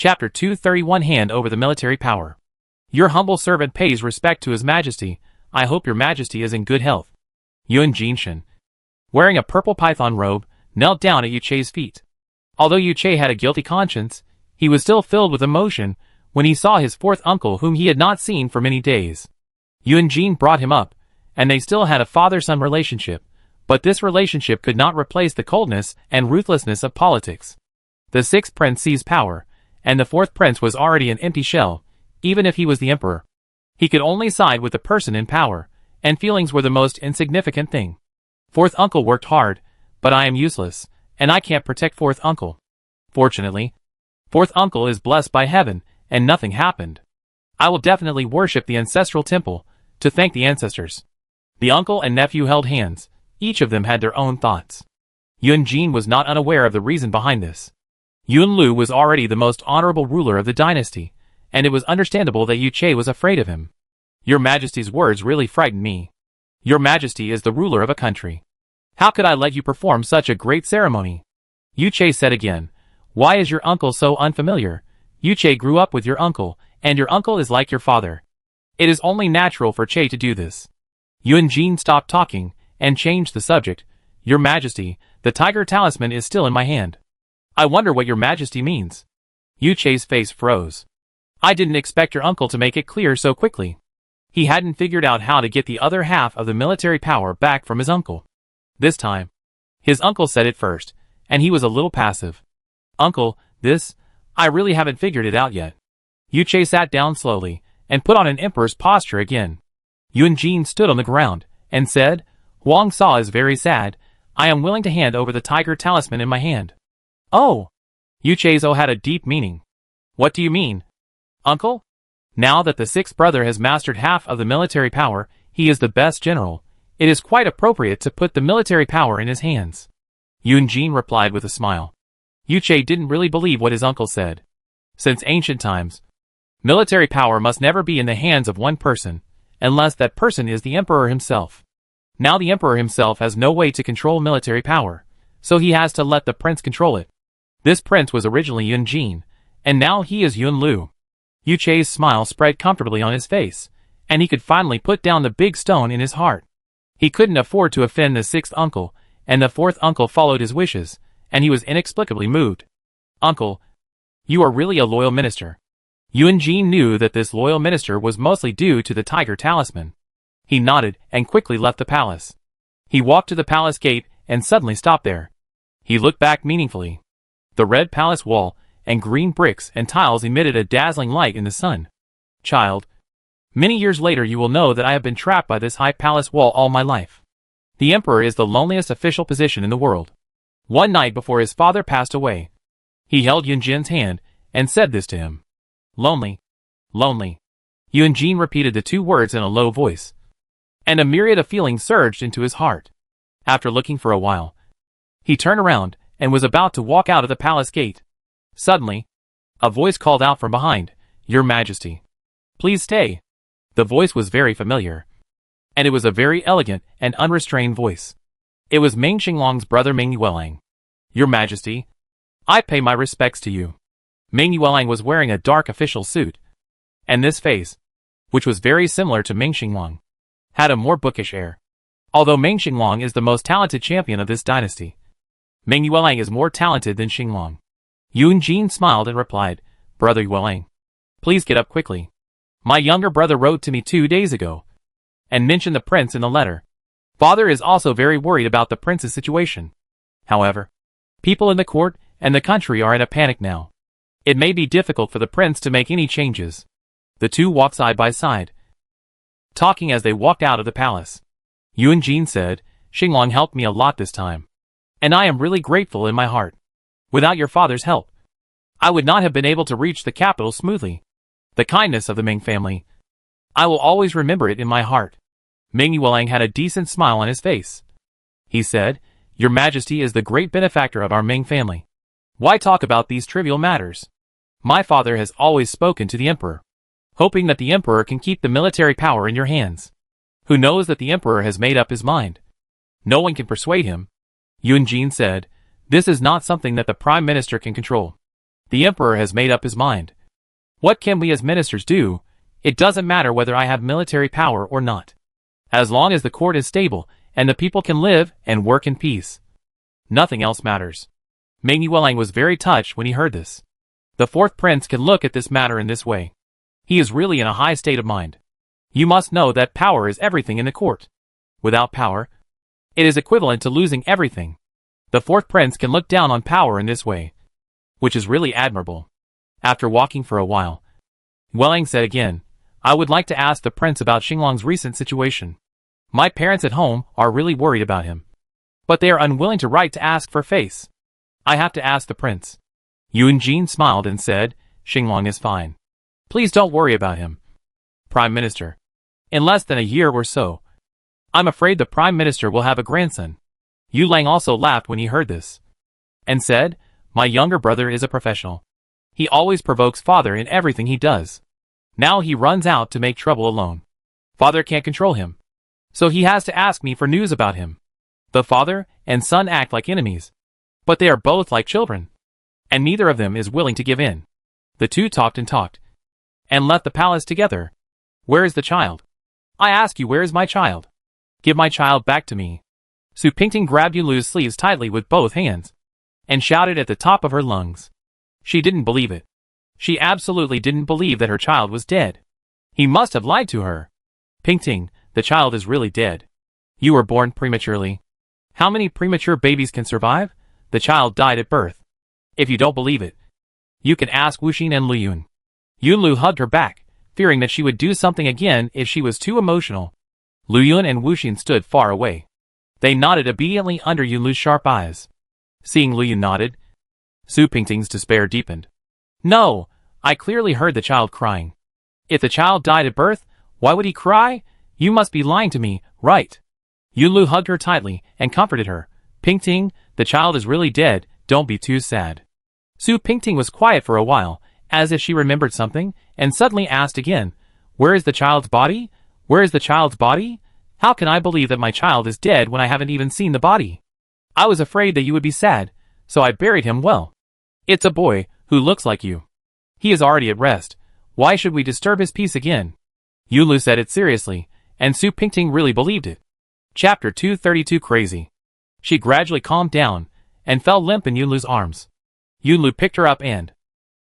Chapter 231 Hand over the military power. Your humble servant pays respect to His Majesty. I hope Your Majesty is in good health. Yuan Jinshan, wearing a purple python robe, knelt down at Yu Chei's feet. Although Yu Chei had a guilty conscience, he was still filled with emotion when he saw his fourth uncle whom he had not seen for many days. Yuan Jin brought him up, and they still had a father-son relationship, but this relationship could not replace the coldness and ruthlessness of politics. The sixth prince seized power, and the fourth prince was already an empty shell, even if he was the emperor. He could only side with the person in power, and feelings were the most insignificant thing. Fourth uncle worked hard, but I am useless, and I can't protect fourth uncle. Fortunately, fourth uncle is blessed by heaven, and nothing happened. I will definitely worship the ancestral temple, to thank the ancestors. The uncle and nephew held hands. Each of them had their own thoughts. Yuan Jin was not unaware of the reason behind this. Yun Lu was already the most honorable ruler of the dynasty, and it was understandable that Yu Chei was afraid of him. Your Majesty's words really frightened me. Your Majesty is the ruler of a country. How could I let you perform such a great ceremony? Yu Chei said again, why is your uncle so unfamiliar? Yu Chei grew up with your uncle, and your uncle is like your father. It is only natural for Chei to do this. Yuan Jin stopped talking, and changed the subject. Your Majesty, the tiger talisman is still in my hand. I wonder what Your Majesty means. Yu Chei's face froze. I didn't expect your uncle to make it clear so quickly. He hadn't figured out how to get the other half of the military power back from his uncle. This time, his uncle said it first, and he was a little passive. Uncle, I really haven't figured it out yet. Yu Chei sat down slowly, and put on an emperor's posture again. Yuan Jin stood on the ground, and said, Huang Sa is very sad. I am willing to hand over the tiger talisman in my hand. Oh! Yu Chei's "oh" had a deep meaning. What do you mean? Uncle? Now that the sixth brother has mastered half of the military power, he is the best general. It is quite appropriate to put the military power in his hands. Yuan Jin replied with a smile. Yu Chei didn't really believe what his uncle said. Since ancient times, military power must never be in the hands of one person, unless that person is the emperor himself. Now the emperor himself has no way to control military power, so he has to let the prince control it. This prince was originally Yuan Jin, and now he is Yun Lu. Yu Chei's smile spread comfortably on his face, and he could finally put down the big stone in his heart. He couldn't afford to offend the sixth uncle, and the fourth uncle followed his wishes, and he was inexplicably moved. Uncle, you are really a loyal minister. Yuan Jin knew that this loyal minister was mostly due to the tiger talisman. He nodded and quickly left the palace. He walked to the palace gate and suddenly stopped there. He looked back meaningfully. The red palace wall and green bricks and tiles emitted a dazzling light in the sun. Child, many years later you will know that I have been trapped by this high palace wall all my life. The emperor is the loneliest official position in the world. One night before his father passed away, he held Yuan Jin's hand and said this to him. Lonely. Lonely. Yuan Jin repeated the two words in a low voice, and a myriad of feelings surged into his heart. After looking for a while, he turned around and was about to walk out of the palace gate. Suddenly, a voice called out from behind, Your Majesty, please stay. The voice was very familiar, and it was a very elegant and unrestrained voice. It was Meng Xinglong's brother Meng Yuelang. Your Majesty, I pay my respects to you. Meng Yuelang was wearing a dark official suit, and this face, which was very similar to Meng Xinglong, had a more bookish air. Although Meng Xinglong is the most talented champion of this dynasty, Meng Yuelang is more talented than Xinglong. Yuan Jin smiled and replied, Brother Yuelang, please get up quickly. My younger brother wrote to me 2 days ago, and mentioned the prince in the letter. Father is also very worried about the prince's situation. However, people in the court and the country are in a panic now. It may be difficult for the prince to make any changes. The two walked side by side, talking as they walked out of the palace. Yuan Jin said, Xinglong helped me a lot this time, and I am really grateful in my heart. Without your father's help, I would not have been able to reach the capital smoothly. The kindness of the Meng family, I will always remember it in my heart. Meng Yuelang had a decent smile on his face. He said, Your Majesty is the great benefactor of our Meng family. Why talk about these trivial matters? My father has always spoken to the emperor, hoping that the emperor can keep the military power in your hands. Who knows that the emperor has made up his mind? No one can persuade him. Yuan Jin said, This is not something that the prime minister can control. The emperor has made up his mind. What can we as ministers do? It doesn't matter whether I have military power or not. As long as the court is stable and the people can live and work in peace, nothing else matters. Meng Yuelang was very touched when he heard this. The fourth prince can look at this matter in this way. He is really in a high state of mind. You must know that power is everything in the court. Without power, it is equivalent to losing everything. The fourth prince can look down on power in this way, which is really admirable. After walking for a while, Yuelang said again, I would like to ask the prince about Xinglong's recent situation. My parents at home are really worried about him, but they are unwilling to write to ask for face. I have to ask the prince. Yuan Jin smiled and said, Xinglong is fine. Please don't worry about him. Prime Minister. In less than a year or so, I'm afraid the Prime Minister will have a grandson. Yuelang also laughed when he heard this, and said, my younger brother is a professional. He always provokes father in everything he does. Now he runs out to make trouble alone. Father can't control him, so he has to ask me for news about him. The father and son act like enemies, but they are both like children, and neither of them is willing to give in. The two talked and left the palace together. Where is the child? I ask you, where is my child? Give my child back to me. Su Pingting grabbed Yunlu's sleeves tightly with both hands, and shouted at the top of her lungs. She didn't believe it. She absolutely didn't believe that her child was dead. He must have lied to her. Pingting, the child is really dead. You were born prematurely. How many premature babies can survive? The child died at birth. If you don't believe it, you can ask Wuxin and Luyun. Yunlu hugged her back, fearing that she would do something again if she was too emotional. Luyun and Wuxin stood far away. They nodded obediently under Yunlu's sharp eyes. Seeing Luyun nodded, Su Pingting's despair deepened. No, I clearly heard the child crying. If the child died at birth, why would he cry? You must be lying to me, right? Yunlu hugged her tightly and comforted her. Pingting, the child is really dead, don't be too sad. Su Pingting was quiet for a while, as if she remembered something, and suddenly asked again, where is the child's body? Where is the child's body? How can I believe that my child is dead when I haven't even seen the body? I was afraid that you would be sad, so I buried him well. It's a boy, who looks like you. He is already at rest. Why should we disturb his peace again? Yunlu said it seriously, and Su Pingting really believed it. Chapter 232 Crazy. She gradually calmed down, and fell limp in Yunlu's arms. Yunlu picked her up and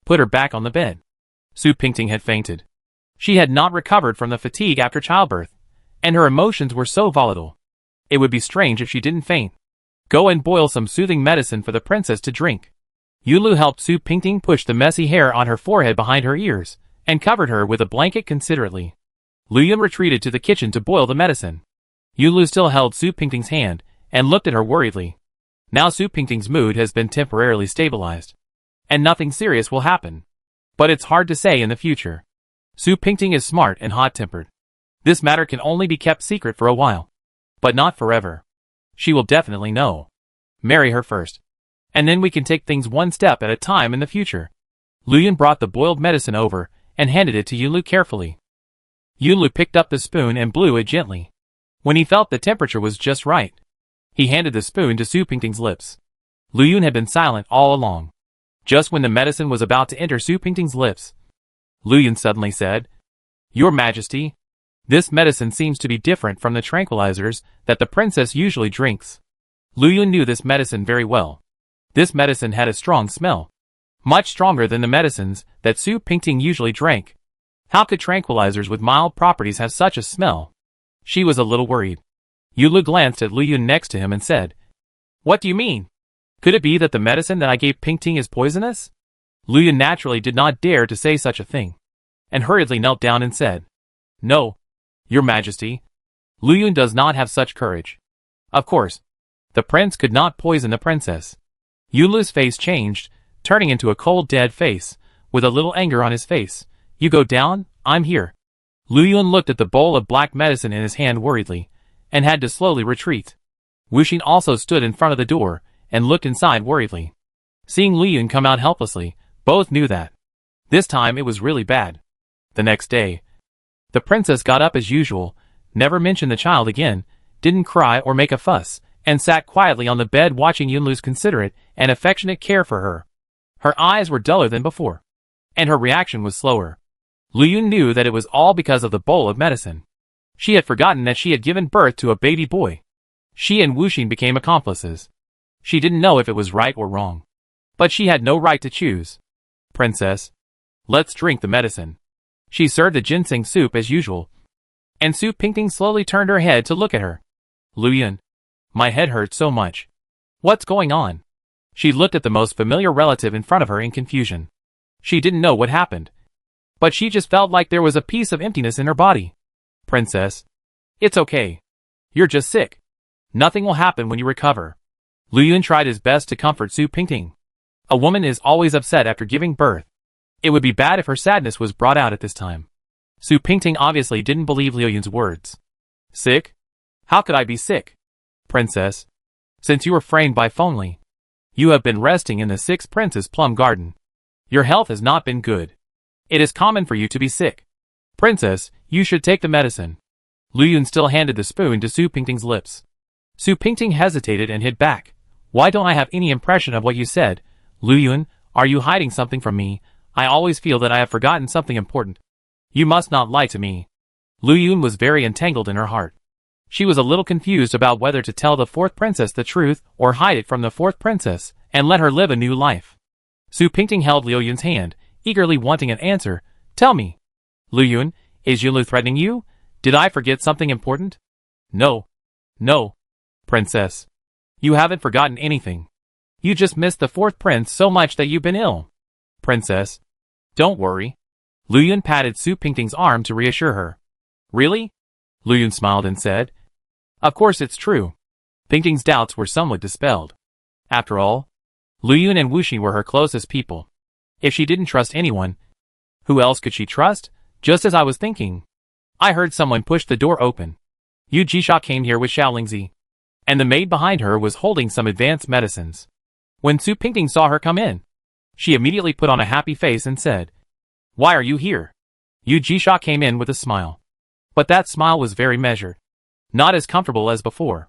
put her back on the bed. Su Pingting had fainted. She had not recovered from the fatigue after childbirth, and her emotions were so volatile. It would be strange if she didn't faint. Go and boil some soothing medicine for the princess to drink. Yunlu helped Su Pingting push the messy hair on her forehead behind her ears, and covered her with a blanket considerately. Luyun retreated to the kitchen to boil the medicine. Yunlu still held Su Pingting's hand, and looked at her worriedly. Now Su Pingting's mood has been temporarily stabilized, and nothing serious will happen. But it's hard to say in the future. Su Pingting is smart and hot-tempered. This matter can only be kept secret for a while, but not forever. She will definitely know. Marry her first, and then we can take things one step at a time in the future. Luyun brought the boiled medicine over, and handed it to Yunlu carefully. Yunlu picked up the spoon and blew it gently. When he felt the temperature was just right, he handed the spoon to Su Pingting's lips. Luyun had been silent all along. Just when the medicine was about to enter Su Pingting's lips, Luyun suddenly said, Your Majesty, this medicine seems to be different from the tranquilizers that the princess usually drinks. Luyun knew this medicine very well. This medicine had a strong smell, much stronger than the medicines that Su Pingting usually drank. How could tranquilizers with mild properties have such a smell? She was a little worried. Yunlu glanced at Luyun next to him and said, What do you mean? Could it be that the medicine that I gave Pingting is poisonous? Luyun naturally did not dare to say such a thing, and hurriedly knelt down and said, No, Your Majesty. Luyun does not have such courage. Of course, the prince could not poison the princess. Yunlu's face changed, turning into a cold dead face, with a little anger on his face. You go down, I'm here. Luyun looked at the bowl of black medicine in his hand worriedly, and had to slowly retreat. Wuxin also stood in front of the door, and looked inside worriedly. Seeing Luyun come out helplessly, both knew that this time it was really bad. The next day, the princess got up as usual, never mentioned the child again, didn't cry or make a fuss, and sat quietly on the bed watching Yunlu's considerate and affectionate care for her. Her eyes were duller than before, and her reaction was slower. Lu Yun knew that it was all because of the bowl of medicine. She had forgotten that she had given birth to a baby boy. She and Wu Xin became accomplices. She didn't know if it was right or wrong. But she had no right to choose. Princess, let's drink the medicine. She served the ginseng soup as usual, and Su Pingting slowly turned her head to look at her. Lu Yun, my head hurts so much. What's going on? She looked at the most familiar relative in front of her in confusion. She didn't know what happened, but she just felt like there was a piece of emptiness in her body. Princess, it's okay. You're just sick. Nothing will happen when you recover. Lu Yun tried his best to comfort Su Pingting. A woman is always upset after giving birth. It would be bad if her sadness was brought out at this time. Su Pingting obviously didn't believe Liu Yun's words. Sick? How could I be sick? Princess, since you were framed by Fengli, you have been resting in the 6th Prince's plum garden. Your health has not been good. It is common for you to be sick. Princess, you should take the medicine. Lu Yun still handed the spoon to Su Pingting's lips. Su Pingting hesitated and hid back. Why don't I have any impression of what you said? Lu Yun, are you hiding something from me? I always feel that I have forgotten something important. You must not lie to me. Lu Yun was very entangled in her heart. She was a little confused about whether to tell the 4th princess the truth or hide it from the 4th princess and let her live a new life. Su Pingting held Liu Yun's hand, eagerly wanting an answer. Tell me. Lu Yun, is Yunlu threatening you? Did I forget something important? No. No. Princess. You haven't forgotten anything. You just missed the 4th prince so much that you've been ill. Princess. Don't worry. Lu Yun patted Su Pingting's arm to reassure her. Really? Lu Yun smiled and said. Of course it's true. Pingting's doubts were somewhat dispelled. After all, Lu Yun and Wu Xin were her closest people. If she didn't trust anyone, who else could she trust? Just as I was thinking, I heard someone push the door open. Yu Jisha came here with Xiaolingzi, and the maid behind her was holding some advanced medicines. When Su Pingting saw her come in, she immediately put on a happy face and said, Why are you here? Yu Jisha came in with a smile. But that smile was very measured. Not as comfortable as before.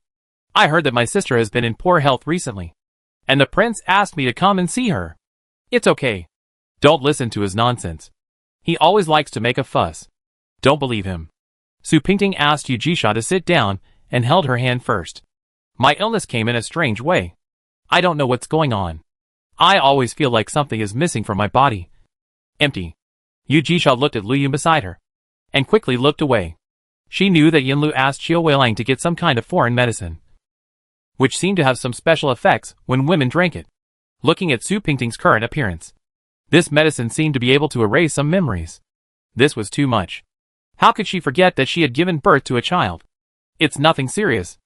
I heard that my sister has been in poor health recently, and the prince asked me to come and see her. It's okay. Don't listen to his nonsense. He always likes to make a fuss. Don't believe him. Su Pingting asked Yu Jisha to sit down and held her hand first. My illness came in a strange way. I don't know what's going on. I always feel like something is missing from my body. Empty. Yu Jisha looked at Lu Yun beside her, and quickly looked away. She knew that Yinlu asked Qiu Weilang to get some kind of foreign medicine, which seemed to have some special effects when women drank it. Looking at Su Pingting's current appearance, this medicine seemed to be able to erase some memories. This was too much. How could she forget that she had given birth to a child? It's nothing serious.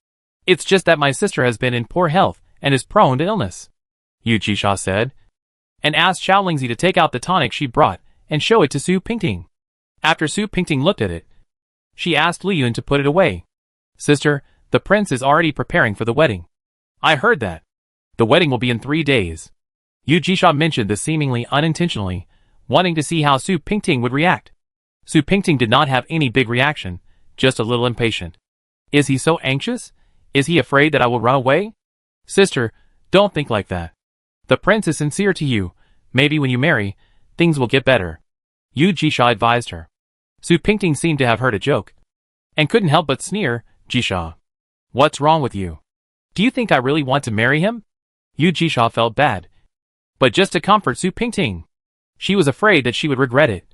It's just that my sister has been in poor health and is prone to illness, Yu Jisha said, and asked Xiaolingzi to take out the tonic she brought and show it to Su Pingting. After Su Pingting looked at it, she asked Lu Yun to put it away. Sister, the prince is already preparing for the wedding. I heard that. The wedding will be in 3 days. Yu Jisha mentioned this seemingly unintentionally, wanting to see how Su Pingting would react. Su Pingting did not have any big reaction, just a little impatient. Is he so anxious? Is he afraid that I will run away? Sister, don't think like that. The prince is sincere to you. Maybe when you marry, things will get better. Yu Jisha advised her. Su Pingting seemed to have heard a joke, and couldn't help but sneer. Jisha, what's wrong with you? Do you think I really want to marry him? Yu Jisha felt bad, but just to comfort Su Pingting. She was afraid that she would regret it,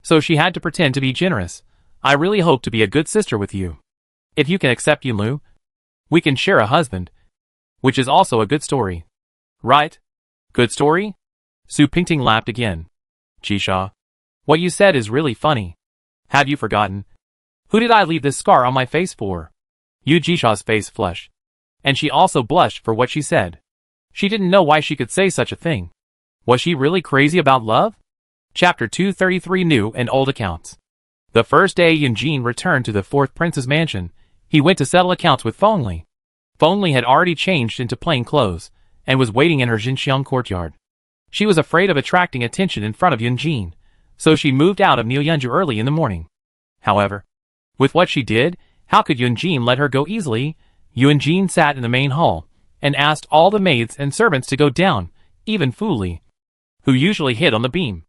so she had to pretend to be generous. I really hope to be a good sister with you. If you can accept Yunlu, we can share a husband, which is also a good story. Right? Good story? Su Pingting laughed again. Jisha, what you said is really funny. Have you forgotten? Who did I leave this scar on my face for? Yu Jisha's face flushed, and she also blushed for what she said. She didn't know why she could say such a thing. Was she really crazy about love? Chapter 233 New and Old Accounts. The first day Yunjin returned to the 4th prince's mansion, he went to settle accounts with Fengli. Fengli had already changed into plain clothes, and was waiting in her Jinxiang courtyard. She was afraid of attracting attention in front of Yunjin, so she moved out of Niuyanju early in the morning. However, with what she did, how could Yunjin let her go easily? Yunjin sat in the main hall, and asked all the maids and servants to go down, even Fu Li. who usually hid on the beam,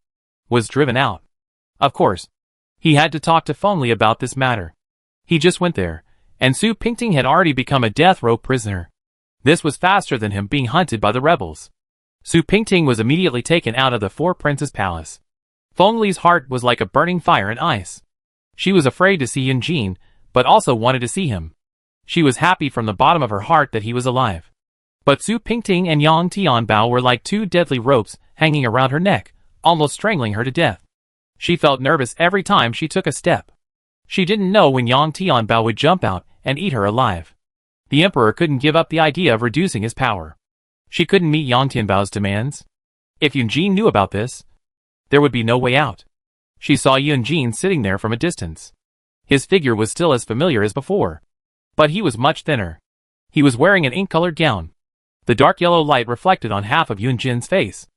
was driven out. Of course, he had to talk to Feng Li about this matter. He just went there, and Su Pingting had already become a death row prisoner. This was faster than him being hunted by the rebels. Su Pingting was immediately taken out of the Four Princes Palace. Feng Li's heart was like a burning fire in ice. She was afraid to see Yun Jin, but also wanted to see him. She was happy from the bottom of her heart that he was alive. But Su Pingting and Yang Tianbao were like two deadly ropes hanging around her neck, almost strangling her to death. She felt nervous every time she took a step. She didn't know when Yang Tianbao would jump out and eat her alive. The emperor couldn't give up the idea of reducing his power. She couldn't meet Yang Tianbao's demands. If Yun Jin knew about this, there would be no way out. She saw Yun Jin sitting there from a distance. His figure was still as familiar as before, but he was much thinner. He was wearing an ink-colored gown. The dark yellow light reflected on half of Yun Jin's face,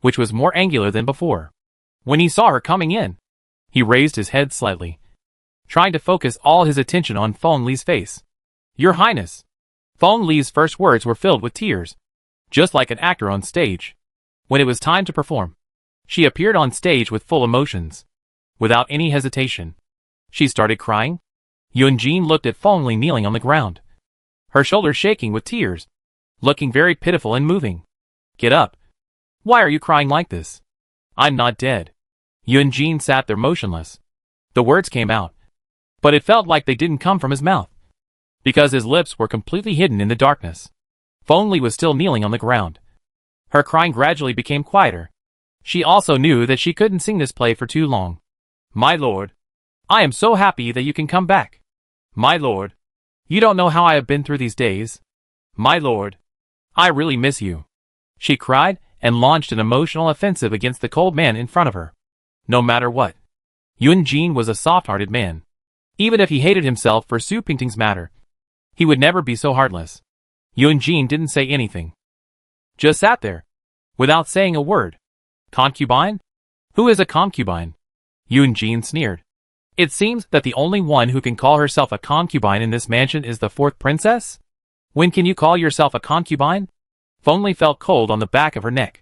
which was more angular than before. When he saw her coming in, he raised his head slightly, trying to focus all his attention on Feng Li's face. "Your Highness." Feng Li's first words were filled with tears, just like an actor on stage. When it was time to perform, she appeared on stage with full emotions. Without any hesitation, she started crying. Yun Jin looked at Feng Li kneeling on the ground, her shoulders shaking with tears, looking very pitiful and moving. "Get up. Why are you crying like this? I'm not dead." Yun Jin sat there motionless. The words came out, but it felt like they didn't come from his mouth, because his lips were completely hidden in the darkness. Feng Li was still kneeling on the ground. Her crying gradually became quieter. She also knew that she couldn't sing this play for too long. "My lord, I am so happy that you can come back. My lord, you don't know how I have been through these days. My lord, I really miss you." She cried and launched an emotional offensive against the cold man in front of her. No matter what, Yun Jin was a soft-hearted man. Even if he hated himself for Su Pingting's matter, he would never be so heartless. Yun Jin didn't say anything. Just sat there, without saying a word. "Concubine? Who is a concubine?" Yun Jin sneered. "It seems that the only one who can call herself a concubine in this mansion is the fourth princess? When can you call yourself a concubine?" Feng Li felt cold on the back of her neck.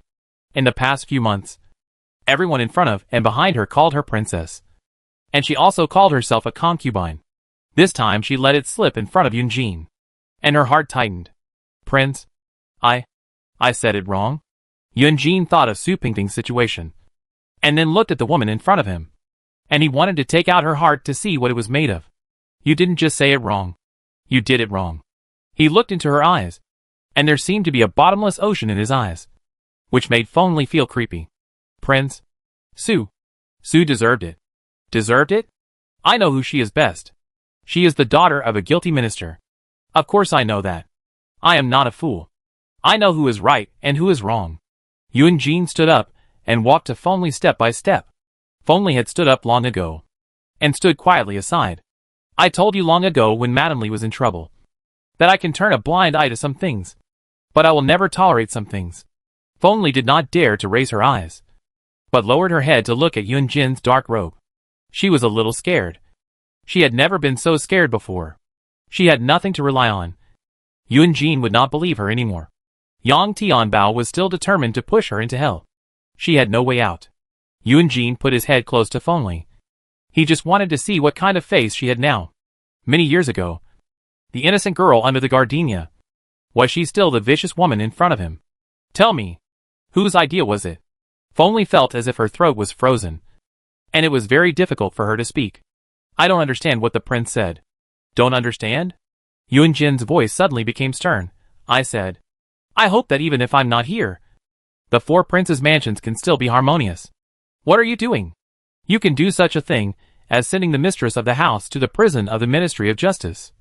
In the past few months, everyone in front of and behind her called her princess. And she also called herself a concubine. This time she let it slip in front of Yun Jin. And her heart tightened. "Prince, I said it wrong." Yun Jin thought of Su Pingting's situation, and then looked at the woman in front of him. And he wanted to take out her heart to see what it was made of. "You didn't just say it wrong. You did it wrong." He looked into her eyes, and there seemed to be a bottomless ocean in his eyes, which made Feng Li feel creepy. "Prince, Su deserved it." "Deserved it? I know who she is best. She is the daughter of a guilty minister. Of course I know that. I am not a fool. I know who is right and who is wrong." Yun Jin stood up and walked to Feng Li step by step. Feng Li had stood up long ago, and stood quietly aside. "I told you long ago when Madame Li was in trouble, that I can turn a blind eye to some things, but I will never tolerate some things." Feng Li did not dare to raise her eyes, but lowered her head to look at Yun Jin's dark robe. She was a little scared. She had never been so scared before. She had nothing to rely on. Yun Jin would not believe her anymore. Yang Tianbao was still determined to push her into hell. She had no way out. Yun Jin put his head close to Feng Li. He just wanted to see what kind of face she had now. Many years ago, the innocent girl under the gardenia. Was she still the vicious woman in front of him? "Tell me, whose idea was it?" Feng Li felt as if her throat was frozen, and it was very difficult for her to speak. "I don't understand what the prince said." "Don't understand?" Yun Jin's voice suddenly became stern. "I said, I hope that even if I'm not here, the four princes' mansions can still be harmonious." "What are you doing? You can do such a thing as sending the mistress of the house to the prison of the Ministry of Justice.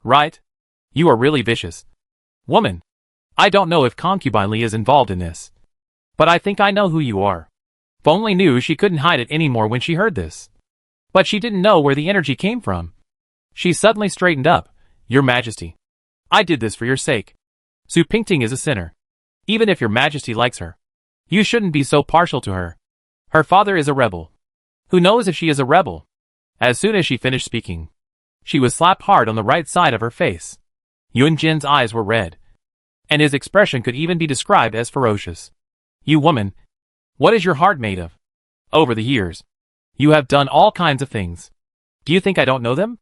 Right? You are really vicious. Woman, I don't know if Concubine Li is involved in this, but I think I know who you are." Feng Li knew she couldn't hide it anymore when she heard this, but she didn't know where the energy came from. She suddenly straightened up. "Your Majesty, I did this for your sake. Su Pingting is a sinner. Even if your Majesty likes her, you shouldn't be so partial to her. Her father is a rebel. Who knows if she is a rebel?" As soon as she finished speaking, she was slapped hard on the right side of her face. Yun Jin's eyes were red, and his expression could even be described as ferocious. "You woman, What is your heart made of? Over the years, you have done all kinds of things. Do you think I don't know them?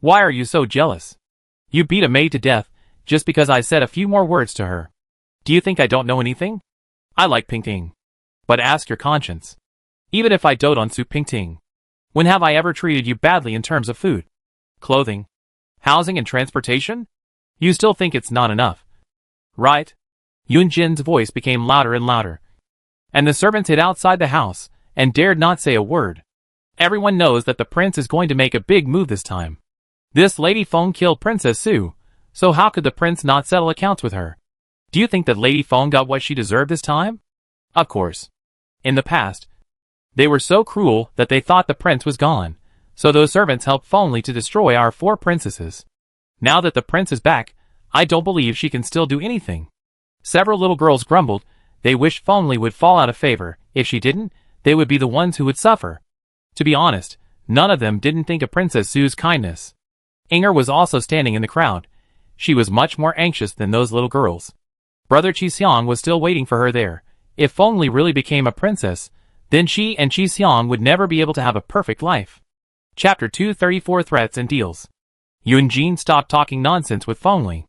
Why are you so jealous? You beat a maid to death just because I said a few more words to her. Do you think I don't know anything? I like Ping Ting. But ask your conscience. Even if I dote on Soup Ping Ting, when have I ever treated you badly in terms of food, clothing, housing and transportation? You still think it's not enough, right? Yun Jin's voice became louder and louder, and the servants hid outside the house and dared not say a word. Everyone knows that the prince is going to make a big move this time. This Lady Feng killed Princess Su, so how could the prince not settle accounts with her? Do you think that Lady Feng got what she deserved this time? Of course. In the past, they were so cruel that they thought the prince was gone, so those servants helped Feng Li to destroy our 4 princesses. Now that the prince is back, I don't believe she can still do anything. Several little girls grumbled. They wished Feng Li would fall out of favor. If she didn't, they would be the ones who would suffer. To be honest, none of them didn't think of Princess Su's kindness. Inger was also standing in the crowd. She was much more anxious than those little girls. Brother Qi Xiang was still waiting for her there. If Feng Li really became a princess, then she and Qi Xiang would never be able to have a perfect life. Chapter 234 Threats and Deals. Yun Jin stopped talking nonsense with Feng Li.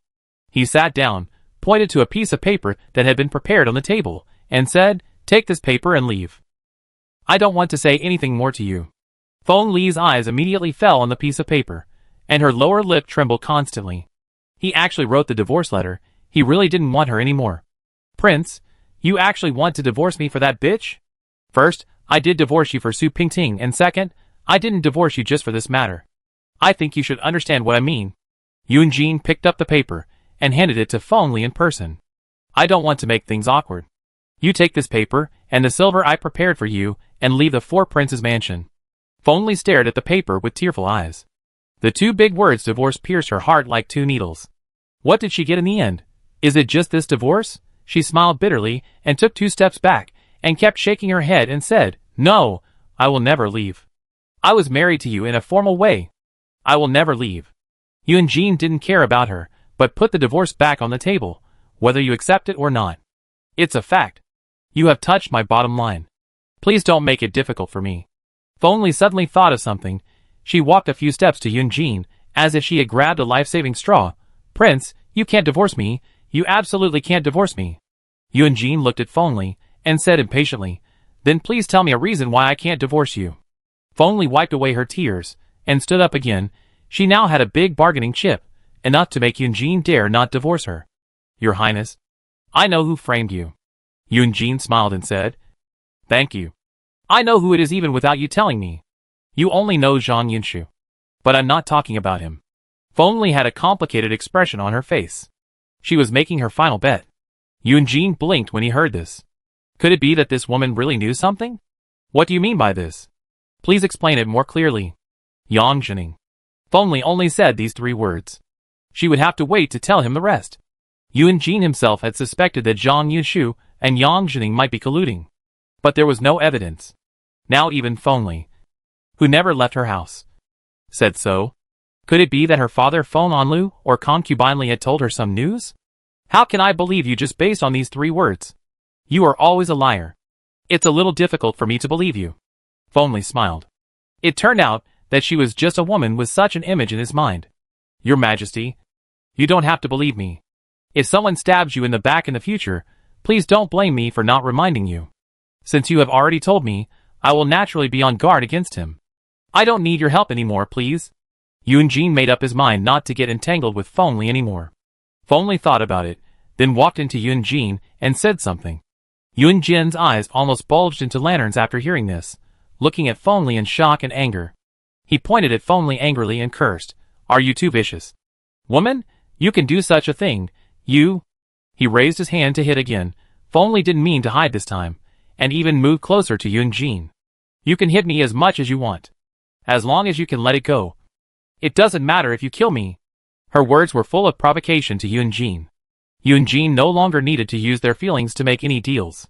He sat down, pointed to a piece of paper that had been prepared on the table, and said, "Take this paper and leave. I don't want to say anything more to you." Feng Li's eyes immediately fell on the piece of paper, and her lower lip trembled constantly. He actually wrote the divorce letter. He really didn't want her anymore. "Prince, you actually want to divorce me for that bitch? First, I did divorce you for Su Pingting, and second, I didn't divorce you just for this matter. I think you should understand what I mean." Yun Jin picked up the paper and handed it to Feng Li in person. "I don't want to make things awkward. You take this paper and the silver I prepared for you and leave the 4 princes' mansion." Feng Li stared at the paper with tearful eyes. The 2 big words divorce pierced her heart like 2 needles. What did she get in the end? Is it just this divorce? She smiled bitterly and took 2 steps back and kept shaking her head and said, "No, I will never leave. I was married to you in a formal way. I will never leave." Yun Jin didn't care about her, but put the divorce back on the table, whether you accept it or not. It's a fact. You have touched my bottom line. Please don't make it difficult for me. Feng Li suddenly thought of something. She walked a few steps to Yun Jin, as if she had grabbed a life-saving straw. "Prince, you can't divorce me. You absolutely can't divorce me." Yun Jin looked at Feng Li and said impatiently, "Then please tell me a reason why I can't divorce you." Feng Li wiped away her tears and stood up again. She now had a big bargaining chip, enough to make Yun Jin dare not divorce her. "Your Highness, I know who framed you." Yun Jin smiled and said, "Thank you. I know who it is even without you telling me. You only know Zhang Yunshu. But I'm not talking about him." Feng Li had a complicated expression on her face. She was making her final bet. Yun Jin blinked when he heard this. Could it be that this woman really knew something? "What do you mean by this? Please explain it more clearly." "Yang Zhening." Feng Li only said these 3 words. She would have to wait to tell him the rest. Yun Jin himself had suspected that Zhang Yunshu and Yang Zhening might be colluding. But there was no evidence. Now even Feng Li, who never left her house, said so. Could it be that her father Feng Anlu or concubine Li had told her some news? "How can I believe you just based on these 3 words? You are always a liar. It's a little difficult for me to believe you." Feng Li smiled. It turned out that she was just a woman with such an image in his mind. "Your Majesty, you don't have to believe me. If someone stabs you in the back in the future, please don't blame me for not reminding you. Since you have already told me, I will naturally be on guard against him. I don't need your help anymore, please." Yun Jin made up his mind not to get entangled with Feng Li anymore. Feng Li thought about it, then walked into Yun Jin and said something. Yun Jin's eyes almost bulged into lanterns after hearing this, looking at Feng Li in shock and anger. He pointed at Feng Li angrily and cursed, "Are you too vicious? Woman, you can do such a thing, you—" He raised his hand to hit again. Feng Li didn't mean to hide this time, and even moved closer to Yun Jin. "You can hit me as much as you want, as long as you can let it go. It doesn't matter if you kill me." Her words were full of provocation to Yun Jin. Yun Jin no longer needed to use their feelings to make any deals.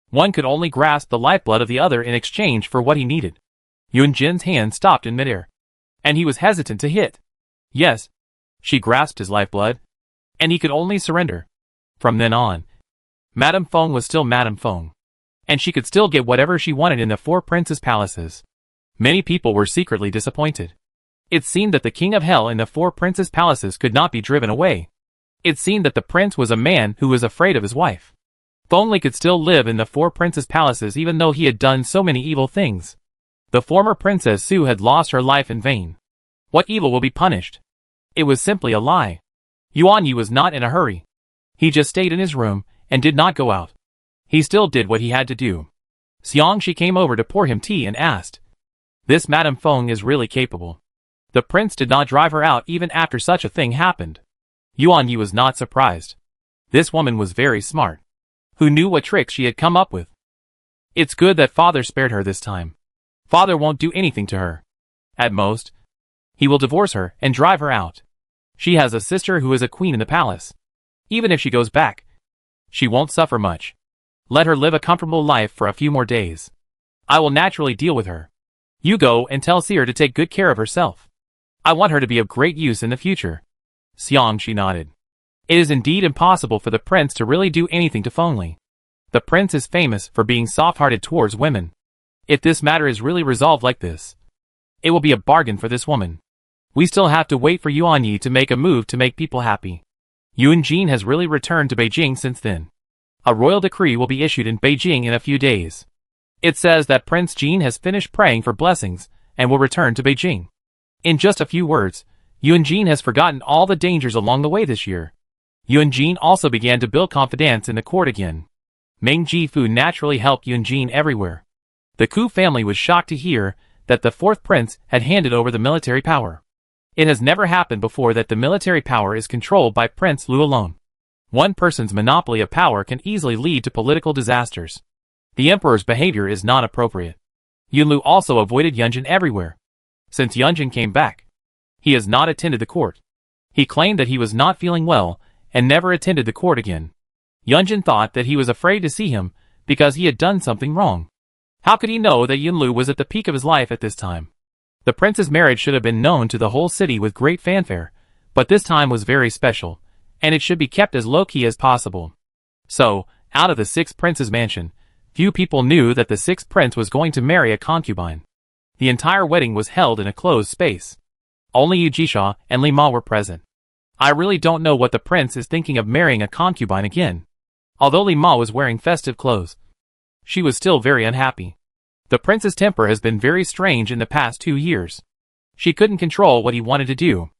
One could only grasp the lifeblood of the other in exchange for what he needed. Yun Jin's hand stopped in midair, and he was hesitant to hit. Yes, she grasped his lifeblood, and he could only surrender. From then on, Madame Feng was still Madame Feng, and she could still get whatever she wanted in the four princes' palaces. Many people were secretly disappointed. It seemed that the king of hell in the four princes' palaces could not be driven away. It seemed that the prince was a man who was afraid of his wife. If only could still live in the four princes' palaces even though he had done so many evil things. The former Princess Su had lost her life in vain. What evil will be punished? It was simply a lie. Yuan Yi was not in a hurry. He just stayed in his room and did not go out. He still did what he had to do. Xiangxi came over to pour him tea and asked, "This Madame Feng is really capable." The prince did not drive her out even after such a thing happened. Yuan Yi was not surprised. This woman was very smart. Who knew what tricks she had come up with? It's good that father spared her this time. Father won't do anything to her. At most, he will divorce her and drive her out. She has a sister who is a queen in the palace. Even if she goes back, she won't suffer much. Let her live a comfortable life for a few more days. I will naturally deal with her. You go and tell Seer to take good care of herself. I want her to be of great use in the future. Xiangxi nodded. It is indeed impossible for the prince to really do anything to Fengli. The prince is famous for being soft-hearted towards women. If this matter is really resolved like this, it will be a bargain for this woman. We still have to wait for Yuan Yi to make a move to make people happy. Yuan Jin has really returned to Beijing since then. A royal decree will be issued in Beijing in a few days. It says that Prince Jin has finished praying for blessings and will return to Beijing. In just a few words, Yuan Jin has forgotten all the dangers along the way this year. Yuan Jin also began to build confidence in the court again. Meng Jifu naturally helped Yuan Jin everywhere. The Ku family was shocked to hear that the fourth prince had handed over the military power. It has never happened before that the military power is controlled by Prince Lu alone. One person's monopoly of power can easily lead to political disasters. The emperor's behavior is not appropriate. Yunlu also avoided Yunjin everywhere. Since Yunjin came back, he has not attended the court. He claimed that he was not feeling well and never attended the court again. Yunjin thought that he was afraid to see him because he had done something wrong. How could he know that Yunlu was at the peak of his life at this time? The prince's marriage should have been known to the whole city with great fanfare, but this time was very special, and it should be kept as low-key as possible. So, out of the sixth prince's mansion, few people knew that the sixth prince was going to marry a concubine. The entire wedding was held in a closed space. Only Yu Jisha and Li Ma were present. I really don't know what the prince is thinking of marrying a concubine again. Although Li Ma was wearing festive clothes, she was still very unhappy. The prince's temper has been very strange in the past 2 years. She couldn't control what he wanted to do.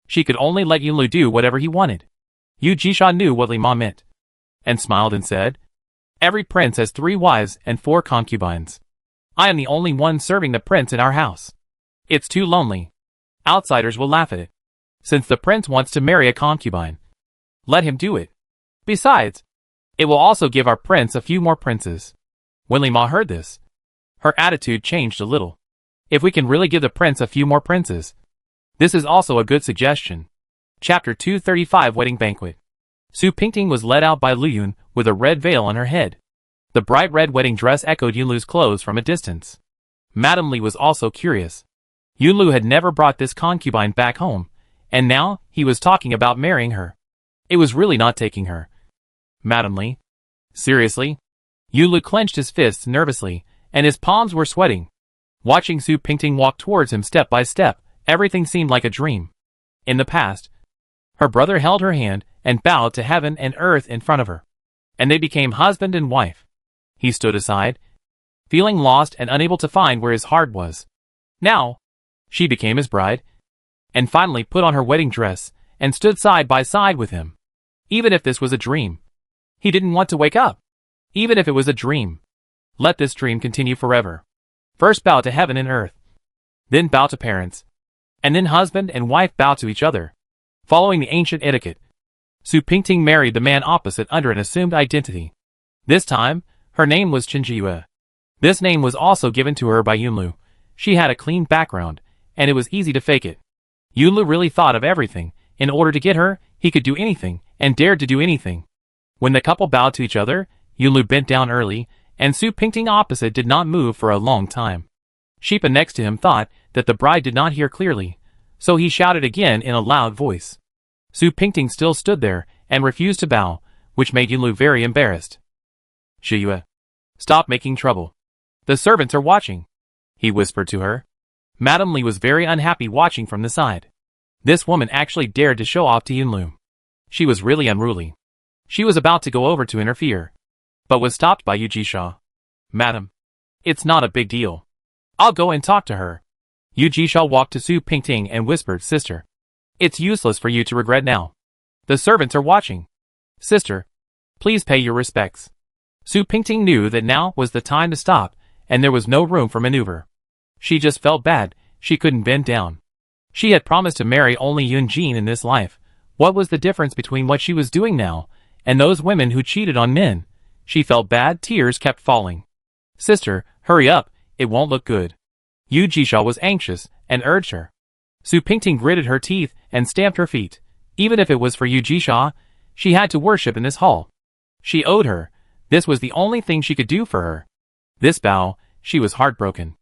She could only let Yunlu do whatever he wanted. Yu Jisha knew what Li Ma meant, and smiled and said, "Every prince has 3 wives and 4 concubines. I am the only one serving the prince in our house. It's too lonely. Outsiders will laugh at it. Since the prince wants to marry a concubine, let him do it. Besides, it will also give our prince a few more princes." When Li Ma heard this, her attitude changed a little. If we can really give the prince a few more princes, this is also a good suggestion. Chapter 235 Wedding Banquet. Su Pingting was led out by Lu Yun with a red veil on her head. The bright red wedding dress echoed Yunlu's clothes from a distance. Madame Li was also curious. Yunlu had never brought this concubine back home, and now he was talking about marrying her. It was really not taking her. Madame Li? Seriously? Yunlu clenched his fists nervously, and his palms were sweating. Watching Su Pingting walk towards him step by step, everything seemed like a dream. In the past, her brother held her hand and bowed to heaven and earth in front of her, and they became husband and wife. He stood aside, feeling lost and unable to find where his heart was. Now, she became his bride, and finally put on her wedding dress and stood side by side with him. Even if this was a dream, he didn't want to wake up. Even if it was a dream, let this dream continue forever. First bow to heaven and earth, then bow to parents, and then husband and wife bow to each other. Following the ancient etiquette, Su Pingting married the man opposite under an assumed identity. This time, her name was Chen Jiyue. This name was also given to her by Yunlu. She had a clean background, and it was easy to fake it. Yunlu really thought of everything. In order to get her, he could do anything, and dared to do anything. When the couple bowed to each other, Yunlu bent down early, and Su Pingting opposite did not move for a long time. Sheepa next to him thought that the bride did not hear clearly, so he shouted again in a loud voice. Su Pingting still stood there and refused to bow, which made Yunlu very embarrassed. Jiyue. Stop making trouble. The servants are watching, he whispered to her. Madame Li was very unhappy watching from the side. This woman actually dared to show off to Yunlu. She was really unruly. She was about to go over to interfere, but was stopped by Yu Jisha. Madam, it's not a big deal. I'll go and talk to her. Yu Jisha walked to Su Pingting and whispered, Sister, it's useless for you to regret now. The servants are watching. Sister, please pay your respects. Su Pingting knew that now was the time to stop, and there was no room for maneuver. She just felt bad, she couldn't bend down. She had promised to marry only Yunjin in this life. What was the difference between what she was doing now, and those women who cheated on men? She felt bad, tears kept falling. Sister, hurry up, it won't look good. Yu Jisha was anxious, and urged her. Su Pingting gritted her teeth, and stamped her feet. Even if it was for Yu Jisha, she had to worship in this hall. She owed her. This was the only thing she could do for her. This bow, she was heartbroken.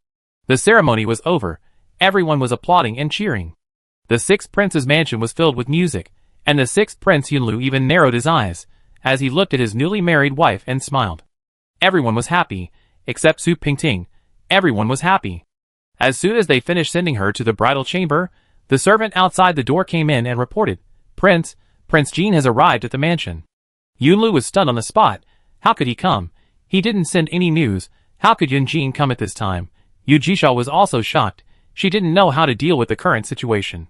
The ceremony was over. Everyone was applauding and cheering. The sixth prince's mansion was filled with music, and the sixth prince Yunlu even narrowed his eyes, as he looked at his newly married wife and smiled. Everyone was happy, except Su Pingting. Everyone was happy. As soon as they finished sending her to the bridal chamber, the servant outside the door came in and reported, Prince Jin has arrived at the mansion. Yunlu was stunned on the spot. How could he come? He didn't send any news. How could Yunjin come at this time? Yu Jisha was also shocked. She didn't know how to deal with the current situation.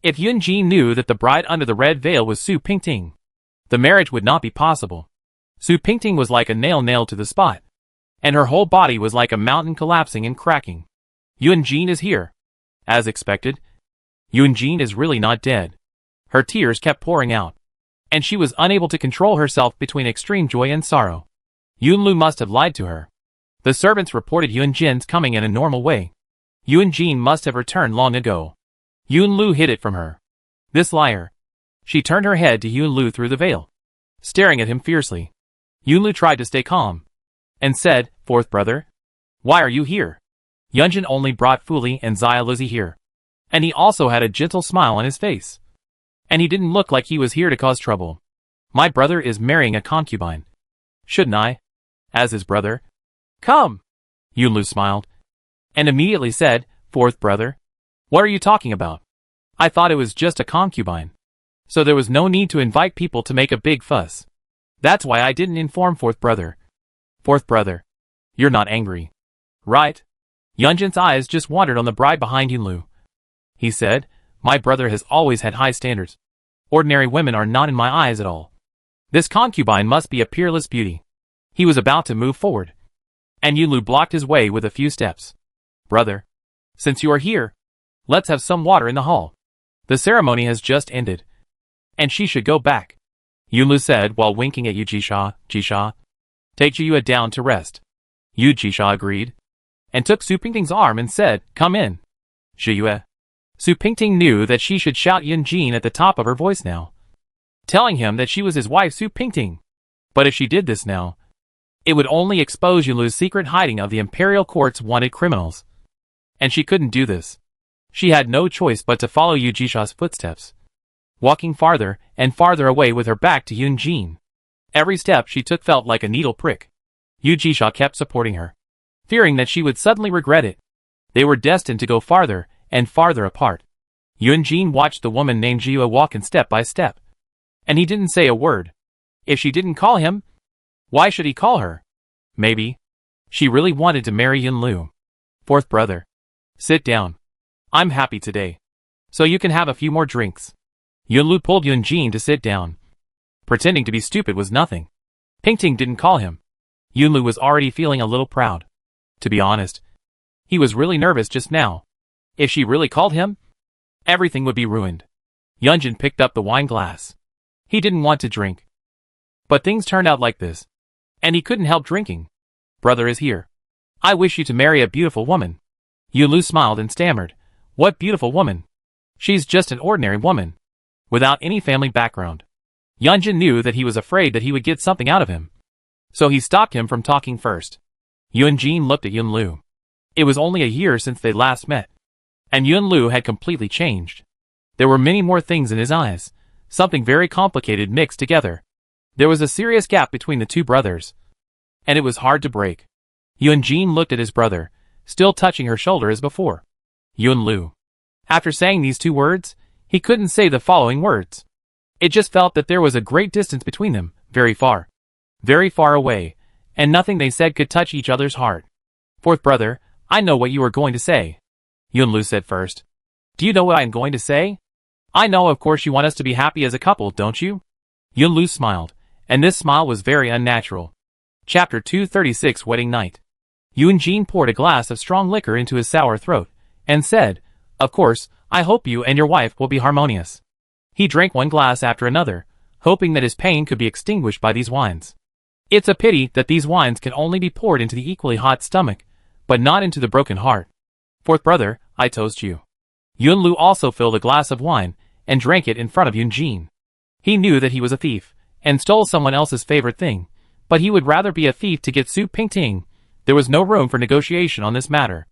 If Yunjin knew that the bride under the red veil was Su Pingting, the marriage would not be possible. Su Pingting was like a nail nailed to the spot, and her whole body was like a mountain collapsing and cracking. Yunjin is here. As expected, Yunjin is really not dead. Her tears kept pouring out, and she was unable to control herself between extreme joy and sorrow. Yunlu must have lied to her. The servants reported Yunjin's coming in a normal way. Yunjin must have returned long ago. Yunlu hid it from her. This liar. She turned her head to Yunlu through the veil, staring at him fiercely. Yunlu tried to stay calm, and said, Fourth brother? Why are you here? Yunjin only brought Fuli and Xia Lizzie here. And he also had a gentle smile on his face. And he didn't look like he was here to cause trouble. My brother is marrying a concubine. Shouldn't I? As his brother? Come! Yunlu smiled, and immediately said, Fourth brother? What are you talking about? I thought it was just a concubine. So there was no need to invite people to make a big fuss. That's why I didn't inform Fourth brother. Fourth brother, you're not angry, right? Yunjin's eyes just wandered on the bride behind Yunlu. He said, My brother has always had high standards. Ordinary women are not in my eyes at all. This concubine must be a peerless beauty. He was about to move forward, and Yunlu blocked his way with a few steps. Brother, since you are here, let's have some water in the hall. The ceremony has just ended, and she should go back. Yunlu said while winking at Yu Jisha. Jisha, take Jiyue down to rest. Yu Jisha agreed, and took Su Pingting's arm and said, Come in. Jiyue. Su Pingting knew that she should shout Yunjin at the top of her voice now, telling him that she was his wife Su Pingting. But if she did this now, it would only expose Yunlu's secret hiding of the imperial court's wanted criminals. And she couldn't do this. She had no choice but to follow Yu Jisha's footsteps, walking farther and farther away with her back to Yunjin. Every step she took felt like a needle prick. Yu Jisha kept supporting her, fearing that she would suddenly regret it. They were destined to go farther and farther apart. Yunjin watched the woman named Jiyue walk in step by step, and he didn't say a word. If she didn't call him, why should he call her? Maybe she really wanted to marry Yunlu. Fourth brother, sit down. I'm happy today, so you can have a few more drinks. Yunlu pulled Yunjin to sit down. Pretending to be stupid was nothing. Pingting didn't call him. Yunlu was already feeling a little proud. To be honest, he was really nervous just now. If she really called him, everything would be ruined. Yunjin picked up the wine glass. He didn't want to drink, but things turned out like this, and he couldn't help drinking. Brother is here. I wish you to marry a beautiful woman. Yunlu smiled and stammered. What beautiful woman? She's just an ordinary woman, without any family background. Yunjin knew that he was afraid that he would get something out of him, so he stopped him from talking first. Yunjin looked at Yunlu. It was only a year since they last met, and Yunlu had completely changed. There were many more things in his eyes, something very complicated mixed together. There was a serious gap between the two brothers, and it was hard to break. Yunjin looked at his brother, still touching her shoulder as before. Yunlu. After saying these two words, he couldn't say the following words. It just felt that there was a great distance between them, very far away, and nothing they said could touch each other's heart. Fourth brother, I know what you are going to say. Yunlu said first. Do you know what I am going to say? I know, of course you want us to be happy as a couple, don't you? Yunlu smiled, and this smile was very unnatural. Chapter 236 Wedding Night. Yunjin poured a glass of strong liquor into his sour throat, and said, Of course, I hope you and your wife will be harmonious. He drank one glass after another, hoping that his pain could be extinguished by these wines. It's a pity that these wines can only be poured into the equally hot stomach, but not into the broken heart. Fourth brother, I toast you. Yunlu also filled a glass of wine, and drank it in front of Yunjin. He knew that he was a thief, and stole someone else's favorite thing, but he would rather be a thief to get Su Pingting. There was no room for negotiation on this matter.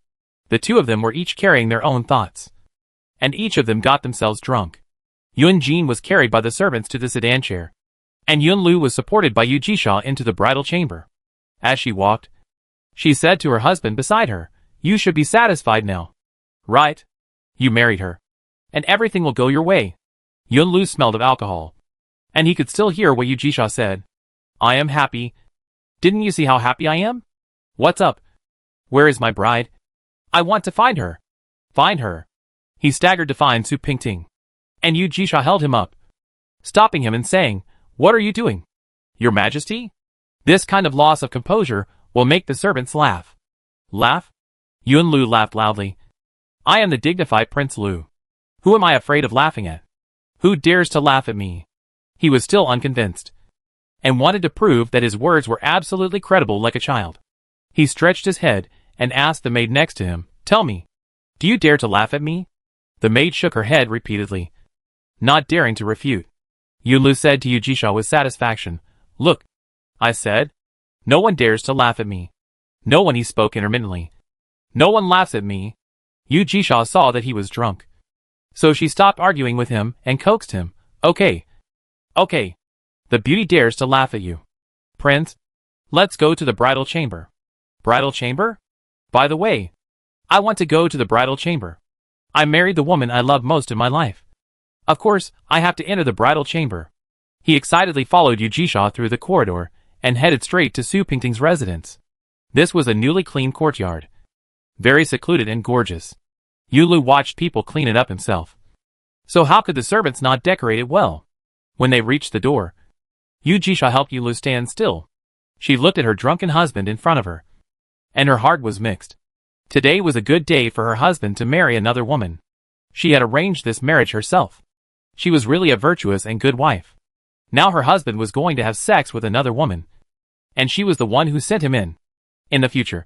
The two of them were each carrying their own thoughts. And each of them got themselves drunk. Yunjin was carried by the servants to the sedan chair, and Yunlu was supported by Yu Jisha into the bridal chamber. As she walked, she said to her husband beside her, You should be satisfied now. Right? You married her. And everything will go your way. Yunlu smelled of alcohol, and he could still hear what Yu Jisha said. I am happy. Didn't you see how happy I am? What's up? Where is my bride? I want to find her. Find her. He staggered to find Su Pingting, and Yu Jisha held him up, stopping him and saying, What are you doing? Your Majesty? This kind of loss of composure will make the servants laugh. Laugh? Yunlu laughed loudly. I am the dignified Prince Lu. Who am I afraid of laughing at? Who dares to laugh at me? He was still unconvinced, and wanted to prove that his words were absolutely credible like a child. He stretched his head and asked the maid next to him, Tell me, do you dare to laugh at me? The maid shook her head repeatedly, not daring to refute. Yunlu said to Yu Jisha with satisfaction, Look, I said, no one dares to laugh at me. No one, he spoke intermittently. No one laughs at me. Yu Jisha saw that he was drunk, so she stopped arguing with him and coaxed him, Okay. The beauty dares to laugh at you. Prince, let's go to the bridal chamber. Bridal chamber? By the way, I want to go to the bridal chamber. I married the woman I love most in my life. Of course, I have to enter the bridal chamber. He excitedly followed Yu Jisha through the corridor and headed straight to Su Pingting's residence. This was a newly cleaned courtyard, very secluded and gorgeous. Yulu watched people clean it up himself. So how could the servants not decorate it well? When they reached the door, Yu Jisha helped Yulu stand still. She looked at her drunken husband in front of her, and her heart was mixed. Today was a good day for her husband to marry another woman. She had arranged this marriage herself. She was really a virtuous and good wife. Now her husband was going to have sex with another woman, and she was the one who sent him in. In the future,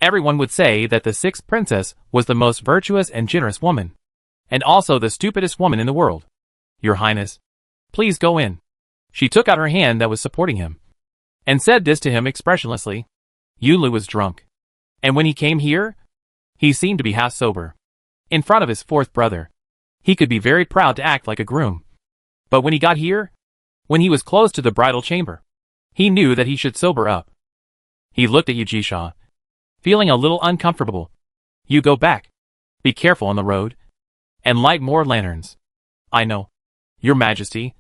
everyone would say that the sixth princess was the most virtuous and generous woman, and also the stupidest woman in the world. Your Highness, please go in. She took out her hand that was supporting him, and said this to him expressionlessly. Yulu was drunk, and when he came here, he seemed to be half sober. In front of his fourth brother, he could be very proud to act like a groom. But when he got here, when he was close to the bridal chamber, he knew that he should sober up. He looked at Yu Jisha, feeling a little uncomfortable. You go back. Be careful on the road, and light more lanterns. I know. Your Majesty.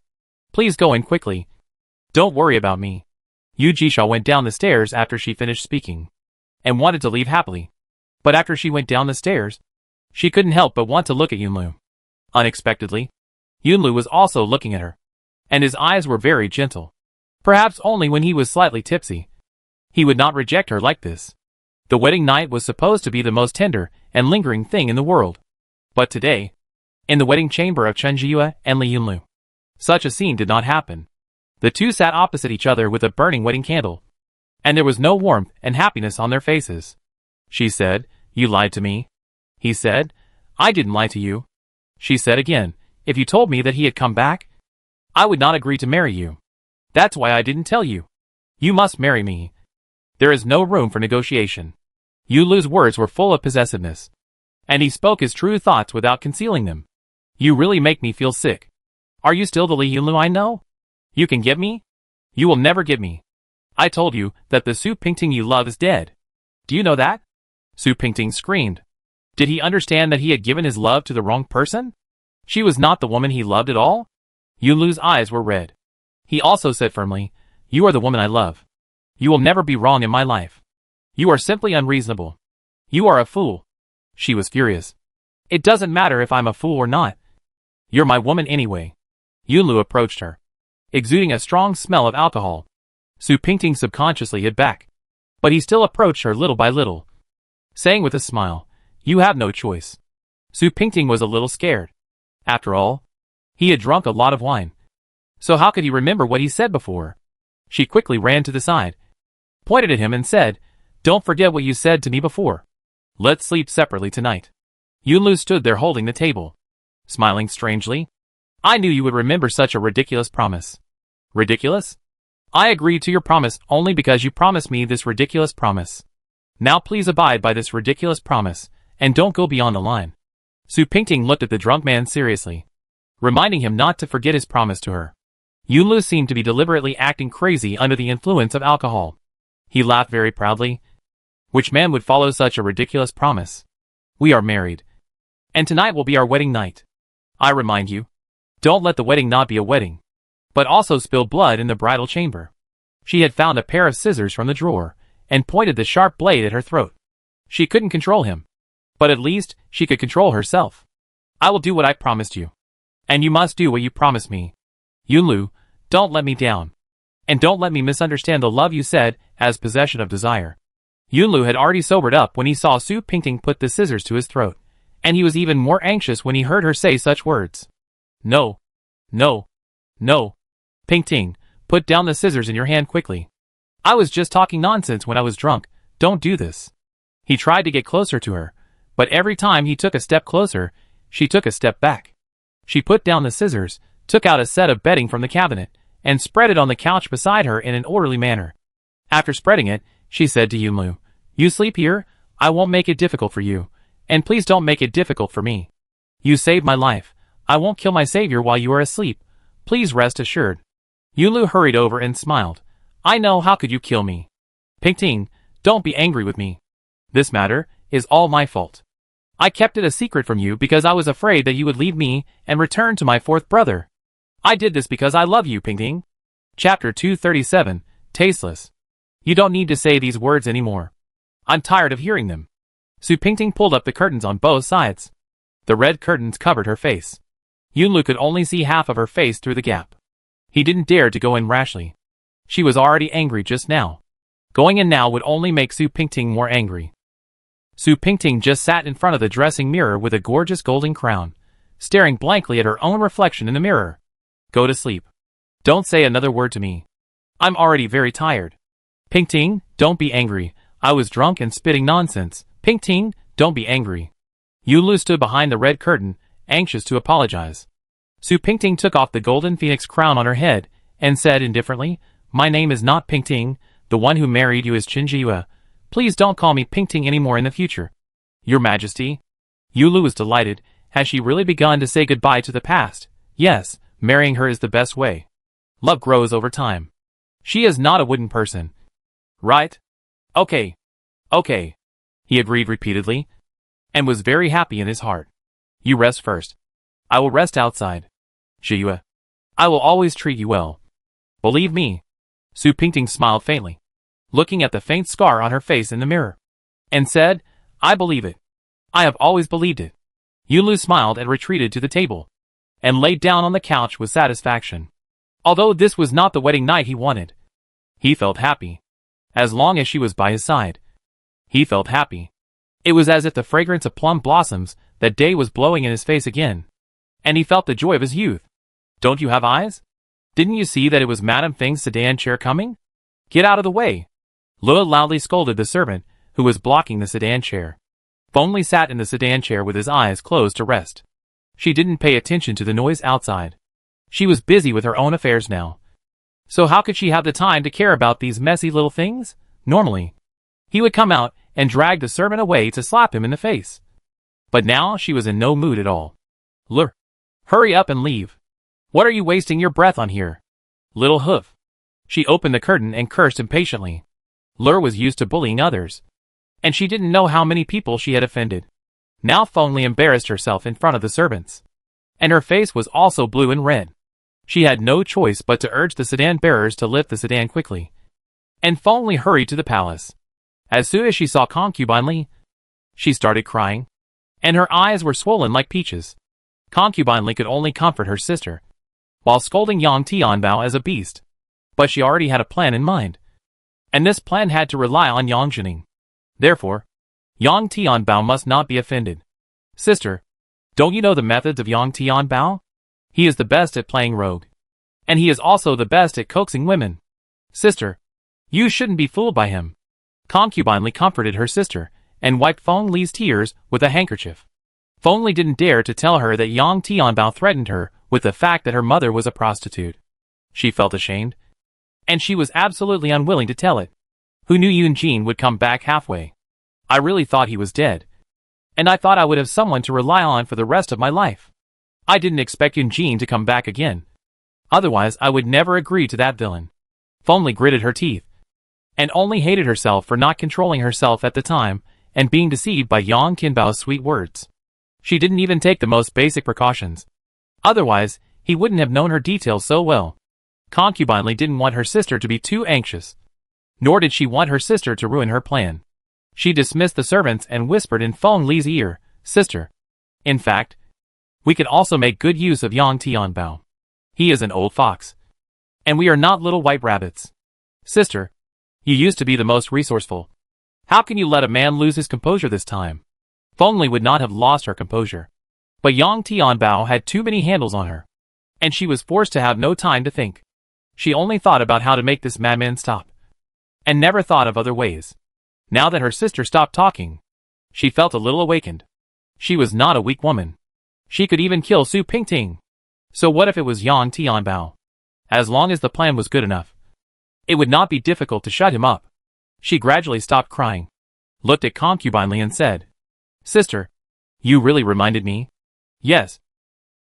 Please go in quickly. Don't worry about me. Yu Jisha went down the stairs after she finished speaking, and wanted to leave happily. But after she went down the stairs, she couldn't help but want to look at Yunlu. Unexpectedly, Yunlu was also looking at her, and his eyes were very gentle. Perhaps only when he was slightly tipsy. He would not reject her like this. The wedding night was supposed to be the most tender and lingering thing in the world. But today, in the wedding chamber of Chen Jiyue and Li Yunlu, such a scene did not happen. The two sat opposite each other with a burning wedding candle, and there was no warmth and happiness on their faces. She said, You lied to me. He said, I didn't lie to you. She said again, If you told me that he had come back, I would not agree to marry you. That's why I didn't tell you. You must marry me. There is no room for negotiation. Yulu's words were full of possessiveness, and he spoke his true thoughts without concealing them. You really make me feel sick. Are you still the Li Yunlu I know? You can get me? You will never get me. I told you that the Su Pingting you love is dead. Do you know that? Su Pingting screamed. Did he understand that he had given his love to the wrong person? She was not the woman he loved at all? Yunlu's eyes were red. He also said firmly, You are the woman I love. You will never be wrong in my life. You are simply unreasonable. You are a fool. She was furious. It doesn't matter if I'm a fool or not. You're my woman anyway. Yunlu approached her, exuding a strong smell of alcohol. Su Pingting subconsciously hid back. But he still approached her little by little, saying with a smile, You have no choice. Su Pingting was a little scared. After all, he had drunk a lot of wine. So how could he remember what he said before? She quickly ran to the side, pointed at him and said, Don't forget what you said to me before. Let's sleep separately tonight. Yunlu stood there holding the table, smiling strangely. I knew you would remember such a ridiculous promise. Ridiculous? I agreed to your promise only because you promised me this ridiculous promise. Now please abide by this ridiculous promise, and don't go beyond the line. Su Pingting looked at the drunk man seriously, reminding him not to forget his promise to her. Yunlu seemed to be deliberately acting crazy under the influence of alcohol. He laughed very proudly. Which man would follow such a ridiculous promise? We are married. And tonight will be our wedding night. I remind you, don't let the wedding not be a wedding, but also spill blood in the bridal chamber. She had found a pair of scissors from the drawer, and pointed the sharp blade at her throat. She couldn't control him, but at least she could control herself. I will do what I promised you. And you must do what you promised me. Yunlu, don't let me down. And don't let me misunderstand the love you said as possession of desire. Yunlu had already sobered up when he saw Su Pingting put the scissors to his throat, and he was even more anxious when he heard her say such words. No. No. No. Pingting, put down the scissors in your hand quickly. I was just talking nonsense when I was drunk. Don't do this. He tried to get closer to her, but every time he took a step closer, she took a step back. She put down the scissors, took out a set of bedding from the cabinet, and spread it on the couch beside her in an orderly manner. After spreading it, she said to Yunlu, You sleep here, I won't make it difficult for you, and please don't make it difficult for me. You saved my life, I won't kill my savior while you are asleep, please rest assured. Yunlu hurried over and smiled. I know, how could you kill me? Pingting, don't be angry with me. This matter is all my fault. I kept it a secret from you because I was afraid that you would leave me and return to my fourth brother. I did this because I love you, Pingting. Chapter 237, Tasteless. You don't need to say these words anymore. I'm tired of hearing them. Su Pingting pulled up the curtains on both sides. The red curtains covered her face. Yunlu could only see half of her face through the gap. He didn't dare to go in rashly. She was already angry just now. Going in now would only make Su Pingting more angry. Su Pingting just sat in front of the dressing mirror with a gorgeous golden crown, staring blankly at her own reflection in the mirror. Go to sleep. Don't say another word to me. I'm already very tired. Pingting, don't be angry. I was drunk and spitting nonsense. Pingting, don't be angry. Yunlu stood behind the red curtain, anxious to apologize. Su Pingting took off the golden phoenix crown on her head, and said indifferently, My name is not Pingting, the one who married you is Qinjiyue. Please don't call me Pingting anymore in the future. Your Majesty? Yunlu was delighted. Has she really begun to say goodbye to the past? Yes, marrying her is the best way. Love grows over time. She is not a wooden person. Right? Okay. Okay. He agreed repeatedly, and was very happy in his heart. You rest first. I will rest outside. Jiyue. I will always treat you well. Believe me. Su Pingting smiled faintly, looking at the faint scar on her face in the mirror, and said, I believe it. I have always believed it. Yunlu smiled and retreated to the table, and laid down on the couch with satisfaction. Although this was not the wedding night he wanted, he felt happy. As long as she was by his side, he felt happy. It was as if the fragrance of plum blossoms that day was blowing in his face again, and he felt the joy of his youth. Don't you have eyes? Didn't you see that it was Madame Feng's sedan chair coming? Get out of the way. Lua loudly scolded the servant who was blocking the sedan chair. Fengli sat in the sedan chair with his eyes closed to rest. She didn't pay attention to the noise outside. She was busy with her own affairs now. So how could she have the time to care about these messy little things? Normally, he would come out and drag the servant away to slap him in the face. But now she was in no mood at all. Lur, hurry up and leave. What are you wasting your breath on here? Little hoof. She opened the curtain and cursed impatiently. Lur was used to bullying others, and she didn't know how many people she had offended. Now Feng Li embarrassed herself in front of the servants, and her face was also blue and red. She had no choice but to urge the sedan bearers to lift the sedan quickly, and Feng Li hurried to the palace. As soon as she saw Concubine Li, she started crying, and her eyes were swollen like peaches. Concubine Li could only comfort her sister, while scolding Yang Tianbao as a beast. But she already had a plan in mind, and this plan had to rely on Yang Jining. Therefore, Yang Tianbao must not be offended. Sister, don't you know the methods of Yang Tianbao? He is the best at playing rogue, and he is also the best at coaxing women. Sister, you shouldn't be fooled by him. Concubine Li comforted her sister, and wiped Feng Li's tears with a handkerchief. Feng Li didn't dare to tell her that Yang Tianbao threatened her with the fact that her mother was a prostitute. She felt ashamed, and she was absolutely unwilling to tell it. Who knew Yunjin would come back halfway? I really thought he was dead, and I thought I would have someone to rely on for the rest of my life. I didn't expect Yunjin to come back again. Otherwise I would never agree to that villain. Feng Li gritted her teeth, and only hated herself for not controlling herself at the time, and being deceived by Yang Tianbao's sweet words. She didn't even take the most basic precautions. Otherwise, he wouldn't have known her details so well. Concubine Li didn't want her sister to be too anxious, nor did she want her sister to ruin her plan. She dismissed the servants and whispered in Feng Li's ear, Sister, in fact, we could also make good use of Yang Tianbao. He is an old fox, and we are not little white rabbits. Sister, you used to be the most resourceful. How can you let a man lose his composure this time? Feng Li would not have lost her composure, but Yang Tianbao had too many handles on her, and she was forced to have no time to think. She only thought about how to make this madman stop, and never thought of other ways. Now that her sister stopped talking, she felt a little awakened. She was not a weak woman. She could even kill Su Pingting. So what if it was Yang Tianbao? As long as the plan was good enough, it would not be difficult to shut him up. She gradually stopped crying, looked at Concubine Li and said, Sister, you really reminded me? Yes.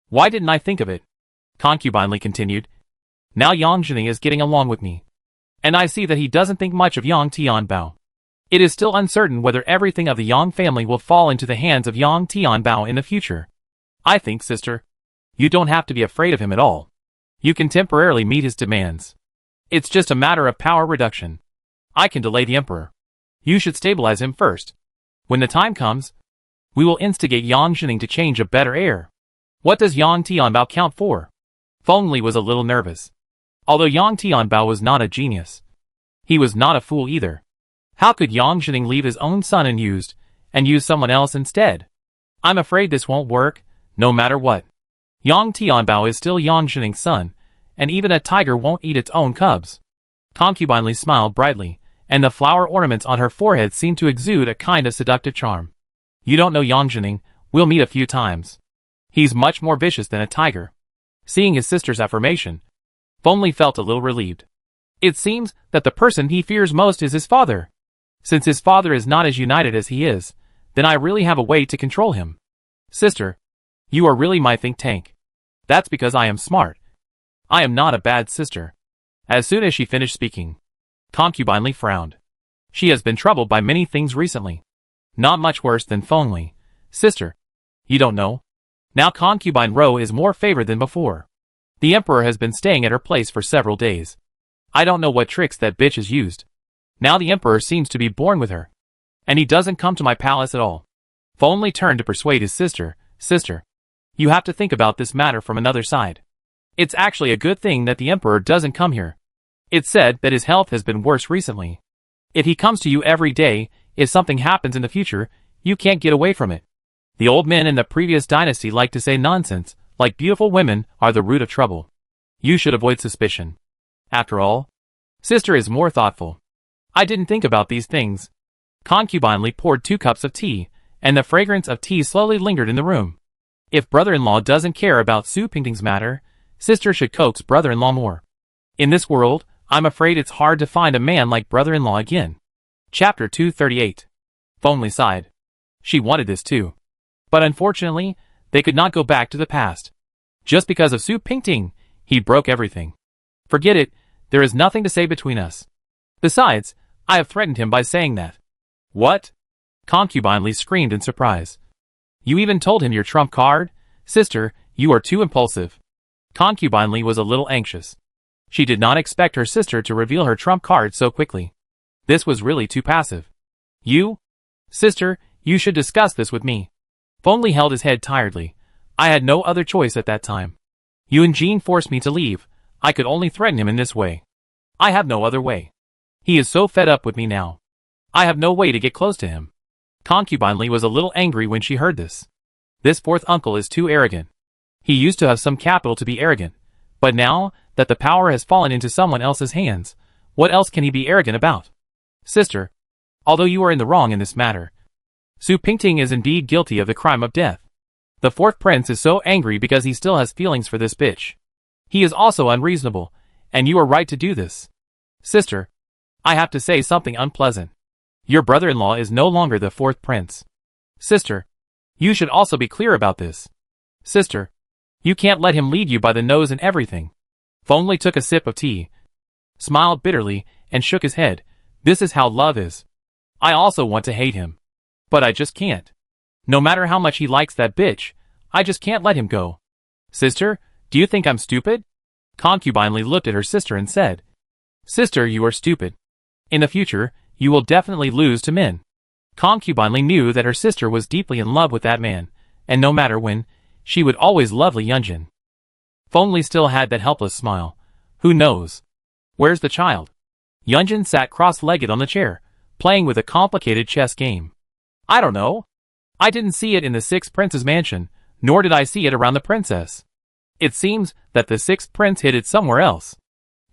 Why didn't I think of it? Concubine Li continued. Now Yang Jining is getting along with me, and I see that he doesn't think much of Yang Tianbao. It is still uncertain whether everything of the Yang family will fall into the hands of Yang Tianbao in the future. I think, sister, you don't have to be afraid of him at all. You can temporarily meet his demands. It's just a matter of power reduction. I can delay the emperor. You should stabilize him first. When the time comes, we will instigate Yang Jining to change a better heir. What does Yang Tianbao count for? Feng Li was a little nervous. Although Yang Tianbao was not a genius, he was not a fool either. How could Yang Jining leave his own son unused, and use someone else instead? I'm afraid this won't work, no matter what. Yang Tianbao is still Yang Jining's son, and even a tiger won't eat its own cubs. Concubine Li smiled brightly, and the flower ornaments on her forehead seemed to exude a kind of seductive charm. You don't know Yang Jining, we'll meet a few times. He's much more vicious than a tiger. Seeing his sister's affirmation, Feng Li felt a little relieved. It seems that the person he fears most is his father. Since his father is not as united as he is, then I really have a way to control him. Sister, you are really my think tank. That's because I am smart. I am not a bad sister. As soon as she finished speaking, Concubine Li frowned. She has been troubled by many things recently. Not much worse than Feng Li. Sister, you don't know? Now Concubine Ro is more favored than before. The emperor has been staying at her place for several days. I don't know what tricks that bitch has used. Now the emperor seems to be born with her, and he doesn't come to my palace at all. Feng Li turned to persuade his sister, Sister, you have to think about this matter from another side. It's actually a good thing that the emperor doesn't come here. It's said that his health has been worse recently. If he comes to you every day, if something happens in the future, you can't get away from it. The old men in the previous dynasty like to say nonsense, like beautiful women are the root of trouble. You should avoid suspicion. After all, sister is more thoughtful. I didn't think about these things. Concubine Li poured 2 cups of tea, and the fragrance of tea slowly lingered in the room. If brother-in-law doesn't care about Su Pingting's matter, sister should coax brother-in-law more. In this world, I'm afraid it's hard to find a man like brother-in-law again. Chapter 238. Feng Li sighed. She wanted this too. But unfortunately, they could not go back to the past. Just because of Su Pingting, he broke everything. Forget it, there is nothing to say between us. Besides, I have threatened him by saying that. What? Concubine Li screamed in surprise. You even told him your trump card? Sister, you are too impulsive. Concubine Li was a little anxious. She did not expect her sister to reveal her trump card so quickly. This was really too passive. You? Sister, you should discuss this with me. Feng Li held his head tiredly. I had no other choice at that time. Yunjin forced me to leave. I could only threaten him in this way. I have no other way. He is so fed up with me now. I have no way to get close to him. Concubine Li was a little angry when she heard this. This fourth uncle is too arrogant. He used to have some capital to be arrogant, but now that the power has fallen into someone else's hands, what else can he be arrogant about? Sister, although you are in the wrong in this matter, Su Pingting is indeed guilty of the crime of death. The fourth prince is so angry because he still has feelings for this bitch. He is also unreasonable, and you are right to do this. Sister, I have to say something unpleasant. Your brother-in-law is no longer the fourth prince. Sister, you should also be clear about this. Sister, you can't let him lead you by the nose and everything. Feng Li took a sip of tea, smiled bitterly, and shook his head. This is how love is. I also want to hate him. But I just can't. No matter how much he likes that bitch, I just can't let him go. Sister, do you think I'm stupid? Concubine Li looked at her sister and said, Sister, you are stupid. In the future, you will definitely lose to men. Concubine Li knew that her sister was deeply in love with that man, and no matter when, she would always love Li Yunjin. Feng Li still had that helpless smile. Who knows? Where's the child? Yunjin sat cross-legged on the chair, playing with a complicated chess game. I don't know. I didn't see it in the sixth prince's mansion, nor did I see it around the princess. It seems that the sixth prince hid it somewhere else.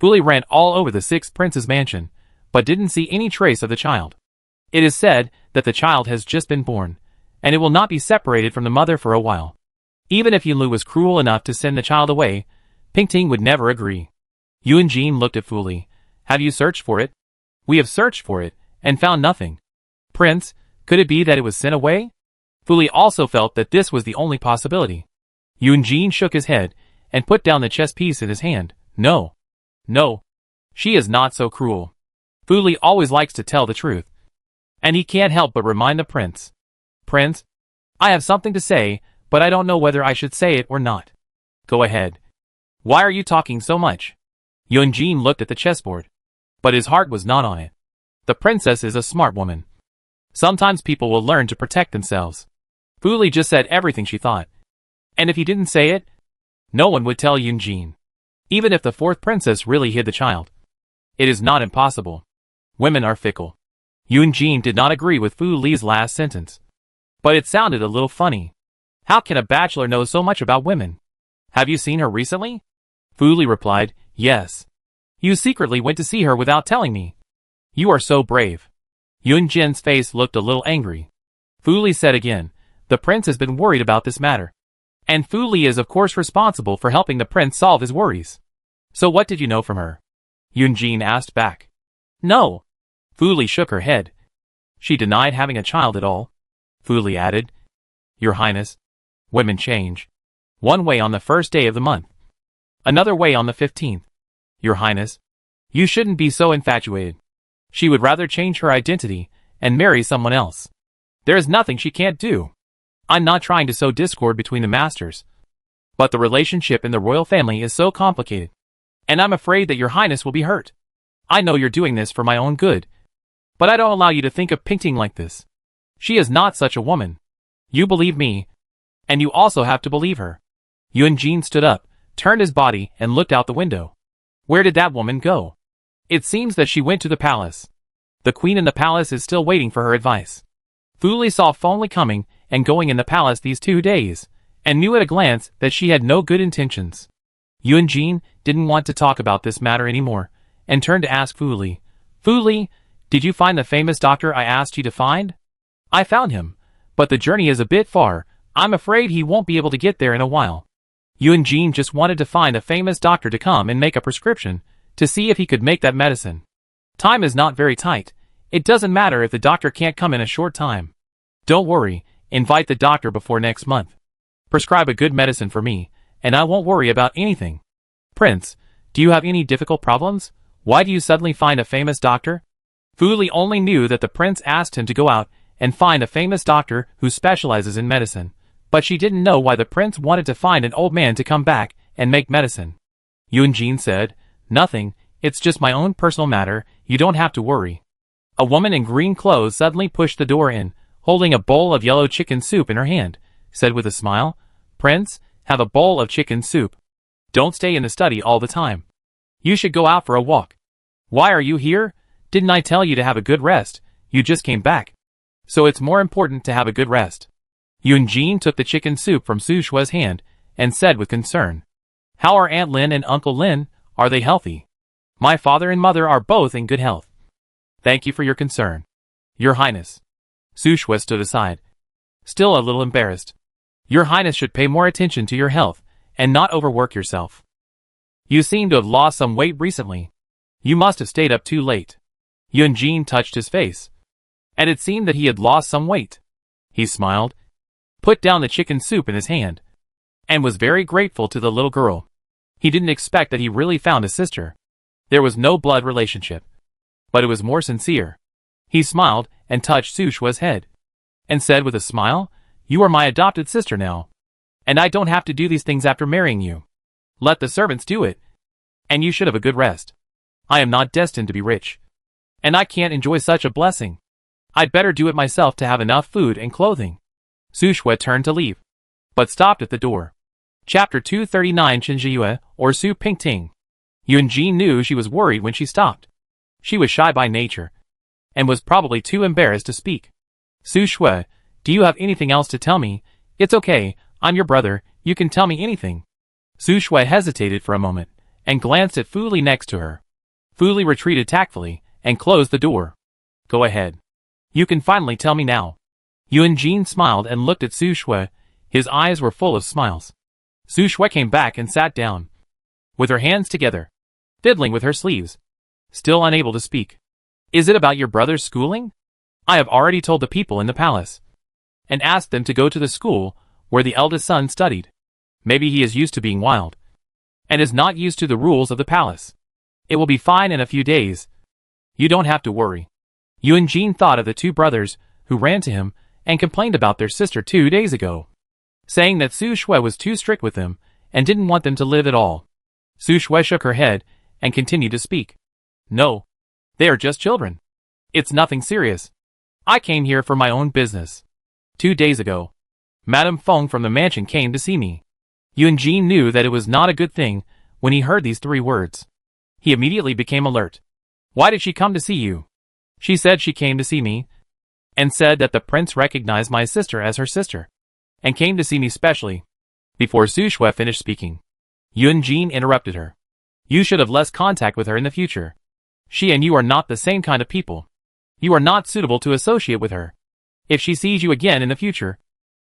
Fu Li ran all over the sixth prince's mansion, but didn't see any trace of the child. It is said that the child has just been born, and it will not be separated from the mother for a while. Even if Yunlu was cruel enough to send the child away, Pingting would never agree. Yunjin looked at Fu Li. Have you searched for it? We have searched for it, and found nothing. Prince, could it be that it was sent away? Fu Li also felt that this was the only possibility. Yunjin shook his head, and put down the chess piece in his hand. No. No. She is not so cruel. Fu Li always likes to tell the truth. And he can't help but remind the prince. Prince, I have something to say, but I don't know whether I should say it or not. Go ahead. Why are you talking so much? Yunjin looked at the chessboard. But his heart was not on it. The princess is a smart woman. Sometimes people will learn to protect themselves. Fu Li just said everything she thought. And if he didn't say it, no one would tell Yunjin. Even if the fourth princess really hid the child. It is not impossible. Women are fickle. Yunjin did not agree with Fu Li's last sentence. But it sounded a little funny. How can a bachelor know so much about women? Have you seen her recently? Fu Li replied, yes. You secretly went to see her without telling me. You are so brave. Yunjin's face looked a little angry. Fu Li said again, the prince has been worried about this matter. And Fu Li is of course responsible for helping the prince solve his worries. So what did you know from her? Yunjin asked back. No. Fu Li shook her head. She denied having a child at all. Fu Li added, Your Highness, women change. One way on the first day of the month. Another way on the 15th. Your Highness, you shouldn't be so infatuated. She would rather change her identity and marry someone else. There is nothing she can't do. I'm not trying to sow discord between the masters. But the relationship in the royal family is so complicated. And I'm afraid that your highness will be hurt. I know you're doing this for my own good. But I don't allow you to think of Pingting like this. She is not such a woman. You believe me. And you also have to believe her. Yunjin stood up, turned his body, and looked out the window. Where did that woman go? It seems that she went to the palace. The queen in the palace is still waiting for her advice. Fu Li saw Feng Li coming and going in the palace these 2 days, and knew at a glance that she had no good intentions. Yunjin didn't want to talk about this matter anymore, and turned to ask Fu Li, Fu Li, did you find the famous doctor I asked you to find? I found him, but the journey is a bit far. I'm afraid he won't be able to get there in a while. Yunjin just wanted to find a famous doctor to come and make a prescription, to see if he could make that medicine. Time is not very tight. It doesn't matter if the doctor can't come in a short time. Don't worry, invite the doctor before next month. Prescribe a good medicine for me, and I won't worry about anything. Prince, do you have any difficult problems? Why do you suddenly find a famous doctor? Fu Li only knew that the prince asked him to go out and find a famous doctor who specializes in medicine. But she didn't know why the prince wanted to find an old man to come back and make medicine. Yunjin said, "Nothing, it's just my own personal matter, you don't have to worry." A woman in green clothes suddenly pushed the door in, holding a bowl of yellow chicken soup in her hand, said with a smile, "Prince, have a bowl of chicken soup. Don't stay in the study all the time. You should go out for a walk." "Why are you here? Didn't I tell you to have a good rest? You just came back. So it's more important to have a good rest." Yunjin took the chicken soup from Su Shue's hand and said with concern, "How are Aunt Lin and Uncle Lin? Are they healthy?" "My father and mother are both in good health. Thank you for your concern, Your Highness." Su Shue stood aside, still a little embarrassed. "Your Highness should pay more attention to your health and not overwork yourself. You seem to have lost some weight recently. You must have stayed up too late." Yunjin touched his face, and it seemed that he had lost some weight. He smiled, put down the chicken soup in his hand, and was very grateful to the little girl. He didn't expect that he really found a sister. There was no blood relationship, but it was more sincere. He smiled and touched Su Shue's head, and said with a smile, "You are my adopted sister now, and I don't have to do these things after marrying you. Let the servants do it, and you should have a good rest. I am not destined to be rich, and I can't enjoy such a blessing. I'd better do it myself to have enough food and clothing." Su Shue turned to leave, but stopped at the door. Chapter 239 Chinjiyue, or Su Pingting. Yunjin knew she was worried when she stopped. She was shy by nature, and was probably too embarrassed to speak. "Su Shue, do you have anything else to tell me? It's okay, I'm your brother, you can tell me anything." Su Shue hesitated for a moment, and glanced at Fu Li next to her. Fu Li retreated tactfully, and closed the door. "Go ahead. You can finally tell me now." Yunjin smiled and looked at Su Shue. His eyes were full of smiles. Su Shue came back and sat down, with her hands together, fiddling with her sleeves, still unable to speak. "Is it about your brother's schooling? I have already told the people in the palace, and asked them to go to the school where the eldest son studied. Maybe he is used to being wild, and is not used to the rules of the palace. It will be fine in a few days. You don't have to worry." Yunjin thought of the two brothers who ran to him and complained about their sister 2 days ago, saying that Su Shue was too strict with them and didn't want them to live at all. Su Shue shook her head and continued to speak. "No, they are just children. It's nothing serious. I came here for my own business. 2 days ago, Madame Feng from the mansion came to see me." Yunjin knew that it was not a good thing when he heard these 3 words. He immediately became alert. "Why did she come to see you?" "She said she came to see me, and said that the prince recognized my sister as her sister, and came to see me specially." Before Su Shue finished speaking, Yunjin interrupted her. "You should have less contact with her in the future. She and you are not the same kind of people. You are not suitable to associate with her. If she sees you again in the future,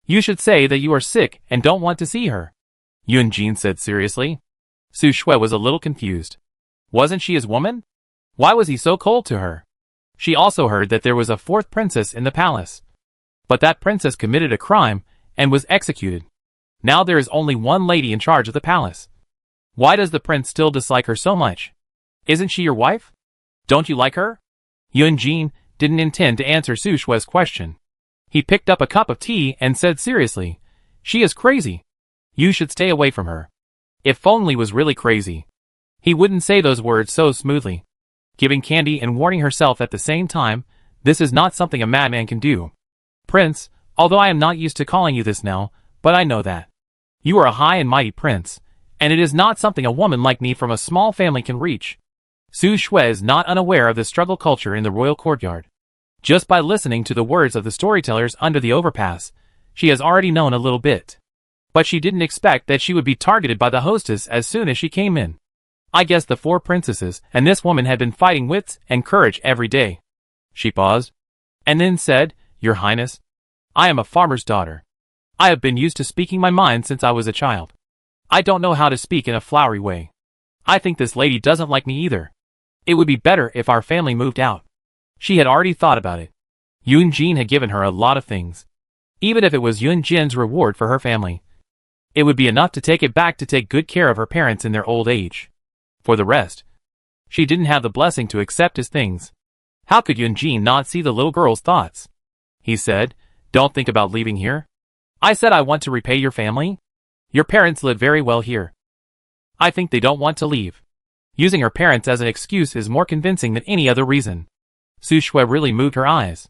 you should say that you are sick and don't want to see her." Yunjin said seriously. Su Shue was a little confused. Wasn't she his woman? Why was he so cold to her? She also heard that there was a 4th princess in the palace, but that princess committed a crime and was executed. Now there is only one lady in charge of the palace. Why does the prince still dislike her so much? Isn't she your wife? Don't you like her? Yunjin didn't intend to answer Su Shue's question. He picked up a cup of tea and said seriously, "She is crazy. You should stay away from her." If Feng Li was really crazy, he wouldn't say those words so smoothly. Giving candy and warning herself at the same time, this is not something a madman can do. "Prince, although I am not used to calling you this now, but I know that you are a high and mighty prince, and it is not something a woman like me from a small family can reach." Su Shue is not unaware of the struggle culture in the royal courtyard. Just by listening to the words of the storytellers under the overpass, she has already known a little bit. But she didn't expect that she would be targeted by the hostess as soon as she came in. I guess the 4 princesses and this woman had been fighting wits and courage every day. She paused, and then said, "Your Highness, I am a farmer's daughter. I have been used to speaking my mind since I was a child. I don't know how to speak in a flowery way. I think this lady doesn't like me either. It would be better if our family moved out." She had already thought about it. Yunjin had given her a lot of things. Even if it was Yunjin's reward for her family, it would be enough to take it back to take good care of her parents in their old age. For the rest, she didn't have the blessing to accept his things. How could Yunjin not see the little girl's thoughts? he said. Don't think about leaving here. I said I want to repay your family. Your parents live very well here. I think they don't want to leave. Using her parents as an excuse is more convincing than any other reason. Su Shui really moved her eyes.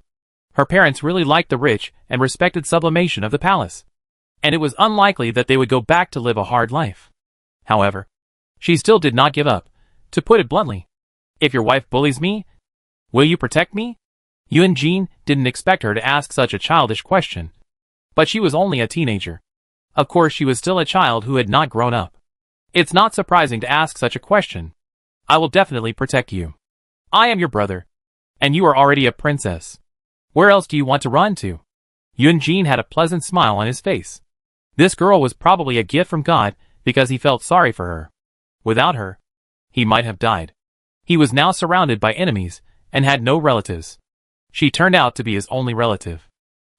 Her parents really liked the rich and respected sublimation of the palace, and it was unlikely that they would go back to live a hard life. However, she still did not give up. To put it bluntly, if your wife bullies me, will you protect me? Yuan Jin didn't expect her to ask such a childish question. But she was only a teenager. Of course she was still a child who had not grown up. It's not surprising to ask such a question. I will definitely protect you. I am your brother. And you are already a princess. Where else do you want to run to? Yuan Jin had a pleasant smile on his face. This girl was probably a gift from God because he felt sorry for her. Without her, he might have died. He was now surrounded by enemies and had no relatives. She turned out to be his only relative.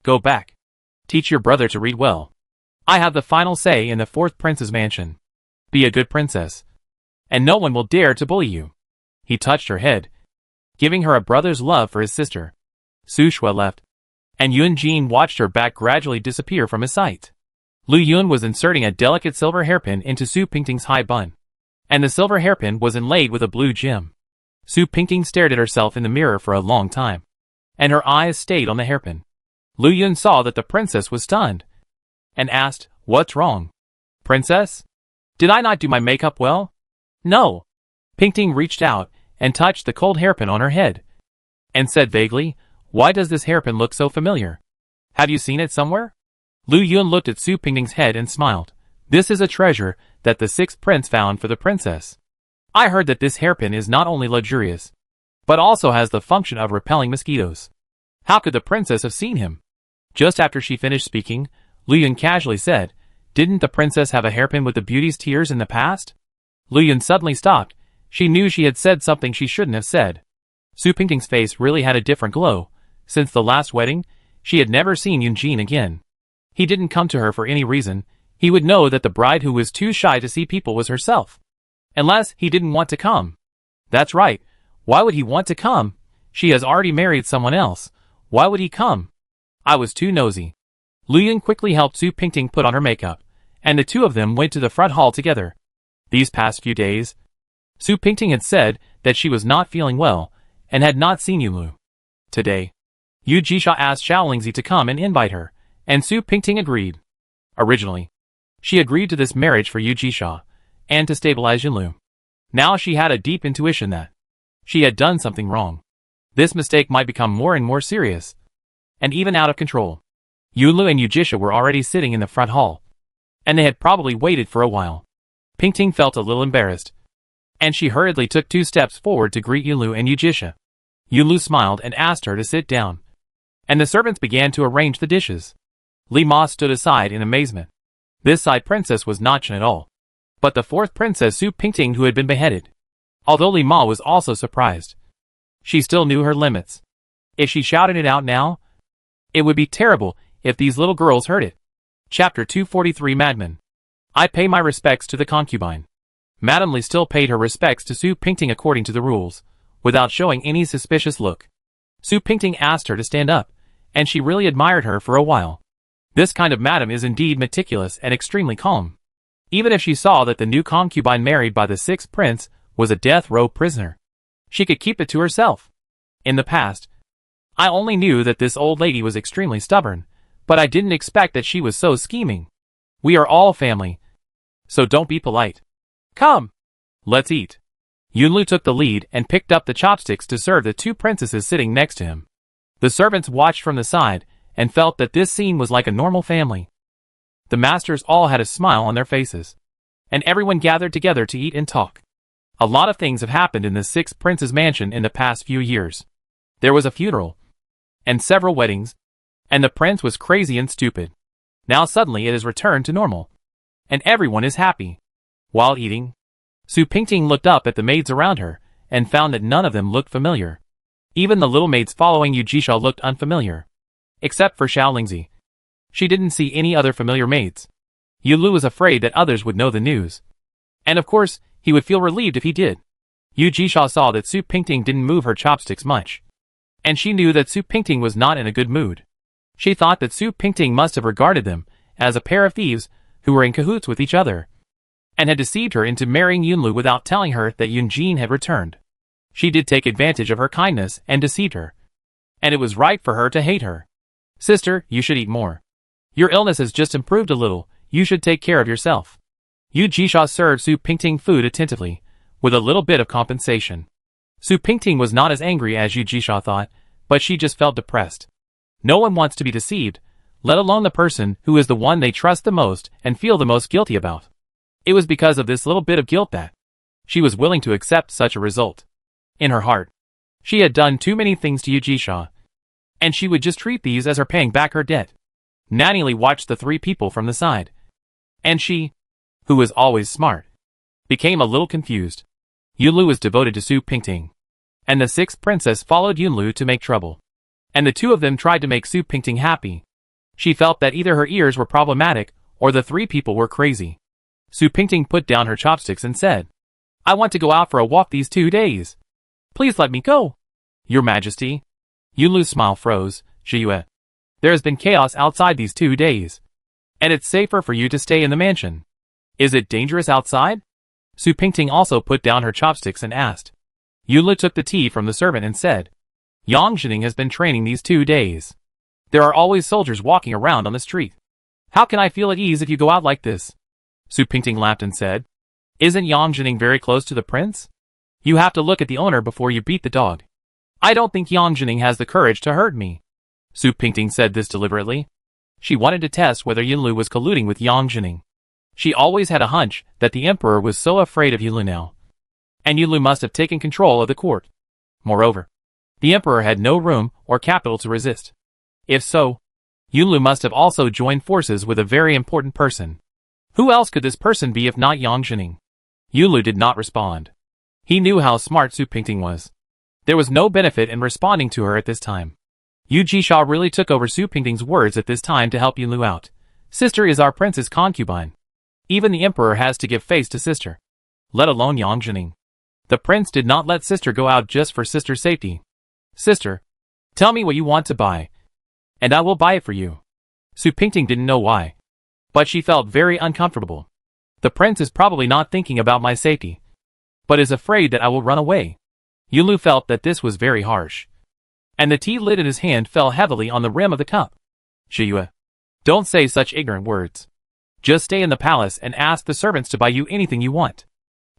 Go back. Teach your brother to read well. I have the final say in the fourth prince's mansion. Be a good princess, and no one will dare to bully you. He touched her head, giving her a brother's love for his sister. Su Shui left, and Yuan Jin watched her back gradually disappear from his sight. Lu Yun was inserting a delicate silver hairpin into Su Pingting's high bun, and the silver hairpin was inlaid with a blue gem. Su Pingting stared at herself in the mirror for a long time, and her eyes stayed on the hairpin. Lu Yun saw that the princess was stunned, and asked, "What's wrong? Princess? Did I not do my makeup well?" "No." Pingting reached out and touched the cold hairpin on her head, and said vaguely, "Why does this hairpin look so familiar? Have you seen it somewhere?" Lu Yun looked at Su Pingting's head and smiled. "This is a treasure that the sixth prince found for the princess. I heard that this hairpin is not only luxurious, but also has the function of repelling mosquitoes. How could the princess have seen him?" Just after she finished speaking, Lu Yun casually said, "Didn't the princess have a hairpin with the beauty's tears in the past?" Lu Yun suddenly stopped. She knew she had said something she shouldn't have said. Su Pingting's face really had a different glow. Since the last wedding, she had never seen Yuan Jin again. He didn't come to her for any reason. He would know that the bride who was too shy to see people was herself. Unless he didn't want to come. That's right. Why would he want to come? She has already married someone else. Why would he come? I was too nosy. Lu Yun quickly helped Su Pingting put on her makeup, and the two of them went to the front hall together. These past few days, Su Pingting had said that she was not feeling well, and had not seen Yunlu. Today, Yu Jisha asked Xiaolingzi to come and invite her, and Su Pingting agreed. Originally, she agreed to this marriage for Yu Jisha, and to stabilize Yunlu. Now she had a deep intuition that she had done something wrong. This mistake might become more and more serious, and even out of control. Yunlu and Yu Jisha were already sitting in the front hall, and they had probably waited for a while. Pingting felt a little embarrassed, and she hurriedly took 2 steps forward to greet Yunlu and Yu Jisha. Yunlu smiled and asked her to sit down, and the servants began to arrange the dishes. Li Ma stood aside in amazement. This side princess was not Chen at all, but the fourth princess Su Pingting who had been beheaded. Although Li Ma was also surprised, she still knew her limits. If she shouted it out now, it would be terrible if these little girls heard it. Chapter 243 Madman. I pay my respects to the concubine. Madame Li still paid her respects to Su Pingting according to the rules, without showing any suspicious look. Su Pingting asked her to stand up, and she really admired her for a while. This kind of madam is indeed meticulous and extremely calm. Even if she saw that the new concubine married by the sixth prince was a death row prisoner, she could keep it to herself. In the past, I only knew that this old lady was extremely stubborn, but I didn't expect that she was so scheming. We are all family, so don't be polite. Come, let's eat. Yunlu took the lead and picked up the chopsticks to serve the 2 princesses sitting next to him. The servants watched from the side and felt that this scene was like a normal family. The masters all had a smile on their faces, and everyone gathered together to eat and talk. A lot of things have happened in the 6th prince's mansion in the past few years. There was a funeral, and several weddings, and the prince was crazy and stupid. Now suddenly it has returned to normal, and everyone is happy. While eating, Su Pingting looked up at the maids around her, and found that none of them looked familiar. Even the little maids following Yu Jisha looked unfamiliar. Except for Xiaolingzi. She didn't see any other familiar maids. Yulu was afraid that others would know the news. And of course, he would feel relieved if he did. Yu Jisha saw that Su Pingting didn't move her chopsticks much, and she knew that Su Pingting was not in a good mood. She thought that Su Pingting must have regarded them as a pair of thieves who were in cahoots with each other, and had deceived her into marrying Yunlu without telling her that Yunjin had returned. She did take advantage of her kindness and deceived her, and it was right for her to hate her. Sister, you should eat more. Your illness has just improved a little, you should take care of yourself. Yu Jisha served Su Pingting food attentively, with a little bit of compensation. Su Pingting was not as angry as Yu Jisha thought, but she just felt depressed. No one wants to be deceived, let alone the person who is the one they trust the most and feel the most guilty about. It was because of this little bit of guilt that she was willing to accept such a result. In her heart, she had done too many things to Yu Jisha, and she would just treat these as her paying back her debt. Nanny watched the three people from the side, and she, who was always smart, became a little confused. Yunlu was devoted to Su Pingting, and the sixth princess followed Yunlu to make trouble, and the two of them tried to make Su Pingting happy. She felt that either her ears were problematic or the three people were crazy. Su Pingting put down her chopsticks and said, I want to go out for a walk these 2 days. Please let me go. Your Majesty. Yunlu's smile froze. Jiyue. There has been chaos outside these 2 days, and it's safer for you to stay in the mansion. Is it dangerous outside? Su Pingting also put down her chopsticks and asked. Yunlu took the tea from the servant and said, Yang Jining has been training these 2 days. There are always soldiers walking around on the street. How can I feel at ease if you go out like this? Su Pingting laughed and said, Isn't Yang Jining very close to the prince? You have to look at the owner before you beat the dog. I don't think Yang Jining has the courage to hurt me. Su Pingting said this deliberately. She wanted to test whether Yunlu was colluding with Yang Jining. She always had a hunch that the emperor was so afraid of Yunlu now, and Yunlu must have taken control of the court. Moreover, the emperor had no room or capital to resist. If so, Yunlu must have also joined forces with a very important person. Who else could this person be if not Yang Jining? Yunlu did not respond. He knew how smart Su Pingting was. There was no benefit in responding to her at this time. Yu Jisha really took over Su Pingting's words at this time to help Yunlu out. Sister is our prince's concubine. Even the emperor has to give face to sister, let alone Yang Jining. The prince did not let sister go out just for sister's safety. Sister, tell me what you want to buy, and I will buy it for you. Su Pingting didn't know why, but she felt very uncomfortable. The prince is probably not thinking about my safety, but is afraid that I will run away. Yunlu felt that this was very harsh, and the tea lid in his hand fell heavily on the rim of the cup. Jiyue, don't say such ignorant words. Just stay in the palace and ask the servants to buy you anything you want.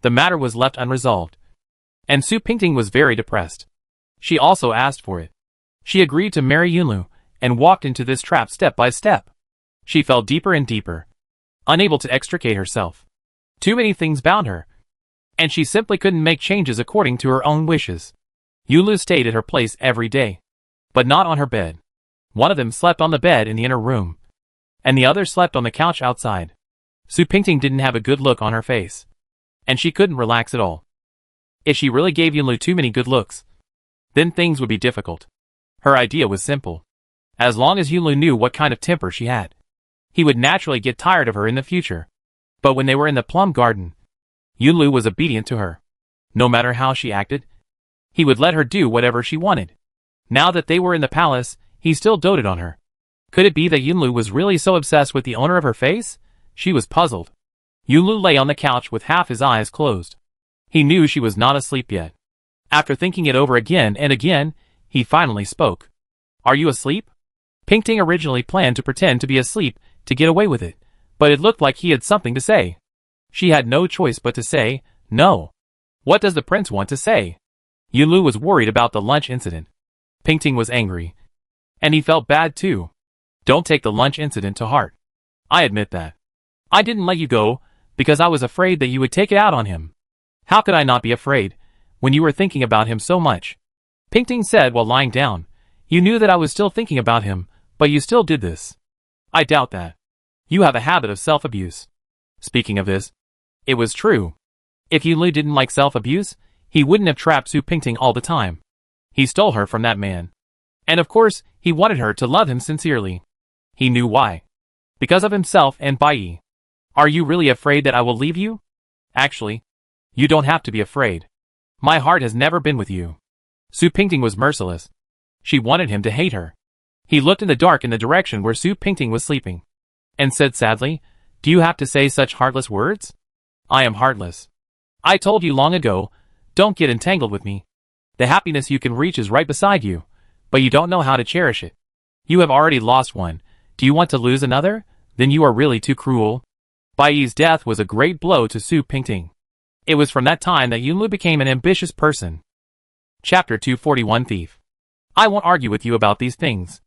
The matter was left unresolved, and Su Pingting was very depressed. She also asked for it. She agreed to marry Yunlu, and walked into this trap step by step. She fell deeper and deeper, unable to extricate herself. Too many things bound her, and she simply couldn't make changes according to her own wishes. Yunlu stayed at her place every day, but not on her bed. One of them slept on the bed in the inner room, and the other slept on the couch outside. Su Pingting didn't have a good look on her face, and she couldn't relax at all. If she really gave Yunlu too many good looks, then things would be difficult. Her idea was simple. As long as Yunlu knew what kind of temper she had, he would naturally get tired of her in the future. But when they were in the plum garden, Yunlu was obedient to her. No matter how she acted, he would let her do whatever she wanted. Now that they were in the palace, he still doted on her. Could it be that Yunlu was really so obsessed with the owner of her face? She was puzzled. Yunlu lay on the couch with half his eyes closed. He knew she was not asleep yet. After thinking it over again and again, he finally spoke. Are you asleep? Pingting originally planned to pretend to be asleep to get away with it, but it looked like he had something to say. She had no choice but to say, no. What does the prince want to say? Yunlu was worried about the lunch incident. Pingting was angry, and he felt bad too. Don't take the lunch incident to heart. I admit that. I didn't let you go because I was afraid that you would take it out on him. How could I not be afraid when you were thinking about him so much? Pingting said while lying down. You knew that I was still thinking about him, but you still did this. I doubt that. You have a habit of self-abuse. Speaking of this, it was true. If Yunlu didn't like self-abuse, he wouldn't have trapped Su Pingting all the time. He stole her from that man. And of course, he wanted her to love him sincerely. He knew why. Because of himself and Bai. Are you really afraid that I will leave you? Actually, you don't have to be afraid. My heart has never been with you. Su Pingting was merciless. She wanted him to hate her. He looked in the dark in the direction where Su Pingting was sleeping, and said sadly, "Do you have to say such heartless words?" "I am heartless. I told you long ago, don't get entangled with me. The happiness you can reach is right beside you, but you don't know how to cherish it. You have already lost one. Do you want to lose another? Then you are really too cruel." Bai Yi's death was a great blow to Su Pingting. It was from that time that Yunlu became an ambitious person. Chapter 241 Thief. I won't argue with you about these things.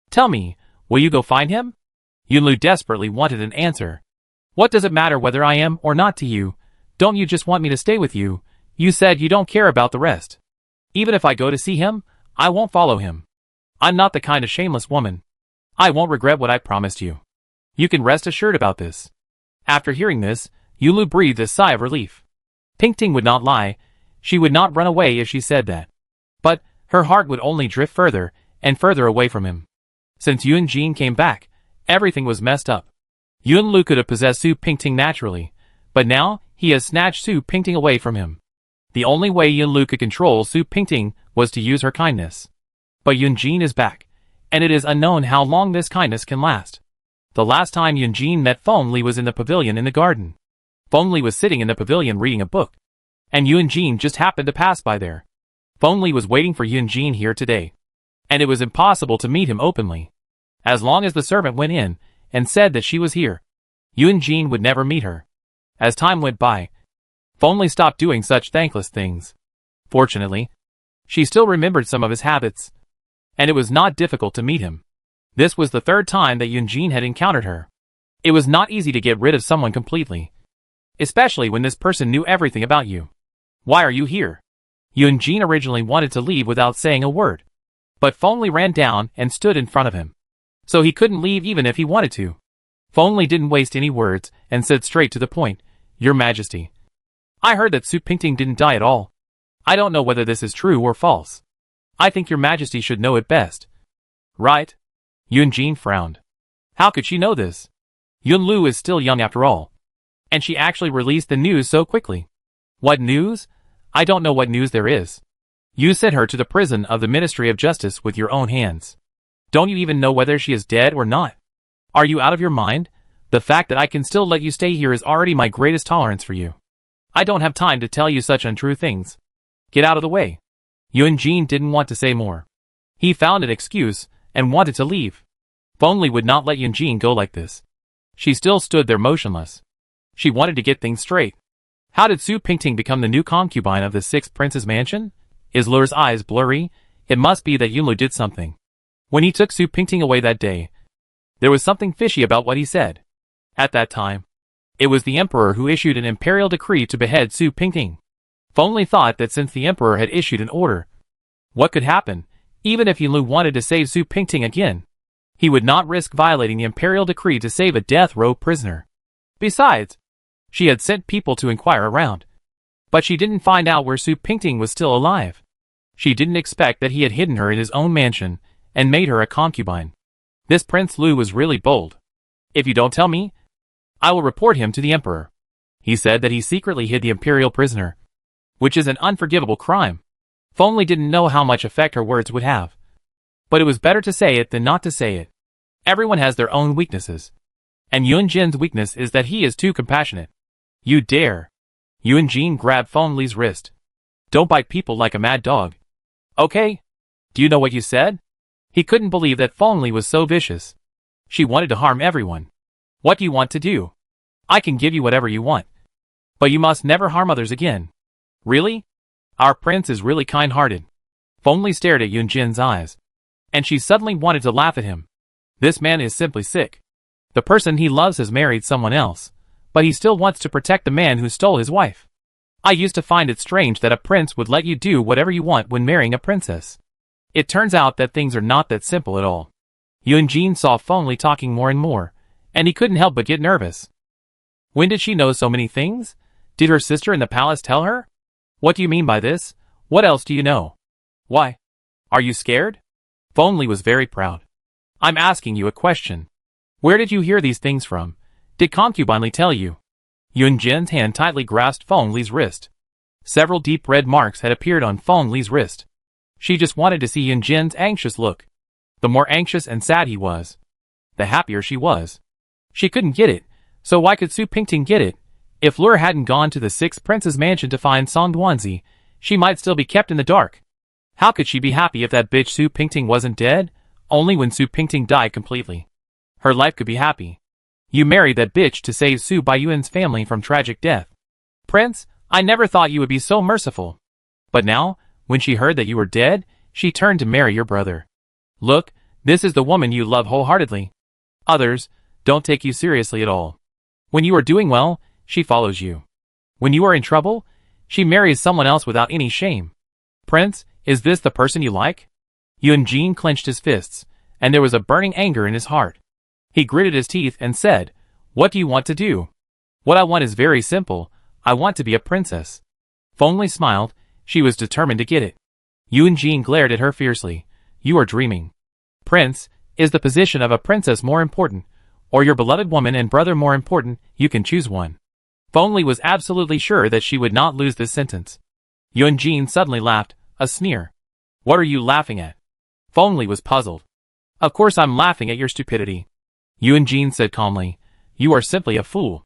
Tell me, will you go find him? Yunlu desperately wanted an answer. What does it matter whether I am or not to you? Don't you just want me to stay with you? You said you don't care about the rest. Even if I go to see him, I won't follow him. I'm not the kind of shameless woman. I won't regret what I promised you. You can rest assured about this. After hearing this, Yunlu breathed a sigh of relief. Pingting would not lie. She would not run away if she said that. But her heart would only drift further and further away from him. Since Yun Jin came back, everything was messed up. Yunlu could have possessed Su Pingting naturally, but now he has snatched Su Pingting away from him. The only way Yunlu could control Su Pingting was to use her kindness. But Yun Jin is back, and it is unknown how long this kindness can last. The last time Yun Jin met Feng Li was in the pavilion in the garden. Feng Li was sitting in the pavilion reading a book, and Yun Jin just happened to pass by there. Feng Li was waiting for Yun Jin here today, and it was impossible to meet him openly. As long as the servant went in and said that she was here, Yun Jin would never meet her. As time went by, Feng Li stopped doing such thankless things. Fortunately, she still remembered some of his habits, and it was not difficult to meet him. This was the third time that Yun Jin had encountered her. It was not easy to get rid of someone completely, especially when this person knew everything about you. Why are you here? Yun Jin originally wanted to leave without saying a word, but Feng Li ran down and stood in front of him. So he couldn't leave even if he wanted to. Feng Li didn't waste any words and said straight to the point, "Your Majesty, I heard that Su Pingting didn't die at all. I don't know whether this is true or false. I think your Majesty should know it best." "Right?" Yun Jin frowned. How could she know this? Yunlu is still young after all. And she actually released the news so quickly. What news? I don't know what news there is. You sent her to the prison of the Ministry of Justice with your own hands. Don't you even know whether she is dead or not? Are you out of your mind? The fact that I can still let you stay here is already my greatest tolerance for you. I don't have time to tell you such untrue things. Get out of the way. Yun Jin didn't want to say more. He found an excuse and wanted to leave. Feng Li would not let Yun Jin go like this. She still stood there motionless. She wanted to get things straight. How did Su Pingting become the new concubine of the 6th prince's mansion? Is Lure's eyes blurry? It must be that Yunlu did something. When he took Su Pingting away that day, there was something fishy about what he said. At that time, it was the emperor who issued an imperial decree to behead Su Pingting. Feng Li thought that since the emperor had issued an order, what could happen? Even if Yunlu wanted to save Su Pingting again, he would not risk violating the imperial decree to save a death row prisoner. Besides, she had sent people to inquire around, but she didn't find out where Su Pingting was still alive. She didn't expect that he had hidden her in his own mansion and made her a concubine. This Prince Lu was really bold. If you don't tell me, I will report him to the emperor. He said that he secretly hid the imperial prisoner, which is an unforgivable crime. Feng Li didn't know how much effect her words would have, but it was better to say it than not to say it. Everyone has their own weaknesses, and Yun Jin's weakness is that he is too compassionate. You dare. Yun Jin grabbed Feng Li's wrist. Don't bite people like a mad dog. Okay? Do you know what you said? He couldn't believe that Feng Li was so vicious. She wanted to harm everyone. What do you want to do? I can give you whatever you want, but you must never harm others again. Really? Our prince is really kind-hearted. Feng Li stared at Yun Jin's eyes, and she suddenly wanted to laugh at him. This man is simply sick. The person he loves has married someone else, but he still wants to protect the man who stole his wife. I used to find it strange that a prince would let you do whatever you want when marrying a princess. It turns out that things are not that simple at all. Yun Jin saw Feng Li talking more and more, and he couldn't help but get nervous. When did she know so many things? Did her sister in the palace tell her? What do you mean by this? What else do you know? Why? Are you scared? Feng Li was very proud. I'm asking you a question. Where did you hear these things from? Did Concubine Li tell you? Yun Jin's hand tightly grasped Feng Li's wrist. Several deep red marks had appeared on Feng Li's wrist. She just wanted to see Yun Jin's anxious look. The more anxious and sad he was, the happier she was. She couldn't get it, so why could Su Pingting get it? If Lure hadn't gone to the Sixth Prince's mansion to find Song Duanzi, she might still be kept in the dark. How could she be happy if that bitch Su Pingting wasn't dead? Only when Su Pingting died completely, her life could be happy. You married that bitch to save Su Baiyuan's family from tragic death. Prince, I never thought you would be so merciful. But now, when she heard that you were dead, she turned to marry your brother. Look, this is the woman you love wholeheartedly. Others don't take you seriously at all. When you are doing well, she follows you. When you are in trouble, she marries someone else without any shame. Prince, is this the person you like? Yuan Jin clenched his fists, and there was a burning anger in his heart. He gritted his teeth and said, "What do you want to do?" "What I want is very simple. I want to be a princess." Feng Li smiled. She was determined to get it. Yuan Jin glared at her fiercely. "You are dreaming. Prince, is the position of a princess more important, or your beloved woman and brother more important? You can choose one." Feng Li was absolutely sure that she would not lose this sentence. Yuan Jin suddenly laughed, a sneer. "What are you laughing at?" Feng Li was puzzled. "Of course I'm laughing at your stupidity." Yuan Jin said calmly, "You are simply a fool.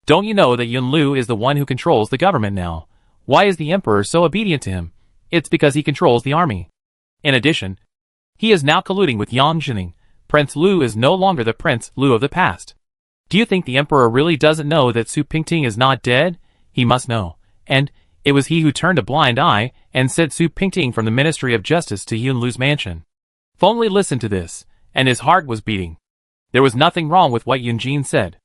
Don't you know that Yun Lu is the one who controls the government now? Why is the emperor so obedient to him? It's because he controls the army. In addition, he is now colluding with Yang Jining. Prince Lu is no longer the Prince Lu of the past. Do you think the emperor really doesn't know that Su Pingting is not dead? He must know. And it was he who turned a blind eye and sent Su Pingting from the Ministry of Justice to Yun Lu's mansion." Feng Li listened to this, and his heart was beating. There was nothing wrong with what Yuan Jin said.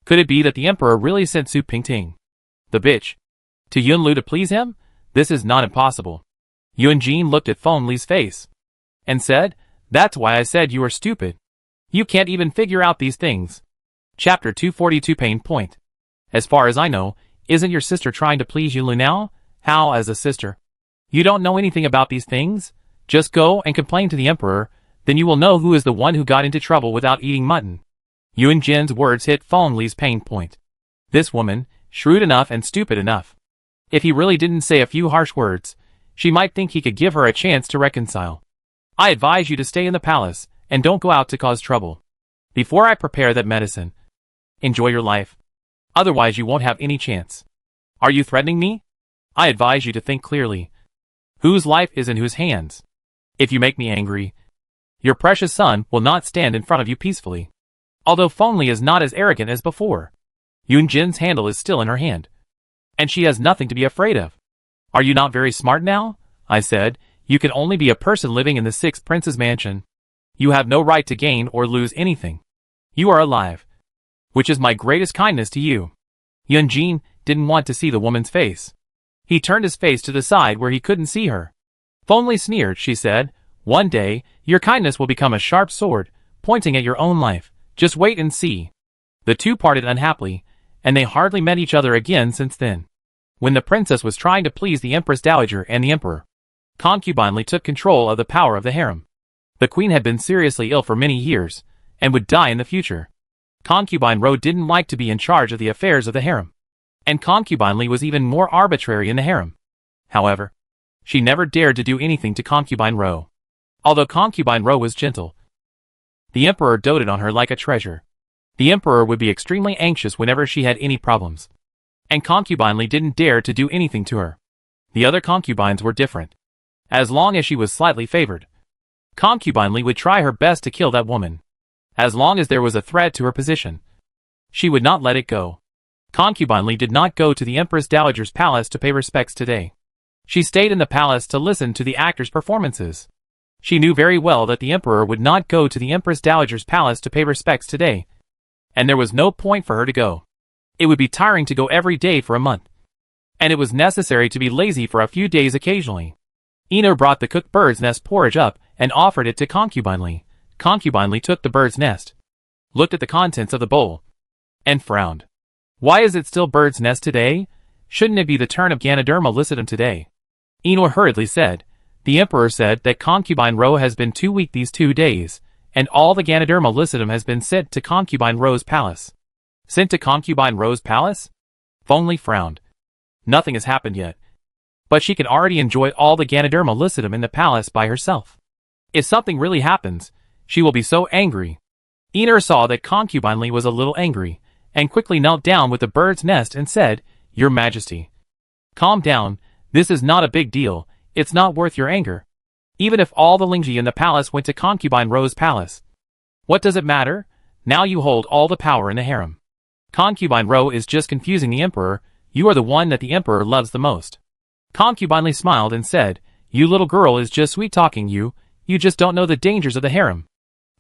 Could it be that the emperor really sent Su Pingting, the bitch, to Yun Lu to please him? This is not impossible. Yuan Jin looked at Feng Li's face and said, "That's why I said you are stupid. You can't even figure out these things." Chapter 242 Pain Point. As far as I know, isn't your sister trying to please Yun Lu now? How as a sister? You don't know anything about these things? Just go and complain to the emperor, then you will know who is the one who got into trouble without eating mutton. Yuan Jin's words hit Feng Li's pain point. This woman, shrewd enough and stupid enough. If he really didn't say a few harsh words, she might think he could give her a chance to reconcile. "I advise you to stay in the palace, and don't go out to cause trouble. Before I prepare that medicine, enjoy your life. Otherwise you won't have any chance." "Are you threatening me?" "I advise you to think clearly. Whose life is in whose hands? If you make me angry, your precious son will not stand in front of you peacefully." Although Feng Li is not as arrogant as before, Yuan Jin's handle is still in her hand, and she has nothing to be afraid of. "Are you not very smart now?" I said. "You can only be a person living in the Sixth Prince's mansion. You have no right to gain or lose anything. You are alive, which is my greatest kindness to you." Yuan Jin didn't want to see the woman's face. He turned his face to the side where he couldn't see her. Feng Li sneered. She said, "One day, your kindness will become a sharp sword, pointing at your own life. Just wait and see." The two parted unhappily, and they hardly met each other again since then. When the princess was trying to please the Empress Dowager and the Emperor, Concubine Li took control of the power of the harem. The queen had been seriously ill for many years, and would die in the future. Concubine Ro didn't like to be in charge of the affairs of the harem, and Concubine Li was even more arbitrary in the harem. However, she never dared to do anything to Concubine Ro. Although Concubine Ro was gentle, the emperor doted on her like a treasure. The emperor would be extremely anxious whenever she had any problems, and Concubine Li didn't dare to do anything to her. The other concubines were different. As long as she was slightly favored, Concubine Li would try her best to kill that woman. As long as there was a threat to her position, she would not let it go. Concubine Li did not go to the Empress Dowager's palace to pay respects today. She stayed in the palace to listen to the actors' performances. She knew very well that the emperor would not go to the Empress Dowager's palace to pay respects today, and there was no point for her to go. It would be tiring to go every day for a month, and it was necessary to be lazy for a few days occasionally. Eno brought the cooked bird's nest porridge up and offered it to Concubine Li. Concubine Li took the bird's nest, looked at the contents of the bowl, and frowned. "Why is it still bird's nest today? Shouldn't it be the turn of Ganoderma lucidum today?" Eno hurriedly said, "The emperor said that Concubine Ro has been too weak these 2 days, and all the Ganoderma lucidum has been sent to Concubine Ro's palace." "Sent to Concubine Ro's palace?" Feng Li frowned. "Nothing has happened yet, but she can already enjoy all the Ganoderma lucidum in the palace by herself. If something really happens, She will be so angry. Ener saw that Concubine Lee was a little angry, and quickly knelt down with the bird's nest and said, "Your Majesty, calm down, this is not a big deal, it's not worth your anger. Even if all the Lingji in the palace went to Concubine Ro's palace. What does it matter? Now you hold all the power in the harem. Concubine Ro is just confusing the emperor, you are the one that the emperor loves the most." Concubine Lee smiled and said, "You little girl is just sweet-talking you just don't know the dangers of the harem.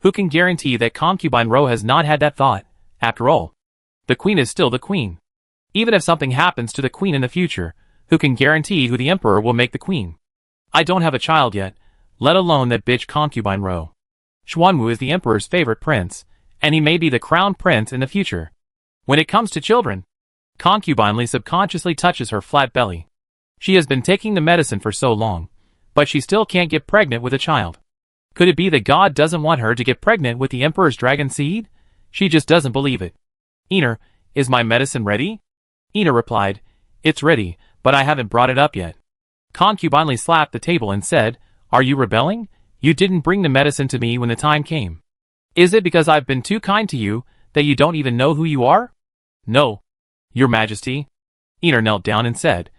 Who can guarantee that Concubine Ro has not had that thought? After all, the queen is still the queen. Even if something happens to the queen in the future, who can guarantee who the emperor will make the queen? I don't have a child yet, let alone that bitch Concubine Ro. Xuanwu is the emperor's favorite prince, and he may be the crown prince in the future. When it comes to children..." Concubine Lee subconsciously touches her flat belly. She has been taking the medicine for so long, but she still can't get pregnant with a child. Could it be that God doesn't want her to get pregnant with the emperor's dragon seed? She just doesn't believe it. "Ener, is my medicine ready?" Ener replied, "It's ready, but I haven't brought it up yet." Concubine Lee slapped the table and said, "Are you rebelling? You didn't bring the medicine to me when the time came. Is it because I've been too kind to you, that you don't even know who you are?" "No, Your Majesty." Ener knelt down and said,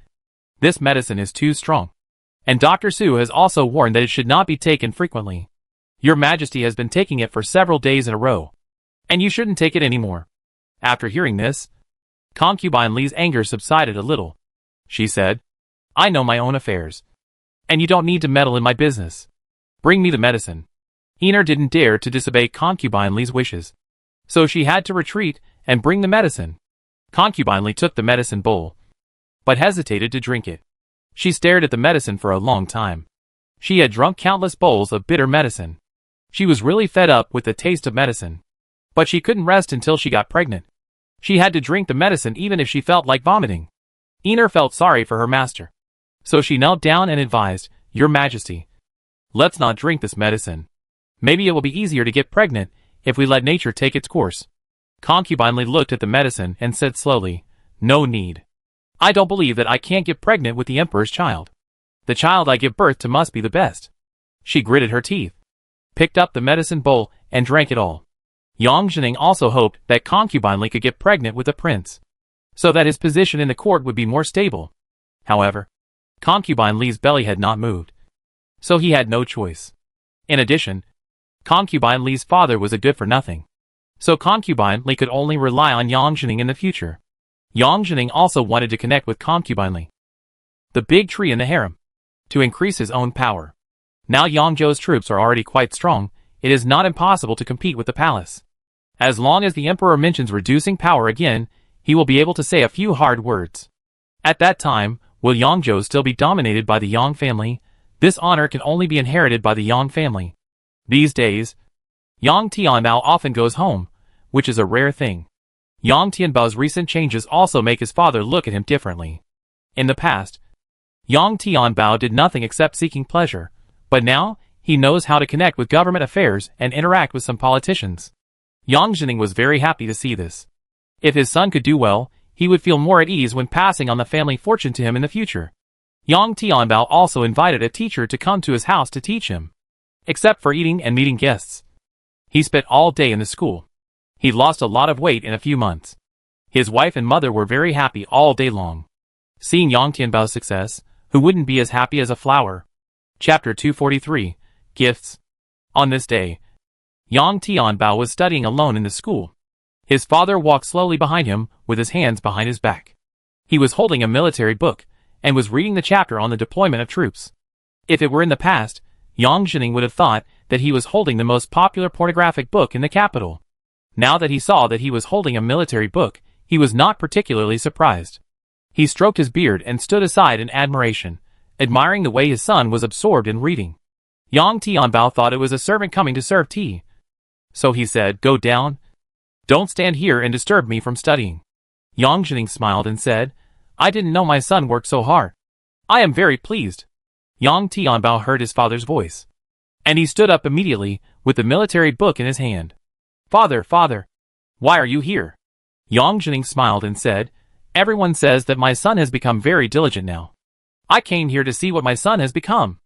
"This medicine is too strong. And Dr. Su has also warned that it should not be taken frequently. Your Majesty has been taking it for several days in a row, and you shouldn't take it anymore." After hearing this, Concubine Lee's anger subsided a little. She said, "I know my own affairs, and you don't need to meddle in my business. Bring me the medicine." Ener didn't dare to disobey Concubine Lee's wishes, so she had to retreat and bring the medicine. Concubine Lee took the medicine bowl, but hesitated to drink it. She stared at the medicine for a long time. She had drunk countless bowls of bitter medicine. She was really fed up with the taste of medicine. But she couldn't rest until she got pregnant. She had to drink the medicine even if she felt like vomiting. Ener felt sorry for her master, so she knelt down and advised, "Your Majesty, let's not drink this medicine. Maybe it will be easier to get pregnant if we let nature take its course." Concubine Lee looked at the medicine and said slowly, "No need. I don't believe that I can't get pregnant with the emperor's child. The child I give birth to must be the best." She gritted her teeth, picked up the medicine bowl, and drank it all. Yang Zhining also hoped that Concubine Lee could get pregnant with the prince, so that his position in the court would be more stable. However, Concubine Lee's belly had not moved, so he had no choice. In addition, Concubine Lee's father was a good-for-nothing, so Concubine Lee could only rely on Yang Zhining in the future. Yang Zhining also wanted to connect with Concubine Lee, the big tree in the harem, to increase his own power. Now Yang Zhou's troops are already quite strong, it is not impossible to compete with the palace. As long as the emperor mentions reducing power again, he will be able to say a few hard words. At that time, will Yang Zhou still be dominated by the Yang family? This honor can only be inherited by the Yang family. These days, Yang Tianbao often goes home, which is a rare thing. Yang Tianbao's recent changes also make his father look at him differently. In the past, Yang Tianbao did nothing except seeking pleasure, but now, he knows how to connect with government affairs and interact with some politicians. Yang Zhining was very happy to see this. If his son could do well, he would feel more at ease when passing on the family fortune to him in the future. Yang Tianbao also invited a teacher to come to his house to teach him. Except for eating and meeting guests, he spent all day in the school. He lost a lot of weight in a few months. His wife and mother were very happy all day long. Seeing Yang Tianbao's success, who wouldn't be as happy as a flower? Chapter 243, Gifts. On this day, Yang Tianbao was studying alone in the school. His father walked slowly behind him, with his hands behind his back. He was holding a military book, and was reading the chapter on the deployment of troops. If it were in the past, Yang Zhining would have thought that he was holding the most popular pornographic book in the capital. Now that he saw that he was holding a military book, he was not particularly surprised. He stroked his beard and stood aside in admiration, admiring the way his son was absorbed in reading. Yang Tianbao thought it was a servant coming to serve tea. So he said, "Go down. Don't stand here and disturb me from studying." Yang Zhining smiled and said, "I didn't know my son worked so hard. I am very pleased." Yang Tianbao heard his father's voice, and he stood up immediately, with the military book in his hand. Father, why are you here?" Yang Zhining smiled and said, "Everyone says that my son has become very diligent now. I came here to see what my son has become.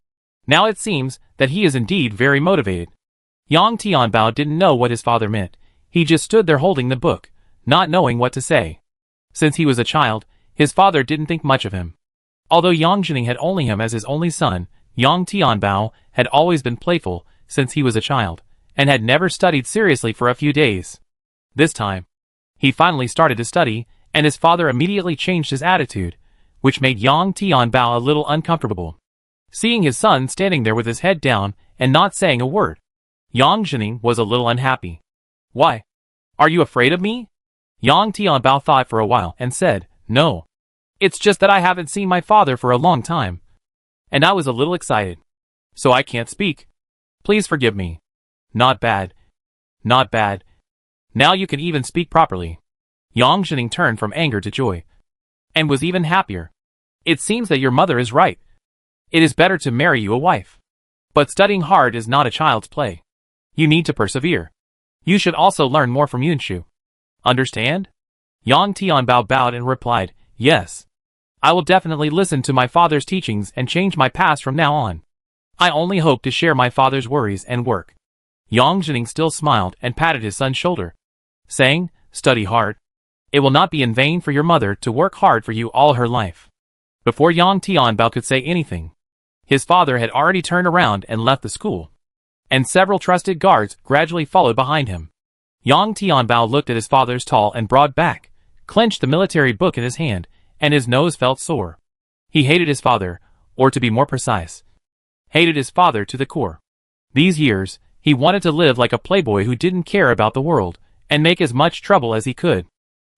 Now it seems that he is indeed very motivated." Yang Tianbao didn't know what his father meant. He just stood there holding the book, not knowing what to say. Since he was a child, his father didn't think much of him. Although Yang Jining had only him as his only son, Yang Tianbao had always been playful since he was a child, and had never studied seriously for a few days. This time, he finally started to study, and his father immediately changed his attitude, which made Yang Tianbao a little uncomfortable. Seeing his son standing there with his head down and not saying a word, Yang Jining was a little unhappy. "Why? Are you afraid of me?" Yang Tianbao thought for a while and said, "No. It's just that I haven't seen my father for a long time, and I was a little excited, so I can't speak. Please forgive me." "Not bad. Not bad. Now you can even speak properly." Yang Jining turned from anger to joy, and was even happier. "It seems that your mother is right. It is better to marry you a wife. But studying hard is not a child's play. You need to persevere. You should also learn more from Yunshu. Understand?" Yang Tianbao bowed and replied, "Yes. I will definitely listen to my father's teachings and change my past from now on. I only hope to share my father's worries and work." Yang Jining still smiled and patted his son's shoulder, saying, "Study hard. It will not be in vain for your mother to work hard for you all her life." Before Yang Tianbao could say anything, his father had already turned around and left the school, and several trusted guards gradually followed behind him. Yang Tianbao looked at his father's tall and broad back, clenched the military book in his hand, and his nose felt sore. He hated his father, or to be more precise, hated his father to the core. These years, he wanted to live like a playboy who didn't care about the world, and make as much trouble as he could.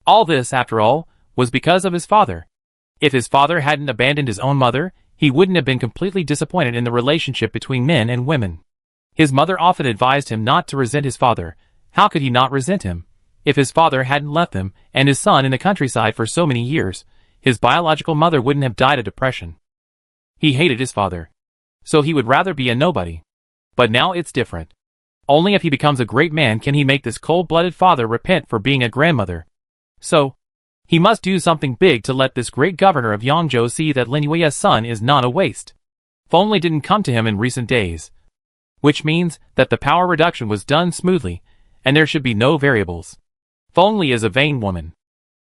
All this, after all, was because of his father. If his father hadn't abandoned his own mother, he wouldn't have been completely disappointed in the relationship between men and women. His mother often advised him not to resent his father. How could he not resent him? If his father hadn't left him and his son in the countryside for so many years, his biological mother wouldn't have died of depression. He hated his father, so he would rather be a nobody. But now it's different. Only if he becomes a great man can he make this cold-blooded father repent for being a grandmother. So, he must do something big to let this great governor of Yangzhou see that Lin Yue's son is not a waste. If only didn't come to him in recent days. Which means that the power reduction was done smoothly, and there should be no variables. Feng Li is a vain woman.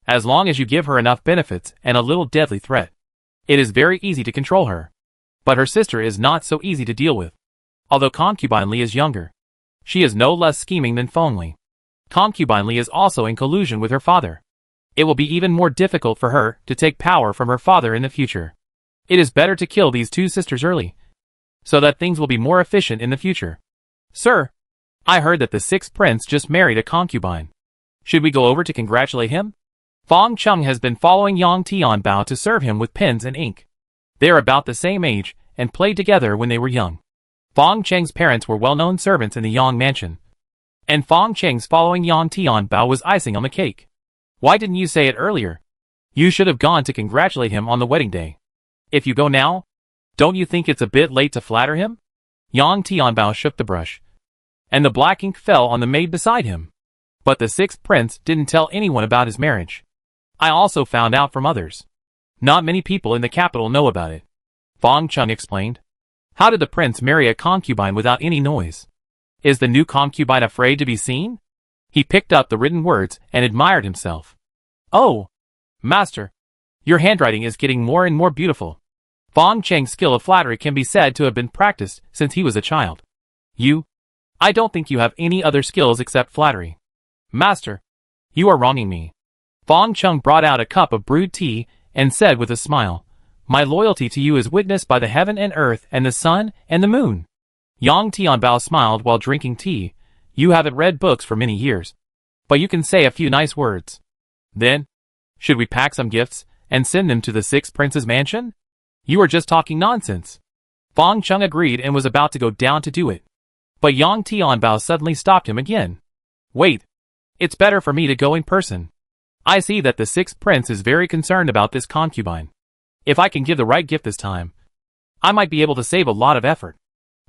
As long as you give her enough benefits and a little deadly threat, it is very easy to control her. But her sister is not so easy to deal with. Although Concubine Li is younger, she is no less scheming than Feng Li. Concubine Li is also in collusion with her father. It will be even more difficult for her to take power from her father in the future. It is better to kill these two sisters early, so that things will be more efficient in the future. "Sir, I heard that the sixth prince just married a concubine. Should we go over to congratulate him?" Fang Cheng has been following Yang Tianbao to serve him with pens and ink. They are about the same age, and played together when they were young. Fang Cheng's parents were well-known servants in the Yang mansion, and Fang Cheng's following Yang Tianbao was icing on the cake. "Why didn't you say it earlier? You should have gone to congratulate him on the wedding day. If you go now, don't you think it's a bit late to flatter him?" Yang Tianbao shook the brush, and the black ink fell on the maid beside him. But the sixth prince didn't tell anyone about his marriage. I also found out from others. Not many people in the capital know about it. Fang Cheng explained. How did the prince marry a concubine without any noise? Is the new concubine afraid to be seen? He picked up the written words and admired himself. "Oh, master, your handwriting is getting more and more beautiful." Fang Cheng's skill of flattery can be said to have been practiced since he was a child. I don't think you have any other skills except flattery. Master, you are wronging me." Fang Cheng brought out a cup of brewed tea and said with a smile, "My loyalty to you is witnessed by the heaven and earth and the sun and the moon." Yang Tianbao smiled while drinking tea. "You haven't read books for many years, but you can say a few nice words. Then, should we pack some gifts and send them to the sixth prince's mansion? You are just talking nonsense." Fang Cheng agreed and was about to go down to do it. But Yang Tianbao suddenly stopped him again. "Wait, it's better for me to go in person. I see that the sixth prince is very concerned about this concubine. If I can give the right gift this time, I might be able to save a lot of effort."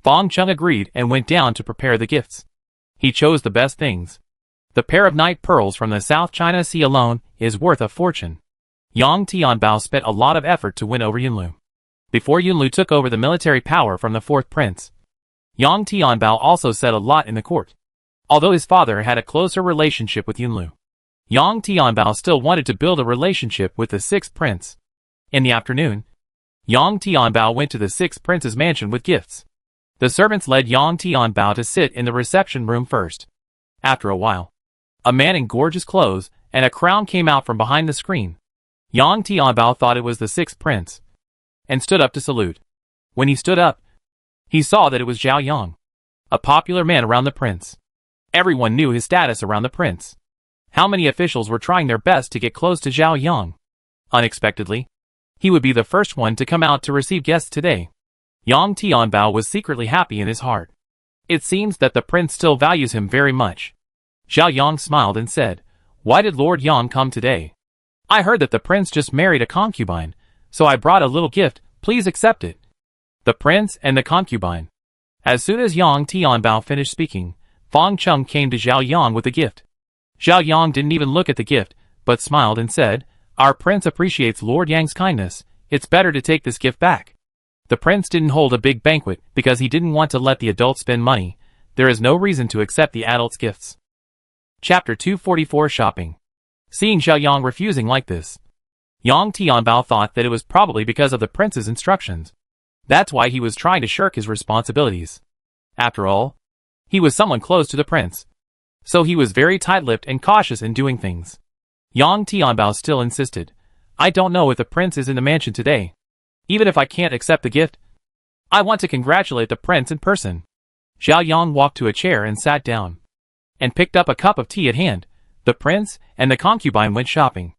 Fang Cheng agreed and went down to prepare the gifts. He chose the best things. The pair of night pearls from the South China Sea alone is worth a fortune. Yang Tianbao spent a lot of effort to win over Yunlu. Before Yunlu took over the military power from the fourth prince, Yang Tianbao also said a lot in the court. Although his father had a closer relationship with Yunlu, Yang Tianbao still wanted to build a relationship with the sixth prince. In the afternoon, Yang Tianbao went to the sixth prince's mansion with gifts. The servants led Yang Tianbao to sit in the reception room first. After a while, a man in gorgeous clothes and a crown came out from behind the screen. Yang Tianbao thought it was the sixth prince, and stood up to salute. When he stood up, he saw that it was Zhao Yang, a popular man around the prince. Everyone knew his status around the prince. How many officials were trying their best to get close to Zhao Yang? Unexpectedly, he would be the first one to come out to receive guests today. Yang Tianbao was secretly happy in his heart. It seems that the prince still values him very much. Zhao Yang smiled and said, "Why did Lord Yang come today? I heard that the prince just married a concubine, so I brought a little gift, please accept it." The prince and the concubine. As soon as Yang Tianbao finished speaking, Fang Cheng came to Zhao Yang with a gift. Zhao Yang didn't even look at the gift, but smiled and said, "Our prince appreciates Lord Yang's kindness, it's better to take this gift back." The prince didn't hold a big banquet because he didn't want to let the adults spend money. There is no reason to accept the adults' gifts. Chapter 244 Shopping. Seeing Zhao Yang refusing like this, Yang Tianbao thought that it was probably because of the prince's instructions. That's why he was trying to shirk his responsibilities. After all, he was someone close to the prince, so he was very tight-lipped and cautious in doing things. Yang Tianbao still insisted, "I don't know if the prince is in the mansion today. Even if I can't accept the gift, I want to congratulate the prince in person." Zhao Yang walked to a chair and sat down, and picked up a cup of tea at hand. The prince and the concubine went shopping,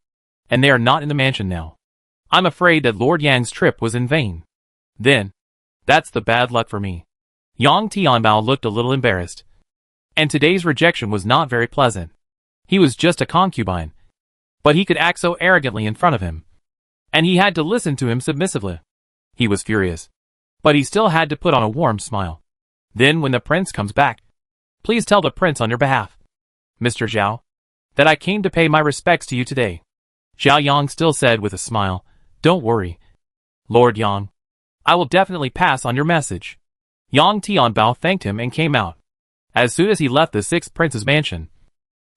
and they are not in the mansion now. I'm afraid that Lord Yang's trip was in vain. Then, that's the bad luck for me. Yang Tianbao looked a little embarrassed, and today's rejection was not very pleasant. He was just a concubine, but he could act so arrogantly in front of him, and he had to listen to him submissively. He was furious, but he still had to put on a warm smile. Then when the prince comes back, please tell the prince on your behalf, Mr. Zhao, that I came to pay my respects to you today. Zhao Yang still said with a smile, "Don't worry, Lord Yang. I will definitely pass on your message." Yang Tianbao thanked him and came out. As soon as he left the sixth prince's mansion,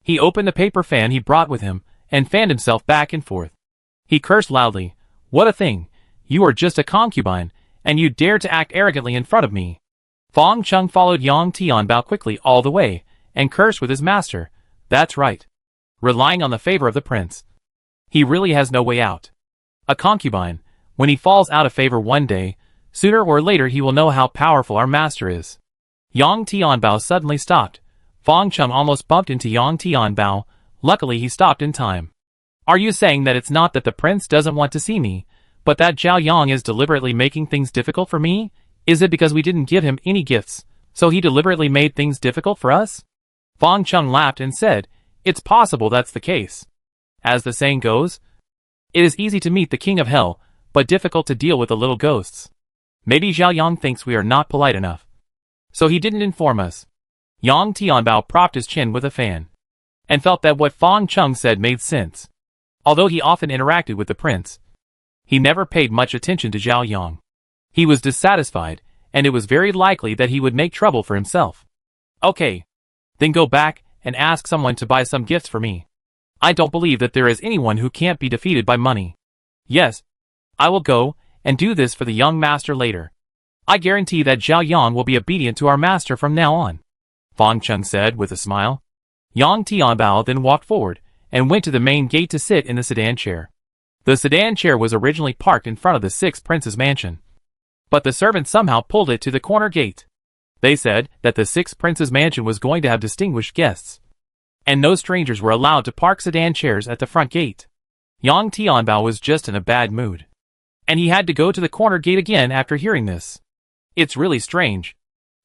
he opened the paper fan he brought with him and fanned himself back and forth. He cursed loudly, "What a thing! You are just a concubine, and you dare to act arrogantly in front of me." Fang Cheng followed Yang Tianbao quickly all the way, and cursed with his master. That's right. Relying on the favor of the prince, he really has no way out. A concubine, when he falls out of favor one day, sooner or later he will know how powerful our master is. Yang Tianbao suddenly stopped. Fang Cheng almost bumped into Yang Tianbao. Luckily he stopped in time. "Are you saying that it's not that the prince doesn't want to see me, but that Zhao Yang is deliberately making things difficult for me? Is it because we didn't give him any gifts, so he deliberately made things difficult for us?" Fang Cheng laughed and said, "It's possible that's the case. As the saying goes, it is easy to meet the king of hell, but difficult to deal with the little ghosts. Maybe Zhao Yang thinks we are not polite enough, so he didn't inform us." Yang Tianbao propped his chin with a fan, and felt that what Fang Cheng said made sense. Although he often interacted with the prince, he never paid much attention to Zhao Yang. He was dissatisfied, and it was very likely that he would make trouble for himself. "Okay, then go back and ask someone to buy some gifts for me. I don't believe that there is anyone who can't be defeated by money. Yes, I will go and do this for the young master later. I guarantee that Zhao Yang will be obedient to our master from now on," Fang Cheng said with a smile. Yang Tianbao then walked forward and went to the main gate to sit in the sedan chair. The sedan chair was originally parked in front of the sixth prince's mansion, but the servants somehow pulled it to the corner gate. They said that the sixth prince's mansion was going to have distinguished guests, and no strangers were allowed to park sedan chairs at the front gate. Yang Tianbao was just in a bad mood, and he had to go to the corner gate again after hearing this. "It's really strange.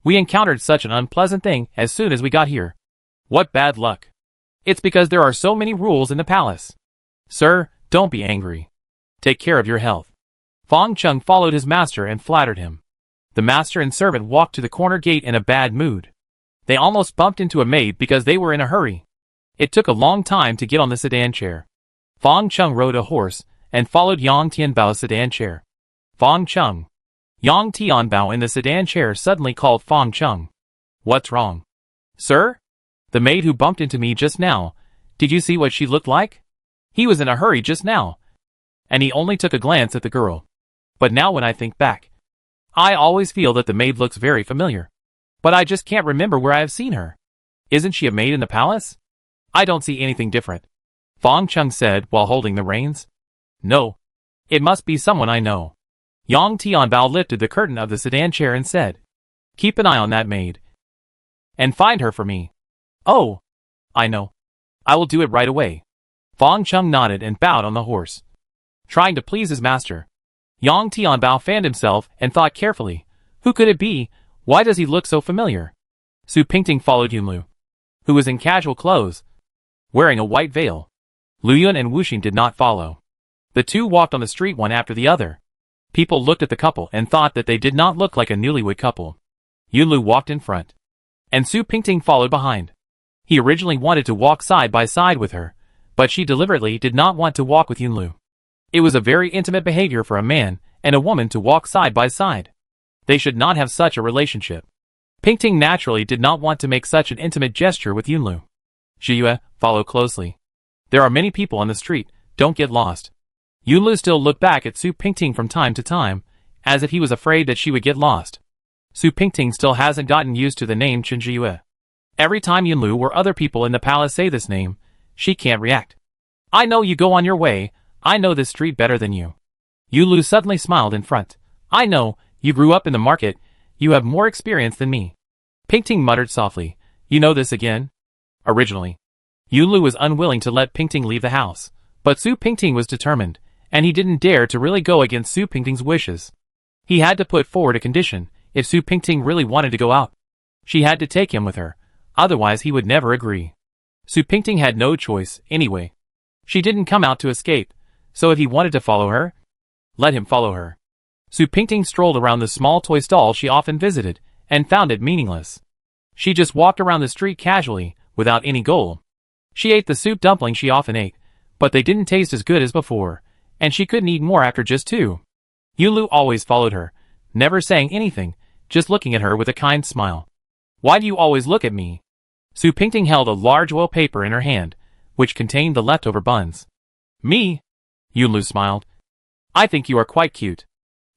We encountered such an unpleasant thing as soon as we got here. What bad luck. It's because there are so many rules in the palace. Sir, don't be angry. Take care of your health." Fang Cheng followed his master and flattered him. The master and servant walked to the corner gate in a bad mood. They almost bumped into a maid because they were in a hurry. It took a long time to get on the sedan chair. Fang Cheng rode a horse and followed Yang Tianbao's sedan chair. Fang Cheng, Yang Tianbao in the sedan chair suddenly called Fang Chung. What's wrong? Sir? The maid who bumped into me just now, did you see what she looked like? He was in a hurry just now, and he only took a glance at the girl. But now when I think back, I always feel that the maid looks very familiar. But I just can't remember where I have seen her. Isn't she a maid in the palace? I don't see anything different, Fang Chung said while holding the reins. No. It must be someone I know. Yang Tianbao lifted the curtain of the sedan chair and said, keep an eye on that maid. And find her for me. Oh. I know. I will do it right away. Fang Chung nodded and bowed on the horse. Trying to please his master, Yang Tianbao fanned himself and thought carefully, who could it be? Why does he look so familiar? Su Pingting followed Yunlu, who was in casual clothes, wearing a white veil. Lu Yun and Wu Xin did not follow. The two walked on the street one after the other. People looked at the couple and thought that they did not look like a newlywed couple. Yunlu walked in front, and Su Pingting followed behind. He originally wanted to walk side by side with her, but she deliberately did not want to walk with Yunlu. It was a very intimate behavior for a man and a woman to walk side by side. They should not have such a relationship. Pingting naturally did not want to make such an intimate gesture with Yunlu. Zhiyue, follow closely. There are many people on the street, don't get lost. Yunlu still looked back at Su Pingting from time to time, as if he was afraid that she would get lost. Su Pingting still hasn't gotten used to the name Chen Zhiyue. Every time Yunlu or other people in the palace say this name, she can't react. I know you go on your way, I know this street better than you. Yunlu suddenly smiled in front. I know, you grew up in the market, you have more experience than me. Pingting muttered softly, you know this again? Originally, Yunlu was unwilling to let Pingting leave the house, but Su Pingting was determined, and he didn't dare to really go against Su Pingting's wishes. He had to put forward a condition. If Su Pingting really wanted to go out, she had to take him with her, otherwise he would never agree. Su Pingting had no choice, anyway. She didn't come out to escape, so if he wanted to follow her, let him follow her. Su Pingting strolled around the small toy stall she often visited, and found it meaningless. She just walked around the street casually, without any goal. She ate the soup dumpling she often ate, but they didn't taste as good as before, and she couldn't eat more after just two. Yunlu always followed her, never saying anything, just looking at her with a kind smile. Why do you always look at me? Su Pingting held a large oil paper in her hand, which contained the leftover buns. Me? Yunlu smiled. I think you are quite cute.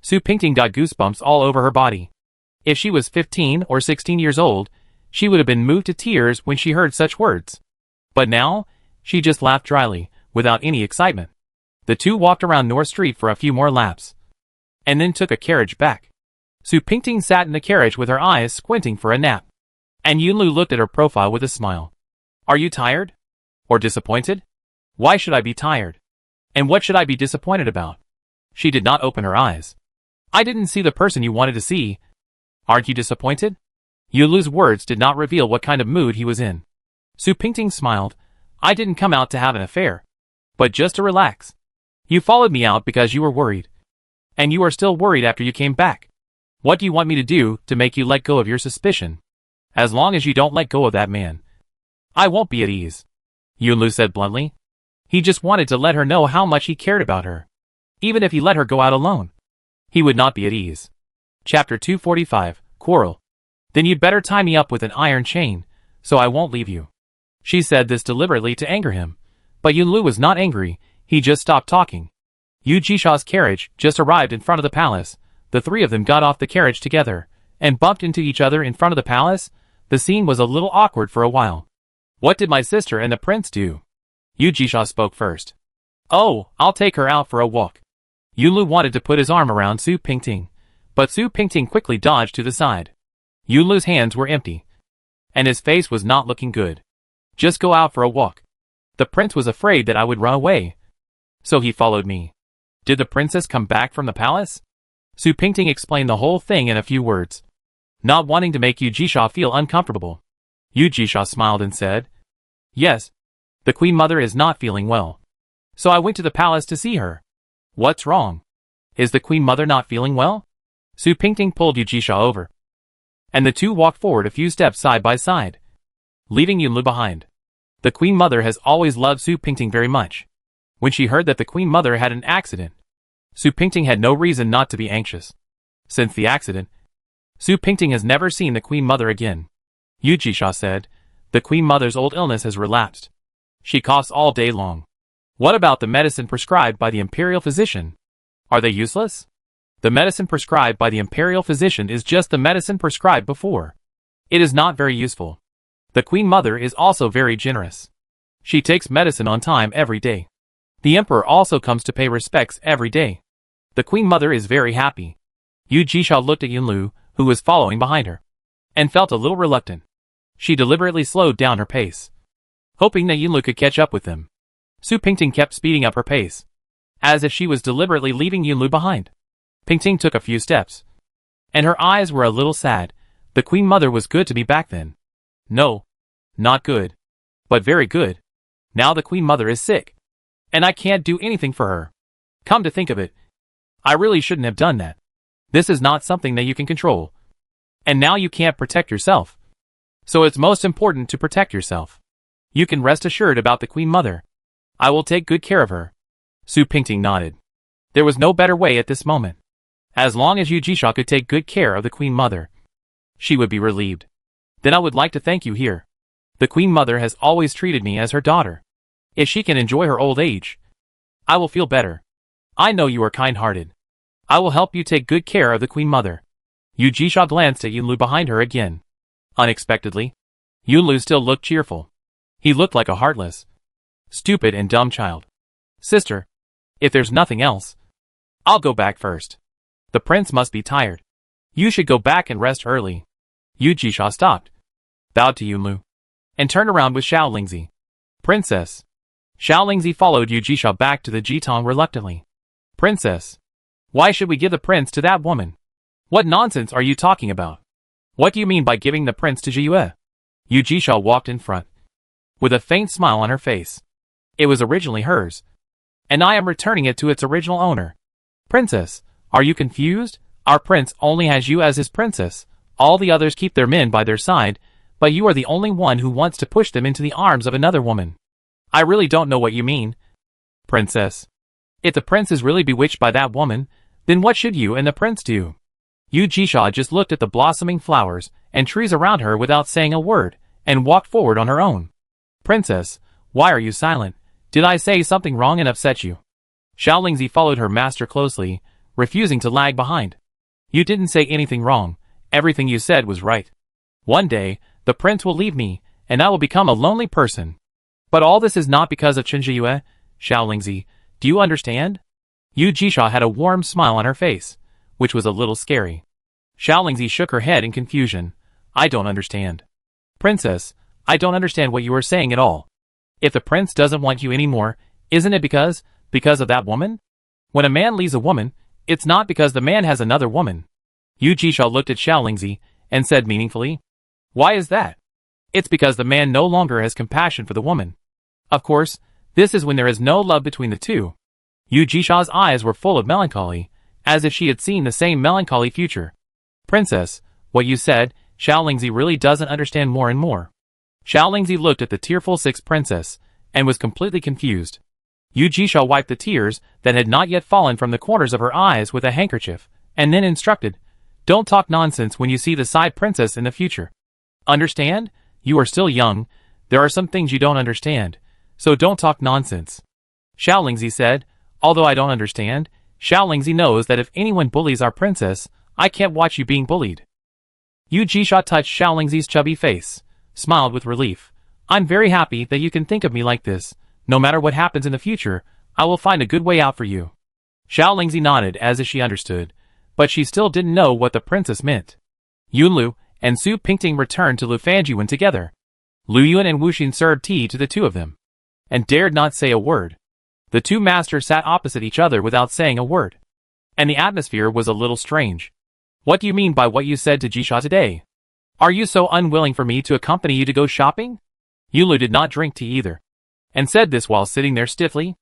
Su Pingting got goosebumps all over her body. If she was 15 or 16 years old, she would have been moved to tears when she heard such words. But now, she just laughed dryly, without any excitement. The two walked around North Street for a few more laps, and then took a carriage back. Su Pingting sat in the carriage with her eyes squinting for a nap, and Yunlu looked at her profile with a smile. Are you tired? Or disappointed? Why should I be tired? And what should I be disappointed about? She did not open her eyes. I didn't see the person you wanted to see. Aren't you disappointed? Yunlu's words did not reveal what kind of mood he was in. Su Pingting smiled. I didn't come out to have an affair, but just to relax. You followed me out because you were worried. And you are still worried after you came back. What do you want me to do to make you let go of your suspicion? As long as you don't let go of that man, I won't be at ease, Yunlu said bluntly. He just wanted to let her know how much he cared about her. Even if he let her go out alone, he would not be at ease. Chapter 245, Quarrel. Then you'd better tie me up with an iron chain, so I won't leave you. She said this deliberately to anger him, but Yunlu was not angry, he just stopped talking. Yu Jisha's carriage just arrived in front of the palace. The three of them got off the carriage together, and bumped into each other in front of the palace. The scene was a little awkward for a while. What did my sister and the prince do? Yu Jisha spoke first. Oh, I'll take her out for a walk. Yunlu wanted to put his arm around Su Pingting, but Su Pingting quickly dodged to the side. Yunlu's hands were empty, and his face was not looking good. Just go out for a walk. The prince was afraid that I would run away, so he followed me. Did the princess come back from the palace? Su Pingting explained the whole thing in a few words, not wanting to make Yu Jisha feel uncomfortable. Yu Jisha smiled and said, Yes, the queen mother is not feeling well, so I went to the palace to see her. What's wrong? Is the queen mother not feeling well? Su Pingting pulled Yu Jisha over, and the two walked forward a few steps side by side, leaving Yunlu behind. The queen mother has always loved Su Pingting very much. When she heard that the queen mother had an accident, Su Pingting had no reason not to be anxious. Since the accident, Su Pingting has never seen the Queen Mother again. Yu Jisha said, the Queen Mother's old illness has relapsed. She coughs all day long. What about the medicine prescribed by the imperial physician? Are they useless? The medicine prescribed by the imperial physician is just the medicine prescribed before. It is not very useful. The Queen Mother is also very generous. She takes medicine on time every day. The Emperor also comes to pay respects every day. The Queen Mother is very happy. Yu Jisha looked at Yunlu, who was following behind her, and felt a little reluctant. She deliberately slowed down her pace, hoping that Yunlu could catch up with them. Su Pingting kept speeding up her pace, as if she was deliberately leaving Yunlu behind. Pingting took a few steps, and her eyes were a little sad. The Queen Mother was good to be back then. No, not good, but very good. Now the Queen Mother is sick, and I can't do anything for her. Come to think of it, I really shouldn't have done that. This is not something that you can control. And now you can't protect yourself. So it's most important to protect yourself. You can rest assured about the Queen Mother. I will take good care of her. Su Pingting nodded. There was no better way at this moment. As long as Yu Jisha could take good care of the Queen Mother, she would be relieved. Then I would like to thank you here. The Queen Mother has always treated me as her daughter. If she can enjoy her old age, I will feel better. I know you are kind-hearted. I will help you take good care of the Queen Mother. Yu Jisha glanced at Yunlu behind her again. Unexpectedly, Yunlu still looked cheerful. He looked like a heartless, stupid and dumb child. Sister, if there's nothing else, I'll go back first. The prince must be tired. You should go back and rest early. Yu Jisha stopped, bowed to Yunlu, and turned around with Xiao Lingzi. Princess. Xiao Lingzi followed Yu Jisha back to the Jitong reluctantly. Princess. Why should we give the prince to that woman? What nonsense are you talking about? What do you mean by giving the prince to Jiyue? Yu Jisha walked in front, with a faint smile on her face. It was originally hers, and I am returning it to its original owner. Princess, are you confused? Our prince only has you as his princess. All the others keep their men by their side, but you are the only one who wants to push them into the arms of another woman. I really don't know what you mean. Princess, if the prince is really bewitched by that woman, then what should you and the prince do? Yu Jisha just looked at the blossoming flowers and trees around her without saying a word, and walked forward on her own. Princess, why are you silent? Did I say something wrong and upset you? Xiao Lingzi followed her master closely, refusing to lag behind. You didn't say anything wrong. Everything you said was right. One day, the prince will leave me, and I will become a lonely person. But all this is not because of Chen Jiyue. Xiao Lingzi, do you understand? Yu Jisha had a warm smile on her face, which was a little scary. Xiao Lingzi shook her head in confusion. I don't understand. Princess, I don't understand what you are saying at all. If the prince doesn't want you anymore, isn't it because of that woman? When a man leaves a woman, it's not because the man has another woman. Yu Jisha looked at Xiao Lingzi and said meaningfully, why is that? It's because the man no longer has compassion for the woman. Of course, this is when there is no love between the two. Yu Jisha's eyes were full of melancholy, as if she had seen the same melancholy future. Princess, what you said, Xiao Lingzi really doesn't understand more and more. Xiao Lingzi looked at the tearful sixth princess, and was completely confused. Yu Jisha wiped the tears that had not yet fallen from the corners of her eyes with a handkerchief, and then instructed, don't talk nonsense when you see the side princess in the future. Understand? You are still young, there are some things you don't understand, so don't talk nonsense. Xiao Lingzi said, although I don't understand, Xiao Lingzi knows that if anyone bullies our princess, I can't watch you being bullied. Yu Jisha touched Xiao Lingzi's chubby face, smiled with relief. I'm very happy that you can think of me like this. No matter what happens in the future, I will find a good way out for you. Xiao Lingzi nodded as if she understood, but she still didn't know what the princess meant. Yunlu and Su Pingting returned to Lu Fanjuan together. Lu Yuan and Wu Xin served tea to the two of them, and dared not say a word. The two masters sat opposite each other without saying a word, and the atmosphere was a little strange. What do you mean by what you said to Jisha today? Are you so unwilling for me to accompany you to go shopping? Yunlu did not drink tea either, and said this while sitting there stiffly.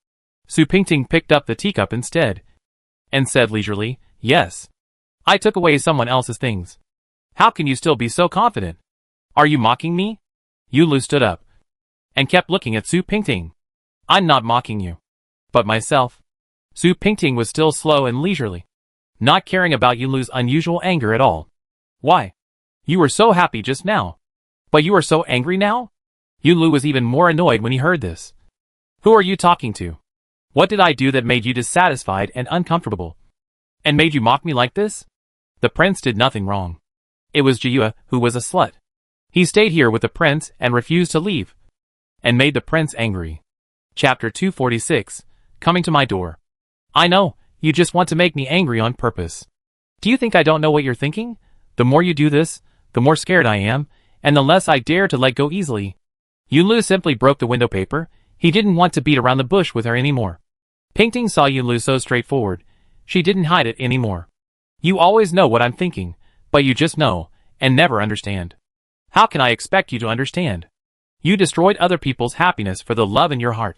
Su Pingting picked up the teacup instead, and said leisurely, yes. I took away someone else's things. How can you still be so confident? Are you mocking me? Yunlu stood up, and kept looking at Su Pingting. I'm not mocking you, but myself. Su Pingting was still slow and leisurely. not caring about Yunlu's unusual anger at all. Why? You were so happy just now. But you are so angry now? Yunlu was even more annoyed when he heard this. Who are you talking to? What did I do that made you dissatisfied and uncomfortable? And made you mock me like this? The prince did nothing wrong. It was Jiyue who was a slut. He stayed here with the prince and refused to leave, and made the prince angry. Chapter 246, Coming to my door. I know, you just want to make me angry on purpose. Do you think I don't know what you're thinking? The more you do this, the more scared I am, and the less I dare to let go easily. Yunlu simply broke the window paper. He didn't want to beat around the bush with her anymore. Pingting saw Yunlu so straightforward. She didn't hide it anymore. You always know what I'm thinking, but you just know, and never understand. How can I expect you to understand? You destroyed other people's happiness for the love in your heart.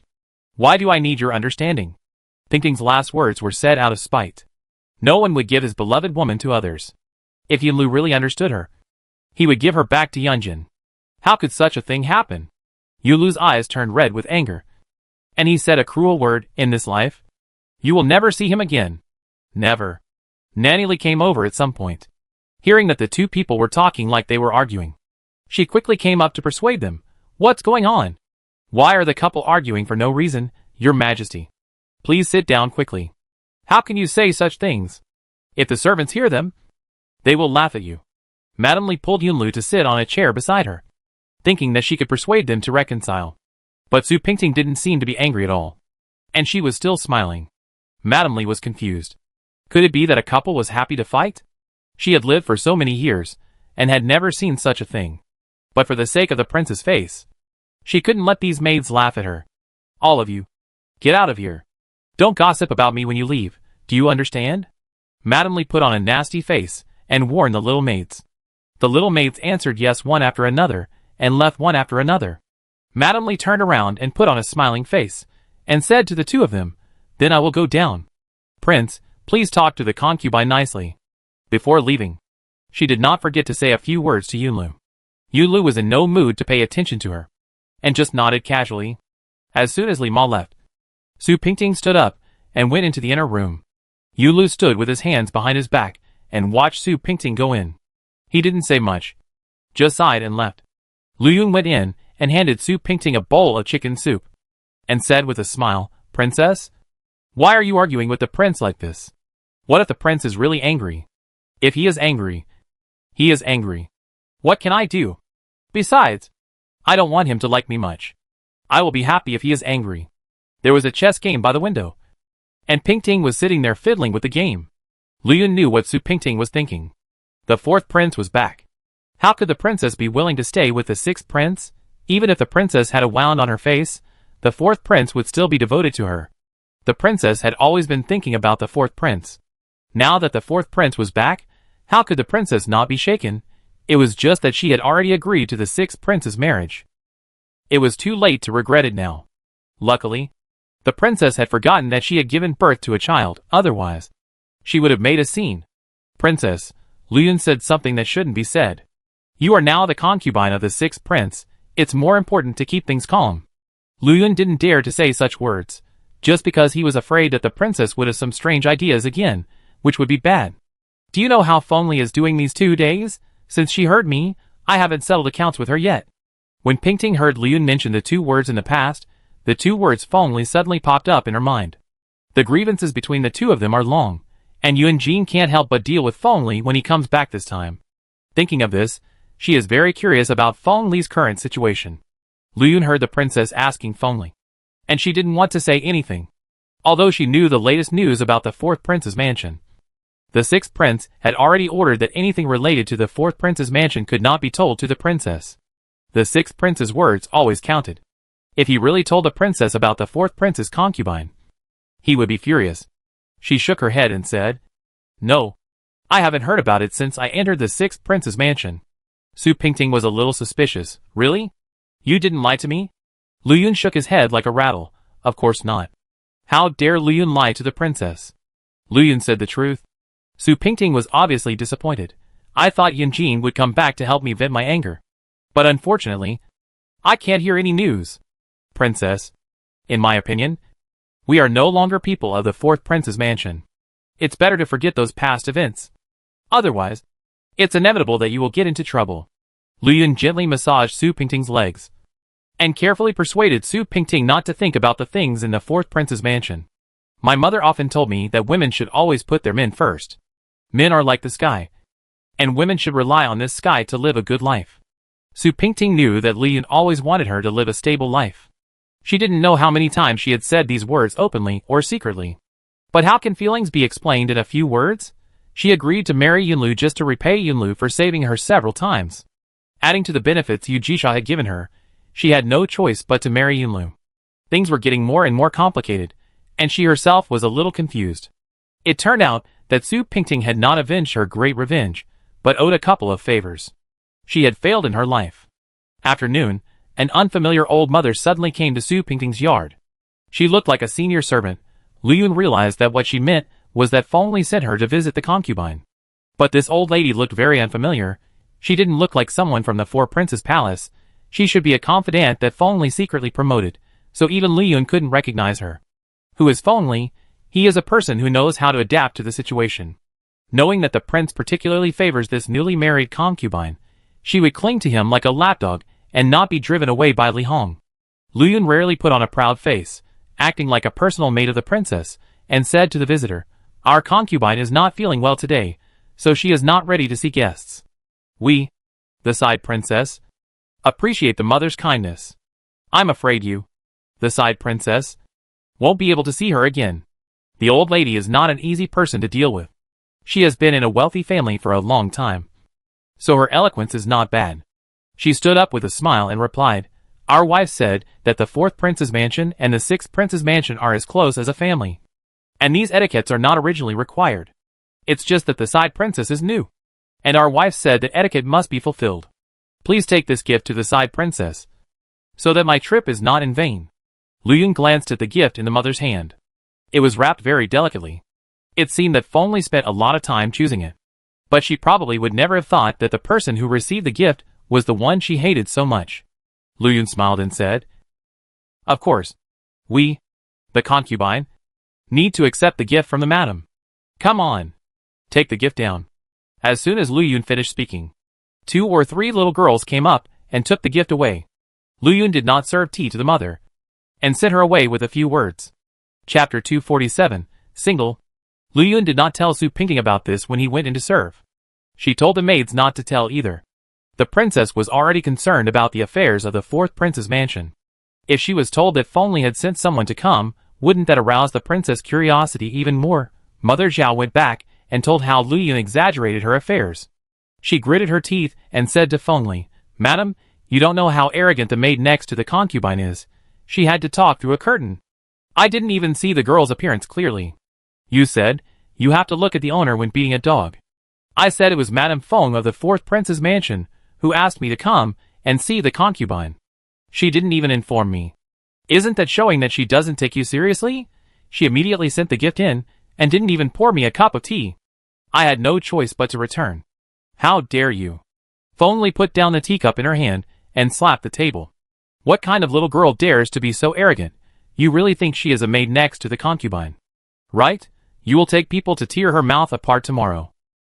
Why do I need your understanding? Pingting's last words were said out of spite. No one would give his beloved woman to others. If Yunlu really understood her, he would give her back to Yunjin. How could such a thing happen? Yulu's eyes turned red with anger. And he said a cruel word, in this life? You will never see him again. Never. Nanny Li came over at some point. Hearing that the two people were talking like they were arguing, she quickly came up to persuade them. What's going on? Why are the couple arguing for no reason, Your Majesty? Please sit down quickly. How can you say such things? If the servants hear them, they will laugh at you. Madame Li pulled Yunlu to sit on a chair beside her, thinking that she could persuade them to reconcile. But Su Pingting didn't seem to be angry at all. And she was still smiling. Madame Li was confused. Could it be that a couple was happy to fight? She had lived for so many years, and had never seen such a thing. But for the sake of the prince's face, she couldn't let these maids laugh at her. All of you, get out of here. Don't gossip about me when you leave, do you understand? Madame Li put on a nasty face, and warned the little maids. The little maids answered yes one after another, and left one after another. Madame Li turned around and put on a smiling face, and said to the two of them, Then I will go down. Prince, please talk to the concubine nicely. Before leaving, she did not forget to say a few words to Yunlu. Yunlu was in no mood to pay attention to her, and just nodded casually. As soon as Li Ma left, Su Pingting stood up, and went into the inner room. Yunlu stood with his hands behind his back, and watched Su Pingting go in. He didn't say much, just sighed and left. Lu Yun went in, and handed Su Pingting a bowl of chicken soup, and said with a smile, Princess? Why are you arguing with the prince like this? What if the prince is really angry? If he is angry, he is angry. What can I do? Besides, I don't want him to like me much. I will be happy if he is angry. There was a chess game by the window, and Pingting was sitting there fiddling with the game. Lu Yun knew what Su Pingting was thinking. The fourth prince was back. How could the princess be willing to stay with the sixth prince? Even if the princess had a wound on her face, the fourth prince would still be devoted to her. The princess had always been thinking about the fourth prince. Now that the fourth prince was back, how could the princess not be shaken? It was just that she had already agreed to the sixth prince's marriage. It was too late to regret it now. Luckily, the princess had forgotten that she had given birth to a child, otherwise, she would have made a scene. Princess, Lu Yun said something that shouldn't be said. You are now the concubine of the sixth prince. It's more important to keep things calm. Lu Yun didn't dare to say such words, just because he was afraid that the princess would have some strange ideas again, which would be bad. Do you know how Feng Li is doing these 2 days? Since she heard me, I haven't settled accounts with her yet. When Pingting heard Lu Yun mention the 2 words in the past, the 2 words Feng Li suddenly popped up in her mind. The grievances between the 2 of them are long, and Yunjin can't help but deal with Feng Li when he comes back this time. Thinking of this, she is very curious about Feng Li's current situation. Lu Yun heard the princess asking Feng Li, and she didn't want to say anything, although she knew the latest news about the fourth prince's mansion. The sixth prince had already ordered that anything related to the fourth prince's mansion could not be told to the princess. The sixth prince's words always counted. If he really told the princess about the fourth prince's concubine, he would be furious. She shook her head and said, No, I haven't heard about it since I entered the sixth prince's mansion. Su Pingting was a little suspicious. Really? You didn't lie to me? Lu Yun shook his head like a rattle. Of course not. How dare Lu Yun lie to the princess? Lu Yun said the truth. Su Pingting was obviously disappointed. I thought Yunjin would come back to help me vent my anger. But unfortunately, I can't hear any news. Princess, in my opinion, we are no longer people of the fourth prince's mansion. It's better to forget those past events. Otherwise, it's inevitable that you will get into trouble. Lu Yun gently massaged Su Pingting's legs and carefully persuaded Su Pingting not to think about the things in the fourth prince's mansion. My mother often told me that women should always put their men first. Men are like the sky, and women should rely on this sky to live a good life. Su Pingting knew that Lu Yun always wanted her to live a stable life. She didn't know how many times she had said these words openly or secretly. But how can feelings be explained in a few words? She agreed to marry Yunlu just to repay Yunlu for saving her several times. Adding to the benefits Yu Jisha had given her, she had no choice but to marry Yunlu. Things were getting more and more complicated, and she herself was a little confused. It turned out that Su Pingting had not avenged her great revenge, but owed a couple of favors. She had failed in her life. After noon, an unfamiliar old mother suddenly came to Su Pingting's yard. She looked like a senior servant. Lu Yun realized that what she meant was that Feng Li sent her to visit the concubine. But this old lady looked very unfamiliar. She didn't look like someone from the Four Princes Palace. She should be a confidant that Feng Li secretly promoted, so even Lu Yun couldn't recognize her. Who is Feng Li? He is a person who knows how to adapt to the situation. Knowing that the prince particularly favors this newly married concubine, she would cling to him like a lapdog and not be driven away by Li Hong. Lu Yun rarely put on a proud face, acting like a personal maid of the princess, and said to the visitor, "Our concubine is not feeling well today, so she is not ready to see guests. We, the side princess, appreciate the mother's kindness. I'm afraid you, the side princess, won't be able to see her again. The old lady is not an easy person to deal with. She has been in a wealthy family for a long time, so her eloquence is not bad." She stood up with a smile and replied, "Our wife said that the fourth prince's mansion and the sixth prince's mansion are as close as a family. And these etiquettes are not originally required. It's just that the side princess is new. And our wife said that etiquette must be fulfilled. Please take this gift to the side princess, so that my trip is not in vain." Lu Yun glanced at the gift in the mother's hand. It was wrapped very delicately. It seemed that Feng Li spent a lot of time choosing it. But she probably would never have thought that the person who received the gift was the one she hated so much. Lu Yun smiled and said, "Of course. We, the concubine, need to accept the gift from the madam. Come on. Take the gift down." As soon as Lu Yun finished speaking, 2 or 3 little girls came up and took the gift away. Lu Yun did not serve tea to the mother, and sent her away with a few words. Chapter 247, Single. Lu Yun did not tell Su Pingting about this when he went in to serve. She told the maids not to tell either. The princess was already concerned about the affairs of the fourth prince's mansion. If she was told that Feng Li had sent someone to come, wouldn't that arouse the princess' curiosity even more? Mother Zhao went back and told how Lu Yun exaggerated her affairs. She gritted her teeth and said to Feng Li, "Madam, you don't know how arrogant the maid next to the concubine is. She had to talk through a curtain. I didn't even see the girl's appearance clearly. You said, you have to look at the owner when beating a dog. I said it was Madame Feng of the fourth prince's mansion who asked me to come and see the concubine. She didn't even inform me. Isn't that showing that she doesn't take you seriously? She immediately sent the gift in and didn't even pour me a cup of tea. I had no choice but to return. How dare you?" Feng Li put down the teacup in her hand and slapped the table. "What kind of little girl dares to be so arrogant? You really think she is a maid next to the concubine? Right? You will take people to tear her mouth apart tomorrow."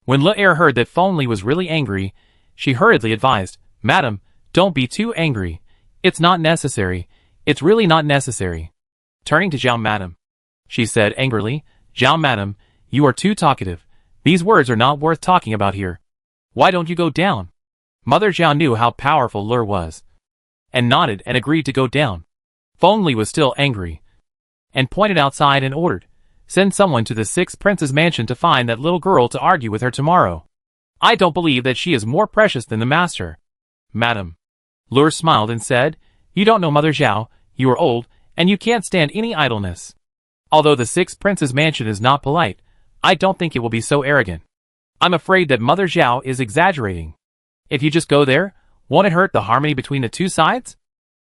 When Le Er heard that Feng Li was really angry, she hurriedly advised, "Madam, don't be too angry. It's not necessary. It's really not necessary." Turning to Zhao Madam, she said angrily, "Zhao Madam, you are too talkative. These words are not worth talking about here. Why don't you go down?" Mother Zhao knew how powerful Lur was, and nodded and agreed to go down. Feng Li was still angry, and pointed outside and ordered, "Send someone to the sixth prince's mansion to find that little girl to argue with her tomorrow. I don't believe that she is more precious than the master." "Madam." Lur smiled and said, "You don't know Mother Zhao, you are old, and you can't stand any idleness. Although the sixth prince's mansion is not polite, I don't think it will be so arrogant. I'm afraid that Mother Zhao is exaggerating. If you just go there, won't it hurt the harmony between the two sides?"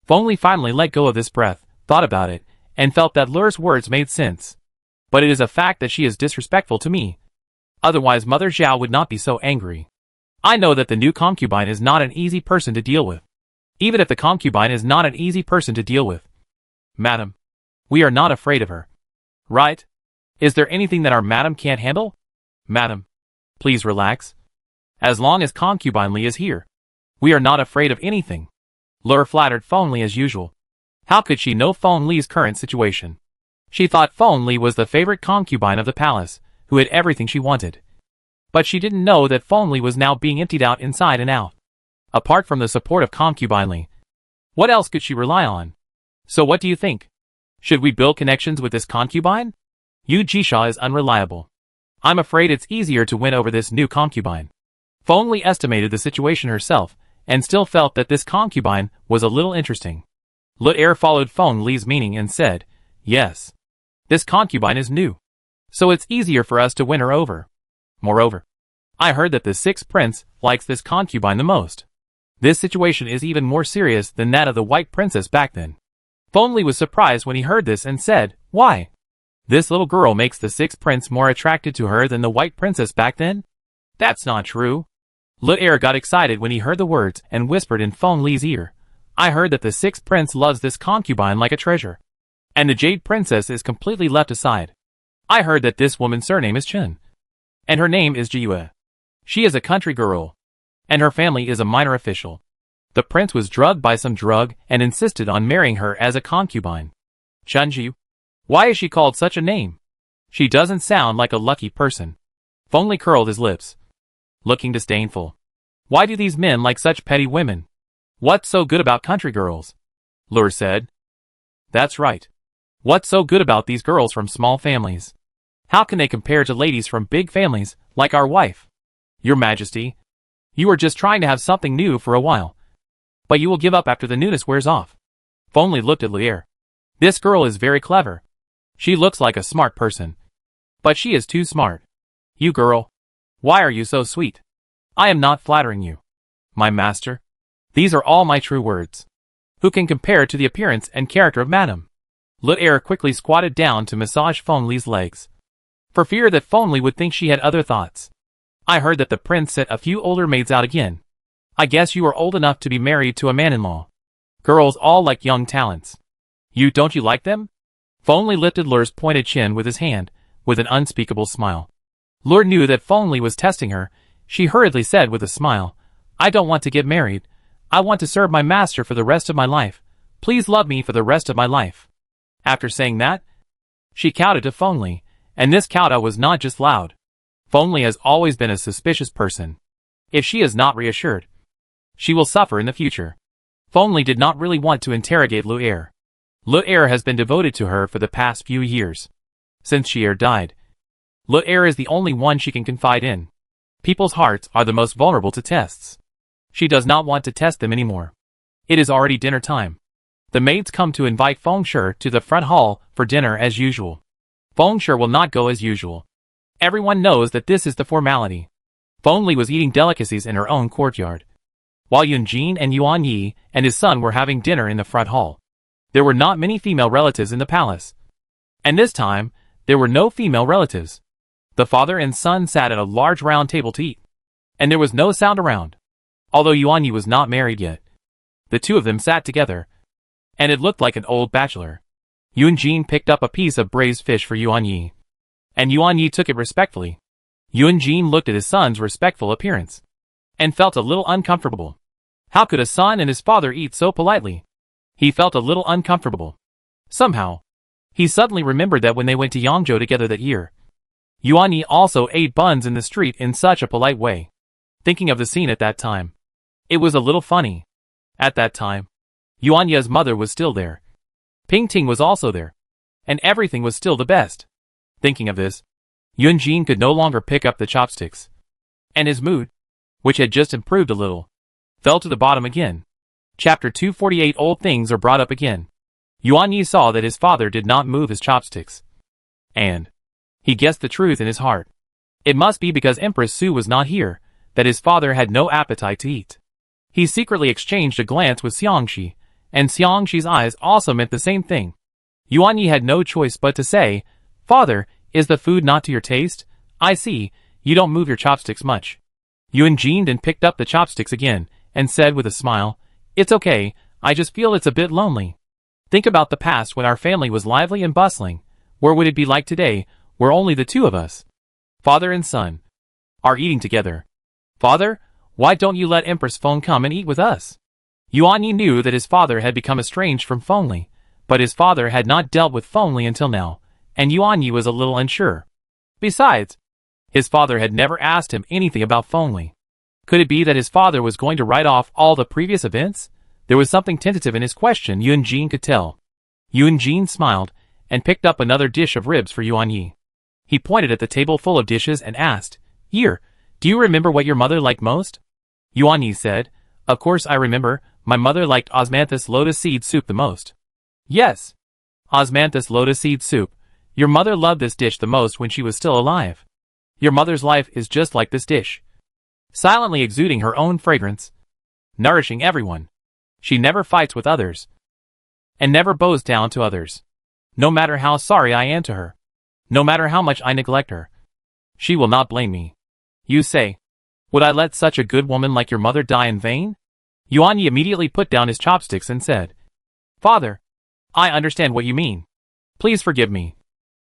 Feng Li finally let go of this breath, thought about it, and felt that Lur's words made sense. But it is a fact that she is disrespectful to me. Otherwise Mother Zhao would not be so angry. I know that the new concubine is not an easy person to deal with. Even if the concubine is not an easy person to deal with. Madam, we are not afraid of her. Right? Is there anything that our madam can't handle? Madam, please relax. As long as concubine Li is here, we are not afraid of anything. Lur flattered Feng Li as usual. How could she know Feng Li's current situation? She thought Feng Li was the favorite concubine of the palace, who had everything she wanted. But she didn't know that Feng Li was now being emptied out inside and out. Apart from the support of concubine Li, what else could she rely on? So what do you think? Should we build connections with this concubine? Yu Jisha is unreliable. I'm afraid it's easier to win over this new concubine. Feng Li estimated the situation herself, and still felt that this concubine was a little interesting. Lutair followed Feng Li's meaning and said, yes. This concubine is new, so it's easier for us to win her over. Moreover, I heard that the sixth prince likes this concubine the most. This situation is even more serious than that of the White Princess back then. Feng Li was surprised when he heard this and said, why? This little girl makes the sixth prince more attracted to her than the White Princess back then? That's not true. Lutair got excited when he heard the words and whispered in Feng Li's ear, I heard that the sixth prince loves this concubine like a treasure. And the Jade Princess is completely left aside. I heard that this woman's surname is Chen. And her name is Jiyue. She is a country girl. And her family is a minor official. The prince was drugged by some drug and insisted on marrying her as a concubine. Chunju. Why is she called such a name? She doesn't sound like a lucky person. Feng Li curled his lips, looking disdainful. Why do these men like such petty women? What's so good about country girls? Lur said. That's right. What's so good about these girls from small families? How can they compare to ladies from big families, like our wife? Your Majesty, you are just trying to have something new for a while. But you will give up after the newness wears off. Feng Li looked at Lutair. This girl is very clever. She looks like a smart person. But she is too smart. You girl. Why are you so sweet? I am not flattering you. My master. These are all my true words. Who can compare to the appearance and character of Madame? Lutair quickly squatted down to massage Feng Li's legs, for fear that Feng Li would think she had other thoughts. I heard that the prince sent a few older maids out again. I guess you are old enough to be married to a man-in-law. Girls all like young talents. Don't you like them? Feng Li lifted Lur's pointed chin with his hand, with an unspeakable smile. Lur knew that Feng Li was testing her. She hurriedly said with a smile, I don't want to get married. I want to serve my master for the rest of my life. Please love me for the rest of my life. After saying that, she kowtowed to Feng Li, and this kowtow was not just loud. Feng Li has always been a suspicious person. If she is not reassured, she will suffer in the future. Feng Li did not really want to interrogate Lutair. Lutair has been devoted to her for the past few years. Since Xier died, Lutair is the only one she can confide in. People's hearts are the most vulnerable to tests. She does not want to test them anymore. It is already dinner time. The maids come to invite Feng Shi to the front hall for dinner as usual. Feng Shi will not go as usual. Everyone knows that this is the formality. Feng Li was eating delicacies in her own courtyard, while Yun Jin and Yuan Yi and his son were having dinner in the front hall. There were not many female relatives in the palace. And this time, there were no female relatives. The father and son sat at a large round table to eat. And there was no sound around. Although Yuan Yi was not married yet, the two of them sat together, and it looked like an old bachelor. Yun Jin picked up a piece of braised fish for Yuan Yi, and Yuan Yi took it respectfully. Yun Jin looked at his son's respectful appearance, and felt a little uncomfortable. How could a son and his father eat so politely? He felt a little uncomfortable. Somehow, he suddenly remembered that when they went to Yangzhou together that year, Yuan Yi also ate buns in the street in such a polite way. Thinking of the scene at that time, it was a little funny. At that time, Yuan Yi's mother was still there. Ping Ting was also there. And everything was still the best. Thinking of this, Yun Jin could no longer pick up the chopsticks. And his mood, which had just improved a little, fell to the bottom again. Chapter 248 Old things are brought up again. Yuan Yi saw that his father did not move his chopsticks. And he guessed the truth in his heart. It must be because Empress Su was not here, that his father had no appetite to eat. He secretly exchanged a glance with Xiangxi, and Xiangxi's eyes also meant the same thing. Yuan Yi had no choice but to say, Father, is the food not to your taste? I see, you don't move your chopsticks much. Yun Jin then picked up the chopsticks again, and said with a smile, It's okay, I just feel it's a bit lonely. Think about the past when our family was lively and bustling. Where would it be like today? We're only the two of us. Father and son are eating together. Father, why don't you let Empress Feng come and eat with us? Yuanyi knew that his father had become estranged from Fengli, but his father had not dealt with Fengli until now, and Yuanyi was a little unsure. Besides, his father had never asked him anything about Fengli. Could it be that his father was going to write off all the previous events? There was something tentative in his question, Yunjin could tell. Yunjin smiled and picked up another dish of ribs for Yuanyi. He pointed at the table full of dishes and asked, "Here, do you remember what your mother liked most?" Yuanyi said, "Of course I remember. My mother liked osmanthus lotus seed soup the most." "Yes. Osmanthus lotus seed soup. Your mother loved this dish the most when she was still alive. Your mother's life is just like this dish, silently exuding her own fragrance, nourishing everyone. She never fights with others, and never bows down to others. No matter how sorry I am to her, no matter how much I neglect her, she will not blame me." You say, "Would I let such a good woman like your mother die in vain?" Yuanyi immediately put down his chopsticks and said, "Father, I understand what you mean. Please forgive me.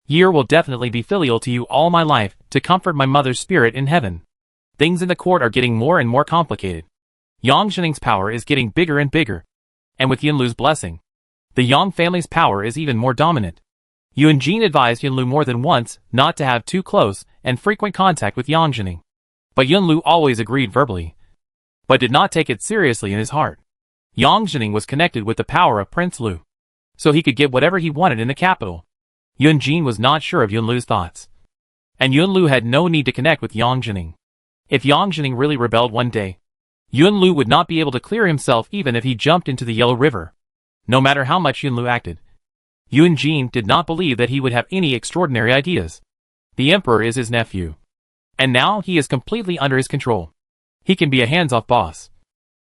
Year will definitely be filial to you all my life to comfort my mother's spirit in heaven. Things in the court are getting more and more complicated. Yang Zhening's power is getting bigger and bigger, and with Yunlu's blessing, the Yang family's power is even more dominant." Yunjin advised Yunlu more than once not to have too close and frequent contact with Yang Zhening, but Yunlu always agreed verbally, but did not take it seriously in his heart. Yang Zhening was connected with the power of Prince Lu, so he could get whatever he wanted in the capital. Yunjin was not sure of Yunlu's thoughts, and Yunlu had no need to connect with Yang Zhening. If Yang Zhening really rebelled one day, Yunlu would not be able to clear himself even if he jumped into the Yellow River. No matter how much Yunlu acted, Yunjin did not believe that he would have any extraordinary ideas. The emperor is his nephew, and now he is completely under his control. He can be a hands-off boss.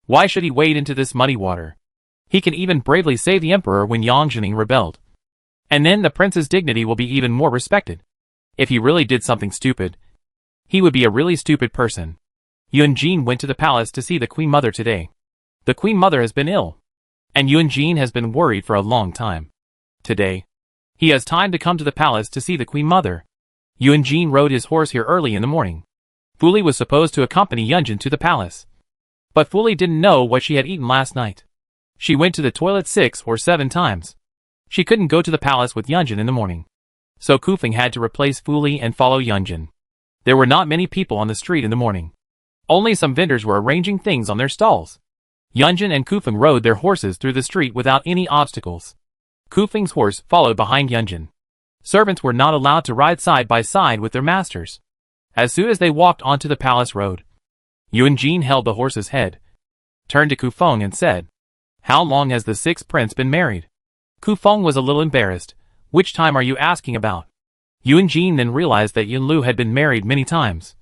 Why should he wade into this muddy water? He can even bravely save the emperor when Yang Zhening rebelled. And then the prince's dignity will be even more respected. If he really did something stupid, he would be a really stupid person. Yunjin went to the palace to see the Queen Mother today. The Queen Mother has been ill, and Yunjin has been worried for a long time. Today, he has time to come to the palace to see the Queen Mother. Yunjin rode his horse here early in the morning. Fuli was supposed to accompany Yunjin to the palace, but Fuli didn't know what she had eaten last night. She went to the toilet 6 or 7 times. She couldn't go to the palace with Yunjin in the morning, so Kufeng had to replace Fuli and follow Yunjin. There were not many people on the street in the morning. Only some vendors were arranging things on their stalls. Yunjin and Kufeng rode their horses through the street without any obstacles. Kufeng's horse followed behind Yunjin. Servants were not allowed to ride side by side with their masters. As soon as they walked onto the palace road, Yunjin held the horse's head, turned to Kufeng and said, "How long has the 6th prince been married?" Kufeng was a little embarrassed. "Which time are you asking about?" Yunjin then realized that Yunlu had been married many times,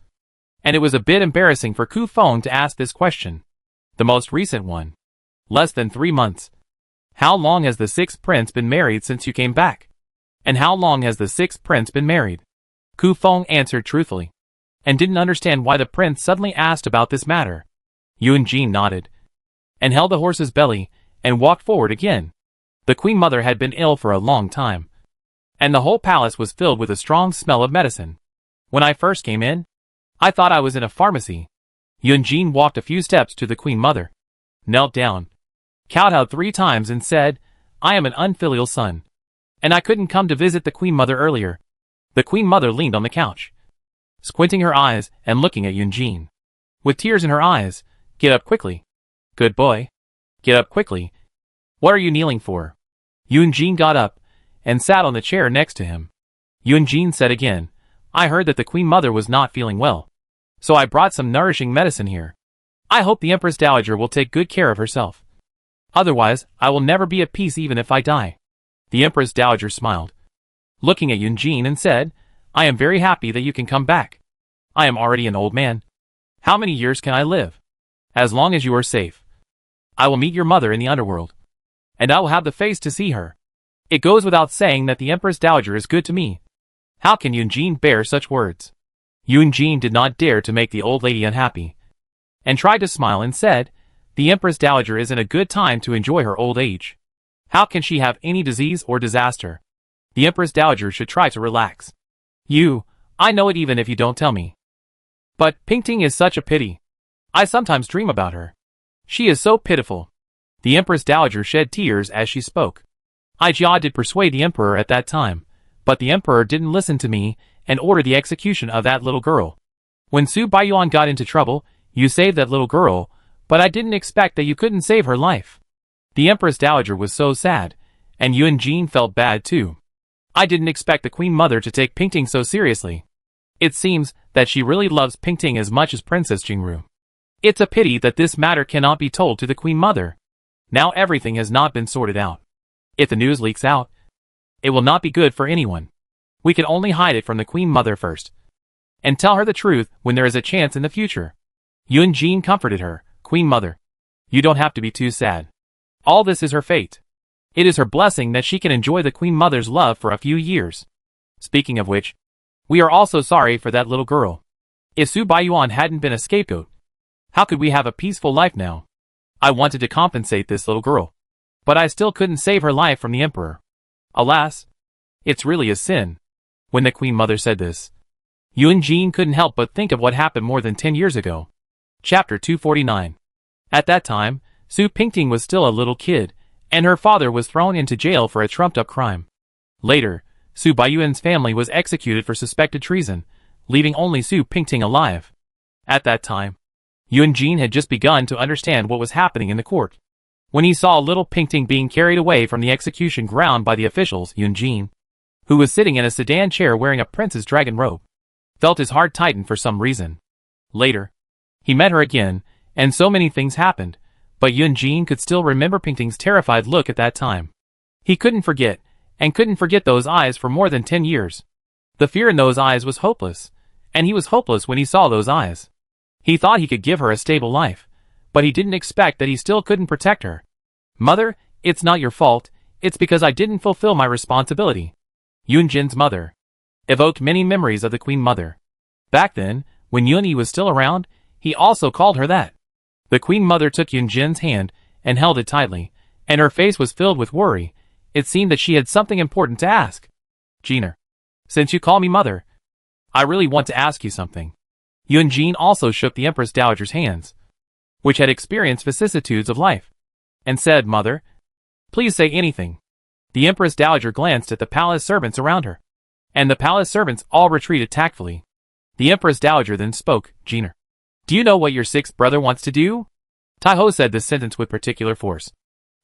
and it was a bit embarrassing for Kufeng to ask this question. "The most recent one. Less than 3 months. How long has the 6th prince been married since you came back? And how long has the 6th prince been married?" Kufeng answered truthfully, and didn't understand why the prince suddenly asked about this matter. Yunjin nodded, and held the horse's belly, and walked forward again. The Queen Mother had been ill for a long time, and the whole palace was filled with a strong smell of medicine. When I first came in, I thought I was in a pharmacy. Yunjin walked a few steps to the Queen Mother, knelt down, kowtowed 3 times and said, "I am an unfilial son, and I couldn't come to visit the Queen Mother earlier." The Queen Mother leaned on the couch, squinting her eyes and looking at Yunjin. With tears in her eyes, "Get up quickly. Good boy. Get up quickly. What are you kneeling for?" Yunjin got up, and sat on the chair next to him. Yunjin said again, "I heard that the Queen Mother was not feeling well, so I brought some nourishing medicine here. I hope the Empress Dowager will take good care of herself. Otherwise, I will never be at peace even if I die." The Empress Dowager smiled, looking at Yunjin and said, "I am very happy that you can come back. I am already an old man. How many years can I live? As long as you are safe, I will meet your mother in the underworld, and I will have the face to see her. It goes without saying that the Empress Dowager is good to me." How can Yunjin bear such words? Yunjin did not dare to make the old lady unhappy, and tried to smile and said, "The Empress Dowager is in a good time to enjoy her old age. How can she have any disease or disaster? The Empress Dowager should try to relax. I know it even if you don't tell me. But Pingting is such a pity. I sometimes dream about her. She is so pitiful. The Empress Dowager shed tears as she spoke. I did persuade the Emperor at that time, but the Emperor didn't listen to me and ordered the execution of that little girl. When Su Baiyuan got into trouble, you saved that little girl, but I didn't expect that you couldn't save her life. The Empress Dowager was so sad, and Yuan Jin felt bad too. I didn't expect the Queen Mother to take Pingting so seriously. It seems that she really loves Pingting as much as Princess Jingru. It's a pity that this matter cannot be told to the Queen Mother. Now everything has not been sorted out. If the news leaks out, it will not be good for anyone. We can only hide it from the Queen Mother first, and tell her the truth when there is a chance in the future. Yuan Jin comforted her. Queen Mother, you don't have to be too sad. All this is her fate. It is her blessing that she can enjoy the Queen Mother's love for a few years. Speaking of which, we are also sorry for that little girl. If Su Baiyuan hadn't been a scapegoat, how could we have a peaceful life now? I wanted to compensate this little girl, but I still couldn't save her life from the Emperor. Alas, it's really a sin. When the Queen Mother said this, Yuan Jin couldn't help but think of what happened more than 10 years ago. Chapter 249. At that time, Su Pingting was still a little kid, and her father was thrown into jail for a trumped-up crime. Later, Su Baiyuan's family was executed for suspected treason, leaving only Su Pingting alive. At that time, Yuan Jin had just begun to understand what was happening in the court. When he saw little Pingting being carried away from the execution ground by the officials, Yuan Jin, who was sitting in a sedan chair wearing a prince's dragon robe, felt his heart tighten for some reason. Later, he met her again, and so many things happened, but Yuan Jin could still remember Pingting's terrified look at that time. He couldn't forget those eyes for more than 10 years. The fear in those eyes was hopeless, and he was hopeless when he saw those eyes. He thought he could give her a stable life, but he didn't expect that he still couldn't protect her. Mother, it's not your fault, it's because I didn't fulfill my responsibility. Yuan Jin's mother evoked many memories of the Queen Mother. Back then, when Yuan Yi was still around, he also called her that. The Queen Mother took Yuan Jin's hand and held it tightly, and her face was filled with worry. It seemed that she had something important to ask. Jiner, since you call me mother, I really want to ask you something. Yuan Jin also shook the Empress Dowager's hands, which had experienced vicissitudes of life, and said, Mother, please say anything. The Empress Dowager glanced at the palace servants around her, and the palace servants all retreated tactfully. The Empress Dowager then spoke, Jiner, do you know what your sixth brother wants to do? Taiho said this sentence with particular force,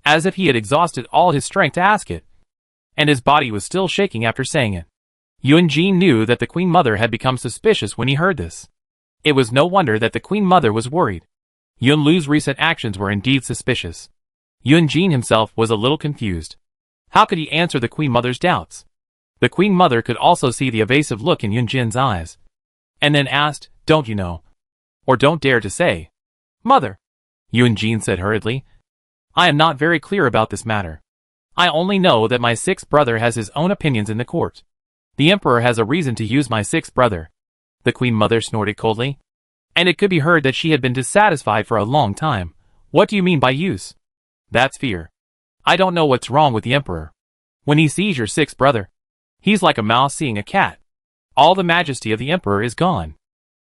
as if he had exhausted all his strength to ask it, and his body was still shaking after saying it. Yuan Jin knew that the Queen Mother had become suspicious when he heard this. It was no wonder that the Queen Mother was worried. Yuan Lu's recent actions were indeed suspicious. Yuan Jin himself was a little confused. How could he answer the Queen Mother's doubts? The Queen Mother could also see the evasive look in Yuan Jin's eyes, and then asked, Don't you know? Or don't dare to say. Mother, Yuan Jin said hurriedly, I am not very clear about this matter. I only know that my sixth brother has his own opinions in the court. The Emperor has a reason to use my sixth brother. The Queen Mother snorted coldly, and it could be heard that she had been dissatisfied for a long time. What do you mean by use? That's fear. I don't know what's wrong with the Emperor. When he sees your sixth brother, he's like a mouse seeing a cat. All the majesty of the Emperor is gone.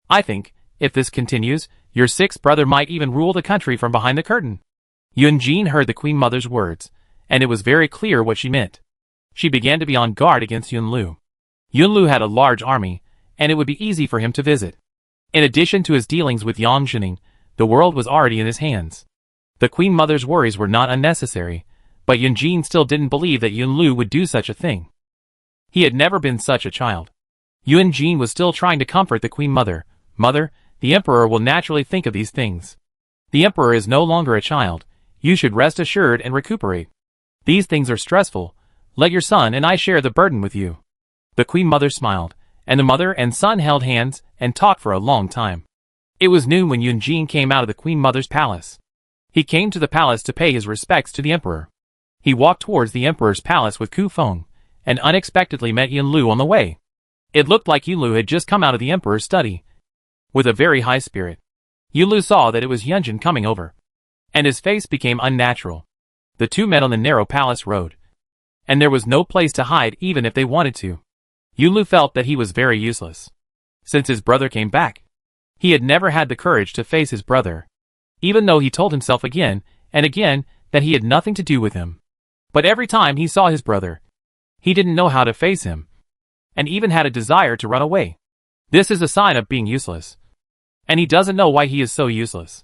I think, if this continues, your sixth brother might even rule the country from behind the curtain. Yuan Jin heard the Queen Mother's words, and it was very clear what she meant. She began to be on guard against Yuan Lu. Yuan Lu had a large army, and it would be easy for him to visit. In addition to his dealings with Yang Zhining, the world was already in his hands. The Queen Mother's worries were not unnecessary, but Yuan Jin still didn't believe that Yuan Lu would do such a thing. He had never been such a child. Yuan Jin was still trying to comfort the Queen Mother. Mother, the Emperor will naturally think of these things. The Emperor is no longer a child. You should rest assured and recuperate. These things are stressful. Let your son and I share the burden with you. The Queen Mother smiled, and the mother and son held hands and talked for a long time. It was noon when Yuan Jin came out of the Queen Mother's palace. He came to the palace to pay his respects to the Emperor. He walked towards the Emperor's palace with Ku Feng, and unexpectedly met Yuan Lu on the way. It looked like Yuan Lu had just come out of the Emperor's study, with a very high spirit. Yuan Lu saw that it was Yuan Jin coming over, and his face became unnatural. The two met on the narrow palace road, and there was no place to hide even if they wanted to. Yunlu felt that he was very useless. Since his brother came back, he had never had the courage to face his brother, even though he told himself again and again that he had nothing to do with him. But every time he saw his brother, he didn't know how to face him, and even had a desire to run away. This is a sign of being useless. And he doesn't know why he is so useless.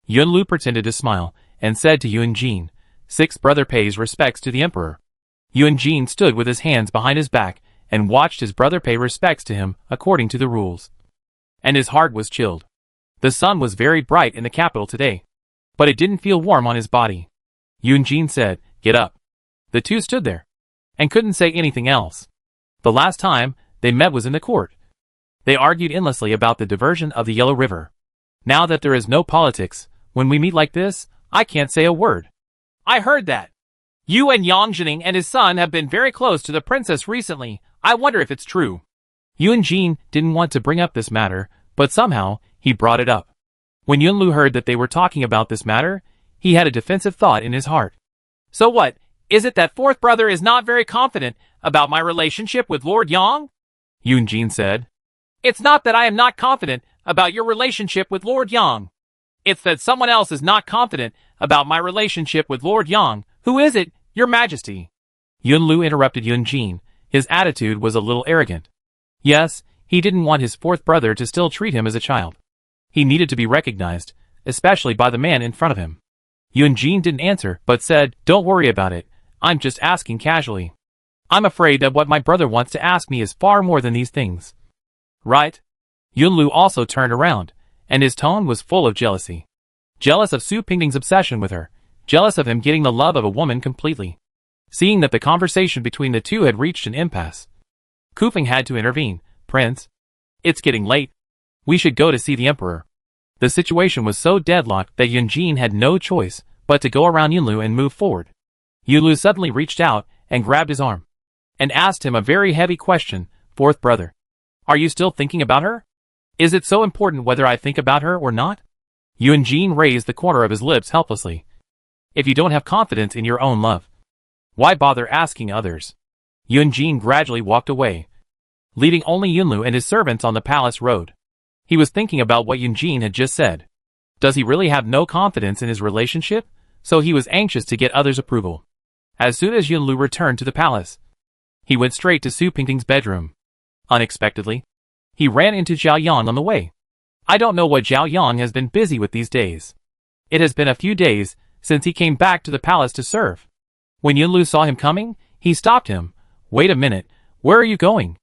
Yunlu pretended to smile and said to Yunjin, "Sixth brother pays respects to the emperor." Yunjin stood with his hands behind his back and watched his brother pay respects to him according to the rules. And his heart was chilled. The sun was very bright in the capital today, but it didn't feel warm on his body. Yunjin said, "Get up." The two stood there and couldn't say anything else. The last time they met was in the court. They argued endlessly about the diversion of the Yellow River. Now that there is no politics, when we meet like this, I can't say a word. I heard that you and Yang Jining and his son have been very close to the princess recently. I wonder if it's true. Yunjin didn't want to bring up this matter, but somehow he brought it up. When Yunlu heard that they were talking about this matter, he had a defensive thought in his heart. So what, is it that fourth brother is not very confident about my relationship with Lord Yang? Yunjin said. It's not that I am not confident about your relationship with Lord Yang. It's that someone else is not confident about my relationship with Lord Yang. Who is it, Your Majesty? Yunlu interrupted Yunjin. His attitude was a little arrogant. Yes, he didn't want his fourth brother to still treat him as a child. He needed to be recognized, especially by the man in front of him. Yunjin didn't answer, but said, "Don't worry about it. I'm just asking casually. I'm afraid that what my brother wants to ask me is far more than these things." Right? Yunlu also turned around, and his tone was full of jealousy. Jealous of Su Pingting's obsession with her, jealous of him getting the love of a woman completely. Seeing that the conversation between the two had reached an impasse, Kufeng had to intervene. "Prince, it's getting late. We should go to see the emperor." The situation was so deadlocked that Yunjin had no choice but to go around Yunlu and move forward. Yunlu suddenly reached out and grabbed his arm and asked him a very heavy question. "Fourth brother, are you still thinking about her? Is it so important whether I think about her or not?" Yunjin raised the corner of his lips helplessly. "If you don't have confidence in your own love, why bother asking others?" Yunjin gradually walked away, leaving only Yunlu and his servants on the palace road. He was thinking about what Yunjin had just said. Does he really have no confidence in his relationship? So he was anxious to get others' approval. As soon as Yunlu returned to the palace, he went straight to Su Pingting's bedroom. Unexpectedly, he ran into Zhao Yang on the way. I don't know what Zhao Yang has been busy with these days. It has been a few days since he came back to the palace to serve. When Yunlu saw him coming, he stopped him. "Wait a minute, where are you going?"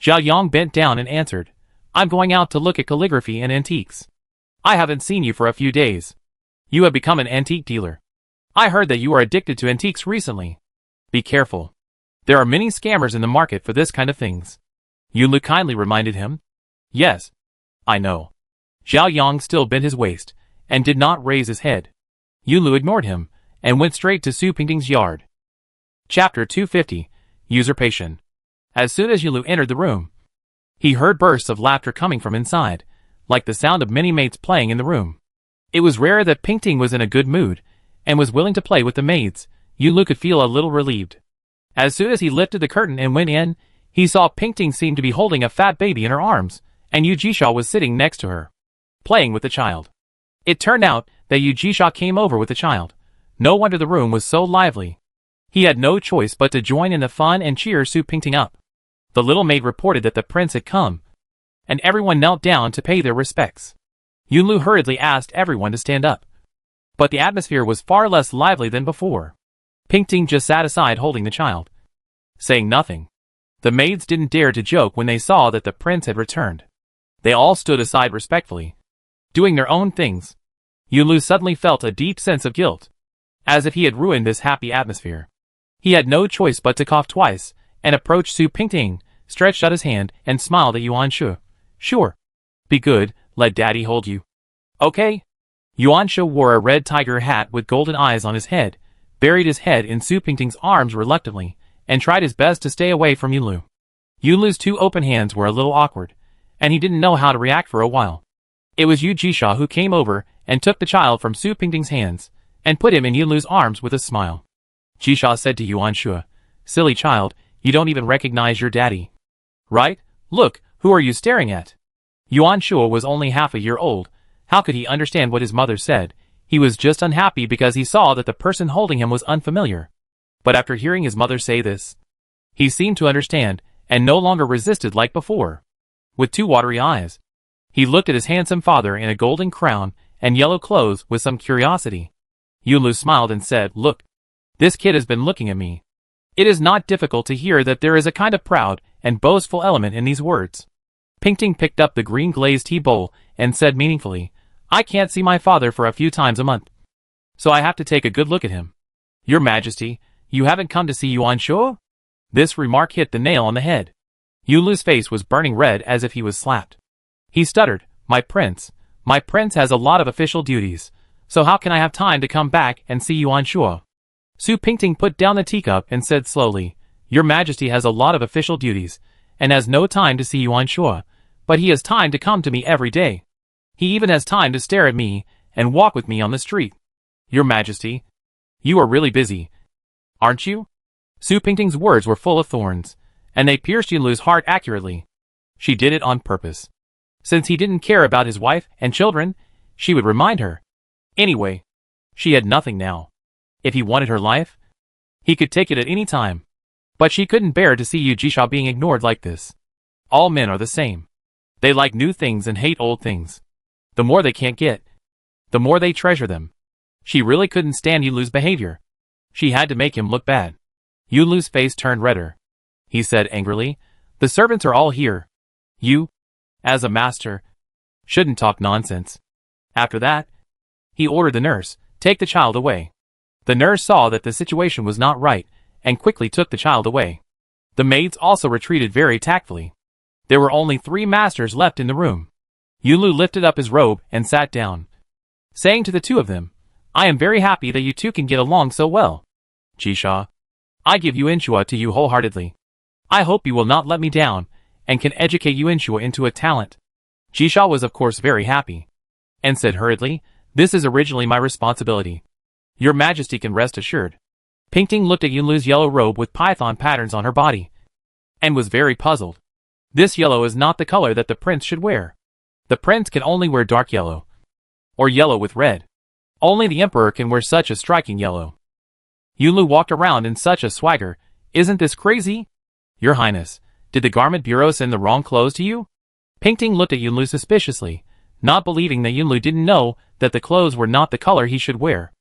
Zhao Yang bent down and answered, "I'm going out to look at calligraphy and antiques. I haven't seen you for a few days. You have become an antique dealer. I heard that you are addicted to antiques recently. Be careful. There are many scammers in the market for this kind of things." Yunlu kindly reminded him. "Yes, I know." Zhao Yang still bent his waist and did not raise his head. Yunlu ignored him and went straight to Su Pingting's yard. Chapter 250, Usurpation. As soon as Yunlu entered the room, he heard bursts of laughter coming from inside, like the sound of many maids playing in the room. It was rare that Pingting was in a good mood and was willing to play with the maids. Yunlu could feel a little relieved. As soon as he lifted the curtain and went in, he saw Pingting seemed to be holding a fat baby in her arms, and Yu Jisha was sitting next to her, playing with the child. It turned out that Yu Jisha came over with the child. No wonder the room was so lively. He had no choice but to join in the fun and cheer Su Pingting up. The little maid reported that the prince had come, and everyone knelt down to pay their respects. Yunlu hurriedly asked everyone to stand up. But the atmosphere was far less lively than before. Pingting just sat aside holding the child, saying nothing. The maids didn't dare to joke when they saw that the prince had returned. They all stood aside respectfully, doing their own things. Yunlu suddenly felt a deep sense of guilt, as if he had ruined this happy atmosphere. He had no choice but to cough twice, and approached Su Pingting, stretched out his hand, and smiled at Yuan Shu. "Sure. Be good, let daddy hold you. Okay?" Yuan Shu wore a red tiger hat with golden eyes on his head, buried his head in Su Pingting's arms reluctantly, and tried his best to stay away from Yunlu. Yunlu's two open hands were a little awkward, and he didn't know how to react for a while. It was Yu Jisha who came over and took the child from Su Pingting's hands, and put him in Yunlu's arms with a smile. Jisha said to Yuan Shu, "Silly child, you don't even recognize your daddy. Right? Look, who are you staring at? Yuan Shua was only half a year old. How could he understand what his mother said? He was just unhappy because he saw that the person holding him was unfamiliar. But after hearing his mother say this, he seemed to understand, and no longer resisted like before. With two watery eyes, he looked at his handsome father in a golden crown and yellow clothes with some curiosity. Yunlu smiled and said, "Look, this kid has been looking at me." It is not difficult to hear that there is a kind of proud and boastful element in these words. Pingting picked up the green glazed tea bowl and said meaningfully, "I can't see my father for a few times a month, so I have to take a good look at him." "Your Majesty, you haven't come to see Yuan Shua?" This remark hit the nail on the head. Yunlu's face was burning red as if he was slapped. He stuttered, my prince has a lot of official duties, so how can I have time to come back and see Yuan Shua?" Su Pingting put down the teacup and said slowly, "Your Majesty has a lot of official duties, and has no time to see Yuan Shua, but he has time to come to me every day. He even has time to stare at me and walk with me on the street. Your Majesty, you are really busy, aren't you?" Su Pingting's words were full of thorns, and they pierced Yunlu's heart accurately. She did it on purpose. Since he didn't care about his wife and children, she would remind her. Anyway, she had nothing now. If he wanted her life, he could take it at any time. But she couldn't bear to see Yu Jisha being ignored like this. All men are the same. They like new things and hate old things. The more they can't get, the more they treasure them. She really couldn't stand Yunlu's behavior. She had to make him look bad. Yunlu's face turned redder. He said angrily, "The servants are all here. You, as a master, shouldn't talk nonsense." After that, he ordered the nurse, "Take the child away." The nurse saw that the situation was not right, and quickly took the child away. The maids also retreated very tactfully. There were only 3 masters left in the room. Yunlu lifted up his robe and sat down, saying to the 2 of them, "I am very happy that you 2 can get along so well. Jisha, I give Yuan Shua to you wholeheartedly. I hope you will not let me down, and can educate Yuan Shua into a talent." Jisha was of course very happy, and said hurriedly, "This is originally my responsibility. Your Majesty can rest assured." Pingting looked at Yunlu's yellow robe with python patterns on her body, and was very puzzled. This yellow is not the color that the prince should wear. The prince can only wear dark yellow, or yellow with red. Only the emperor can wear such a striking yellow. Yunlu walked around in such a swagger. "Isn't this crazy? Your Highness, did the garment bureau send the wrong clothes to you?" Pingting looked at Yunlu suspiciously, not believing that Yunlu didn't know that the clothes were not the color he should wear.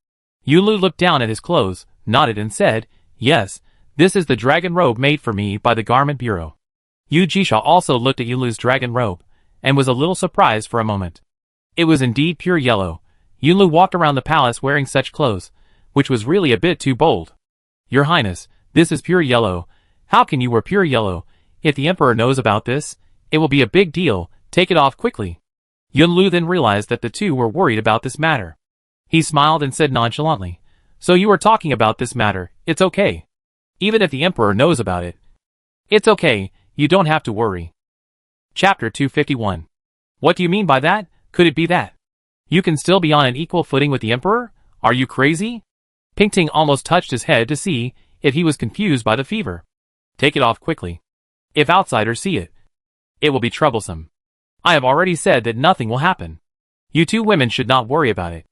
Yunlu looked down at his clothes, nodded and said, "Yes, this is the dragon robe made for me by the garment bureau." Yu Jisha also looked at Yunlu's dragon robe, and was a little surprised for a moment. It was indeed pure yellow. Yunlu walked around the palace wearing such clothes, which was really a bit too bold. "Your Highness, this is pure yellow. How can you wear pure yellow? If the emperor knows about this, it will be a big deal. Take it off quickly." Yunlu then realized that the 2 were worried about this matter. He smiled and said nonchalantly, "So you are talking about this matter. It's okay. Even if the emperor knows about it, it's okay. You don't have to worry." Chapter 251. What do you mean by that? Could it be that you can still be on an equal footing with the emperor? Are you crazy? Pingting almost touched his head to see if he was confused by the fever. "Take it off quickly. If outsiders see it, it will be troublesome. I have already said that nothing will happen. You 2 women should not worry about it."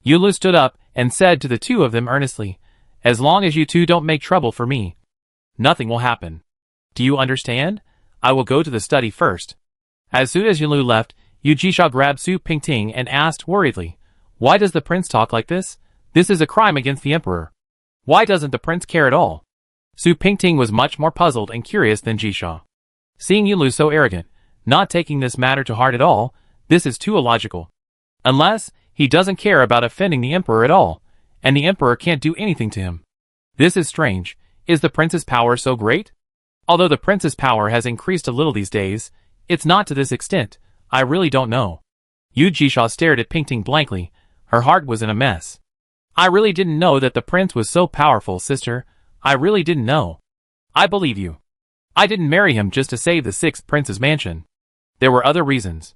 Yunlu stood up and said to the 2 of them earnestly, "As long as you 2 don't make trouble for me, nothing will happen. Do you understand? I will go to the study first." As soon as Yunlu left, Yu Jisha grabbed Su Pingting and asked worriedly, "Why does the prince talk like this? This is a crime against the emperor. Why doesn't the prince care at all?" Su Pingting was much more puzzled and curious than Jisha. Seeing Yunlu so arrogant, not taking this matter to heart at all, this is too illogical. Unless he doesn't care about offending the emperor at all, and the emperor can't do anything to him. This is strange. Is the prince's power so great? Although the prince's power has increased a little these days, it's not to this extent. I really don't know. Yu Jisha stared at Pingting blankly. Her heart was in a mess. "I really didn't know that the prince was so powerful, sister. I really didn't know." "I believe you. I didn't marry him just to save the 6th prince's mansion. There were other reasons.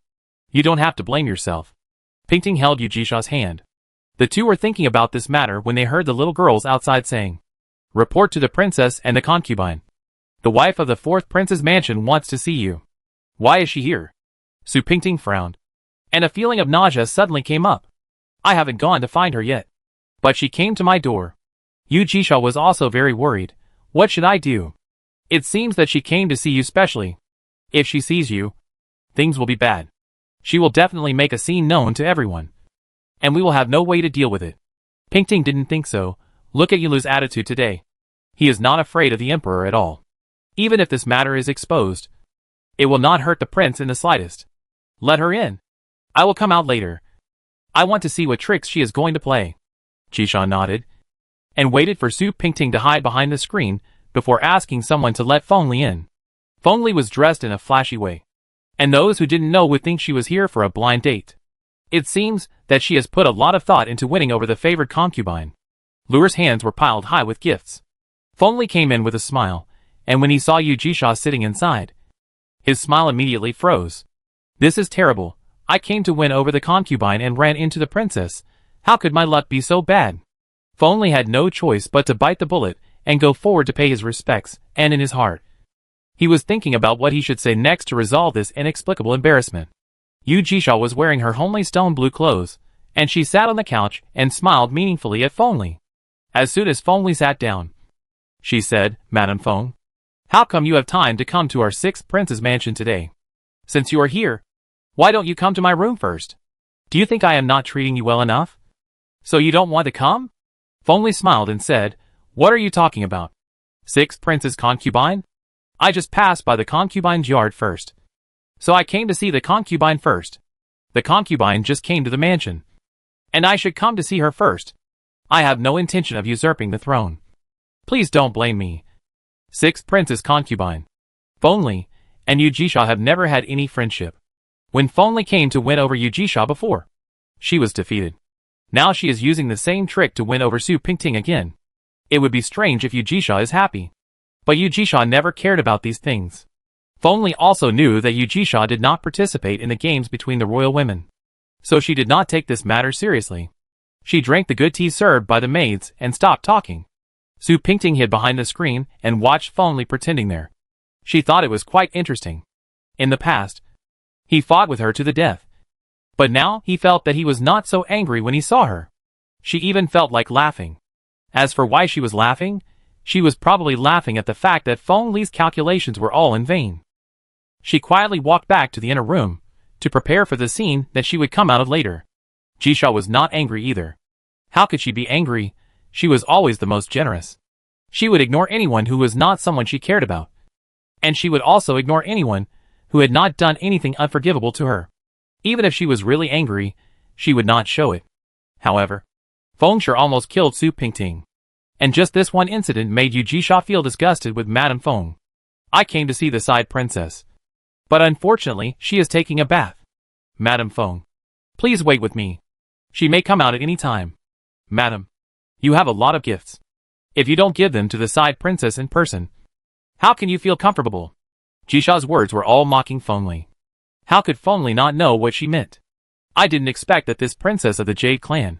You don't have to blame yourself." Pingting held Yu Jisha's hand. The 2 were thinking about this matter when they heard the little girls outside saying, "Report to the princess and the concubine." The wife of the 4th prince's mansion wants to see you. Why is she here? Su Pingting frowned, and a feeling of nausea suddenly came up. I haven't gone to find her yet. But she came to my door. Yu Jisha was also very worried. What should I do? It seems that she came to see you specially. If she sees you, things will be bad. She will definitely make a scene known to everyone. And we will have no way to deal with it. Pingting didn't think so. Look at Yulu's attitude today. He is not afraid of the emperor at all. Even if this matter is exposed, it will not hurt the prince in the slightest. Let her in. I will come out later. I want to see what tricks she is going to play. Jisha nodded, and waited for Su Pingting to hide behind the screen before asking someone to let Fengli in. Fengli was dressed in a flashy way, and those who didn't know would think she was here for a blind date. It seems that she has put a lot of thought into winning over the favored concubine. Lure's hands were piled high with gifts. Fengli came in with a smile, and when he saw Yu Jisha sitting inside, his smile immediately froze. This is terrible. I came to win over the concubine and ran into the princess. How could my luck be so bad? Fengli had no choice but to bite the bullet and go forward to pay his respects, and in his heart, he was thinking about what he should say next to resolve this inexplicable embarrassment. Yu Jisha was wearing her homely stone blue clothes, and she sat on the couch and smiled meaningfully at Fengli. As soon as Fengli sat down, she said, Madame Feng, how come you have time to come to our 6th prince's mansion today? Since you are here, why don't you come to my room first? Do you think I am not treating you well enough? So you don't want to come? Fengli smiled and said, what are you talking about? 6th prince's concubine? I just passed by the concubine's yard first. So I came to see the concubine first. The concubine just came to the mansion. And I should come to see her first. I have no intention of usurping the throne. Please don't blame me. 6th prince's concubine, Fengli, and Yu Jisha have never had any friendship. When Fengli came to win over Yu Jisha before, she was defeated. Now she is using the same trick to win over Su Pingting again. It would be strange if Yu Jisha is happy. But Yu Jisha never cared about these things. Fengli also knew that Yu Jisha did not participate in the games between the royal women. So she did not take this matter seriously. She drank the good tea served by the maids and stopped talking. Su Pingting hid behind the screen and watched Fengli pretending there. She thought it was quite interesting. In the past, he fought with her to the death. But now he felt that he was not so angry when he saw her. She even felt like laughing. As for why she was laughing, she was probably laughing at the fact that Fengli's calculations were all in vain. She quietly walked back to the inner room to prepare for the scene that she would come out of later. Jisha was not angry either. How could she be angry? She was always the most generous. She would ignore anyone who was not someone she cared about. And she would also ignore anyone who had not done anything unforgivable to her. Even if she was really angry, she would not show it. However, Fengshe almost killed Su Pingting. And just this one incident made Yu Jisha feel disgusted with Madame Feng. I came to see the side princess. But unfortunately, she is taking a bath. Madame Feng, please wait with me. She may come out at any time. Madam, you have a lot of gifts. If you don't give them to the side princess in person, how can you feel comfortable? Jisha's words were all mocking Fengli. How could Fengli not know what she meant? I didn't expect that this princess of the Jade clan,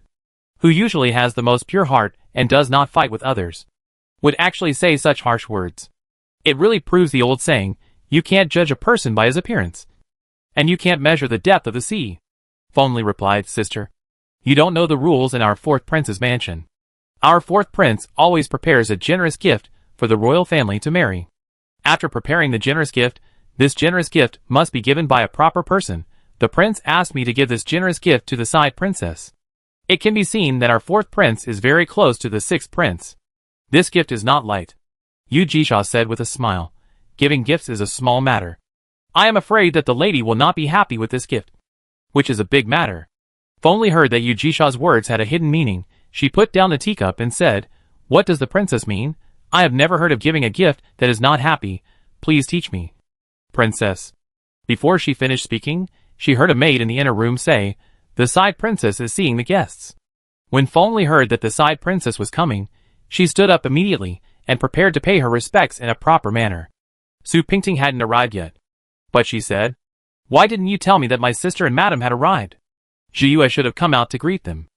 who usually has the most pure heart and does not fight with others, would actually say such harsh words. It really proves the old saying, you can't judge a person by his appearance. And you can't measure the depth of the sea. Fengli replied, Sister, you don't know the rules in our 4th prince's mansion. Our 4th prince always prepares a generous gift for the royal family to marry. After preparing the generous gift, this generous gift must be given by a proper person. The prince asked me to give this generous gift to the side princess. It can be seen that our 4th prince is very close to the 6th prince. This gift is not light. Yu Jisha said with a smile. Giving gifts is a small matter. I am afraid that the lady will not be happy with this gift. Which is a big matter. Fengli heard that Yu Jisha's words had a hidden meaning. She put down the teacup and said, What does the princess mean? I have never heard of giving a gift that is not happy. Please teach me. Princess. Before she finished speaking, she heard a maid in the inner room say, The side princess is seeing the guests. When Fengli heard that the side princess was coming, she stood up immediately and prepared to pay her respects in a proper manner. Su Pingting hadn't arrived yet. But she said, Why didn't you tell me that my sister and madam had arrived? Zhiyue should have come out to greet them.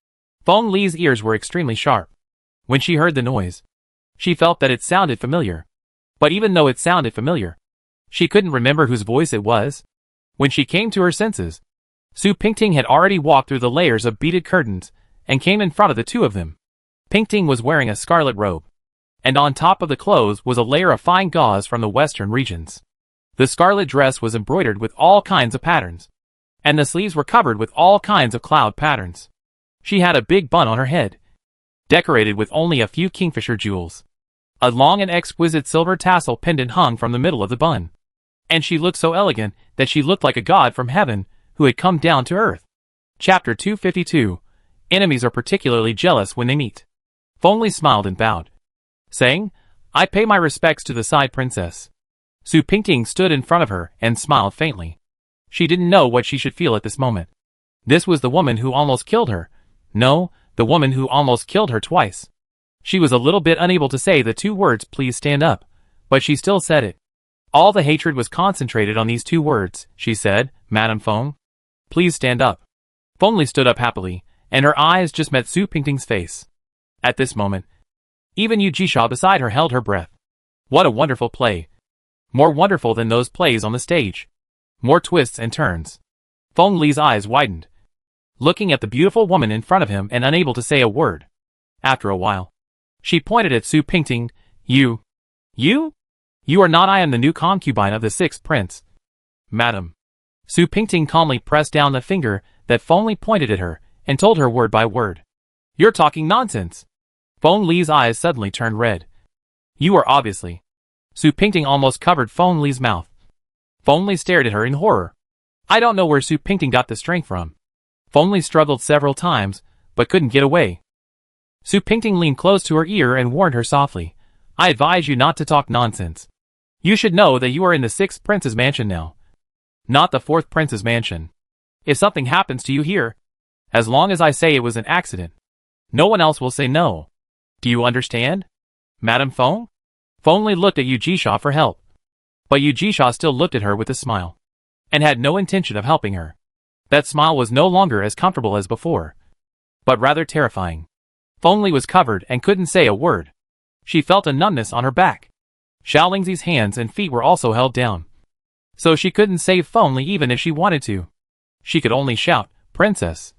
Feng Li's ears were extremely sharp. When she heard the noise, she felt that it sounded familiar. But even though it sounded familiar, she couldn't remember whose voice it was. When she came to her senses, Su Pingting had already walked through the layers of beaded curtains and came in front of the two of them. Pingting was wearing a scarlet robe, and on top of the clothes was a layer of fine gauze from the western regions. The scarlet dress was embroidered with all kinds of patterns, and the sleeves were covered with all kinds of cloud patterns. She had a big bun on her head, decorated with only a few kingfisher jewels. A long and exquisite silver tassel pendant hung from the middle of the bun, and she looked so elegant that she looked like a god from heaven who had come down to earth. Chapter 252. Enemies are particularly jealous when they meet. Feng smiled and bowed, saying, "I pay my respects to the side princess." Su Pingting stood in front of her and smiled faintly. She didn't know what she should feel at this moment. This was the woman who almost killed her. No, the woman who almost killed her twice. She was a little bit unable to say the two words, "Please stand up," but she still said it. All the hatred was concentrated on these two words. She said, "Madame Feng, please stand up." Feng stood up happily, and her eyes just met Su Pingting's face. At this moment, even Yu Jisha beside her held her breath. What a wonderful play. More wonderful than those plays on the stage. More twists and turns. Feng Li's eyes widened, looking at the beautiful woman in front of him and unable to say a word. After a while, she pointed at Su Pingting. You are not. I am the new concubine of the sixth prince. Madam. Su Pingting calmly pressed down the finger that Feng Li pointed at her and told her word by word. You're talking nonsense. Feng Li's eyes suddenly turned red. You are obviously. Su Pingting almost covered Feng Li's mouth. Feng Li stared at her in horror. I don't know where Su Pingting got the strength from. Feng Li struggled several times, but couldn't get away. Su Pingting leaned close to her ear and warned her softly. I advise you not to talk nonsense. You should know that you are in the sixth prince's mansion now, not the fourth prince's mansion. If something happens to you here, as long as I say it was an accident, no one else will say no. Do you understand? Madame Feng? Feng Li looked at Yu Jisha for help, but Yu Jisha still looked at her with a smile, and had no intention of helping her. That smile was no longer as comfortable as before, but rather terrifying. Feng Li was covered and couldn't say a word. She felt a numbness on her back. Xiaolingzi's hands and feet were also held down, so she couldn't save Feng Li even if she wanted to. She could only shout, Princess!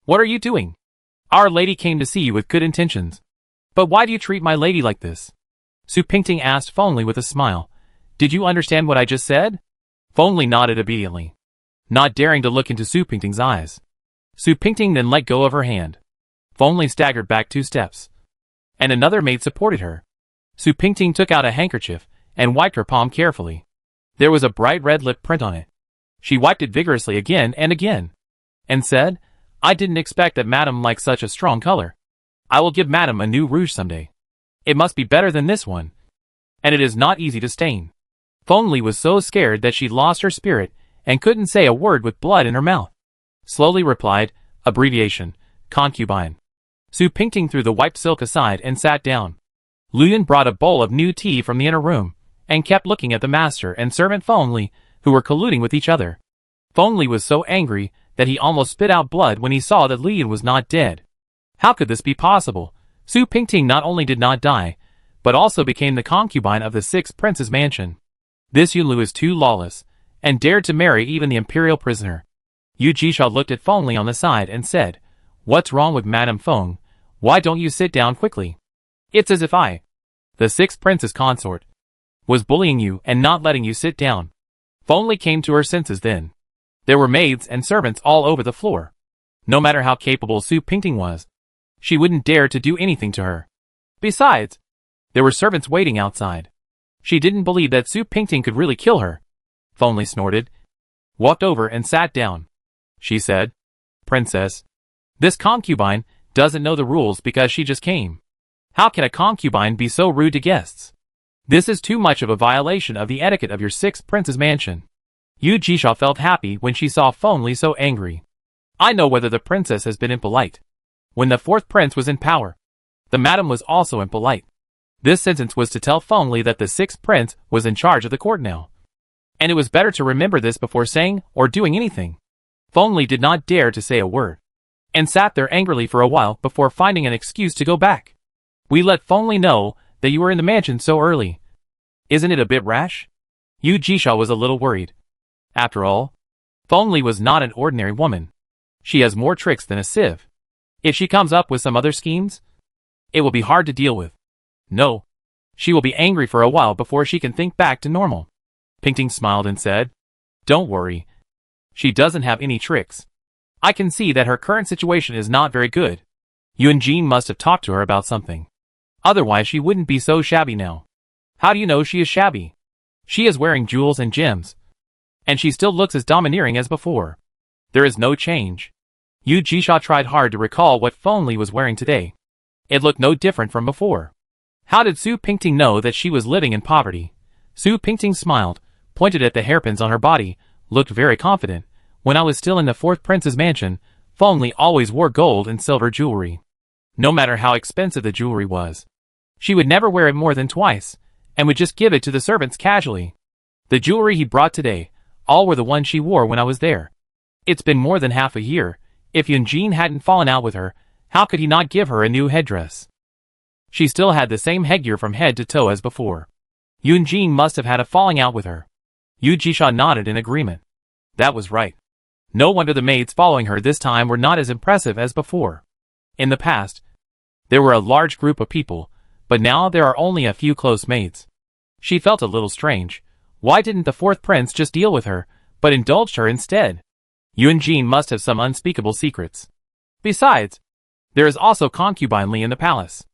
What are you doing? Our lady came to see you with good intentions. But why do you treat my lady like this? Su Pingting asked Feng Li with a smile. Did you understand what I just said? Feng Li nodded obediently, not daring to look into Su Pingting's eyes. Su Pingting then let go of her hand. Feng Li staggered back 2 steps, and another maid supported her. Su Pingting took out a handkerchief and wiped her palm carefully. There was a bright red lip print on it. She wiped it vigorously again and again, and said, I didn't expect that Madame liked such a strong color. I will give Madame a new rouge someday. It must be better than this one, and it is not easy to stain. Feng Li was so scared that she lost her spirit and couldn't say a word with blood in her mouth. Slowly replied, abbreviation, concubine. Su Pingting threw the wiped silk aside and sat down. Luyan brought a bowl of new tea from the inner room, and kept looking at the master and servant Feng Li, who were colluding with each other. Feng Li was so angry that he almost spit out blood when he saw that Luyan was not dead. How could this be possible? Su Pingting not only did not die, but also became the concubine of the sixth prince's mansion. This Yunlu is too lawless, and dared to marry even the imperial prisoner. Yu Jisha looked at Feng Li on the side and said, What's wrong with Madame Feng? Why don't you sit down quickly? It's as if I, the sixth prince's consort, was bullying you and not letting you sit down. Feng Li came to her senses then. There were maids and servants all over the floor. No matter how capable Su Pingting was, she wouldn't dare to do anything to her. Besides, there were servants waiting outside. She didn't believe that Su Pingting could really kill her. Feng Li snorted, walked over and sat down. She said, Princess, this concubine doesn't know the rules because she just came. How can a concubine be so rude to guests? This is too much of a violation of the etiquette of your sixth prince's mansion. Yu Jisha felt happy when she saw Feng Li so angry. I know whether the princess has been impolite. When the fourth prince was in power, the madam was also impolite. This sentence was to tell Feng Li that the sixth prince was in charge of the court now, and it was better to remember this before saying or doing anything. Feng Li did not dare to say a word, and sat there angrily for a while before finding an excuse to go back. We let Feng Li know that you were in the mansion so early. Isn't it a bit rash? Yu Jisha was a little worried. After all, Feng was not an ordinary woman. She has more tricks than a sieve. If she comes up with some other schemes, it will be hard to deal with. No. She will be angry for a while before she can think back to normal. Pingting smiled and said, "Don't worry. She doesn't have any tricks. I can see that her current situation is not very good. Yunjin must have talked to her about something. Otherwise she wouldn't be so shabby now." "How do you know she is shabby?" "She is wearing jewels and gems. And she still looks as domineering as before. There is no change." Yu Jisha tried hard to recall what Feng Li was wearing today. It looked no different from before. How did Su Pingting know that she was living in poverty? Su Pingting smiled, pointed at the hairpins on her body, looked very confident. "When I was still in the fourth prince's mansion, Feng Li always wore gold and silver jewelry. No matter how expensive the jewelry was. She would never wear it more than twice, and would just give it to the servants casually. The jewelry he brought today, all were the ones she wore when I was there. It's been more than half a year. If Yunjin hadn't fallen out with her, how could he not give her a new headdress? She still had the same headgear from head to toe as before. Yunjin must have had a falling out with her." Yu Jisha nodded in agreement. That was right. No wonder the maids following her this time were not as impressive as before. In the past, there were a large group of people, but now there are only a few close maids. She felt a little strange. Why didn't the fourth prince just deal with her, but indulged her instead? Yunjin must have some unspeakable secrets. Besides, there is also concubine Li in the palace.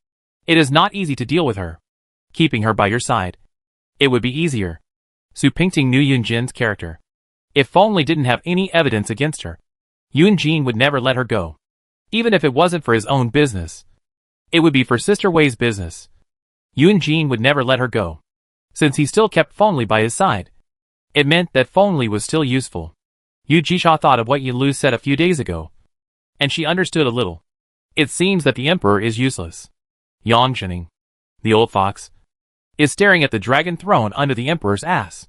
It is not easy to deal with her. Keeping her by your side, it would be easier. Su Pingting knew Yunjin's character. If Feng Li didn't have any evidence against her, Yunjin would never let her go. Even if it wasn't for his own business, it would be for Sister Wei's business. Yunjin would never let her go. Since he still kept Feng Li by his side, it meant that Feng Li was still useful. Yu Jisha thought of what Yin Lu said a few days ago, and she understood a little. It seems that the emperor is useless. Yang Zhening, the old fox, is staring at the dragon throne under the emperor's ass.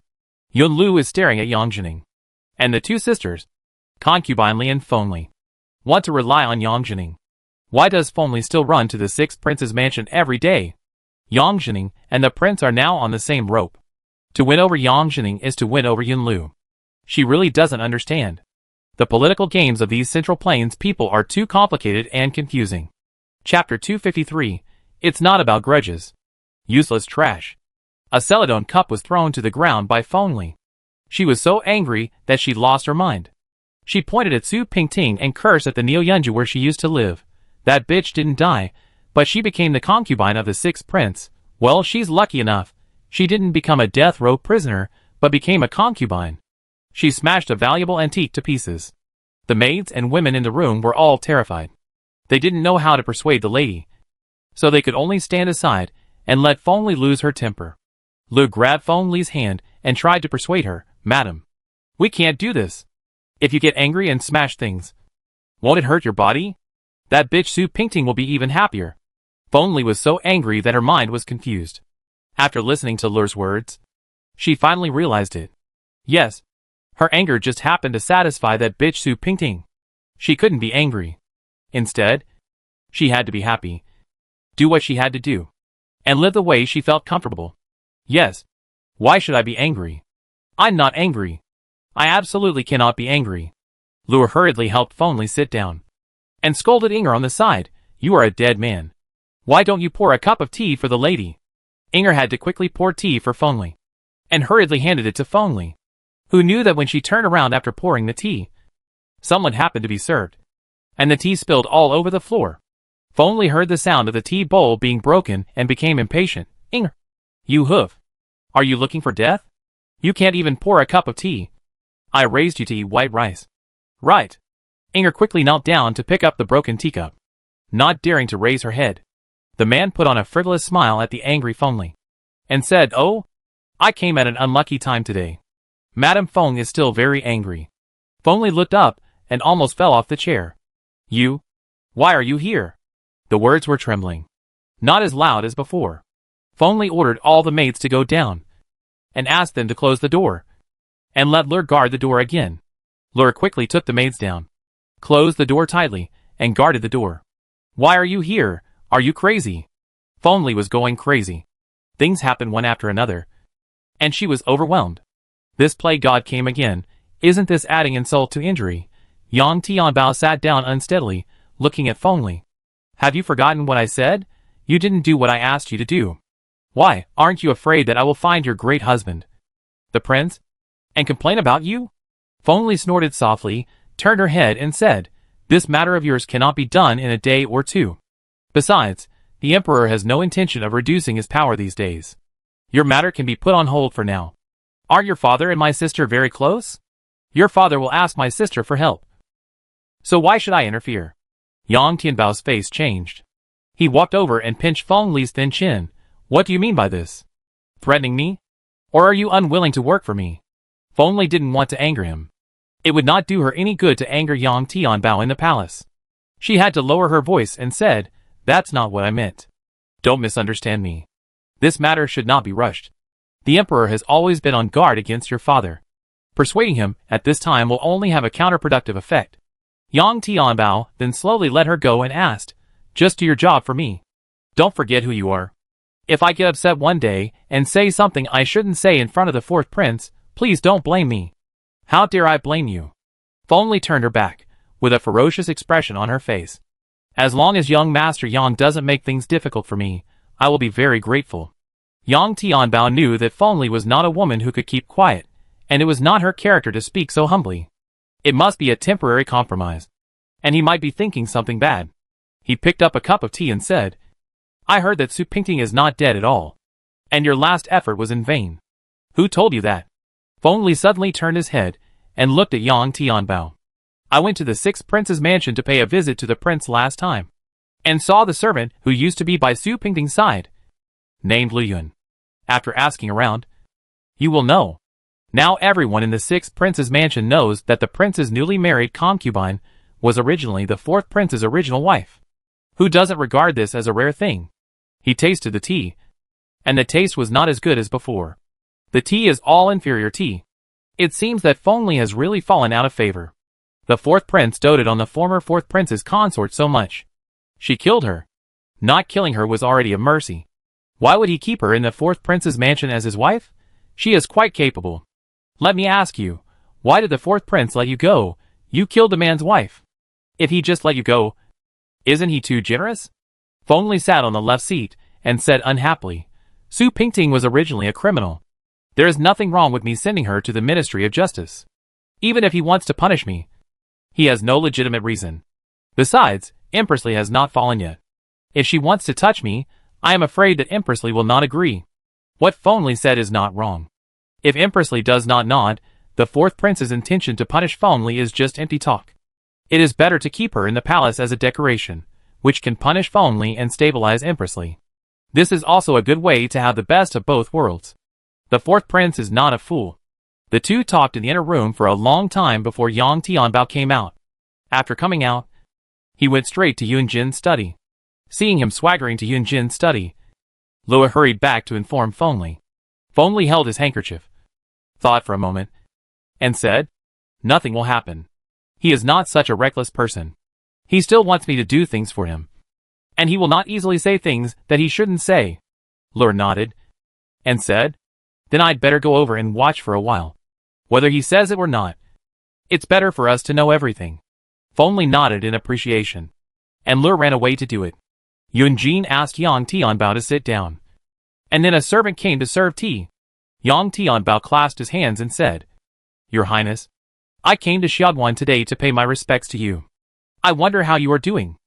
Yun Lu is staring at Yang Zhening. And the two sisters, concubine Li and Feng Li, want to rely on Yang Zhening. Why does Feng Li still run to the sixth prince's mansion every day? Yang Zhening and the prince are now on the same rope. To win over Yang Zhening is to win over Yun Lu. She really doesn't understand. The political games of these Central Plains people are too complicated and confusing. Chapter 253. It's not about grudges. Useless trash. A Celadon cup was thrown to the ground by Feng Li. She was so angry that she lost her mind. She pointed at Su Pingting and cursed at the Neo Yunju where she used to live. That bitch didn't die, but she became the concubine of the sixth prince. Well, she's lucky enough. She didn't become a death row prisoner, but became a concubine. She smashed a valuable antique to pieces. The maids and women in the room were all terrified. They didn't know how to persuade the lady, so they could only stand aside and let Feng Li lose her temper. Lu grabbed Feng Li's hand and tried to persuade her. "Madam, we can't do this. If you get angry and smash things, won't it hurt your body? That bitch Su Pingting will be even happier." Feng Li was so angry that her mind was confused. After listening to Lu's words, she finally realized it. Yes, her anger just happened to satisfy that bitch Su Pingting. She couldn't be angry. Instead, she had to be happy. Do what she had to do. And live the way she felt comfortable. Yes. Why should I be angry? I'm not angry. I absolutely cannot be angry. Lu hurriedly helped Feng Li sit down. And scolded Inger on the side. "You are a dead man. Why don't you pour a cup of tea for the lady?" Inger had to quickly pour tea for Feng Li. And hurriedly handed it to Feng Li, who knew that when she turned around after pouring the tea, someone happened to be served. And the tea spilled all over the floor. Feng Li heard the sound of the tea bowl being broken and became impatient. "Inger, you hoof. Are you looking for death? You can't even pour a cup of tea. I raised you to eat white rice." "Right." Inger quickly knelt down to pick up the broken teacup, not daring to raise her head. The man put on a frivolous smile at the angry Feng Li, and said, "Oh, I came at an unlucky time today. Madame Feng is still very angry." Feng Li looked up and almost fell off the chair. "You? Why are you here?" The words were trembling, not as loud as before. Feng Li ordered all the maids to go down, and asked them to close the door, and let Lur guard the door again. Lur quickly took the maids down, closed the door tightly, and guarded the door. "Why are you here? Are you crazy?" Feng Li was going crazy. Things happened one after another. and she was overwhelmed. This plague god came again. Isn't this adding insult to injury? Yang Tianbao sat down unsteadily, looking at Feng Li. Have you forgotten what I said? You didn't do what I asked you to do. Why, aren't you afraid that I will find your great husband, the prince, and complain about you? Feng Li snorted softly, turned her head and said, this matter of yours cannot be done in a day or two. Besides, the emperor has no intention of reducing his power these days. Your matter can be put on hold for now. Aren't your father and my sister very close? Your father will ask my sister for help. So why should I interfere? Yang Tianbao's face changed. He walked over and pinched Feng Li's thin chin. What do you mean by this? Threatening me? Or are you unwilling to work for me? Feng Li didn't want to anger him. It would not do her any good to anger Yang Tianbao in the palace. She had to lower her voice and said, that's not what I meant. Don't misunderstand me. This matter should not be rushed. The emperor has always been on guard against your father. Persuading him at this time will only have a counterproductive effect. Yang Tianbao then slowly let her go and asked, just do your job for me. Don't forget who you are. If I get upset one day and say something I shouldn't say in front of the fourth prince, please don't blame me. How dare I blame you? Feng Li turned her back, with a ferocious expression on her face. As long as young Master Yang doesn't make things difficult for me, I will be very grateful. Yang Tianbao knew that Feng Li was not a woman who could keep quiet, and it was not her character to speak so humbly. It must be a temporary compromise. And he might be thinking something bad. He picked up a cup of tea and said, I heard that Su Pingting is not dead at all. And your last effort was in vain. Who told you that? Feng Li suddenly turned his head and looked at Yang Tianbao. I went to the sixth prince's mansion to pay a visit to the prince last time, and saw the servant who used to be by Su Pingting's side, named Lu Yun. After asking around, you will know. Now everyone in the sixth prince's mansion knows that the prince's newly married concubine was originally the fourth prince's original wife. Who doesn't regard this as a rare thing? He tasted the tea, and the taste was not as good as before. The tea is all inferior tea. It seems that Feng Li has really fallen out of favor. The fourth prince doted on the former fourth prince's consort so much. She killed her. Not killing her was already a mercy. Why would he keep her in the fourth prince's mansion as his wife? She is quite capable. Let me ask you, why did the fourth prince let you go? You killed the man's wife. If he just let you go, isn't he too generous? Feng Li sat on the left seat and said unhappily, Su Pingting was originally a criminal. There is nothing wrong with me sending her to the Ministry of Justice. Even if he wants to punish me, he has no legitimate reason. Besides, Empress Li has not fallen yet. If she wants to touch me, I am afraid that Empress Li will not agree. What Feng Li said is not wrong. If Empress Li does not nod, the fourth prince's intention to punish Feng Li is just empty talk. It is better to keep her in the palace as a decoration, which can punish Feng Li and stabilize Empress Li. This is also a good way to have the best of both worlds. The fourth prince is not a fool. The two talked in the inner room for a long time before Yang Tianbao came out. After coming out, he went straight to Yun Jin's study. Seeing him swaggering to Yun Jin's study, Lua hurried back to inform Feng Li. Feng Li held his handkerchief, thought for a moment, and said, nothing will happen. He is not such a reckless person. He still wants me to do things for him. And he will not easily say things that he shouldn't say. Lua nodded, and said, then I'd better go over and watch for a while. Whether he says it or not, it's better for us to know everything. Feng Li nodded in appreciation, and Lua ran away to do it. Yun Jin asked Yang Tianbao to sit down, and then a servant came to serve tea. Yang Tianbao clasped his hands and said, Your Highness, I came to Xiaoduan today to pay my respects to you. I wonder how you are doing.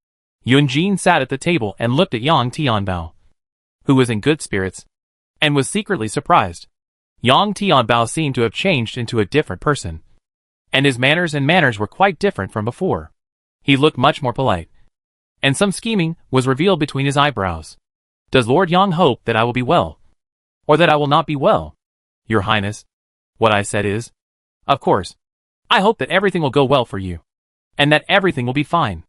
Yun Jin sat at the table and looked at Yang Tianbao, who was in good spirits, and was secretly surprised. Yang Tianbao seemed to have changed into a different person, and his manners were quite different from before. He looked much more polite, and some scheming was revealed between his eyebrows. Does Lord Yang hope that I will be well, or that I will not be well? Your Highness, what I said is, of course, I hope that everything will go well for you, and that everything will be fine.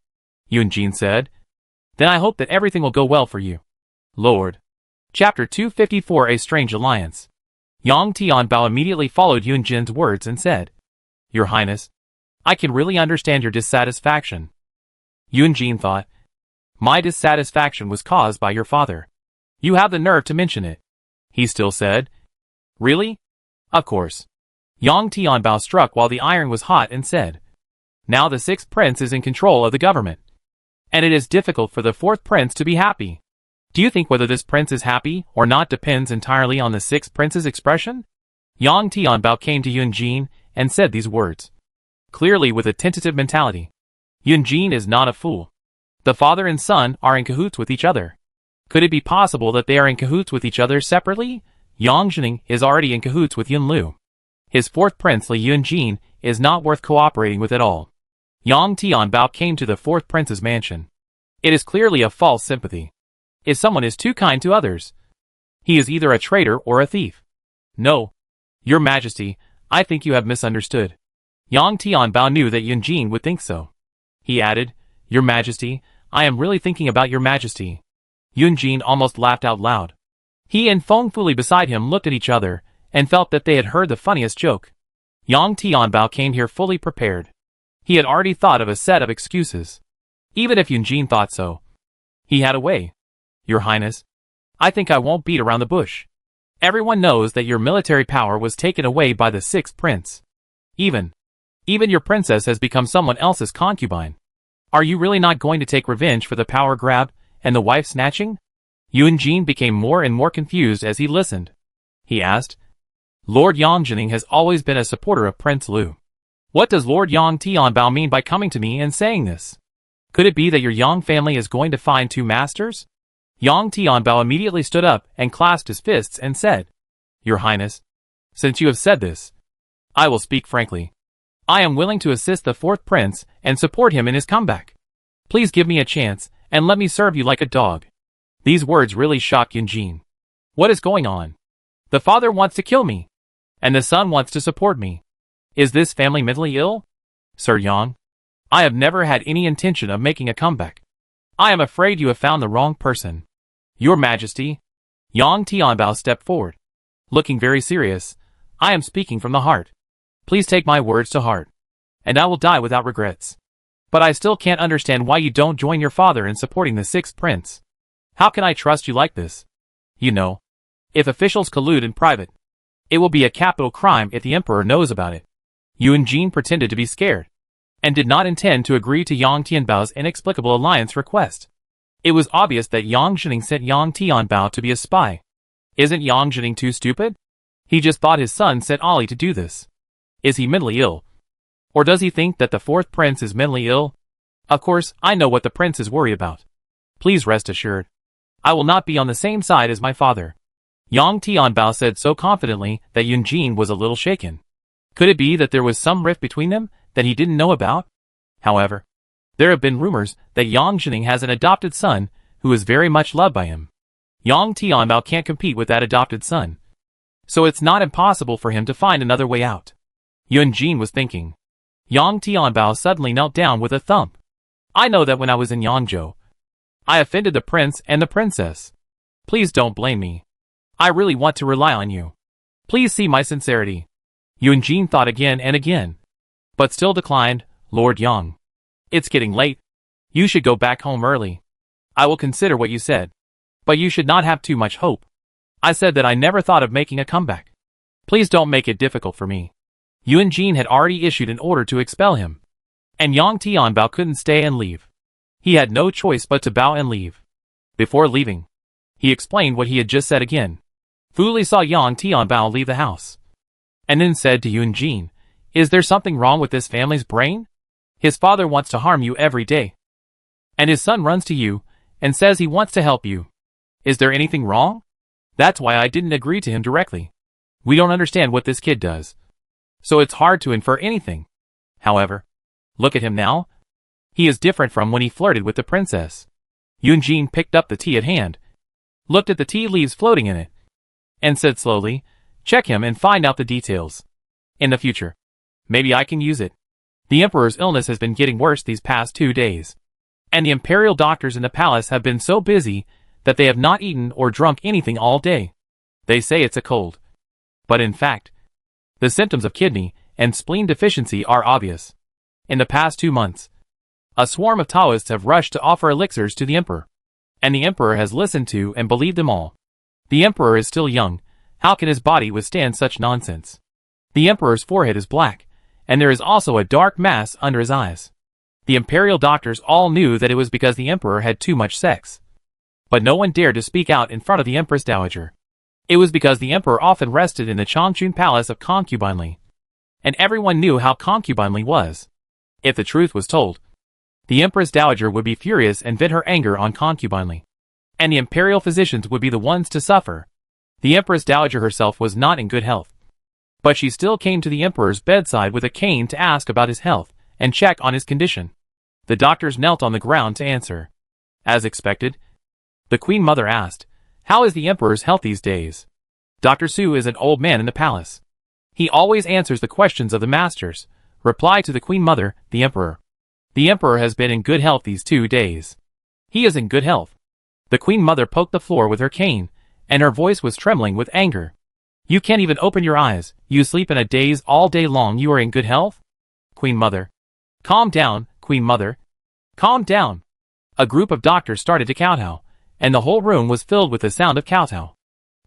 Yun Jin said, then I hope that everything will go well for you. Lord. Chapter 254 A Strange Alliance. Yang Tianbao immediately followed Yun Jin's words and said, Your Highness, I can really understand your dissatisfaction. Yun Jin thought, my dissatisfaction was caused by your father. You have the nerve to mention it. He still said, Really? Of course. Yang Tianbao struck while the iron was hot and said, "Now the sixth prince is in control of the government. And it is difficult for the fourth prince to be happy. Do you think whether this prince is happy or not depends entirely on the sixth prince's expression?" Yang Tianbao came to Yunjin and said these words, clearly with a tentative mentality. Yunjin is not a fool. The father and son are in cahoots with each other. Could it be possible that they are in cahoots with each other separately? Yang Jining is already in cahoots with Yun Lu. His fourth prince Li Yunjin is not worth cooperating with at all. Yang Tianbao came to the fourth prince's mansion. It is clearly a false sympathy. If someone is too kind to others, he is either a traitor or a thief. No, Your Majesty, I think you have misunderstood. Yang Tianbao knew that Yunjin would think so. He added, Your Majesty, I am really thinking about Your Majesty. Yunjin almost laughed out loud. He and Feng Fuli beside him looked at each other and felt that they had heard the funniest joke. Yang Tianbao came here fully prepared. He had already thought of a set of excuses. Even if Yunjin thought so, he had a way. Your Highness, I think I won't beat around the bush. Everyone knows that your military power was taken away by the sixth prince. Even your princess has become someone else's concubine. Are you really not going to take revenge for the power grab and the wife snatching? Yunjin became more and more confused as he listened. He asked, Lord Yang Jining has always been a supporter of Prince Lu. What does Lord Yang Tianbao mean by coming to me and saying this? Could it be that your Yang family is going to find two masters? Yang Tianbao immediately stood up and clasped his fists and said, Your Highness, since you have said this, I will speak frankly. I am willing to assist the fourth prince and support him in his comeback. Please give me a chance and let me serve you like a dog. These words really shocked Yunjin. What is going on? The father wants to kill me, and the son wants to support me. Is this family mentally ill? Sir Yang, I have never had any intention of making a comeback. I am afraid you have found the wrong person. Your Majesty, Yang Tianbao stepped forward. Looking very serious, I am speaking from the heart. Please take my words to heart, and I will die without regrets. But I still can't understand why you don't join your father in supporting the sixth prince. How can I trust you like this? You know, if officials collude in private, it will be a capital crime if the emperor knows about it. Yunjin pretended to be scared, and did not intend to agree to Yang Tianbao's inexplicable alliance request. It was obvious that Yang Jining sent Yang Tianbao to be a spy. Isn't Yang Jining too stupid? He just thought his son sent Ali to do this. Is he mentally ill? Or does he think that the fourth prince is mentally ill? Of course, I know what the prince is worried about. Please rest assured, I will not be on the same side as my father. Yang Tianbao said so confidently that Yunjin was a little shaken. Could it be that there was some rift between them that he didn't know about? However, there have been rumors that Yang Jining has an adopted son who is very much loved by him. Yang Tianbao can't compete with that adopted son, so it's not impossible for him to find another way out. Yunjin was thinking. Yang Tianbao suddenly knelt down with a thump. I know that when I was in Yangzhou, I offended the prince and the princess. Please don't blame me. I really want to rely on you. Please see my sincerity. Yunjin thought again and again, but still declined. Lord Yang, it's getting late. You should go back home early. I will consider what you said, but you should not have too much hope. I said that I never thought of making a comeback. Please don't make it difficult for me. Yunjin had already issued an order to expel him, and Yang Tianbao couldn't stay and leave. He had no choice but to bow and leave. Before leaving, he explained what he had just said again. Fuli saw Yang Tianbao leave the house, and then said to Yunjin, Is there something wrong with this family's brain? His father wants to harm you every day, and his son runs to you and says he wants to help you. Is there anything wrong? That's why I didn't agree to him directly. We don't understand what this kid does, so it's hard to infer anything. However, look at him now. He is different from when he flirted with the princess. Yunjin picked up the tea at hand, looked at the tea leaves floating in it, and said slowly, Check him and find out the details. In the future, maybe I can use it. The emperor's illness has been getting worse these past 2 days, and the imperial doctors in the palace have been so busy that they have not eaten or drunk anything all day. They say it's a cold, but in fact, the symptoms of kidney and spleen deficiency are obvious. In the past 2 months, a swarm of Taoists have rushed to offer elixirs to the emperor, and the emperor has listened to and believed them all. The emperor is still young, How can his body withstand such nonsense? The emperor's forehead is black, and there is also a dark mass under his eyes. The imperial doctors all knew that it was because the emperor had too much sex. But no one dared to speak out in front of the Empress Dowager. It was because the emperor often rested in the Changchun Palace of Concubinely. And everyone knew how Concubinely was. If the truth was told, the Empress Dowager would be furious and vent her anger on Concubinely. And the imperial physicians would be the ones to suffer. The Empress Dowager herself was not in good health. But she still came to the emperor's bedside with a cane to ask about his health and check on his condition. The doctors knelt on the ground to answer. As expected, the Queen Mother asked, "How is the emperor's health these days?" Dr. Su is an old man in the palace. He always answers the questions of the masters. Reply to the Queen Mother, the emperor. The emperor has been in good health these 2 days. He is in good health. The Queen Mother poked the floor with her cane, and her voice was trembling with anger. You can't even open your eyes. You sleep in a daze all day long. You are in good health? Queen Mother. Calm down, Queen Mother. Calm down. A group of doctors started to kowtow, and the whole room was filled with the sound of kowtow.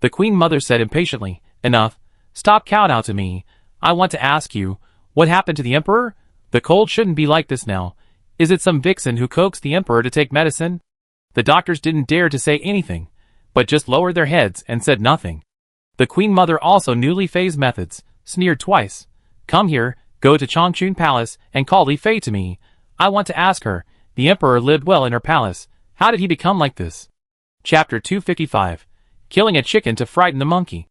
The Queen Mother said impatiently, Enough. Stop kowtow to me. I want to ask you, what happened to the emperor? The cold shouldn't be like this now. Is it some vixen who coaxed the emperor to take medicine? The doctors didn't dare to say anything, but just lowered their heads and said nothing. The Queen Mother, also knew Li Fei's methods, sneered twice. Come here, go to Changchun Palace and call Li Fei to me. I want to ask her. The emperor lived well in her palace. How did he become like this? Chapter 255. Killing a chicken to frighten the monkey.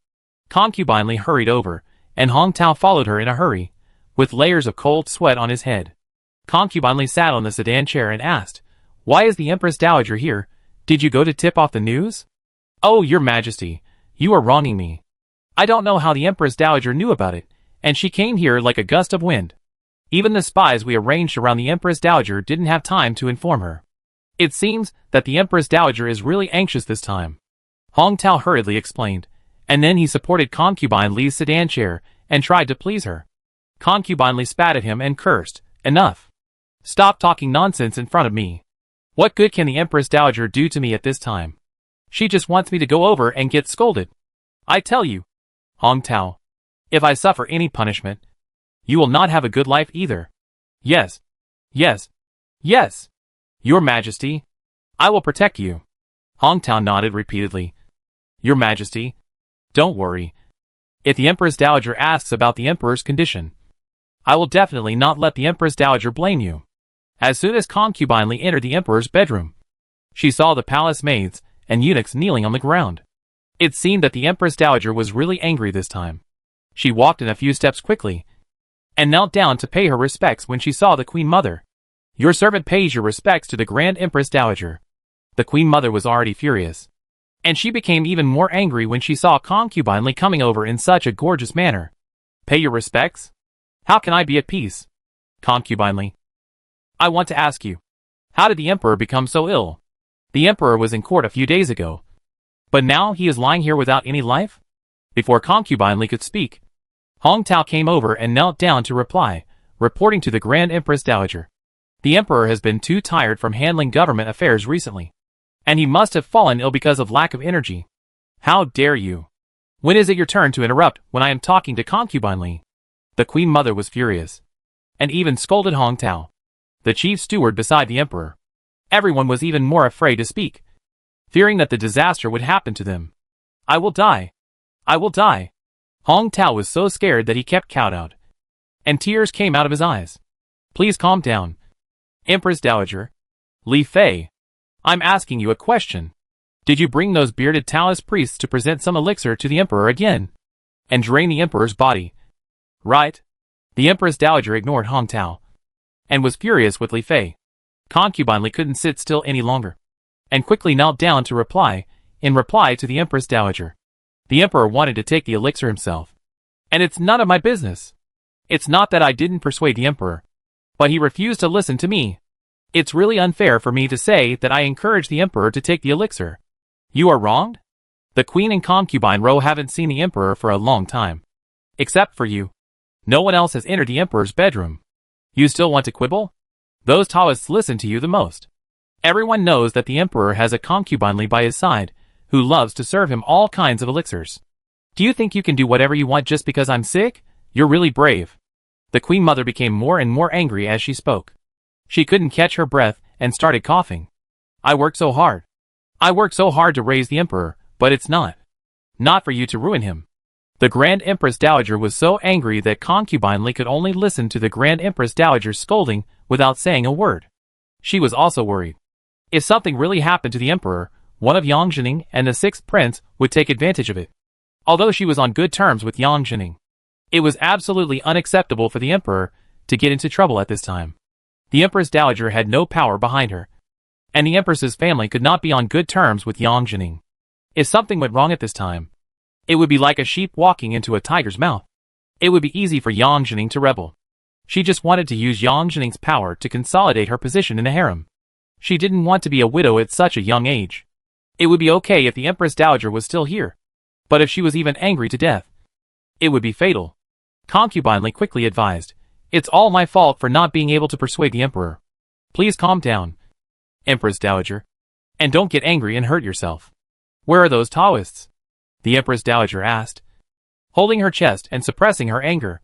Concubinely hurried over, and Hong Tao followed her in a hurry, with layers of cold sweat on his head. Concubinely sat on the sedan chair and asked, Why is the Empress Dowager here? Did you go to tip off the news? Oh, your majesty, you are wronging me. I don't know how the Empress Dowager knew about it, and she came here like a gust of wind. Even the spies we arranged around the Empress Dowager didn't have time to inform her. It seems that the Empress Dowager is really anxious this time. Hong Tao hurriedly explained, and then he supported Concubine Li's sedan chair and tried to please her. Concubine Li spat at him and cursed, Enough. Stop talking nonsense in front of me. What good can the Empress Dowager do to me at this time? She just wants me to go over and get scolded. I tell you, Hong Tao, if I suffer any punishment, you will not have a good life either. Yes, yes, yes, Your Majesty, I will protect you. Hong Tao nodded repeatedly. Your Majesty, don't worry. If the Empress Dowager asks about the Emperor's condition, I will definitely not let the Empress Dowager blame you. As soon as Concubine Li entered the Emperor's bedroom, she saw the palace maids and eunuchs kneeling on the ground. It seemed that the Empress Dowager was really angry this time. She walked in a few steps quickly, and knelt down to pay her respects when she saw the Queen Mother. Your servant pays your respects to the Grand Empress Dowager. The Queen Mother was already furious, and she became even more angry when she saw Concubine Li coming over in such a gorgeous manner. Pay your respects? How can I be at peace? Concubine Li, I want to ask you, how did the Emperor become so ill? The Emperor was in court a few days ago, but now he is lying here without any life? Before Concubine Li could speak, Hong Tao came over and knelt down to reply, reporting to the Grand Empress Dowager. The Emperor has been too tired from handling government affairs recently, and he must have fallen ill because of lack of energy. How dare you? When is it your turn to interrupt when I am talking to Concubine Li? The Queen Mother was furious, and even scolded Hong Tao, the chief steward beside the Emperor. Everyone was even more afraid to speak, fearing that the disaster would happen to them. I will die. I will die. Hong Tao was so scared that he kept kowtowed, and tears came out of his eyes. Please calm down. Empress Dowager, Li Fei, I'm asking you a question. Did you bring those bearded Taoist priests to present some elixir to the Emperor again, and drain the Emperor's body? Right. The Empress Dowager ignored Hong Tao, and was furious with Li Fei. Concubine Li couldn't sit still any longer, and quickly knelt down to reply, in reply to the Empress Dowager. The Emperor wanted to take the elixir himself, and it's none of my business. It's not that I didn't persuade the Emperor, but he refused to listen to me. It's really unfair for me to say that I encouraged the Emperor to take the elixir. You are wronged? The Queen and Concubine Row haven't seen the Emperor for a long time. Except for you. No one else has entered the Emperor's bedroom. You still want to quibble? Those Taoists listen to you the most. Everyone knows that the Emperor has a Concubine Li by his side, who loves to serve him all kinds of elixirs. Do you think you can do whatever you want just because I'm sick? You're really brave. The Queen Mother became more and more angry as she spoke. She couldn't catch her breath and started coughing. I worked so hard. I worked so hard to raise the Emperor, but it's not for you to ruin him. The Grand Empress Dowager was so angry that Concubine Li could only listen to the Grand Empress Dowager's scolding without saying a word. She was also worried. If something really happened to the Emperor, one of Yang Jining and the sixth prince would take advantage of it. Although she was on good terms with Yang Jining, it was absolutely unacceptable for the Emperor to get into trouble at this time. The Empress Dowager had no power behind her, and the Empress's family could not be on good terms with Yang Jining. If something went wrong at this time, it would be like a sheep walking into a tiger's mouth. It would be easy for Yang Jining to rebel. She just wanted to use Yang Jining's power to consolidate her position in the harem. She didn't want to be a widow at such a young age. It would be okay if the Empress Dowager was still here, but if she was even angry to death, it would be fatal. Concubine Li quickly advised, "It's all my fault for not being able to persuade the Emperor. Please calm down, Empress Dowager, and don't get angry and hurt yourself." "Where are those Taoists?" the Empress Dowager asked, holding her chest and suppressing her anger.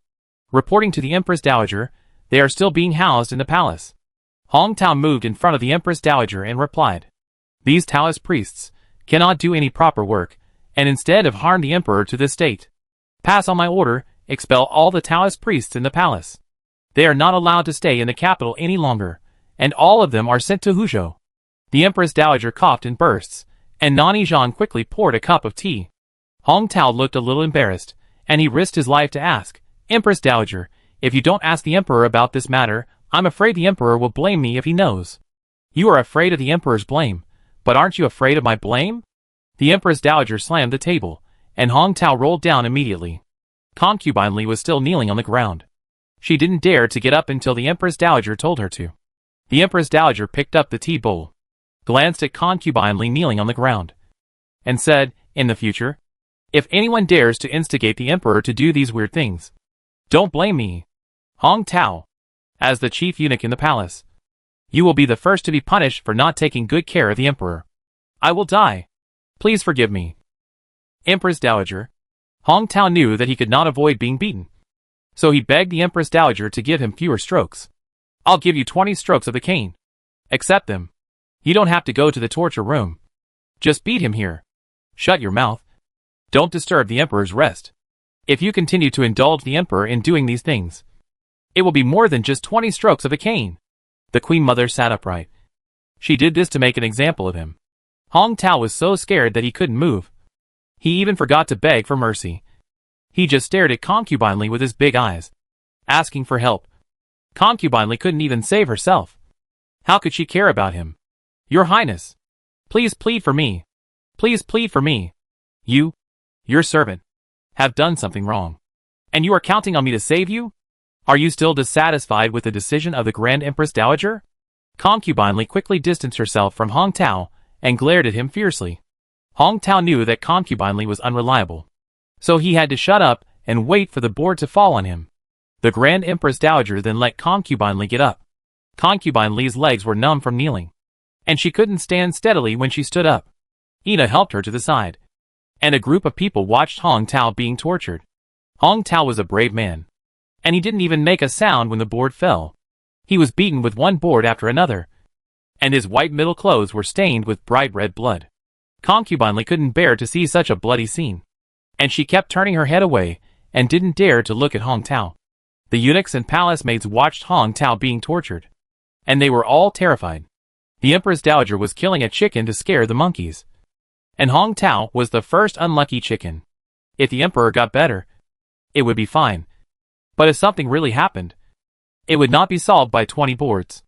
Reporting to the Empress Dowager, "They are still being housed in the palace." Hong Tao moved in front of the Empress Dowager and replied, "These Taoist priests cannot do any proper work, and instead have harmed the Emperor to this state. Pass on my order, expel all the Taoist priests in the palace. They are not allowed to stay in the capital any longer, and all of them are sent to Huzhou." The Empress Dowager coughed in bursts, and Nani Zhan quickly poured a cup of tea. Hong Tao looked a little embarrassed, and he risked his life to ask, "Empress Dowager, if you don't ask the Emperor about this matter, I'm afraid the Emperor will blame me if he knows." "You are afraid of the Emperor's blame, but aren't you afraid of my blame?" The Empress Dowager slammed the table, and Hong Tao rolled down immediately. Concubine Li was still kneeling on the ground. She didn't dare to get up until the Empress Dowager told her to. The Empress Dowager picked up the tea bowl, glanced at Concubine Li kneeling on the ground, and said, "In the future, if anyone dares to instigate the Emperor to do these weird things, don't blame me, Hong Tao, as the chief eunuch in the palace. You will be the first to be punished for not taking good care of the Emperor. I will die. Please forgive me, Empress Dowager." Hong Tao knew that he could not avoid being beaten, so he begged the Empress Dowager to give him fewer strokes. "I'll give you 20 strokes of the cane. Accept them. You don't have to go to the torture room. Just beat him here. Shut your mouth. Don't disturb the Emperor's rest. If you continue to indulge the Emperor in doing these things, it will be more than just 20 strokes of a cane." The Queen Mother sat upright. She did this to make an example of him. Hong Tao was so scared that he couldn't move. He even forgot to beg for mercy. He just stared at Concubine Li with his big eyes, asking for help. Concubine Li couldn't even save herself. How could she care about him? "Your Highness, please plead for me. Please plead for me. Your servant, have done something wrong. And you are counting on me to save you? Are you still dissatisfied with the decision of the Grand Empress Dowager?" Concubine Li quickly distanced herself from Hong Tao and glared at him fiercely. Hong Tao knew that Concubine Li was unreliable, so he had to shut up and wait for the board to fall on him. The Grand Empress Dowager then let Concubine Li get up. Concubine Li's legs were numb from kneeling, and she couldn't stand steadily when she stood up. Ina helped her to the side, and a group of people watched Hong Tao being tortured. Hong Tao was a brave man, and he didn't even make a sound when the board fell. He was beaten with one board after another, and his white middle clothes were stained with bright red blood. Concubine Li couldn't bear to see such a bloody scene, and she kept turning her head away and didn't dare to look at Hong Tao. The eunuchs and palace maids watched Hong Tao being tortured, and they were all terrified. The Empress Dowager was killing a chicken to scare the monkeys, and Hong Tao was the first unlucky chicken. If the Emperor got better, it would be fine. But if something really happened, it would not be solved by 20 boards.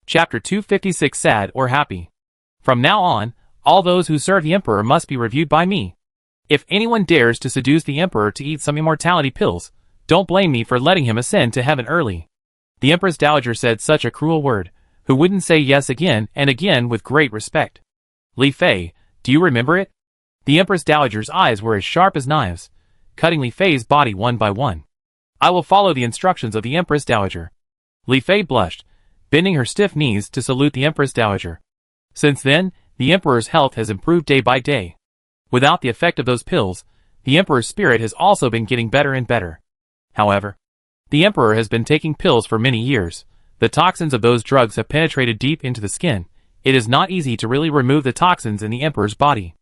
Chapter 256 Sad or Happy. From now on, all those who serve the Emperor must be reviewed by me. If anyone dares to seduce the Emperor to eat some immortality pills, don't blame me for letting him ascend to heaven early. The Empress Dowager said such a cruel word, who wouldn't say yes again and again with great respect. "Li Fei, do you remember it?" The Empress Dowager's eyes were as sharp as knives, cutting Li Fei's body one by one. "I will follow the instructions of the Empress Dowager." Li Fei blushed, bending her stiff knees to salute the Empress Dowager. Since then, the Emperor's health has improved day by day. Without the effect of those pills, The Emperor's spirit has also been getting better and better. However, the Emperor has been taking pills for many years. The toxins of those drugs have penetrated deep into the skin. It is not easy to really remove the toxins in the Emperor's body.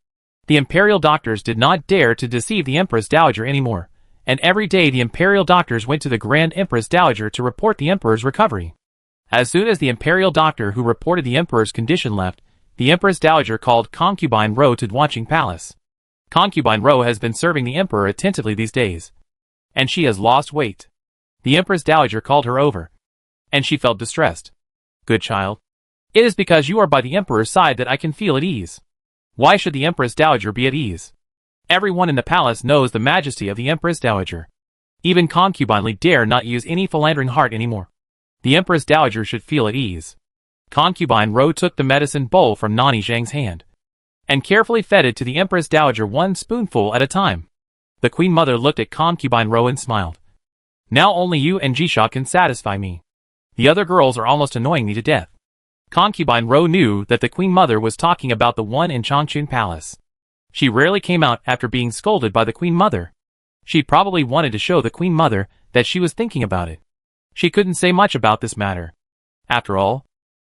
The Imperial doctors did not dare to deceive the Empress Dowager anymore, and every day the Imperial doctors went to the Grand Empress Dowager to report the Emperor's recovery. As soon as the Imperial doctor who reported the Emperor's condition left, the Empress Dowager called Concubine Ro to the watching palace. Concubine Ro has been serving the Emperor attentively these days, and she has lost weight. The Empress Dowager called her over, and she felt distressed. Good child. It is because you are by the Emperor's side that I can feel at ease. Why should the Empress Dowager be at ease? Everyone in the palace knows the majesty of the Empress Dowager. Even Concubine Li dare not use any philandering heart anymore. The Empress Dowager should feel at ease. Concubine Ro took the medicine bowl from Nani Zhang's hand, and carefully fed it to the Empress Dowager one spoonful at a time. The Queen Mother looked at Concubine Ro and smiled. Now only you and Jisha can satisfy me. The other girls are almost annoying me to death. Concubine Ro knew that the Queen Mother was talking about the one in Changchun Palace. She rarely came out after being scolded by the Queen Mother. She probably wanted to show the Queen Mother that she was thinking about it. She couldn't say much about this matter. After all,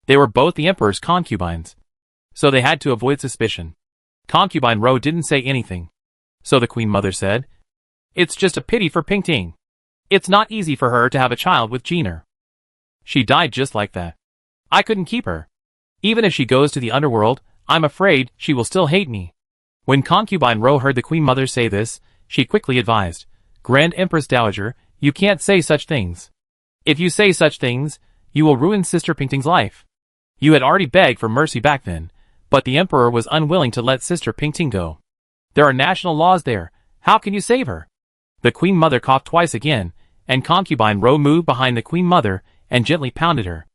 they were both the Emperor's concubines, so they had to avoid suspicion. Concubine Ro didn't say anything. So the Queen Mother said, "It's just a pity for Pingting. It's not easy for her to have a child with Jeaner. She died just like that. I couldn't keep her. Even if she goes to the underworld, I'm afraid she will still hate me." When Concubine Ro heard the Queen Mother say this, she quickly advised, "Grand Empress Dowager, you can't say such things. If you say such things, you will ruin Sister Pingting's life. You had already begged for mercy back then, but the Emperor was unwilling to let Sister Pingting go. There are national laws there. How can you save her?" The Queen Mother coughed twice again, and Concubine Ro moved behind the Queen Mother and gently pounded her.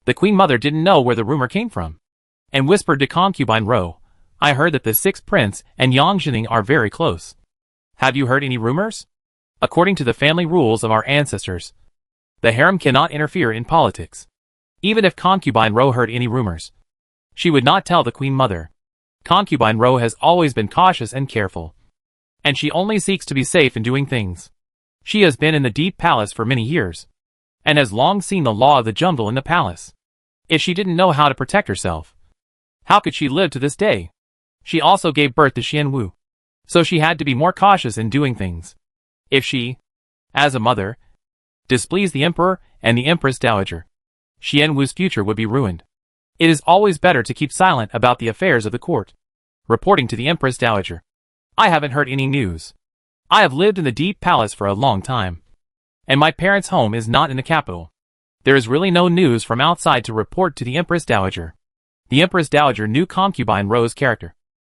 The Queen Mother didn't know where the rumor came from, and whispered to Concubine Ro, "I heard that the Sixth Prince and Yang Jining are very close. Have you heard any rumors? According to the family rules of our ancestors, the harem cannot interfere in politics." Even if Concubine Ro heard any rumors, she would not tell the Queen Mother. Concubine Ro has always been cautious and careful, and she only seeks to be safe in doing things. She has been in the Deep Palace for many years, and has long seen the law of the jungle in the palace. If she didn't know how to protect herself, how could she live to this day? She also gave birth to Xian Wu, so she had to be more cautious in doing things. If she, as a mother, displeased the Emperor and the Empress Dowager, Xian Wu's future would be ruined. It is always better to keep silent about the affairs of the court. Reporting to the Empress Dowager, "I haven't heard any news. I have lived in the Deep Palace for a long time, and my parents' home is not in the capital. There is really no news from outside to report to the Empress Dowager." The Empress Dowager knew Concubine Ro's character,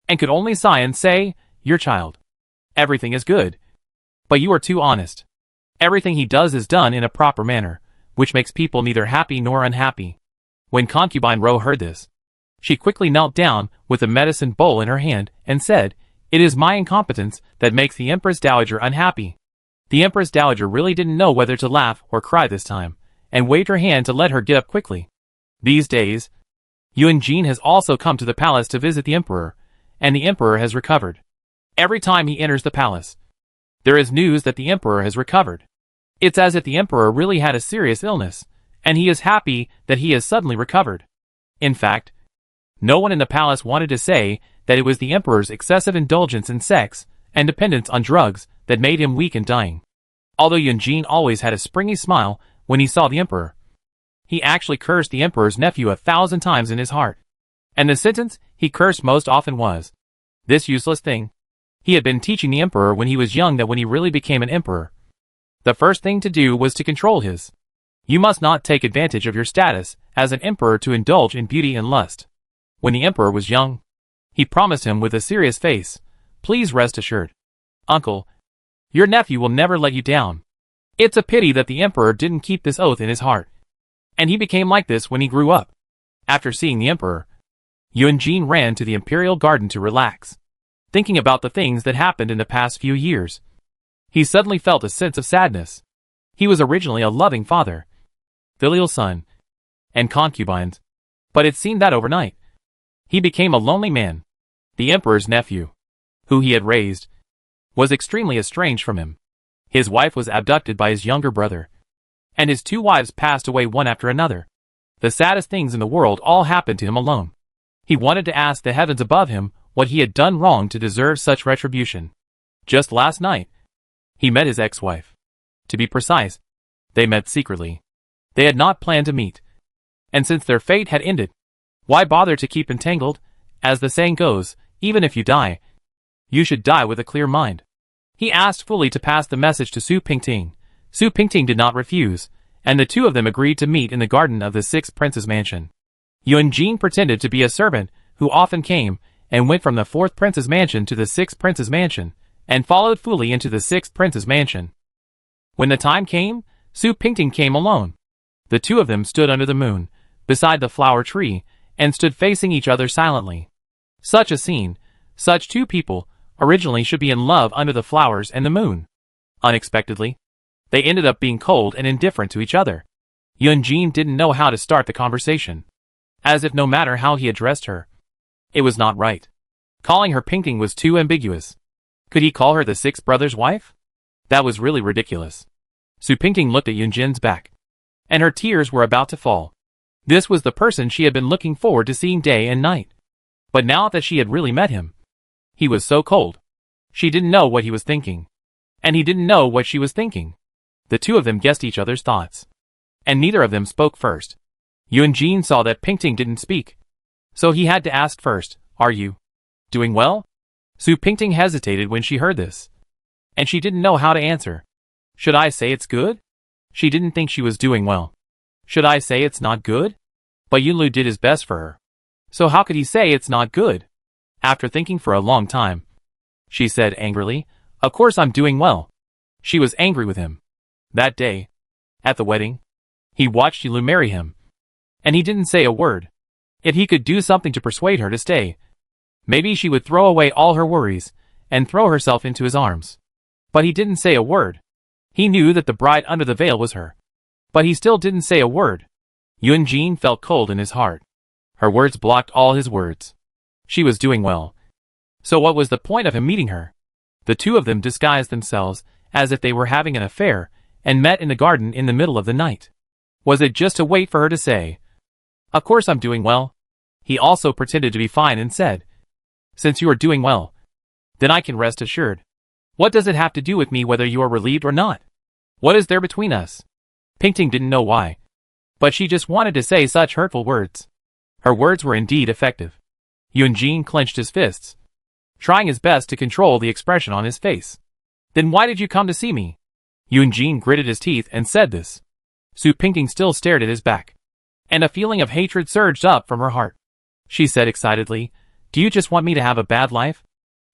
and could only sigh and say, "Your child. Everything is good. But you are too honest. Everything he does is done in a proper manner, which makes people neither happy nor unhappy." When Concubine Ro heard this, she quickly knelt down with the medicine bowl in her hand and said, "It is my incompetence that makes the Empress Dowager unhappy." The Empress Dowager really didn't know whether to laugh or cry this time, and waved her hand to let her get up quickly. These days, Yuan Jin has also come to the palace to visit the Emperor, and the Emperor has recovered. Every time he enters the palace, there is news that the Emperor has recovered. It's as if the Emperor really had a serious illness, and he is happy that he has suddenly recovered. In fact, no one in the palace wanted to say that it was the Emperor's excessive indulgence in sex and dependence on drugs that made him weak and dying. Although Yuan Jin always had a springy smile when he saw the Emperor, he actually cursed the Emperor's nephew 1,000 times in his heart. And the sentence he cursed most often was, "This useless thing." He had been teaching the Emperor when he was young that when he really became an emperor, the first thing to do was to control his. You must not take advantage of your status as an emperor to indulge in beauty and lust. When the Emperor was young, he promised him with a serious face, "Please rest assured, Uncle, your nephew will never let you down." It's a pity that the Emperor didn't keep this oath in his heart, and he became like this when he grew up. After seeing the Emperor, Yuan Jin ran to the Imperial Garden to relax, thinking about the things that happened in the past few years. He suddenly felt a sense of sadness. He was originally a loving father, filial son, and concubines, but it seemed that overnight, he became a lonely man. The Emperor's nephew, who he had raised, was extremely estranged from him. His wife was abducted by his younger brother, and his 2 wives passed away one after another. The saddest things in the world all happened to him alone. He wanted to ask the heavens above him what he had done wrong to deserve such retribution. Just last night, he met his ex-wife. To be precise, they met secretly. They had not planned to meet. And since their fate had ended, why bother to keep entangled? As the saying goes, even if you die, you should die with a clear mind. He asked fully to pass the message to Su Pingting. Su Pingting did not refuse, and the 2 of them agreed to meet in the garden of the 6th prince's mansion. Yuan Jin pretended to be a servant who often came and went from the 4th prince's mansion to the 6th prince's mansion, and followed fully into the 6th prince's mansion. When the time came, Su Pingting came alone. The 2 of them stood under the moon, beside the flower tree, and stood facing each other silently. Such a scene, such 2 people, originally should be in love under the flowers and the moon. Unexpectedly, they ended up being cold and indifferent to each other. Yuan Jin didn't know how to start the conversation. As if no matter how he addressed her, it was not right. Calling her Pingting was too ambiguous. Could he call her the 6th brother's wife? That was really ridiculous. Su Pingting looked at Yuan Jin's back, and her tears were about to fall. This was the person she had been looking forward to seeing day and night. But now that she had really met him, he was so cold. She didn't know what he was thinking, and he didn't know what she was thinking. The 2 of them guessed each other's thoughts, and neither of them spoke first. Yuan Jin saw that Pingting didn't speak, so he had to ask first, "Are you doing well?" Su Pingting hesitated when she heard this, and she didn't know how to answer. Should I say it's good? She didn't think she was doing well. Should I say it's not good? But Yunlu did his best for her, so how could he say it's not good? After thinking for a long time, she said angrily, "Of course I'm doing well." She was angry with him. That day, at the wedding, he watched Yunlu marry him, and he didn't say a word. If he could do something to persuade her to stay, maybe she would throw away all her worries and throw herself into his arms. But he didn't say a word. He knew that the bride under the veil was her, but he still didn't say a word. Yuan Jin felt cold in his heart. Her words blocked all his words. She was doing well. So what was the point of him meeting her? The 2 of them disguised themselves as if they were having an affair and met in the garden in the middle of the night. Was it just to wait for her to say, "Of course I'm doing well"? He also pretended to be fine and said, "Since you are doing well, then I can rest assured. What does it have to do with me whether you are relieved or not? What is there between us?" Pingting didn't know why, but she just wanted to say such hurtful words. Her words were indeed effective. Yuan Jin clenched his fists, trying his best to control the expression on his face. "Then why did you come to see me?" Yuan Jin gritted his teeth and said this. Su Pingting still stared at his back, and a feeling of hatred surged up from her heart. She said excitedly, "Do you just want me to have a bad life?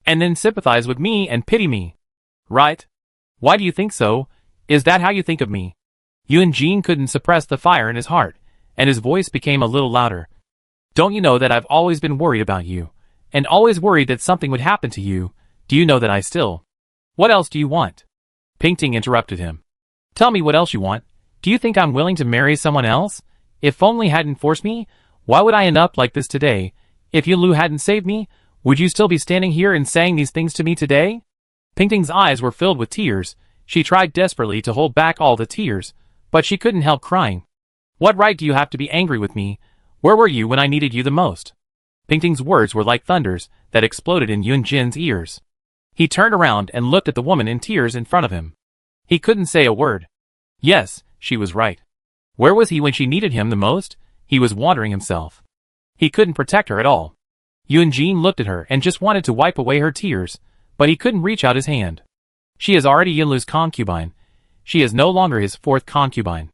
And then sympathize with me and pity me? Right? Why do you think so? Is that how you think of me?" Yuan Jin couldn't suppress the fire in his heart, and his voice became a little louder. "Don't you know that I've always been worried about you, and always worried that something would happen to you? Do you know that I still... What else do you want?" Pingting interrupted him. "Tell me what else you want. Do you think I'm willing to marry someone else? If only hadn't forced me, why would I end up like this today? If Yunlu hadn't saved me, would you still be standing here and saying these things to me today?" Pingting's eyes were filled with tears. She tried desperately to hold back all the tears, but she couldn't help crying. "What right do you have to be angry with me? Where were you when I needed you the most?" Pingting's words were like thunders that exploded in Yuan Jin's ears. He turned around and looked at the woman in tears in front of him. He couldn't say a word. Yes, she was right. Where was he when she needed him the most? He was wandering himself. He couldn't protect her at all. Yuan Jin looked at her and just wanted to wipe away her tears, but he couldn't reach out his hand. She is already Yunlu's concubine. She is no longer his 4th concubine.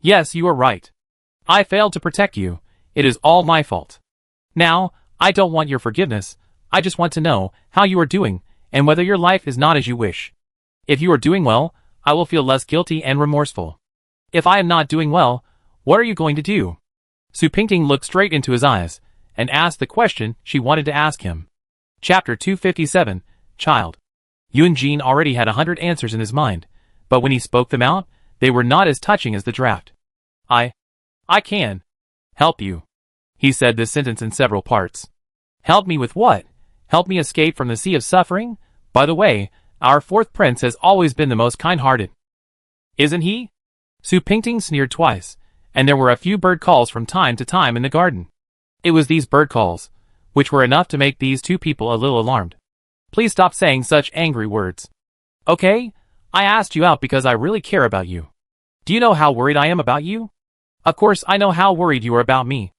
Yes, you are right. I failed to protect you. It is all my fault. Now, I don't want your forgiveness. I just want to know how you are doing, and whether your life is not as you wish. If you are doing well, I will feel less guilty and remorseful. If I am not doing well, what are you going to do?" Su Pingting looked straight into his eyes, and asked the question she wanted to ask him. Chapter 257, Child. Yuan Jin already had 100 answers in his mind, but when he spoke them out, they were not as touching as the draft. I can help you. He said this sentence in several parts. Help me with what? Help me escape from the sea of suffering? By the way, Our fourth prince has always been the most kind-hearted. Isn't he? Su Pingting sneered twice, and there were a few bird calls from time to time in the garden. It was these bird calls, which were enough to make these two people a little alarmed. Please stop saying such angry words. Okay? I asked you out because I really care about you. Do you know how worried I am about you? Of course I know how worried you are about me.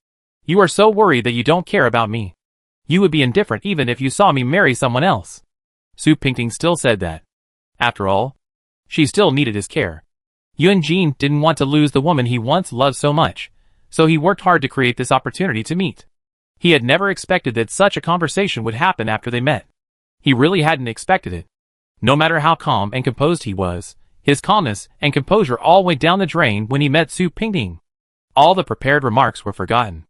You are so worried that you don't care about me. You would be indifferent even if you saw me marry someone else. Su Pingting still said that. After all, she still needed his care. Yunjin didn't want to lose the woman he once loved so much, so he worked hard to create this opportunity to meet. He had never expected that such a conversation would happen after they met. He really hadn't expected it. No matter how calm and composed he was, his calmness and composure all went down the drain when he met Su Pingting. All the prepared remarks were forgotten.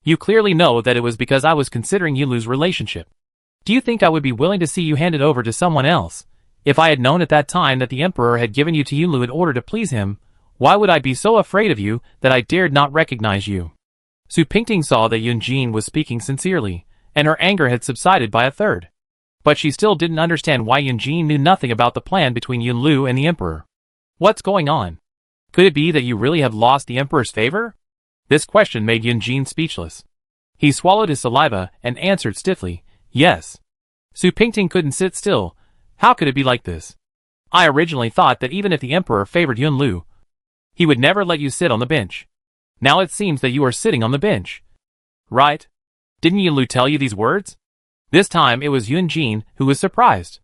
You clearly know that it was because I was considering Yunlu's relationship. Do you think I would be willing to see you handed over to someone else? If I had known at that time that the Emperor had given you to Yunlu in order to please him, why would I be so afraid of you that I dared not recognize you? Su Pingting saw that Yunjin was speaking sincerely, and her anger had subsided by a third. But she still didn't understand why Yunjin knew nothing about the plan between Yunlu and the Emperor. What's going on? Could it be that you really have lost the Emperor's favor? This question made Yunjin speechless. He swallowed his saliva and answered stiffly, yes. Su Pingting couldn't sit still. How could it be like this? I originally thought that even if the Emperor favored Yunlu, he would never let you sit on the bench. Now it seems that you are sitting on the bench. Right? Didn't Yunlu tell you these words? This time it was Yunjin who was surprised.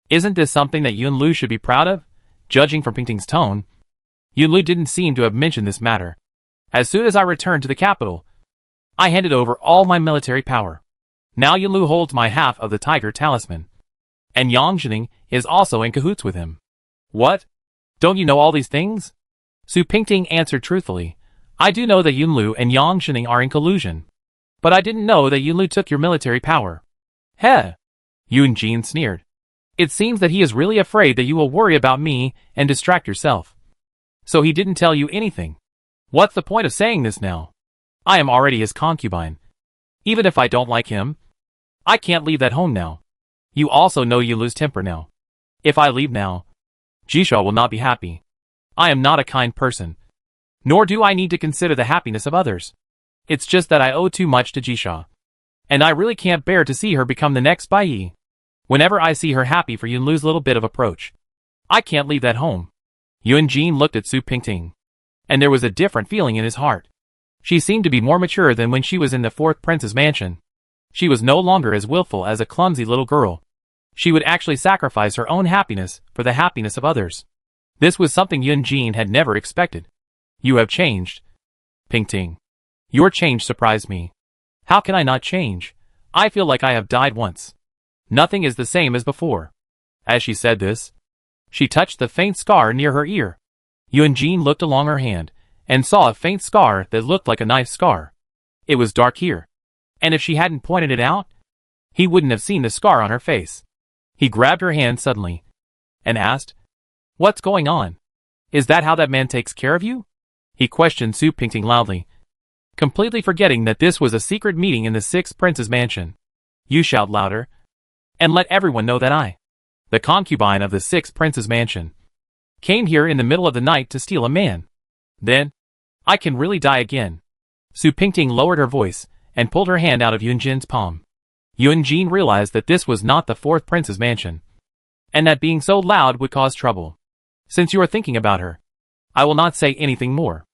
Isn't this something that Yunlu should be proud of? Judging from Pingting's tone, Yunlu didn't seem to have mentioned this matter. As soon as I returned to the capital, I handed over all my military power. Now Yunlu holds my half of the tiger talisman. And Yang Zhining is also in cahoots with him. What? Don't you know all these things? Su Pingting answered truthfully. I do know that Yunlu and Yang Zhining are in collusion. But I didn't know that Yunlu took your military power. Heh! Yunjin sneered. It seems that he is really afraid that you will worry about me and distract yourself. So he didn't tell you anything. What's the point of saying this now? I am already his concubine. Even if I don't like him, I can't leave that home now. You also know Yunlu's temper now. If I leave now, Jisha will not be happy. I am not a kind person. Nor do I need to consider the happiness of others. It's just that I owe too much to Jisha. And I really can't bear to see her become the next Bai Yi. Whenever I see her happy for Yunlu's little bit of approach, I can't leave that home. Yunjin looked at Su Pingting, and there was a different feeling in his heart. She seemed to be more mature than when she was in the fourth prince's mansion. She was no longer as willful as a clumsy little girl. She would actually sacrifice her own happiness for the happiness of others. This was something Yunjin had never expected. You have changed. Pingting. Your change surprised me. How can I not change? I feel like I have died once. Nothing is the same as before. As she said this, she touched the faint scar near her ear. Yunjin looked along her hand, and saw a faint scar that looked like a knife scar. It was dark here. And if she hadn't pointed it out, he wouldn't have seen the scar on her face. He grabbed her hand suddenly, and asked, What's going on? Is that how that man takes care of you? He questioned Su Pingting loudly, completely forgetting that this was a secret meeting in the sixth prince's mansion. You shout louder, and let everyone know that I, the concubine of the sixth prince's mansion, came here in the middle of the night to steal a man. Then, I can really die again. Su Pingting lowered her voice, and pulled her hand out of Yunjin's palm. Yunjin realized that this was not the fourth prince's mansion, and that being so loud would cause trouble. Since you are thinking about her, I will not say anything more.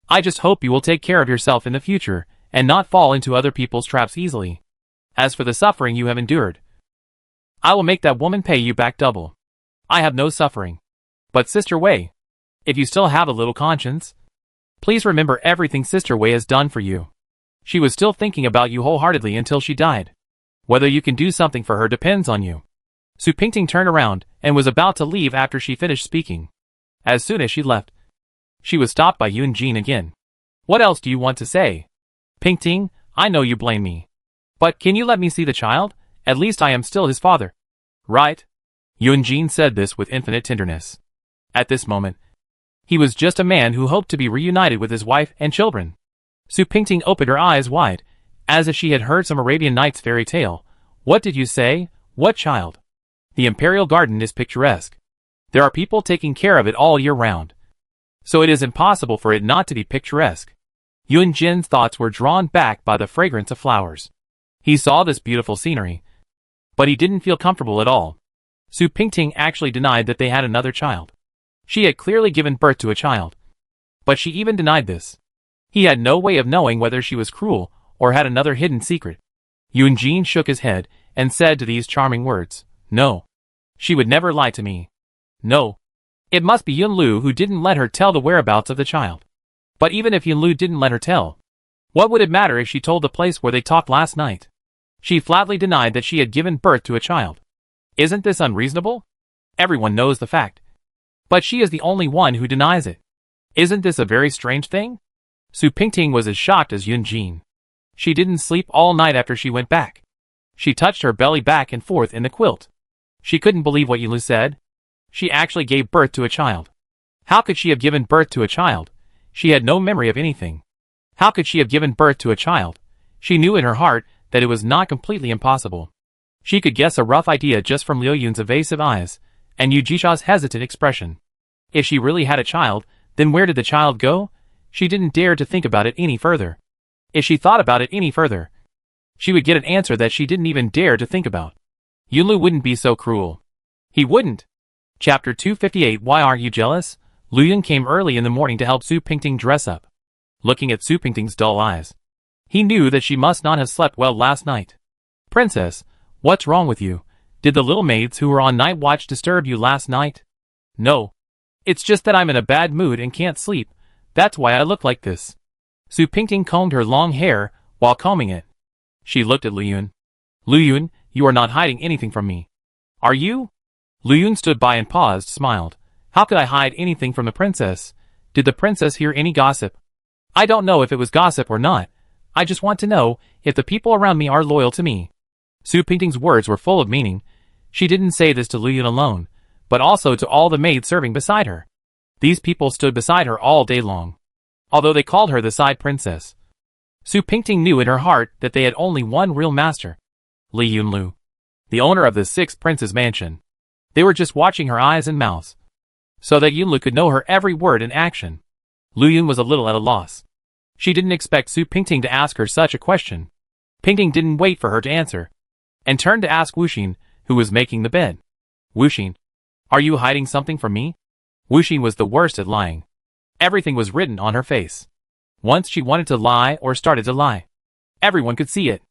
I just hope you will take care of yourself in the future, and not fall into other people's traps easily. As for the suffering you have endured, I will make that woman pay you back double. I have no suffering. But Sister Wei, if you still have a little conscience, please remember everything Sister Wei has done for you. She was still thinking about you wholeheartedly until she died. Whether you can do something for her depends on you. Su Pingting turned around and was about to leave after she finished speaking. As soon as she left, she was stopped by Yunjin again. What else do you want to say? Pingting, I know you blame me. But can you let me see the child? At least I am still his father. Right? Yunjin said this with infinite tenderness. At this moment, he was just a man who hoped to be reunited with his wife and children. Su Pingting opened her eyes wide, as if she had heard some Arabian Nights fairy tale. What did you say? What child? The Imperial Garden is picturesque. There are people taking care of it all year round. So it is impossible for it not to be picturesque. Yun Jin's thoughts were drawn back by the fragrance of flowers. He saw this beautiful scenery, but he didn't feel comfortable at all. Su Pingting actually denied that they had another child. She had clearly given birth to a child. But she even denied this. He had no way of knowing whether she was cruel or had another hidden secret. Yun Jin shook his head and said to these charming words, "No. She would never lie to me. No. It must be Yun Lu who didn't let her tell the whereabouts of the child." But even if Yun Lu didn't let her tell, what would it matter if she told the place where they talked last night? She flatly denied that she had given birth to a child. Isn't this unreasonable? Everyone knows the fact. But she is the only one who denies it. Isn't this a very strange thing? Su Pingting was as shocked as Yun Jin. She didn't sleep all night after she went back. She touched her belly back and forth in the quilt. She couldn't believe what Yun Lu said. She actually gave birth to a child. How could she have given birth to a child? She had no memory of anything. How could she have given birth to a child? She knew in her heart that it was not completely impossible. She could guess a rough idea just from Liu Yun's evasive eyes, and Yu Jisha's hesitant expression. If she really had a child, then where did the child go? She didn't dare to think about it any further. If she thought about it any further, she would get an answer that she didn't even dare to think about. Yun Lu wouldn't be so cruel. He wouldn't. Chapter 258. Why aren't you jealous? Liu Yun came early in the morning to help Su Pingting dress up. Looking at Su Pingting's dull eyes, he knew that she must not have slept well last night. "Princess, what's wrong with you? Did the little maids who were on night watch disturb you last night?" "No. It's just that I'm in a bad mood and can't sleep. That's why I look like this." Su Pingting combed her long hair while combing it. She looked at Liu Yun. "Liu Yun, you are not hiding anything from me. Are you?" Liu Yun stood by and paused, smiled. "How could I hide anything from the princess? Did the princess hear any gossip?" "I don't know if it was gossip or not. I just want to know if the people around me are loyal to me." Su Pingting's words were full of meaning. She didn't say this to Liu Yun alone, but also to all the maids serving beside her. These people stood beside her all day long. Although they called her the side princess, Su Pingting knew in her heart that they had only one real master, Li Yunlu, the owner of the 6th prince's mansion. They were just watching her eyes and mouths, so that Yunlu could know her every word and action. Liu Yun was a little at a loss. She didn't expect Su Pingting to ask her such a question. Pingting didn't wait for her to answer, and turned to ask Wuxin, who was making the bed. "Wuxin, are you hiding something from me?" Wuxin was the worst at lying. Everything was written on her face. Once she wanted to lie or started to lie, everyone could see it.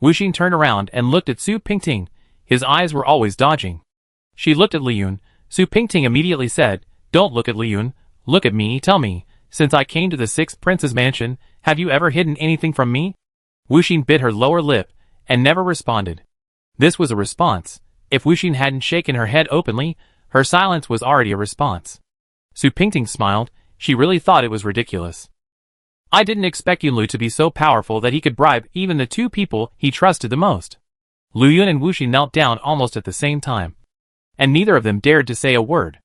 Wuxin turned around and looked at Su Pingting. His eyes were always dodging. She looked at Liu Yun. Su Pingting immediately said, "Don't look at Liu Yun. Look at me. Tell me, since I came to the 6th prince's mansion, have you ever hidden anything from me?" Wuxin bit her lower lip and never responded. This was a response. If Wuxin hadn't shaken her head openly, her silence was already a response. Su Pingting smiled. She really thought it was ridiculous. "I didn't expect Yunlu to be so powerful that he could bribe even the 2 people he trusted the most." Liu Yun and Wuxin knelt down almost at the same time, and neither of them dared to say a word.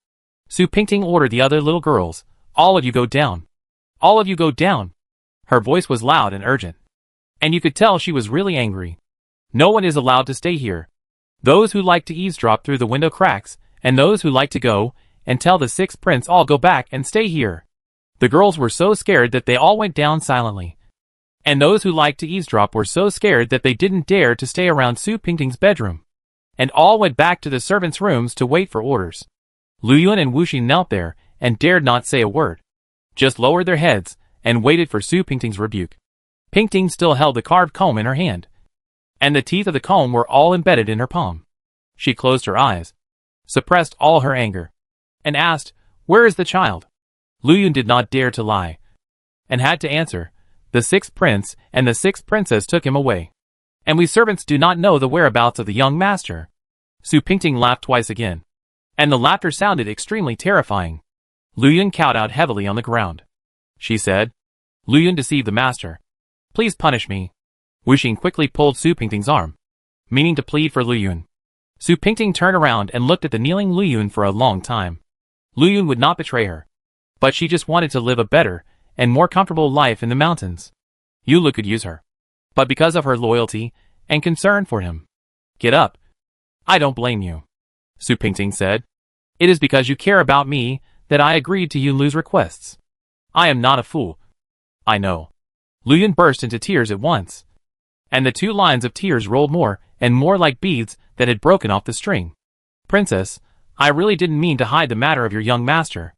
Su Pingting ordered the other little girls, "All of you go down. All of you go down." Her voice was loud and urgent, and you could tell she was really angry. "No one is allowed to stay here. Those who like to eavesdrop through the window cracks, and those who like to go and tell the 6th prince all go back and stay here." The girls were so scared that they all went down silently. And those who liked to eavesdrop were so scared that they didn't dare to stay around Su Pingting's bedroom, and all went back to the servants' rooms to wait for orders. Liu Yun and Wuxin knelt there and dared not say a word, just lowered their heads and waited for Su Pingting's rebuke. Pingting still held the carved comb in her hand, and the teeth of the comb were all embedded in her palm. She closed her eyes, suppressed all her anger, and asked, "Where is the child?" Liu Yun did not dare to lie, and had to answer, "The 6th prince and the 6th princess took him away, and we servants do not know the whereabouts of the young master." Su Pingting laughed twice again, and the laughter sounded extremely terrifying. Liu Yun cowed out heavily on the ground. She said, "Liu Yun deceived the master. Please punish me." Wuxin quickly pulled Su Pingting's arm, meaning to plead for Liu Yun. Su Pingting turned around and looked at the kneeling Liu Yun for a long time. Liu Yun would not betray her, but she just wanted to live a better and more comfortable life in the mountains. Yulu could use her, but because of her loyalty and concern for him. "Get up. I don't blame you. Su Pingting said. It is because you care about me that I agreed to Yunlu's requests. I am not a fool. I know. Lu Yun burst into tears at once. And the 2 lines of tears rolled more and more like beads that had broken off the string. Princess, I really didn't mean to hide the matter of your young master.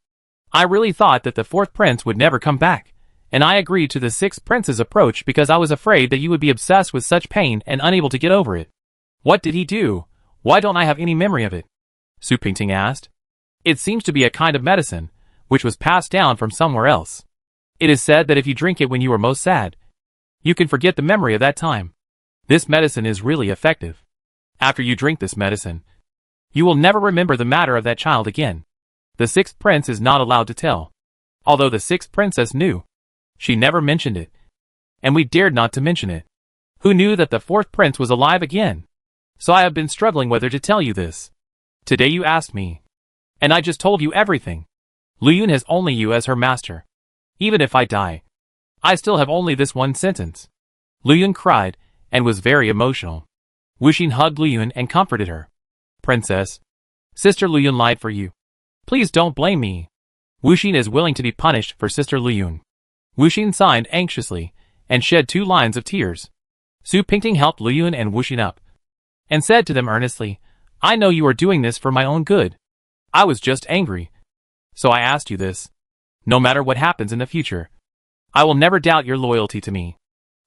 I really thought that the 4th prince would never come back, and I agreed to the 6th prince's approach because I was afraid that you would be obsessed with such pain and unable to get over it. What did he do? Why don't I have any memory of it? Su Pingting asked. It seems to be a kind of medicine, which was passed down from somewhere else. It is said that if you drink it when you are most sad, you can forget the memory of that time. This medicine is really effective. After you drink this medicine, you will never remember the matter of that child again. The 6th prince is not allowed to tell. Although the 6th princess knew, she never mentioned it. And we dared not to mention it. Who knew that the 4th prince was alive again? So I have been struggling whether to tell you this. Today you asked me. And I just told you everything. Lu Yun has only you as her master. Even if I die, I still have only this one sentence. Lu Yun cried and was very emotional. Wu Xin hugged Lu Yun and comforted her. Princess, Sister Lu Yun lied for you. Please don't blame me. Wu Xin is willing to be punished for Sister Lu Yun. Wu Xin sighed anxiously and shed 2 lines of tears. Su Pingting helped Lu Yun and Wu Xin up and said to them earnestly, I know you are doing this for my own good. I was just angry. So I asked you this. No matter what happens in the future, I will never doubt your loyalty to me.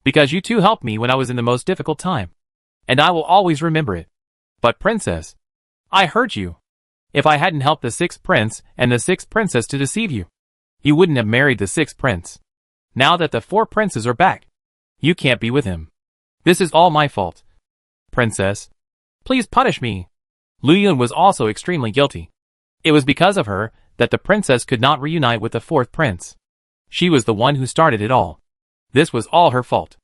Because you 2 helped me when I was in the most difficult time. And I will always remember it. But Princess, I hurt you. If I hadn't helped the 6th prince and the 6th princess to deceive you, you wouldn't have married the 6th prince. Now that the 4 princes are back, you can't be with him. This is all my fault. Princess, please punish me. Lu Yun was also extremely guilty. It was because of her that the princess could not reunite with the 4th prince. She was the one who started it all. This was all her fault.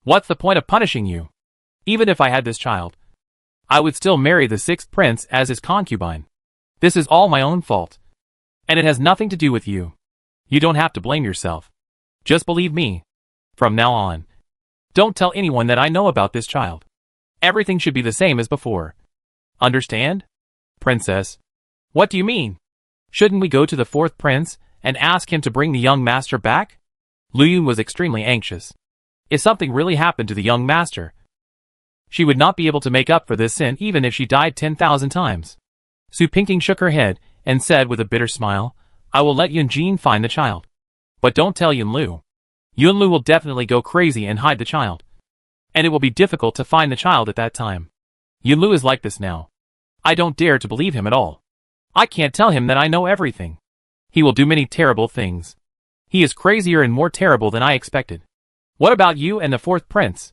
What's the point of punishing you? Even if I had this child, I would still marry the 6th prince as his concubine. This is all my own fault. And it has nothing to do with you. You don't have to blame yourself. Just believe me. From now on, don't tell anyone that I know about this child. Everything should be the same as before. Understand? Princess, what do you mean? Shouldn't we go to the 4th prince and ask him to bring the young master back? Lu Yun was extremely anxious. If something really happened to the young master, she would not be able to make up for this sin even if she died 10,000 times. Su Pingting shook her head and said with a bitter smile, I will let Yun Jin find the child. But don't tell Yun Lu. Yun Lu will definitely go crazy and hide the child. And it will be difficult to find the child at that time. Yun Lu is like this now. I don't dare to believe him at all. I can't tell him that I know everything. He will do many terrible things. He is crazier and more terrible than I expected. What about you and the 4th prince?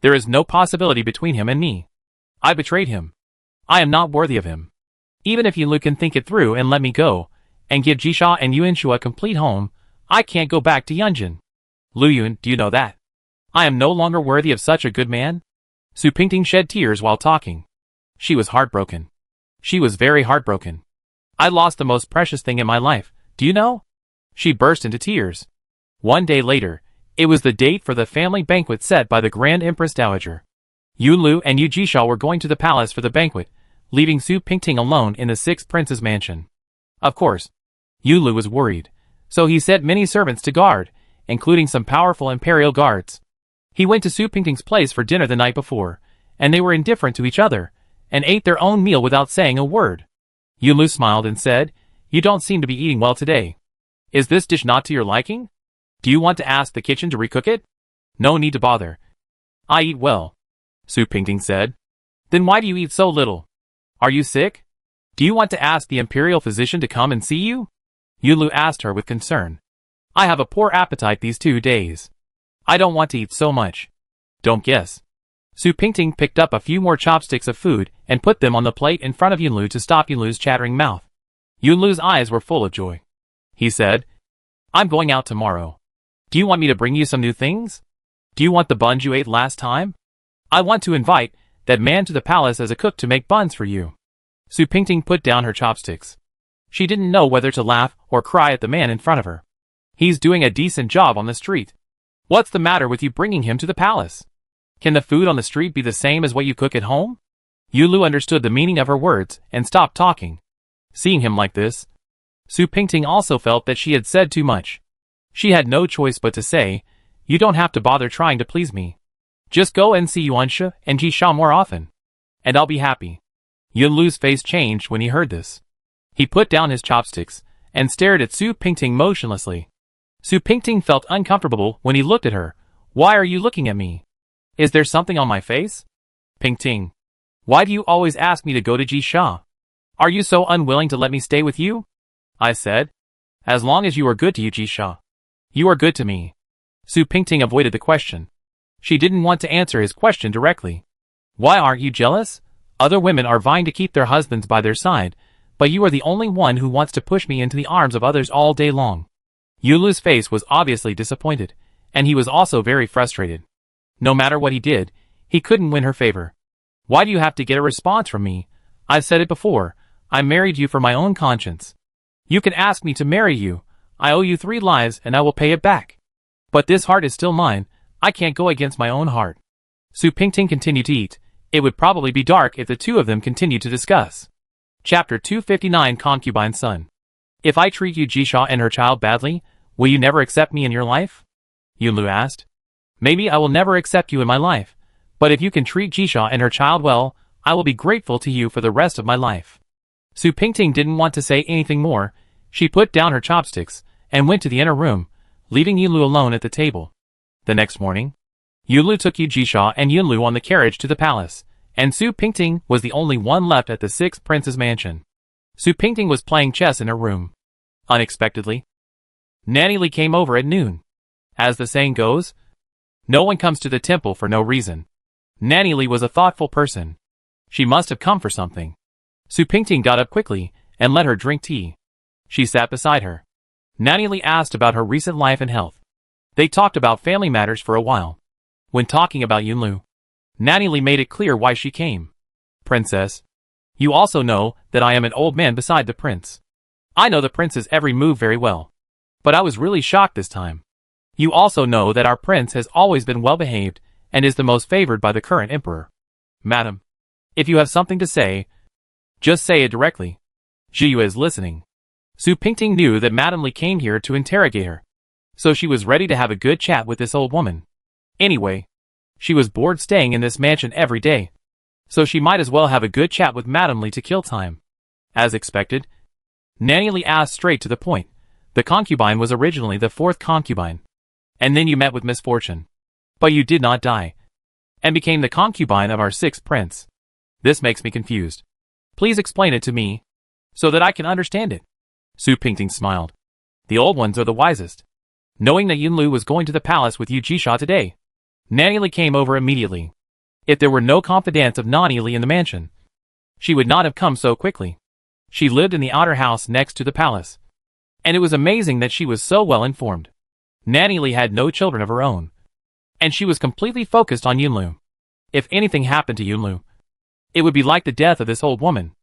There is no possibility between him and me. I betrayed him. I am not worthy of him. Even if Yun Lu can think it through and let me go, and give Jisha and Yuan Shu a complete home, I can't go back to Yunjin. Lu Yun, do you know that? I am no longer worthy of such a good man? Su Pingting shed tears while talking. She was heartbroken. She was very heartbroken. I lost the most precious thing in my life, do you know? She burst into tears. 1 day later, it was the date for the family banquet set by the Grand Empress Dowager. Yun Lu and Yu Jisha were going to the palace for the banquet, leaving Su Pingting alone in the 6th prince's mansion. Of course, Yun Lu was worried, so he sent many servants to guard, including some powerful imperial guards. He went to Su Pingting's place for dinner the night before, and they were indifferent to each other, and ate their own meal without saying a word. Yun Lu smiled and said, You don't seem to be eating well today. Is this dish not to your liking? Do you want to ask the kitchen to recook it? No need to bother. I eat well, Su Pingting said. Then why do you eat so little? Are you sick? Do you want to ask the imperial physician to come and see you? Yun Lu asked her with concern. I have a poor appetite these 2 days. I don't want to eat so much. Don't guess. Su Pingting picked up a few more chopsticks of food and put them on the plate in front of Yun Lu to stop Yun Lu's chattering mouth. Yun Lu's eyes were full of joy. He said, I'm going out tomorrow. Do you want me to bring you some new things? Do you want the buns you ate last time? I want to invite that man to the palace as a cook to make buns for you. Su Pingting put down her chopsticks. She didn't know whether to laugh or cry at the man in front of her. He's doing a decent job on the street. What's the matter with you bringing him to the palace? Can the food on the street be the same as what you cook at home? Yulu understood the meaning of her words and stopped talking. Seeing him like this, Su Pingting also felt that she had said too much. She had no choice but to say, "You don't have to bother trying to please me. Just go and see Yuansha and Jisha more often, and I'll be happy." Yunlu's face changed when he heard this. He put down his chopsticks and stared at Su Pingting motionlessly. Su Pingting felt uncomfortable when he looked at her. "Why are you looking at me? Is there something on my face?" "Pingting, why do you always ask me to go to Jisha? Are you so unwilling to let me stay with you?" I said. "As long as you are good to you, Jisha. You are good to me." Su Pingting avoided the question. She didn't want to answer his question directly. "Why aren't you jealous? Other women are vying to keep their husbands by their side, but you are the only one who wants to push me into the arms of others all day long." Yulu's face was obviously disappointed, and he was also very frustrated. No matter what he did, he couldn't win her favor. "Why do you have to get a response from me? I've said it before, I married you for my own conscience. You can ask me to marry you. I owe you 3 lives and I will pay it back. But this heart is still mine. I can't go against my own heart." Su Pingting continued to eat. It would probably be dark if the two of them continued to discuss. Chapter 259 Concubine Son. "If I treat you Jisha and her child badly, will you never accept me in your life?" Yunlu asked. "Maybe I will never accept you in my life, but if you can treat Jisha and her child well, I will be grateful to you for the rest of my life." Su Pingting didn't want to say anything more. She put down her chopsticks and went to the inner room, leaving Yunlu alone at the table. The next morning, Yunlu took Jisha and Yunlu on the carriage to the palace, and Su Pingting was the only one left at the 6th prince's mansion. Su Pingting was playing chess in her room. Unexpectedly, Nanny Li came over at noon. As the saying goes, no one comes to the temple for no reason. Nanny Li was a thoughtful person. She must have come for something. Su Pingting got up quickly and let her drink tea. She sat beside her. Nanny Li asked about her recent life and health. They talked about family matters for a while. When talking about Yunlu, Nanny Li made it clear why she came. "Princess, you also know that I am an old man beside the prince. I know the prince's every move very well. But I was really shocked this time. You also know that our prince has always been well behaved and is the most favored by the current emperor. Madam, if you have something to say, just say it directly." Jiyu is listening. Su Pingting knew that Madame Li came here to interrogate her, so she was ready to have a good chat with this old woman. Anyway, she was bored staying in this mansion every day, so she might as well have a good chat with Madame Li to kill time. As expected, Nanny Li asked straight to the point. "The concubine was originally the 4th concubine, and then you met with misfortune. But you did not die, and became the concubine of our 6th prince. This makes me confused. Please explain it to me, so that I can understand it." Su Pingting smiled. "The old ones are the wisest." Knowing that Yunlu was going to the palace with Jisha today, Nanny Li came over immediately. If there were no confidants of Nanny Li in the mansion, she would not have come so quickly. She lived in the outer house next to the palace, and it was amazing that she was so well informed. Nanny Li had no children of her own, and she was completely focused on Yunlu. If anything happened to Yunlu, it would be like the death of this old woman.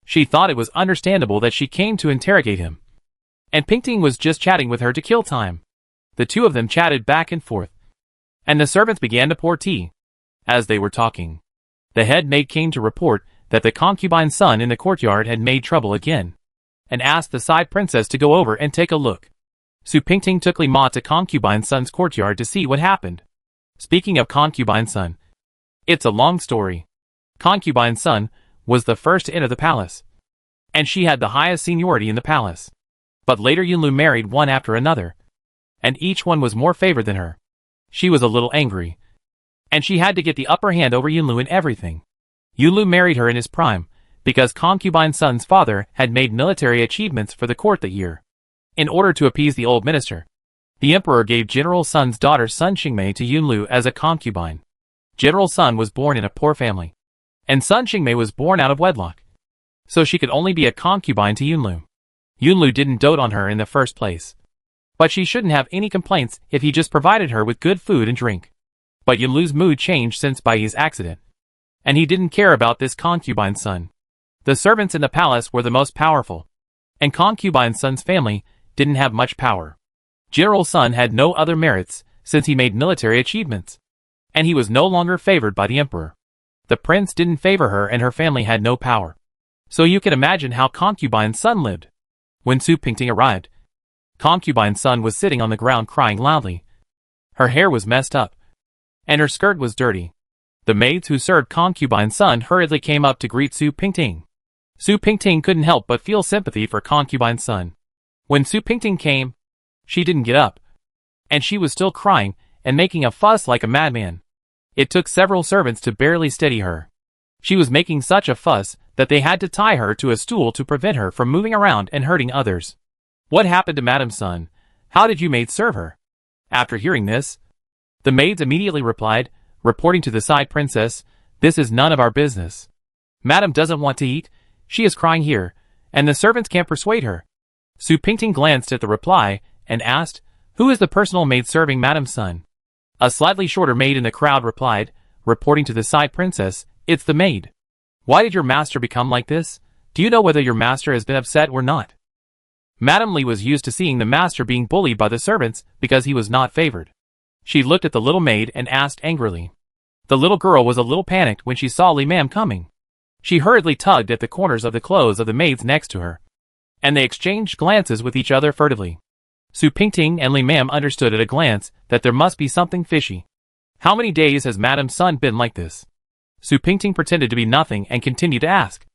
She thought it was understandable that she came to interrogate him, and Pingting was just chatting with her to kill time. The two of them chatted back and forth, and the servants began to pour tea. As they were talking, the head maid came to report that the concubine's son in the courtyard had made trouble again, and asked the side princess to go over and take a look. Su Pingting took Li Ma to concubine's son's courtyard to see what happened. Speaking of concubine's son, it's a long story. Concubine's son was the first to enter the palace, and she had the highest seniority in the palace. But later Yunlu married one after another, and each one was more favored than her. She was a little angry, and she had to get the upper hand over Yunlu in everything. Yunlu married her in his prime, because concubine's son's father had made military achievements for the court that year. In order to appease the old minister, the emperor gave General Sun's daughter Sun Qingmei to Yunlu as a concubine. General Sun was born in a poor family, and Sun Qingmei was born out of wedlock, so she could only be a concubine to Yunlu. Yunlu didn't dote on her in the first place, but she shouldn't have any complaints if he just provided her with good food and drink. But Yunlu's mood changed since Bai's accident, and he didn't care about this concubine's son. The servants in the palace were the most powerful, and concubine's son's family didn't have much power. General Sun had no other merits since he made military achievements, and he was no longer favored by the emperor. The prince didn't favor her and her family had no power. So you can imagine how Concubine's son lived. When Su Pingting arrived, Concubine's son was sitting on the ground crying loudly. Her hair was messed up, and her skirt was dirty. The maids who served Concubine's son hurriedly came up to greet Su Pingting. Su Pingting couldn't help but feel sympathy for Concubine's son. When Su Pingting came, she didn't get up, and she was still crying and making a fuss like a madman. It took several servants to barely steady her. She was making such a fuss that they had to tie her to a stool to prevent her from moving around and hurting others. What happened to Madam's son? How did you maids serve her? After hearing this, the maids immediately replied, reporting to the side princess, "This is none of our business. Madam doesn't want to eat, she is crying here, and the servants can't persuade her." Su Pingting glanced at the reply and asked, "Who is the personal maid serving Madam's son?" A slightly shorter maid in the crowd replied, reporting to the side princess, "It's the maid." "Why did your master become like this? Do you know whether your master has been upset or not?" Madame Li was used to seeing the master being bullied by the servants because he was not favored. She looked at the little maid and asked angrily. The little girl was a little panicked when she saw Li Mam coming. She hurriedly tugged at the corners of the clothes of the maids next to her, and they exchanged glances with each other furtively. Su Pingting and Li Mam understood at a glance that there must be something fishy. "How many days has Madame's son been like this?" Su Pingting pretended to be nothing and continued to ask.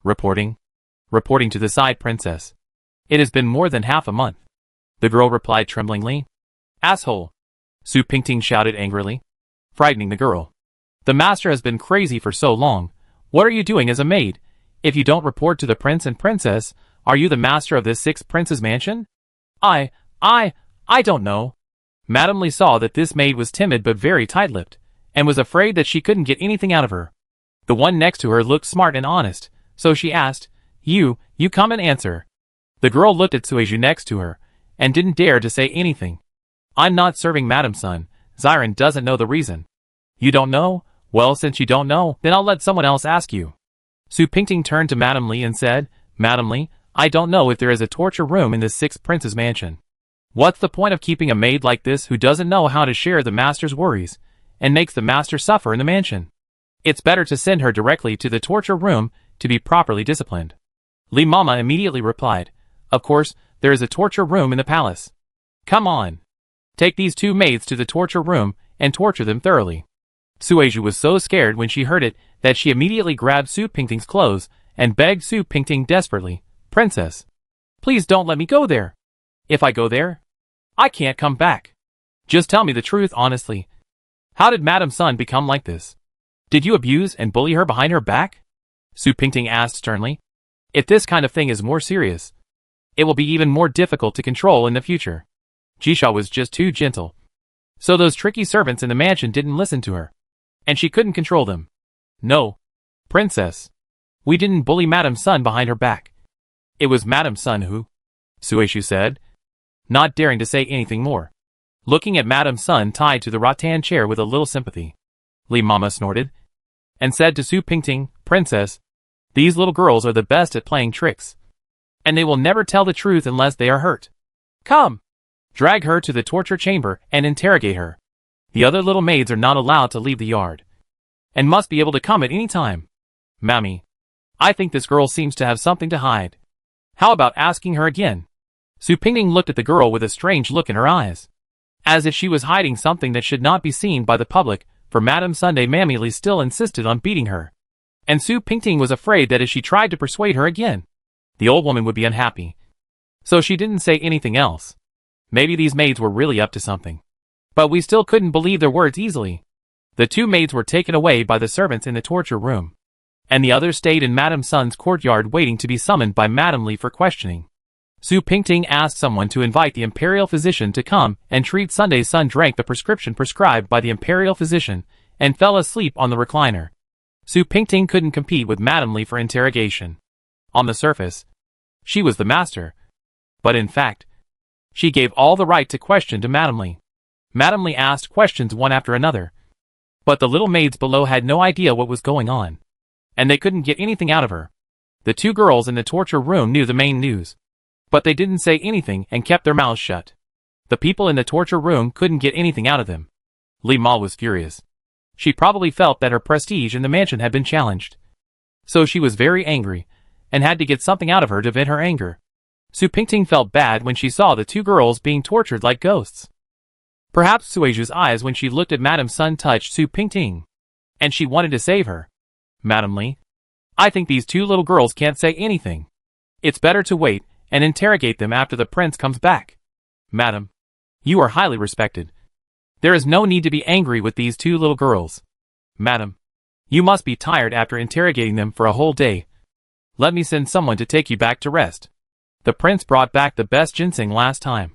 Reporting to the side princess. "It has been more than half a month." The girl replied tremblingly. "Asshole!" Su Pingting shouted angrily, frightening the girl. "The master has been crazy for so long. What are you doing as a maid? If you don't report to the prince and princess, are you the master of this 6th prince's mansion?" I don't know." Madame Li saw that this maid was timid but very tight-lipped, and was afraid that she couldn't get anything out of her. The one next to her looked smart and honest, so she asked, You come and answer." The girl looked at Sueju next to her, and didn't dare to say anything. "I'm not serving Madame's son. Xiren doesn't know the reason." "You don't know? Well, since you don't know, then I'll let someone else ask you." Su Pingting turned to Madame Li and said, "Madame Li, I don't know if there is a torture room in this 6th prince's mansion. What's the point of keeping a maid like this who doesn't know how to share the master's worries, and makes the master suffer in the mansion? It's better to send her directly to the torture room to be properly disciplined." Li Mama immediately replied, "Of course, there is a torture room in the palace. Come on. Take these 2 maids to the torture room and torture them thoroughly." Sueju was so scared when she heard it that she immediately grabbed Su Pingting's clothes and begged Su Pingting desperately, "Princess, please don't let me go there. If I go there, I can't come back. Just tell me the truth honestly. How did Madame's son become like this? Did you abuse and bully her behind her back?" Su Pingting asked sternly. "If this kind of thing is more serious, it will be even more difficult to control in the future." Jisha was just too gentle. So those tricky servants in the mansion didn't listen to her, and she couldn't control them. "No, princess. We didn't bully Madame's son behind her back. It was Madame's son who," Sueju said, not daring to say anything more. Looking at Madame's son tied to the rattan chair with a little sympathy, Li Mama snorted, and said to Su Pingting, "Princess, these little girls are the best at playing tricks, and they will never tell the truth unless they are hurt. Come, drag her to the torture chamber and interrogate her. The other little maids are not allowed to leave the yard, and must be able to come at any time. Mammy, I think this girl seems to have something to hide. How about asking her again?" Su Pingting looked at the girl with a strange look in her eyes, as if she was hiding something that should not be seen by the public, for Madame Sunday Mammy Li still insisted on beating her. And Su Pingting was afraid that if she tried to persuade her again, the old woman would be unhappy. So she didn't say anything else. Maybe these maids were really up to something. But we still couldn't believe their words easily. The 2 maids were taken away by the servants in the torture room, and the others stayed in Madame's son's courtyard waiting to be summoned by Madame Li for questioning. Su Pingting asked someone to invite the imperial physician to come and treat Sunday's son drank the prescription prescribed by the imperial physician and fell asleep on the recliner. Su Pingting couldn't compete with Madame Li for interrogation. On the surface, she was the master, but in fact, she gave all the right to question to Madame Li. Madame Li asked questions one after another, but the little maids below had no idea what was going on, and they couldn't get anything out of her. The 2 girls in the torture room knew the main news, but they didn't say anything and kept their mouths shut. The people in the torture room couldn't get anything out of them. Li Ma was furious. She probably felt that her prestige in the mansion had been challenged. So she was very angry, and had to get something out of her to vent her anger. Su Pingting felt bad when she saw the two girls being tortured like ghosts. Perhaps Sueju's eyes when she looked at Madame Sun touched Su Pingting, and she wanted to save her. Madame Li, I think these two little girls can't say anything. It's better to wait and interrogate them after the prince comes back. Madam, you are highly respected. There is no need to be angry with these two little girls. Madam, you must be tired after interrogating them for a whole day. Let me send someone to take you back to rest. The prince brought back the best ginseng last time.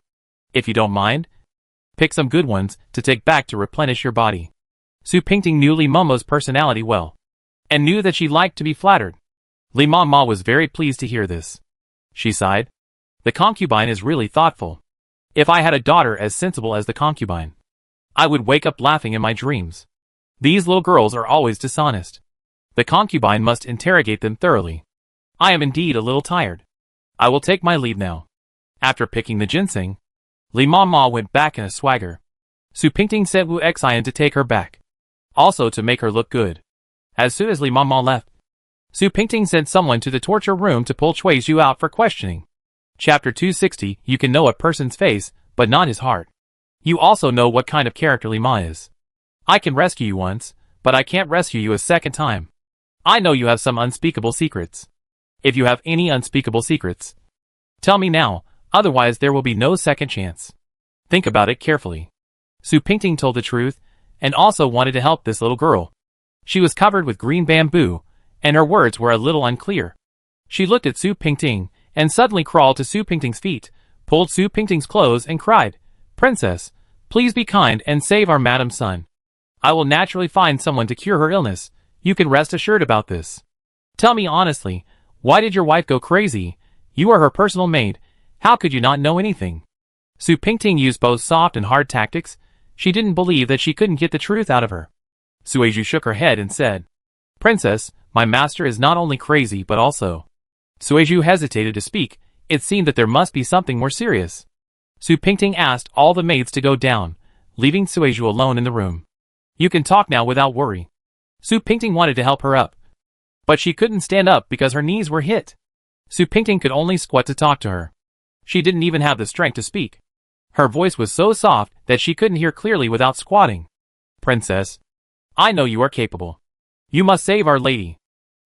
If you don't mind, pick some good ones to take back to replenish your body. Su Pingting knew Li Momo's personality well, and knew that she liked to be flattered. Li Momo was very pleased to hear this. She sighed. The concubine is really thoughtful. If I had a daughter as sensible as the concubine, I would wake up laughing in my dreams. These little girls are always dishonest. The concubine must interrogate them thoroughly. I am indeed a little tired. I will take my leave now. After picking the ginseng, Li Momo went back in a swagger. Su Pingting sent Wu Xian to take her back, also to make her look good. As soon as Li Momo left, Su Pingting sent someone to the torture room to pull Cui Zhu out for questioning. Chapter 260. You can know a person's face, but not his heart. You also know what kind of character Li Ma is. I can rescue you once, but I can't rescue you a second time. I know you have some unspeakable secrets. If you have any unspeakable secrets, tell me now, otherwise there will be no second chance. Think about it carefully. Su Pingting told the truth, and also wanted to help this little girl. She was covered with green bamboo, and her words were a little unclear. She looked at Su Pingting, and suddenly crawled to Su Pingting's feet, pulled Su Pingting's clothes and cried, "Princess, please be kind and save our Madam Sun. I will naturally find someone to cure her illness, you can rest assured about this. Tell me honestly, why did your wife go crazy? You are her personal maid, how could you not know anything?" Su Pingting used both soft and hard tactics. She didn't believe that she couldn't get the truth out of her. Sueju shook her head and said, "Princess, my master is not only crazy but also..." Sueju hesitated to speak. It seemed that there must be something more serious. Su Pingting asked all the maids to go down, leaving Sueju alone in the room. "You can talk now without worry." Su Pingting wanted to help her up, but she couldn't stand up because her knees were hit. Su Pingting could only squat to talk to her. She didn't even have the strength to speak. Her voice was so soft that she couldn't hear clearly without squatting. "Princess, I know you are capable. You must save Our Lady."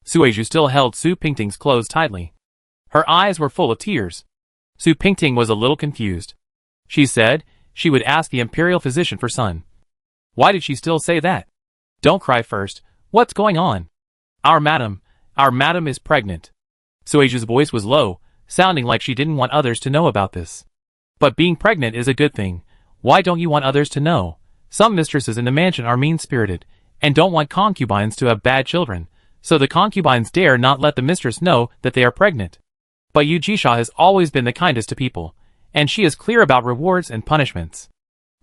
Sueju still held Su Pingting's clothes tightly. Her eyes were full of tears. Su Pingting was a little confused. She said she would ask the imperial physician for Sun. Why did she still say that? "Don't cry first. What's going on?" Our madam is pregnant." Sueju's voice was low, sounding like she didn't want others to know about this. "But being pregnant is a good thing. Why don't you want others to know? Some mistresses in the mansion are mean-spirited, and don't want concubines to have bad children, so the concubines dare not let the mistress know that they are pregnant. But Yu Jisha has always been the kindest to people, and she is clear about rewards and punishments.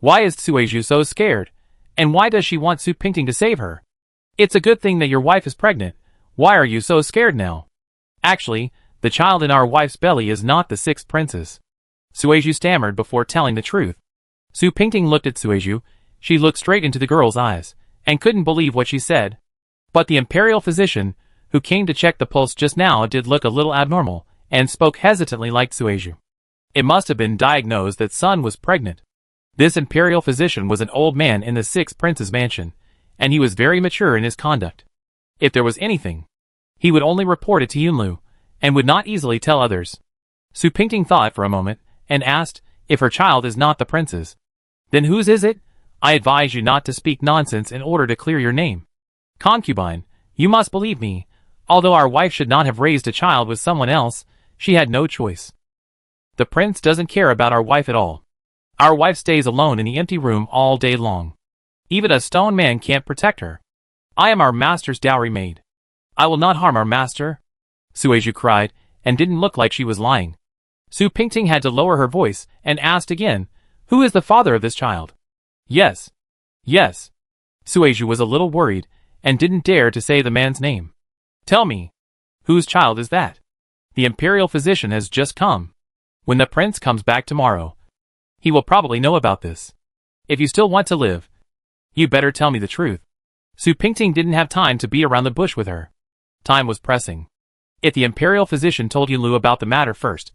Why is Sueju so scared? And why does she want Su Pingting to save her? It's a good thing that your wife is pregnant. Why are you so scared now? Actually, the child in our wife's belly is not the sixth princess." Sueju stammered before telling the truth. Su Pingting looked at Sueju. She looked straight into the girl's eyes, and couldn't believe what she said. But the imperial physician, who came to check the pulse just now, did look a little abnormal, and spoke hesitantly like Sueju. It must have been diagnosed that Sun was pregnant. This imperial physician was an old man in the sixth prince's mansion, and he was very mature in his conduct. If there was anything, he would only report it to Yunlu, and would not easily tell others. Su Pingting thought for a moment, and asked, "If her child is not the prince's, then whose is it? I advise you not to speak nonsense in order to clear your name. Concubine, you must believe me. Although our wife should not have raised a child with someone else, she had no choice. The prince doesn't care about our wife at all. Our wife stays alone in the empty room all day long. Even a stone man can't protect her. I am our master's dowry maid. I will not harm our master." Sueju cried, and didn't look like she was lying. Su Pingting had to lower her voice, and asked again, "Who is the father of this child?" Yes. Sueju was a little worried, and didn't dare to say the man's name. "Tell me, whose child is that? The imperial physician has just come. When the prince comes back tomorrow, he will probably know about this. If you still want to live, you better tell me the truth." Su Pingting didn't have time to beat around the bush with her. Time was pressing. If the imperial physician told Yunlu about the matter first,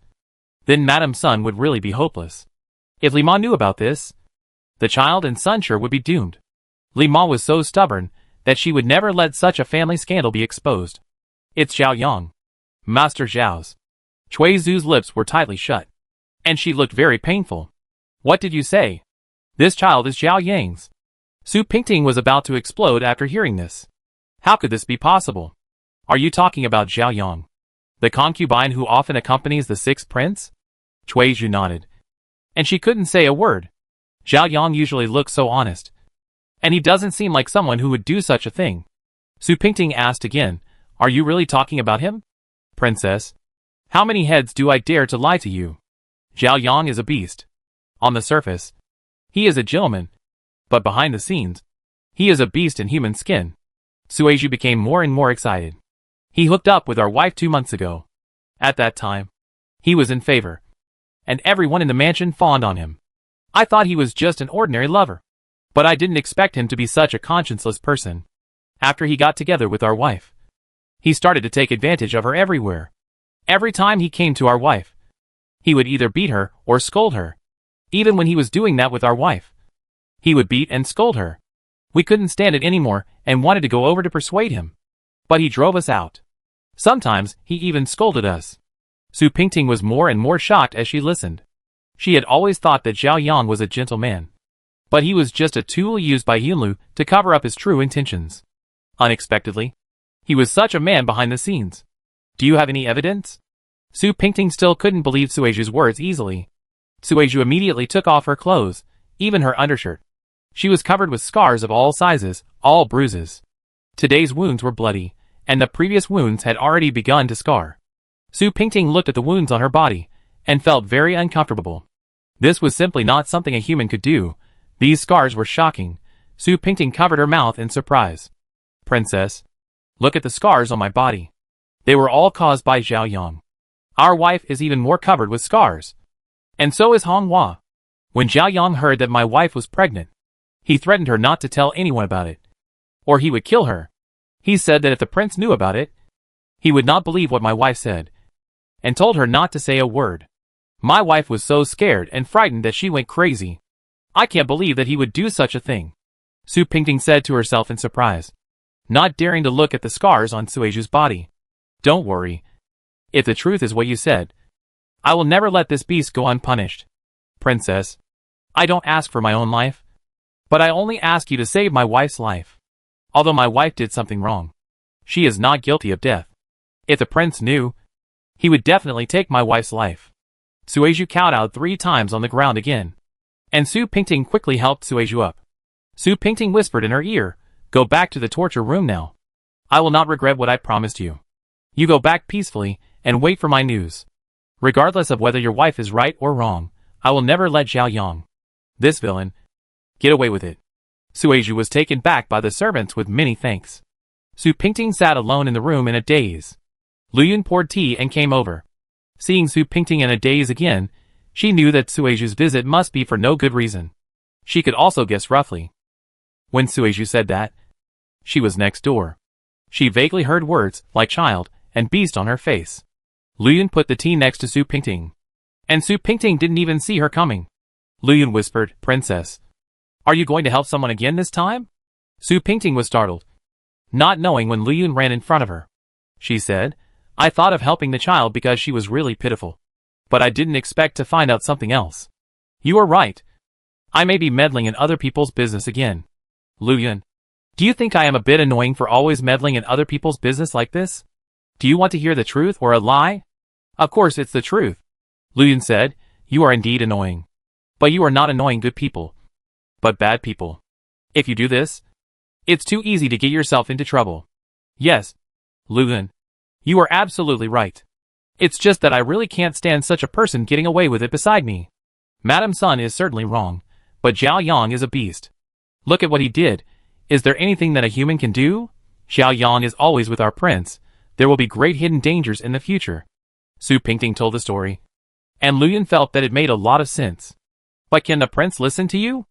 then Madame Sun would really be hopeless. If Li Ma knew about this, the child and Sun sure would be doomed. Li Ma was so stubborn that she would never let such a family scandal be exposed. It's Zhao Yang. Master Zhao's. Cui Zhu's lips were tightly shut, and she looked very painful. What did you say? This child is Zhao Yang's. Su Pingting was about to explode after hearing this. How could this be possible? Are you talking about Zhao Yang, the concubine who often accompanies the sixth prince? Cui Zhu nodded, and she couldn't say a word. Zhao Yang usually looks so honest, and he doesn't seem like someone who would do such a thing. Su Pingting asked again, are you really talking about him? Princess, how many heads do I dare to lie to you? Zhao Yang is a beast. On the surface, he is a gentleman, but behind the scenes, he is a beast in human skin. Sueju became more and more excited. He hooked up with our wife 2 months ago. At that time, he was in favor, and everyone in the mansion fawned on him. I thought he was just an ordinary lover, but I didn't expect him to be such a conscienceless person. After he got together with our wife, he started to take advantage of her everywhere. Every time he came to our wife, he would either beat her or scold her. Even when he was doing that with our wife, he would beat and scold her. We couldn't stand it anymore and wanted to go over to persuade him, but he drove us out. Sometimes he even scolded us. Su Pingting was more and more shocked as she listened. She had always thought that Zhao Yang was a gentleman, but he was just a tool used by Yunlu to cover up his true intentions. Unexpectedly, he was such a man behind the scenes. Do you have any evidence? Su Pingting still couldn't believe Sueju's words easily. Sueju immediately took off her clothes, even her undershirt. She was covered with scars of all sizes, all bruises. Today's wounds were bloody, and the previous wounds had already begun to scar. Su Pingting looked at the wounds on her body, and felt very uncomfortable. This was simply not something a human could do. These scars were shocking. Su Pingting covered her mouth in surprise. Princess, look at the scars on my body. They were all caused by Zhao Yang. Our wife is even more covered with scars. And so is Hong Hua. When Zhao Yang heard that my wife was pregnant, he threatened her not to tell anyone about it, or he would kill her. He said that if the prince knew about it, he would not believe what my wife said, and told her not to say a word. My wife was so scared and frightened that she went crazy. I can't believe that he would do such a thing, Su Pingting said to herself in surprise, not daring to look at the scars on Sueju's body. Don't worry. If the truth is what you said, I will never let this beast go unpunished. Princess, I don't ask for my own life, but I only ask you to save my wife's life. Although my wife did something wrong, she is not guilty of death. If the prince knew, he would definitely take my wife's life. Sueju kowtowed 3 times on the ground again, and Su Pingting quickly helped Sueju up. Su Pingting whispered in her ear, go back to the torture room now. I will not regret what I promised you. You go back peacefully and wait for my news. Regardless of whether your wife is right or wrong, I will never let Zhao Yang, this villain, get away with it. Sueju was taken back by the servants with many thanks. Su Pingting sat alone in the room in a daze. Lu Yun poured tea and came over. Seeing Su Pingting in a daze again, she knew that Sueju's visit must be for no good reason. She could also guess roughly. When Sueju said that, she was next door. She vaguely heard words like child and beast on her face. Lu Yun put the tea next to Su Pingting, and Su Pingting didn't even see her coming. Lu Yun whispered, Princess, are you going to help someone again this time? Su Pingting was startled, not knowing when Lu Yun ran in front of her. She said, I thought of helping the child because she was really pitiful, but I didn't expect to find out something else. You are right. I may be meddling in other people's business again. Lu Yun, do you think I am a bit annoying for always meddling in other people's business like this? Do you want to hear the truth or a lie? Of course it's the truth. Lu Yun said, you are indeed annoying. But you are not annoying good people, but bad people. If you do this, it's too easy to get yourself into trouble. Yes, Lu Yun, you are absolutely right. It's just that I really can't stand such a person getting away with it beside me. Madame Sun is certainly wrong, but Zhao Yang is a beast. Look at what he did. Is there anything that a human can do? Zhao Yang is always with our prince. There will be great hidden dangers in the future. Su Pingting told the story, and Lu Yun felt that it made a lot of sense. But can the prince listen to you?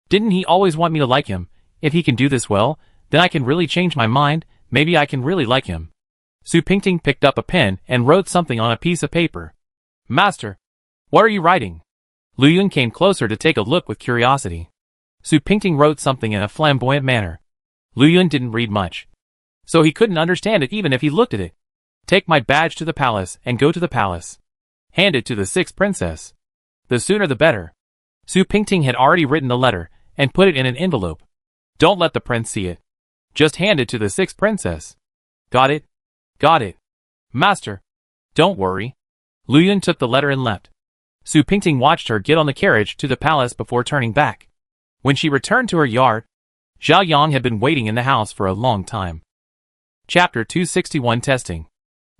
Didn't he always want me to like him? If he can do this well, then I can really change my mind, maybe I can really like him. Su Pingting picked up a pen and wrote something on a piece of paper. Master, what are you writing? Lu Yun came closer to take a look with curiosity. Su Pingting wrote something in a flamboyant manner. Lu Yun didn't read much, so he couldn't understand it even if he looked at it. Take my badge to the palace and go to the palace. Hand it to the sixth princess. The sooner the better. Su Pingting had already written the letter and put it in an envelope. Don't let the prince see it. Just hand it to the sixth princess. Got it? Got it. Master. Don't worry. Lu Yun took the letter and left. Su Pingting watched her get on the carriage to the palace before turning back. When she returned to her yard, Zhao Yang had been waiting in the house for a long time. Chapter 261 Testing.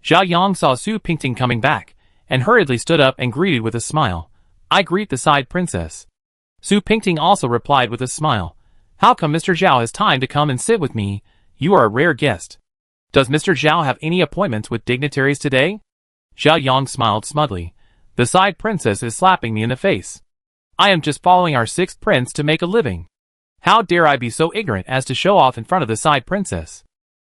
Zhao Yang saw Su Pingting coming back, and hurriedly stood up and greeted with a smile. I greet the side princess. Su Pingting also replied with a smile. How come Mr. Zhao has time to come and sit with me? You are a rare guest. Does Mr. Zhao have any appointments with dignitaries today? Zhao Yang smiled smugly. The side princess is slapping me in the face. I am just following our sixth prince to make a living. How dare I be so ignorant as to show off in front of the side princess?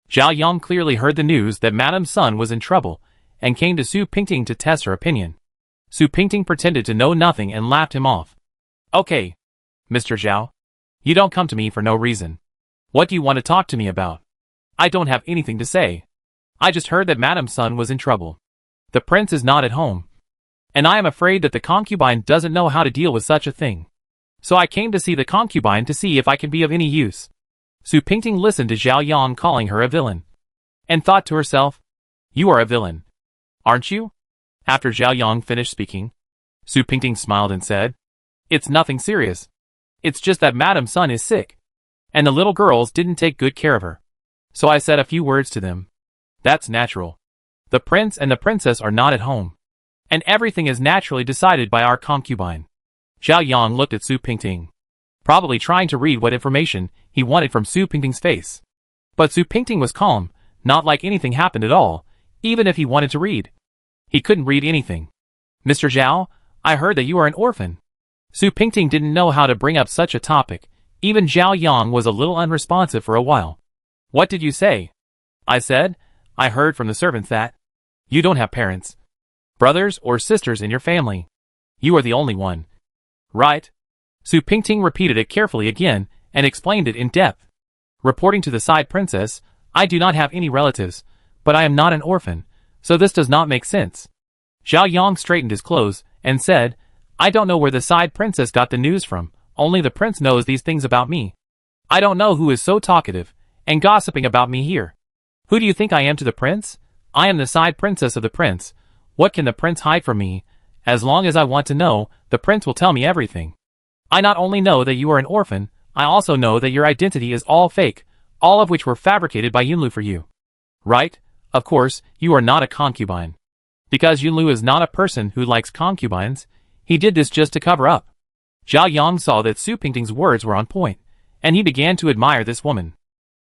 Zhao Yang clearly heard the news that Madame Sun was in trouble, and came to Su Pingting to test her opinion. Su Pingting pretended to know nothing and laughed him off. Okay, Mr. Zhao. You don't come to me for no reason. What do you want to talk to me about? I don't have anything to say. I just heard that Madame Sun was in trouble. The prince is not at home, and I am afraid that the concubine doesn't know how to deal with such a thing. So I came to see the concubine to see if I can be of any use. Su Pingting listened to Zhao Yang calling her a villain, and thought to herself, you are a villain, aren't you? After Zhao Yang finished speaking, Su Pingting smiled and said, it's nothing serious. It's just that Madame Sun is sick, and the little girls didn't take good care of her. So I said a few words to them. That's natural. The prince and the princess are not at home, and everything is naturally decided by our concubine. Zhao Yang looked at Su Pingting, probably trying to read what information he wanted from Su Pingting's face. But Su Pingting was calm, not like anything happened at all, even if he wanted to read. He couldn't read anything. Mr. Zhao, I heard that you are an orphan. Su Pingting didn't know how to bring up such a topic. Even Zhao Yang was a little unresponsive for a while. What did you say? I said, I heard from the servants that you don't have parents, brothers or sisters in your family. You are the only one. Right? Su Pingting repeated it carefully again and explained it in depth. Reporting to the side princess, I do not have any relatives, but I am not an orphan, so this does not make sense. Zhao Yang straightened his clothes and said, I don't know where the side princess got the news from, only the prince knows these things about me. I don't know who is so talkative and gossiping about me here. Who do you think I am to the prince? I am the side princess of the prince. What can the prince hide from me? As long as I want to know, the prince will tell me everything. I not only know that you are an orphan, I also know that your identity is all fake, all of which were fabricated by Yunlu for you. Right? Of course, you are not a concubine. Because Yunlu is not a person who likes concubines, he did this just to cover up. Zhao Yang saw that Su Pingting's words were on point, and he began to admire this woman.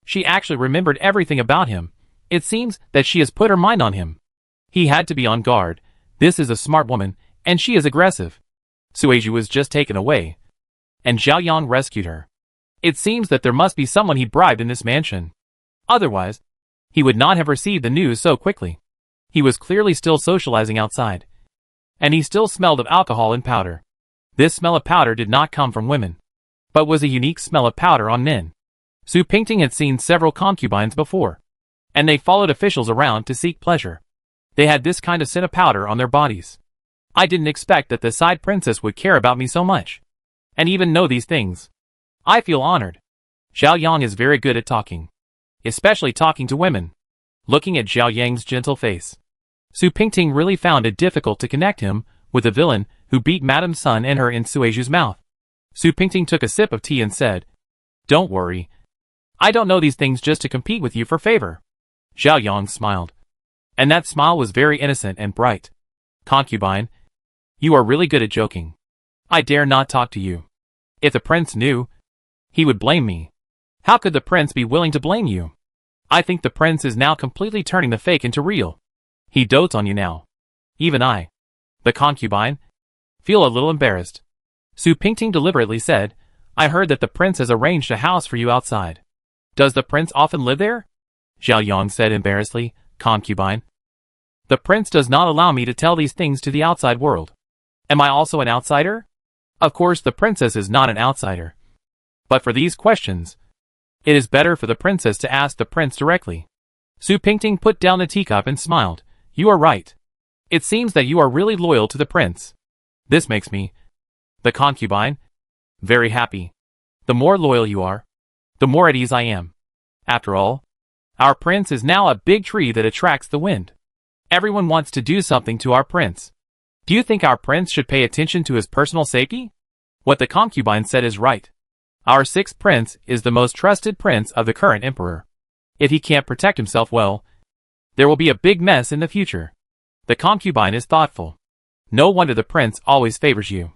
She actually remembered everything about him. It seems that she has put her mind on him. He had to be on guard. This is a smart woman, and she is aggressive. Sueju was just taken away, and Zhao Yang rescued her. It seems that there must be someone he bribed in this mansion. Otherwise, he would not have received the news so quickly. He was clearly still socializing outside, and he still smelled of alcohol and powder. This smell of powder did not come from women, but was a unique smell of powder on men. Su Pingting had seen several concubines before, and they followed officials around to seek pleasure. They had this kind of scent of powder on their bodies. I didn't expect that the side princess would care about me so much, and even know these things. I feel honored. Zhao Yang is very good at talking, especially talking to women. Looking at Zhao Yang's gentle face, Su Pingting really found it difficult to connect him with the villain who beat Madame Sun and her in Sueju's mouth. Su Pingting took a sip of tea and said, Don't worry. I don't know these things just to compete with you for favor. Zhao Yang smiled, and that smile was very innocent and bright. Concubine, you are really good at joking. I dare not talk to you. If the prince knew, he would blame me. How could the prince be willing to blame you? I think the prince is now completely turning the fake into real. He dotes on you now. Even I, the concubine, feel a little embarrassed. Su Pingting deliberately said, I heard that the prince has arranged a house for you outside. Does the prince often live there? Zhao Yang said embarrassedly, concubine. The prince does not allow me to tell these things to the outside world. Am I also an outsider? Of course the princess is not an outsider. But for these questions, it is better for the princess to ask the prince directly. Su Pingting put down the teacup and smiled. You are right. It seems that you are really loyal to the prince. This makes me, the concubine, very happy. The more loyal you are, the more at ease I am. After all, our prince is now a big tree that attracts the wind. Everyone wants to do something to our prince. Do you think our prince should pay attention to his personal safety? What the concubine said is right. Our sixth prince is the most trusted prince of the current emperor. If he can't protect himself well, there will be a big mess in the future. The concubine is thoughtful. No wonder the prince always favors you.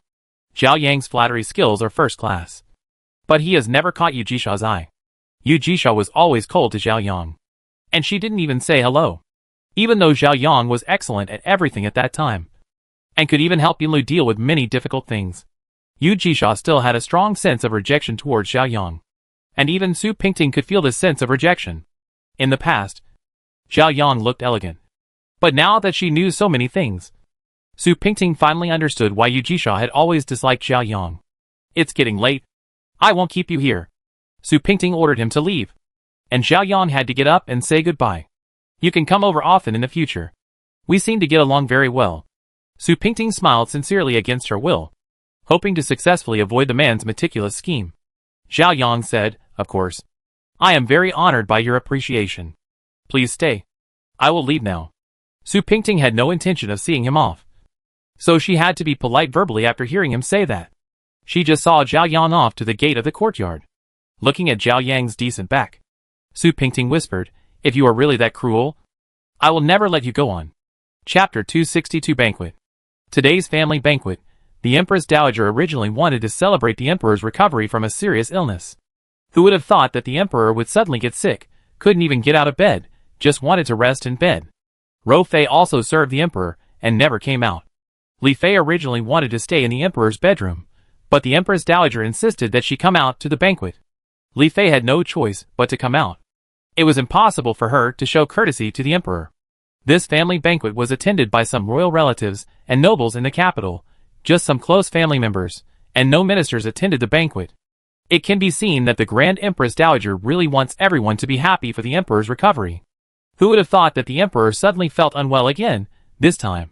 Zhao Yang's flattery skills are first class. But he has never caught Yu Jisha's eye. Yu Jisha was always cold to Zhao Yang. And she didn't even say hello. Even though Zhao Yang was excellent at everything at that time, and could even help Yunlu deal with many difficult things, Yu Jisha still had a strong sense of rejection towards Zhao Yang. And even Su Pingting could feel this sense of rejection. In the past, Zhao Yang looked elegant. But now that she knew so many things, Su Pingting finally understood why Yu Jisha had always disliked Zhao Yang. It's getting late. I won't keep you here. Su Pingting ordered him to leave. And Zhao Yang had to get up and say goodbye. You can come over often in the future. We seem to get along very well. Su Pingting smiled sincerely against her will, hoping to successfully avoid the man's meticulous scheme. Zhao Yang said, of course. I am very honored by your appreciation. Please stay. I will leave now. Su Pingting had no intention of seeing him off. So she had to be polite verbally after hearing him say that. She just saw Zhao Yang off to the gate of the courtyard. Looking at Zhao Yang's decent back, Su Pingting whispered, if you are really that cruel, I will never let you go on. Chapter 262 Banquet. Today's family banquet. The Empress Dowager originally wanted to celebrate the Emperor's recovery from a serious illness. Who would have thought that the Emperor would suddenly get sick, couldn't even get out of bed, just wanted to rest in bed. Ro Fei also served the Emperor, and never came out. Li Fei originally wanted to stay in the Emperor's bedroom, but the Empress Dowager insisted that she come out to the banquet. Li Fei had no choice but to come out. It was impossible for her to show courtesy to the Emperor. This family banquet was attended by some royal relatives and nobles in the capital, just some close family members, and no ministers attended the banquet. It can be seen that the Grand Empress Dowager really wants everyone to be happy for the Emperor's recovery. Who would have thought that the Emperor suddenly felt unwell again, this time?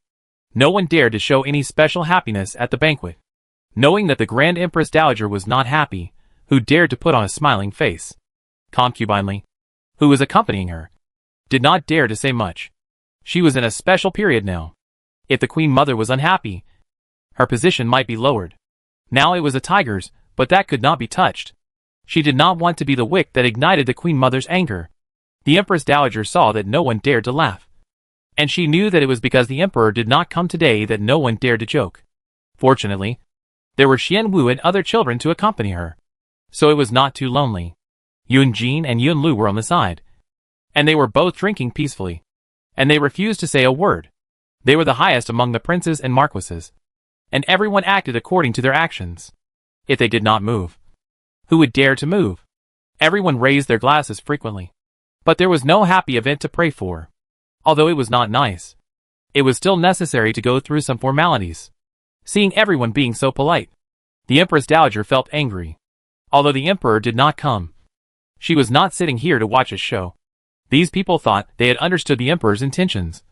No one dared to show any special happiness at the banquet. Knowing that the Grand Empress Dowager was not happy, who dared to put on a smiling face? Concubine Li, who was accompanying her, did not dare to say much. She was in a special period now. If the Queen Mother was unhappy, her position might be lowered. Now it was a tiger's, but that could not be touched. She did not want to be the wick that ignited the Queen Mother's anger. The Empress Dowager saw that no one dared to laugh. And she knew that it was because the Emperor did not come today that no one dared to joke. Fortunately, there were Xian Wu and other children to accompany her. So it was not too lonely. Yun Jin and Yun Lu were on the side. And they were both drinking peacefully. And they refused to say a word. They were the highest among the princes and marquises. And everyone acted according to their actions. If they did not move, who would dare to move? Everyone raised their glasses frequently. But there was no happy event to pray for. Although it was not nice, it was still necessary to go through some formalities. Seeing everyone being so polite, the Empress Dowager felt angry. Although the Emperor did not come, she was not sitting here to watch a show. These people thought they had understood the Emperor's intentions.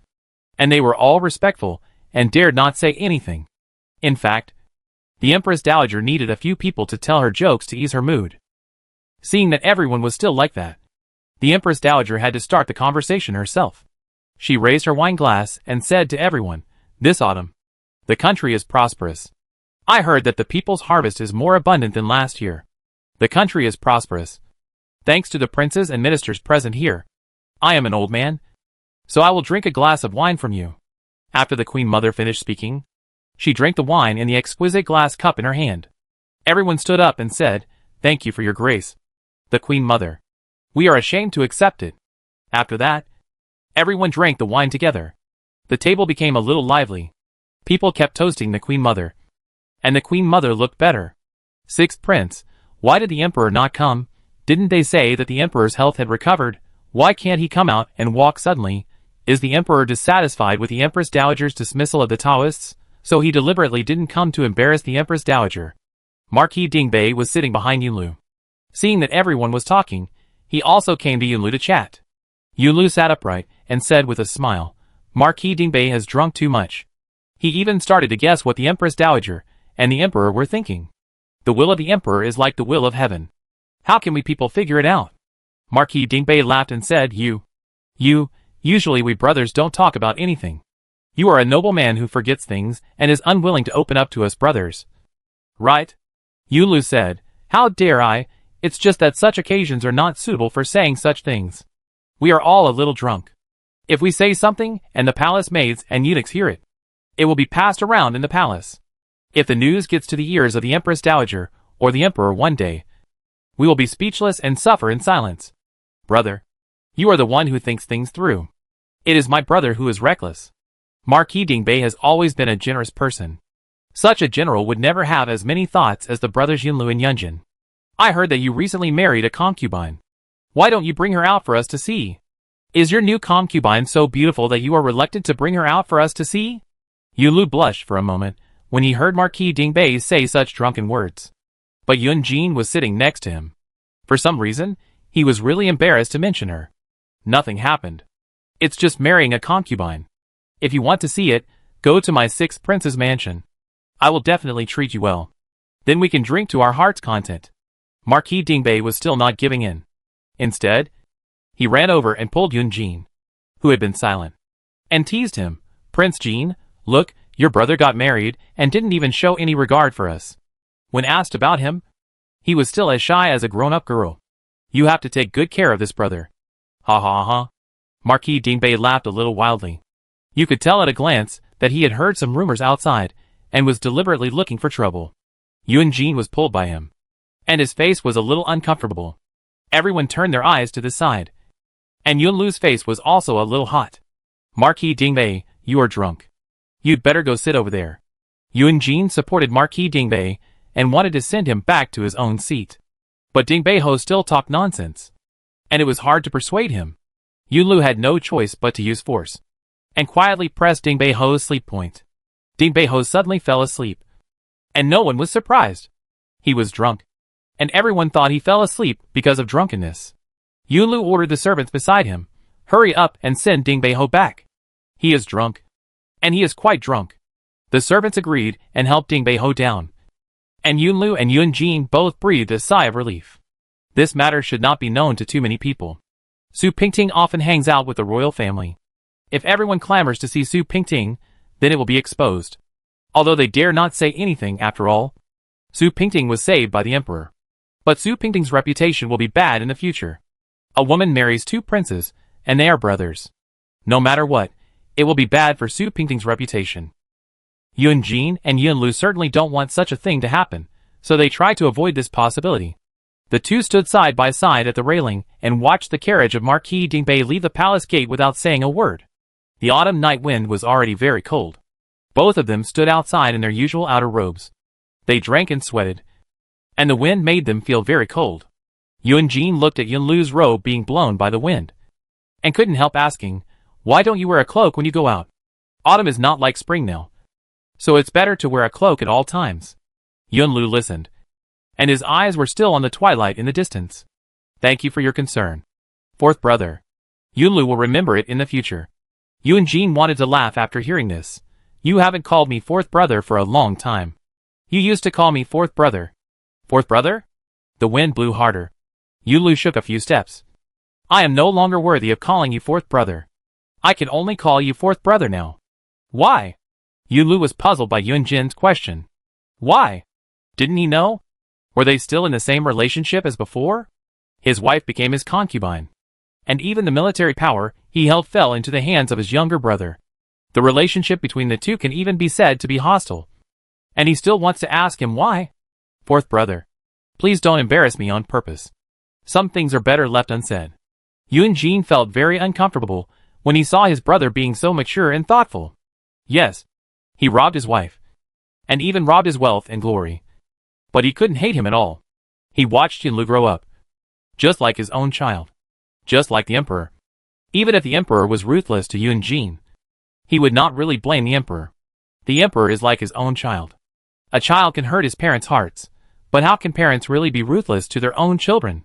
And they were all respectful, and dared not say anything. In fact, the Empress Dowager needed a few people to tell her jokes to ease her mood. Seeing that everyone was still like that, the Empress Dowager had to start the conversation herself. She raised her wine glass and said to everyone, this autumn, the country is prosperous. I heard that the people's harvest is more abundant than last year. The country is prosperous, thanks to the princes and ministers present here. I am an old man, so I will drink a glass of wine from you. After the Queen Mother finished speaking, she drank the wine in the exquisite glass cup in her hand. Everyone stood up and said, thank you for your grace. The Queen Mother. We are ashamed to accept it. After that, everyone drank the wine together. The table became a little lively. People kept toasting the Queen Mother. And the Queen Mother looked better. Sixth Prince, why did the Emperor not come? Didn't they say that the emperor's health had recovered? Why can't he come out and walk suddenly? Is the emperor dissatisfied with the Empress Dowager's dismissal of the Taoists, so he deliberately didn't come to embarrass the Empress Dowager? Marquis Dingbei was sitting behind Yunlu. Seeing that everyone was talking, he also came to Yunlu to chat. Yunlu sat upright and said with a smile, Marquis Dingbei has drunk too much. He even started to guess what the Empress Dowager and the Emperor were thinking. The will of the Emperor is like the will of heaven. How can we people figure it out? Marquis Dingbei laughed and said, Usually we brothers don't talk about anything. You are a noble man who forgets things and is unwilling to open up to us brothers. Right? Yunlu said, How dare I? It's just that such occasions are not suitable for saying such things. We are all a little drunk. If we say something and the palace maids and eunuchs hear it, it will be passed around in the palace. If the news gets to the ears of the Empress Dowager or the Emperor one day, we will be speechless and suffer in silence. Brother, you are the one who thinks things through. It is my brother who is reckless. Marquis Dingbei has always been a generous person. Such a general would never have as many thoughts as the brothers Yunlu and Yunjin. I heard that you recently married a concubine. Why don't you bring her out for us to see? Is your new concubine so beautiful that you are reluctant to bring her out for us to see? Yunlu blushed for a moment when he heard Marquis Dingbei say such drunken words. But Yunjin was sitting next to him. For some reason, he was really embarrassed to mention her. Nothing happened. It's just marrying a concubine. If you want to see it, go to my 6th prince's mansion. I will definitely treat you well. Then we can drink to our heart's content. Marquis Dingbei was still not giving in. Instead, he ran over and pulled Yunjin, who had been silent, and teased him. Prince Jin, look, your brother got married and didn't even show any regard for us. When asked about him, he was still as shy as a grown-up girl. You have to take good care of this brother. Ha ha ha. Marquis Dingbei laughed a little wildly. You could tell at a glance that he had heard some rumors outside and was deliberately looking for trouble. Yunjin was pulled by him, and his face was a little uncomfortable. Everyone turned their eyes to the side, and Yunlu's face was also a little hot. Marquis Dingbei, you are drunk. You'd better go sit over there. Yunjin supported Marquis Dingbei and wanted to send him back to his own seat. But Dingbei still talked nonsense, and it was hard to persuade him. Yunlu had no choice but to use force, and quietly pressed Dingbei's sleep point. Dingbei suddenly fell asleep, and no one was surprised. He was drunk, and everyone thought he fell asleep because of drunkenness. Yunlu ordered the servants beside him, hurry up and send Dingbei back. He is drunk, and he is quite drunk. The servants agreed and helped Dingbei down, and Yunlu and Yunjin both breathed a sigh of relief. This matter should not be known to too many people. Su Pingting often hangs out with the royal family. If everyone clamors to see Su Pingting, then it will be exposed. Although they dare not say anything after all, Su Pingting was saved by the emperor. But Su Pingting's reputation will be bad in the future. A woman marries 2 princes, and they are brothers. No matter what, it will be bad for Su Pingting's reputation. Yunjin and Yunlu certainly don't want such a thing to happen, so they try to avoid this possibility. The two stood side by side at the railing and watched the carriage of Marquis Dingbei leave the palace gate without saying a word. The autumn night wind was already very cold. Both of them stood outside in their usual outer robes. They drank and sweated, and the wind made them feel very cold. Yunjin looked at Yunlu's robe being blown by the wind, and couldn't help asking, why don't you wear a cloak when you go out? Autumn is not like spring now, so it's better to wear a cloak at all times. Yunlu listened, and his eyes were still on the twilight in the distance. Thank you for your concern, 4th brother. Yunlu will remember it in the future. Yunjin wanted to laugh after hearing this. You haven't called me 4th brother for a long time. You used to call me 4th brother. 4th brother? The wind blew harder. Yunlu shook a few steps. I am no longer worthy of calling you 4th brother. I can only call you 4th brother now. Why? Yunlu was puzzled by Yunjin's question. Why? Didn't he know? Were they still in the same relationship as before? His wife became his concubine, and even the military power he held fell into the hands of his younger brother. The relationship between the two can even be said to be hostile. And he still wants to ask him why? 4th brother, please don't embarrass me on purpose. Some things are better left unsaid. Yunjin felt very uncomfortable when he saw his brother being so mature and thoughtful. Yes, he robbed his wife, and even robbed his wealth and glory. But he couldn't hate him at all. He watched Yunlu grow up, just like his own child. Just like the emperor. Even if the emperor was ruthless to Yun Jin, he would not really blame the emperor. The emperor is like his own child. A child can hurt his parents' hearts, but how can parents really be ruthless to their own children?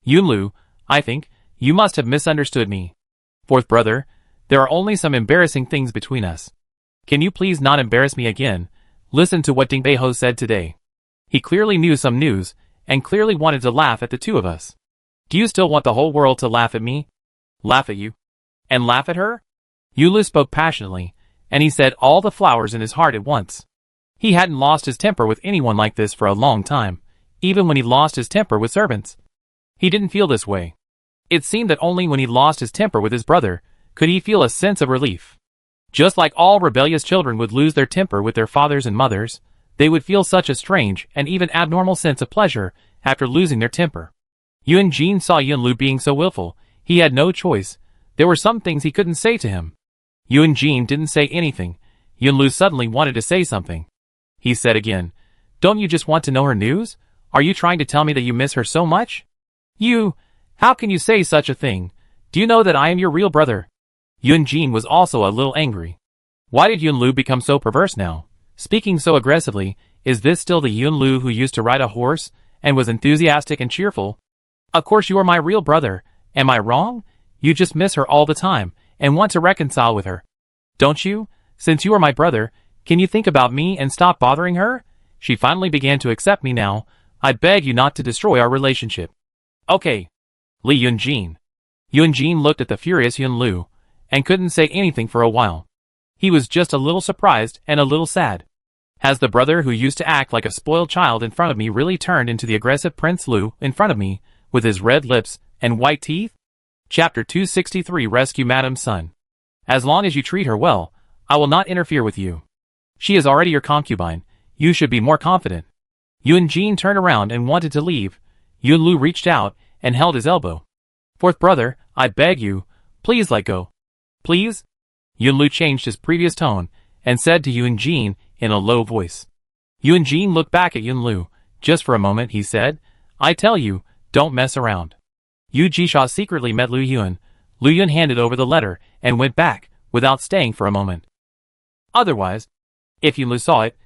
Yunlu, I think, you must have misunderstood me. Fourth brother, there are only some embarrassing things between us. Can you please not embarrass me again? Listen to what Ding Beiho said today. He clearly knew some news, and clearly wanted to laugh at the two of us. Do you still want the whole world to laugh at me? Laugh at you? And laugh at her? Yulu spoke passionately, and he said all the flowers in his heart at once. He hadn't lost his temper with anyone like this for a long time, even when he lost his temper with servants. He didn't feel this way. It seemed that only when he lost his temper with his brother, could he feel a sense of relief. Just like all rebellious children would lose their temper with their fathers and mothers, they would feel such a strange and even abnormal sense of pleasure after losing their temper. Yun Jin saw Yunlu being so willful, he had no choice. There were some things he couldn't say to him. Yun Jin didn't say anything. Yunlu suddenly wanted to say something. He said again, "Don't you just want to know her news? Are you trying to tell me that you miss her so much? How can you say such a thing? Do you know that I am your real brother?" Yun Jin was also a little angry. Why did Yunlu become so perverse now? Speaking so aggressively, is this still the Yunlu who used to ride a horse and was enthusiastic and cheerful? Of course you are my real brother. Am I wrong? You just miss her all the time and want to reconcile with her. Don't you? Since you are my brother, can you think about me and stop bothering her? She finally began to accept me now. I beg you not to destroy our relationship. Okay. Li Yunjin. Yunjin looked at the furious Yunlu and couldn't say anything for a while. He was just a little surprised and a little sad. Has the brother who used to act like a spoiled child in front of me really turned into the aggressive Prince Lu in front of me, with his red lips and white teeth? Chapter 263 Rescue Madam's Son. As long as you treat her well, I will not interfere with you. She is already your concubine. You should be more confident. Yun Jin turned around and wanted to leave. Yun Lu reached out and held his elbow. Fourth brother, I beg you, please let go. Please? Yun Lu changed his previous tone and said to Yun Jin in a low voice. Yun Jin looked back at Yun Lu. Just for a moment, he said, I tell you, don't mess around. Yu Jisha secretly met Lu Yun. Lu Yun handed over the letter and went back, without staying for a moment. Otherwise, if Yun Lu saw it,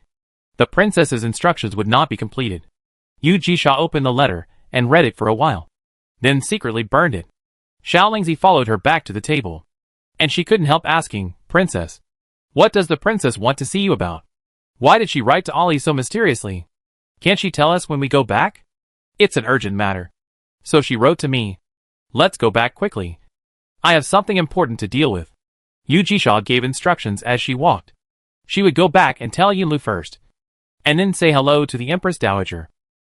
the princess's instructions would not be completed. Yu Jisha opened the letter and read it for a while, then secretly burned it. Xiaolingzi followed her back to the table, and she couldn't help asking, Princess, what does the princess want to see you about? Why did she write to Ali so mysteriously? Can't she tell us when we go back? It's an urgent matter. So she wrote to me. Let's go back quickly. I have something important to deal with. Yu Jisha gave instructions as she walked. She would go back and tell Yunlu first, and then say hello to the Empress Dowager.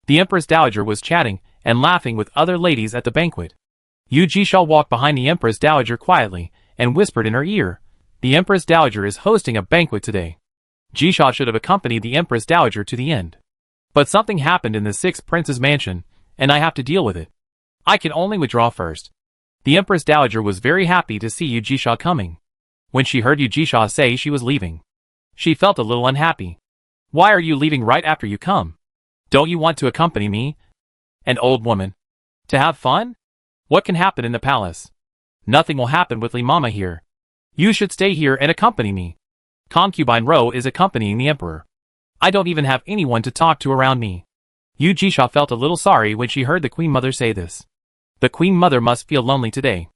The Empress Dowager was chatting and laughing with other ladies at the banquet. Yu Jisha walked behind the Empress Dowager quietly and whispered in her ear, the Empress Dowager is hosting a banquet today. Jisha should have accompanied the Empress Dowager to the end. But something happened in the sixth prince's mansion, and I have to deal with it. I can only withdraw first. The Empress Dowager was very happy to see Yu Jisha coming. When she heard Yu Jisha say she was leaving, she felt a little unhappy. Why are you leaving right after you come? Don't you want to accompany me? An old woman. To have fun? What can happen in the palace? Nothing will happen with Li Mama here. You should stay here and accompany me. Concubine Ro is accompanying the emperor. I don't even have anyone to talk to around me. Yu Jisha felt a little sorry when she heard the Queen Mother say this. The Queen Mother must feel lonely today.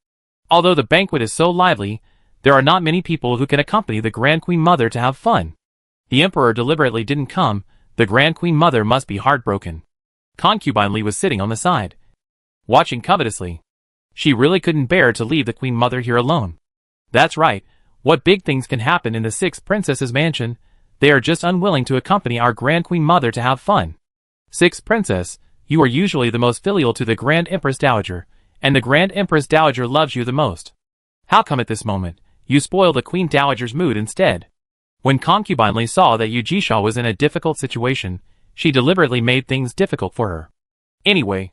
Although the banquet is so lively, there are not many people who can accompany the Grand Queen Mother to have fun. The emperor deliberately didn't come. The Grand Queen Mother must be heartbroken. Concubine Li was sitting on the side, watching covetously. She really couldn't bear to leave the Queen Mother here alone. That's right. What big things can happen in the sixth princess's mansion? They are just unwilling to accompany our Grand Queen Mother to have fun. Sixth princess, you are usually the most filial to the Grand Empress Dowager, and the Grand Empress Dowager loves you the most. How come at this moment, you spoil the Queen Dowager's mood instead? When Concubine Li saw that Yu Jisha was in a difficult situation, she deliberately made things difficult for her. Anyway,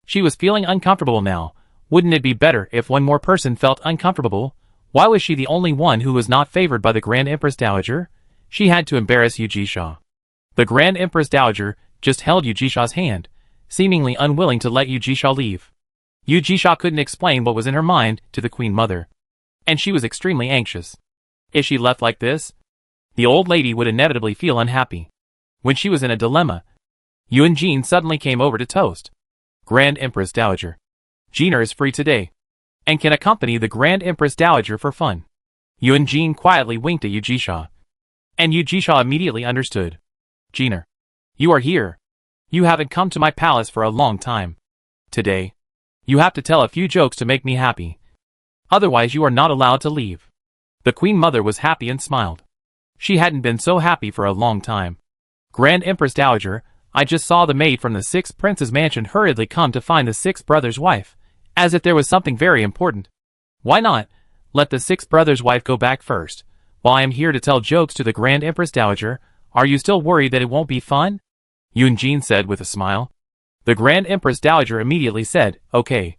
she was feeling uncomfortable now. Wouldn't it be better if one more person felt uncomfortable? Why was she the only one who was not favored by the Grand Empress Dowager? She had to embarrass Yu Jisha. The Grand Empress Dowager just held Yu Jisha's hand, seemingly unwilling to let Yu Jisha leave. Yu Jisha couldn't explain what was in her mind to the Queen Mother, and she was extremely anxious. If she left like this, the old lady would inevitably feel unhappy. When she was in a dilemma, Yuan Jin suddenly came over to toast. Grand Empress Dowager. Jina is free today, and can accompany the Grand Empress Dowager for fun. Yuan Jin quietly winked at Yu Jisha, and Yu Jisha immediately understood. Jina, you are here. You haven't come to my palace for a long time. Today, you have to tell a few jokes to make me happy. Otherwise you are not allowed to leave. The Queen Mother was happy and smiled. She hadn't been so happy for a long time. Grand Empress Dowager, I just saw the maid from the Sixth Prince's mansion hurriedly come to find the Sixth Brother's wife, as if there was something very important. Why not let the Sixth Brother's wife go back first, while I am here to tell jokes to the Grand Empress Dowager? Are you still worried that it won't be fun? Yuan Jin said with a smile. The Grand Empress Dowager immediately said, Okay.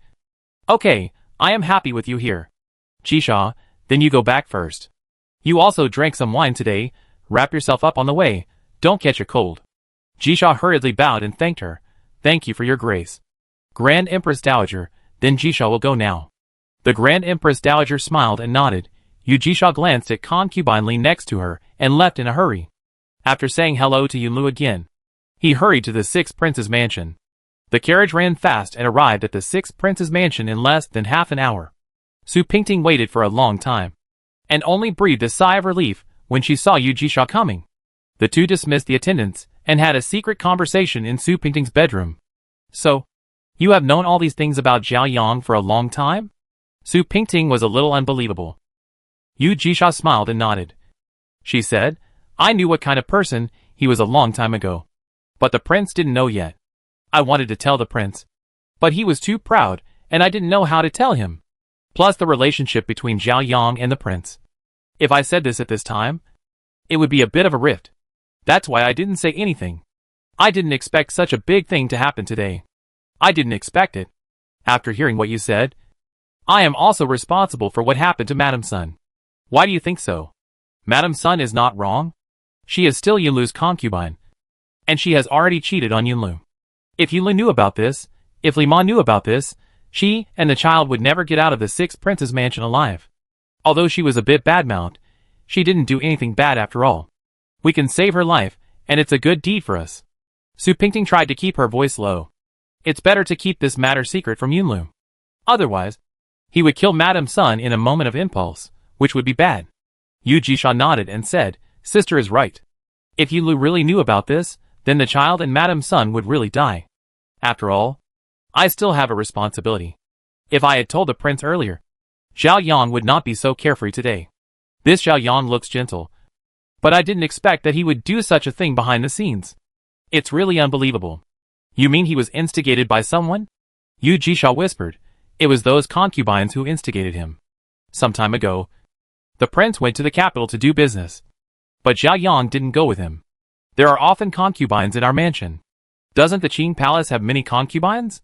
Okay, I am happy with you here. Jisha, then you go back first. You also drank some wine today, wrap yourself up on the way, don't catch a cold. Jisha hurriedly bowed and thanked her. Thank you for your grace. Grand Empress Dowager, then Jisha will go now. The Grand Empress Dowager smiled and nodded. Yu Jisha glanced at concubine Li next to her and left in a hurry. After saying hello to Yunlu again, he hurried to the Sixth Prince's mansion. The carriage ran fast and arrived at the Sixth Prince's mansion in less than half an hour. Su Pingting waited for a long time, and only breathed a sigh of relief when she saw Yu Jisha coming. The two dismissed the attendants and had a secret conversation in Su Pingting's bedroom. So, you have known all these things about Zhao Yang for a long time? Su Pingting was a little unbelievable. Yu Jisha smiled and nodded. She said, I knew what kind of person he was a long time ago. But the prince didn't know yet. I wanted to tell the prince, but he was too proud, and I didn't know how to tell him. Plus the relationship between Zhao Yang and the prince. If I said this at this time, it would be a bit of a rift. That's why I didn't say anything. I didn't expect such a big thing to happen today. I didn't expect it. After hearing what you said, I am also responsible for what happened to Madame Sun. Why do you think so? Madame Sun is not wrong. She is still Yunlu's concubine, and she has already cheated on Yunlu. If Yunlu knew about this, if Li Ma knew about this, she and the child would never get out of the Sixth Prince's mansion alive. Although she was a bit bad-mouthed, she didn't do anything bad after all. We can save her life, and it's a good deed for us. Su Pingting tried to keep her voice low. It's better to keep this matter secret from Yunlu. Otherwise, he would kill Madame Sun in a moment of impulse, which would be bad. Yu Jisha nodded and said, Sister is right. If Yunlu really knew about this, then the child and Madame Sun would really die. After all, I still have a responsibility. If I had told the prince earlier, Zhao Yang would not be so carefree today. This Zhao Yang looks gentle, but I didn't expect that he would do such a thing behind the scenes. It's really unbelievable. You mean he was instigated by someone? Yu Jisha whispered. It was those concubines who instigated him. Some time ago, the prince went to the capital to do business, but Zhao Yang didn't go with him. There are often concubines in our mansion. Doesn't the Qing palace have many concubines?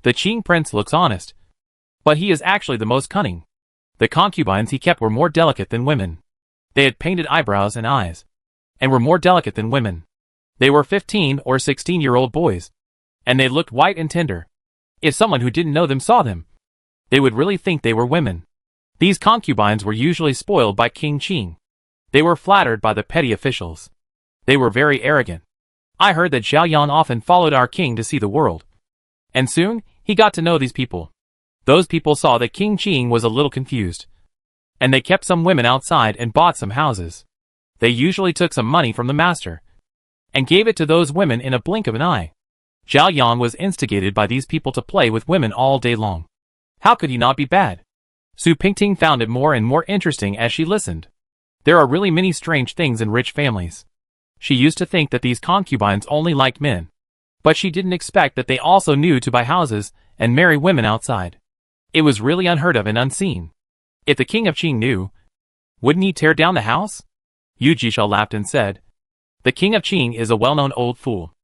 The Qing prince looks honest, but he is actually the most cunning. The concubines he kept were more delicate than women. They had painted eyebrows and eyes, and were more delicate than women. They were 15 or 16-year-old boys, and they looked white and tender. If someone who didn't know them saw them, they would really think they were women. These concubines were usually spoiled by King Qing. They were flattered by the petty officials. They were very arrogant. I heard that Zhao Yan often followed our king to see the world. And soon, he got to know these people. Those people saw that King Qing was a little confused, and they kept some women outside and bought some houses. They usually took some money from the master and gave it to those women in a blink of an eye. Zhao Yang was instigated by these people to play with women all day long. How could he not be bad? Su Pingting found it more and more interesting as she listened. There are really many strange things in rich families. She used to think that these concubines only liked men, but she didn't expect that they also knew to buy houses and marry women outside. It was really unheard of and unseen. If the king of Qing knew, wouldn't he tear down the house? Yu Jisha laughed and said, The king of Qing is a well-known old fool.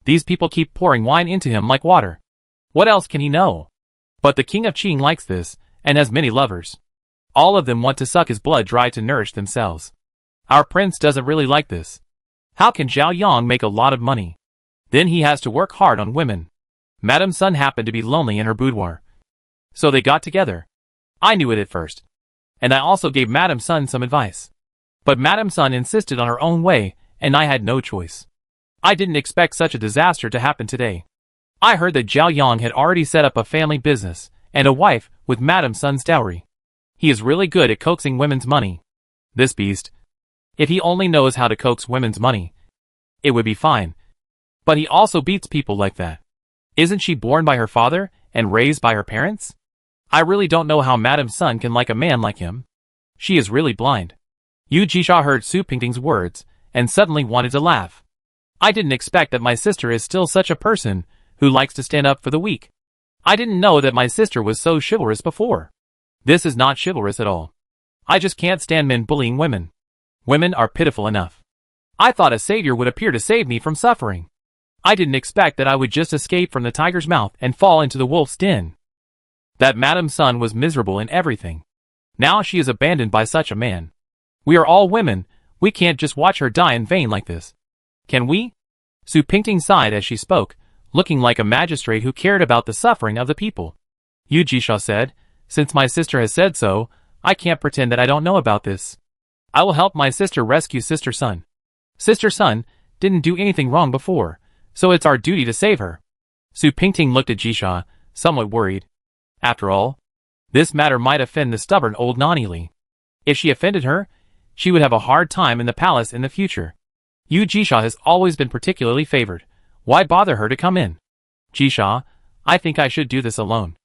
These people keep pouring wine into him like water. What else can he know? But the king of Qing likes this, and has many lovers. All of them want to suck his blood dry to nourish themselves. Our prince doesn't really like this. How can Zhao Yang make a lot of money? Then he has to work hard on women. Madame Sun happened to be lonely in her boudoir. So they got together. I knew it at first. And I also gave Madame Sun some advice. But Madame Sun insisted on her own way, and I had no choice. I didn't expect such a disaster to happen today. I heard that Zhao Yang had already set up a family business, and a wife, with Madame Sun's dowry. He is really good at coaxing women's money. This beast. If he only knows how to coax women's money, it would be fine. But he also beats people like that. Isn't she born by her father, and raised by her parents? I really don't know how Madame Sun can like a man like him. She is really blind. Yu Jisha heard Su Pingting's words, and suddenly wanted to laugh. I didn't expect that my sister is still such a person, who likes to stand up for the weak. I didn't know that my sister was so chivalrous before. This is not chivalrous at all. I just can't stand men bullying women. Women are pitiful enough. I thought a savior would appear to save me from suffering. I didn't expect that I would just escape from the tiger's mouth and fall into the wolf's den. That Madame Sun was miserable in everything. Now she is abandoned by such a man. We are all women, we can't just watch her die in vain like this. Can we? Su Pingting sighed as she spoke, looking like a magistrate who cared about the suffering of the people. Yu Jisha said, since my sister has said so, I can't pretend that I don't know about this. I will help my sister rescue Sister Sun. Sister Sun didn't do anything wrong before, so it's our duty to save her. Su Pingting looked at Jisha, somewhat worried. After all, this matter might offend the stubborn old Nani Li. If she offended her, she would have a hard time in the palace in the future. Yu Jisha has always been particularly favored. Why bother her to come in? Jisha, I think I should do this alone.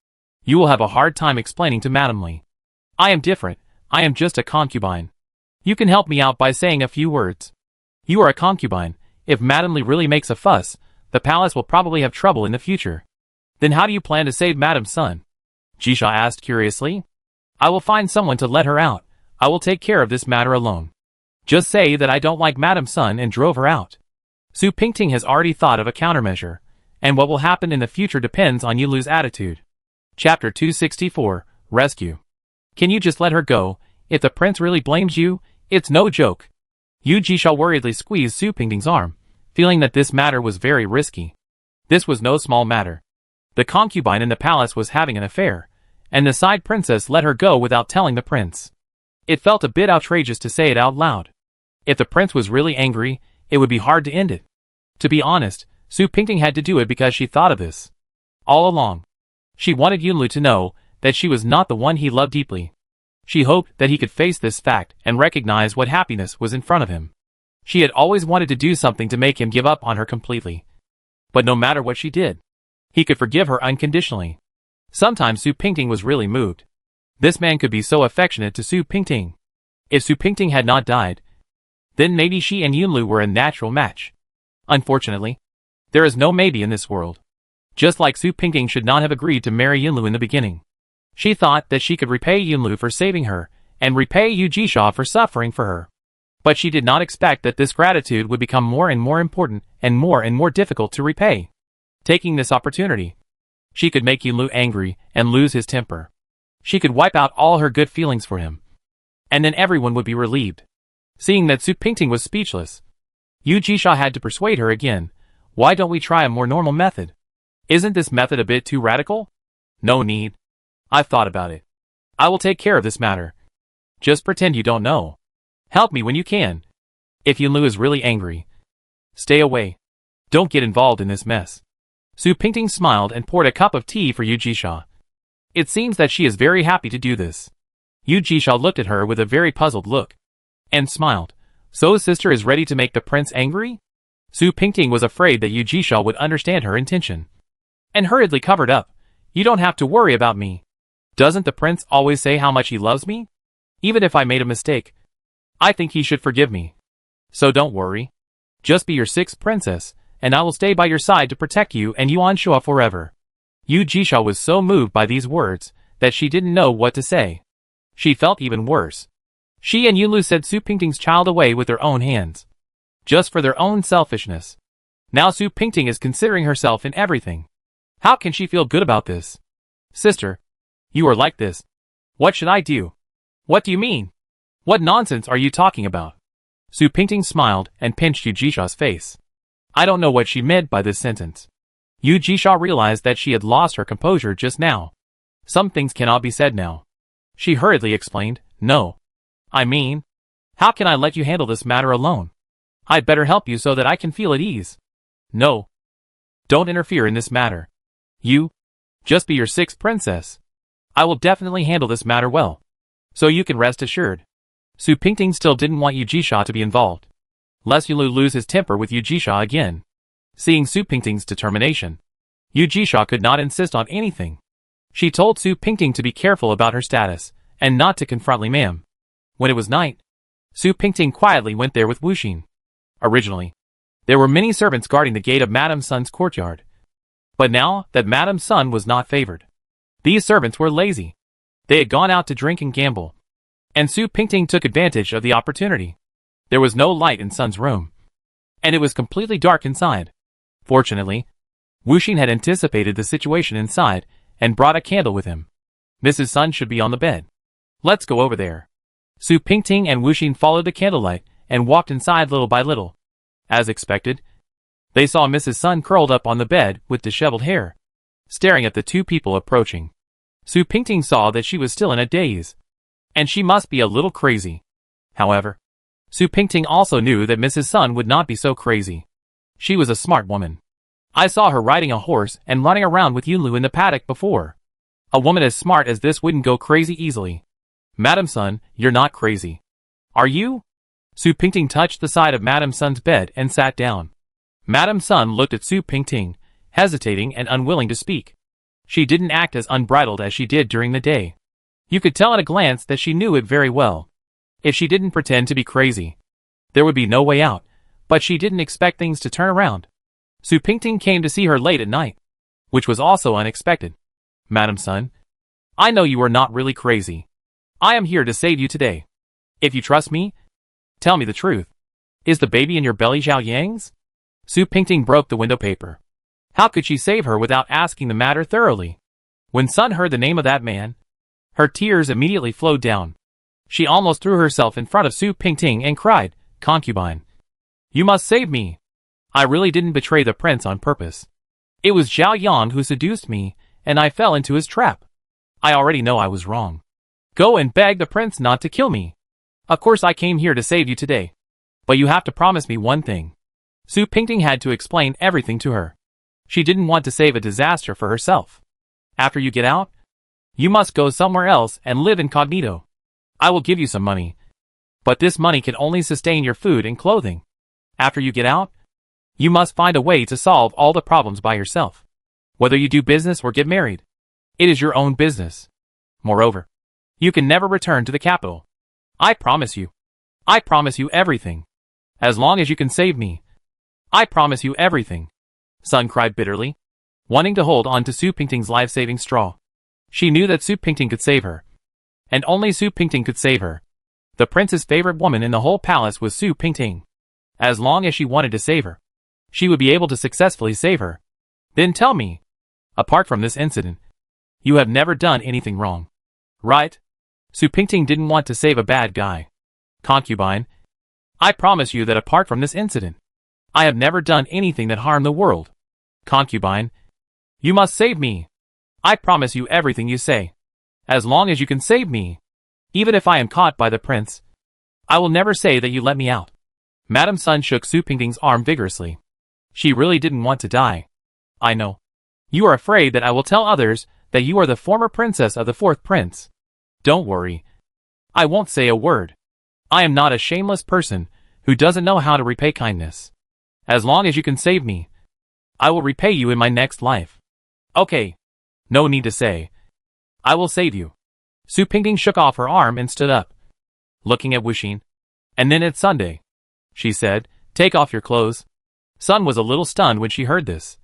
You will have a hard time explaining to Madame Li. I am different, I am just a concubine. You can help me out by saying a few words. You are a concubine. If Madame Li really makes a fuss, the palace will probably have trouble in the future. Then how do you plan to save Madame Sun? Jisha asked curiously. I will find someone to let her out. I will take care of this matter alone. Just say that I don't like Madame Sun and drove her out. Su Pingting has already thought of a countermeasure, and what will happen in the future depends on Yulu's attitude. Chapter 264, Rescue. Can you just let her go? If the prince really blames you, it's no joke. Yu Jisha worriedly squeezed Su Pingting's arm, feeling that this matter was very risky. This was no small matter. The concubine in the palace was having an affair, and the side princess let her go without telling the prince. It felt a bit outrageous to say it out loud. If the prince was really angry, it would be hard to end it. To be honest, Su Pingting had to do it because she thought of this. All along. She wanted Yunlu to know that she was not the one he loved deeply. She hoped that he could face this fact and recognize what happiness was in front of him. She had always wanted to do something to make him give up on her completely. But no matter what she did, he could forgive her unconditionally. Sometimes Su Pingting was really moved. This man could be so affectionate to Su Pingting. If Su Pingting had not died, then maybe she and Yunlu were a natural match. Unfortunately, there is no maybe in this world. Just like Su Pingting should not have agreed to marry Yunlu in the beginning. She thought that she could repay Yunlu for saving her, and repay Yu Jisha for suffering for her. But she did not expect that this gratitude would become more and more important and more difficult to repay. Taking this opportunity, she could make Yunlu angry and lose his temper. She could wipe out all her good feelings for him. And then everyone would be relieved. Seeing that Su Pingting was speechless, Yu Jisha had to persuade her again. Why don't we try a more normal method? Isn't this method a bit too radical? No need. I've thought about it. I will take care of this matter. Just pretend you don't know. Help me when you can. If Yunlu is really angry, stay away. Don't get involved in this mess. Su Pingting smiled and poured a cup of tea for Yu Jisha. It seems that she is very happy to do this. Yu Jisha looked at her with a very puzzled look, and smiled. So sister is ready to make the prince angry? Su Pingting was afraid that Yu Jisha would understand her intention, and hurriedly covered up. You don't have to worry about me. Doesn't the prince always say how much he loves me? Even if I made a mistake, I think he should forgive me. So don't worry. Just be your sixth princess, and I will stay by your side to protect you and Yuan Shua forever. Yu Jisha was so moved by these words that she didn't know what to say. She felt even worse. She and Yunlu sent Su Pingting's child away with their own hands. Just for their own selfishness. Now Su Pingting is considering herself in everything. How can she feel good about this? Sister, you are like this. What should I do? What do you mean? What nonsense are you talking about? Su Pingting smiled and pinched Yu Jisha's face. I don't know what she meant by this sentence. Yu Jisha realized that she had lost her composure just now. Some things cannot be said now. She hurriedly explained, no. I mean, how can I let you handle this matter alone? I'd better help you so that I can feel at ease. No. Don't interfere in this matter. You, just be your sixth princess. I will definitely handle this matter well. So you can rest assured. Su Pingting still didn't want Yu Jisha to be involved, lest Yulu lose his temper with Yu Jisha again. Seeing Su Pingting's determination, Yu Jisha could not insist on anything. She told Su Pingting to be careful about her status, and not to confront Li Mam. When it was night, Su Pingting quietly went there with Wu Xin. Originally, there were many servants guarding the gate of Madame Sun's courtyard. But now that Madame Sun was not favored, these servants were lazy. They had gone out to drink and gamble. And Su Pingting took advantage of the opportunity. There was no light in Sun's room, and it was completely dark inside. Fortunately, Wu Xin had anticipated the situation inside and brought a candle with him. Mrs. Sun should be on the bed. Let's go over there. Su Pingting and Wu Xin followed the candlelight and walked inside little by little. As expected, they saw Mrs. Sun curled up on the bed with disheveled hair, staring at the two people approaching. Su Pingting saw that she was still in a daze, and she must be a little crazy. However, Su Pingting also knew that Mrs. Sun would not be so crazy. She was a smart woman. I saw her riding a horse and running around with Yunlu in the paddock before. A woman as smart as this wouldn't go crazy easily. Madame Sun, you're not crazy. Are you? Su Pingting touched the side of Madame Sun's bed and sat down. Madame Sun looked at Su Pingting, hesitating and unwilling to speak. She didn't act as unbridled as she did during the day. You could tell at a glance that she knew it very well. If she didn't pretend to be crazy, there would be no way out, but she didn't expect things to turn around. Su Pingting came to see her late at night, which was also unexpected. Madame Sun, I know you are not really crazy. I am here to save you today. If you trust me, tell me the truth. Is the baby in your belly Zhao Yang's? Su Pingting broke the window paper. How could she save her without asking the matter thoroughly? When Sun heard the name of that man, her tears immediately flowed down. She almost threw herself in front of Su Pingting and cried, Concubine, you must save me. I really didn't betray the prince on purpose. It was Zhao Yang who seduced me, and I fell into his trap. I already know I was wrong. Go and beg the prince not to kill me. Of course I came here to save you today. But you have to promise me one thing. Su Pingting had to explain everything to her. She didn't want to save a disaster for herself. After you get out, you must go somewhere else and live incognito. I will give you some money. But this money can only sustain your food and clothing. After you get out, you must find a way to solve all the problems by yourself. Whether you do business or get married, it is your own business. Moreover, you can never return to the capital. I promise you. I promise you everything. As long as you can save me. I promise you everything. Sun cried bitterly, wanting to hold on to Su Pingting's life-saving straw. She knew that Su Pingting could save her. And only Su Pingting could save her. The prince's favorite woman in the whole palace was Su Pingting. As long as she wanted to save her, she would be able to successfully save her. Then tell me, apart from this incident, you have never done anything wrong, right? Su Pingting didn't want to save a bad guy. Concubine, I promise you that apart from this incident, I have never done anything that harmed the world. Concubine, you must save me. I promise you everything you say. As long as you can save me, even if I am caught by the prince, I will never say that you let me out. Madame Sun shook Su Pingting's arm vigorously. She really didn't want to die. I know. You are afraid that I will tell others that you are the former princess of the fourth prince. Don't worry. I won't say a word. I am not a shameless person who doesn't know how to repay kindness. As long as you can save me, I will repay you in my next life. Okay. No need to say. I will save you. Su Pingting shook off her arm and stood up, looking at Wu Xin. And then it's Sunday, she said. Take off your clothes. Sun was a little stunned when she heard this.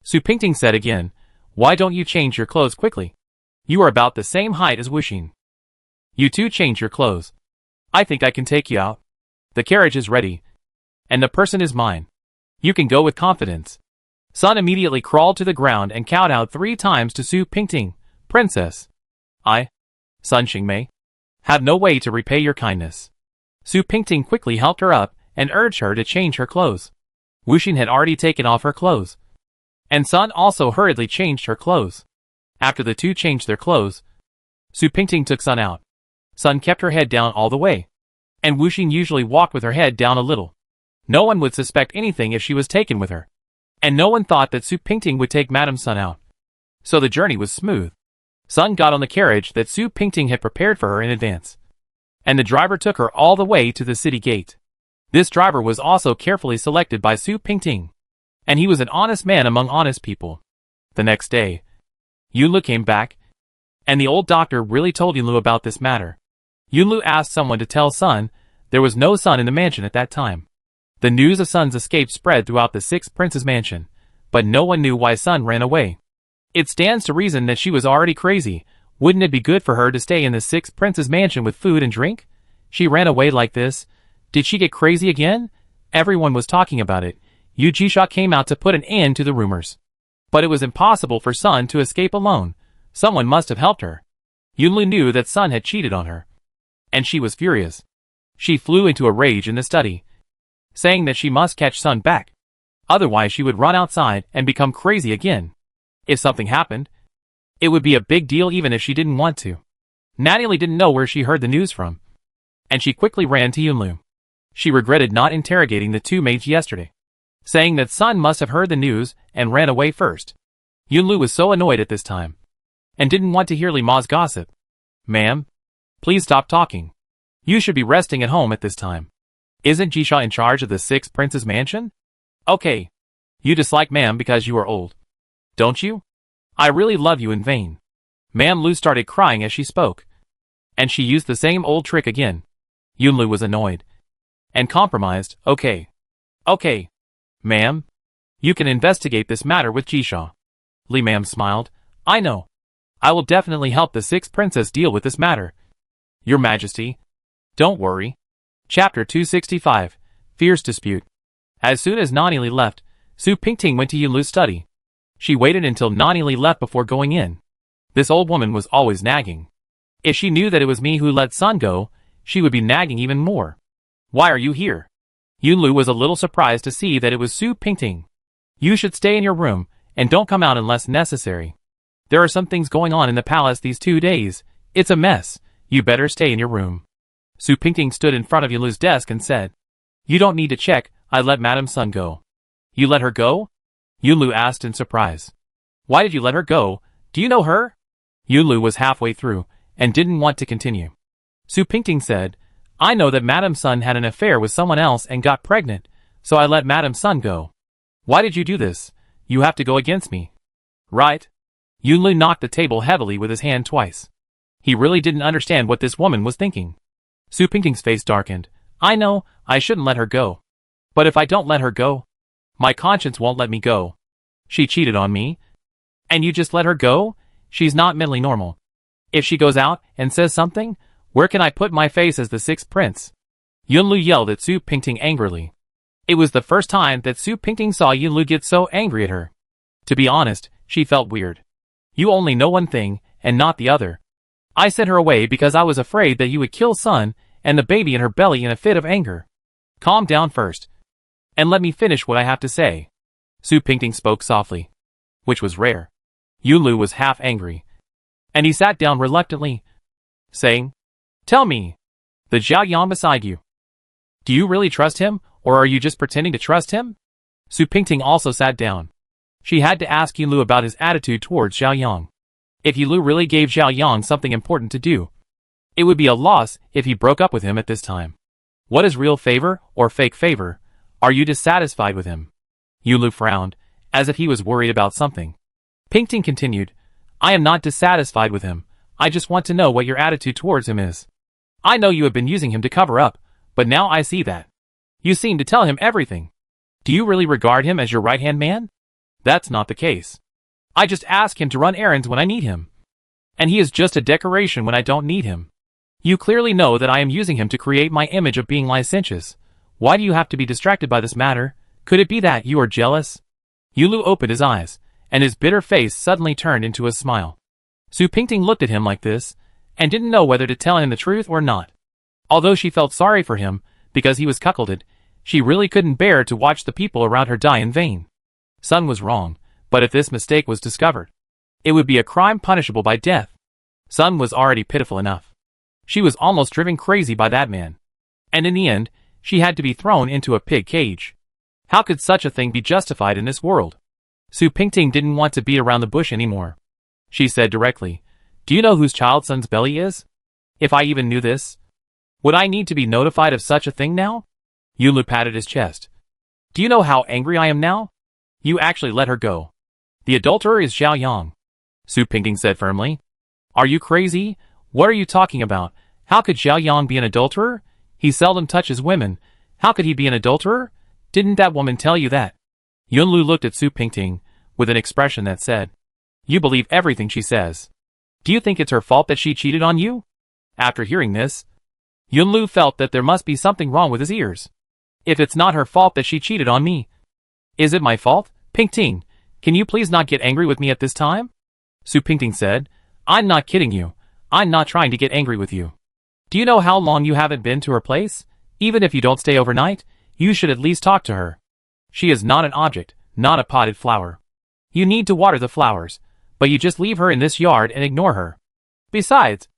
Su Pingting said again, why don't you change your clothes quickly? You are about the same height as Wu Xin. You two change your clothes. I think I can take you out. The carriage is ready. And the person is mine. You can go with confidence. Sun immediately crawled to the ground and kowtowed 3 times to Su Pingting. Princess, I, Sun Xingmei, have no way to repay your kindness. Su Pingting quickly helped her up and urged her to change her clothes. Wu Xin had already taken off her clothes. And Sun also hurriedly changed her clothes. After the two changed their clothes, Su Pingting took Sun out. Sun kept her head down all the way, and Wu Xing usually walked with her head down a little. No one would suspect anything if she was taken with her, and no one thought that Su Pingting would take Madame Sun out. So the journey was smooth. Sun got on the carriage that Su Pingting had prepared for her in advance, and the driver took her all the way to the city gate. This driver was also carefully selected by Su Pingting, and he was an honest man among honest people. The next day, Yunlu came back, and the old doctor really told Yunlu about this matter. Yunlu asked someone to tell Sun there was no Sun in the mansion at that time. The news of Sun's escape spread throughout the sixth prince's mansion, but no one knew why Sun ran away. It stands to reason that she was already crazy. Wouldn't it be good for her to stay in the sixth prince's mansion with food and drink? She ran away like this. Did she get crazy again? Everyone was talking about it. Yu Jisha came out to put an end to the rumors. But it was impossible for Sun to escape alone. Someone must have helped her. Yunlu knew that Sun had cheated on her, and she was furious. She flew into a rage in the study, saying that she must catch Sun back. Otherwise she would run outside and become crazy again. If something happened, it would be a big deal even if she didn't want to. Natalie didn't know where she heard the news from, and she quickly ran to Yunlu. She regretted not interrogating the two maids yesterday, saying that Sun must have heard the news and ran away first. Yunlu was so annoyed at this time, and didn't want to hear Li Ma's gossip. Ma'am, please stop talking. You should be resting at home at this time. Isn't Jisha in charge of the sixth prince's mansion? Okay. You dislike ma'am because you are old, don't you? I really love you in vain. Ma'am Lu started crying as she spoke, and she used the same old trick again. Yunlu was annoyed and compromised. Okay. Ma'am, you can investigate this matter with Jisha. Li Ma'am smiled. I know. I will definitely help the sixth princess deal with this matter. Your Majesty, don't worry. Chapter 265, Fierce Dispute. As soon as Nanili left, Su Pingting went to Yunlu's study. She waited until Nanili left before going in. This old woman was always nagging. If she knew that it was me who let Sun go, she would be nagging even more. Why are you here? Yunlu was a little surprised to see that it was Su Pingting. You should stay in your room, and don't come out unless necessary. There are some things going on in the palace these 2 days. It's a mess. You better stay in your room. Su Pingting stood in front of Yunlu's desk and said, You don't need to check. I let Madame Sun go. You let her go? Yunlu asked in surprise. Why did you let her go? Do you know her? Yunlu was halfway through, and didn't want to continue. Su Pingting said, I know that Madame Sun had an affair with someone else and got pregnant, so I let Madame Sun go. Why did you do this? You have to go against me. Right? Yunlu knocked the table heavily with his hand twice. He really didn't understand what this woman was thinking. Su Pingting's face darkened. I know, I shouldn't let her go. But if I don't let her go, my conscience won't let me go. She cheated on me. And you just let her go? She's not mentally normal. If she goes out and says something, where can I put my face as the sixth prince? Yunlu yelled at Su Pingting angrily. It was the first time that Su Pingting saw Yunlu get so angry at her. To be honest, she felt weird. You only know one thing, and not the other. I sent her away because I was afraid that you would kill Sun and the baby in her belly in a fit of anger. Calm down first, and let me finish what I have to say. Su Pingting spoke softly, which was rare. Yunlu was half angry, and he sat down reluctantly, saying, Tell me, the Zhao Yang beside you. Do you really trust him, or are you just pretending to trust him? Su Pingting also sat down. She had to ask Yunlu about his attitude towards Zhao Yang. If Yunlu really gave Zhao Yang something important to do, it would be a loss if he broke up with him at this time. What is real favor or fake favor? Are you dissatisfied with him? Yunlu frowned, as if he was worried about something. Pingting continued, I am not dissatisfied with him. I just want to know what your attitude towards him is. I know you have been using him to cover up, but now I see that. You seem to tell him everything. Do you really regard him as your right-hand man? That's not the case. I just ask him to run errands when I need him. And he is just a decoration when I don't need him. You clearly know that I am using him to create my image of being licentious. Why do you have to be distracted by this matter? Could it be that you are jealous? Yunlu opened his eyes, and his bitter face suddenly turned into a smile. Su Pingting looked at him like this, and didn't know whether to tell him the truth or not. Although she felt sorry for him, because he was cuckolded, she really couldn't bear to watch the people around her die in vain. Sun was wrong, but if this mistake was discovered, It would be a crime punishable by death. Sun was already pitiful enough. She was almost driven crazy by that man. And in the end, she had to be thrown into a pig cage. How could such a thing be justified in this world? Su Pingting didn't want to beat around the bush anymore. She said directly, "Do you know whose child Sun's belly is? If I even knew this, would I need to be notified of such a thing now?" Yunlu patted his chest. "Do you know how angry I am now? You actually let her go. The adulterer is Xiao Yang," Su Pingting said firmly. "Are you crazy? What are you talking about? How could Xiao Yang be an adulterer? He seldom touches women. How could he be an adulterer? Didn't that woman tell you that?" Yunlu looked at Su Pingting with an expression that said, "You believe everything she says. Do you think it's her fault that she cheated on you?" After hearing this, Yunlu felt that there must be something wrong with his ears. "If it's not her fault that she cheated on me, is it my fault? Pingting, can you please not get angry with me at this time?" Su Pingting said, "I'm not kidding you. I'm not trying to get angry with you. Do you know how long you haven't been to her place? Even if you don't stay overnight, you should at least talk to her. She is not an object, not a potted flower. You need to water the flowers, but you just leave her in this yard and ignore her. Besides,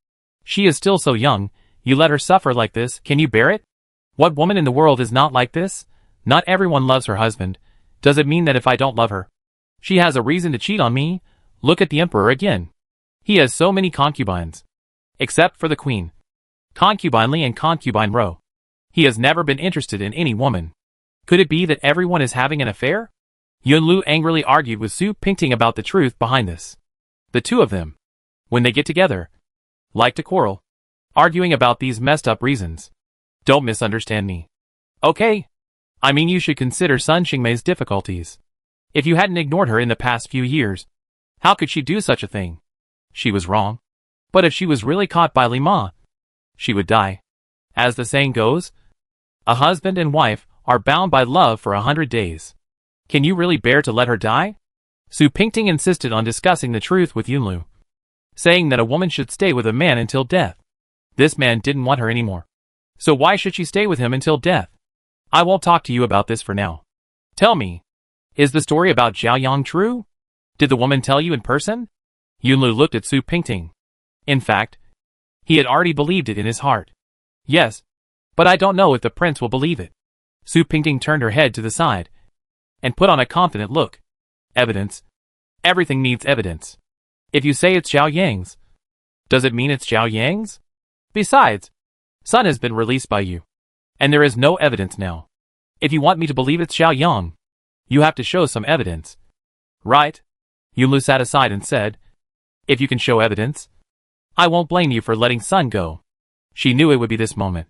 she is still so young, you let her suffer like this, can you bear it? What woman in the world is not like this? Not everyone loves her husband. Does it mean that if I don't love her, she has a reason to cheat on me? Look at the emperor again. He has so many concubines. Except for the queen. Concubine Li and concubine Ro. He has never been interested in any woman. Could it be that everyone is having an affair?" Yunlu angrily argued with Su Pingting about the truth behind this. The two of them, when they get together, like to quarrel, arguing about these messed up reasons. Don't misunderstand me. Okay? I mean, you should consider Sun Xingmei's difficulties. If you hadn't ignored her in the past few years, how could she do such a thing? She was wrong. But if she was really caught by Li Ma, she would die. As the saying goes, a husband and wife are bound by love for 100 days. Can you really bear to let her die? Su Pingting insisted on discussing the truth with Yunlu, saying that a woman should stay with a man until death. This man didn't want her anymore. So why should she stay with him until death? I won't talk to you about this for now. Tell me, is the story about Xiao Yang true? Did the woman tell you in person? Yunlu looked at Su Pingting. In fact, he had already believed it in his heart. Yes, but I don't know if the prince will believe it. Su Pingting turned her head to the side and put on a confident look. Evidence. Everything needs evidence. If you say it's Xiao Yang's, does it mean it's Xiao Yang's? Besides, Sun has been released by you, and there is no evidence now. If you want me to believe it's Xiao Yang, you have to show some evidence. Right? Yunlu sat aside and said, "If you can show evidence, I won't blame you for letting Sun go." She knew it would be this moment.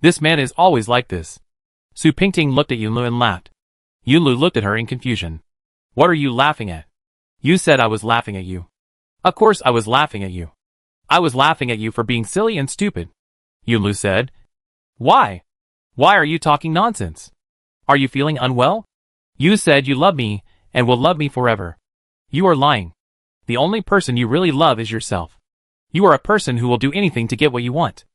This man is always like this. Su Pingting looked at Yunlu and laughed. Yunlu looked at her in confusion. "What are you laughing at?" "You said I was laughing at you." "Of course I was laughing at you. I was laughing at you for being silly and stupid," Yunlu said. "Why? Why are you talking nonsense? Are you feeling unwell? You said you love me and will love me forever. You are lying. The only person you really love is yourself. You are a person who will do anything to get what you want.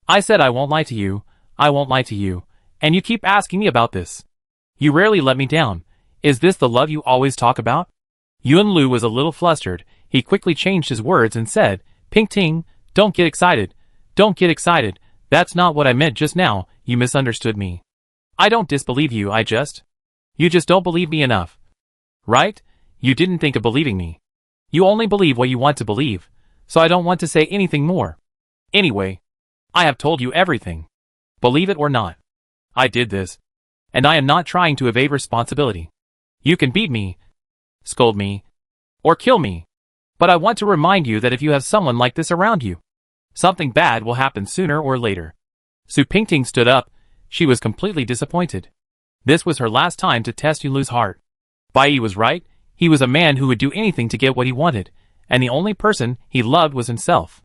I said I won't lie to you, I won't lie to you, and you keep asking me about this. You rarely let me down. Is this the love you always talk about?" Yunlu was a little flustered. He quickly changed his words and said, "Pingting, don't get excited. Don't get excited. That's not what I meant just now. You misunderstood me. I don't disbelieve you, you just don't believe me enough. Right? You didn't think of believing me. You only believe what you want to believe, so I don't want to say anything more. Anyway, I have told you everything. Believe it or not. I did this, and I am not trying to evade responsibility. You can beat me, scold me, or kill me, but I want to remind you that if you have someone like this around you, something bad will happen sooner or later." Su Pingting stood up. She was completely disappointed. This was her last time to test Yunlu's heart. Bai was right. He was a man who would do anything to get what he wanted, and the only person he loved was himself.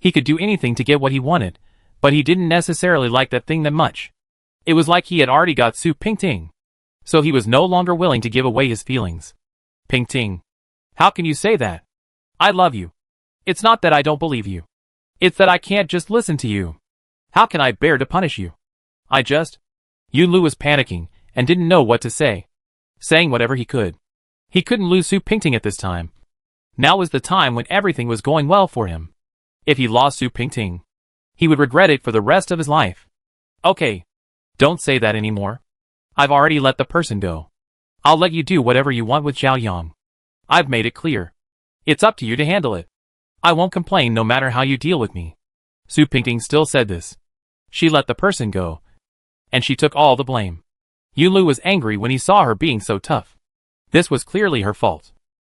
He could do anything to get what he wanted, but he didn't necessarily like that thing that much. It was like he had already got Su Pingting, so he was no longer willing to give away his feelings. "Pingting, how can you say that? I love you. It's not that I don't believe you. It's that I can't just listen to you. How can I bear to punish you? Yunlu was panicking and didn't know what to say, saying whatever he could. He couldn't lose Su Pingting at this time. Now was the time when everything was going well for him. If he lost Su Pingting, he would regret it for the rest of his life. Okay. Don't say that anymore. I've already let the person go. I'll let you do whatever you want with Zhao Yang. I've made it clear. It's up to you to handle it. I won't complain no matter how you deal with me. Su Pingting still said this. She let the person go. And she took all the blame. Yunlu was angry when he saw her being so tough. This was clearly her fault.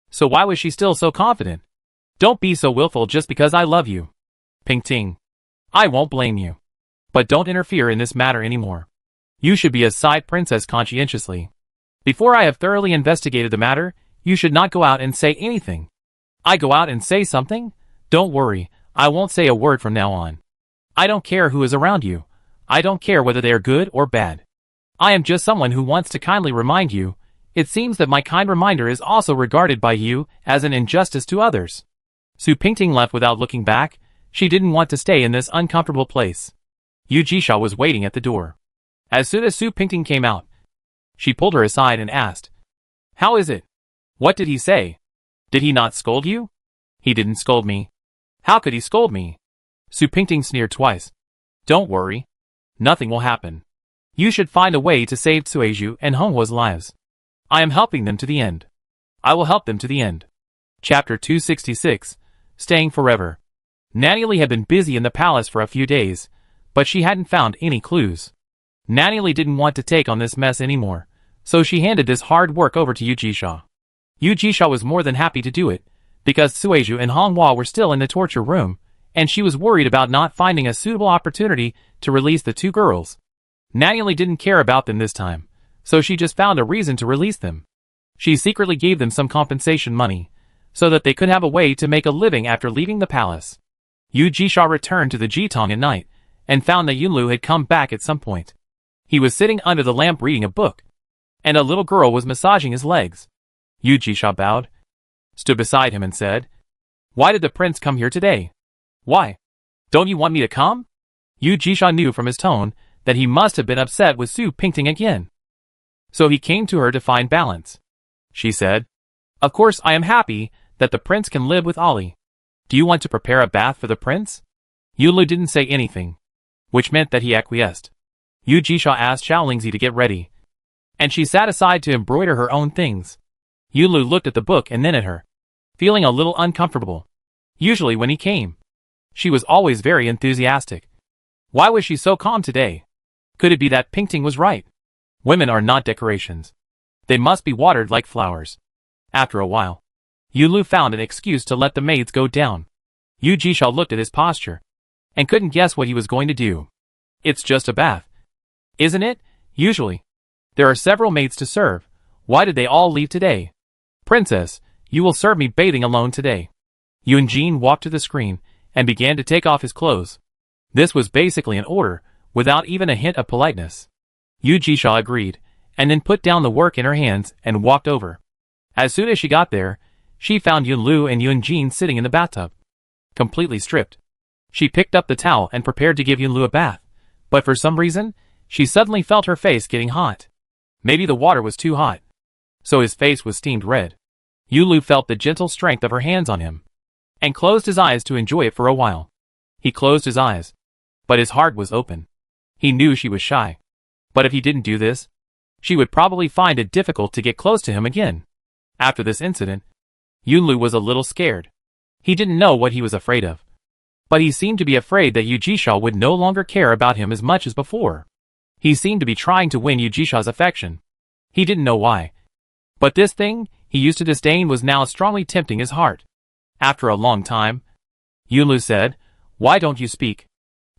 So why was she still so confident? Don't be so willful just because I love you. Pingting. I won't blame you. But don't interfere in this matter anymore. You should be a side princess conscientiously. Before I have thoroughly investigated the matter, you should not go out and say anything. I go out and say something? Don't worry, I won't say a word from now on. I don't care who is around you. I don't care whether they are good or bad. I am just someone who wants to kindly remind you. It seems that my kind reminder is also regarded by you as an injustice to others. Su Pingting left without looking back. She didn't want to stay in this uncomfortable place. Yu Jisha was waiting at the door. As soon as Su Pingting came out, she pulled her aside and asked, "How is it? What did he say? Did he not scold you?" "He didn't scold me." "How could he scold me?" Su Pingting sneered twice. "Don't worry. Nothing will happen. You should find a way to save Sueju and Honghuo's lives. I am helping them to the end. I will help them to the end." Chapter 266, Staying Forever. Nanny Li had been busy in the palace for a few days, but she hadn't found any clues. Nanny Li didn't want to take on this mess anymore, so she handed this hard work over to Yu Jisha. Yu Jisha was more than happy to do it, because Sueju and Honghua were still in the torture room, and she was worried about not finding a suitable opportunity to release the two girls. Nanny Li didn't care about them this time, so she just found a reason to release them. She secretly gave them some compensation money, so that they could have a way to make a living after leaving the palace. Yu Jisha returned to the Jitong at night, and found that Yunlu had come back at some point. He was sitting under the lamp reading a book, and a little girl was massaging his legs. Yu Jisha bowed, stood beside him and said, "Why did the prince come here today?" "Why? Don't you want me to come?" Yu Jisha knew from his tone that he must have been upset with Su Pingting again. So he came to her to find balance. She said, "Of course I am happy that the prince can live with Ollie. Do you want to prepare a bath for the prince?" Yunlu didn't say anything, which meant that he acquiesced. Yu Jisha asked Xiaolingzi to get ready, and she sat aside to embroider her own things. Yunlu looked at the book and then at her, feeling a little uncomfortable. Usually when he came, she was always very enthusiastic. Why was she so calm today? Could it be that Pingting was right? Women are not decorations. They must be watered like flowers. After a while, Yunlu found an excuse to let the maids go down. Yu Jisha looked at his posture, and couldn't guess what he was going to do. "It's just a bath, isn't it? Usually, there are several maids to serve. Why did they all leave today?" "Princess, you will serve me bathing alone today." Yunjin walked to the screen, and began to take off his clothes. This was basically an order, without even a hint of politeness. Yu Jisha agreed, and then put down the work in her hands and walked over. As soon as she got there, she found Yunlu and Yunjin sitting in the bathtub, completely stripped. She picked up the towel and prepared to give Yunlu a bath, but for some reason, she suddenly felt her face getting hot. Maybe the water was too hot, so his face was steamed red. Yunlu felt the gentle strength of her hands on him, and closed his eyes to enjoy it for a while. He closed his eyes, but his heart was open. He knew she was shy, but if he didn't do this, she would probably find it difficult to get close to him again. After this incident, Yunlu was a little scared. He didn't know what he was afraid of, but he seemed to be afraid that Yu Jisha would no longer care about him as much as before. He seemed to be trying to win Yu Jisha's affection. He didn't know why, but this thing he used to disdain was now strongly tempting his heart. After a long time, Yunlu said, "Why don't you speak?"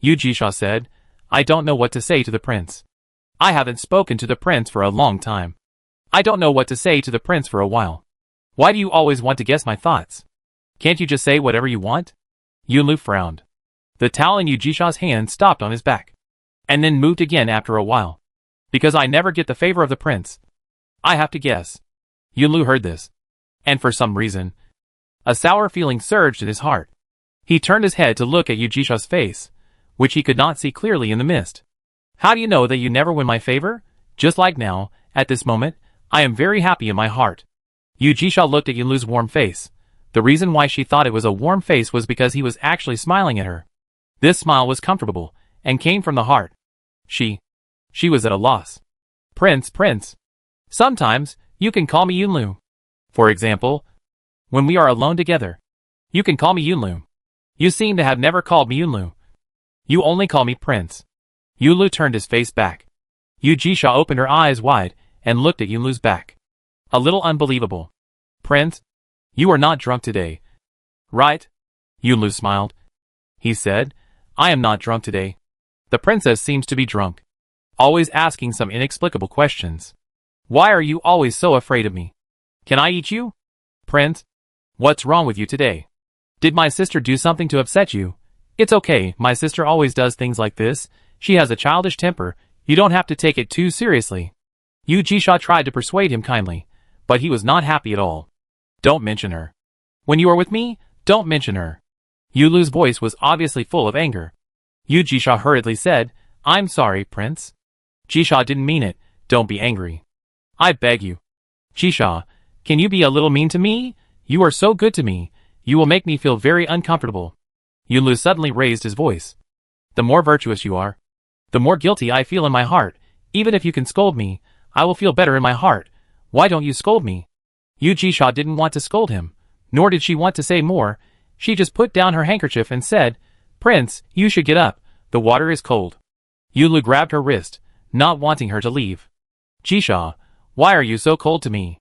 Yu Jisha said, "I don't know what to say to the prince. I haven't spoken to the prince for a long time. I don't know what to say to the prince for a while. Why do you always want to guess my thoughts? Can't you just say whatever you want?" Yunlu frowned. The towel in Yu Jisha's hand stopped on his back, and then moved again after a while. "Because I never get the favor of the prince, I have to guess." Yunlu heard this, and for some reason, a sour feeling surged in his heart. He turned his head to look at Yu Jisha's face, which he could not see clearly in the mist. "How do you know that you never win my favor? Just like now, at this moment, I am very happy in my heart." Yu Jisha looked at Yunlu's warm face, The reason why she thought it was a warm face was because he was actually smiling at her. This smile was comfortable, and came from the heart. She was at a loss. Prince. Sometimes, you can call me Yunlu. For example, when we are alone together, you can call me Yunlu. You seem to have never called me Yunlu. You only call me Prince. Yunlu turned his face back. Yu Jisha opened her eyes wide, and looked at Yunlu's back. A little unbelievable. Prince, you are not drunk today, right? Yunlu smiled. He said, I am not drunk today. The princess seems to be drunk. Always asking some inexplicable questions. Why are you always so afraid of me? Can I eat you? Prince, what's wrong with you today? Did my sister do something to upset you? It's okay, my sister always does things like this. She has a childish temper. You don't have to take it too seriously. Yu Jisha tried to persuade him kindly, but he was not happy at all. Don't mention her. When you are with me, don't mention her. Yulu's voice was obviously full of anger. Yu Jisha hurriedly said, I'm sorry, Prince. Jisha didn't mean it, don't be angry. I beg you. Jisha, can you be a little mean to me? You are so good to me. You will make me feel very uncomfortable. Yulu suddenly raised his voice. The more virtuous you are, the more guilty I feel in my heart. Even if you can scold me, I will feel better in my heart. Why don't you scold me? Yu Jisha didn't want to scold him, nor did she want to say more. She just put down her handkerchief and said, Prince, you should get up. The water is cold. Yulu grabbed her wrist, not wanting her to leave. Jisha, why are you so cold to me?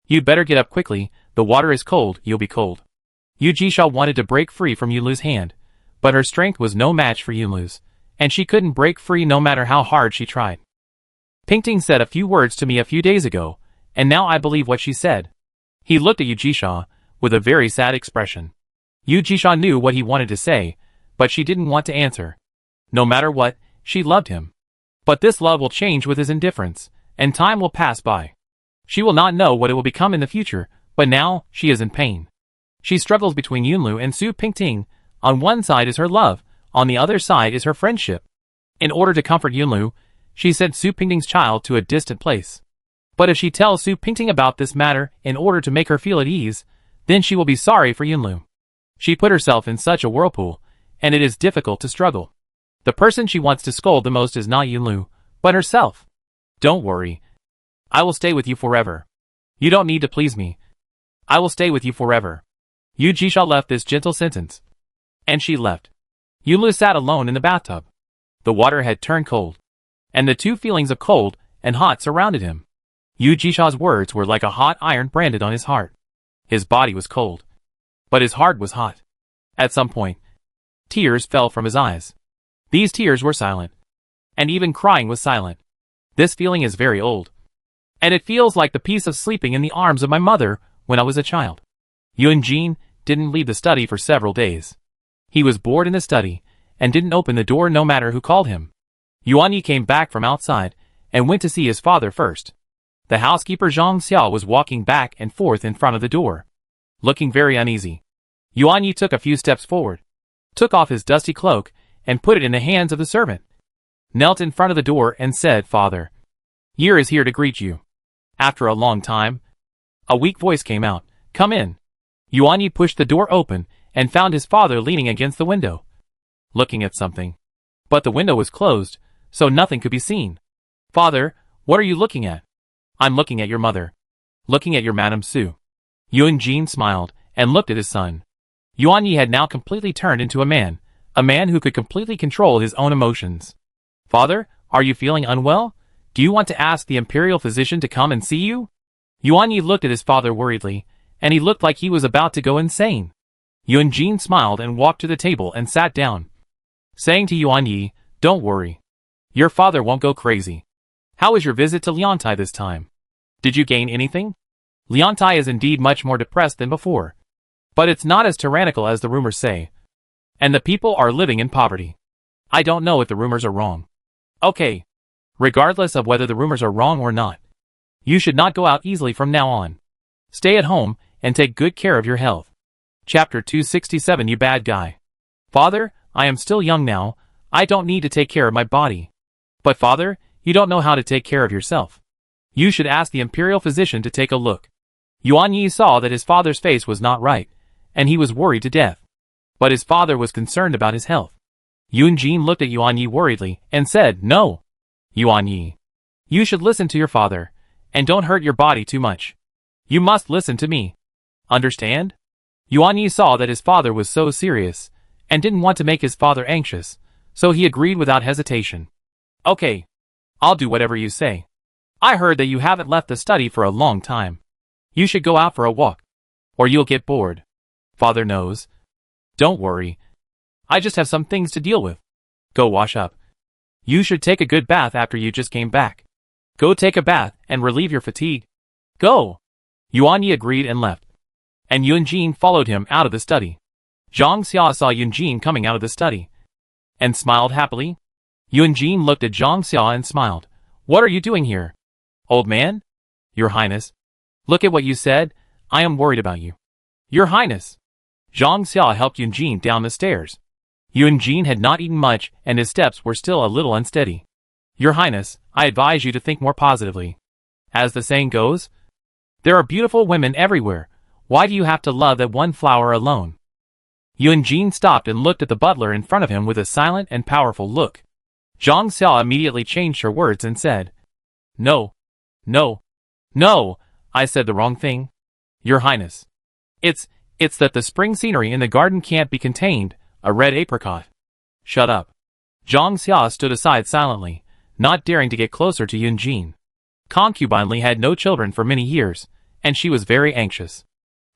You'd better get up quickly. The water is cold, you'll be cold. Yu Jisha wanted to break free from Yulu's hand, but her strength was no match for Yulu's, and she couldn't break free no matter how hard she tried. Pingting said a few words to me a few days ago, and now I believe what she said. He looked at Yu Jisha with a very sad expression. Yu Jisha knew what he wanted to say, but she didn't want to answer. No matter what, she loved him. But this love will change with his indifference, and time will pass by. She will not know what it will become in the future, but now, she is in pain. She struggles between Yunlu and Su Pingting. On one side is her love, on the other side is her friendship. In order to comfort Yunlu, she sent Su Pingting's child to a distant place. But if she tells Su Pingting about this matter in order to make her feel at ease, then she will be sorry for Yunlu. She put herself in such a whirlpool, and it is difficult to struggle. The person she wants to scold the most is not Yunlu, but herself. Don't worry. I will stay with you forever. You don't need to please me. I will stay with you forever. Yu Jisha left this gentle sentence. And she left. Yunlu sat alone in the bathtub. The water had turned cold, and the two feelings of cold and hot surrounded him. Yu Jisha's words were like a hot iron branded on his heart. His body was cold, but his heart was hot. At some point, tears fell from his eyes. These tears were silent, and even crying was silent. This feeling is very old, and it feels like the peace of sleeping in the arms of my mother when I was a child. Yunjin didn't leave the study for several days. He was bored in the study, and didn't open the door no matter who called him. Yuanyi came back from outside, and went to see his father first. The housekeeper Zhang Xiao was walking back and forth in front of the door, looking very uneasy. Yuanyi took a few steps forward, took off his dusty cloak, and put it in the hands of the servant, knelt in front of the door and said, Father, Year is here to greet you. After a long time, a weak voice came out, Come in. Yuanyi pushed the door open, and found his father leaning against the window, looking at something. But the window was closed, so nothing could be seen. Father, what are you looking at? I'm looking at your mother. Looking at your Madame Su. Yunjin smiled, and looked at his son. Yuanyi had now completely turned into a man who could completely control his own emotions. Father, are you feeling unwell? Do you want to ask the imperial physician to come and see you? Yuanyi looked at his father worriedly, and he looked like he was about to go insane. Yunjin smiled and walked to the table and sat down, saying to Yuanyi, Don't worry. Your father won't go crazy. How was your visit to Liantai this time? Did you gain anything? Liantai is indeed much more depressed than before, but it's not as tyrannical as the rumors say, and the people are living in poverty. I don't know if the rumors are wrong. Okay. Regardless of whether the rumors are wrong or not, you should not go out easily from now on. Stay at home and take good care of your health. Chapter 267 You bad guy. Father, I am still young now. I don't need to take care of my body. But father, you don't know how to take care of yourself. You should ask the imperial physician to take a look. Yuanyi saw that his father's face was not right, and he was worried to death. But his father was concerned about his health. Yuan Jin looked at Yuan Yi worriedly and said, "No, Yuan Yi. You should listen to your father, and don't hurt your body too much. You must listen to me. Understand?" Yuan Yi saw that his father was so serious, and didn't want to make his father anxious, so he agreed without hesitation. "Okay, I'll do whatever you say. I heard that you haven't left the study for a long time. You should go out for a walk, or you'll get bored. Father knows. Don't worry. I just have some things to deal with. Go wash up. You should take a good bath after you just came back. Go take a bath and relieve your fatigue. Go." Yuan Yi agreed and left. And Yuan Jin followed him out of the study. Zhang Xia saw Yuan Jin coming out of the study, and smiled happily. Yuan Jin looked at Zhang Xia and smiled. "What are you doing here, old man?" "Your Highness. Look at what you said. I am worried about you." "Your Highness." Zhang Xia helped Yuan Jin down the stairs. Yuan Jin had not eaten much, and his steps were still a little unsteady. "Your Highness, I advise you to think more positively. As the saying goes, there are beautiful women everywhere. Why do you have to love that one flower alone?" Yuan Jin stopped and looked at the butler in front of him with a silent and powerful look. Zhang Xia immediately changed her words and said, "No, no, no, I said the wrong thing. Your Highness. It's that the spring scenery in the garden can't be contained, a red apricot." "Shut up." Zhang Xia stood aside silently, not daring to get closer to Yuan Jin. Concubine Li had no children for many years, and she was very anxious.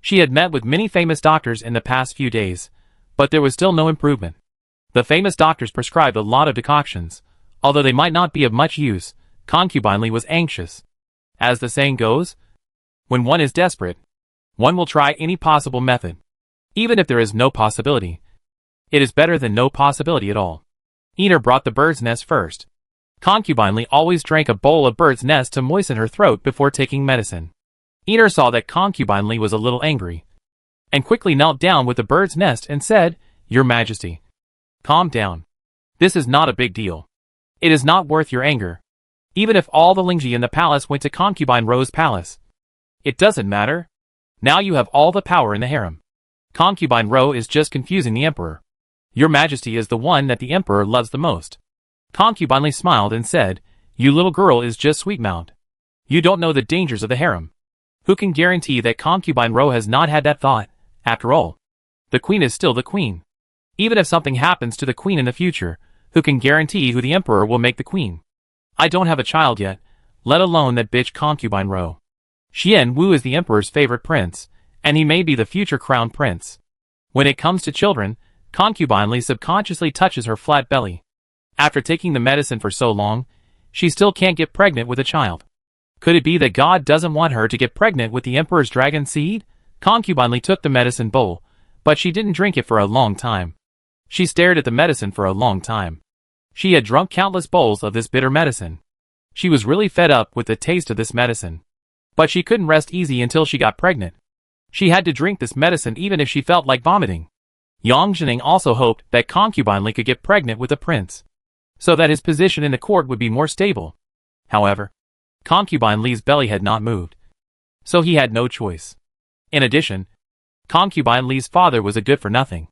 She had met with many famous doctors in the past few days, but there was still no improvement. The famous doctors prescribed a lot of decoctions. Although they might not be of much use, Concubine Li was anxious. As the saying goes, when one is desperate, one will try any possible method. Even if there is no possibility, it is better than no possibility at all. Eater brought the bird's nest first. Concubine Li always drank a bowl of bird's nest to moisten her throat before taking medicine. Eater saw that Concubine Li was a little angry, and quickly knelt down with the bird's nest and said, "Your Majesty, calm down. This is not a big deal. It is not worth your anger. Even if all the Lingji in the palace went to Concubine Ro's palace, it doesn't matter. Now you have all the power in the harem. Concubine Ro is just confusing the emperor. Your Majesty is the one that the emperor loves the most." Concubine Li smiled and said, "You little girl is just sweet-mouthed. You don't know the dangers of the harem. Who can guarantee that Concubine Ro has not had that thought? After all, the queen is still the queen. Even if something happens to the queen in the future, who can guarantee who the emperor will make the queen? I don't have a child yet, let alone that bitch Concubine Ro. Xian Wu is the emperor's favorite prince, and he may be the future crown prince. When it comes to children, Concubine Li subconsciously touches her flat belly. After taking the medicine for so long, she still can't get pregnant with a child. Could it be that God doesn't want her to get pregnant with the emperor's dragon seed? Concubine Li took the medicine bowl, but she didn't drink it for a long time. She stared at the medicine for a long time. She had drunk countless bowls of this bitter medicine. She was really fed up with the taste of this medicine. But she couldn't rest easy until she got pregnant. She had to drink this medicine even if she felt like vomiting. Yang Zhening also hoped that Concubine Li could get pregnant with a prince, so that his position in the court would be more stable. However, Concubine Li's belly had not moved, so he had no choice. In addition, Concubine Li's father was a good-for-nothing,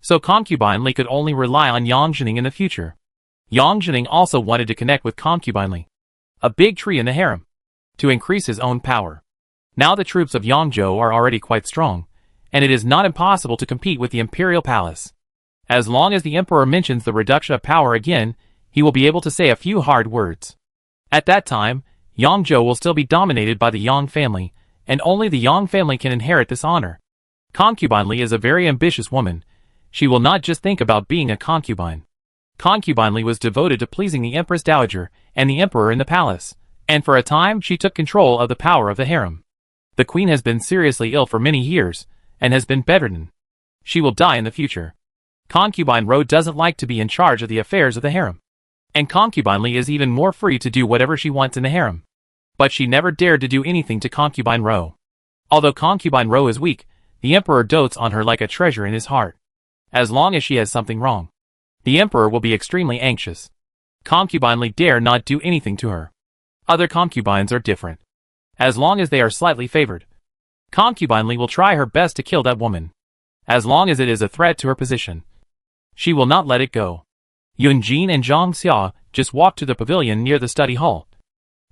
so Concubine Li could only rely on Yang Zhening in the future. Yang Zhening also wanted to connect with Concubine Li, a big tree in the harem, to increase his own power. Now the troops of Yangzhou are already quite strong, and it is not impossible to compete with the imperial palace. As long as the emperor mentions the reduction of power again, he will be able to say a few hard words. At that time, Yangzhou will still be dominated by the Yang family, and only the Yang family can inherit this honor. Concubine Li is a very ambitious woman. She will not just think about being a concubine. Concubine Li was devoted to pleasing the Empress Dowager and the emperor in the palace, and for a time she took control of the power of the harem. The queen has been seriously ill for many years, and has been bedridden. She will die in the future. Concubine Ro doesn't like to be in charge of the affairs of the harem, and Concubine Li is even more free to do whatever she wants in the harem. But she never dared to do anything to Concubine Ro. Although Concubine Ro is weak, the emperor dotes on her like a treasure in his heart. As long as she has something wrong, the emperor will be extremely anxious. Concubine Li dare not do anything to her. Other concubines are different. As long as they are slightly favored, Concubine Li will try her best to kill that woman. as long as it is a threat to her position. She will not let it go. Yunjin and Zhang Xia just walked to the pavilion near the study hall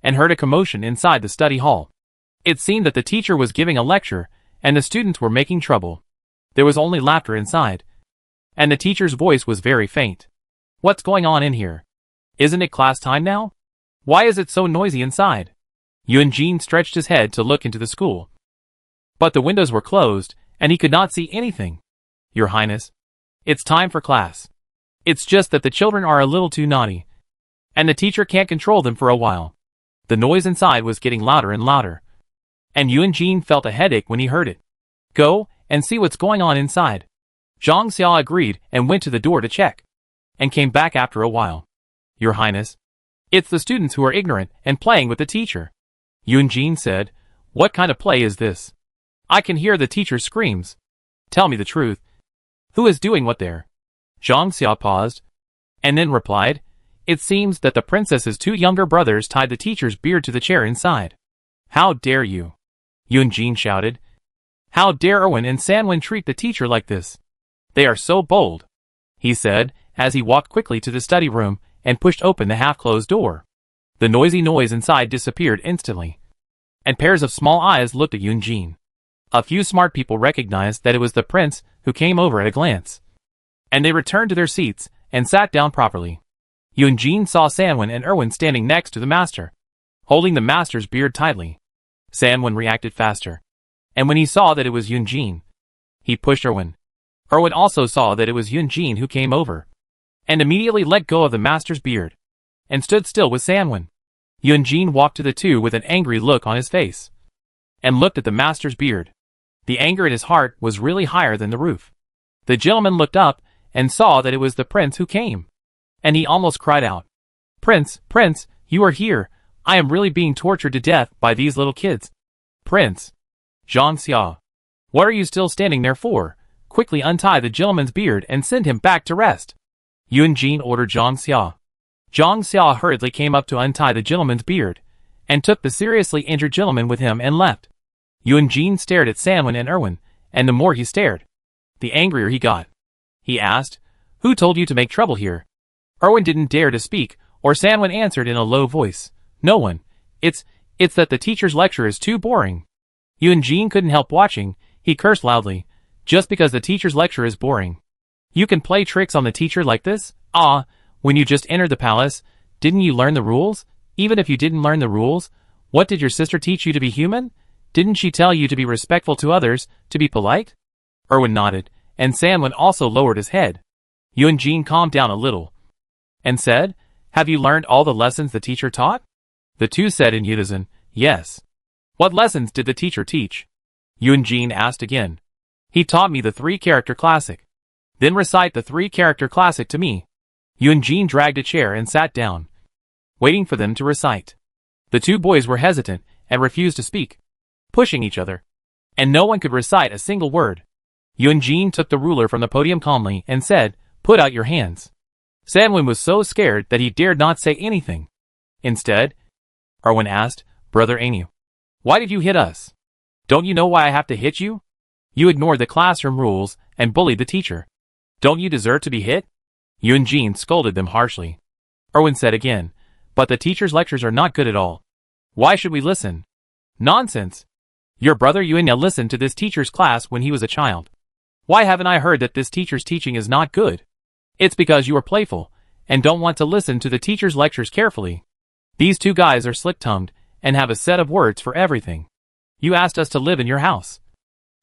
and heard a commotion inside the study hall. It seemed that the teacher was giving a lecture and the students were making trouble. There was only laughter inside, and the teacher's voice was very faint. What's going on in here? Isn't it class time now? Why is it so noisy inside? Yunjin stretched his head to look into the school, but the windows were closed and he could not see anything. Your Highness, it's time for class. It's just that the children are a little too naughty, and the teacher can't control them for a while. The noise inside was getting louder and louder, and Yunjin felt a headache when he heard it. Go and see what's going on inside. Zhang Xia agreed and went to the door to check, and came back after a while. Your Highness, it's the students who are ignorant and playing with the teacher. Yunjin said, what kind of play is this? I can hear the teacher's screams. Tell me the truth. Who is doing what there? Zhang Xia paused, and then replied, it seems that the princess's two younger brothers tied the teacher's beard to the chair inside. How dare you? Yunjin shouted. How dare Erwin and Sanwen treat the teacher like this? They are so bold, he said, as he walked quickly to the study room and pushed open the half-closed door. The noisy noise inside disappeared instantly, and pairs of small eyes looked at Yunjin. A few smart people recognized that it was the prince who came over at a glance, and they returned to their seats and sat down properly. Yunjin saw Sanwen and Erwin standing next to the master, holding the master's beard tightly. Sanwen reacted faster, and when he saw that it was Yunjin, he pushed Erwin. Erwin also saw that it was Yunjin who came over, and immediately let go of the master's beard, and stood still with Sanwen. Yunjin walked to the two with an angry look on his face, and looked at the master's beard. The anger in his heart was really higher than the roof. The gentleman looked up and saw that it was the prince who came, and he almost cried out, Prince, Prince, you are here. I am really being tortured to death by these little kids. Prince. Zhang Xia. What are you still standing there for? Quickly untie the gentleman's beard and send him back to rest. Yunjin ordered Zhang Xia. Zhang Xia hurriedly came up to untie the gentleman's beard, and took the seriously injured gentleman with him and left. Yunjin stared at Sanwen and Erwin, and the more he stared, the angrier he got. He asked, who told you to make trouble here? Erwin didn't dare to speak, or Sanwen answered in a low voice, no one. It's that the teacher's lecture is too boring. Yunjin couldn't help watching. He cursed loudly, just because the teacher's lecture is boring. You can play tricks on the teacher like this? Ah, when you just entered the palace, didn't you learn the rules? Even if you didn't learn the rules, what did your sister teach you to be human? Didn't she tell you to be respectful to others, to be polite? Erwin nodded, and Sanwen also lowered his head. Yunjin calmed down a little, and said, have you learned all the lessons the teacher taught? The two said in unison, yes. What lessons did the teacher teach? Yunjin asked again. He taught me the 3-character classic. Then recite the 3-character classic to me. Yunjin dragged a chair and sat down, waiting for them to recite. The two boys were hesitant and refused to speak, pushing each other, and no one could recite a single word. Yunjin took the ruler from the podium calmly and said, put out your hands. Sanwen was so scared that he dared not say anything. Instead, Erwin asked, Brother Anu, why did you hit us? Don't you know why I have to hit you? You ignored the classroom rules and bullied the teacher. Don't you deserve to be hit? Yunjin scolded them harshly. Erwin said again, but the teacher's lectures are not good at all. Why should we listen? Nonsense. Your brother Yuanya listened to this teacher's class when he was a child. Why haven't I heard that this teacher's teaching is not good? It's because you are playful and don't want to listen to the teacher's lectures carefully. These two guys are slick-tongued and have a set of words for everything. You asked us to live in your house,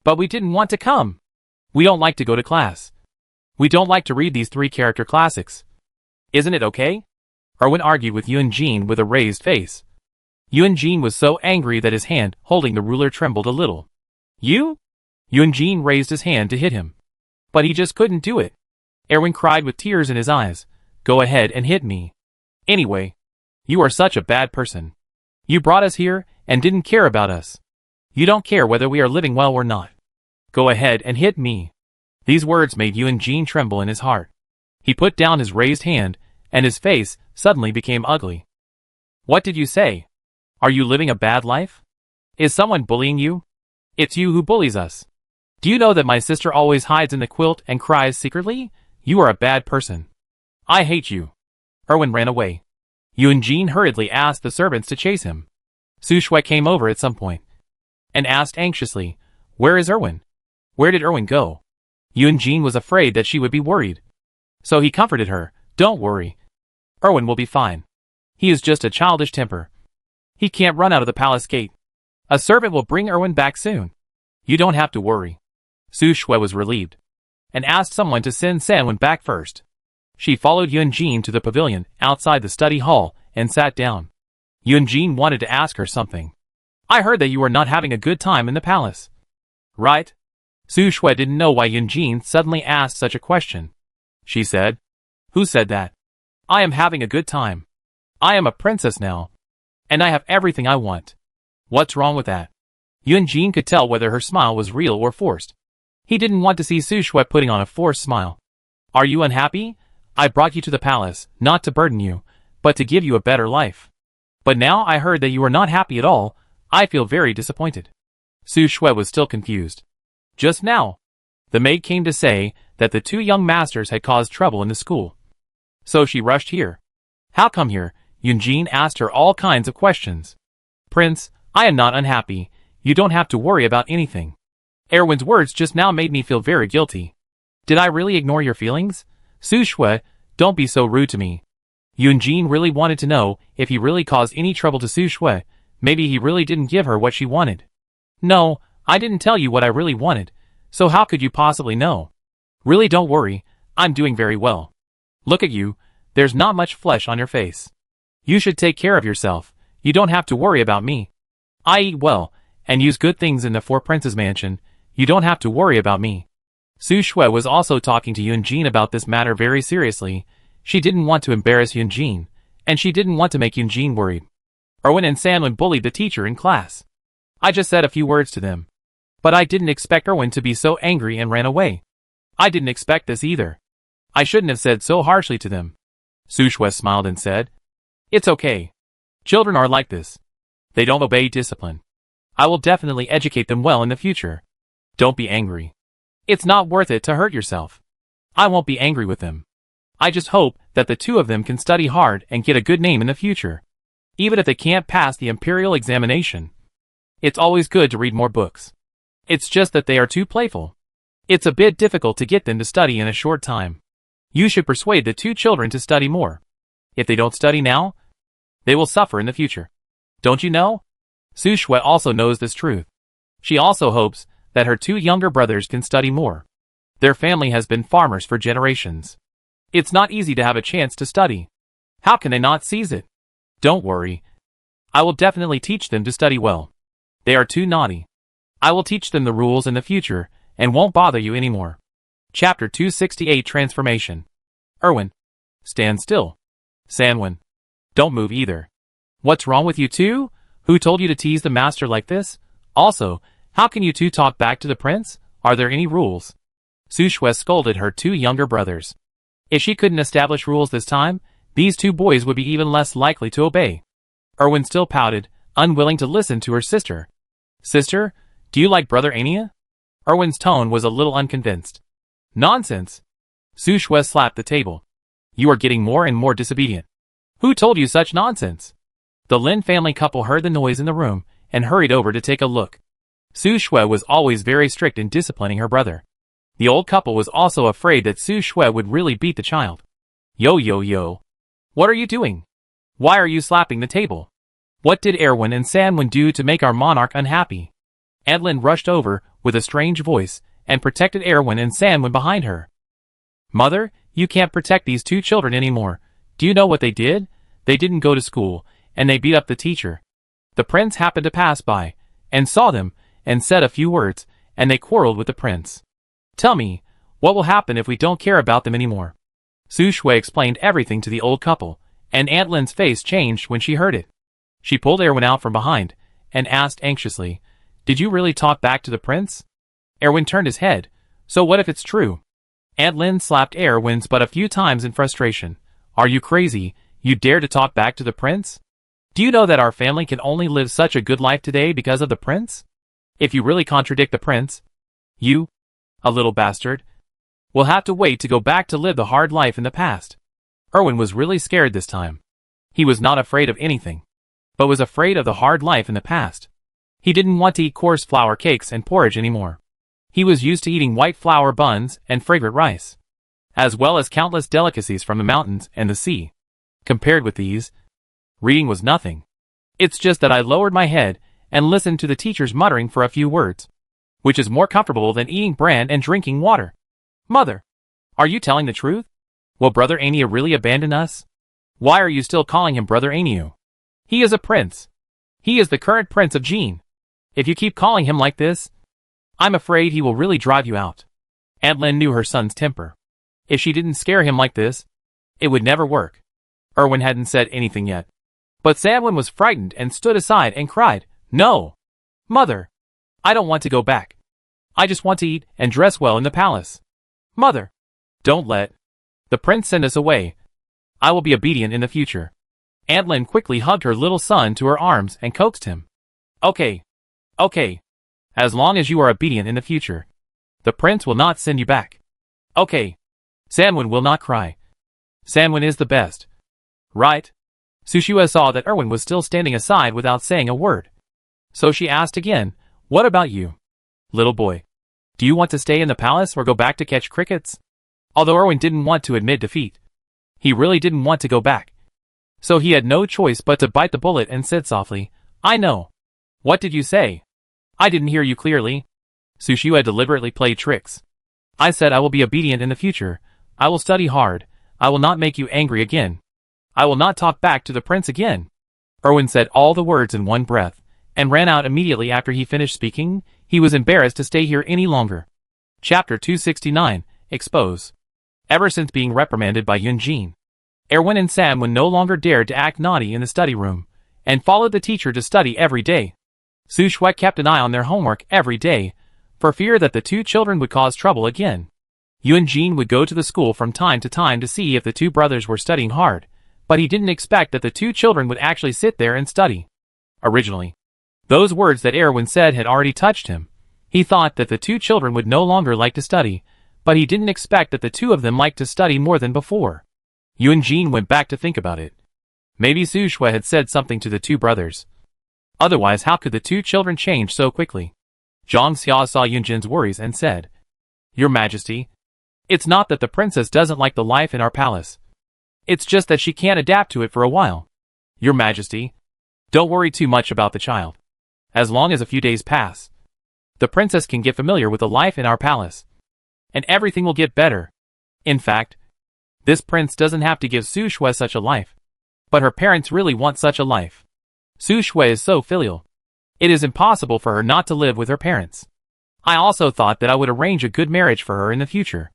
but we didn't want to come. We don't like to go to class. We don't like to read these 3-character classics. Isn't it okay? Erwin argued with Yunjin with a raised face. Yunjin was so angry that his hand holding the ruler trembled a little. You? Yunjin raised his hand to hit him, but he just couldn't do it. Erwin cried with tears in his eyes, go ahead and hit me. Anyway, you are such a bad person. You brought us here and didn't care about us. You don't care whether we are living well or not. Go ahead and hit me. These words made Yunjin tremble in his heart. He put down his raised hand, and his face suddenly became ugly. What did you say? Are you living a bad life? Is someone bullying you? It's you who bullies us. Do you know that my sister always hides in the quilt and cries secretly? You are a bad person. I hate you. Erwin ran away. Yunjin hurriedly asked the servants to chase him. Su Shui came over at some point and asked anxiously, "Where is Erwin? Where did Erwin go?" Yunjin was afraid that she would be worried. So he comforted her, "Don't worry. Erwin will be fine. He is just a childish temper. He can't run out of the palace gate. A servant will bring Erwin back soon. You don't have to worry." Su Shui was relieved and asked someone to send Sanwen back first. She followed Yunjin to the pavilion outside the study hall and sat down. Yunjin wanted to ask her something. "I heard that you were not having a good time in the palace." "Right?" Su Shui didn't know why Yunjin suddenly asked such a question. She said, "Who said that? I am having a good time. I am a princess now. And I have everything I want. What's wrong with that?" Yunjin could tell whether her smile was real or forced. He didn't want to see Su Shui putting on a forced smile. "Are you unhappy? I brought you to the palace, not to burden you, but to give you a better life. But now I heard that you are not happy at all. I feel very disappointed." Su Shui was still confused. Just now, the maid came to say that the two young masters had caused trouble in the school. So she rushed here. "How come here?" Yunjin asked her all kinds of questions. "Prince, I am not unhappy. You don't have to worry about anything. Erwin's words just now made me feel very guilty. Did I really ignore your feelings? Su Shui, don't be so rude to me." Yunjin really wanted to know if he really caused any trouble to Su Shui. Maybe he really didn't give her what she wanted. "No, I didn't tell you what I really wanted, so how could you possibly know? Really don't worry, I'm doing very well. Look at you, there's not much flesh on your face. You should take care of yourself, you don't have to worry about me. I eat well, and use good things in the Four Princes Mansion, you don't have to worry about me." Su Shui was also talking to Yunjin about this matter very seriously. She didn't want to embarrass Yunjin, and she didn't want to make Yunjin worried. Erwin and Sanwen bullied the teacher in class. I just said a few words to them. But I didn't expect Erwin to be so angry and ran away. I didn't expect this either. I shouldn't have said so harshly to them. Su Shui smiled and said, "It's okay. Children are like this. They don't obey discipline. I will definitely educate them well in the future. Don't be angry. It's not worth it to hurt yourself. I won't be angry with them. I just hope that the two of them can study hard and get a good name in the future. Even if they can't pass the imperial examination. It's always good to read more books. It's just that they are too playful. It's a bit difficult to get them to study in a short time. You should persuade the two children to study more. If they don't study now, they will suffer in the future. Don't you know?" Su Shui also knows this truth. She also hopes that her two younger brothers can study more. Their family has been farmers for generations. It's not easy to have a chance to study. How can they not seize it? Don't worry. I will definitely teach them to study well. They are too naughty. I will teach them the rules in the future and won't bother you anymore. Chapter 268 Transformation. Erwin. Stand still. Sanwen. Don't move either. What's wrong with you two? Who told you to tease the master like this? Also, how can you two talk back to the prince? Are there any rules? Su Shui scolded her two younger brothers. If she couldn't establish rules this time, these two boys would be even less likely to obey. Erwin still pouted, unwilling to listen to her sister. Sister, do you like Brother Ania? Erwin's tone was a little unconvinced. Nonsense. Su Shui slapped the table. You are getting more and more disobedient. Who told you such nonsense? The Lin family couple heard the noise in the room and hurried over to take a look. Su Shui was always very strict in disciplining her brother. The old couple was also afraid that Su Shui would really beat the child. Yo. What are you doing? Why are you slapping the table? What did Erwin and Sanwen do to make our monarch unhappy? Adlin rushed over with a strange voice and protected Erwin and Sanwen behind her. Mother, you can't protect these two children anymore. Do you know what they did? They didn't go to school, and they beat up the teacher. The prince happened to pass by, and saw them, and said a few words, and they quarreled with the prince. Tell me, what will happen if we don't care about them anymore? Su Shui explained everything to the old couple, and Aunt Lin's face changed when she heard it. She pulled Erwin out from behind, and asked anxiously, Did you really talk back to the prince? Erwin turned his head. So what if it's true? Aunt Lin slapped Erwin's butt a few times in frustration. Are you crazy? You dare to talk back to the prince? Do you know that our family can only live such a good life today because of the prince? If you really contradict the prince, You, a little bastard, will have to wait to go back to live the hard life in the past. Erwin was really scared this time. He was not afraid of anything, but was afraid of the hard life in the past. He didn't want to eat coarse flour cakes and porridge anymore. He was used to eating white flour buns and fragrant rice, as well as countless delicacies from the mountains and the sea. Compared with these, reading was nothing. It's just that I lowered my head and listened to the teachers muttering for a few words, which is more comfortable than eating bran and drinking water. Mother, are you telling the truth? Will Brother Anu really abandon us? Why are you still calling him Brother Anu? He is a prince. He is the current prince of Jin. If you keep calling him like this, I'm afraid he will really drive you out. Aunt Lin knew her son's temper. If she didn't scare him like this, it would never work. Erwin hadn't said anything yet, but Samwin was frightened and stood aside and cried, "No! Mother! I don't want to go back. I just want to eat and dress well in the palace. Mother! Don't let the prince send us away. I will be obedient in the future." Aunt Lin quickly hugged her little son to her arms and coaxed him. Okay. As long as you are obedient in the future, the prince will not send you back. Okay. Samwin will not cry. Samwin is the best. Right? Sushua saw that Erwin was still standing aside without saying a word. So she asked again, "What about you, little boy? Do you want to stay in the palace or go back to catch crickets?" Although Erwin didn't want to admit defeat, he really didn't want to go back. So he had no choice but to bite the bullet and said softly, "I know." "What did you say? I didn't hear you clearly." Sushua deliberately played tricks. "I said I will be obedient in the future. I will study hard. I will not make you angry again. I will not talk back to the prince again." Erwin said all the words in one breath, and ran out immediately after he finished speaking. He was embarrassed to stay here any longer. Chapter 269, Expose. Ever since being reprimanded by Yunjin, Erwin and Samwin no longer dared to act naughty in the study room, and followed the teacher to study every day. Su Shui kept an eye on their homework every day, for fear that the two children would cause trouble again. Yunjin would go to the school from time to time to see if the two brothers were studying hard, but he didn't expect that the two children would actually sit there and study. Originally, those words that Erwin said had already touched him. He thought that the two children would no longer like to study, but he didn't expect that the two of them liked to study more than before. Yunjin went back to think about it. Maybe Su Shui had said something to the two brothers. Otherwise, how could the two children change so quickly? Zhang Xia saw Yunjin's worries and said, "Your Majesty, it's not that the princess doesn't like the life in our palace. It's just that she can't adapt to it for a while. Your Majesty, don't worry too much about the child. As long as a few days pass, the princess can get familiar with the life in our palace, and everything will get better. In fact, this prince doesn't have to give Su Shui such a life, but her parents really want such a life. Su Shui is so filial. It is impossible for her not to live with her parents. I also thought that I would arrange a good marriage for her in the future."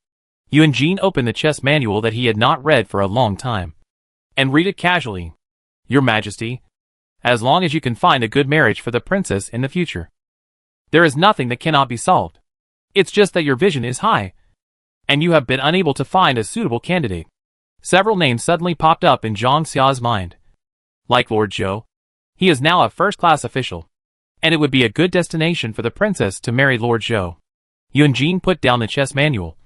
Yunjin opened the chess manual that he had not read for a long time, and read it casually. "Your Majesty, as long as you can find a good marriage for the princess in the future, there is nothing that cannot be solved. It's just that your vision is high, and you have been unable to find a suitable candidate." Several names suddenly popped up in Zhang Xia's mind. Like Lord Zhou. He is now a first-class official, and it would be a good destination for the princess to marry Lord Zhou. Yunjin put down the chess manual,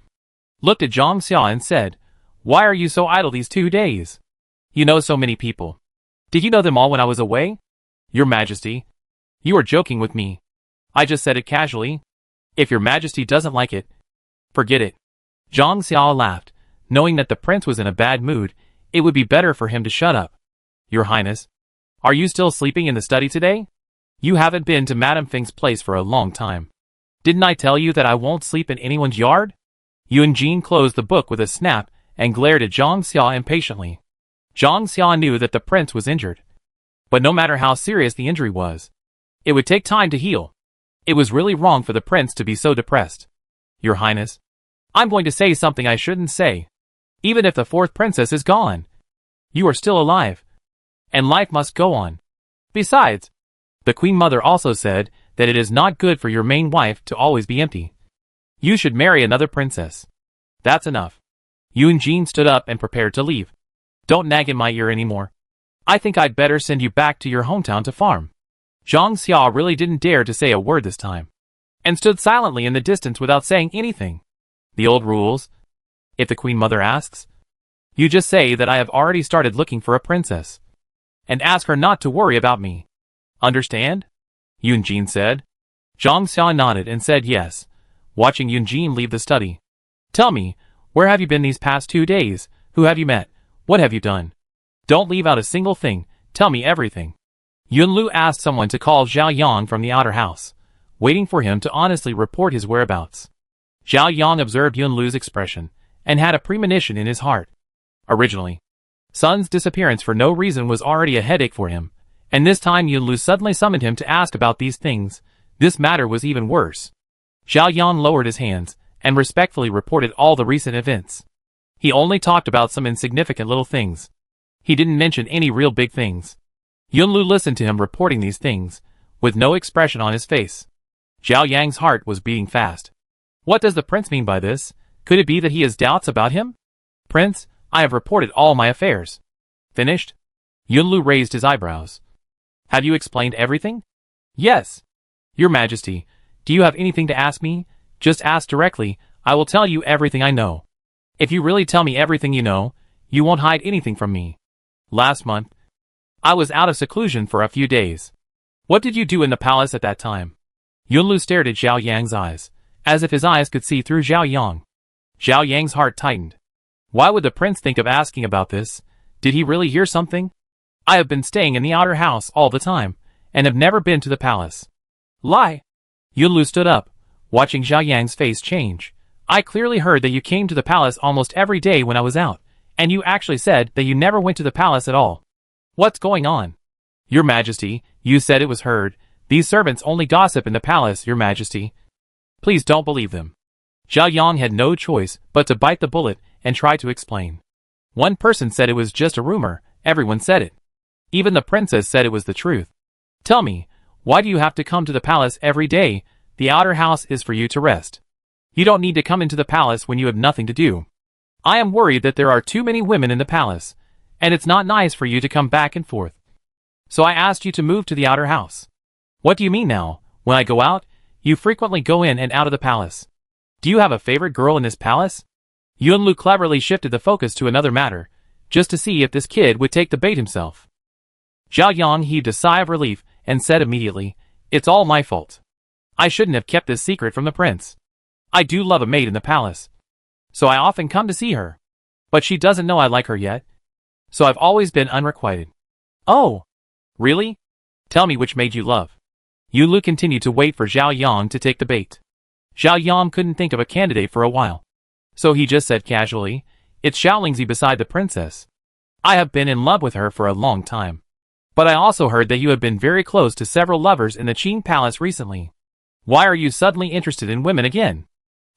looked at Zhang Xia and said, "Why are you so idle these 2 days? You know so many people. Did you know them all when I was away?" "Your Majesty, you are joking with me. I just said it casually. If your Majesty doesn't like it, forget it." Zhang Xia laughed, knowing that the prince was in a bad mood. It would be better for him to shut up. "Your Highness, are you still sleeping in the study today? You haven't been to Madame Feng's place for a long time. Didn't I tell you that I won't sleep in anyone's yard?" Yunjin closed the book with a snap and glared at Zhang Xia impatiently. Zhang Xia knew that the prince was injured, but no matter how serious the injury was, it would take time to heal. It was really wrong for the prince to be so depressed. "Your Highness, I'm going to say something I shouldn't say. Even if the fourth princess is gone, you are still alive, and life must go on. Besides, the Queen Mother also said that it is not good for your main wife to always be empty. You should marry another princess. That's enough." Yunjin stood up and prepared to leave. "Don't nag in my ear anymore. I think I'd better send you back to your hometown to farm." Zhang Xia really didn't dare to say a word this time. and stood silently in the distance without saying anything. The old rules. If the Queen Mother asks, you just say that I have already started looking for a princess. And ask her not to worry about me. Understand? Yunjin said. Zhang Xiao nodded and said yes, watching Yunjin leave the study. Tell me, where have you been these past 2 days? Who have you met? What have you done? Don't leave out a single thing, tell me everything. Yunlu asked someone to call Zhao Yang from the outer house, waiting for him to honestly report his whereabouts. Zhao Yang observed Yunlu's expression, and had a premonition in his heart. Originally, Sun's disappearance for no reason was already a headache for him, and this time Yunlu suddenly summoned him to ask about these things. This matter was even worse. Zhao Yang lowered his hands, and respectfully reported all the recent events. He only talked about some insignificant little things. He didn't mention any real big things. Yunlu listened to him reporting these things, with no expression on his face. Zhao Yang's heart was beating fast. What does the prince mean by this? Could it be that he has doubts about him? Prince, I have reported all my affairs. Finished? Yunlu raised his eyebrows. Have you explained everything? Yes. Your Majesty, do you have anything to ask me? Just ask directly, I will tell you everything I know. If you really tell me everything you know, you won't hide anything from me. Last month, I was out of seclusion for a few days. What did you do in the palace at that time? Yunlu stared at Zhao Yang's eyes, as if his eyes could see through Zhao Yang. Zhao Yang's heart tightened. Why would the prince think of asking about this? Did he really hear something? I have been staying in the outer house all the time, and have never been to the palace. Lie! Yunlu stood up, watching Zhao Yang's face change. I clearly heard that you came to the palace almost every day when I was out, and you actually said that you never went to the palace at all. What's going on? Your Majesty, you said it was heard. These servants only gossip in the palace, Your Majesty. Please don't believe them. Zhao Yang had no choice but to bite the bullet and try to explain. One person said it was just a rumor, everyone said it. Even the princess said it was the truth. Tell me, why do you have to come to the palace every day? The outer house is for you to rest. You don't need to come into the palace when you have nothing to do. I am worried that there are too many women in the palace, and it's not nice for you to come back and forth. So I asked you to move to the outer house. What do you mean now? When I go out, you frequently go in and out of the palace. Do you have a favorite girl in this palace? Yunlu cleverly shifted the focus to another matter, just to see if this kid would take the bait himself. Zhao Yang heaved a sigh of relief and said immediately, It's all my fault. I shouldn't have kept this secret from the prince. I do love a maid in the palace, so I often come to see her. But she doesn't know I like her yet, so I've always been unrequited. Oh, really? Tell me which maid you love. Yunlu continued to wait for Zhao Yang to take the bait. Zhao Yang couldn't think of a candidate for a while, so he just said casually, It's Xiaolingzi beside the princess. I have been in love with her for a long time. But I also heard that you have been very close to several lovers in the Qing Palace recently. Why are you suddenly interested in women again?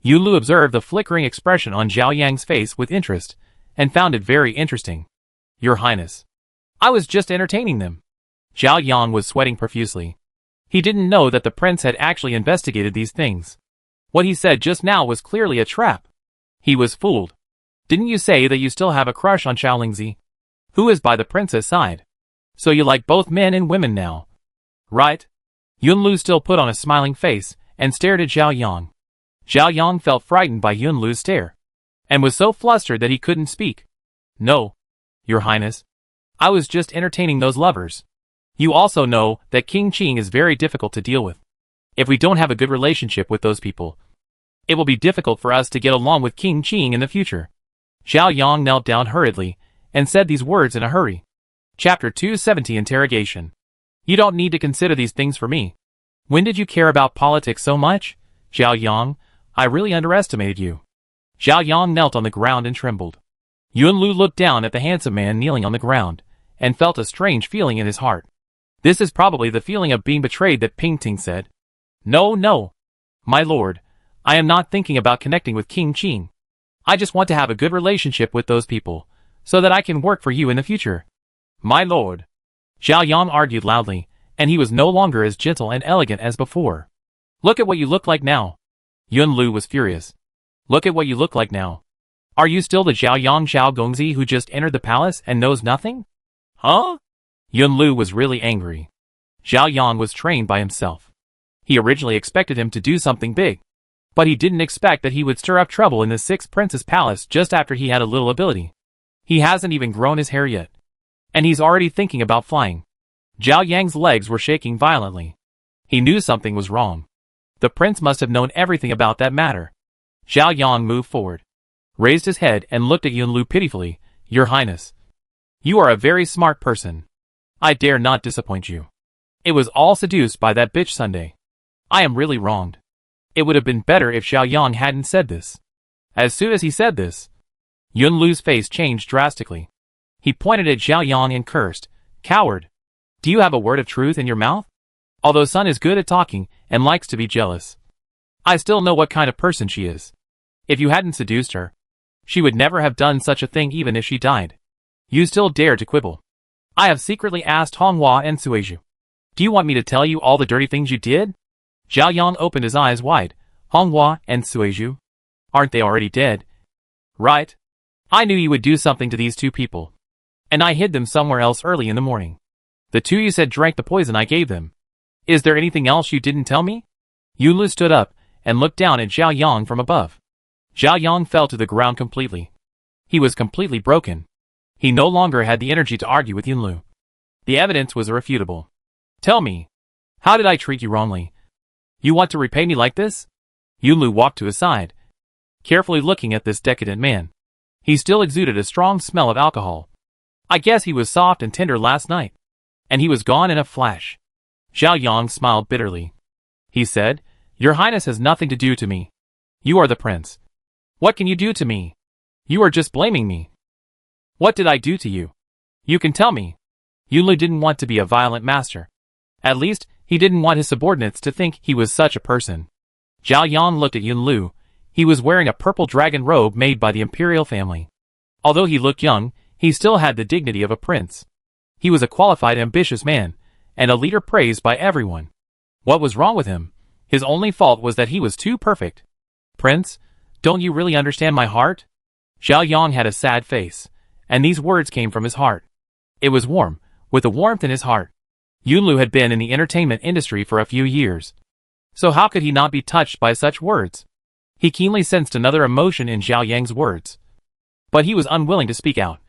Yunlu observed the flickering expression on Zhao Yang's face with interest, and found it very interesting. Your Highness, I was just entertaining them. Zhao Yang was sweating profusely. He didn't know that the prince had actually investigated these things. What he said just now was clearly a trap. He was fooled. Didn't you say that you still have a crush on Xiaolingzi, who is by the princess' side? So you like both men and women now, right? Yunlu still put on a smiling face and stared at Zhao Yang. Zhao Yang felt frightened by Yunlu's stare, and was so flustered that he couldn't speak. No, Your Highness. I was just entertaining those lovers. You also know that King Qing is very difficult to deal with. If we don't have a good relationship with those people, it will be difficult for us to get along with King Qing in the future. Zhao Yang knelt down hurriedly and said these words in a hurry. Chapter 270 Interrogation. You don't need to consider these things for me. When did you care about politics so much? Zhao Yang, I really underestimated you. Zhao Yang knelt on the ground and trembled. Yunlu looked down at the handsome man kneeling on the ground, and felt a strange feeling in his heart. This is probably the feeling of being betrayed that Ping Ting said. No, my lord, I am not thinking about connecting with King Qing. I just want to have a good relationship with those people, so that I can work for you in the future. My lord. Zhao Yang argued loudly, and he was no longer as gentle and elegant as before. Look at what you look like now. Yunlu was furious. Look at what you look like now. Are you still the Zhao Yang Zhao Gongzi who just entered the palace and knows nothing? Huh? Yunlu was really angry. Zhao Yang was trained by himself. He originally expected him to do something big, but he didn't expect that he would stir up trouble in the sixth prince's palace just after he had a little ability. He hasn't even grown his hair yet, and he's already thinking about flying. Zhao Yang's legs were shaking violently. He knew something was wrong. The prince must have known everything about that matter. Zhao Yang moved forward, raised his head and looked at Yunlu pitifully. Your Highness, you are a very smart person. I dare not disappoint you. It was all seduced by that bitch Sunday. I am really wronged. It would have been better if Zhao Yang hadn't said this. As soon as he said this, Yunlu's face changed drastically. He pointed at Zhao Yang and cursed, Coward! Do you have a word of truth in your mouth? Although Sun is good at talking and likes to be jealous, I still know what kind of person she is. If you hadn't seduced her, she would never have done such a thing even if she died. You still dare to quibble. I have secretly asked Honghua and Suizhu. Do you want me to tell you all the dirty things you did? Zhao Yang opened his eyes wide. Honghua and Suizhu? Aren't they already dead? Right. I knew you would do something to these two people, and I hid them somewhere else early in the morning. The two you said drank the poison I gave them. Is there anything else you didn't tell me? Yunlu stood up and looked down at Zhao Yang from above. Zhao Yang fell to the ground completely. He was completely broken. He no longer had the energy to argue with Yunlu. The evidence was irrefutable. Tell me, how did I treat you wrongly? You want to repay me like this? Yunlu walked to his side, carefully looking at this decadent man. He still exuded a strong smell of alcohol. I guess he was soft and tender last night, and he was gone in a flash. Zhao Yang smiled bitterly. He said, Your Highness has nothing to do to me. You are the prince. What can you do to me? You are just blaming me. What did I do to you? You can tell me. Yunlu didn't want to be a violent master. At least, he didn't want his subordinates to think he was such a person. Zhao Yang looked at Yunlu. He was wearing a purple dragon robe made by the imperial family. Although he looked young, he still had the dignity of a prince. He was a qualified, ambitious man, and a leader praised by everyone. What was wrong with him? His only fault was that he was too perfect. Prince, don't you really understand my heart? Zhao Yang had a sad face, and these words came from his heart. It was warm, with a warmth in his heart. Yunlu had been in the entertainment industry for a few years, so how could he not be touched by such words? He keenly sensed another emotion in Zhao Yang's words, but he was unwilling to speak out.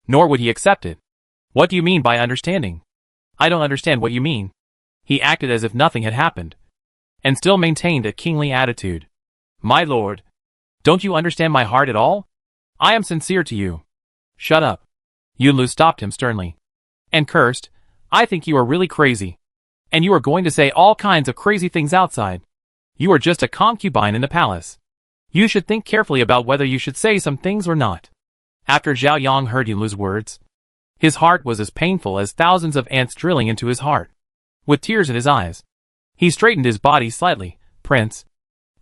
Nor would he accept it. What do you mean by understanding? I don't understand what you mean. He acted as if nothing had happened, and still maintained a kingly attitude. My lord, don't you understand my heart at all? I am sincere to you. Shut up. Yunlu stopped him sternly, and cursed, I think you are really crazy. And you are going to say all kinds of crazy things outside. You are just a concubine in the palace. You should think carefully about whether you should say some things or not. After Zhao Yang heard Yunlu's words, his heart was as painful as thousands of ants drilling into his heart. With tears in his eyes, he straightened his body slightly. Prince,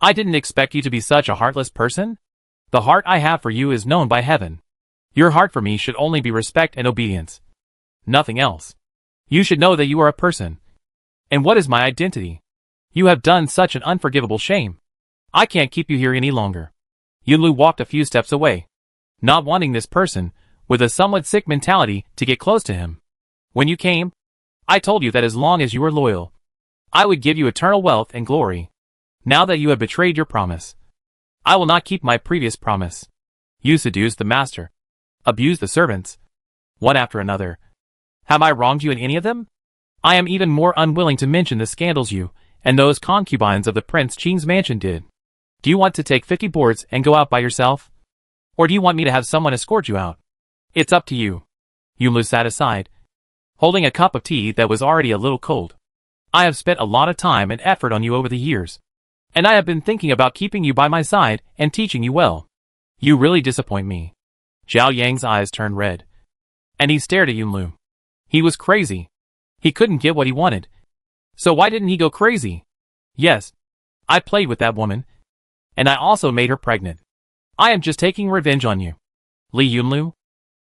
I didn't expect you to be such a heartless person. The heart I have for you is known by heaven. Your heart for me should only be respect and obedience. Nothing else. You should know that you are a person. And what is my identity? You have done such an unforgivable shame. I can't keep you here any longer. Yunlu walked a few steps away, not wanting this person, with a somewhat sick mentality, to get close to him. When you came, I told you that as long as you were loyal, I would give you eternal wealth and glory. Now that you have betrayed your promise, I will not keep my previous promise. You seduced the master, abused the servants, one after another. Have I wronged you in any of them? I am even more unwilling to mention the scandals you and those concubines of the Prince Qing's mansion did. Do you want to take 50 boards and go out by yourself? Or do you want me to have someone escort you out? It's up to you. Yunlu sat aside, holding a cup of tea that was already a little cold. I have spent a lot of time and effort on you over the years, and I have been thinking about keeping you by my side and teaching you well. You really disappoint me. Zhao Yang's eyes turned red, and he stared at Yunlu. He was crazy. He couldn't get what he wanted. So why didn't he go crazy? Yes, I played with that woman, and I also made her pregnant. I am just taking revenge on you. Li Yunlu?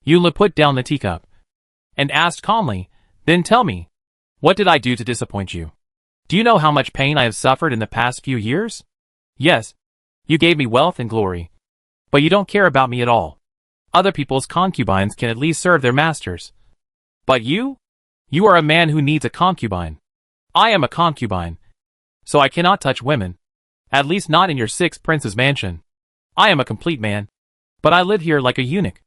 Yunlu put down the teacup and asked calmly, Then tell me, what did I do to disappoint you? Do you know how much pain I have suffered in the past few years? Yes, you gave me wealth and glory, but you don't care about me at all. Other people's concubines can at least serve their masters. But you? You are a man who needs a concubine. I am a concubine. So I cannot touch women. At least not in your sixth prince's mansion. I am a complete man. But I live here like a eunuch.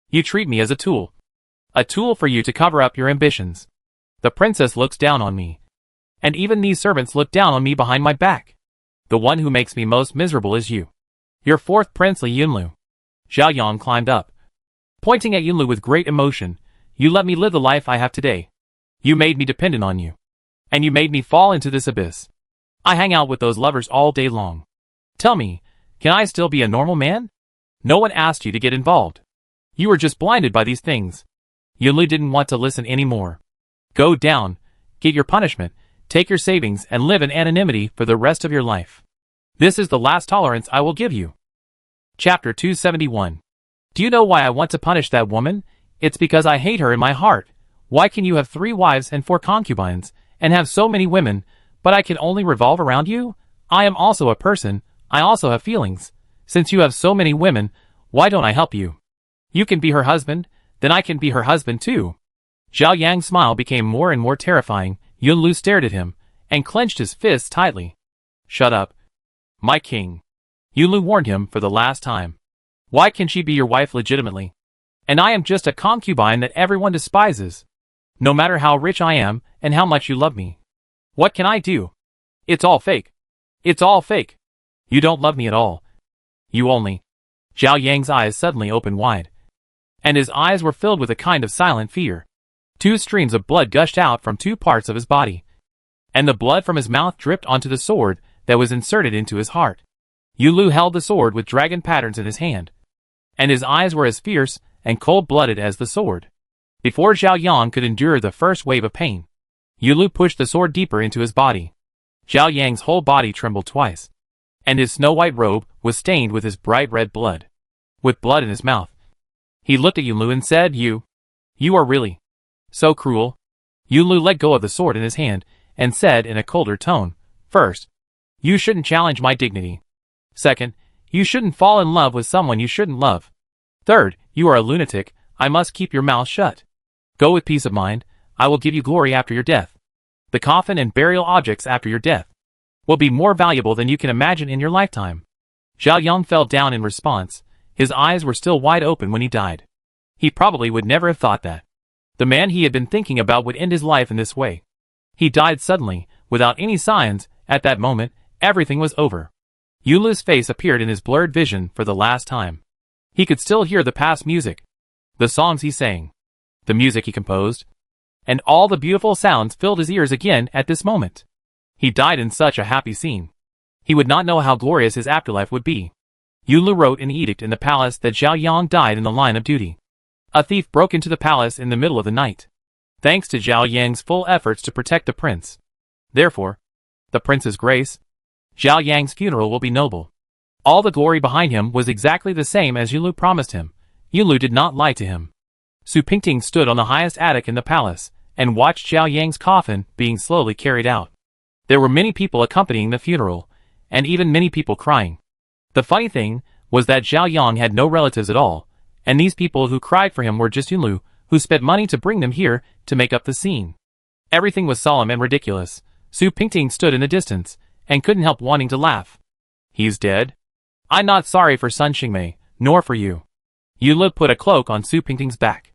You treat me as a tool. A tool for you to cover up your ambitions. The princess looks down on me. And even these servants look down on me behind my back. The one who makes me most miserable is you. Your fourth princely Yunlu. Zhao Yang climbed up. Pointing at Yunlu with great emotion, you let me live the life I have today. You made me dependent on you. And you made me fall into this abyss. I hang out with those lovers all day long. Tell me, can I still be a normal man? No one asked you to get involved. You were just blinded by these things. Yunlu didn't want to listen anymore. Go down, get your punishment, take your savings and live in anonymity for the rest of your life. This is the last tolerance I will give you. Chapter 271. Do you know why I want to punish that woman? It's because I hate her in my heart. Why can you have 3 wives and 4 concubines, and have so many women, but I can only revolve around you? I am also a person, I also have feelings. Since you have so many women, why don't I help you? You can be her husband, then I can be her husband too. Zhao Yang's smile became more and more terrifying. Yunlu stared at him, and clenched his fists tightly. Shut up. My king. Yunlu warned him for the last time. Why can she be your wife legitimately? And I am just a concubine that everyone despises. No matter how rich I am, and how much you love me. What can I do? It's all fake. It's all fake. You don't love me at all. You only. Zhao Yang's eyes suddenly opened wide. And his eyes were filled with a kind of silent fear. 2 streams of blood gushed out from 2 parts of his body. And the blood from his mouth dripped onto the sword that was inserted into his heart. Yunlu held the sword with dragon patterns in his hand. And his eyes were as fierce and cold-blooded as the sword. Before Zhao Yang could endure the first wave of pain, Yunlu pushed the sword deeper into his body. Zhao Yang's whole body trembled twice. And his snow-white robe was stained with his bright red blood. With blood in his mouth. He looked at Yunlu and said, You are really so cruel. Yunlu let go of the sword in his hand, and said in a colder tone, First, you shouldn't challenge my dignity. Second, you shouldn't fall in love with someone you shouldn't love. Third, you are a lunatic, I must keep your mouth shut. Go with peace of mind, I will give you glory after your death. The coffin and burial objects after your death will be more valuable than you can imagine in your lifetime. Zhao Yang fell down in response. His eyes were still wide open when he died. He probably would never have thought that the man he had been thinking about would end his life in this way. He died suddenly, without any signs. At that moment, everything was over. Yunlu's face appeared in his blurred vision for the last time. He could still hear the past music, the songs he sang, the music he composed, and all the beautiful sounds filled his ears again at this moment. He died in such a happy scene. He would not know how glorious his afterlife would be. Yunlu wrote an edict in the palace that Zhao Yang died in the line of duty. A thief broke into the palace in the middle of the night. Thanks to Zhao Yang's full efforts to protect the prince. Therefore, the prince's grace, Zhao Yang's funeral will be noble. All the glory behind him was exactly the same as Yunlu promised him. Yunlu did not lie to him. Su Pingting stood on the highest attic in the palace, and watched Zhao Yang's coffin being slowly carried out. There were many people accompanying the funeral, and even many people crying. The funny thing was that Zhao Yang had no relatives at all, and these people who cried for him were just Yunlu, who spent money to bring them here to make up the scene. Everything was solemn and ridiculous. Su Pingting stood in the distance, and couldn't help wanting to laugh. He's dead? I'm not sorry for Sun Xingmei, nor for you. Yunlu put a cloak on Su Pingting's back.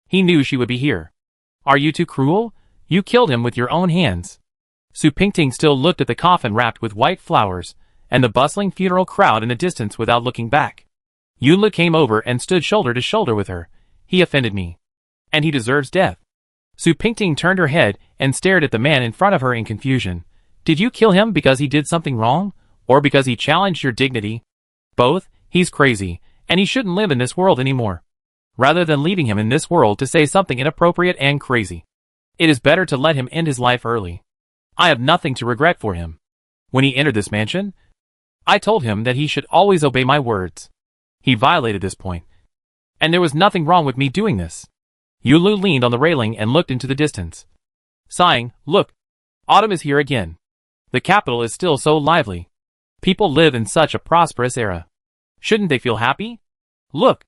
He knew she would be here. Are you too cruel? You killed him with your own hands. Su Pingting still looked at the coffin wrapped with white flowers, and the bustling funeral crowd in the distance without looking back. Yunlu came over and stood shoulder to shoulder with her. He offended me. And he deserves death. Su Pingting turned her head and stared at the man in front of her in confusion. Did you kill him because he did something wrong? Or because he challenged your dignity? Both. He's crazy, and he shouldn't live in this world anymore. Rather than leaving him in this world to say something inappropriate and crazy, it is better to let him end his life early. I have nothing to regret for him. When he entered this mansion, I told him that he should always obey my words. He violated this point. And there was nothing wrong with me doing this. Yunlu leaned on the railing and looked into the distance. Sighing, look. Autumn is here again. The capital is still so lively. People live in such a prosperous era. Shouldn't they feel happy? Look.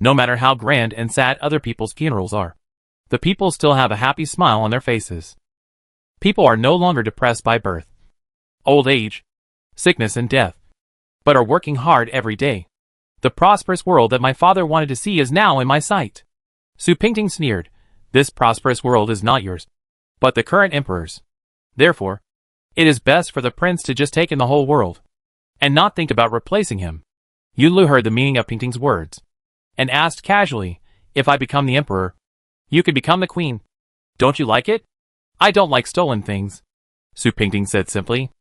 No matter how grand and sad other people's funerals are, the people still have a happy smile on their faces. People are no longer depressed by birth. old age, sickness and death, but are working hard every day. The prosperous world that my father wanted to see is now in my sight. Su Pingting sneered. This prosperous world is not yours, but the current emperor's. Therefore, it is best for the prince to just take in the whole world, and not think about replacing him. Yunlu heard the meaning of Pingting's words, and asked casually, if I become the emperor, you could become the queen. Don't you like it? I don't like stolen things, Su Pingting said simply.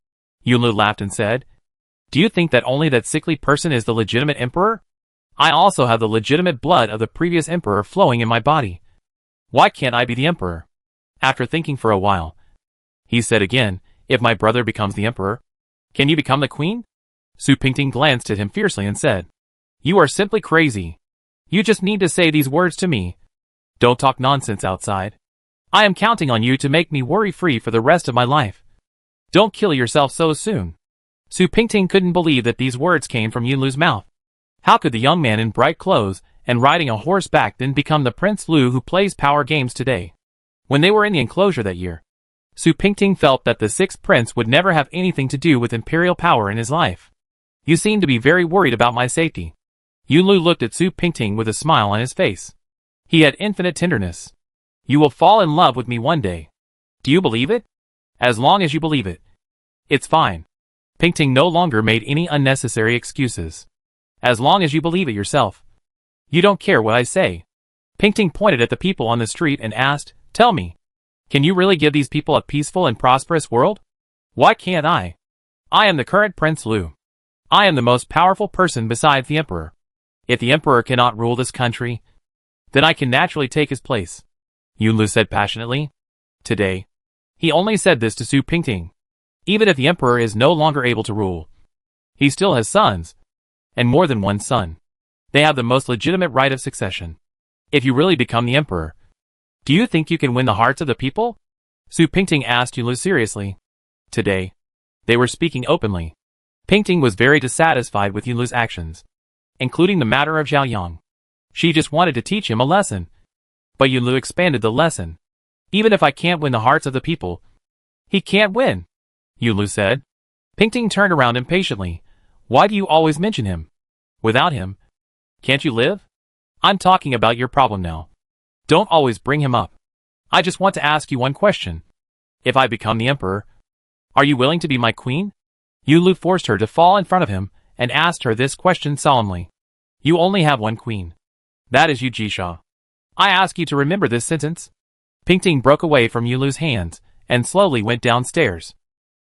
Yunlu laughed and said, do you think that only that sickly person is the legitimate emperor? I also have the legitimate blood of the previous emperor flowing in my body. Why can't I be the emperor? After thinking for a while, he said again, if my brother becomes the emperor, can you become the queen? Su Pingting glanced at him fiercely and said, you are simply crazy. You just need to say these words to me. Don't talk nonsense outside. I am counting on you to make me worry-free for the rest of my life. Don't kill yourself so soon. Su Pingting couldn't believe that these words came from Yunlu's mouth. How could the young man in bright clothes and riding a horseback then become the Prince Lu who plays power games today? When they were in the enclosure that year, Su Pingting felt that the sixth prince would never have anything to do with imperial power in his life. You seem to be very worried about my safety. Yunlu looked at Su Pingting with a smile on his face. He had infinite tenderness. You will fall in love with me one day. Do you believe it? As long as you believe it. It's fine. Pingting no longer made any unnecessary excuses. As long as you believe it yourself. You don't care what I say. Pingting pointed at the people on the street and asked, tell me, can you really give these people a peaceful and prosperous world? Why can't I? I am the current Prince Lu. I am the most powerful person besides the emperor. If the emperor cannot rule this country, then I can naturally take his place, Yunlu said passionately. Today, he only said this to Su Pingting. Even if the emperor is no longer able to rule, he still has sons, and more than one son. They have the most legitimate right of succession. If you really become the emperor, do you think you can win the hearts of the people? Su Pingting asked Yunlu seriously. Today, they were speaking openly. Pingting was very dissatisfied with Yunlu's actions, including the matter of Zhaoyang. She just wanted to teach him a lesson. But Yunlu expanded the lesson. Even if I can't win the hearts of the people, he can't win, Yunlu said. Pingting turned around impatiently. Why do you always mention him? Without him, can't you live? I'm talking about your problem now. Don't always bring him up. I just want to ask you one question. If I become the emperor, are you willing to be my queen? Yunlu forced her to fall in front of him and asked her this question solemnly. You only have one queen. That is Yu Jisha. I ask you to remember this sentence. Pingting broke away from Yunlu's hands and slowly went downstairs.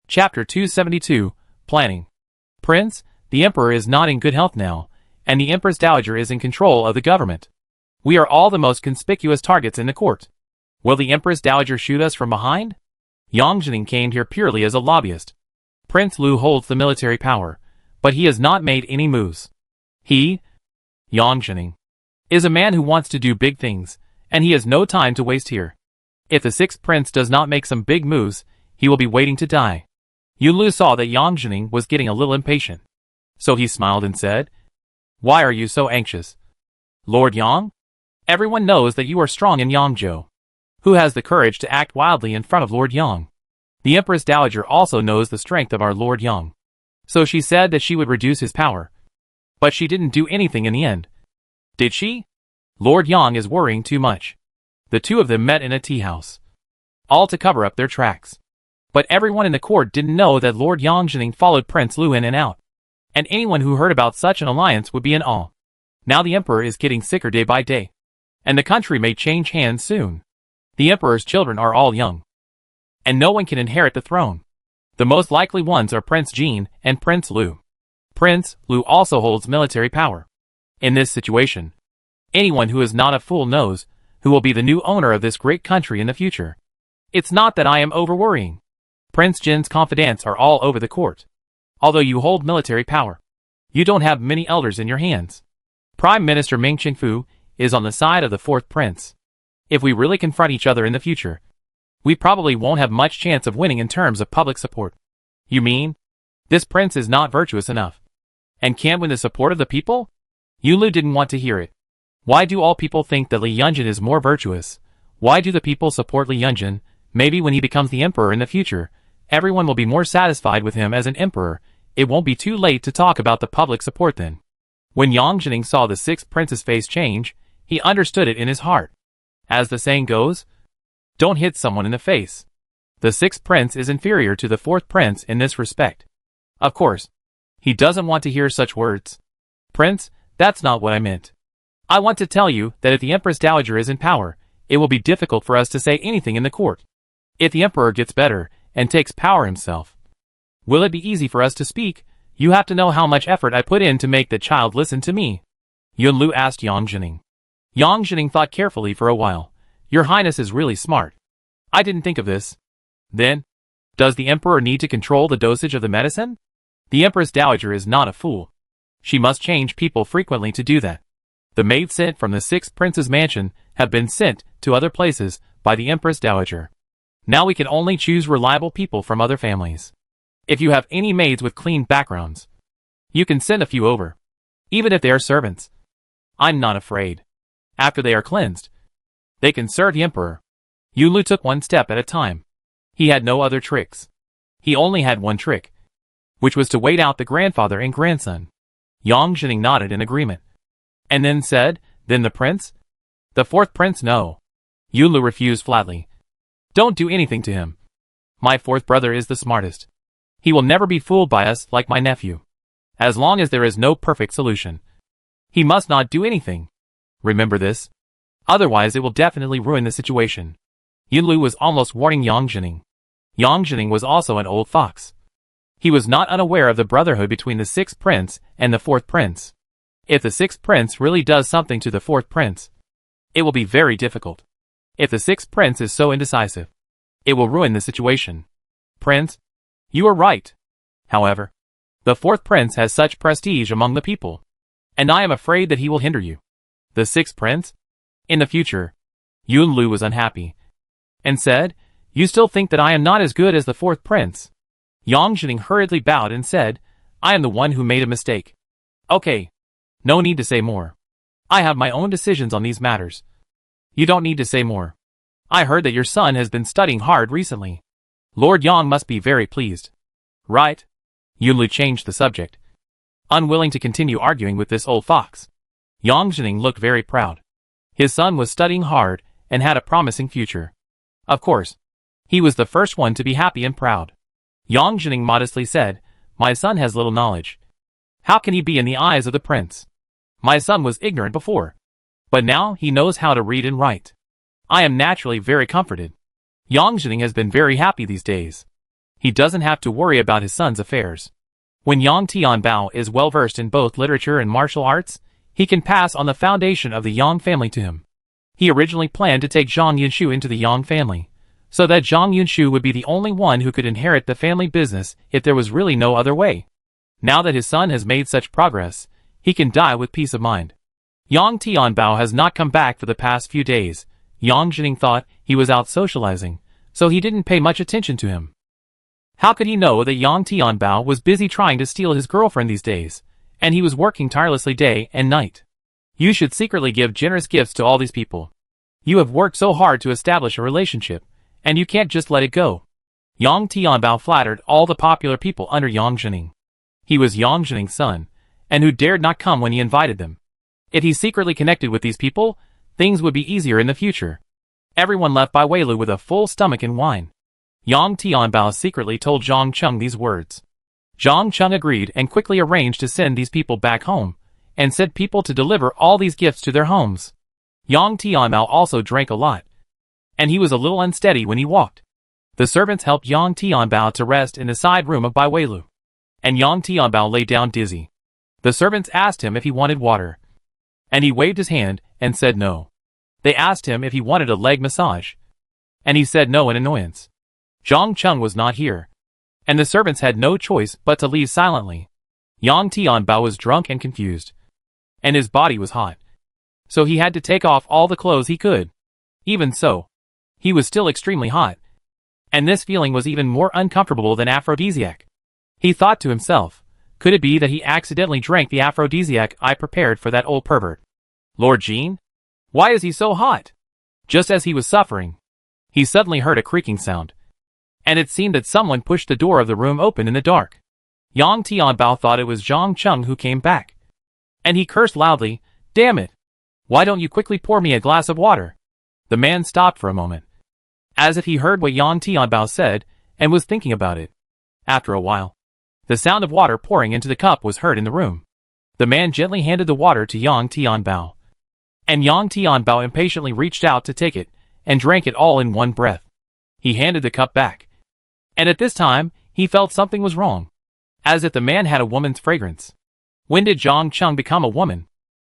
Chapter 272, Planning. Prince, the emperor is not in good health now, and the empress dowager is in control of the government. We are all the most conspicuous targets in the court. Will the empress dowager shoot us from behind? Yang Jining came here purely as a lobbyist. Prince Lu holds the military power, but he has not made any moves. He, Yang Jining, is a man who wants to do big things, and he has no time to waste here. If the sixth prince does not make some big moves, he will be waiting to die. Yunlu saw that Yang Jining was getting a little impatient. So he smiled and said, why are you so anxious? Lord Yang? Everyone knows that you are strong in Yangzhou. Who has the courage to act wildly in front of Lord Yang? The Empress Dowager also knows the strength of our Lord Yang. So she said that she would reduce his power. But she didn't do anything in the end. Did she? Lord Yang is worrying too much. The two of them met in a tea house, all to cover up their tracks. But everyone in the court didn't know that Lord Yang Jining followed Prince Lu in and out. And anyone who heard about such an alliance would be in awe. Now the emperor is getting sicker day by day. And the country may change hands soon. The emperor's children are all young. And no one can inherit the throne. The most likely ones are Prince Jin and Prince Lu. Prince Lu also holds military power. In this situation, anyone who is not a fool knows who will be the new owner of this great country in the future. It's not that I am over-worrying. Prince Jin's confidants are all over the court. Although you hold military power, you don't have many elders in your hands. Prime Minister Ming Qingfu is on the side of the fourth prince. If we really confront each other in the future, we probably won't have much chance of winning in terms of public support. You mean, this prince is not virtuous enough, and can't win the support of the people? Yunlu didn't want to hear it. Why do all people think that Li Yunjin is more virtuous? Why do the people support Li Yunjin? Maybe when he becomes the emperor in the future, everyone will be more satisfied with him as an emperor. It won't be too late to talk about the public support then. When Yang Jining saw the sixth prince's face change, he understood it in his heart. As the saying goes, don't hit someone in the face. The sixth prince is inferior to the fourth prince in this respect. Of course, he doesn't want to hear such words. Prince, that's not what I meant. I want to tell you that if the Empress Dowager is in power, it will be difficult for us to say anything in the court. If the emperor gets better and takes power himself, will it be easy for us to speak? You have to know how much effort I put in to make the child listen to me. Yunlu asked Yang Jining. Yang Jining thought carefully for a while. Your Highness is really smart. I didn't think of this. Then, does the emperor need to control the dosage of the medicine? The Empress Dowager is not a fool. She must change people frequently to do that. The maids sent from the sixth prince's mansion have been sent to other places by the Empress Dowager. Now we can only choose reliable people from other families. If you have any maids with clean backgrounds, you can send a few over, even if they are servants. I'm not afraid. After they are cleansed, they can serve the emperor. Yunlu took one step at a time. He had no other tricks. He only had one trick, which was to wait out the grandfather and grandson. Yang Jining nodded in agreement, and then said, then the prince? The fourth prince, no. Yunlu refused flatly. Don't do anything to him. My fourth brother is the smartest. He will never be fooled by us like my nephew. As long as there is no perfect solution, he must not do anything. Remember this. Otherwise it will definitely ruin the situation. Yunlu was almost warning Yang Jining. Yang Jining was also an old fox. He was not unaware of the brotherhood between the sixth prince and the fourth prince. If the sixth prince really does something to the fourth prince, it will be very difficult. If the sixth prince is so indecisive, it will ruin the situation. Prince, you are right. However, the fourth prince has such prestige among the people, and I am afraid that he will hinder you. The sixth prince? In the future, Yunlu was unhappy, and said, you still think that I am not as good as the fourth prince? Yang Jining hurriedly bowed and said, I am the one who made a mistake. Okay. No need to say more. I have my own decisions on these matters. You don't need to say more. I heard that your son has been studying hard recently. Lord Yang must be very pleased. Right? Yunlu changed the subject, unwilling to continue arguing with this old fox. Yang Jining looked very proud. His son was studying hard and had a promising future. Of course, he was the first one to be happy and proud. Yang Jining modestly said, my son has little knowledge. How can he be in the eyes of the prince? My son was ignorant before, but now he knows how to read and write. I am naturally very comforted. Yang Jining has been very happy these days. He doesn't have to worry about his son's affairs. When Yang Tianbao is well versed in both literature and martial arts, he can pass on the foundation of the Yang family to him. He originally planned to take Zhang Yunshu into the Yang family, so that Zhang Yunshu would be the only one who could inherit the family business if there was really no other way. Now that his son has made such progress, he can die with peace of mind. Yang Tianbao has not come back for the past few days. Yang Jining thought he was out socializing, so he didn't pay much attention to him. How could he know that Yang Tianbao was busy trying to steal his girlfriend these days, and he was working tirelessly day and night? You should secretly give generous gifts to all these people. You have worked so hard to establish a relationship, and you can't just let it go. Yang Tianbao flattered all the popular people under Yang Jining. He was Yang Jining's son, and who dared not come when he invited them. If he secretly connected with these people, things would be easier in the future. Everyone left Bai Weilu with a full stomach and wine. Yang Tianbao secretly told Zhang Cheng these words. Zhang Cheng agreed and quickly arranged to send these people back home, and sent people to deliver all these gifts to their homes. Yang Tianbao also drank a lot, and he was a little unsteady when he walked. The servants helped Yang Tianbao to rest in the side room of Bai Weilu, and Yang Tianbao lay down dizzy. The servants asked him if he wanted water, and he waved his hand and said no. They asked him if he wanted a leg massage, and he said no in annoyance. Zhang Cheng was not here, and the servants had no choice but to leave silently. Yang Tianbao was drunk and confused, and his body was hot, so he had to take off all the clothes he could. Even so, he was still extremely hot, and this feeling was even more uncomfortable than aphrodisiac. He thought to himself, could it be that he accidentally drank the aphrodisiac I prepared for that old pervert? Lord Jean? Why is he so hot? Just as he was suffering, he suddenly heard a creaking sound, and it seemed that someone pushed the door of the room open in the dark. Yang Tianbao thought it was Zhang Cheng who came back. And he cursed loudly, "Damn it! Why don't you quickly pour me a glass of water?" The man stopped for a moment, as if he heard what Yang Tianbao said, and was thinking about it. After a while, the sound of water pouring into the cup was heard in the room. The man gently handed the water to Yang Tianbao. And Yang Tianbao impatiently reached out to take it, and drank it all in one breath. He handed the cup back. And at this time, he felt something was wrong. As if the man had a woman's fragrance. When did Zhang Cheng become a woman?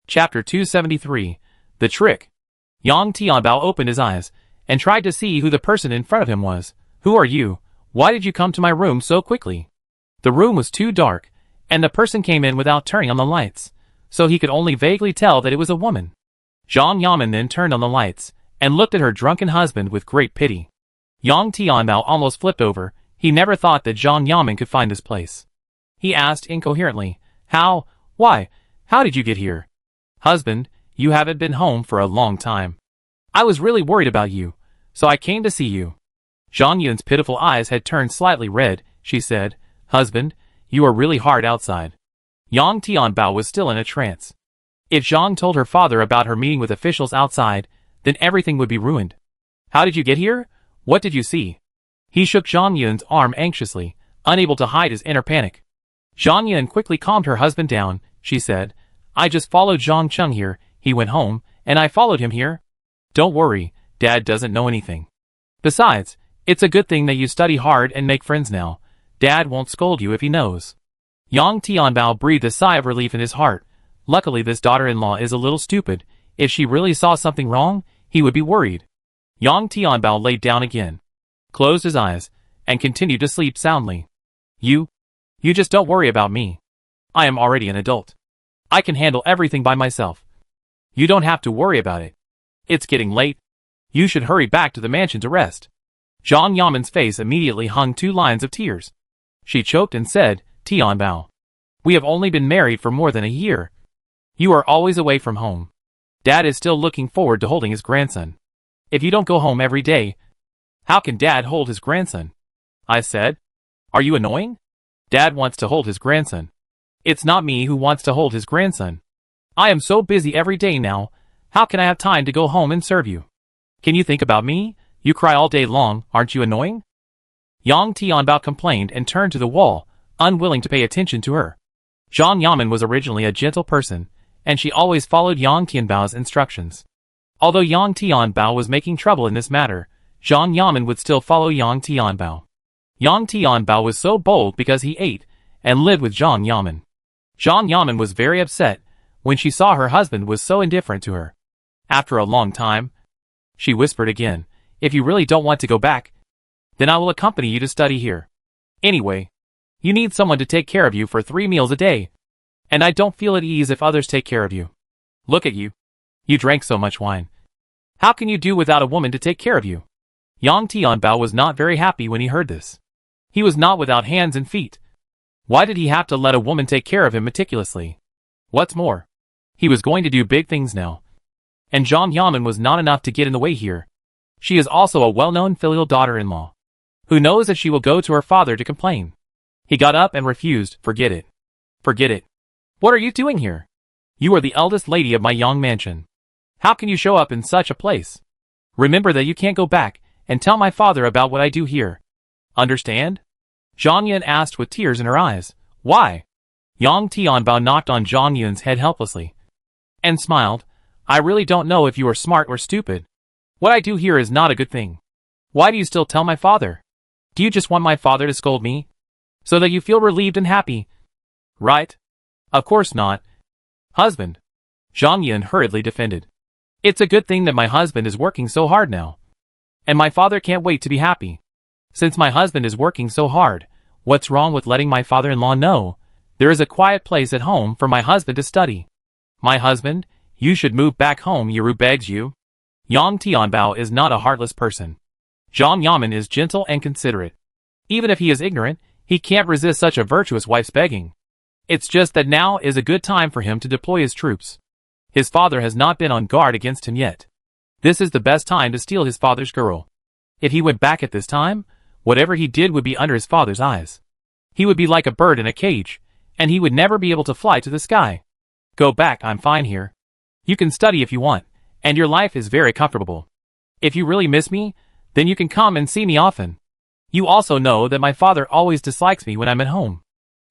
Chapter 273, The Trick. Yang Tianbao opened his eyes, and tried to see who the person in front of him was. "Who are you? Why did you come to my room so quickly?" The room was too dark, and the person came in without turning on the lights, so he could only vaguely tell that it was a woman. Zhang Yamen then turned on the lights, and looked at her drunken husband with great pity. Yang Tianbao almost flipped over. He never thought that Zhang Yamen could find this place. He asked incoherently, "How? Why? How did you get here?" "Husband, you haven't been home for a long time. I was really worried about you, so I came to see you." Zhang Yun's pitiful eyes had turned slightly red. She said, "Husband, you are really hard outside." Yang Tianbao was still in a trance. If Zhang told her father about her meeting with officials outside, then everything would be ruined. "How did you get here? What did you see?" He shook Zhang Yun's arm anxiously, unable to hide his inner panic. Zhang Yun quickly calmed her husband down. She said, "I just followed Zhang Cheng here. He went home, and I followed him here. Don't worry, Dad doesn't know anything. Besides, it's a good thing that you study hard and make friends now. Dad won't scold you if he knows." Yang Tianbao breathed a sigh of relief in his heart. Luckily this daughter-in-law is a little stupid. If she really saw something wrong, he would be worried. Yang Tianbao laid down again, closed his eyes, and continued to sleep soundly. You just don't worry about me. I am already an adult. I can handle everything by myself. You don't have to worry about it. It's getting late. You should hurry back to the mansion to rest." Zhang Yamen's face immediately hung 2 lines of tears. She choked and said, "Tianbao, we have only been married for more than a year. You are always away from home. Dad is still looking forward to holding his grandson. If you don't go home every day, how can Dad hold his grandson?" I said, "Are you annoying? Dad wants to hold his grandson. It's not me who wants to hold his grandson. I am so busy every day now. How can I have time to go home and serve you? Can you think about me? You cry all day long, aren't you annoying?" Yang Tianbao complained and turned to the wall, unwilling to pay attention to her. Zhang Yamen was originally a gentle person, and she always followed Yang Tianbao's instructions. Although Yang Tianbao was making trouble in this matter, Zhang Yamen would still follow Yang Tianbao. Yang Tianbao was so bold because he ate and lived with Zhang Yamen. Zhang Yamen was very upset when she saw her husband was so indifferent to her. After a long time, she whispered again, "If you really don't want to go back, then I will accompany you to study here. Anyway, you need someone to take care of you for 3 meals a day. And I don't feel at ease if others take care of you. Look at you. You drank so much wine. How can you do without a woman to take care of you?" Yang Tianbao was not very happy when he heard this. He was not without hands and feet. Why did he have to let a woman take care of him meticulously? What's more, he was going to do big things now. And Zhang Yamen was not enough to get in the way here. She is also a well-known filial daughter-in-law. Who knows if she will go to her father to complain? He got up and refused. "Forget it. Forget it. What are you doing here? You are the eldest lady of my Yang mansion. How can you show up in such a place? Remember that you can't go back and tell my father about what I do here. Understand?" Zhang Yun asked with tears in her eyes. "Why?" Yang Tianbao knocked on Zhang Yun's head helplessly, and smiled. "I really don't know if you are smart or stupid. What I do here is not a good thing. Why do you still tell my father? Do you just want my father to scold me, so that you feel relieved and happy? Right? Of course not. Husband," Zhang Yun hurriedly defended. "It's a good thing that my husband is working so hard now. And my father can't wait to be happy. Since my husband is working so hard, what's wrong with letting my father-in-law know there is a quiet place at home for my husband to study? My husband, you should move back home, Yuru begs you." Yang Tianbao is not a heartless person. Zhang Yamen is gentle and considerate. Even if he is ignorant, he can't resist such a virtuous wife's begging. It's just that now is a good time for him to deploy his troops. His father has not been on guard against him yet. This is the best time to steal his father's girl. If he went back at this time, Whatever he did would be under his father's eyes. He would be like a bird in a cage, and he would never be able to fly to the sky. Go back, I'm fine here. You can study if you want, and your life is very comfortable. If you really miss me, then you can come and see me often. You also know that my father always dislikes me when I'm at home.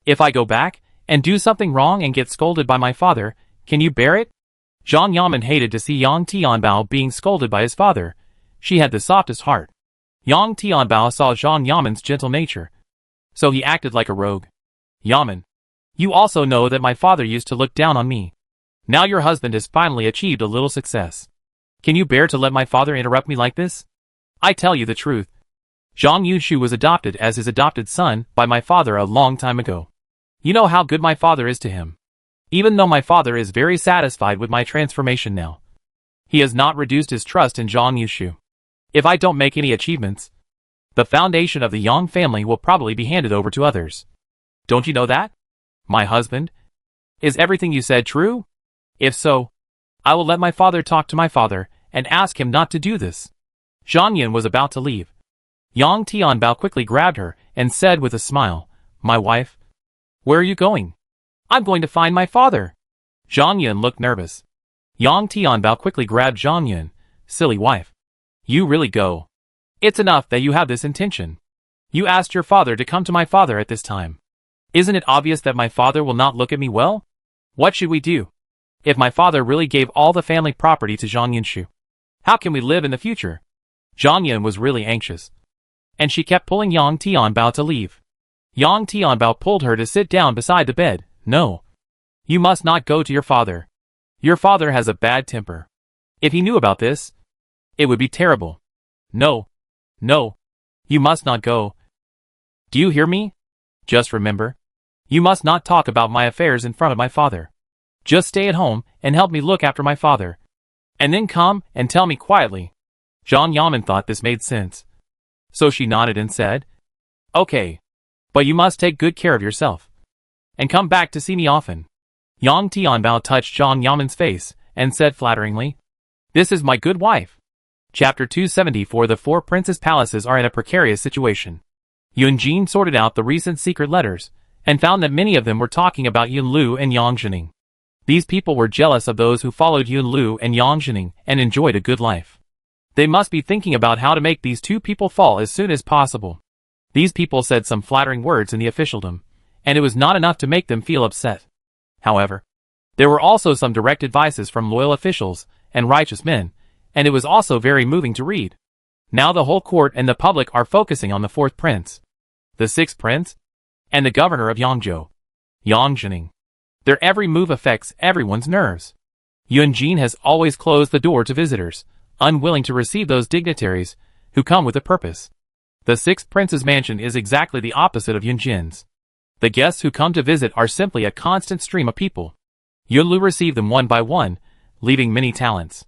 If I go back and do something wrong and get scolded by my father, can you bear it? Zhang Yamen hated to see Yang Tianbao being scolded by his father. She had the softest heart. Yang Tianbao saw Zhang Yamen's gentle nature, so he acted like a rogue. Yamen, you also know that my father used to look down on me. Now your husband has finally achieved a little success. Can you bear to let my father interrupt me like this? I tell you the truth. Zhang Yushu was adopted as his adopted son by my father a long time ago. You know how good my father is to him. Even though my father is very satisfied with my transformation now, he has not reduced his trust in Zhang Yushu. If I don't make any achievements, the foundation of the Yang family will probably be handed over to others. Don't you know that? My husband? Is everything you said true? If so, I will let my father talk to my father and ask him not to do this. Zhang Yin was about to leave. Yang Tianbao quickly grabbed her and said with a smile, My wife? Where are you going? I'm going to find my father. Zhang Yin looked nervous. Yang Tianbao quickly grabbed Zhang Yin. Silly wife. You really go. It's enough that you have this intention. You asked your father to come to my father at this time. Isn't it obvious that my father will not look at me well? What should we do? If my father really gave all the family property to Zhang Yinshu, how can we live in the future? Zhang Yin was really anxious, and she kept pulling Yang Tianbao to leave. Yang Tianbao pulled her to sit down beside the bed. No. You must not go to your father. Your father has a bad temper. If he knew about this, it would be terrible. No. No. You must not go. Do you hear me? Just remember, you must not talk about my affairs in front of my father. Just stay at home and help me look after my father. And then come and tell me quietly. Zhang Yamen thought this made sense, so she nodded and said, Okay. But you must take good care of yourself. And come back to see me often. Yang Tianbao touched Zhang Yamen's face and said flatteringly, This is my good wife. Chapter 274. The four princess palaces are in a precarious situation. Yunjin sorted out the recent secret letters and found that many of them were talking about Yunlu and Yang Zhening. These people were jealous of those who followed Yunlu and Yang Zhening and enjoyed a good life. They must be thinking about how to make these two people fall as soon as possible. These people said some flattering words in the officialdom, and it was not enough to make them feel upset. However, there were also some direct advices from loyal officials and righteous men, and it was also very moving to read. Now the whole court and the public are focusing on the fourth prince, the sixth prince, and the governor of Yangzhou, Yang Zhening. Their every move affects everyone's nerves. Yunjin has always closed the door to visitors, unwilling to receive those dignitaries who come with a purpose. The sixth prince's mansion is exactly the opposite of Yunjin's. The guests who come to visit are simply a constant stream of people. Yunlu received them one by one, leaving many talents.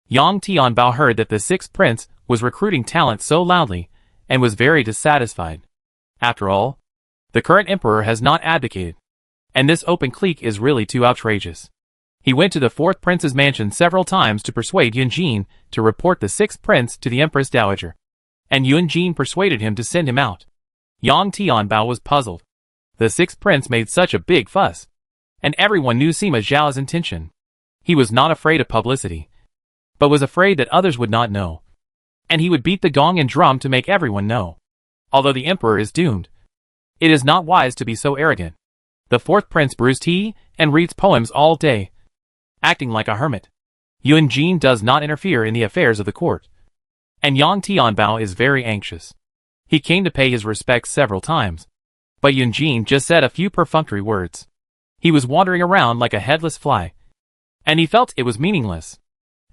Yang Tianbao heard that the sixth prince was recruiting talent so loudly, and was very dissatisfied. After all, the current emperor has not abdicated, and this open clique is really too outrageous. He went to the fourth prince's mansion several times to persuade Yunjin to report the sixth prince to the Empress Dowager, and Yunjin persuaded him to send him out. Yang Tianbao was puzzled. The sixth prince made such a big fuss, and everyone knew Sima Zhao's intention. He was not afraid of publicity, but was afraid that others would not know, and he would beat the gong and drum to make everyone know. Although the emperor is doomed, it is not wise to be so arrogant. The fourth prince brews tea and reads poems all day, acting like a hermit. Yunjin does not interfere in the affairs of the court, and Yang Tianbao is very anxious. He came to pay his respects several times, but Yunjin just said a few perfunctory words. He was wandering around like a headless fly, and he felt it was meaningless.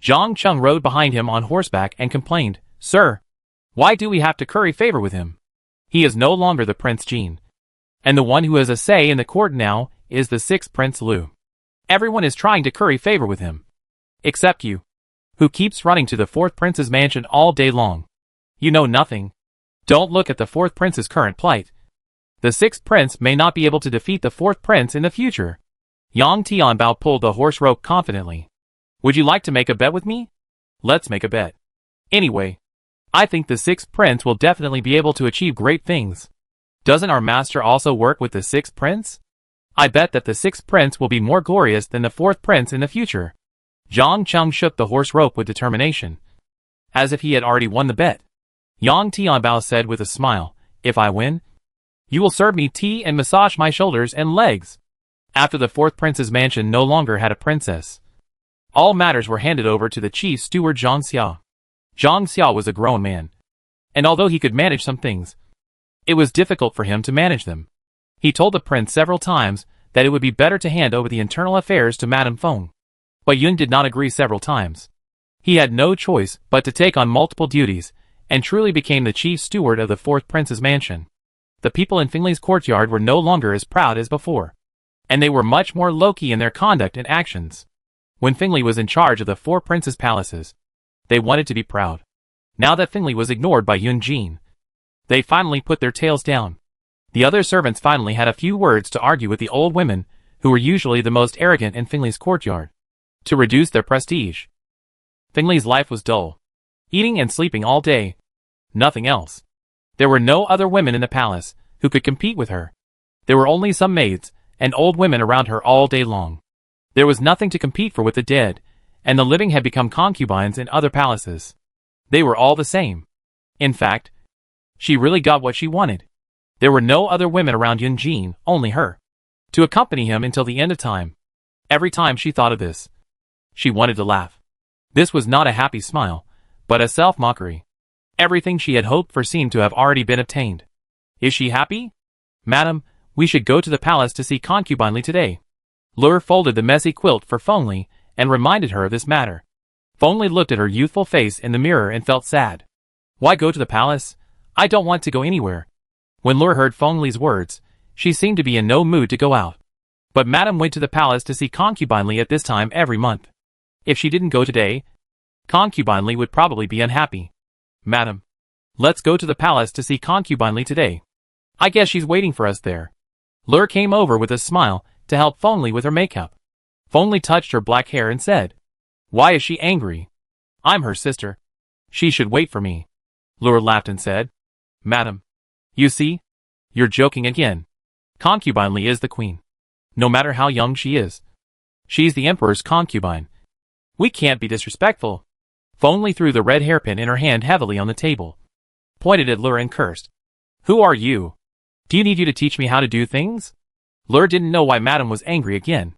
Zhang Cheng rode behind him on horseback and complained, Sir, why do we have to curry favor with him? He is no longer the Prince Jin, and the one who has a say in the court now is the sixth Prince Lu. Everyone is trying to curry favor with him, except you, who keeps running to the fourth prince's mansion all day long. You know nothing. Don't look at the fourth prince's current plight. The sixth prince may not be able to defeat the fourth prince in the future. Yang Tianbao pulled the horse rope confidently. Would you like to make a bet with me? Let's make a bet. Anyway, I think the sixth prince will definitely be able to achieve great things. Doesn't our master also work with the sixth prince? I bet that the sixth prince will be more glorious than the fourth prince in the future. Zhang Cheng shook the horse rope with determination, as if he had already won the bet. Yang Tianbao said with a smile, if I win, you will serve me tea and massage my shoulders and legs. After the fourth prince's mansion no longer had a princess, all matters were handed over to the chief steward Zhang Xiao. Zhang Xiao was a grown man, and although he could manage some things, it was difficult for him to manage them. He told the prince several times that it would be better to hand over the internal affairs to Madame Feng. But Yun did not agree several times. He had no choice but to take on multiple duties, and truly became the chief steward of the fourth prince's mansion. The people in Fingley's courtyard were no longer as proud as before, and they were much more low-key in their conduct and actions. When Fingley was in charge of the four princes' palaces, they wanted to be proud. Now that Fingley was ignored by Yun Jin, they finally put their tails down. The other servants finally had a few words to argue with the old women, who were usually the most arrogant in Fingley's courtyard, to reduce their prestige. Fingley's life was dull, eating and sleeping all day, nothing else. There were no other women in the palace who could compete with her. There were only some maids and old women around her all day long. There was nothing to compete for with the dead, and the living had become concubines in other palaces. They were all the same. In fact, she really got what she wanted. There were no other women around Yun Jin, only her, to accompany him until the end of time. Every time she thought of this, she wanted to laugh. This was not a happy smile, but a self-mockery. Everything she had hoped for seemed to have already been obtained. Is she happy? Madam, we should go to the palace to see Concubine Li today. Lure folded the messy quilt for Feng Li and reminded her of this matter. Feng Li looked at her youthful face in the mirror and felt sad. Why go to the palace? I don't want to go anywhere. When Lure heard Feng Li's words, she seemed to be in no mood to go out. But Madame went to the palace to see Concubine Li at this time every month. If she didn't go today, Concubine Li would probably be unhappy. Madam, let's go to the palace to see Concubine Li today. I guess she's waiting for us there. Lure came over with a smile to help Feng Li with her makeup. Feng Li touched her black hair and said, why is she angry? I'm her sister. She should wait for me. Lure laughed and said, Madam, you see? You're joking again. Concubine Li is the queen. No matter how young she is. She's the emperor's concubine. We can't be disrespectful. Feng Li threw the red hairpin in her hand heavily on the table, pointed at Lure and cursed. Who are you? Do you need you to teach me how to do things? Lure didn't know why Madame was angry again.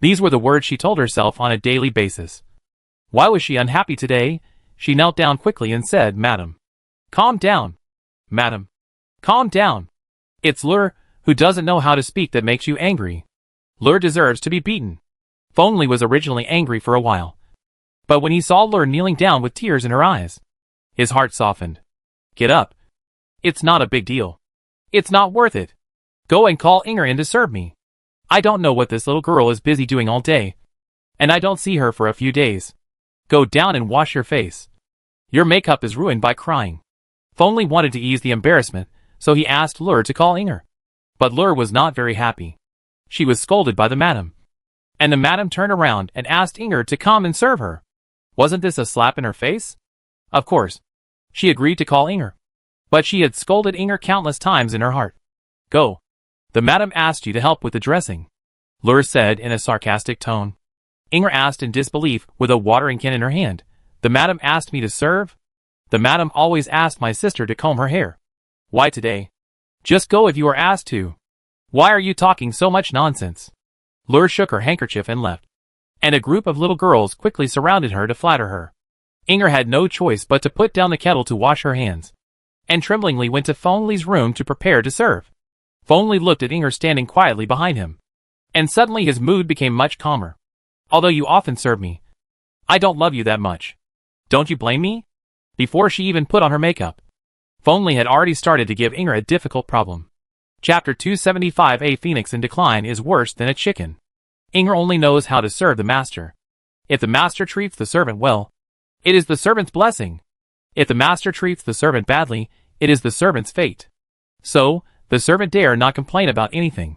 These were the words she told herself on a daily basis. Why was she unhappy today? She knelt down quickly and said, Madam, calm down. Madam, calm down. It's Lure, who doesn't know how to speak, that makes you angry. Lure deserves to be beaten. Feng Li was originally angry for a while, but when he saw Lure kneeling down with tears in her eyes, his heart softened. Get up. It's not a big deal. It's not worth it. Go and call Inger in to serve me. I don't know what this little girl is busy doing all day, and I don't see her for a few days. Go down and wash your face. Your makeup is ruined by crying. Feng Li wanted to ease the embarrassment, so he asked Lure to call Inger. But Lure was not very happy. She was scolded by the madam, and the madam turned around and asked Inger to come and serve her. Wasn't this a slap in her face? Of course. She agreed to call Inger, but she had scolded Inger countless times in her heart. Go. The madam asked you to help with the dressing, Lure said in a sarcastic tone. Inger asked in disbelief with a watering can in her hand. The madam asked me to serve? The madam always asked my sister to comb her hair. Why today? Just go if you are asked to. Why are you talking so much nonsense? Lure shook her handkerchief and left, and a group of little girls quickly surrounded her to flatter her. Inger had no choice but to put down the kettle to wash her hands, and tremblingly went to Feng Li's room to prepare to serve. Feng Li looked at Inger standing quietly behind him, and suddenly his mood became much calmer. Although you often serve me, I don't love you that much. Don't you blame me? Before she even put on her makeup, Feng Li had already started to give Inger a difficult problem. Chapter 275. A phoenix in decline is worse than a chicken. Inger only knows how to serve the master. If the master treats the servant well, it is the servant's blessing. If the master treats the servant badly, it is the servant's fate. So, the servant dare not complain about anything.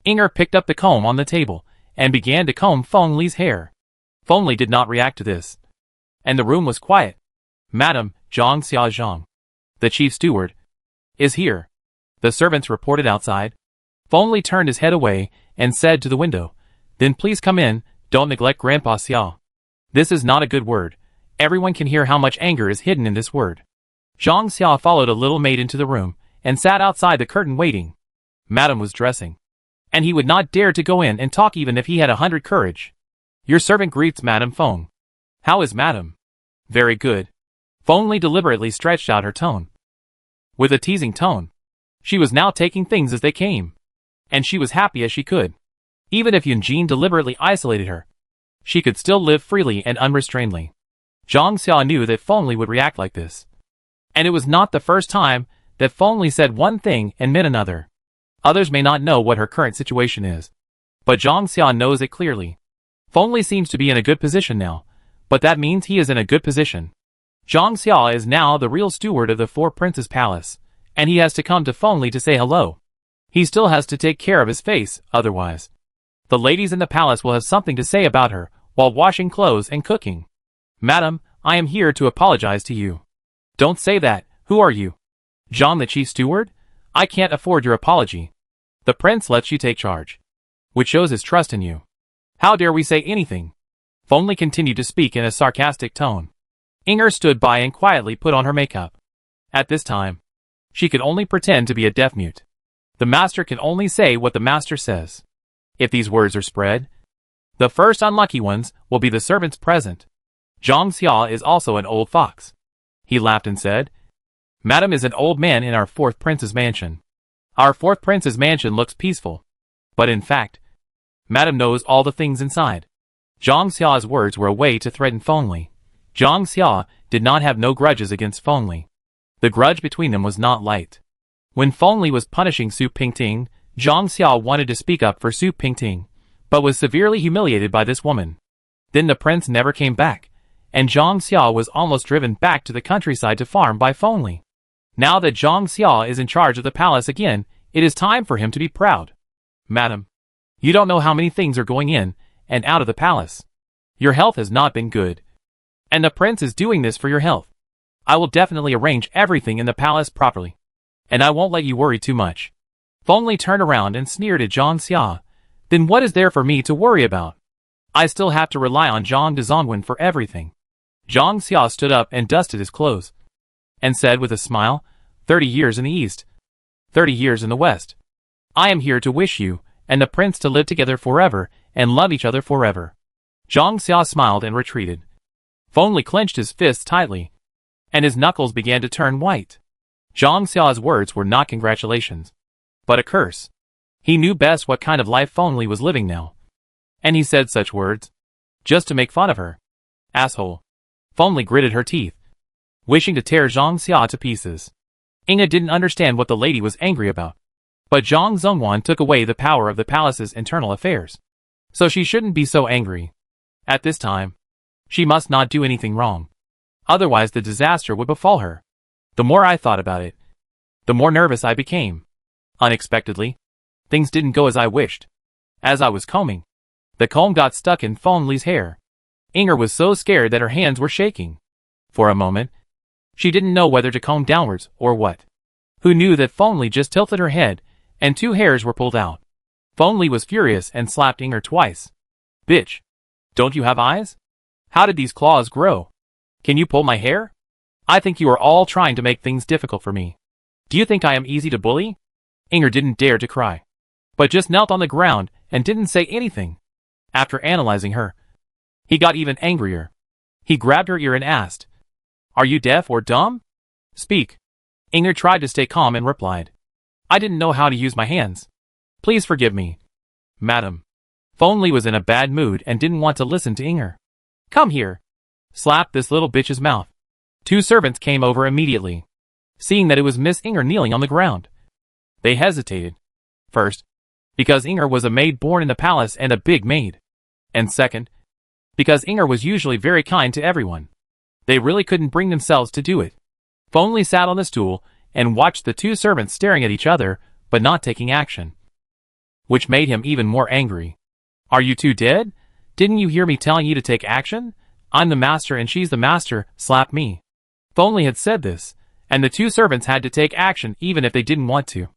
Inger picked up the comb on the table and began to comb Feng Li's hair. Feng Li did not react to this, and the room was quiet. Madam, Zhang Xiaozhang, the chief steward, is here. The servants reported outside. Feng Li turned his head away and said to the window, Then please come in, don't neglect Grandpa Xiao. This is not a good word. Everyone can hear how much anger is hidden in this word. Zhang Xiao followed a little maid into the room and sat outside the curtain waiting. Madam was dressing, and he would not dare to go in and talk even if he had 100 courage. Your servant greets Madam Feng. How is Madam? Very good. Feng Li deliberately stretched out her tone. With a teasing tone. She was now taking things as they came. And she was happy as she could. Even if Yunjin deliberately isolated her, she could still live freely and unrestrainedly. Zhang Xiao knew that Feng Li would react like this. And it was not the first time that Feng Li said one thing and meant another. Others may not know what her current situation is. But Zhang Xiao knows it clearly. Feng Li seems to be in a good position now, but that means he is in a good position. Zhang Xiao is now the real steward of the Four Princes Palace, and he has to come to Feng Li to say hello. He still has to take care of his face, otherwise the ladies in the palace will have something to say about her while washing clothes and cooking. Madam, I am here to apologize to you. Don't say that. Who are you? Zhang, the chief steward? I can't afford your apology. The prince lets you take charge, which shows his trust in you. How dare we say anything? Feng Li continued to speak in a sarcastic tone. Inger stood by and quietly put on her makeup. At this time, she could only pretend to be a deaf-mute. The master can only say what the master says. If these words are spread, the first unlucky ones will be the servants present. Zhang Xiao is also an old fox. He laughed and said, Madam is an old man in our fourth prince's mansion. Our fourth prince's mansion looks peaceful. But in fact, Madam knows all the things inside. Zhang Xiao's words were a way to threaten Feng Li. Zhang Xiao did not have no grudges against Feng Li. The grudge between them was not light. When Feng Li was punishing Su Pingting, Zhang Xiao wanted to speak up for Su Pingting, but was severely humiliated by this woman. Then the prince never came back, and Zhang Xiao was almost driven back to the countryside to farm by Feng Li. Now that Zhang Xiao is in charge of the palace again, it is time for him to be proud. Madam, you don't know how many things are going in and out of the palace. Your health has not been good. And the prince is doing this for your health. I will definitely arrange everything in the palace properly. And I won't let you worry too much. Feng Li turned around and sneered at Zhang Xiao. Then what is there for me to worry about? I still have to rely on Zhang Dezonwen for everything. Zhang Xiao stood up and dusted his clothes, and said with a smile, 30 years in the east, 30 years in the west. I am here to wish you and the prince to live together forever and love each other forever. Zhang Xiao smiled and retreated. Feng Li clenched his fists tightly, and his knuckles began to turn white. Zhang Xiao's words were not congratulations, but a curse. He knew best what kind of life Feng Li was living now. And he said such words just to make fun of her. Asshole. Feng Li gritted her teeth, wishing to tear Zhang Xiao to pieces. Inga didn't understand what the lady was angry about. But Zhang Zongwan took away the power of the palace's internal affairs. So she shouldn't be so angry. At this time, she must not do anything wrong. Otherwise the disaster would befall her. The more I thought about it, the more nervous I became. Unexpectedly, things didn't go as I wished. As I was combing, the comb got stuck in Feng Li's hair. Inger was so scared that her hands were shaking. For a moment, she didn't know whether to comb downwards or what. Who knew that Feng Li just tilted her head, and 2 hairs were pulled out. Feng Li was furious and slapped Inger twice. Bitch! Don't you have eyes? How did these claws grow? Can you pull my hair? I think you are all trying to make things difficult for me. Do you think I am easy to bully? Inger didn't dare to cry, but just knelt on the ground and didn't say anything. After analyzing her, he got even angrier. He grabbed her ear and asked, Are you deaf or dumb? Speak. Inger tried to stay calm and replied, I didn't know how to use my hands. Please forgive me. Madam. Feng Li was in a bad mood and didn't want to listen to Inger. Come here. Slap this little bitch's mouth. 2 servants came over immediately, seeing that it was Miss Inger kneeling on the ground. They hesitated. First, because Inger was a maid born in the palace and a big maid. And second, because Inger was usually very kind to everyone. They really couldn't bring themselves to do it. Feng Li sat on the stool and watched the 2 servants staring at each other, but not taking action, which made him even more angry. Are you 2 dead? Didn't you hear me telling you to take action? I'm the master and she's the master, slap me. Fengli had said this, and the two servants had to take action even if they didn't want to.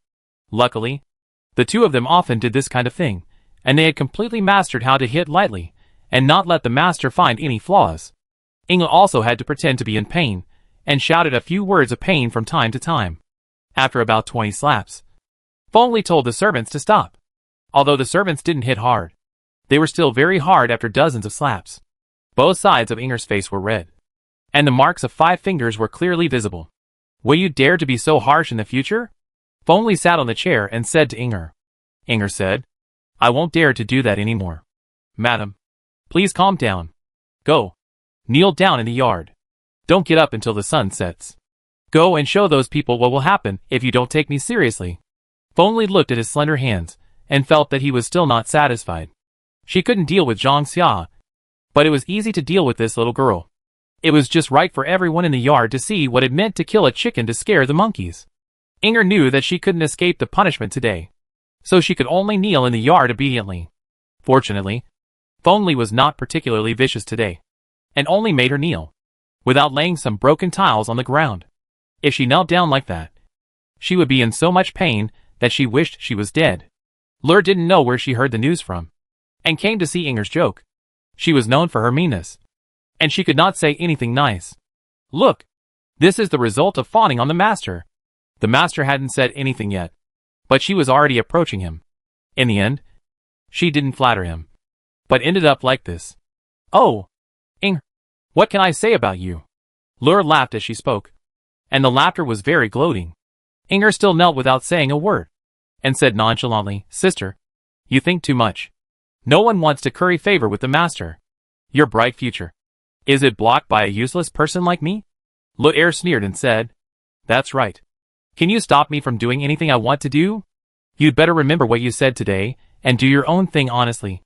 Luckily, the two of them often did this kind of thing, and they had completely mastered how to hit lightly, and not let the master find any flaws. Inge also had to pretend to be in pain, and shouted a few words of pain from time to time. After about 20 slaps, Fengli told the servants to stop. Although the servants didn't hit hard, they were still very hard after dozens of slaps. Both sides of Inger's face were red, and the marks of 5 fingers were clearly visible. Will you dare to be so harsh in the future? Fengli sat on the chair and said to Inger. Inger said, I won't dare to do that anymore. Madam, please calm down. Go. Kneel down in the yard. Don't get up until the sun sets. Go and show those people what will happen if you don't take me seriously. Fengli looked at his slender hands, and felt that he was still not satisfied. She couldn't deal with Zhang Xia, but it was easy to deal with this little girl. It was just right for everyone in the yard to see what it meant to kill a chicken to scare the monkeys. Inger knew that she couldn't escape the punishment today, so she could only kneel in the yard obediently. Fortunately, Fengli was not particularly vicious today, and only made her kneel, without laying some broken tiles on the ground. If she knelt down like that, she would be in so much pain that she wished she was dead. Lur didn't know where she heard the news from, and came to see Inger's joke. She was known for her meanness, and she could not say anything nice. Look, this is the result of fawning on the master. The master hadn't said anything yet, but she was already approaching him. In the end, she didn't flatter him, but ended up like this. Oh, Inger, what can I say about you? Lur laughed as she spoke, and the laughter was very gloating. Inger still knelt without saying a word, and said nonchalantly, Sister, you think too much. No one wants to curry favor with the master. Your bright future, is it blocked by a useless person like me? Lur sneered and said, That's right. Can you stop me from doing anything I want to do? You'd better remember what you said today, and do your own thing honestly.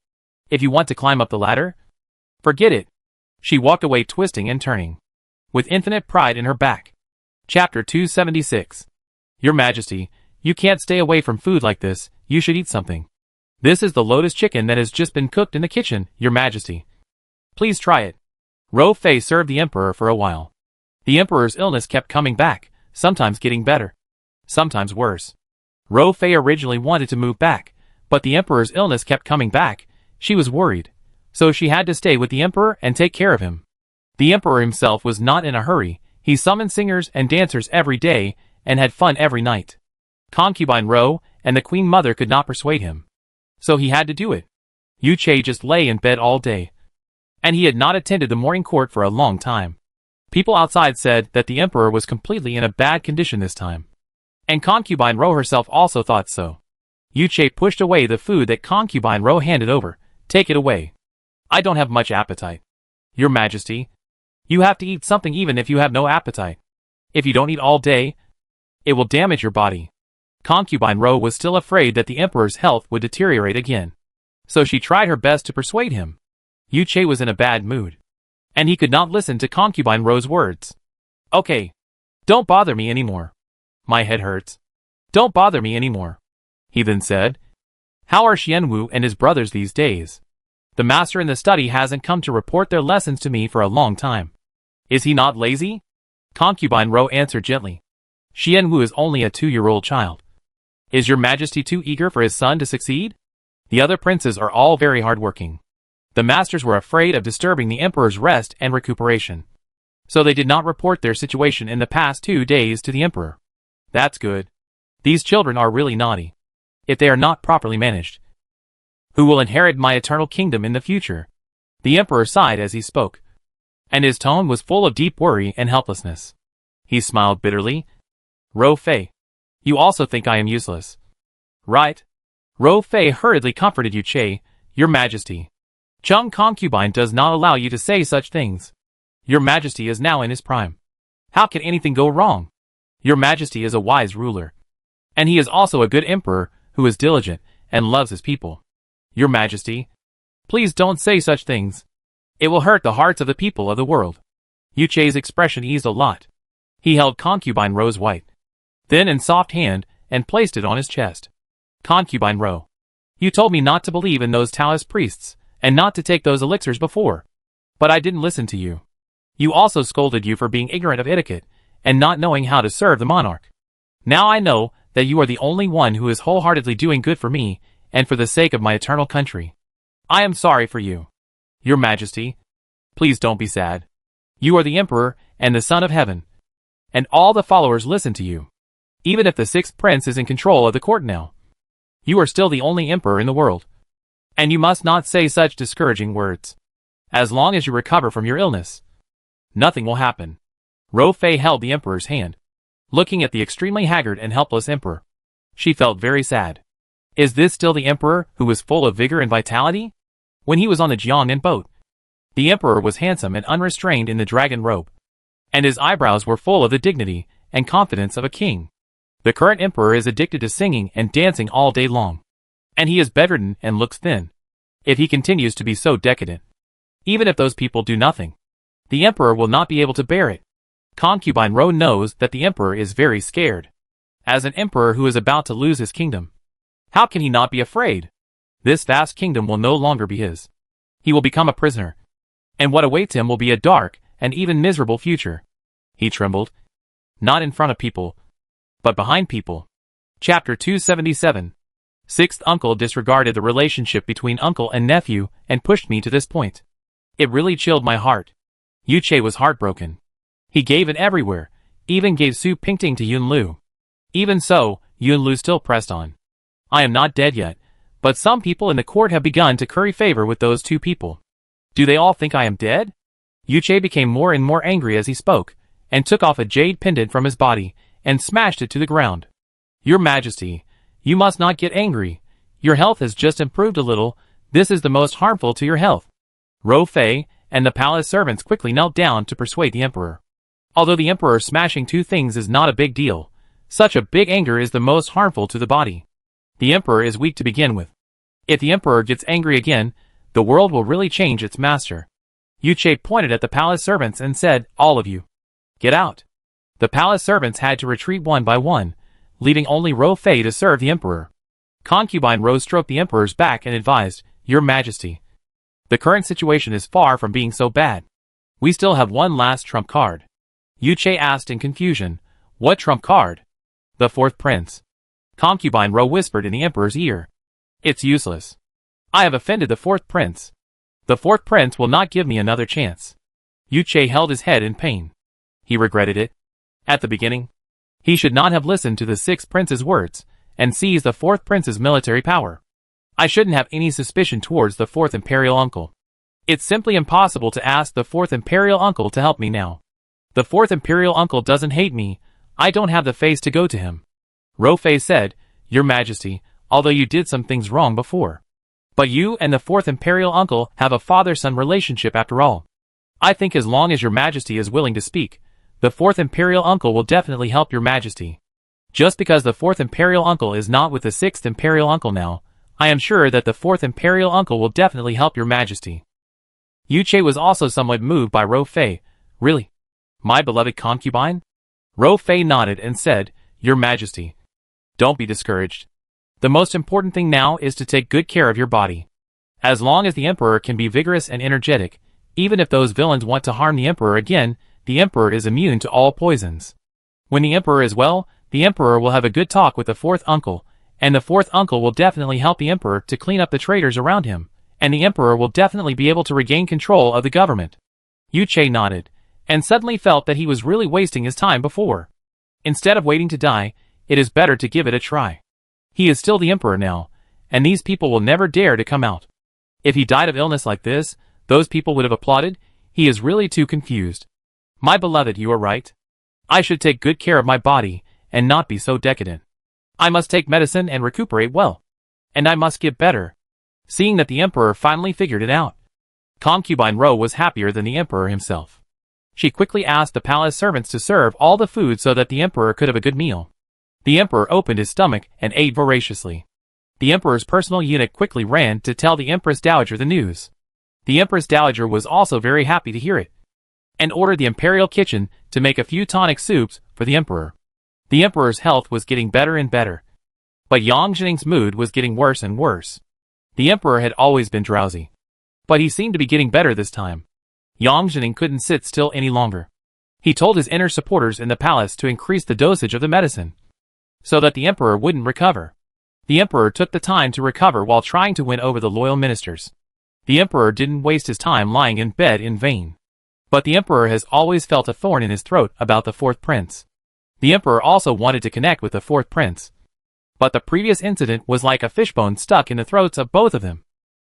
If you want to climb up the ladder, forget it. She walked away twisting and turning, with infinite pride in her back. Chapter 276. Your Majesty, you can't stay away from food like this, you should eat something. This is the lotus chicken that has just been cooked in the kitchen, Your Majesty. Please try it. Ro Fei served the Emperor for a while. The Emperor's illness kept coming back, sometimes getting better, sometimes worse. Ro Fei originally wanted to move back, but the Emperor's illness kept coming back. She was worried, so she had to stay with the Emperor and take care of him. The Emperor himself was not in a hurry. He summoned singers and dancers every day, and had fun every night. Concubine Ro and the Queen Mother could not persuade him, so he had to do it. Yu Che just lay in bed all day, and he had not attended the morning court for a long time. People outside said that the Emperor was completely in a bad condition this time, and Concubine Ro herself also thought so. Yu Che pushed away the food that Concubine Ro handed over. Take it away. I don't have much appetite. Your Majesty, you have to eat something even if you have no appetite. If you don't eat all day, it will damage your body. Concubine Ro was still afraid that the Emperor's health would deteriorate again, so she tried her best to persuade him. Yu Che was in a bad mood, and he could not listen to Concubine Ro's words. Okay, don't bother me anymore. My head hurts. Don't bother me anymore. He then said, How are Xianwu and his brothers these days? The master in the study hasn't come to report their lessons to me for a long time. Is he not lazy? Concubine Ro answered gently. Xianwu is only a 2-year-old child. Is your Majesty too eager for his son to succeed? The other princes are all very hardworking. The masters were afraid of disturbing the Emperor's rest and recuperation, so they did not report their situation in the past 2 days to the Emperor. That's good. These children are really naughty, if they are not properly managed. Who will inherit my eternal kingdom in the future? The Emperor sighed as he spoke, and his tone was full of deep worry and helplessness. He smiled bitterly. Ro Fei, you also think I am useless, right? Ro Fei hurriedly comforted Yu Che. Your Majesty, Chung Concubine does not allow you to say such things. Your Majesty is now in his prime. How can anything go wrong? Your Majesty is a wise ruler, and he is also a good emperor who is diligent and loves his people. Your Majesty, please don't say such things. It will hurt the hearts of the people of the world. Yu Che's expression eased a lot. He held Concubine Ro's white, thin and soft hand and placed it on his chest. Concubine Ro, you told me not to believe in those Taoist priests and not to take those elixirs before, but I didn't listen to you. You also scolded you for being ignorant of etiquette and not knowing how to serve the monarch. Now I know that you are the only one who is wholeheartedly doing good for me and for the sake of my eternal country. I am sorry for you. Your Majesty, please don't be sad. You are the Emperor and the Son of Heaven, and all the followers listen to you. Even if the sixth prince is in control of the court now, you are still the only emperor in the world. And you must not say such discouraging words. As long as you recover from your illness, nothing will happen. Ro Fei held the emperor's hand, looking at the extremely haggard and helpless emperor. She felt very sad. Is this still the emperor who was full of vigor and vitality? When he was on the Jiangnan boat, the emperor was handsome and unrestrained in the dragon robe, and his eyebrows were full of the dignity and confidence of a king. The current emperor is addicted to singing and dancing all day long, and he is bedridden and looks thin. If he continues to be so decadent, even if those people do nothing, the emperor will not be able to bear it. Concubine Ro knows that the emperor is very scared. As an emperor who is about to lose his kingdom, how can he not be afraid? This vast kingdom will no longer be his. He will become a prisoner, and what awaits him will be a dark and even miserable future. He trembled, not in front of people, but behind people. Chapter 277. Sixth uncle disregarded the relationship between uncle and nephew and pushed me to this point. It really chilled my heart. Yuche was heartbroken. He gave it everywhere, even gave Su Pingting to Yunlu. Even so, Yunlu still pressed on. I am not dead yet, but some people in the court have begun to curry favor with those two people. Do they all think I am dead? Yuche became more and more angry as he spoke, and took off a jade pendant from his body, and smashed it to the ground. Your Majesty, you must not get angry. Your health has just improved a little. This is the most harmful to your health. Ro Fei and the palace servants quickly knelt down to persuade the emperor. Although the emperor smashing two things is not a big deal, such a big anger is the most harmful to the body. The emperor is weak to begin with. If the emperor gets angry again, the world will really change its master. Yuche pointed at the palace servants and said, all of you, get out. The palace servants had to retreat one by one, leaving only Ro Fei to serve the emperor. Concubine Ro stroked the emperor's back and advised, Your Majesty, the current situation is far from being so bad. We still have one last trump card. Yuche asked in confusion, what trump card? The fourth prince. Concubine Ro whispered in the emperor's ear. It's useless. I have offended the fourth prince. The fourth prince will not give me another chance. Yuche held his head in pain. He regretted it. At the beginning, he should not have listened to the sixth prince's words, and seized the fourth prince's military power. I shouldn't have any suspicion towards the fourth imperial uncle. It's simply impossible to ask the fourth imperial uncle to help me now. The fourth imperial uncle doesn't hate me. I don't have the face to go to him. Ro Fei said, Your Majesty, although you did some things wrong before, but you and the fourth imperial uncle have a father-son relationship after all. I think as long as Your Majesty is willing to speak, the fourth imperial uncle will definitely help Your Majesty. Just because the fourth imperial uncle is not with the sixth imperial uncle now, I am sure that the fourth imperial uncle will definitely help Your Majesty. Yuche was also somewhat moved by Ro Fei. Really? My beloved concubine? Ro Fei nodded and said, Your Majesty, don't be discouraged. The most important thing now is to take good care of your body. As long as the emperor can be vigorous and energetic, even if those villains want to harm the emperor again, the emperor is immune to all poisons. When the emperor is well, the emperor will have a good talk with the fourth uncle, and the fourth uncle will definitely help the emperor to clean up the traitors around him, and the emperor will definitely be able to regain control of the government. Yuche nodded, and suddenly felt that he was really wasting his time before. Instead of waiting to die, it is better to give it a try. He is still the emperor now, and these people will never dare to come out. If he died of illness like this, those people would have applauded. He is really too confused. My beloved, you are right. I should take good care of my body, and not be so decadent. I must take medicine and recuperate well. And I must get better. Seeing that the emperor finally figured it out, Concubine Ro was happier than the emperor himself. She quickly asked the palace servants to serve all the food so that the emperor could have a good meal. The emperor opened his stomach and ate voraciously. The emperor's personal eunuch quickly ran to tell the Empress Dowager the news. The Empress Dowager was also very happy to hear it, and ordered the imperial kitchen to make a few tonic soups for the emperor. The emperor's health was getting better and better, but Yang Jining's mood was getting worse and worse. The emperor had always been drowsy, but he seemed to be getting better this time. Yang Jining couldn't sit still any longer. He told his inner supporters in the palace to increase the dosage of the medicine, so that the emperor wouldn't recover. The emperor took the time to recover while trying to win over the loyal ministers. The emperor didn't waste his time lying in bed in vain. But the emperor has always felt a thorn in his throat about the fourth prince. The emperor also wanted to connect with the fourth prince. But the previous incident was like a fishbone stuck in the throats of both of them,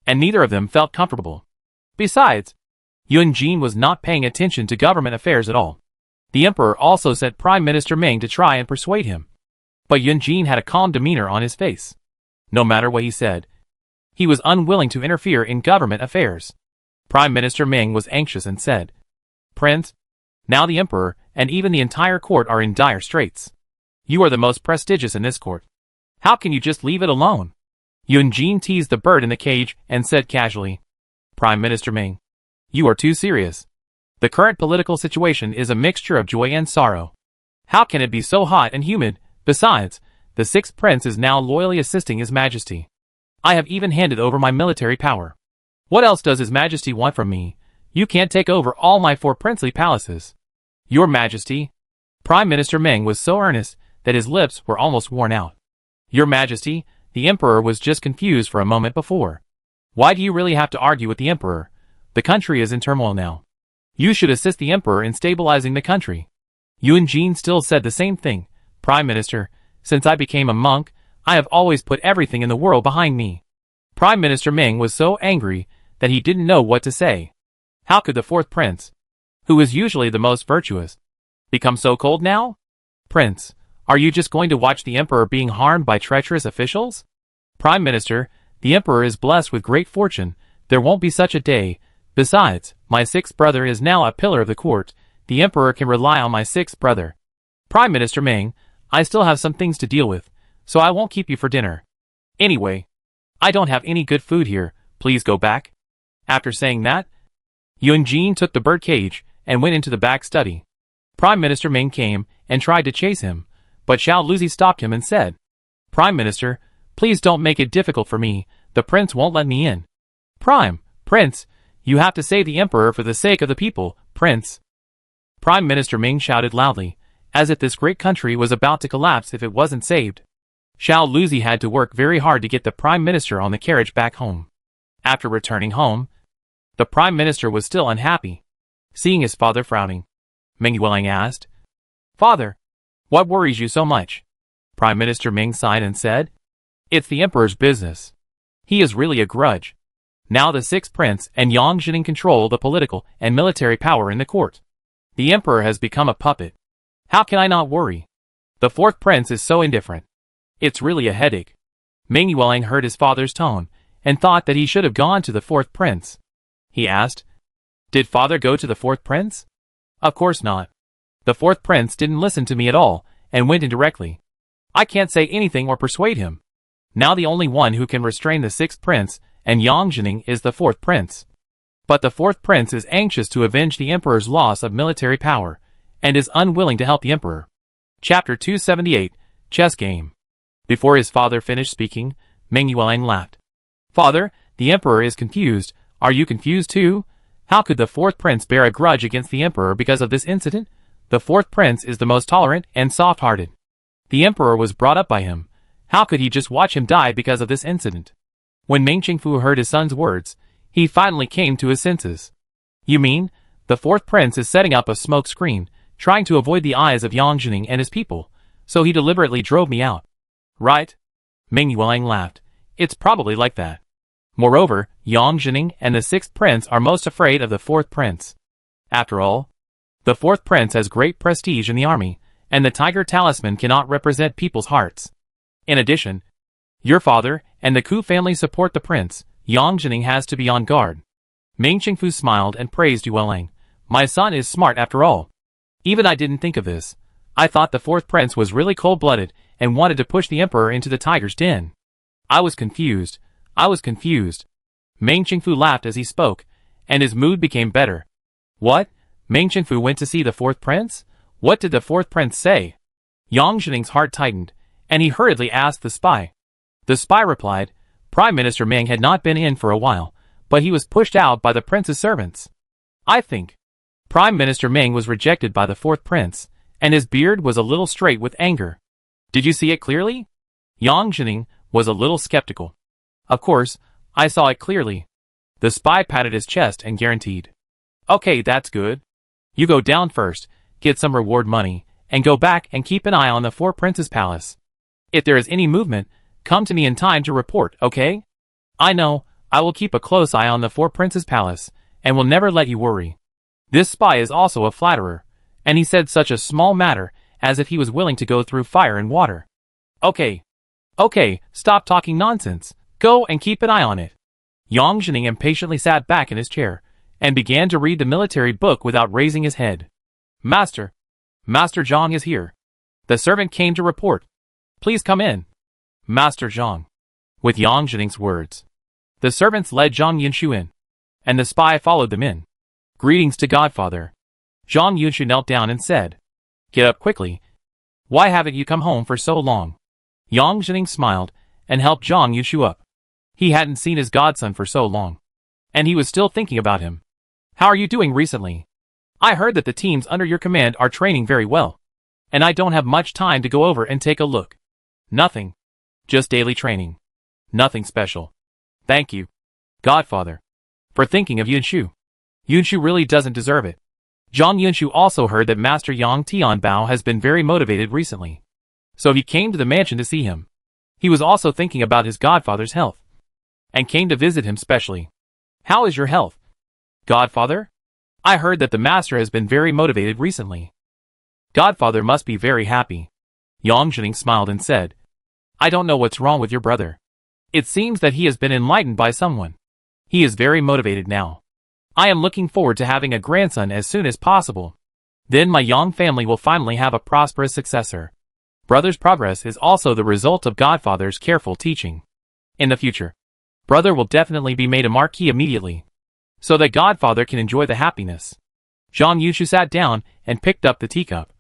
and neither of them felt comfortable. Besides, Yun Jin was not paying attention to government affairs at all. The emperor also sent Prime Minister Ming to try and persuade him. But Yun Jin had a calm demeanor on his face. No matter what he said, he was unwilling to interfere in government affairs. Prime Minister Ming was anxious and said, "Prince, now the emperor and even the entire court are in dire straits. You are the most prestigious in this court. How can you just leave it alone?" Yun Jin teased the bird in the cage and said casually, "Prime Minister Ming, you are too serious. The current political situation is a mixture of joy and sorrow. How can it be so hot and humid? Besides, the sixth prince is now loyally assisting His Majesty. I have even handed over my military power. What else does His Majesty want from me? You can't take over all my 4 princely palaces." "Your Majesty." Prime Minister Ming was so earnest that his lips were almost worn out. "Your Majesty," the emperor was just confused for a moment before. "Why do you really have to argue with the emperor? The country is in turmoil now. You should assist the emperor in stabilizing the country." Yun Jin still said the same thing. "Prime Minister, since I became a monk, I have always put everything in the world behind me." Prime Minister Ming was so angry that he didn't know what to say. How could the fourth prince, who is usually the most virtuous, become so cold now? "Prince, are you just going to watch the emperor being harmed by treacherous officials?" "Prime Minister, the emperor is blessed with great fortune. There won't be such a day. Besides, my 6th brother is now a pillar of the court. The emperor can rely on my 6th brother." "Prime Minister Ming, I still have some things to deal with, so I won't keep you for dinner. Anyway, I don't have any good food here. Please go back." After saying that, Yun Jin took the bird cage and went into the back study. Prime Minister Ming came and tried to chase him, but Xiao Luzi stopped him and said, "Prime Minister, please don't make it difficult for me. The prince won't let me in." Prince, you have to save the emperor for the sake of the people, Prince." Prime Minister Ming shouted loudly, as if this great country was about to collapse if it wasn't saved. Xiao Luzi had to work very hard to get the Prime Minister on the carriage back home. After returning home, the Prime Minister was still unhappy. Seeing his father frowning, Meng Yueling asked, "Father, what worries you so much?" Prime Minister Ming sighed and said, "It's the emperor's business. He is really a grudge. Now the 6th prince and Yang Jining control the political and military power in the court. The emperor has become a puppet. How can I not worry? The 4th prince is so indifferent. It's really a headache." Meng Yueling heard his father's tone and thought that he should have gone to the 4th prince. He asked, "Did father go to the 4th prince?" "Of course not. The 4th prince didn't listen to me at all and went in directly. I can't say anything or persuade him. Now the only one who can restrain the 6th prince and Yang Jining is the 4th prince. But the 4th prince is anxious to avenge the emperor's loss of military power and is unwilling to help the emperor." Chapter 278, Chess Game. Before his father finished speaking, Meng Yueling laughed. "Father, the emperor is confused. Are you confused too? How could the 4th prince bear a grudge against the emperor because of this incident? The 4th prince is the most tolerant and soft-hearted. The emperor was brought up by him. How could he just watch him die because of this incident?" When Meng Qingfu heard his son's words, he finally came to his senses. "You mean, the 4th prince is setting up a smoke screen, trying to avoid the eyes of Yang Jining and his people, so he deliberately drove me out, right?" Meng Yueling laughed. "It's probably like that. Moreover, Yang Jining and the 6th prince are most afraid of the 4th prince. After all, the 4th prince has great prestige in the army, and the tiger talisman cannot represent people's hearts. In addition, your father and the Ku family support the prince. Yang Jining has to be on guard." Meng Qingfu smiled and praised Yueling. "My son is smart after all. Even I didn't think of this. I thought the 4th prince was really cold-blooded and wanted to push the emperor into the tiger's den. I was confused. Meng Qingfu laughed as he spoke, and his mood became better. "What? Meng Qingfu went to see the 4th prince? What did the 4th prince say?" Yang Jining's heart tightened, and he hurriedly asked the spy. The spy replied, "Prime Minister Ming had not been in for a while, but he was pushed out by the prince's servants. I think. Prime Minister Ming was rejected by the fourth prince, and his beard was a little straight with anger. Did you see it clearly? Yang Jining was a little skeptical. Of course, I saw it clearly. The spy patted his chest and guaranteed. Okay, that's good. You go down first, get some reward money, and go back and keep an eye on the four princes' palace. If there is any movement, come to me in time to report, okay? I know, I will keep a close eye on the four princes' palace, and will never let you worry. This spy is also a flatterer, and he said such a small matter as if he was willing to go through fire and water. Okay. Okay, stop talking nonsense. Go and keep an eye on it. Yang Jining impatiently sat back in his chair, and began to read the military book without raising his head. Master Zhang is here. The servant came to report. Please come in. Master Zhang. With Yang Jining's words, the servants led Zhang Yunshu in, and the spy followed them in. Greetings to Godfather. Zhang Yunshu knelt down and said, Get up quickly. Why haven't you come home for so long? Yang Jining smiled, and helped Zhang Yunshu up. He hadn't seen his godson for so long, and he was still thinking about him. How are you doing recently? I heard that the teams under your command are training very well, and I don't have much time to go over and take a look. Nothing. Just daily training. Nothing special. Thank you, Godfather, for thinking of Yunshu. Yunshu really doesn't deserve it. Zhang Yunshu also heard that Master Yang Tianbao has been very motivated recently, so he came to the mansion to see him. He was also thinking about his godfather's health, and came to visit him specially. How is your health, Godfather? I heard that the master has been very motivated recently. Godfather must be very happy. Yang Jining smiled and said, I don't know what's wrong with your brother. It seems that he has been enlightened by someone. He is very motivated now. I am looking forward to having a grandson as soon as possible. Then my Yang family will finally have a prosperous successor. Brother's progress is also the result of Godfather's careful teaching. In the future, brother will definitely be made a marquis immediately, so that Godfather can enjoy the happiness. Zhang Yunshu sat down and picked up the teacup,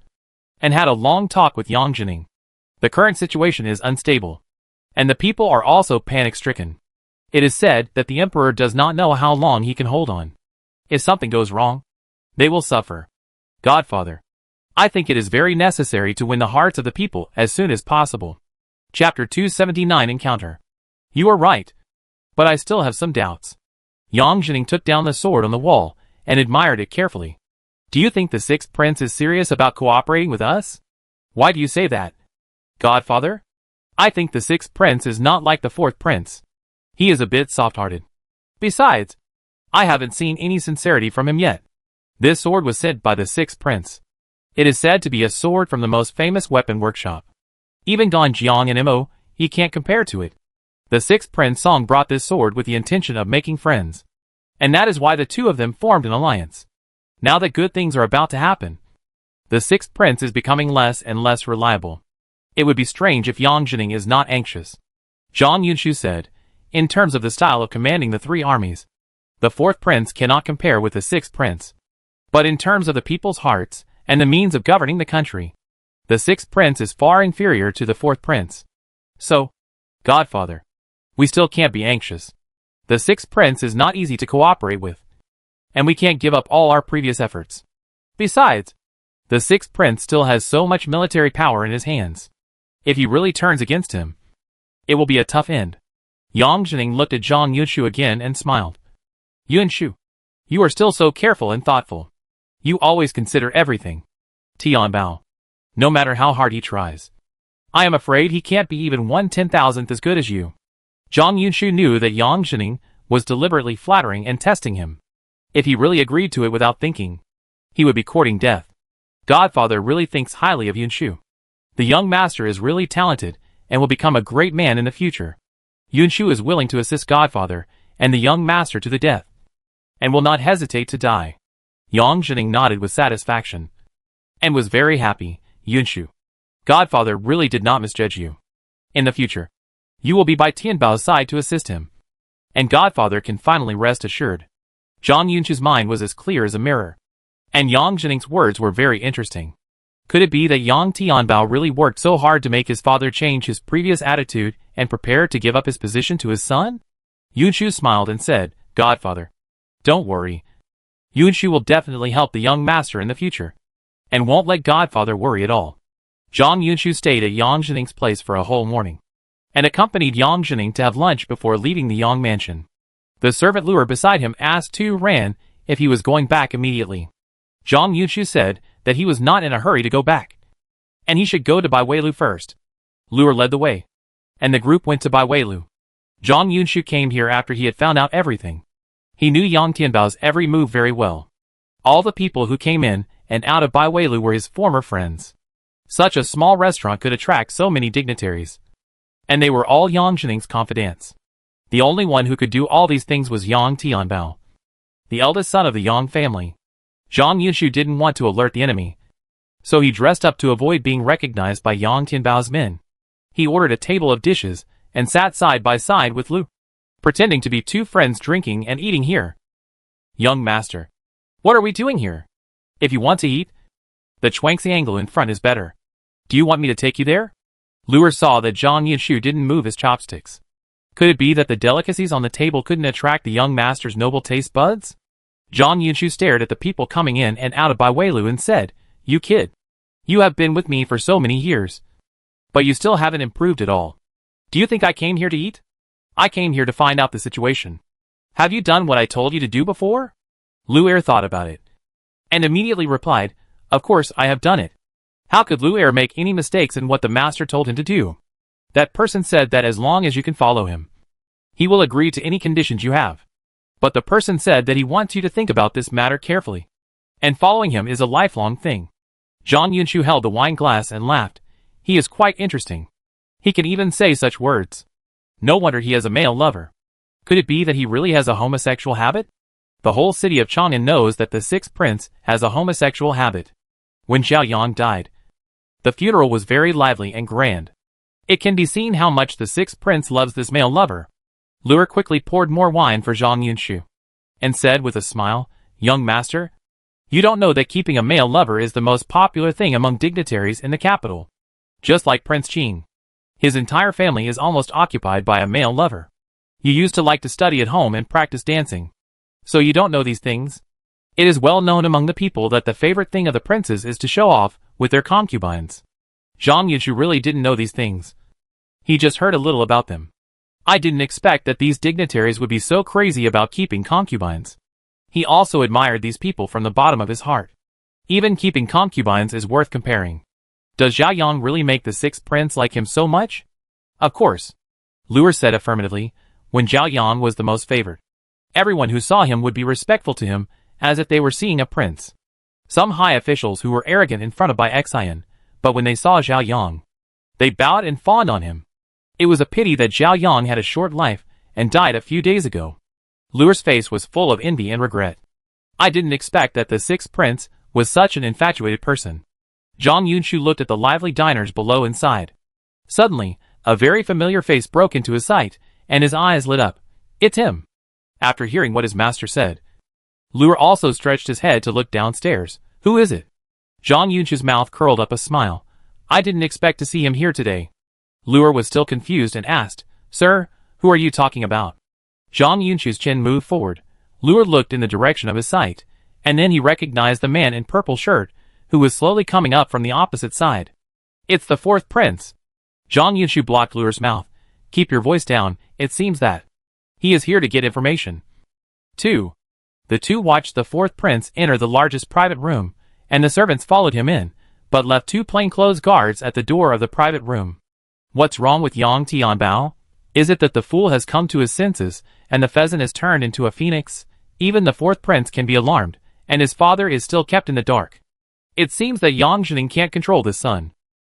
and had a long talk with Yang Jining. The current situation is unstable, and the people are also panic-stricken. It is said that the emperor does not know how long he can hold on. If something goes wrong, they will suffer. Godfather, I think it is very necessary to win the hearts of the people as soon as possible. Chapter 279 Encounter. You are right, but I still have some doubts. Yang Jining took down the sword on the wall and admired it carefully. Do you think the sixth prince is serious about cooperating with us? Why do you say that, Godfather? I think the sixth prince is not like the fourth prince. He is a bit soft-hearted. Besides, I haven't seen any sincerity from him yet. This sword was sent by the sixth prince. It is said to be a sword from the most famous weapon workshop. Even Gan Jiang and Mo, he can't compare to it. The sixth prince Song brought this sword with the intention of making friends, and that is why the two of them formed an alliance. Now that good things are about to happen, the sixth prince is becoming less and less reliable. It would be strange if Yang Jining is not anxious. Zhang Yunshu said, in terms of the style of commanding the three armies, the fourth prince cannot compare with the sixth prince. But in terms of the people's hearts and the means of governing the country, the sixth prince is far inferior to the fourth prince. So, Godfather, we still can't be anxious. The sixth prince is not easy to cooperate with, and we can't give up all our previous efforts. Besides, the sixth prince still has so much military power in his hands. If he really turns against him, it will be a tough end. Yang Jining looked at Zhang Yunshu again and smiled. Yunshu, you are still so careful and thoughtful. You always consider everything. Tianbao, no matter how hard he tries, I am afraid he can't be even 1/10,000th as good as you. Zhang Yunshu knew that Yang Jining was deliberately flattering and testing him. If he really agreed to it without thinking, he would be courting death. Godfather really thinks highly of Yunshu. The young master is really talented and will become a great man in the future. Yunshu is willing to assist Godfather and the young master to the death, and will not hesitate to die. Yang Jining nodded with satisfaction, and was very happy. Yunshu, Godfather really did not misjudge you. In the future, you will be by Tianbao's side to assist him, and Godfather can finally rest assured. Zhang Yunshu's mind was as clear as a mirror, and Yang Jining's words were very interesting. Could it be that Yang Tianbao really worked so hard to make his father change his previous attitude and prepare to give up his position to his son? Yunshu smiled and said, Godfather, don't worry. Yunshu will definitely help the young master in the future, and won't let Godfather worry at all. Zhang Yunshu stayed at Yang Zhening's place for a whole morning, and accompanied Yang Zhening to have lunch before leaving the Yang mansion. The servant Luer beside him asked Tu Ran if he was going back immediately. Zhang Yunshu said that he was not in a hurry to go back, and he should go to Baiweilu first. Luer led the way, and the group went to Baiweilu. Zhang Yunshu came here after he had found out everything. He knew Yang Tianbao's every move very well. All the people who came in and out of Baiweilu were his former friends. Such a small restaurant could attract so many dignitaries, and they were all Yang Zhening's confidants. The only one who could do all these things was Yang Tianbao, the eldest son of the Yang family. Zhang Yunshu didn't want to alert the enemy, so he dressed up to avoid being recognized by Yang Tianbao's men. He ordered a table of dishes and sat side by side with Lu, pretending to be two friends drinking and eating here. Young master, what are we doing here? If you want to eat, the Chuangxi angle in front is better. Do you want me to take you there? Luer saw that Zhang Yunshu didn't move his chopsticks. Could it be that the delicacies on the table couldn't attract the young master's noble taste buds? Zhang Yunshu stared at the people coming in and out of Baiweilu and said, "You kid. You have been with me for so many years, but you still haven't improved at all. Do you think I came here to eat? I came here to find out the situation. Have you done what I told you to do before?" Luer thought about it, and immediately replied, "Of course I have done it. How could Luer make any mistakes in what the master told him to do? That person said that as long as you can follow him, he will agree to any conditions you have. But the person said that he wants you to think about this matter carefully, and following him is a lifelong thing." Zhang Yunshu held the wine glass and laughed. He is quite interesting. He can even say such words. No wonder he has a male lover. Could it be that he really has a homosexual habit? The whole city of Chang'an knows that the sixth prince has a homosexual habit. When Xiao Yang died, the funeral was very lively and grand. It can be seen how much the sixth prince loves this male lover. Luer quickly poured more wine for Zhang Yunshu, and said with a smile, "Young master, you don't know that keeping a male lover is the most popular thing among dignitaries in the capital. Just like Prince Qing, his entire family is almost occupied by a male lover. You used to like to study at home and practice dancing, so you don't know these things. It is well known among the people that the favorite thing of the princes is to show off with their concubines." Zhang Yunshu really didn't know these things. He just heard a little about them. I didn't expect that these dignitaries would be so crazy about keeping concubines. He also admired these people from the bottom of his heart. Even keeping concubines is worth comparing. Does Xiao Yang really make the sixth prince like him so much? Of course. Luer said affirmatively, when Xiao Yang was the most favored. Everyone who saw him would be respectful to him, as if they were seeing a prince. Some high officials who were arrogant in front of Bai Xian, but when they saw Xiao Yang, they bowed and fawned on him. It was a pity that Xiao Yang had a short life and died a few days ago. Luer's face was full of envy and regret. I didn't expect that the sixth prince was such an infatuated person. Zhang Yunshu looked at the lively diners below and sighed. Suddenly, a very familiar face broke into his sight, and his eyes lit up. It's him. After hearing what his master said, Luer also stretched his head to look downstairs. Who is it? Zhang Yunshu's mouth curled up a smile. I didn't expect to see him here today. Luer was still confused and asked, Sir, who are you talking about? Zhang Yunshu's chin moved forward. Luer looked in the direction of his sight, and then he recognized the man in purple shirt, who was slowly coming up from the opposite side. It's the fourth prince. Zhang Yunshu blocked Luer's mouth. Keep your voice down, it seems that he is here to get information. 2. The two watched the fourth prince enter the largest private room, and the servants followed him in, but left two plainclothes guards at the door of the private room. What's wrong with Yang Tianbao? Is it that the fool has come to his senses, and the pheasant has turned into a phoenix? Even the fourth prince can be alarmed, and his father is still kept in the dark. It seems that Yang Zhening can't control this son.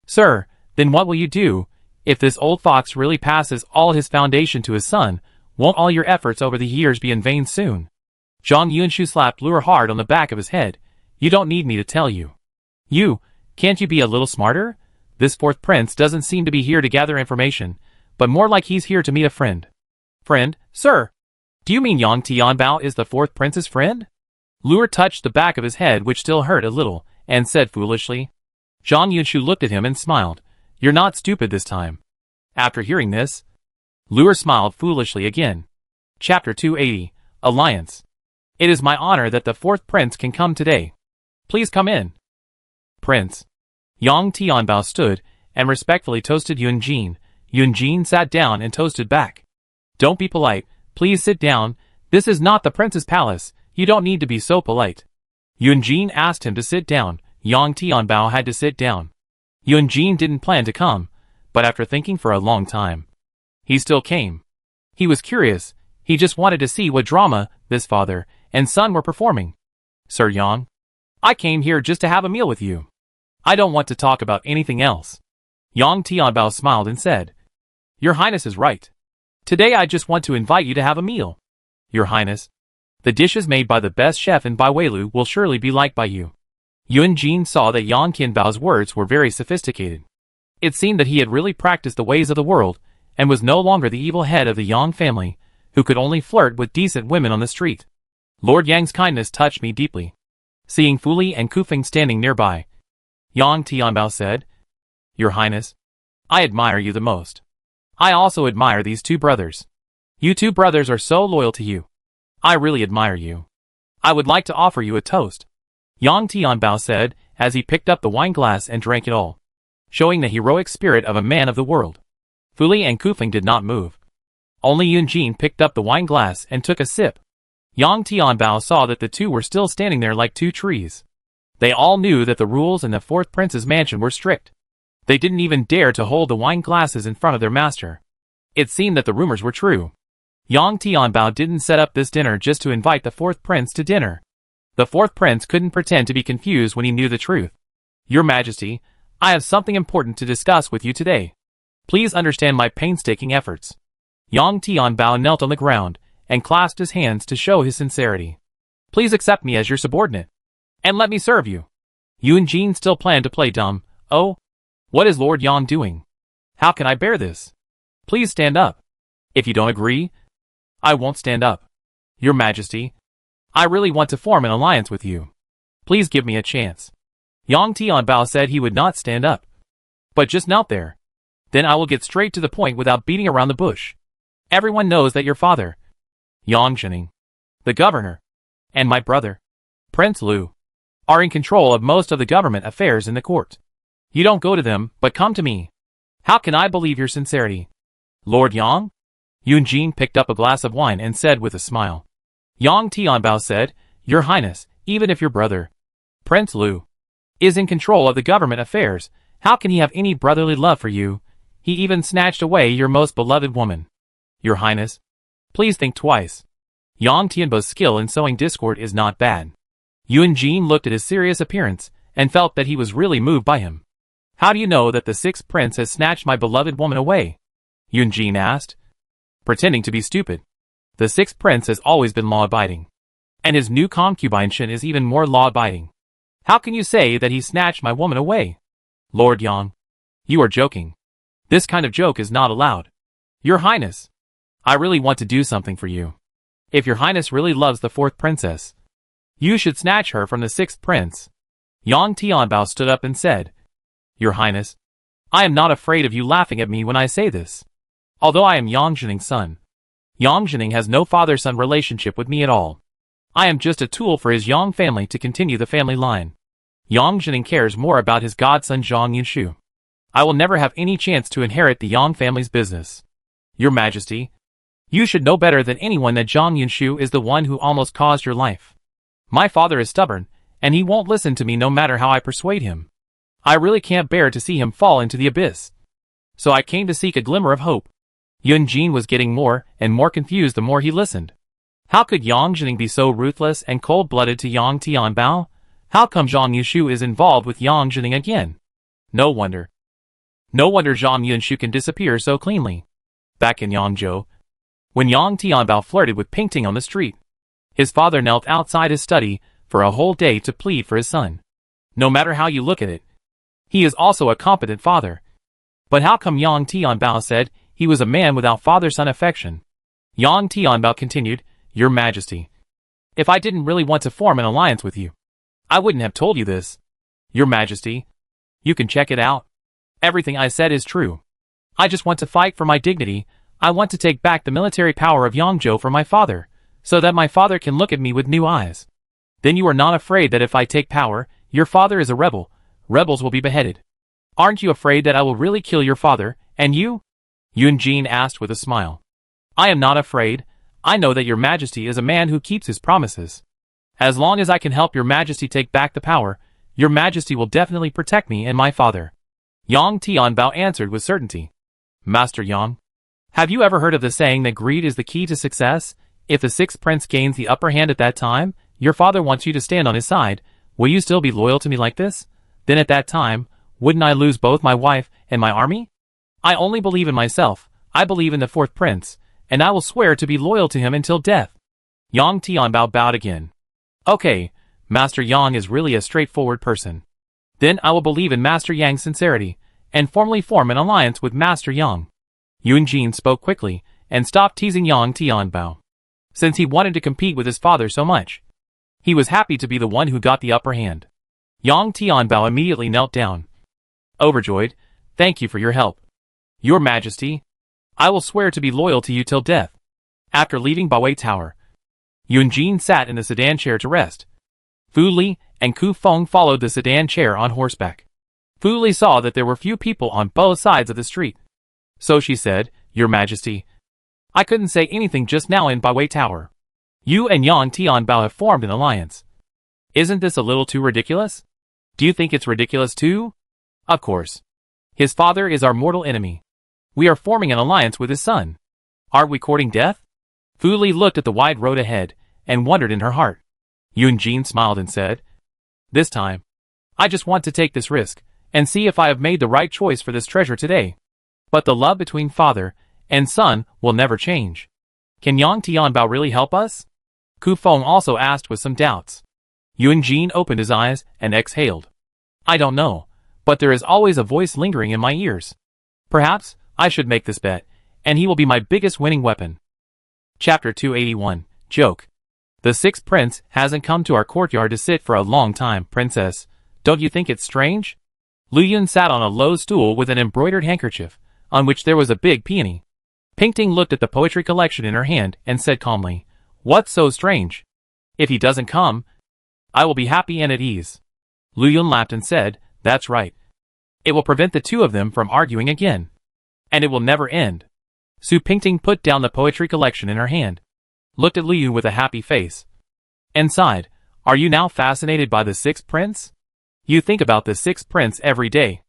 Sir, then what will you do? If this old fox really passes all his foundation to his son, won't all your efforts over the years be in vain soon? Zhang Yunshu slapped Luer hard on the back of his head. You don't need me to tell you. Can't you be a little smarter? This fourth prince doesn't seem to be here to gather information, but more like he's here to meet a friend. Friend, sir? Do you mean Yang Tianbao is the fourth prince's friend? Luer touched the back of his head, which still hurt a little, and said foolishly. Zhang Yunshu looked at him and smiled. You're not stupid this time. After hearing this, Luer smiled foolishly again. Chapter 280, Alliance. It is my honor that the fourth prince can come today. Please come in. Prince. Yang Tianbao stood and respectfully toasted Yun Jin. Yun Jin sat down and toasted back. Don't be polite, please sit down. This is not the prince's palace, you don't need to be so polite. Yun Jin asked him to sit down. Yang Tianbao had to sit down. Yun Jin didn't plan to come, but after thinking for a long time, he still came. He was curious, he just wanted to see what drama this father and son were performing. Sir Yang, I came here just to have a meal with you. I don't want to talk about anything else. Yang Tianbao smiled and said, Your Highness is right. Today I just want to invite you to have a meal. Your Highness, the dishes made by the best chef in Baiweilu will surely be liked by you. Yun Jin saw that Yang Tianbao's words were very sophisticated. It seemed that he had really practiced the ways of the world, and was no longer the evil head of the Yang family, who could only flirt with decent women on the street. Lord Yang's kindness touched me deeply. Seeing Fu Li and Kufeng standing nearby, Yang Tianbao said, Your Highness, I admire you the most. I also admire these two brothers. You two brothers are so loyal to you. I really admire you. I would like to offer you a toast. Yang Tianbao said, as he picked up the wine glass and drank it all, showing the heroic spirit of a man of the world. Fu Li and Kufeng did not move. Only Yun Jin picked up the wine glass and took a sip. Yang Tianbao saw that the two were still standing there like two trees. They all knew that the rules in the fourth prince's mansion were strict. They didn't even dare to hold the wine glasses in front of their master. It seemed that the rumors were true. Yang Tianbao didn't set up this dinner just to invite the fourth prince to dinner. The fourth prince couldn't pretend to be confused when he knew the truth. Your Majesty, I have something important to discuss with you today. Please understand my painstaking efforts. Yang Tianbao knelt on the ground and clasped his hands to show his sincerity. Please accept me as your subordinate, and let me serve you. Yun Jin still planned to play dumb. Oh, what is Lord Yang doing? How can I bear this? Please stand up. If you don't agree, I won't stand up. Your Majesty, I really want to form an alliance with you. Please give me a chance. Yang Tianbao said he would not stand up, but just knelt there. Then I will get straight to the point without beating around the bush. Everyone knows that your father, Yang Zhening, the governor, and my brother, Prince Lu, are in control of most of the government affairs in the court. You don't go to them, but come to me. How can I believe your sincerity? Lord Yang? Yun Jin picked up a glass of wine and said with a smile. Yang Tianbao said, Your Highness, even if your brother, Prince Lu, is in control of the government affairs, how can he have any brotherly love for you? He even snatched away your most beloved woman. Your Highness, please think twice. Yang Tianbao's skill in sowing discord is not bad. Yun Jin looked at his serious appearance and felt that he was really moved by him. How do you know that the sixth prince has snatched my beloved woman away? Yun Jin asked, pretending to be stupid. The sixth prince has always been law-abiding, and his new concubine Shen is even more law-abiding. How can you say that he snatched my woman away? Lord Yang, you are joking. This kind of joke is not allowed. Your Highness, I really want to do something for you. If your Highness really loves the fourth princess, you should snatch her from the sixth prince. Yang Tianbao stood up and said, Your Highness, I am not afraid of you laughing at me when I say this. Although I am Yang Zhening's son, Yang Zhening has no father-son relationship with me at all. I am just a tool for his Yang family to continue the family line. Yang Zhening cares more about his godson Zhang Yunshu. I will never have any chance to inherit the Yang family's business. Your Majesty, you should know better than anyone that Zhang Yunshu is the one who almost caused your life. My father is stubborn, and he won't listen to me no matter how I persuade him. I really can't bear to see him fall into the abyss. So I came to seek a glimmer of hope. Yun Jin was getting more and more confused the more he listened. How could Yang Zhening be so ruthless and cold-blooded to Yang Tianbao? How come Zhang Yunshu is involved with Yang Zhening again? No wonder. No wonder Zhang Yunshu can disappear so cleanly. Back in Yangzhou, when Yang Tianbao flirted with Pingting on the street, his father knelt outside his study for a whole day to plead for his son. No matter how you look at it, he is also a competent father. But how come Yang Tianbao said he was a man without father-son affection? Yang Tianbao continued, Your Majesty, if I didn't really want to form an alliance with you, I wouldn't have told you this. Your Majesty, you can check it out. Everything I said is true. I just want to fight for my dignity. I want to take back the military power of Yangzhou for my father, so that my father can look at me with new eyes. Then you are not afraid that if I take power, your father is a rebel, rebels will be beheaded. Aren't you afraid that I will really kill your father, and you? Yunjin asked with a smile. I am not afraid. I know that your majesty is a man who keeps his promises. As long as I can help your majesty take back the power, your majesty will definitely protect me and my father. Yang Tianbao answered with certainty. Master Yang, have you ever heard of the saying that greed is the key to success? If the sixth prince gains the upper hand at that time, your father wants you to stand on his side. Will you still be loyal to me like this? Then at that time, wouldn't I lose both my wife and my army? I only believe in myself. I believe in the fourth prince, and I will swear to be loyal to him until death. Yang Tianbao bowed again. Okay, Master Yang is really a straightforward person. Then I will believe in Master Yang's sincerity, and formally form an alliance with Master Yang. Yunjin spoke quickly, and stopped teasing Yang Tianbao. Since he wanted to compete with his father so much, he was happy to be the one who got the upper hand. Yang Tianbao immediately knelt down. Overjoyed, thank you for your help. Your Majesty, I will swear to be loyal to you till death. After leaving Bawei Tower, Yunjin sat in the sedan chair to rest. Fu Li and Ku Feng followed the sedan chair on horseback. Fu Li saw that there were few people on both sides of the street. So she said, Your Majesty, I couldn't say anything just now in Bawei Tower. You and Yang Tianbao have formed an alliance. Isn't this a little too ridiculous? Do you think it's ridiculous too? Of course. His father is our mortal enemy. We are forming an alliance with his son. Aren't we courting death? Fu Li looked at the wide road ahead, and wondered in her heart. Yunjin smiled and said, This time, I just want to take this risk, and see if I have made the right choice for this treasure today. But the love between father and son will never change. Can Yang Tianbao really help us? Ku Feng also asked with some doubts. Yunjin opened his eyes and exhaled. I don't know, but there is always a voice lingering in my ears. Perhaps I should make this bet, and he will be my biggest winning weapon. Chapter 281, Joke. The sixth prince hasn't come to our courtyard to sit for a long time, princess. Don't you think it's strange? Lu Yun sat on a low stool with an embroidered handkerchief, on which there was a big peony. Pingting looked at the poetry collection in her hand and said calmly, What's so strange? If he doesn't come, I will be happy and at ease. Lu Yun laughed and said, That's right. It will prevent the two of them from arguing again. And it will never end. Su Pingting put down the poetry collection in her hand, looked at Lu Yun with a happy face, and sighed, Are you now fascinated by the sixth prince? You think about the sixth prince every day.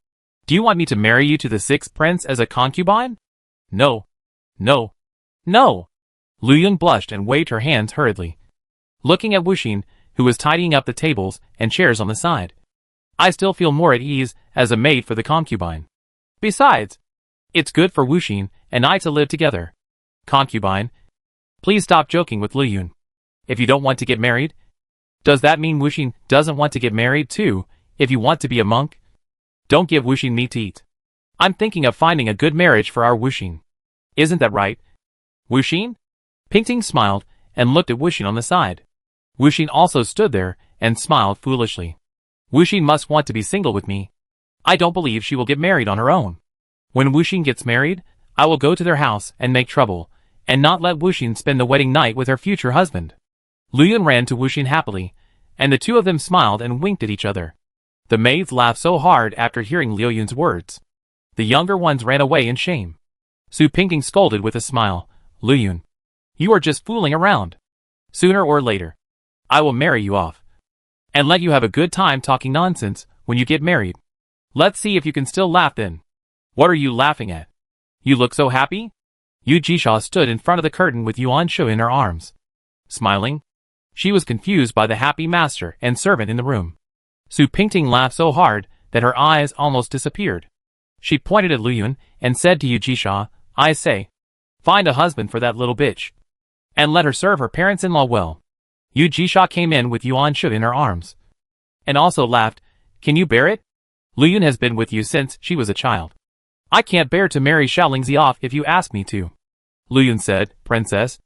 Do you want me to marry you to the sixth prince as a concubine? No. No. No. Lu Yun blushed and waved her hands hurriedly, looking at Wuxin, who was tidying up the tables and chairs on the side. I still feel more at ease as a maid for the concubine. Besides, it's good for Wuxin and I to live together. Concubine, please stop joking with Lu Yun. If you don't want to get married, does that mean Wuxin doesn't want to get married too, if you want to be a monk? Don't give Wuxin meat to eat. I'm thinking of finding a good marriage for our Wuxin. Isn't that right? Wuxin? Pingting smiled and looked at Wuxin on the side. Wuxin also stood there and smiled foolishly. Wuxin must want to be single with me. I don't believe she will get married on her own. When Wuxin gets married, I will go to their house and make trouble, and not let Wuxin spend the wedding night with her future husband. Lu Yun ran to Wuxin happily, and the two of them smiled and winked at each other. The maids laughed so hard after hearing Liu Yun's words. The younger ones ran away in shame. Su Pingting scolded with a smile, Lu Yun, you are just fooling around. Sooner or later, I will marry you off, and let you have a good time talking nonsense when you get married. Let's see if you can still laugh then. What are you laughing at? You look so happy? Yu Jisha stood in front of the curtain with Yuan Shu in her arms, smiling. She was confused by the happy master and servant in the room. Su Pingting laughed so hard that her eyes almost disappeared. She pointed at Lu Yun and said to Yu Jisha, I say, find a husband for that little bitch, and let her serve her parents-in-law well. Yu Jisha came in with Yuan Shu in her arms, and also laughed, Can you bear it? Lu Yun has been with you since she was a child. I can't bear to marry Xiaolingzi off if you ask me to. Lu Yun said, Princess,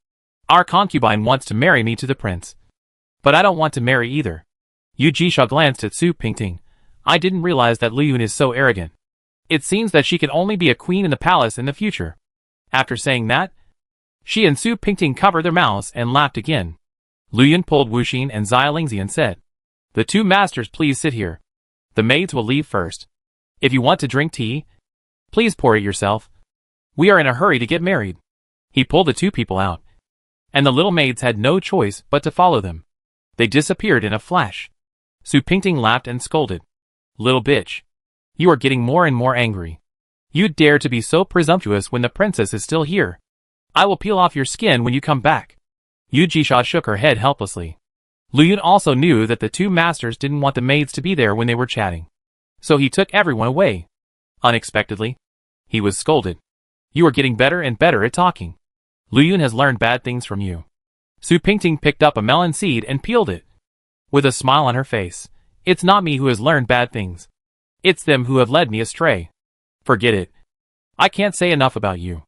our concubine wants to marry me to the prince. But I don't want to marry either. Yu Jisha glanced at Su Pingting. I didn't realize that Lu Yun is so arrogant. It seems that she can only be a queen in the palace in the future. After saying that, She and Su Pingting covered their mouths and laughed again. Luyun pulled Wuxin and Xia and said, "The two masters, please sit here. The maids will leave first. If you want to drink tea, please pour it yourself. We are in a hurry to get married." He pulled the two people out, and the little maids had no choice but to follow them. They disappeared in a flash. Su Pingting laughed and scolded. "Little bitch. You are getting more and more angry. You dare to be so presumptuous when the princess is still here. I will peel off your skin when you come back." Yu Jisha shook her head helplessly. Luyun also knew that the two masters didn't want the maids to be there when they were chatting. So he took everyone away. Unexpectedly, he was scolded. "You are getting better and better at talking. Luyun has learned bad things from you." Su Pingting picked up a melon seed and peeled it. With a smile on her face, "It's not me who has learned bad things. It's them who have led me astray. Forget it. I can't say enough about you.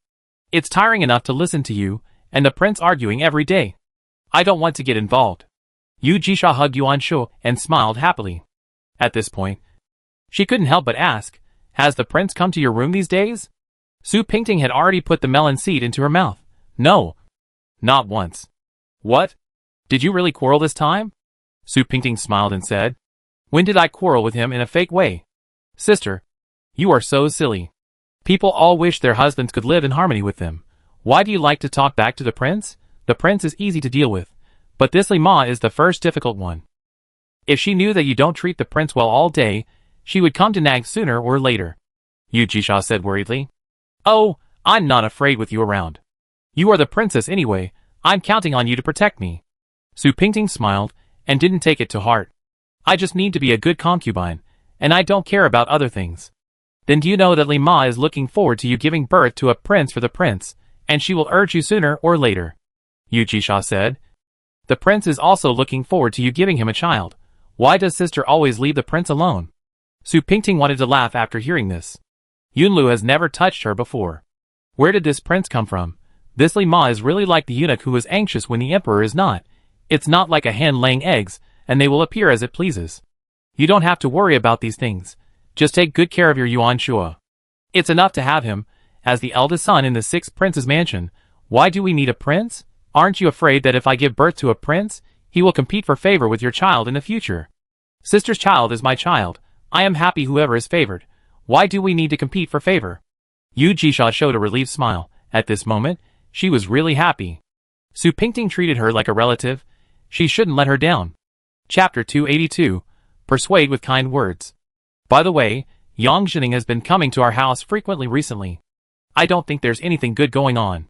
It's tiring enough to listen to you and the prince arguing every day. I don't want to get involved." Yu Jisha hugged Yuan Shu and smiled happily. At this point, she couldn't help but ask, "Has the prince come to your room these days?" Su Pingting had already put the melon seed into her mouth. "No. Not once." "What? Did you really quarrel this time?" Su Pingting smiled and said, "When did I quarrel with him in a fake way? Sister, you are so silly. People all wish their husbands could live in harmony with them. Why do you like to talk back to the prince? The prince is easy to deal with, but this Li Ma is the first difficult one. If she knew that you don't treat the prince well all day, she would come to nag sooner or later." Yu Jisha said worriedly. "Oh, I'm not afraid with you around. You are the princess anyway. I'm counting on you to protect me." Su Pingting smiled and didn't take it to heart. "I just need to be a good concubine, and I don't care about other things." "Then do you know that Li Ma is looking forward to you giving birth to a prince for the prince, and she will urge you sooner or later?" Yu Jisha said. "The prince is also looking forward to you giving him a child. Why does sister always leave the prince alone?" Su Pingting wanted to laugh after hearing this. Yunlu has never touched her before. Where did this prince come from? This Li Ma is really like the eunuch who is anxious when the emperor is not. It's not like a hen laying eggs, and they will appear as it pleases. You don't have to worry about these things. Just take good care of your Yuan Shua. It's enough to have him, as the eldest son in the sixth prince's mansion. Why do we need a prince? Aren't you afraid that if I give birth to a prince, he will compete for favor with your child in the future? Sister's child is my child. I am happy whoever is favored. Why do we need to compete for favor?" Yu Jisha showed a relieved smile. At this moment, she was really happy. Su Pingting treated her like a relative. She shouldn't let her down. Chapter 282. Persuade with kind words. "By the way, Yang Zhining has been coming to our house frequently recently. I don't think there's anything good going on."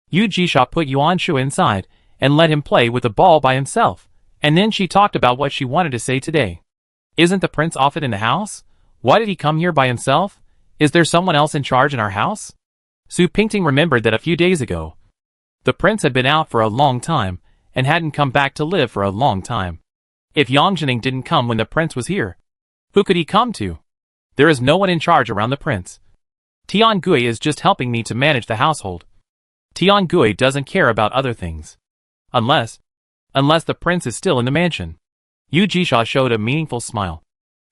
Yu Jisha put Yuan Shu inside and let him play with the ball by himself, and then she talked about what she wanted to say today. "Isn't the prince often in the house? Why did he come here by himself? Is there someone else in charge in our house?" Su Pingting remembered that a few days ago, the prince had been out for a long time and hadn't come back to live for a long time. If Yang Zhining didn't come when the prince was here, who could he come to? There is no one in charge around the prince. Tian Gui is just helping me to manage the household. Tian Gui doesn't care about other things. Unless the prince is still in the mansion. Yu Jisha showed a meaningful smile.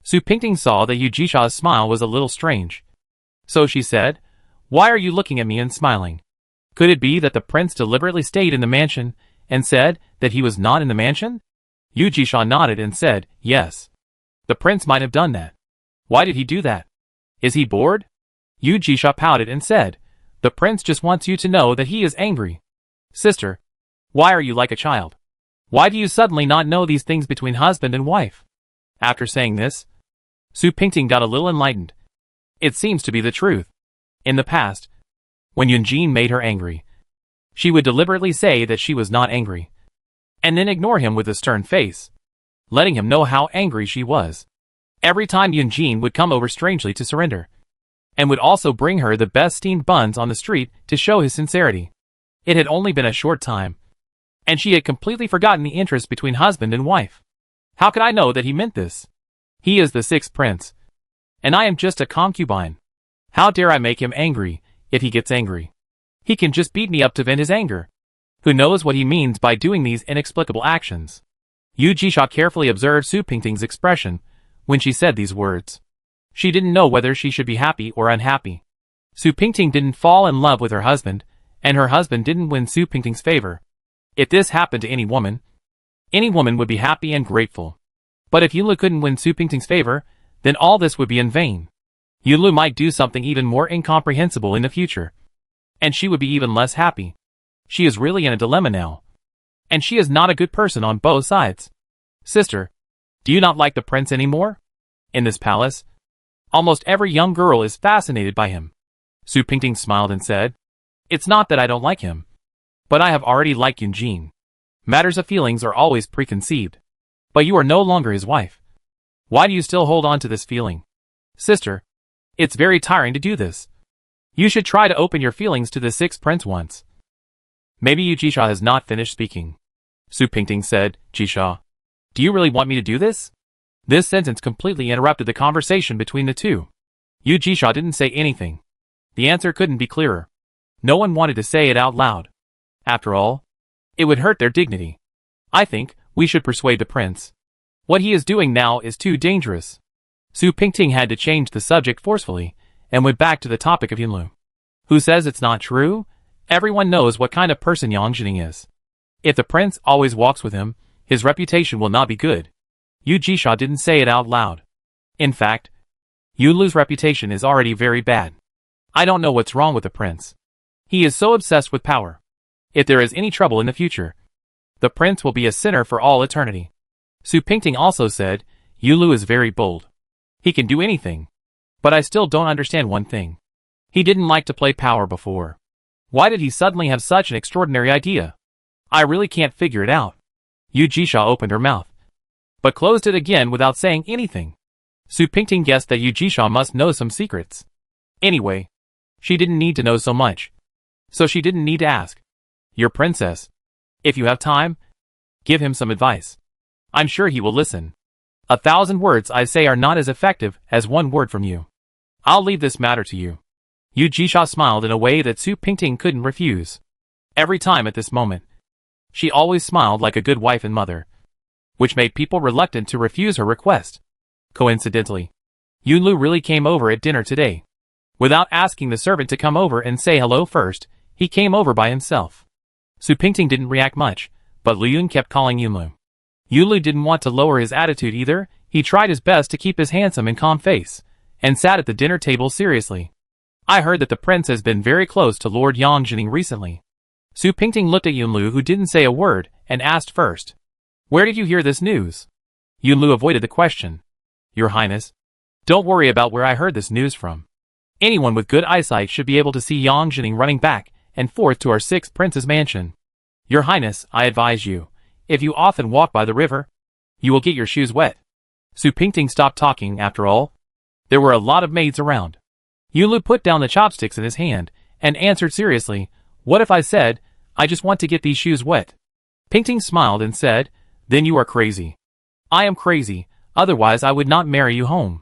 Su Pingting saw that Yu Jisha's smile was a little strange. So she said, "Why are you looking at me and smiling? Could it be that the prince deliberately stayed in the mansion and said that he was not in the mansion?" Yu Jisha nodded and said, "Yes. The prince might have done that." "Why did he do that? Is he bored?" Yu Jisha pouted and said, "The prince just wants you to know that he is angry." "Sister, why are you like a child? Why do you suddenly not know these things between husband and wife?" After saying this, Su Pingting got a little enlightened. It seems to be the truth. In the past, when Yunjin made her angry, she would deliberately say that she was not angry, and then ignore him with a stern face, letting him know how angry she was. Every time Yunjin would come over strangely to surrender, and would also bring her the best steamed buns on the street to show his sincerity. It had only been a short time, and she had completely forgotten the interest between husband and wife. How could I know that he meant this? He is the sixth prince, and I am just a concubine. How dare I make him angry, if he gets angry? He can just beat me up to vent his anger. Who knows what he means by doing these inexplicable actions? Yu Jisha carefully observed Su Pingting's expression when she said these words. She didn't know whether she should be happy or unhappy. Su Pingting didn't fall in love with her husband, and her husband didn't win Su Pingting's favor. If this happened to any woman would be happy and grateful. But if Yunlu couldn't win Su Pingting's favor, then all this would be in vain. Yunlu might do something even more incomprehensible in the future, and she would be even less happy. She is really in a dilemma now. And she is not a good person on both sides. Sister, do you not like the prince anymore? In this palace, almost every young girl is fascinated by him. Su Pingting smiled and said, It's not that I don't like him, but I have already liked Yunjin. Matters of feelings are always preconceived. But you are no longer his wife. Why do you still hold on to this feeling? Sister, it's very tiring to do this. You should try to open your feelings to the sixth prince once. Maybe Yu Jisha has not finished speaking. Su Pingting said, Jisha, do you really want me to do this? This sentence completely interrupted the conversation between the two. Yu Jisha didn't say anything. The answer couldn't be clearer. No one wanted to say it out loud. After all, it would hurt their dignity. I think we should persuade the prince. What he is doing now is too dangerous. Su Pingting had to change the subject forcefully and went back to the topic of Yunlu. Who says it's not true? Everyone knows what kind of person Yang Jining is. If the prince always walks with him, his reputation will not be good. Yu Jisha didn't say it out loud. In fact, Yunlu's reputation is already very bad. I don't know what's wrong with the prince. He is so obsessed with power. If there is any trouble in the future, the prince will be a sinner for all eternity. Su Pingting also said, Yunlu is very bold. He can do anything. But I still don't understand one thing. He didn't like to play power before. Why did he suddenly have such an extraordinary idea? I really can't figure it out. Yu Jisha opened her mouth, but closed it again without saying anything. Su Pingting guessed that Yu Jisha must know some secrets. Anyway, she didn't need to know so much. So she didn't need to ask. Your princess. If you have time, give him some advice. I'm sure he will listen. 1,000 words I say are not as effective as one word from you. I'll leave this matter to you. Yu Jisha smiled in a way that Su Pingting couldn't refuse. Every time at this moment, she always smiled like a good wife and mother, which made people reluctant to refuse her request. Coincidentally, Yunlu really came over at dinner today. Without asking the servant to come over and say hello first, he came over by himself. Su Pingting didn't react much, but Lu Yun kept calling Yunlu. Yunlu didn't want to lower his attitude either. He tried his best to keep his handsome and calm face, and sat at the dinner table seriously. I heard that the prince has been very close to Lord Yang Jining recently. Su Pingting looked at Yunlu, who didn't say a word, and asked first, Where did you hear this news? Yunlu avoided the question. Your Highness, don't worry about where I heard this news from. Anyone with good eyesight should be able to see Yang Jining running back and forth to our sixth prince's mansion. Your Highness, I advise you, if you often walk by the river, you will get your shoes wet. Su Pingting stopped talking after all. There were a lot of maids around. Yunlu put down the chopsticks in his hand and answered seriously, What if I said, I just want to get these shoes wet? Pingting smiled and said, Then you are crazy. I am crazy, otherwise I would not marry you home.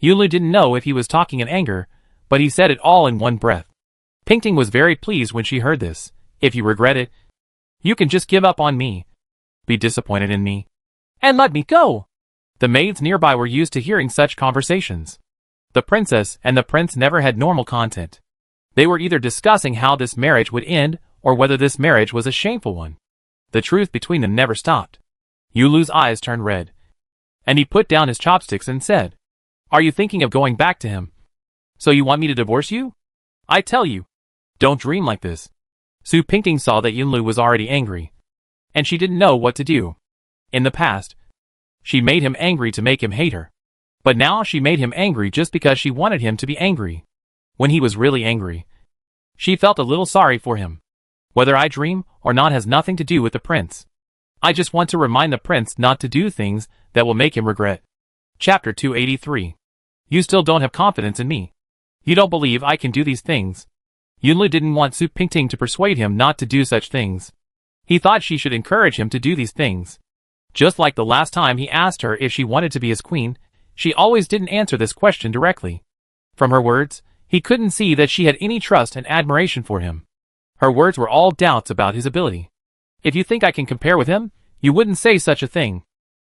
Yunlu didn't know if he was talking in anger, but he said it all in one breath. Pingting was very pleased when she heard this. If you regret it, you can just give up on me. Be disappointed in me, and let me go. The maids nearby were used to hearing such conversations. The princess and the prince never had normal content. They were either discussing how this marriage would end or whether this marriage was a shameful one. The truth between them never stopped. Yulu's eyes turned red, and he put down his chopsticks and said, Are you thinking of going back to him? So you want me to divorce you? I tell you, don't dream like this. Su Pingting saw that Yunlu was already angry, and she didn't know what to do. In the past, she made him angry to make him hate her. But now she made him angry just because she wanted him to be angry. When he was really angry, she felt a little sorry for him. Whether I dream or not has nothing to do with the prince. I just want to remind the prince not to do things that will make him regret. Chapter 283. You still don't have confidence in me. You don't believe I can do these things. Yunlu didn't want Su Pingting to persuade him not to do such things. He thought she should encourage him to do these things. Just like the last time he asked her if she wanted to be his queen, she always didn't answer this question directly. From her words, he couldn't see that she had any trust and admiration for him. Her words were all doubts about his ability. If you think I can compare with him, you wouldn't say such a thing.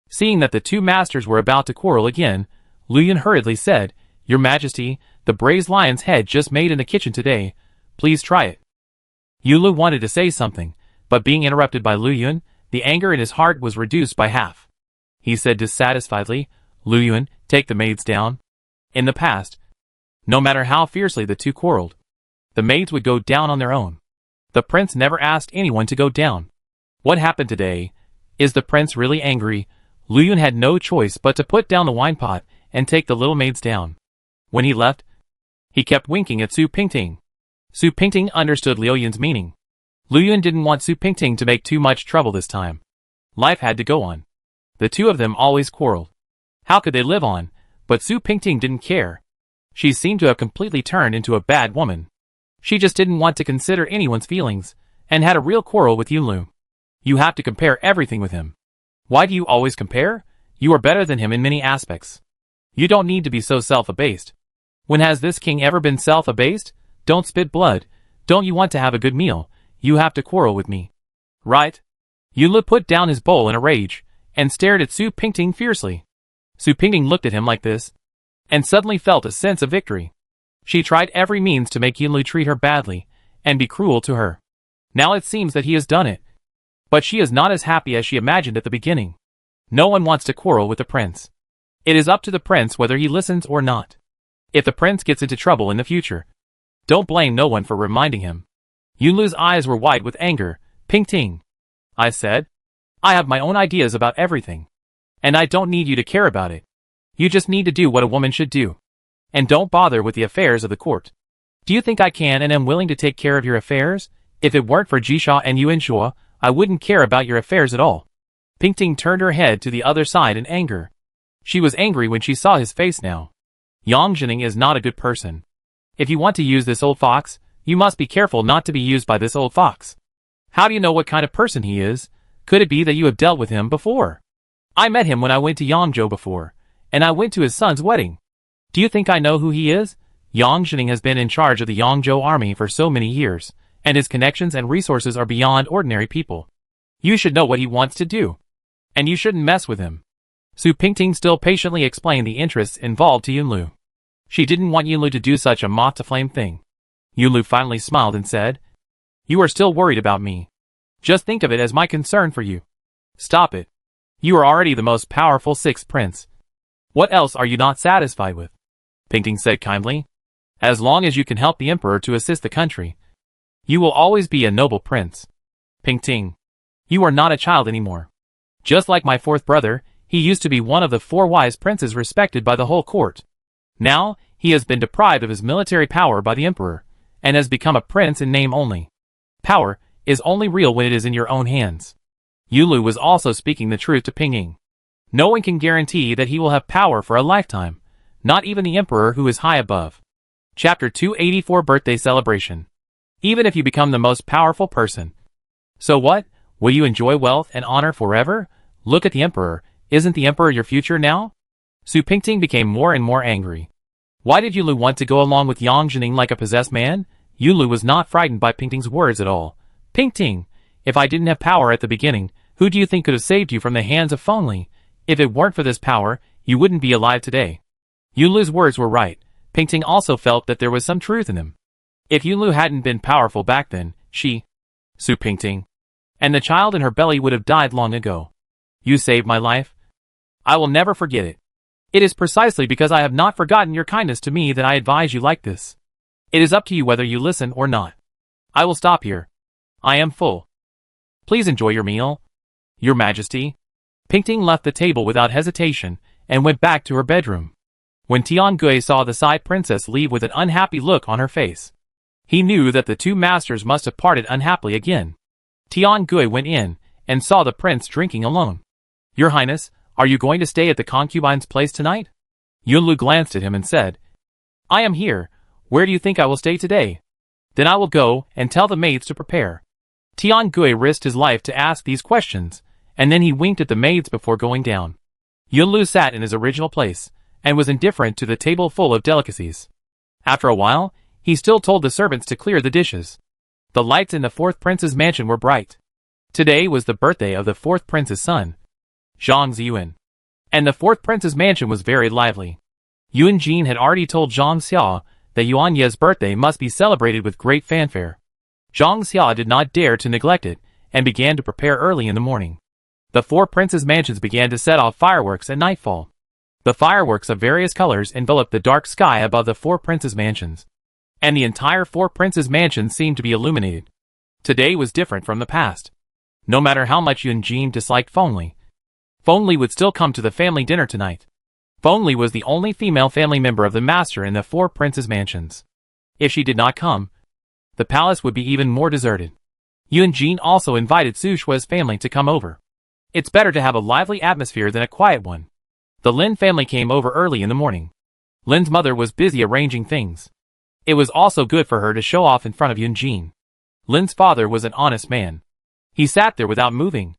Seeing that the two masters were about to quarrel again, Lu Yun hurriedly said, Your Majesty, the braised lion's head just made in the kitchen today. Please try it. Yulu wanted to say something, but being interrupted by Lu Yun, the anger in his heart was reduced by half. He said dissatisfiedly, Lu Yun, take the maids down. In the past, no matter how fiercely the two quarreled, the maids would go down on their own. The prince never asked anyone to go down. What happened today? Is the prince really angry? Lu Yun had no choice but to put down the wine pot and take the little maids down. When he left, he kept winking at Su Pingting. Su Pingting understood Liu Yun's meaning. Lu Yun didn't want Su Pingting to make too much trouble this time. Life had to go on. The two of them always quarreled. How could they live on? But Su Pingting didn't care. She seemed to have completely turned into a bad woman. She just didn't want to consider anyone's feelings, and had a real quarrel with Yunlu. You have to compare everything with him. Why do you always compare? You are better than him in many aspects. You don't need to be so self-abased. When has this king ever been self-abased? Don't spit blood. Don't you want to have a good meal? You have to quarrel with me. Right? Yunlu put down his bowl in a rage, and stared at Su Pingting fiercely. Su Pingting looked at him like this, and suddenly felt a sense of victory. She tried every means to make Yunlu treat her badly, and be cruel to her. Now it seems that he has done it. But she is not as happy as she imagined at the beginning. No one wants to quarrel with the prince. It is up to the prince whether he listens or not. If the prince gets into trouble in the future, don't blame no one for reminding him. Yunlu's eyes were wide with anger. Pingting, I said. I have my own ideas about everything. And I don't need you to care about it. You just need to do what a woman should do. And don't bother with the affairs of the court. Do you think I can and am willing to take care of your affairs? If it weren't for Jisha and Yuan Shua, I wouldn't care about your affairs at all. Pingting turned her head to the other side in anger. She was angry when she saw his face now. Yang Jining is not a good person. If you want to use this old fox, you must be careful not to be used by this old fox. How do you know what kind of person he is? Could it be that you have dealt with him before? I met him when I went to Yangzhou before, and I went to his son's wedding. Do you think I know who he is? Yang Jining has been in charge of the Yangzhou army for so many years, and his connections and resources are beyond ordinary people. You should know what he wants to do. And you shouldn't mess with him. Su Pingting still patiently explained the interests involved to Yunlu. She didn't want Yunlu to do such a moth-to-flame thing. Yunlu finally smiled and said, You are still worried about me. Just think of it as my concern for you. Stop it. You are already the most powerful sixth prince. What else are you not satisfied with? Pingting said kindly. As long as you can help the emperor to assist the country, you will always be a noble prince. Pingting, you are not a child anymore. Just like my fourth brother, he used to be one of the 4 wise princes respected by the whole court. Now, he has been deprived of his military power by the emperor, and has become a prince in name only. Power is only real when it is in your own hands. Yulu was also speaking the truth to Pingting. No one can guarantee that he will have power for a lifetime, not even the emperor who is high above. Chapter 284 Birthday Celebration. Even if you become the most powerful person. So what? Will you enjoy wealth and honor forever? Look at the emperor. Isn't the emperor your future now? Su Pingting became more and more angry. Why did Yulu want to go along with Yang Jining like a possessed man? Yulu was not frightened by Pingting's words at all. Pingting, if I didn't have power at the beginning, who do you think could have saved you from the hands of Fengli? If it weren't for this power, you wouldn't be alive today. Yulu's words were right. Pingting also felt that there was some truth in them. If Yulu hadn't been powerful back then, Su Pingting, and the child in her belly would have died long ago. You saved my life. I will never forget it. It is precisely because I have not forgotten your kindness to me that I advise you like this. It is up to you whether you listen or not. I will stop here. I am full. Please enjoy your meal. Your Majesty. Pingting left the table without hesitation and went back to her bedroom. When Tian Gui saw the Sai princess leave with an unhappy look on her face, he knew that the two masters must have parted unhappily again. Tian Gui went in and saw the prince drinking alone. Your Highness, are you going to stay at the concubine's place tonight? Yunlu glanced at him and said, I am here. Where do you think I will stay today? Then I will go and tell the maids to prepare. Tian Gui risked his life to ask these questions, and then he winked at the maids before going down. Yunlu sat in his original place, and was indifferent to the table full of delicacies. After a while, he still told the servants to clear the dishes. The lights in the fourth prince's mansion were bright. Today was the birthday of the fourth prince's son, Zhang Ziyuan. And the fourth prince's mansion was very lively. Yuan Jin had already told Zhang Xia that Yuan Ye's birthday must be celebrated with great fanfare. Zhang Xia did not dare to neglect it, and began to prepare early in the morning. The four princes' mansions began to set off fireworks at nightfall. The fireworks of various colors enveloped the dark sky above the four princes' mansions, and the entire four princes' mansions seemed to be illuminated. Today was different from the past. No matter how much Yun Jin disliked Feng Li would still come to the family dinner tonight. Feng Li was the only female family member of the master in the four princes' mansions. If she did not come, the palace would be even more deserted. Yun Jin also invited Su Shui's family to come over. It's better to have a lively atmosphere than a quiet one. The Lin family came over early in the morning. Lin's mother was busy arranging things. It was also good for her to show off in front of Yun Jin. Lin's father was an honest man. He sat there without moving,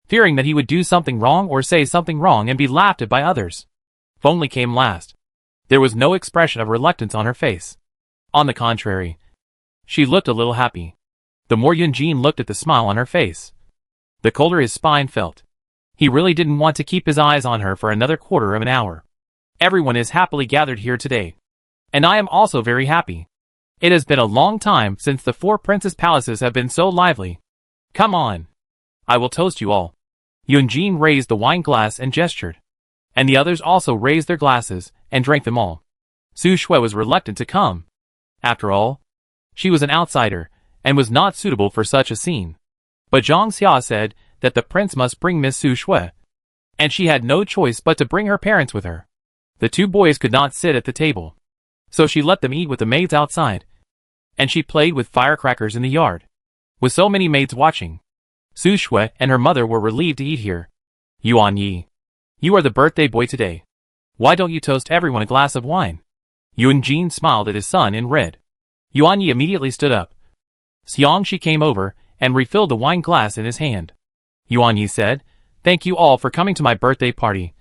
fearing that he would do something wrong or say something wrong and be laughed at by others. Feng Li came last. There was no expression of reluctance on her face. On the contrary, she looked a little happy. The more Yun Jin looked at the smile on her face, the colder his spine felt. He really didn't want to keep his eyes on her for another quarter of an hour. Everyone is happily gathered here today. And I am also very happy. It has been a long time since the four princes' palaces have been so lively. Come on. I will toast you all. Yun Jin raised the wine glass and gestured. And the others also raised their glasses and drank them all. Su Shui was reluctant to come. After all, she was an outsider and was not suitable for such a scene. But Zhang Xia said that the prince must bring Miss Su Shui, and she had no choice but to bring her parents with her. The two boys could not sit at the table, so she let them eat with the maids outside, and she played with firecrackers in the yard. With so many maids watching, Su Shui and her mother were relieved to eat here. Yuan Yi, you are the birthday boy today. Why don't you toast everyone a glass of wine? Yun Jin smiled at his son in red. Yuan Yi immediately stood up. Xiang Shi came over and refilled the wine glass in his hand. Yuan Yi said, "Thank you all for coming to my birthday party."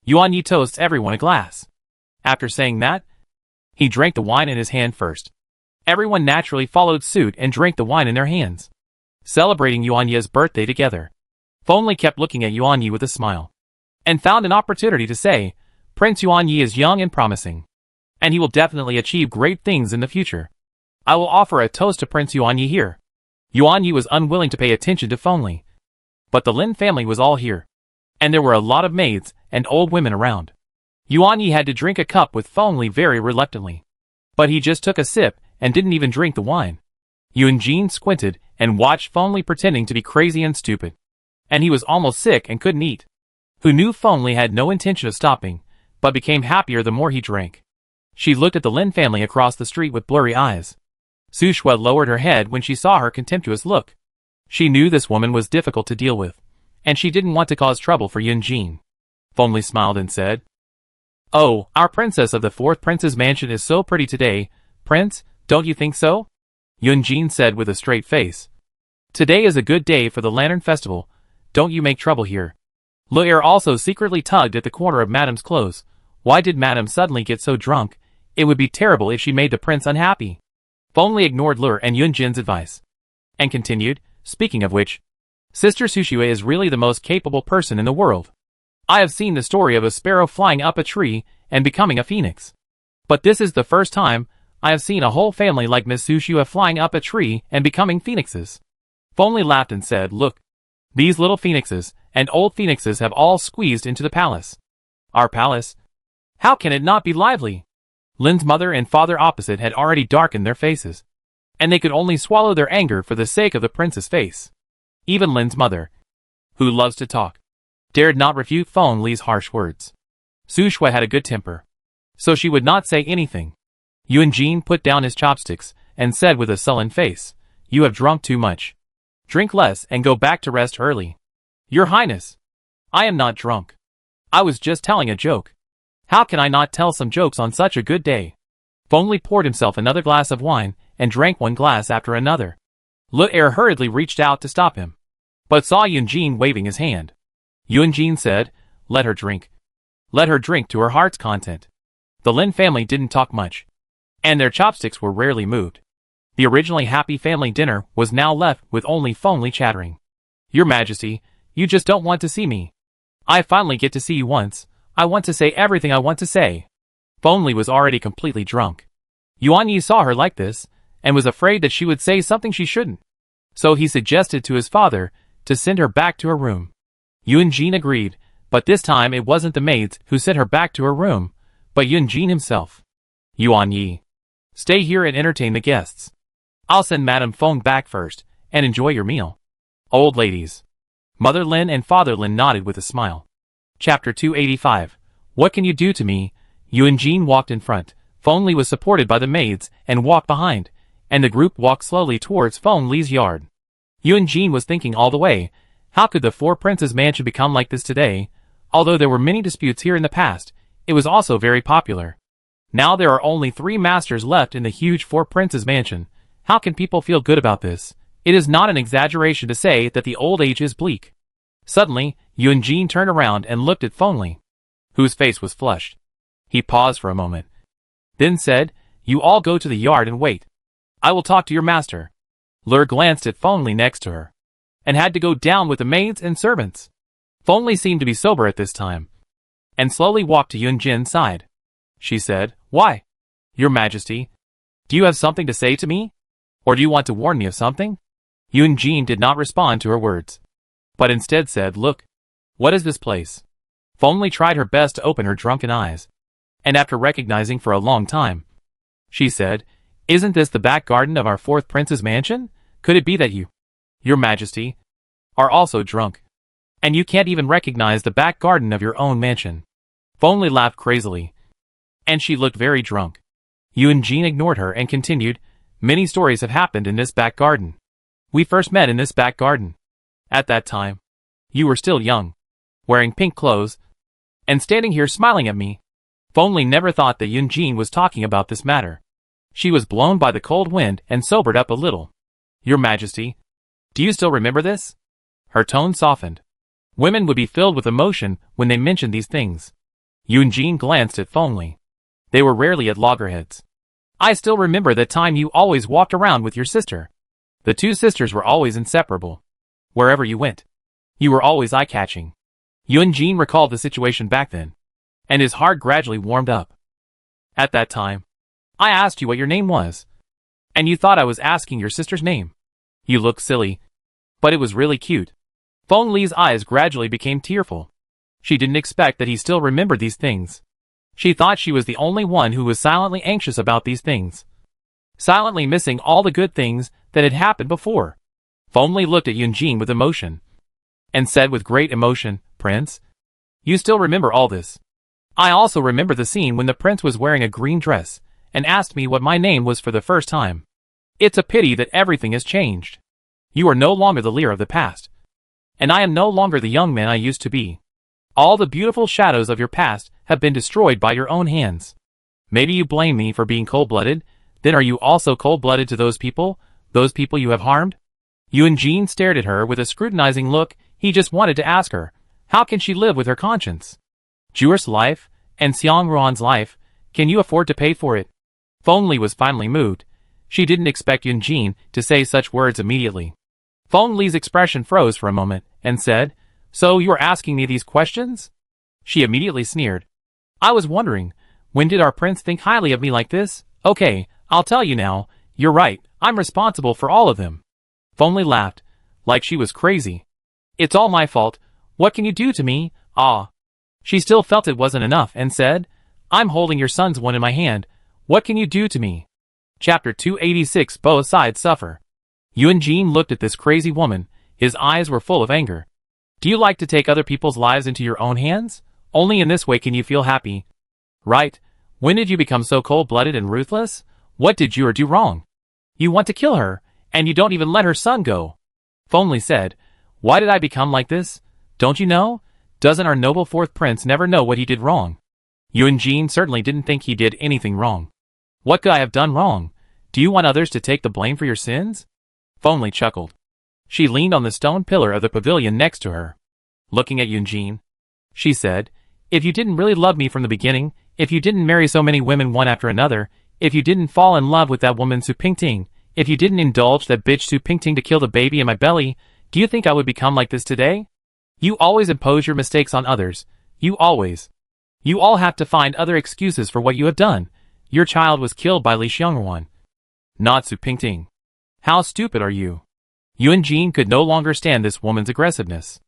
Yuan Yi toasts everyone a glass. After saying that, he drank the wine in his hand first. Everyone naturally followed suit and drank the wine in their hands, celebrating Yuan Yi's birthday together. Feng Li kept looking at Yuan Yi with a smile, and found an opportunity to say, "Prince Yuan Yi is young and promising, and he will definitely achieve great things in the future. I will offer a toast to Prince Yuan Yi here." Yuan Yi was unwilling to pay attention to Feng Li, but the Lin family was all here, and there were a lot of maids and old women around. Yuan Yi had to drink a cup with Feng Li very reluctantly, but he just took a sip and didn't even drink the wine. Yun Jin squinted and watched Feng Li pretending to be crazy and stupid, and he was almost sick and couldn't eat. Who knew Feng Li had no intention of stopping, but became happier the more he drank. She looked at the Lin family across the street with blurry eyes. Su Shui lowered her head when she saw her contemptuous look. She knew this woman was difficult to deal with, and she didn't want to cause trouble for Yun Jin. Feng Li smiled and said, "Oh, our princess of the fourth prince's mansion is so pretty today, Prince, don't you think so?" Yun Jin said with a straight face. "Today is a good day for the Lantern Festival, don't you make trouble here." Le Er also secretly tugged at the corner of Madame's clothes. Why did Madame suddenly get so drunk? It would be terrible if she made the prince unhappy. Feng Li ignored Le Er and Yun Jin's advice, and continued, "Speaking of which, Sister Su Shui is really the most capable person in the world. I have seen the story of a sparrow flying up a tree and becoming a phoenix. But this is the first time I have seen a whole family like Miss Su Shui flying up a tree and becoming phoenixes." Feng Li laughed and said, "Look, these little phoenixes and old phoenixes have all squeezed into the palace. Our palace? How can it not be lively?" Lin's mother and father opposite had already darkened their faces, and they could only swallow their anger for the sake of the prince's face. Even Lin's mother, who loves to talk, dared not refute Feng Li's harsh words. Su Shui had a good temper, so she would not say anything. Yun Jin put down his chopsticks and said with a sullen face, "You have drunk too much. Drink less and go back to rest early." "Your Highness, I am not drunk. I was just telling a joke. How can I not tell some jokes on such a good day?" Feng Li poured himself another glass of wine and drank one glass after another. Le Er hurriedly reached out to stop him, but saw Yun Jin waving his hand. Yun Jin said, "Let her drink. Let her drink to her heart's content." The Lin family didn't talk much, and their chopsticks were rarely moved. The originally happy family dinner was now left with only Feng Li chattering. "Your Majesty, you just don't want to see me. I finally get to see you once. I want to say everything I want to say." Feng Li was already completely drunk. Yuan Yi saw her like this, and was afraid that she would say something she shouldn't. So he suggested to his father to send her back to her room. Yunjin agreed, but this time it wasn't the maids who sent her back to her room, but Yunjin himself. Yuan Yi, stay here and entertain the guests. I'll send Madame Feng back first, and enjoy your meal. Old ladies. Mother Lin and Father Lin nodded with a smile. Chapter 285. What can you do to me? Yunjin walked in front. Feng Li was supported by the maids and walked behind, and the group walked slowly towards Feng Li's yard. Yunjin was thinking all the way, how could the four princes' mansion become like this today? Although there were many disputes here in the past, it was also very popular. Now there are only 3 masters left in the huge four princes' mansion. How can people feel good about this? It is not an exaggeration to say that the old age is bleak. Suddenly, Yunjin turned around and looked at Feng Li, whose face was flushed. He paused for a moment, then said, you all go to the yard and wait. I will talk to your master. Lur glanced at Feng Li next to her, and had to go down with the maids and servants. Feng Li seemed to be sober at this time, and slowly walked to Yunjin's side. She said, why? Your Majesty, do you have something to say to me? Or do you want to warn me of something? Yunjin did not respond to her words, but instead said, look, what is this place? Feng Li tried her best to open her drunken eyes, and after recognizing for a long time, she said, isn't this the back garden of our fourth prince's mansion? Could it be that you, Your Majesty, are also drunk, and you can't even recognize the back garden of your own mansion? Feng Li laughed crazily, and she looked very drunk. Yunjin ignored her and continued, many stories have happened in this back garden. We first met in this back garden. At that time, you were still young, wearing pink clothes, and standing here smiling at me. Feng Li never thought that Yunjin was talking about this matter. She was blown by the cold wind and sobered up a little. Your Majesty, do you still remember this? Her tone softened. Women would be filled with emotion when they mentioned these things. Yunjin glanced at Feng Li. They were rarely at loggerheads. I still remember that time you always walked around with your sister. The 2 sisters were always inseparable. Wherever you went, you were always eye-catching. Yunjin recalled the situation back then, and his heart gradually warmed up. At that time, I asked you what your name was, and you thought I was asking your sister's name. You looked silly, but it was really cute. Feng Li's eyes gradually became tearful. She didn't expect that he still remembered these things. She thought she was the only one who was silently anxious about these things, silently missing all the good things that had happened before. Feng Li looked at Yunjin with emotion, and said with great emotion, Prince, you still remember all this. I also remember the scene when the prince was wearing a green dress, and asked me what my name was for the first time. It's a pity that everything has changed. You are no longer the Lear of the past, and I am no longer the young man I used to be. All the beautiful shadows of your past have been destroyed by your own hands. Maybe you blame me for being cold-blooded, then are you also cold-blooded to those people you have harmed? Yunjin stared at her with a scrutinizing look. He just wanted to ask her, how can she live with her conscience? Juer's life, and Xiangruan's life, can you afford to pay for it? Feng Li was finally moved. She didn't expect Yunjin to say such words immediately. Feng Li's expression froze for a moment, and said, so you are asking me these questions? She immediately sneered. I was wondering, when did our prince think highly of me like this? Okay, I'll tell you now, you're right, I'm responsible for all of them. Feng Li laughed, like she was crazy. It's all my fault. What can you do to me? Ah. She still felt it wasn't enough and said, I'm holding your son's one in my hand. What can you do to me? Chapter 286. Both sides suffer. Yunjin looked at this crazy woman. His eyes were full of anger. Do you like to take other people's lives into your own hands? Only in this way can you feel happy. Right? When did you become so cold-blooded and ruthless? What did you do wrong? You want to kill her, and you don't even let her son go. Feng Li said, why did I become like this? Don't you know? Doesn't our noble fourth prince never know what he did wrong? Yunjin certainly didn't think he did anything wrong. What could I have done wrong? Do you want others to take the blame for your sins? Feng Li chuckled. She leaned on the stone pillar of the pavilion next to her. Looking at Yunjin, she said, if you didn't really love me from the beginning, if you didn't marry so many women one after another, if you didn't fall in love with that woman Su Pingting, if you didn't indulge that bitch Su Pingting to kill the baby in my belly, do you think I would become like this today? You always impose your mistakes on others. You always. You all have to find other excuses for what you have done. Your child was killed by Li Xiangruan. Not Su Pingting. How stupid are you? Yuan Jin could no longer stand this woman's aggressiveness.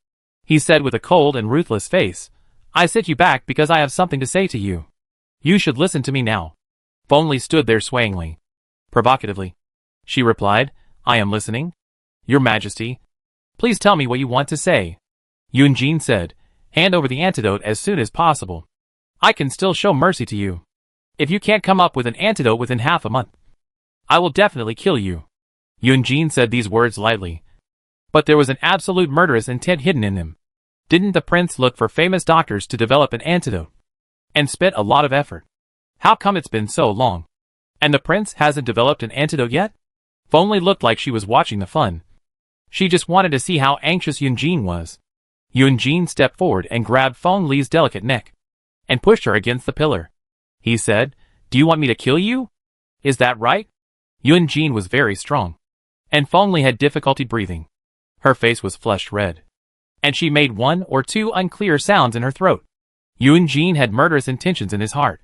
He said with a cold and ruthless face, I sit you back because I have something to say to you. You should listen to me now. Feng Li stood there swayingly. Provocatively. She replied, I am listening. Your Majesty. Please tell me what you want to say. Yuan Jin said, hand over the antidote as soon as possible. I can still show mercy to you. If you can't come up with an antidote within half a month, I will definitely kill you. Yuan Jin said these words lightly. But there was an absolute murderous intent hidden in them. Didn't the prince look for famous doctors to develop an antidote? And spent a lot of effort. How come it's been so long? And the prince hasn't developed an antidote yet? Feng Li looked like she was watching the fun. She just wanted to see how anxious Yuan Jin was. Yuan Jin stepped forward and grabbed Feng Li's delicate neck. And pushed her against the pillar. He said, do you want me to kill you? Is that right? Yuan Jin was very strong. And Feng Li had difficulty breathing. Her face was flushed red. And she made one or two unclear sounds in her throat. Yuan Jin had murderous intentions in his heart.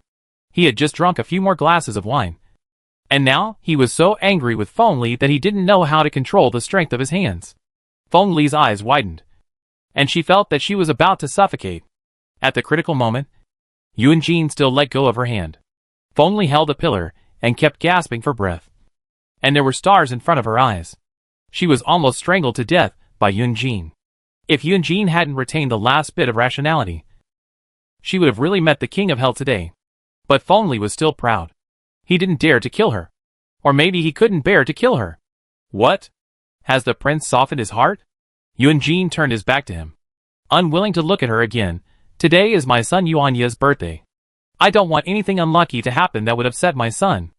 He had just drunk a few more glasses of wine. And now, he was so angry with Feng Li that he didn't know how to control the strength of his hands. Feng Li's eyes widened. And she felt that she was about to suffocate. At the critical moment, Yuan Jin still let go of her hand. Feng Li held the pillar and kept gasping for breath. And there were stars in front of her eyes. She was almost strangled to death by Yuan Jin. If Yuan Jin hadn't retained the last bit of rationality, she would have really met the king of hell today. But Feng Li was still proud. He didn't dare to kill her. Or maybe he couldn't bear to kill her. What? Has the prince softened his heart? Yuan Jin turned his back to him. Unwilling to look at her again, today is my son Yuan Ye's birthday. I don't want anything unlucky to happen that would upset my son.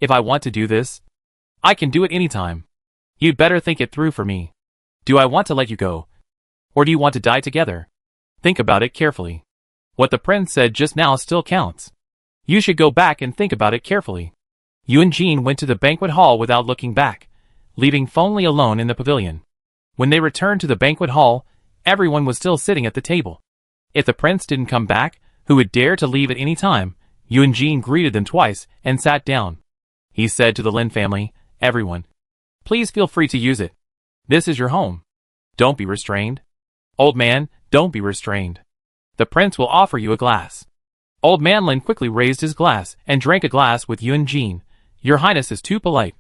If I want to do this, I can do it anytime. You'd better think it through for me. Do I want to let you go? Or do you want to die together? Think about it carefully. What the prince said just now still counts. You should go back and think about it carefully. Yuan Jin went to the banquet hall without looking back, leaving Feng Li alone in the pavilion. When they returned to the banquet hall, everyone was still sitting at the table. If the prince didn't come back, who would dare to leave at any time, Yuan Jin greeted them twice and sat down. He said to the Lin family, everyone, please feel free to use it. This is your home. Don't be restrained. Old man, don't be restrained. The prince will offer you a glass. Old man Lin quickly raised his glass and drank a glass with Yuan Jin. Your Highness is too polite.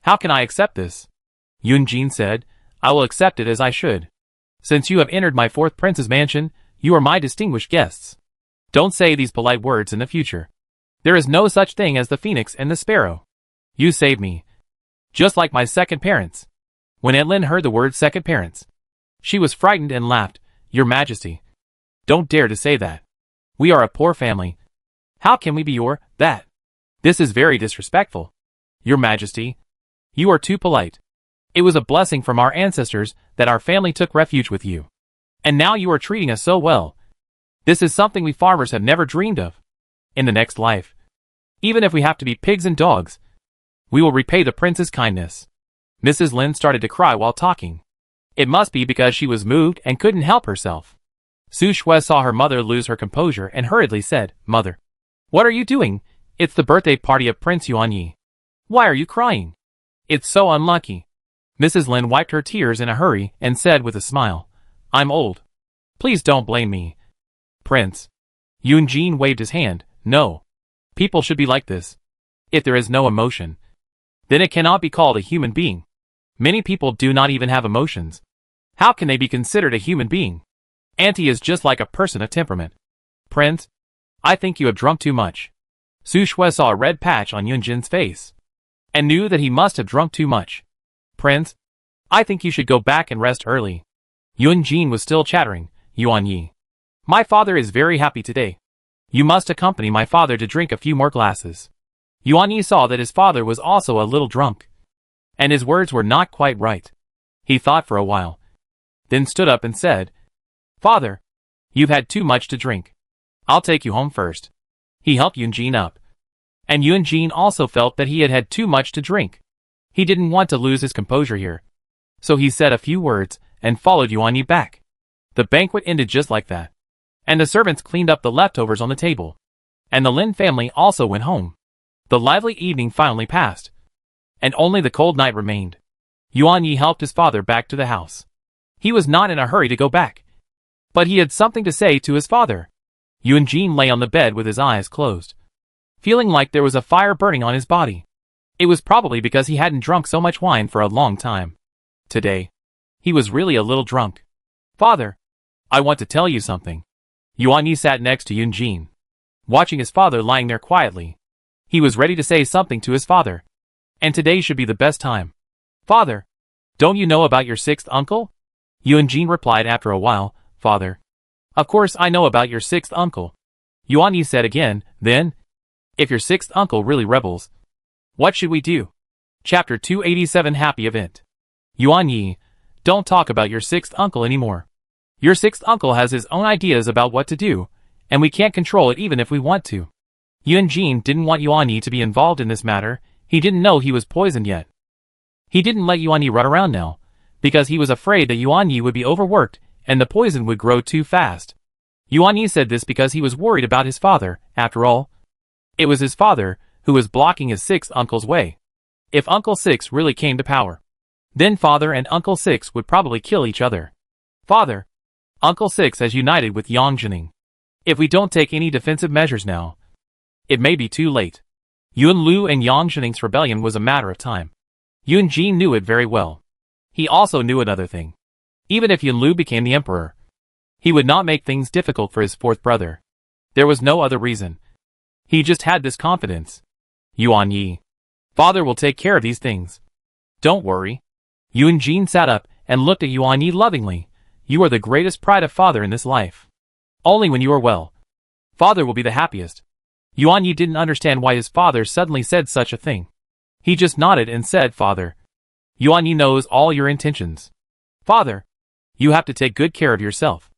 How can I accept this? Yuan Jin said, I will accept it as I should. Since you have entered my fourth prince's mansion, you are my distinguished guests. Don't say these polite words in the future. There is no such thing as the phoenix and the sparrow. You saved me. Just like my second parents. When Lin heard the word second parents, she was frightened and laughed. Your Majesty. Don't dare to say that. We are a poor family. How can we be that? This is very disrespectful. Your Majesty. You are too polite. It was a blessing from our ancestors that our family took refuge with you. And now you are treating us so well. This is something we farmers have never dreamed of. In the next life, even if we have to be pigs and dogs, we will repay the prince's kindness. Mrs. Lin started to cry while talking. It must be because she was moved and couldn't help herself. Su Shui saw her mother lose her composure and hurriedly said, Mother, what are you doing? It's the birthday party of Prince Yuan Yi. Why are you crying? It's so unlucky. Mrs. Lin wiped her tears in a hurry and said with a smile, I'm old. Please don't blame me. Prince. Yuan Jin waved his hand. No. People should be like this. If there is no emotion, then it cannot be called a human being. Many people do not even have emotions. How can they be considered a human being? Auntie is just like a person of temperament. Prince, I think you have drunk too much. Su Shui saw a red patch on Yuan Jin's face, and knew that he must have drunk too much. Prince, I think you should go back and rest early. Yuan Jin was still chattering. Yuan Yi. My father is very happy today. You must accompany my father to drink a few more glasses. Yuan Yi saw that his father was also a little drunk, and his words were not quite right. He thought for a while, then stood up and said, Father, you've had too much to drink. I'll take you home first. He helped Yuan Jin up. And Yuan Jin also felt that he had had too much to drink. He didn't want to lose his composure here. So he said a few words and followed Yuan Yi back. The banquet ended just like that. And the servants cleaned up the leftovers on the table. And the Lin family also went home. The lively evening finally passed. and only the cold night remained. Yuan Yi helped his father back to the house. He was not in a hurry to go back, but he had something to say to his father. Yuan Jin lay on the bed with his eyes closed, feeling like there was a fire burning on his body. It was probably because he hadn't drunk so much wine for a long time. Today, he was really a little drunk. Father, I want to tell you something. Yuan Yi sat next to Yuan Jin, watching his father lying there quietly. He was ready to say something to his father, and today should be the best time. Father, don't you know about your sixth uncle? Yuan Jin replied after a while. Father, of course I know about your sixth uncle. Yuan Yi said again. Then, if your sixth uncle really rebels, what should we do? Chapter 287 Happy Event. Yuan Yi, don't talk about your sixth uncle anymore. Your sixth uncle has his own ideas about what to do, and we can't control it even if we want to. Yuan Jin didn't want Yuan Yi to be involved in this matter. He didn't know he was poisoned yet. He didn't let Yuan Yi run around now, because he was afraid that Yuan Yi would be overworked and the poison would grow too fast. Yuan Yi said this because he was worried about his father. After all, it was his father who was blocking his sixth uncle's way. If Uncle Six really came to power, then Father and Uncle Six would probably kill each other. Father, Uncle Six has united with Yang Jining. If we don't take any defensive measures now, it may be too late. Yun Lu and Yang Jining's rebellion was a matter of time. Yuan Jin knew it very well. He also knew another thing. Even if Yun Lu became the emperor, he would not make things difficult for his fourth brother. There was no other reason. He just had this confidence. Yuan Yi, Father will take care of these things. Don't worry. Yuan Jin sat up and looked at Yuan Yi lovingly. You are the greatest pride of Father in this life. Only when you are well, Father will be the happiest. Yuan Yi didn't understand why his father suddenly said such a thing. He just nodded and said, Father, Yuan Yi knows all your intentions. Father, you have to take good care of yourself.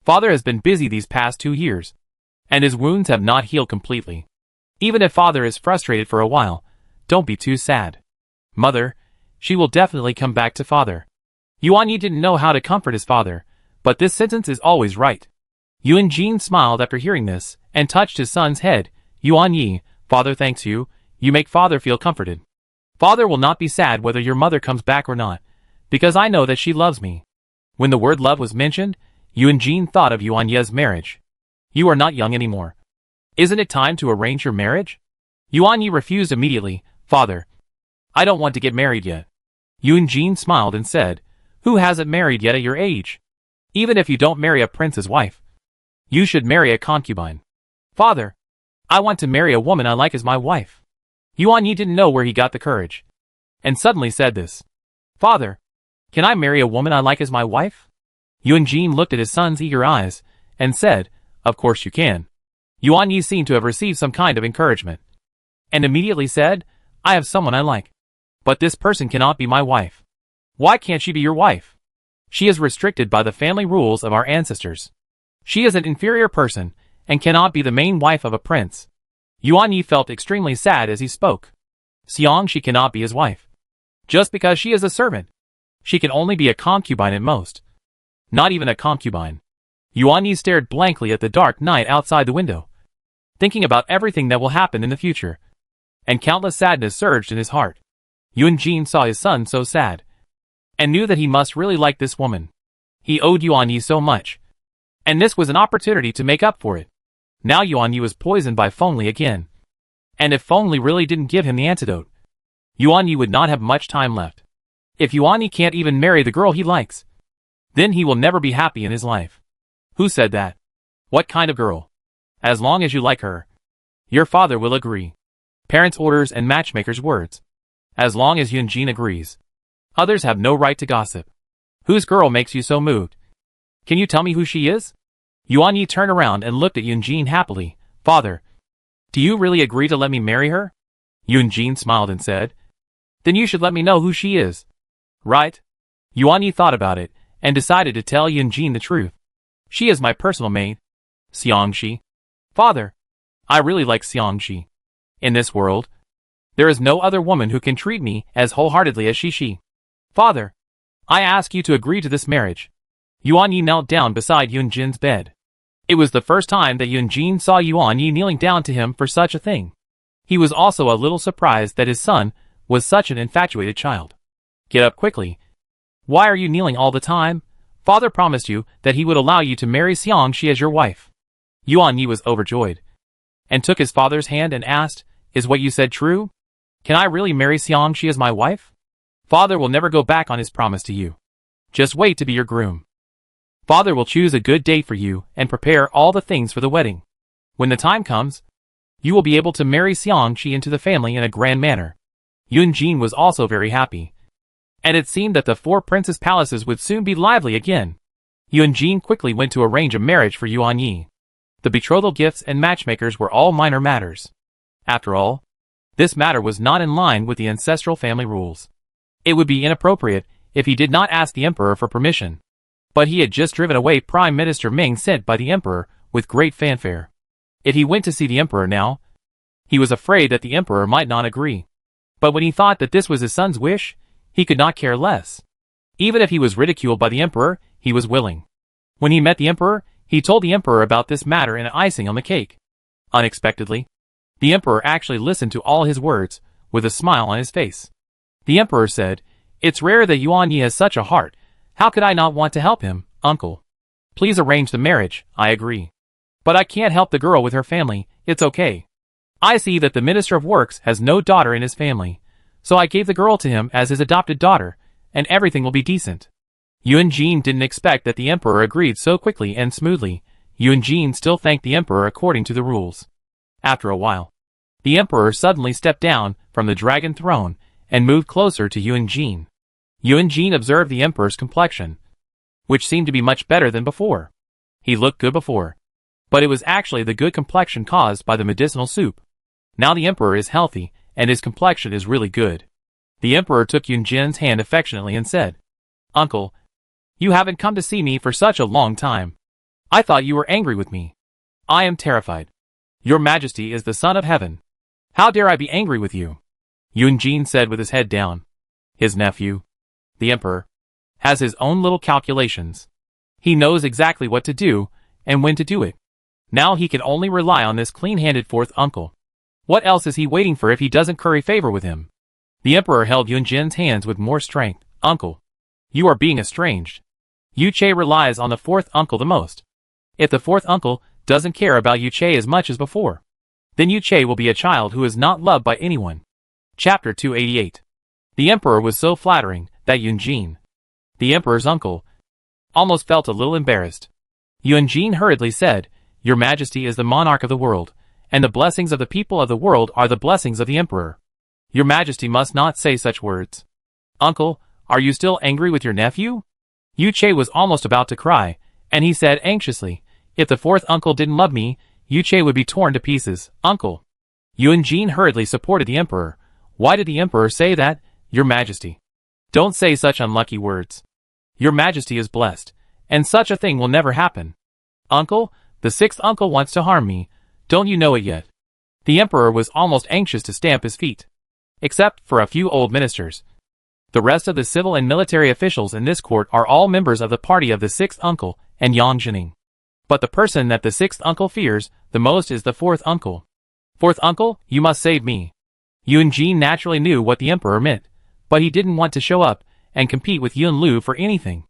Father has been busy these past 2 years, and his wounds have not healed completely. Even if Father is frustrated for a while, don't be too sad. Mother, she will definitely come back to Father. Yuan Yi didn't know how to comfort his father, but this sentence is always right. Yuan Jin smiled after hearing this, and touched his son's head. Yuan Yi, Father thanks you. You make Father feel comforted. Father will not be sad whether your mother comes back or not, because I know that she loves me. When the word love was mentioned, Yuan Jin thought of Yuan Ye's marriage. You are not young anymore. Isn't it time to arrange your marriage? Yuan Yi refused immediately. Father, I don't want to get married yet. Yuan Jin smiled and said, who hasn't married yet at your age? Even if you don't marry a prince's wife, you should marry a concubine. Father, I want to marry a woman I like as my wife. Yuan Yi didn't know where he got the courage, and suddenly said this. Father, can I marry a woman I like as my wife? Yuan Jin looked at his son's eager eyes, and said, of course you can. Yuan Yi seemed to have received some kind of encouragement, and immediately said, I have someone I like. But this person cannot be my wife. Why can't she be your wife? She is restricted by the family rules of our ancestors. She is an inferior person, and cannot be the main wife of a prince. Yuan Yi felt extremely sad as he spoke. Xiang she cannot be his wife. Just because she is a servant. She can only be a concubine at most. Not even a concubine. Yuan Yi stared blankly at the dark night outside the window, thinking about everything that will happen in the future, and countless sadness surged in his heart. Yuan Jin saw his son so sad, and knew that he must really like this woman. He owed Yuan Yi so much, and this was an opportunity to make up for it. Now Yuan Yi was poisoned by Feng Li again, and if Feng Li really didn't give him the antidote, Yuan Yi would not have much time left. If Yuan Yi can't even marry the girl he likes, then he will never be happy in his life. Who said that? What kind of girl? As long as you like her, your father will agree. Parents' orders and matchmakers' words. As long as Yuan Jin agrees, others have no right to gossip. Whose girl makes you so moved? Can you tell me who she is? Yuan Yi turned around and looked at Yuan Jin happily. Father, do you really agree to let me marry her? Yuan Jin smiled and said, then you should let me know who she is. Right? Yuan Yi thought about it, and decided to tell Yuan Jin the truth. She is my personal maid, Xiangxi. Father, I really like Xiangxi. In this world, there is no other woman who can treat me as wholeheartedly as she. Father, I ask you to agree to this marriage. Yuan Yi knelt down beside Yuan Jin's bed. It was the first time that Yuan Jin saw Yuan Yi kneeling down to him for such a thing. He was also a little surprised that his son was such an infatuated child. Get up quickly. Why are you kneeling all the time? Father promised you that he would allow you to marry Xiangxi as your wife. Yuan Yi was overjoyed, and took his father's hand and asked, is what you said true? Can I really marry Xiangxi as my wife? Father will never go back on his promise to you. Just wait to be your groom. Father will choose a good date for you and prepare all the things for the wedding. When the time comes, you will be able to marry Xiangxi into the family in a grand manner. Yun Jin was also very happy, and it seemed that the 4 princes' palaces would soon be lively again. Yun Jin quickly went to arrange a marriage for Yuan Yi. The betrothal gifts and matchmakers were all minor matters. After all, this matter was not in line with the ancestral family rules. It would be inappropriate if he did not ask the emperor for permission. But he had just driven away Prime Minister Ming sent by the emperor with great fanfare. If he went to see the emperor now, he was afraid that the emperor might not agree. But when he thought that this was his son's wish, he could not care less. Even if he was ridiculed by the emperor, he was willing. When he met the emperor, he told the emperor about this matter and icing on the cake. Unexpectedly, the emperor actually listened to all his words, with a smile on his face. The emperor said, "It's rare that Yuan Yi has such a heart. How could I not want to help him, uncle? Please arrange the marriage, I agree. But I can't help the girl with her family, it's okay. I see that the Minister of Works has no daughter in his family, so I gave the girl to him as his adopted daughter, and everything will be decent." Yun Jin didn't expect that the emperor agreed so quickly and smoothly. Yun Jin still thanked the emperor according to the rules. After a while, the emperor suddenly stepped down from the dragon throne and moved closer to Yun Jin. Yun Jin observed the emperor's complexion, which seemed to be much better than before. He looked good before, but it was actually the good complexion caused by the medicinal soup. Now the emperor is healthy, and his complexion is really good. The emperor took Yun Jin's hand affectionately and said, "Uncle, you haven't come to see me for such a long time. I thought you were angry with me. I am terrified. Your Majesty is the Son of Heaven. How dare I be angry with you?" Yun Jin said with his head down. His nephew, the emperor, has his own little calculations. He knows exactly what to do and when to do it. Now he can only rely on this clean-handed 4th uncle. What else is he waiting for if he doesn't curry favor with him? The emperor held Yun Jin's hands with more strength. "Uncle, you are being estranged. Yu Che relies on the 4th uncle the most. If the 4th uncle doesn't care about Yu Che as much as before, then Yu Che will be a child who is not loved by anyone." Chapter 288. The emperor was so flattering that Yun Jin, the emperor's uncle, almost felt a little embarrassed. Yun Jin hurriedly said, "Your Majesty is the monarch of the world, and the blessings of the people of the world are the blessings of the emperor. Your Majesty must not say such words. Uncle, are you still angry with your nephew?" Yu Che was almost about to cry, and he said anxiously, "If the 4th uncle didn't love me, Yu Che would be torn to pieces, uncle." Yun Jin hurriedly supported the emperor. "Why did the emperor say that, Your Majesty? Don't say such unlucky words. Your Majesty is blessed, and such a thing will never happen. Uncle, the 6th uncle wants to harm me, don't you know it yet?" The emperor was almost anxious to stamp his feet. Except for a few old ministers, the rest of the civil and military officials in this court are all members of the party of the 6th uncle and Yang Jining. But the person that the 6th uncle fears the most is the 4th uncle. "4th uncle, you must save me." Yun Jin naturally knew what the emperor meant, but he didn't want to show up and compete with Yun Lu for anything.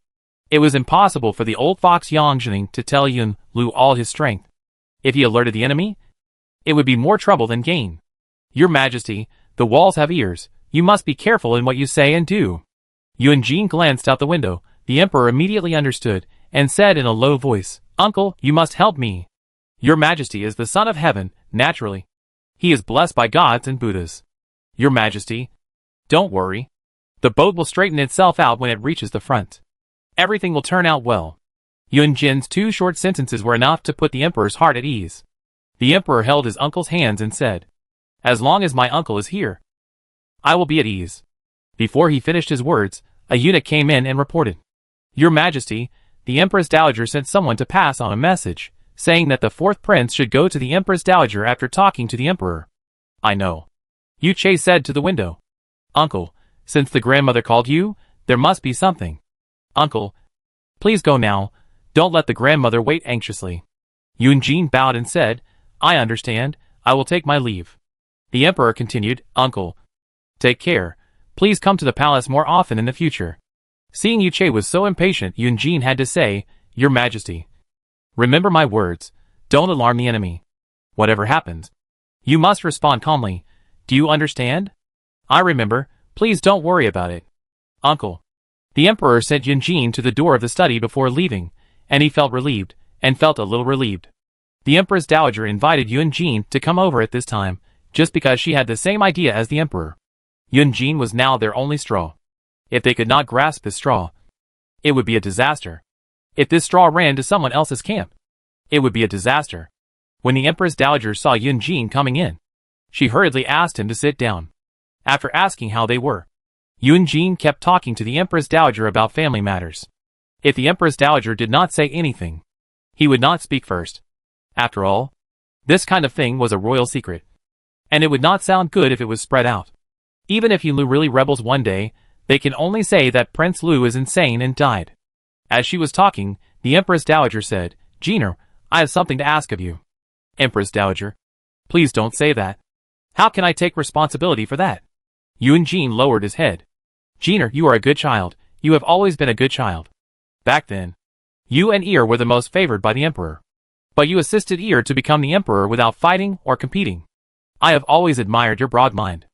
It was impossible for the old fox Yang Jining to tell Yun Lu all his strength. If he alerted the enemy, it would be more trouble than gain. "Your Majesty, the walls have ears. You must be careful in what you say and do." Yun Jin glanced out the window. The emperor immediately understood and said in a low voice, "Uncle, you must help me. Your Majesty is the Son of Heaven, naturally. He is blessed by gods and Buddhas. Your Majesty, don't worry. The boat will straighten itself out when it reaches the front. Everything will turn out well." Yun Jin's 2 short sentences were enough to put the emperor's heart at ease. The emperor held his uncle's hands and said, "As long as my uncle is here, I will be at ease." Before he finished his words, a eunuch came in and reported, "Your Majesty, the Empress Dowager sent someone to pass on a message, saying that the 4th prince should go to the Empress Dowager after talking to the emperor." "I know," Yu Che said to the window. "Uncle, since the grandmother called you, there must be something. Uncle, please go now, don't let the grandmother wait anxiously." Yun Jin bowed and said, "I understand, I will take my leave." The emperor continued, "Uncle, Take care. Please come to the palace more often in the future. Seeing Yu Che was so impatient, Yun Jin had to say, Your Majesty. Remember my words. Don't alarm the enemy. Whatever happens, you must respond calmly. Do you understand? I remember. Please don't worry about it. Uncle. The Emperor sent Yun Jin to the door of the study before leaving, and he felt relieved, and felt a little relieved. The Empress Dowager invited Yun Jin to come over at this time, just because she had the same idea as the Emperor. Yun Jin was now their only straw. If they could not grasp this straw, it would be a disaster. If this straw ran to someone else's camp, it would be a disaster. When the Empress Dowager saw Yun Jin coming in, she hurriedly asked him to sit down. After asking how they were, Yun Jin kept talking to the Empress Dowager about family matters. If the Empress Dowager did not say anything, he would not speak first. After all, this kind of thing was a royal secret, and it would not sound good if it was spread out. Even if Yun Lu really rebels one day, they can only say that Prince Lu is insane and died. As she was talking, the Empress Dowager said, Jiner, I have something to ask of you. Empress Dowager, please don't say that. How can I take responsibility for that? Yun Jin lowered his head. Jiner, you are a good child. You have always been a good child. Back then, you and Ir were the most favored by the Emperor. But you assisted Ir to become the Emperor without fighting or competing. I have always admired your broad mind.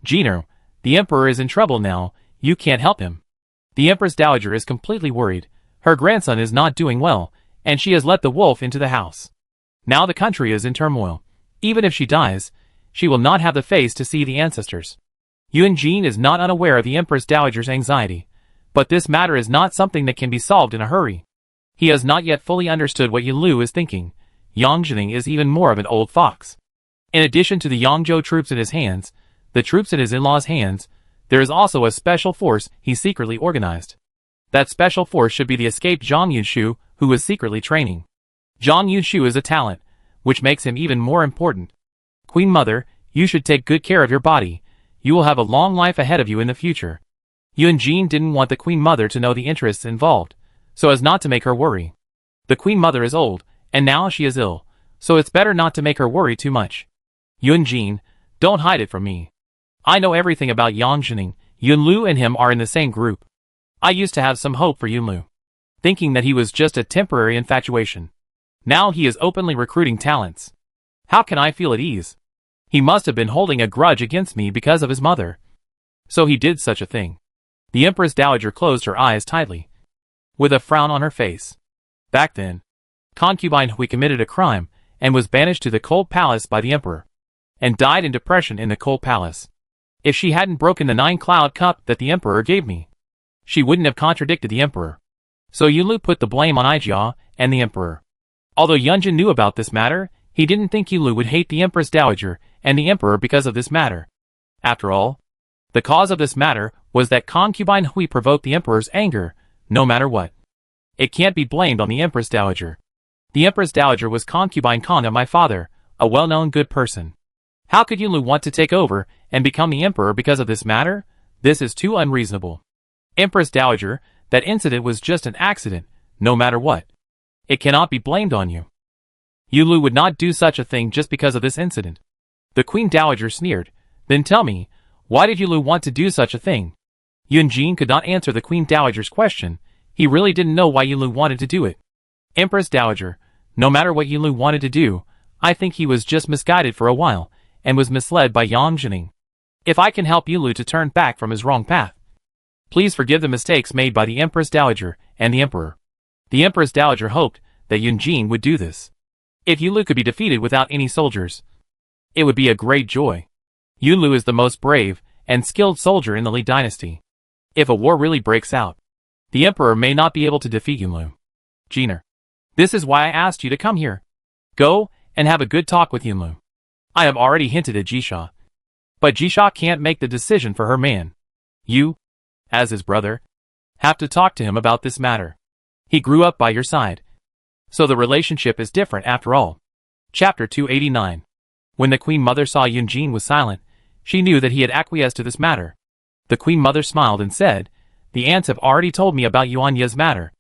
Jiner, the Emperor is in trouble now. You can't help him. The Empress Dowager is completely worried. Her grandson is not doing well, and she has let the wolf into the house. Now the country is in turmoil. Even if she dies, she will not have the face to see the ancestors. Yun Jin is not unaware of the Empress Dowager's anxiety, but this matter is not something that can be solved in a hurry. He has not yet fully understood what Yun Lu is thinking. Yang Jining is even more of an old fox. In addition to the Yangzhou troops in his hands, the troops in his in-laws' hands, there is also a special force he secretly organized. That special force should be the escaped Zhang Yunshu, who is secretly training. Zhang Yunshu is a talent, which makes him even more important. Queen Mother, you should take good care of your body. You will have a long life ahead of you in the future. Yun Jin didn't want the Queen Mother to know the interests involved, so as not to make her worry. The Queen Mother is old, and now she is ill, so it's better not to make her worry too much. Yun Jin, don't hide it from me. I know everything about Yang Jining. Yun Lu and him are in the same group. I used to have some hope for Yun Lu, thinking that he was just a temporary infatuation. Now he is openly recruiting talents. How can I feel at ease? He must have been holding a grudge against me because of his mother. So he did such a thing. The Empress Dowager closed her eyes tightly, with a frown on her face. Back then, concubine Hui committed a crime and was banished to the cold palace by the Emperor, and died in depression in the cold palace. If she hadn't broken the 9-cloud cup that the Emperor gave me, she wouldn't have contradicted the Emperor. So Yun Lu put the blame on Ijia and the Emperor. Although Yunjin knew about this matter, he didn't think Yun Lu would hate the Empress Dowager and the Emperor because of this matter. After all, the cause of this matter was that concubine Hui provoked the Emperor's anger, no matter what. It can't be blamed on the Empress Dowager. The Empress Dowager was concubine Kong of my father, a well-known good person. How could Yun Lu want to take over and become the Emperor because of this matter? This is too unreasonable. Empress Dowager, that incident was just an accident, no matter what. It cannot be blamed on you. Yun Lu would not do such a thing just because of this incident. The Queen Dowager sneered. Then tell me, why did Yun Lu want to do such a thing? Yun Jin could not answer the Queen Dowager's question. He really didn't know why Yun Lu wanted to do it. Empress Dowager, no matter what Yun Lu wanted to do, I think he was just misguided for a while, and was misled by Yang Jining. If I can help Yun Lu to turn back from his wrong path, please forgive the mistakes made by the Empress Dowager and the Emperor. The Empress Dowager hoped that Yun Jin would do this. If Yun Lu could be defeated without any soldiers, it would be a great joy. Yun Lu is the most brave and skilled soldier in the Li dynasty. If a war really breaks out, the Emperor may not be able to defeat Yun Lu. Jiner, this is why I asked you to come here. Go and have a good talk with Yun Lu. I have already hinted at Jisha, but Jisha can't make the decision for her man. You, as his brother, have to talk to him about this matter. He grew up by your side, so the relationship is different after all. Chapter 289. When the Queen Mother saw Yun Jin was silent, she knew that he had acquiesced to this matter. The Queen Mother smiled and said, the ants have already told me about Yuan Ye's matter.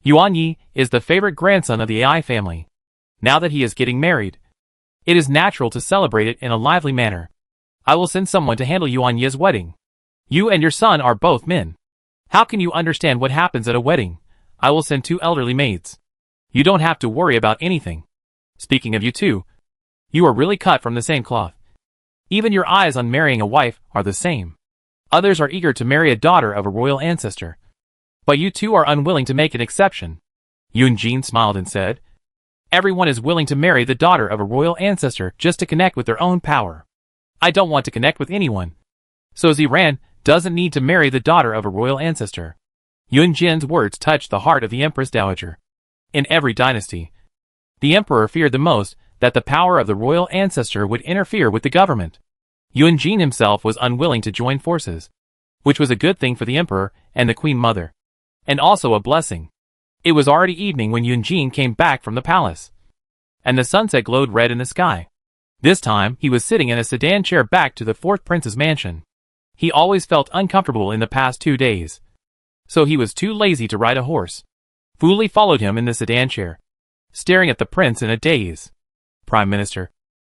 Yuan Yi is the favorite grandson of the AI family. Now that he is getting married, it is natural to celebrate it in a lively manner. I will send someone to handle Yuan Yi's wedding. You and your son are both men. How can you understand what happens at a wedding? I will send 2 elderly maids. You don't have to worry about anything. Speaking of you two, you are really cut from the same cloth. Even your eyes on marrying a wife are the same. Others are eager to marry a daughter of a royal ancestor. But you two are unwilling to make an exception. Yunjin smiled and said, everyone is willing to marry the daughter of a royal ancestor just to connect with their own power. I don't want to connect with anyone. So Ziran doesn't need to marry the daughter of a royal ancestor. Yunjin's words touched the heart of the Empress Dowager. In every dynasty, the emperor feared the most that the power of the royal ancestor would interfere with the government. Yunjin himself was unwilling to join forces, which was a good thing for the emperor and the queen mother, and also a blessing. It was already evening when Yunjin came back from the palace, and the sunset glowed red in the sky. This time, he was sitting in a sedan chair back to the 4th prince's mansion. He always felt uncomfortable in the past 2 days, so he was too lazy to ride a horse. Fu Li followed him in the sedan chair, staring at the prince in a daze. Prime Minister,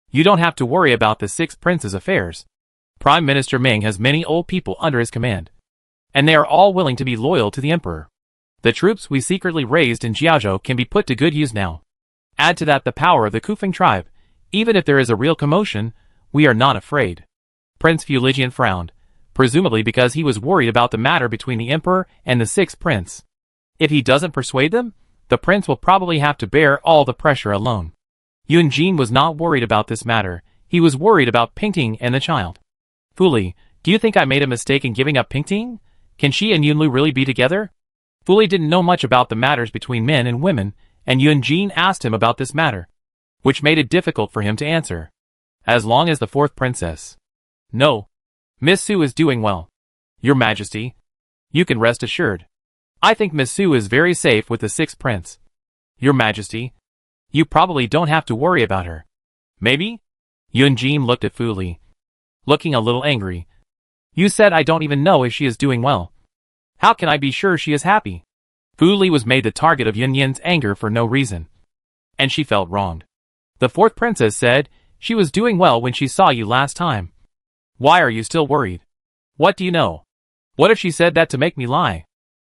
you don't have to worry about the 6th prince's affairs. Prime Minister Meng has many old people under his command, and they are all willing to be loyal to the emperor. The troops we secretly raised in Jiaozhou can be put to good use now. Add to that the power of the Kufeng tribe. Even if there is a real commotion, we are not afraid. Prince Fuligian frowned, presumably because he was worried about the matter between the emperor and the 6th prince. If he doesn't persuade them, the prince will probably have to bear all the pressure alone. Yunjin was not worried about this matter. He was worried about Pingting and the child. Fu Li, do you think I made a mistake in giving up Pingting? Can she and Yunlu really be together? Fu Li didn't know much about the matters between men and women, and Yunjin asked him about this matter, which made it difficult for him to answer. As long as the 4th princess. No. Miss Su is doing well. Your Majesty, you can rest assured. I think Miss Su is very safe with the 6th prince. Your Majesty, you probably don't have to worry about her. Maybe? Yunjin looked at Fu Li, looking a little angry. You said I don't even know if she is doing well. How can I be sure she is happy? Fu Li was made the target of Yunyin's anger for no reason, and she felt wronged. The 4th princess said she was doing well when she saw you last time. Why are you still worried? What do you know? What if she said that to make me lie?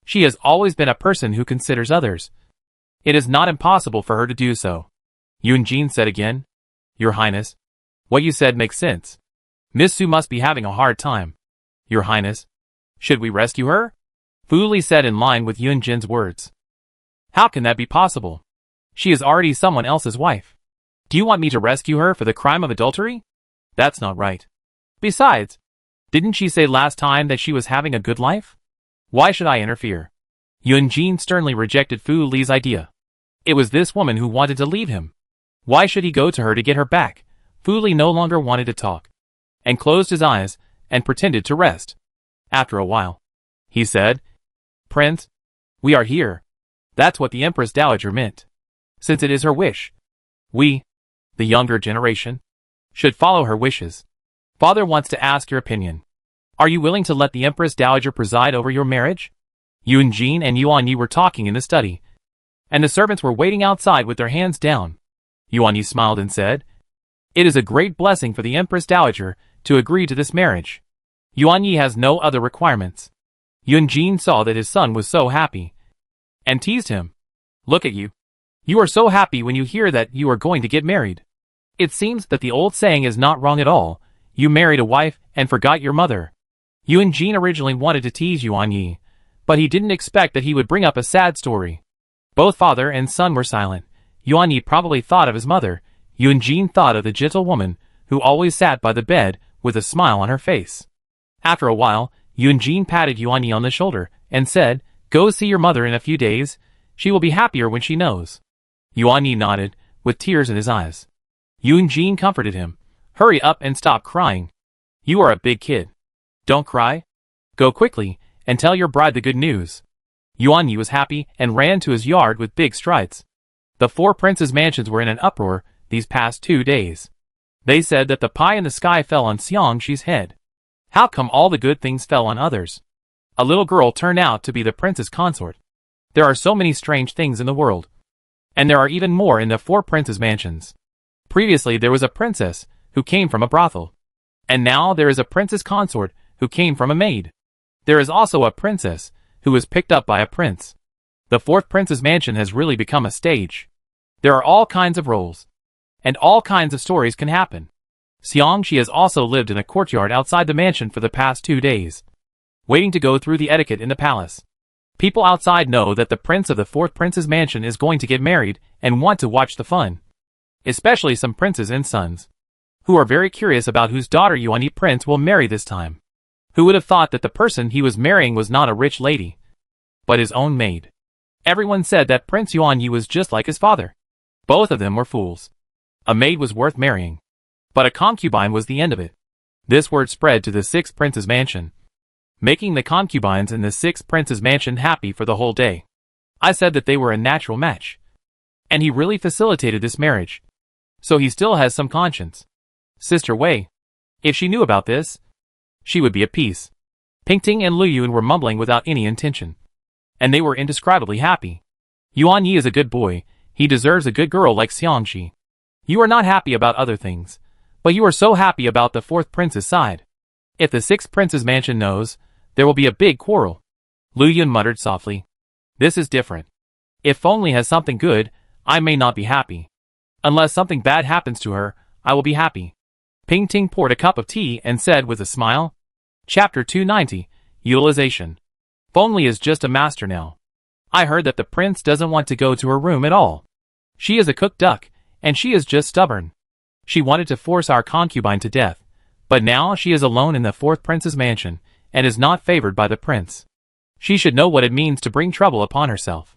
She has always been a person who considers others. It is not impossible for her to do so. Yunjin said again. Your Highness, what you said makes sense. Miss Su must be having a hard time. Your Highness, should we rescue her? Fu Li said in line with Yunjin's words. How can that be possible? She is already someone else's wife. Do you want me to rescue her for the crime of adultery? That's not right. Besides, didn't she say last time that she was having a good life? Why should I interfere? Yunjin sternly rejected Fu Li's idea. It was this woman who wanted to leave him. Why should he go to her to get her back? Fu Li no longer wanted to talk, and closed his eyes and pretended to rest. After a while, he said, Prince, we are here. That's what the Empress Dowager meant. Since it is her wish, we, the younger generation, should follow her wishes. Father wants to ask your opinion. Are you willing to let the Empress Dowager preside over your marriage? Yunjin and Yuan Yi were talking in the study, and the servants were waiting outside with their hands down. Yuan Yi smiled and said, It is a great blessing for the Empress Dowager to agree to this marriage. Yuan Yi has no other requirements. Yunjin saw that his son was so happy, and teased him. Look at you. You are so happy when you hear that you are going to get married. It seems that the old saying is not wrong at all. You married a wife and forgot your mother. Yunjin originally wanted to tease Yuan Yi, but he didn't expect that he would bring up a sad story. Both father and son were silent. Yuan Yi probably thought of his mother. Yunjin thought of the gentle woman who always sat by the bed with a smile on her face. After a while, Yunjin patted Yuan Yi on the shoulder and said, Go see your mother in a few days. She will be happier when she knows. Yuan Yi nodded, with tears in his eyes. Yunjin comforted him. Hurry up and stop crying. You are a big kid. Don't cry. Go quickly and tell your bride the good news. Yuan Yi was happy and ran to his yard with big strides. The 4 princes' mansions were in an uproar these past 2 days. They said that the pie in the sky fell on Xiangxi's head. How come all the good things fell on others? A little girl turned out to be the prince's consort. There are so many strange things in the world. And there are even more in the 4 princes' mansions. Previously there was a princess who came from a brothel. And now there is a princess consort who came from a maid. There is also a princess who was picked up by a prince. The fourth prince's mansion has really become a stage. There are all kinds of roles. And all kinds of stories can happen. Xiangxi has also lived in a courtyard outside the mansion for the past 2 days, waiting to go through the etiquette in the palace. People outside know that the prince of the fourth prince's mansion is going to get married and want to watch the fun. Especially some princes and sons, who are very curious about whose daughter Yuan prince will marry this time. Who would have thought that the person he was marrying was not a rich lady, but his own maid? Everyone said that Prince Yuan was just like his father. Both of them were fools. A maid was worth marrying, but a concubine was the end of it. This word spread to the sixth prince's mansion, making the concubines in the sixth prince's mansion happy for the whole day. I said that they were a natural match, and he really facilitated this marriage. So he still has some conscience. Sister Wei, if she knew about this, she would be at peace. Pingting and Lu Yun were mumbling without any intention, and they were indescribably happy. Yuan Yi is a good boy. He deserves a good girl like Xiangxi. You are not happy about other things, but you are so happy about the fourth prince's side. If the sixth prince's mansion knows, there will be a big quarrel. Lu Yun muttered softly. This is different. If only has something good, I may not be happy. Unless something bad happens to her, I will be happy. Ping Ting poured a cup of tea and said with a smile. Chapter 290, Utilization. Fengli is just a master now. I heard that the prince doesn't want to go to her room at all. She is a cooked duck, and she is just stubborn. She wanted to force our concubine to death, but now she is alone in the fourth prince's mansion, and is not favored by the prince. She should know what it means to bring trouble upon herself.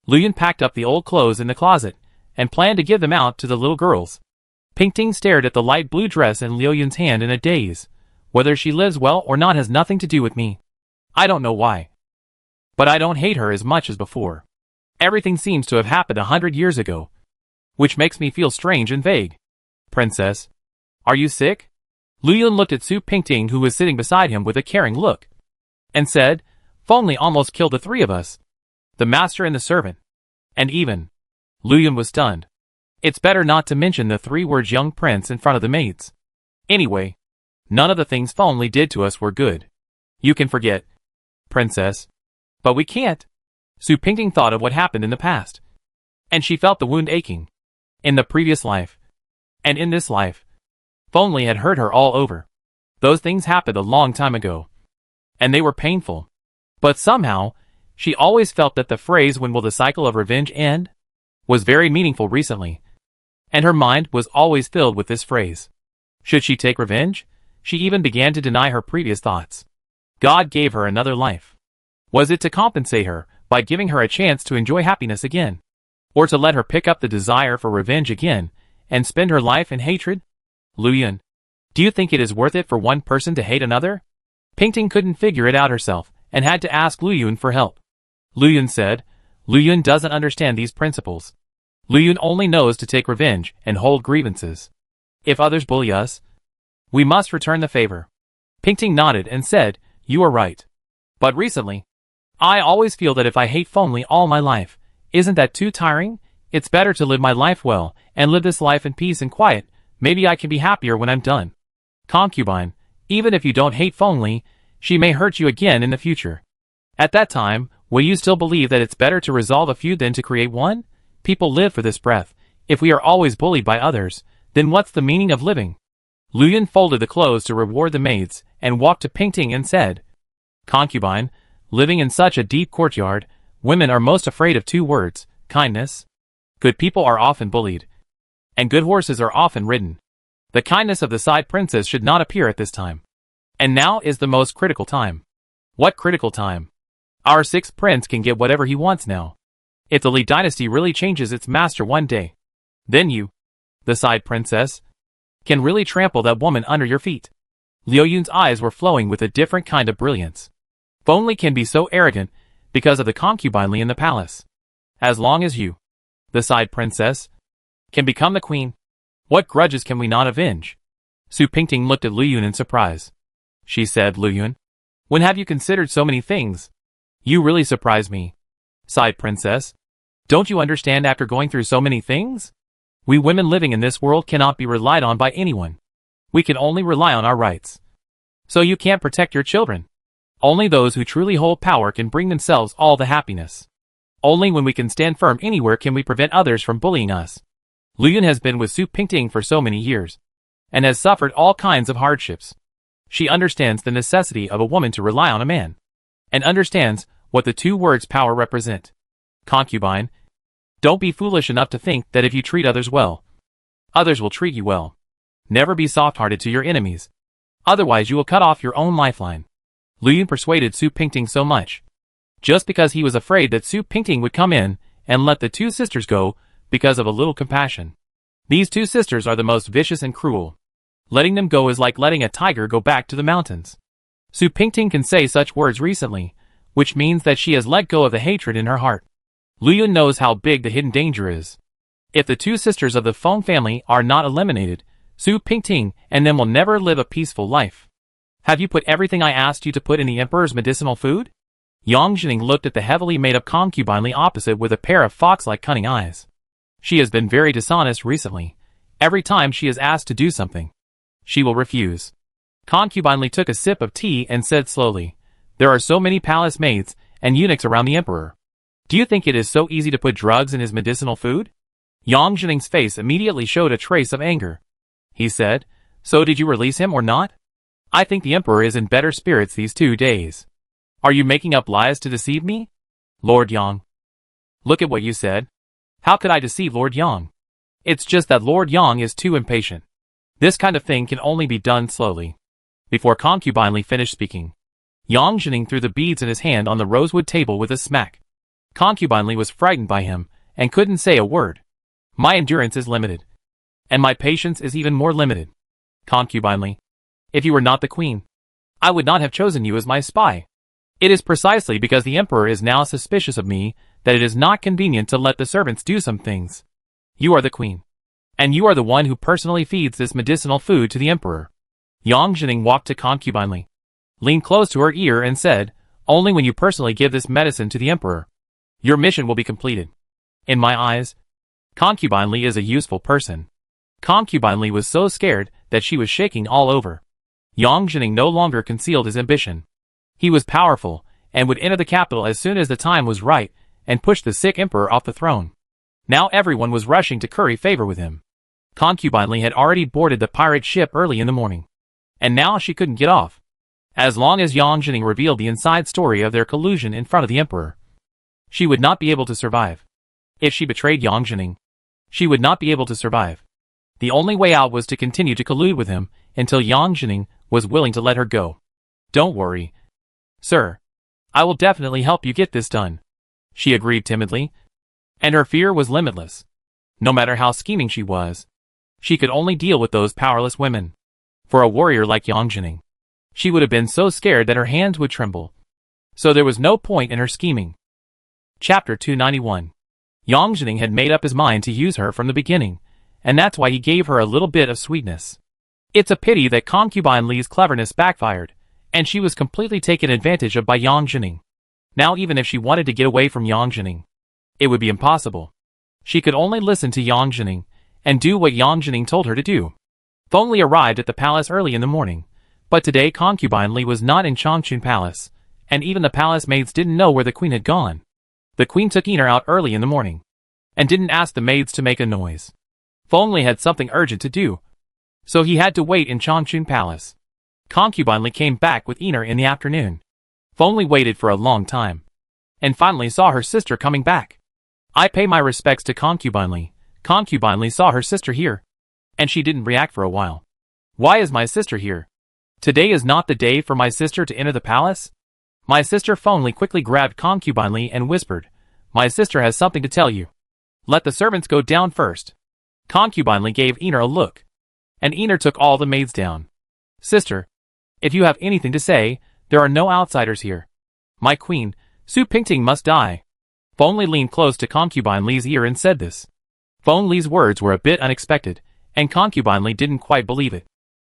Lu Yun packed up the old clothes in the closet, and planned to give them out to the little girls. Ping Ting stared at the light blue dress in Liu Yun's hand in a daze. Whether she lives well or not has nothing to do with me. I don't know why. But I don't hate her as much as before. Everything seems to have happened 100 years ago, which makes me feel strange and vague. Princess, are you sick? Lu Yun looked at Su Pingting, who was sitting beside him, with a caring look, and said, Fengli almost killed the three of us. The master and the servant. And even. Lu Yun was stunned. It's better not to mention the 3 words young prince in front of the maids. Anyway, none of the things Fengli did to us were good. You can forget, princess. But we can't. Su Pingting thought of what happened in the past, and she felt the wound aching. In the previous life, and in this life, Fengli had hurt her all over. Those things happened a long time ago, and they were painful. But somehow, she always felt that the phrase "when will the cycle of revenge end?" was very meaningful recently, and her mind was always filled with this phrase. Should she take revenge? She even began to deny her previous thoughts. God gave her another life. Was it to compensate her by giving her a chance to enjoy happiness again? Or to let her pick up the desire for revenge again and spend her life in hatred? Lu Yun, do you think it is worth it for one person to hate another? Pingting couldn't figure it out herself and had to ask Lu Yun for help. Lu Yun said, Lu Yun doesn't understand these principles. Lu Yun only knows to take revenge and hold grievances. If others bully us, we must return the favor. Pingting nodded and said, you are right. But recently, I always feel that if I hate Fengli all my life, isn't that too tiring? It's better to live my life well, and live this life in peace and quiet. Maybe I can be happier when I'm done. Concubine, even if you don't hate Fengli, she may hurt you again in the future. At that time, will you still believe that it's better to resolve a feud than to create one? People live for this breath. If we are always bullied by others, then what's the meaning of living? Lu Yun folded the clothes to reward the maids, and walked to Pingting and said, Concubine, living in such a deep courtyard, women are most afraid of 2 words, kindness. Good people are often bullied, and good horses are often ridden. The kindness of the side princess should not appear at this time. And now is the most critical time. What critical time? Our 6th prince can get whatever he wants now. If the Li dynasty really changes its master one day, then you, the side princess, can really trample that woman under your feet. Liu Yun's eyes were flowing with a different kind of brilliance. Fengli can be so arrogant because of the concubine in the palace. As long as you, the side princess, can become the queen, what grudges can we not avenge? Su Pingting looked at Lu Yun in surprise. She said, Lu Yun, when have you considered so many things? You really surprise me. Side princess, don't you understand after going through so many things? We women living in this world cannot be relied on by anyone. We can only rely on our rights. So you can't protect your children. Only those who truly hold power can bring themselves all the happiness. Only when we can stand firm anywhere can we prevent others from bullying us. Lu Yun has been with Su Pingting for so many years, and has suffered all kinds of hardships. She understands the necessity of a woman to rely on a man, and understands what the two words power represent. Concubine, don't be foolish enough to think that if you treat others well, others will treat you well. Never be soft-hearted to your enemies. Otherwise you will cut off your own lifeline. Lu Yun persuaded Su Pingting so much, just because he was afraid that Su Pingting would come in and let the two sisters go because of a little compassion. These two sisters are the most vicious and cruel. Letting them go is like letting a tiger go back to the mountains. Su Pingting can say such words recently, which means that she has let go of the hatred in her heart. Lu Yun knows how big the hidden danger is. If the two sisters of the Feng family are not eliminated, Su Pingting and them will never live a peaceful life. Have you put everything I asked you to put in the emperor's medicinal food? Yang Jining looked at the heavily made-up concubine opposite with a pair of fox-like cunning eyes. She has been very dishonest recently. Every time she is asked to do something, she will refuse. Concubine took a sip of tea and said slowly, "There are so many palace maids and eunuchs around the emperor. Do you think it is so easy to put drugs in his medicinal food?" Yang Jining's face immediately showed a trace of anger. He said, "So did you release him or not? I think the emperor is in better spirits these 2 days. Are you making up lies to deceive me? Lord Yang. Look at what you said. How could I deceive Lord Yang? It's just that Lord Yang is too impatient. This kind of thing can only be done slowly." Before Concubine finished speaking, Yang Jining threw the beads in his hand on the rosewood table with a smack. Concubine was frightened by him and couldn't say a word. "My endurance is limited. And my patience is even more limited. Concubine, if you were not the queen, I would not have chosen you as my spy. It is precisely because the emperor is now suspicious of me that it is not convenient to let the servants do some things. You are the queen. And you are the one who personally feeds this medicinal food to the emperor." Yang Jining walked to Concubine, leaned close to her ear and said, "Only when you personally give this medicine to the emperor, your mission will be completed. In my eyes, Concubine is a useful person." Concubine was so scared that she was shaking all over. Yang Jining no longer concealed his ambition. He was powerful, and would enter the capital as soon as the time was right, and push the sick emperor off the throne. Now everyone was rushing to curry favor with him. Concubine had already boarded the pirate ship early in the morning, and now she couldn't get off. As long as Yang Jining revealed the inside story of their collusion in front of the emperor, she would not be able to survive. If she betrayed Yang Jining, she would not be able to survive. The only way out was to continue to collude with him until Yang Jining was willing to let her go. "Don't worry, sir. I will definitely help you get this done," she agreed timidly. And her fear was limitless. No matter how scheming she was, she could only deal with those powerless women. For a warrior like Yang Jining, she would have been so scared that her hands would tremble. So there was no point in her scheming. Chapter 291. Yang Jining had made up his mind to use her from the beginning, and that's why he gave her a little bit of sweetness. It's a pity that Concubine Li's cleverness backfired, and she was completely taken advantage of by Yang Jining. Now even if she wanted to get away from Yang Jining, it would be impossible. She could only listen to Yang Jining, and do what Yang Jining told her to do. Feng Li arrived at the palace early in the morning, but today Concubine Li was not in Changchun Palace, and even the palace maids didn't know where the queen had gone. The queen took Yinar out early in the morning, and didn't ask the maids to make a noise. Feng Li had something urgent to do, so he had to wait in Changchun Palace. Concubine Li came back with Yinar in the afternoon. Feng Li waited for a long time, and finally saw her sister coming back. "I pay my respects to Concubine Li." Concubine Li saw her sister here, and she didn't react for a while. "Why is my sister here? Today is not the day for my sister to enter the palace?" My sister Feng Li quickly grabbed Concubine Li and whispered, "My sister has something to tell you. Let the servants go down first." Concubine Li gave Yinar a look, and Yinar took all the maids down. "Sister, if you have anything to say, there are no outsiders here. My queen, Su Pingting must die." Feng Li leaned close to Concubine Li's ear and said this. Feng Li's words were a bit unexpected, and Concubine Li didn't quite believe it.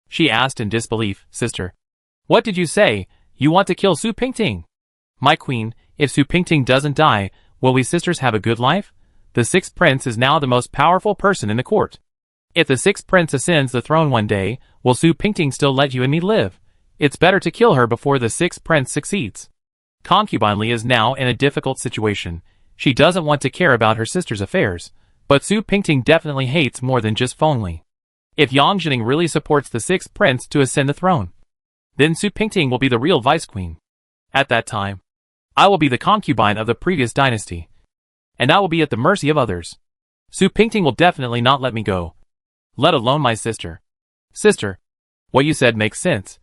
She asked in disbelief, "Sister, what did you say? You want to kill Su Pingting?" "My queen, if Su Pingting doesn't die, will we sisters have a good life? The sixth prince is now the most powerful person in the court. If the sixth prince ascends the throne one day, will Su Pingting still let you and me live? It's better to kill her before the sixth prince succeeds. Concubine Li is now in a difficult situation. She doesn't want to care about her sister's affairs, but Su Pingting definitely hates more than just Feng Li. If Yang Jining really supports the sixth prince to ascend the throne, then Su Pingting will be the real vice queen. At that time, I will be the concubine of the previous dynasty, and I will be at the mercy of others. Su Pingting will definitely not let me go, let alone my sister. Sister, what you said makes sense.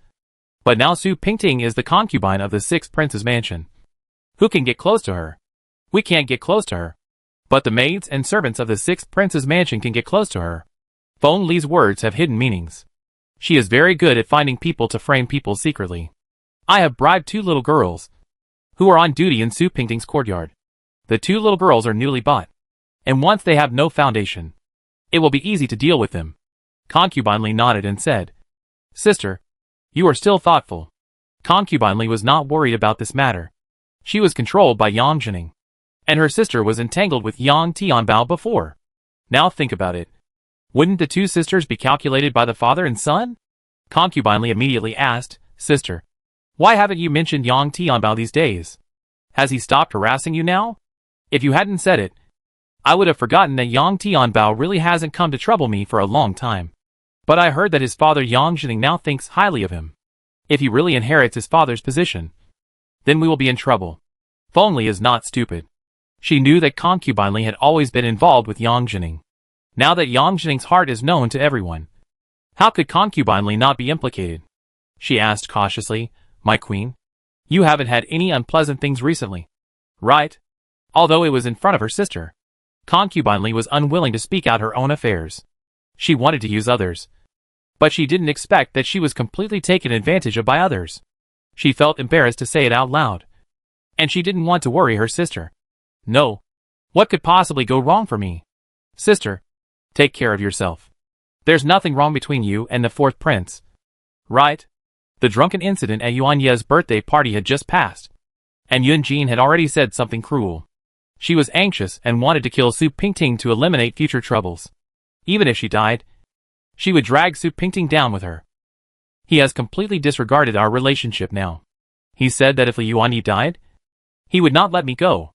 But now Su Pingting is the concubine of the sixth prince's mansion. Who can get close to her? We can't get close to her. But the maids and servants of the sixth prince's mansion can get close to her. Feng Li's words have hidden meanings. She is very good at finding people to frame people secretly. I have bribed 2 little girls, who are on duty in Su Pingting's courtyard. The 2 little girls are newly bought, and once they have no foundation, it will be easy to deal with them. Concubine Li nodded and said, Sister, you are still thoughtful. Concubine Li was not worried about this matter. She was controlled by Yang Jining, and her sister was entangled with Yang Tianbao before. Now think about it. Wouldn't the 2 sisters be calculated by the father and son? Concubine Li immediately asked, Sister, why haven't you mentioned Yang Tianbao these days? Has he stopped harassing you now? If you hadn't said it, I would have forgotten that Yang Tianbao really hasn't come to trouble me for a long time. But I heard that his father Yang Jining now thinks highly of him. If he really inherits his father's position, then we will be in trouble. Feng Li is not stupid. She knew that Concubine Li had always been involved with Yang Jining. Now that Yang Jining's heart is known to everyone, how could Concubine Li not be implicated? She asked cautiously, My queen, you haven't had any unpleasant things recently, right? Although it was in front of her sister, Concubine Li was unwilling to speak out her own affairs. She wanted to use others, but she didn't expect that she was completely taken advantage of by others. She felt embarrassed to say it out loud, and she didn't want to worry her sister. No. What could possibly go wrong for me? Sister, take care of yourself. There's nothing wrong between you and the 4th prince, right? The drunken incident at Yuan Ye's birthday party had just passed, and Yun Jin had already said something cruel. She was anxious and wanted to kill Su Pingting to eliminate future troubles. Even if she died, she would drag Su Pingting down with her. He has completely disregarded our relationship now. He said that if Li Yuanyi died, he would not let me go.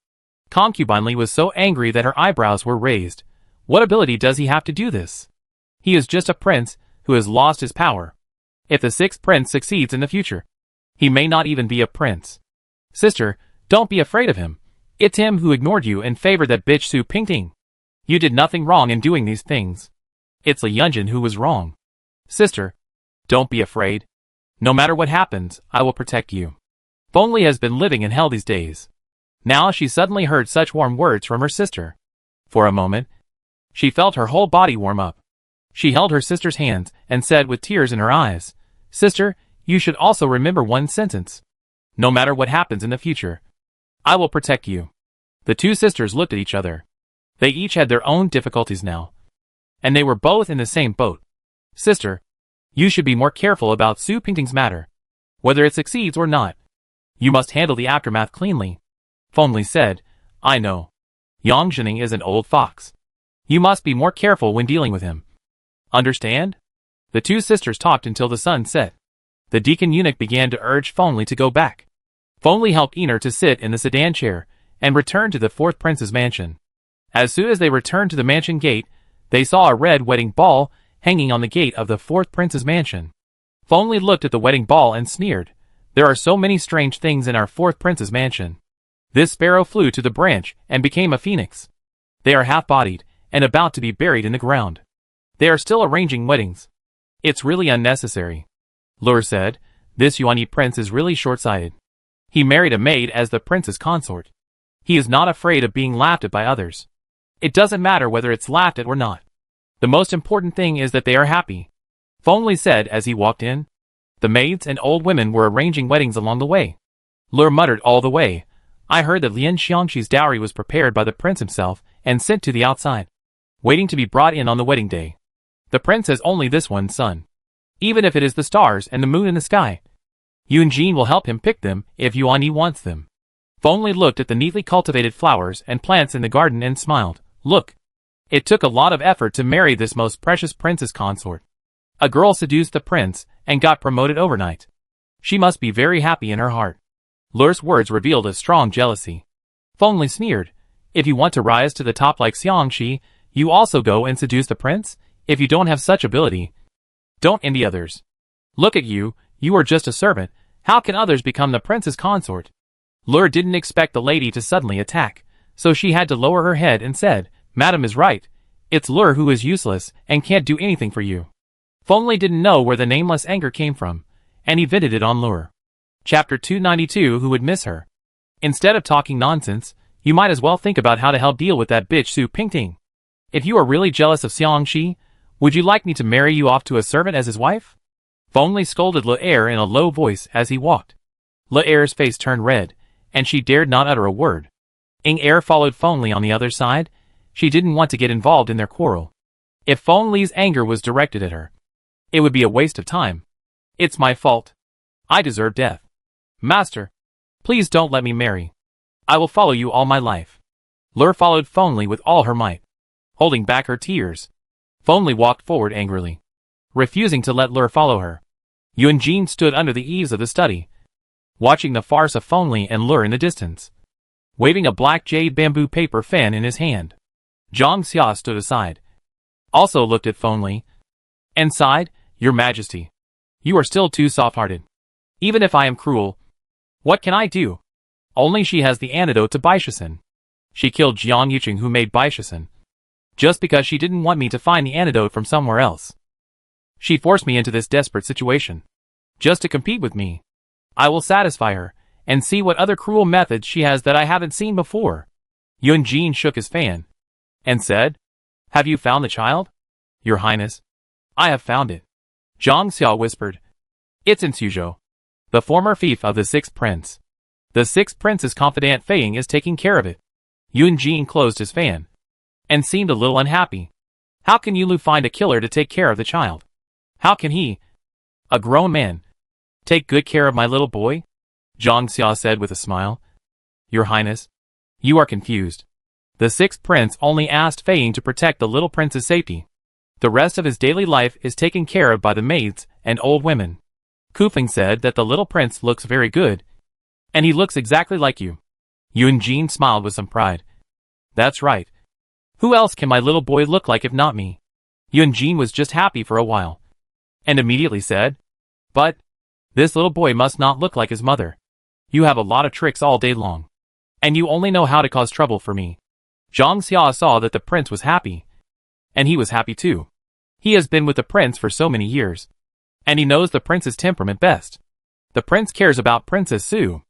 Concubine Li was so angry that her eyebrows were raised. What ability does he have to do this? He is just a prince who has lost his power. If the 6th prince succeeds in the future, he may not even be a prince. Sister, don't be afraid of him. It's him who ignored you and favored that bitch Su Pingting. You did nothing wrong in doing these things. It's Li Yunjin who was wrong. Sister, don't be afraid. No matter what happens, I will protect you. Feng Li has been living in hell these days. Now she suddenly heard such warm words from her sister. For a moment, she felt her whole body warm up. She held her sister's hands and said with tears in her eyes, Sister, you should also remember one sentence. No matter what happens in the future, I will protect you. The 2 sisters looked at each other. They each had their own difficulties now, and they were both in the same boat. Sister, you should be more careful about Su Pingting's matter. Whether it succeeds or not, you must handle the aftermath cleanly. Feng Li said, I know. Yang Jining is an old fox. You must be more careful when dealing with him. Understand? The 2 sisters talked until the sun set. The deacon eunuch began to urge Feng Li to go back. Feng Li helped Ener to sit in the sedan chair and returned to the 4th prince's mansion. As soon as they returned to the mansion gate, they saw a red wedding ball hanging on the gate of the 4th prince's mansion. Feng Li looked at the wedding ball and sneered. There are so many strange things in our 4th prince's mansion. This sparrow flew to the branch and became a phoenix. They are half-bodied and about to be buried in the ground. They are still arranging weddings. It's really unnecessary. Lur said, This Yuanyi prince is really short-sighted. He married a maid as the prince's consort. He is not afraid of being laughed at by others. It doesn't matter whether it's laughed at or not. The most important thing is that they are happy. Feng Li said as he walked in. The maids and old women were arranging weddings along the way. Lur muttered all the way, I heard that Lian Xiangxi's dowry was prepared by the prince himself and sent to the outside, waiting to be brought in on the wedding day. The prince has only this one son. Even if it is the stars and the moon in the sky, Yun Jin will help him pick them if Yuan Yi wants them. Feng Li looked at the neatly cultivated flowers and plants in the garden and smiled. Look. It took a lot of effort to marry this most precious prince's consort. A girl seduced the prince and got promoted overnight. She must be very happy in her heart. Lure's words revealed a strong jealousy. Fengli sneered. If you want to rise to the top like Xiangxi, you also go and seduce the prince? If you don't have such ability, don't envy others. Look at you, you are just a servant. How can others become the prince's consort? Lure didn't expect the lady to suddenly attack, so she had to lower her head and said, Madam is right. It's Lure who is useless and can't do anything for you. Fengli didn't know where the nameless anger came from, and he vented it on Lure. Chapter 292. Who would miss her? Instead of talking nonsense, you might as well think about how to help deal with that bitch Su Pingting. If you are really jealous of Xiangxi, would you like me to marry you off to a servant as his wife? Fengli scolded Lure in a low voice as he walked. Lure's face turned red, and she dared not utter a word. Ing followed Fengli on the other side. She didn't want to get involved in their quarrel. If Fengli's anger was directed at her, it would be a waste of time. It's my fault. I deserve death. Master, please don't let me marry. I will follow you all my life. Lure followed Fengli with all her might, holding back her tears. Fengli walked forward angrily, refusing to let Lure follow her. Yunjin stood under the eaves of the study, watching the farce of Fengli and Lure in the distance, waving a black jade bamboo paper fan in his hand. Zhang Xia stood aside, also looked at Fengli, and sighed, Your Majesty, you are still too soft-hearted. Even if I am cruel, what can I do? Only she has the antidote to Baishasen. She killed Jiang Yuqing who made Baishasen, just because she didn't want me to find the antidote from somewhere else. She forced me into this desperate situation, just to compete with me. I will satisfy her, and see what other cruel methods she has that I haven't seen before. Yunjin shook his fan, and said, Have you found the child? Your Highness, I have found it. Zhang Xia whispered. It's in Suzhou, the former fief of the sixth prince. The sixth prince's confidant Fei is taking care of it. Yunjin closed his fan, and seemed a little unhappy. How can Yulu find a killer to take care of the child? How can he, a grown man, take good care of my little boy? Zhang Xia said with a smile. Your Highness, you are confused. The sixth prince only asked Fei to protect the little prince's safety. The rest of his daily life is taken care of by the maids and old women. Kufeng said that the little prince looks very good, and he looks exactly like you. Yunjin smiled with some pride. That's right. Who else can my little boy look like if not me? Yunjin was just happy for a while, and immediately said, But this little boy must not look like his mother. You have a lot of tricks all day long, and you only know how to cause trouble for me. Zhang Xia saw that the prince was happy, and he was happy too. He has been with the prince for so many years, and he knows the prince's temperament best. The prince cares about Princess Su,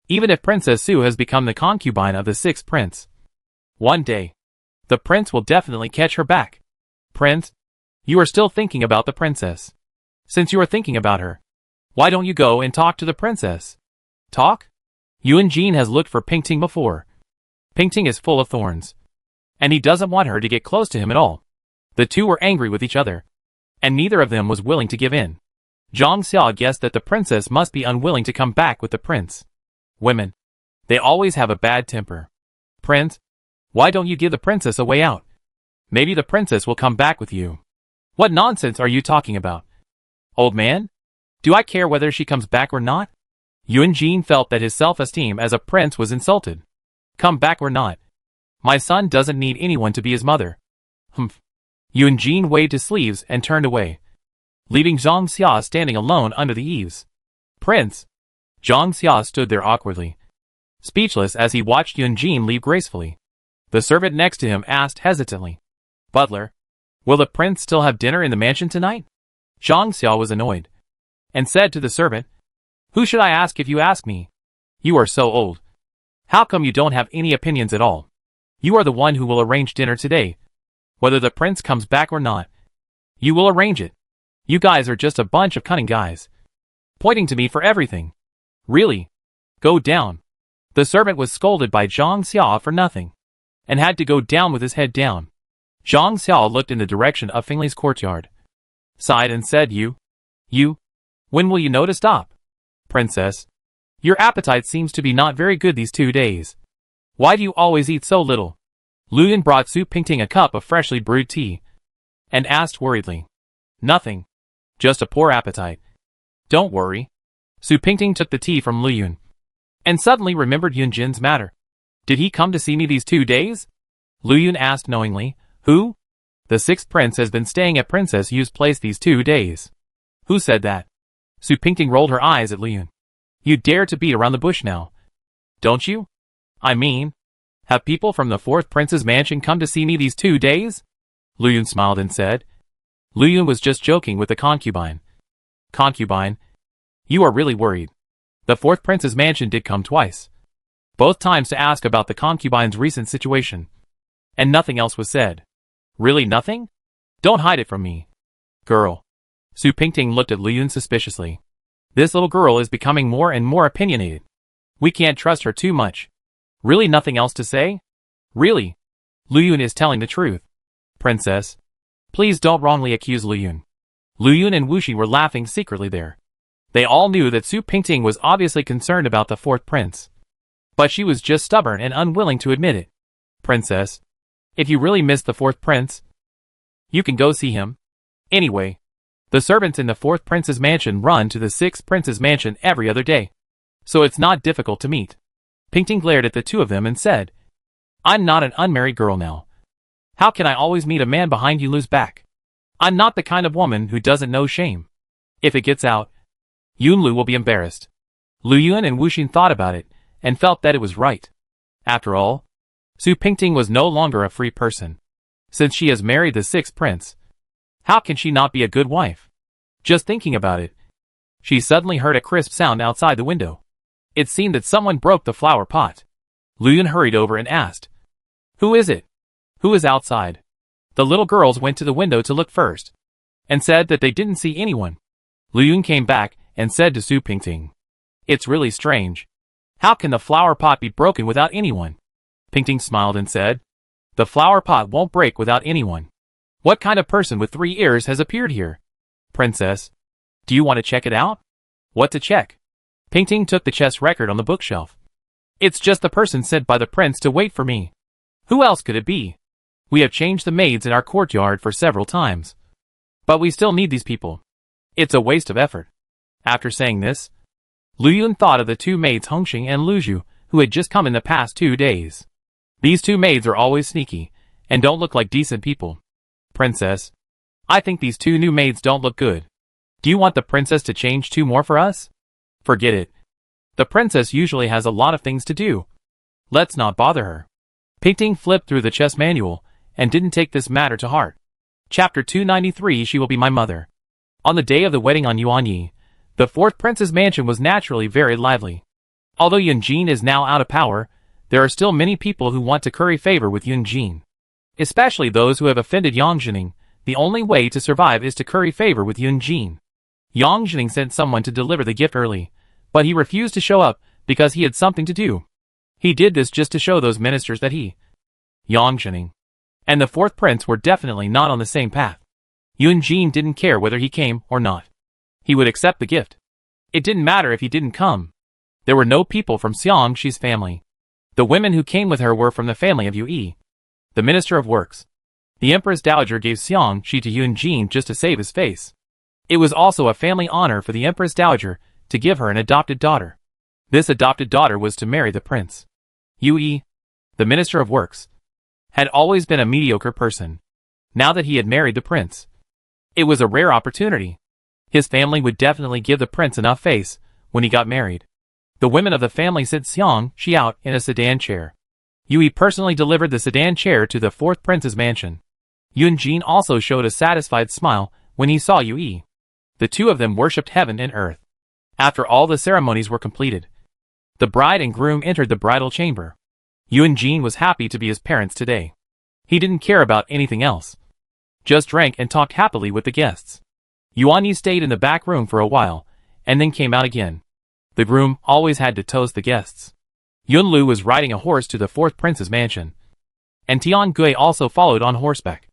even if Princess Su has become the concubine of the sixth prince. One day, the prince will definitely catch her back. Prince, you are still thinking about the princess. Since you are thinking about her, why don't you go and talk to the princess? Talk? Yunjin has looked for Pingting before. Pingting is full of thorns, and he doesn't want her to get close to him at all. The two were angry with each other, and neither of them was willing to give in. Zhang Xia guessed that the princess must be unwilling to come back with the prince. Women, they always have a bad temper. Prince, why don't you give the princess a way out? Maybe the princess will come back with you. What nonsense are you talking about? Old man, do I care whether she comes back or not? Yunjin felt that his self-esteem as a prince was insulted. Come back or not, my son doesn't need anyone to be his mother. Humph. Yunjin waved his sleeves and turned away, leaving Zhang Xia standing alone under the eaves. Prince! Zhang Xia stood there awkwardly, speechless as he watched Yunjin leave gracefully. The servant next to him asked hesitantly, Butler, will the prince still have dinner in the mansion tonight? Zhang Xia was annoyed, and said to the servant, Who should I ask if you ask me? You are so old. How come you don't have any opinions at all? You are the one who will arrange dinner today, whether the prince comes back or not. You will arrange it. You guys are just a bunch of cunning guys, pointing to me for everything. Really? Go down. The servant was scolded by Zhang Xia for nothing, and had to go down with his head down. Zhang Xia looked in the direction of Fengli's courtyard, sighed and said, You, when will you know to stop? Princess, your appetite seems to be not very good these 2 days. Why do you always eat so little? Lu Yun brought Su Pingting a cup of freshly brewed tea and asked worriedly. Nothing. Just a poor appetite. Don't worry. Su Pingting took the tea from Lu Yun and suddenly remembered Yun Jin's matter. Did he come to see me these 2 days? Lu Yun asked knowingly. Who? The 6th prince has been staying at Princess Yu's place these 2 days. Who said that? Su Pingting rolled her eyes at Lu Yun. You dare to beat around the bush now. Don't you? I mean, have people from the 4th prince's mansion come to see me these 2 days? Lu Yun smiled and said. Lu Yun was just joking with the concubine. Concubine? You are really worried. The 4th prince's mansion did come twice. Both times to ask about the concubine's recent situation. And nothing else was said. Really nothing? Don't hide it from me. Girl. Su Pingting looked at Lu Yun suspiciously. This little girl is becoming more and more opinionated. We can't trust her too much. Really nothing else to say? Really? Lu Yun is telling the truth. Princess. Please don't wrongly accuse Lu Yun. Lu Yun and Wuxi were laughing secretly there. They all knew that Su Pingting was obviously concerned about the 4th prince. But she was just stubborn and unwilling to admit it. Princess. If you really miss the 4th prince, you can go see him. Anyway, the servants in the 4th prince's mansion run to the 6th prince's mansion every other day. So it's not difficult to meet. Pingting glared at the two of them and said, I'm not an unmarried girl now. How can I always meet a man behind Yunlu's back? I'm not the kind of woman who doesn't know shame. If it gets out, Yunlu will be embarrassed. Lu Yun and Wuxin thought about it and felt that it was right. After all, Su Pingting was no longer a free person. Since she has married the 6th prince, how can she not be a good wife? Just thinking about it, she suddenly heard a crisp sound outside the window. It seemed that someone broke the flower pot. Lu Yun hurried over and asked, Who is it? Who is outside? The little girls went to the window to look first, and said that they didn't see anyone. Lu Yun came back and said to Su Pingting, It's really strange. How can the flower pot be broken without anyone? Pingting smiled and said, The flower pot won't break without anyone. What kind of person with 3 ears has appeared here? Princess, do you want to check it out? What to check? Pingting took the chess record on the bookshelf. It's just the person sent by the prince to wait for me. Who else could it be? We have changed the maids in our courtyard for several times. But we still need these people. It's a waste of effort. After saying this, Lu Yun thought of the 2 maids Hongxing and Luzhu, who had just come in the past 2 days. These 2 maids are always sneaky, and don't look like decent people. Princess, I think these 2 new maids don't look good. Do you want the princess to change 2 more for us? Forget it. The princess usually has a lot of things to do. Let's not bother her. Pingting flipped through the chess manual, and didn't take this matter to heart. Chapter 293 She will be my mother. On the day of the wedding on Yuanyi, the 4th prince's mansion was naturally very lively. Although Yun Jin is now out of power, there are still many people who want to curry favor with Yun Jin. Especially those who have offended Yang Jining. The only way to survive is to curry favor with Yun Jin. Yang Jining sent someone to deliver the gift early, but he refused to show up because he had something to do. He did this just to show those ministers that he, Yang Jining, and the 4th prince were definitely not on the same path. Yun Jin didn't care whether he came or not. He would accept the gift. It didn't matter if he didn't come. There were no people from Xiangxi's family. The women who came with her were from the family of Yue, the Minister of Works. The Empress Dowager gave Xiangxi to Yun Jin just to save his face. It was also a family honor for the Empress Dowager to give her an adopted daughter. This adopted daughter was to marry the prince. Yue, the Minister of Works, had always been a mediocre person. Now that he had married the prince, it was a rare opportunity. His family would definitely give the prince enough face when he got married. The women of the family sent Xiangxi out in a sedan chair. Yue personally delivered the sedan chair to the 4th prince's mansion. Yun Jin also showed a satisfied smile when he saw Yue. The 2 of them worshipped heaven and earth. After all the ceremonies were completed, the bride and groom entered the bridal chamber. Yun Jin was happy to be his parents today. He didn't care about anything else. Just drank and talked happily with the guests. Yuan Yi stayed in the back room for a while, and then came out again. The groom always had to toast the guests. Yun Lu was riding a horse to the 4th prince's mansion, and Tian Gui also followed on horseback.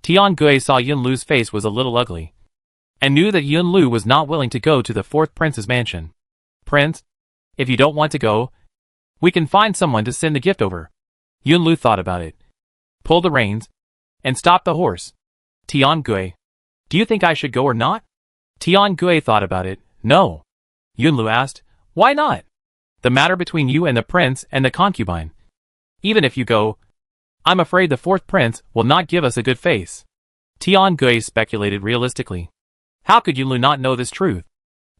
Tian Gui saw Yun Lu's face was a little ugly, and knew that Yun Lu was not willing to go to the 4th prince's mansion. Prince, if you don't want to go, we can find someone to send the gift over. Yun Lu thought about it. pulled the reins, and stopped the horse. Tian Gui, do you think I should go or not? Tian Gui thought about it. No. Yunlu asked, why not? The matter between you and the prince and the concubine. Even if you go, I'm afraid the fourth prince will not give us a good face. Tian Gui speculated realistically. How could Yunlu not know this truth?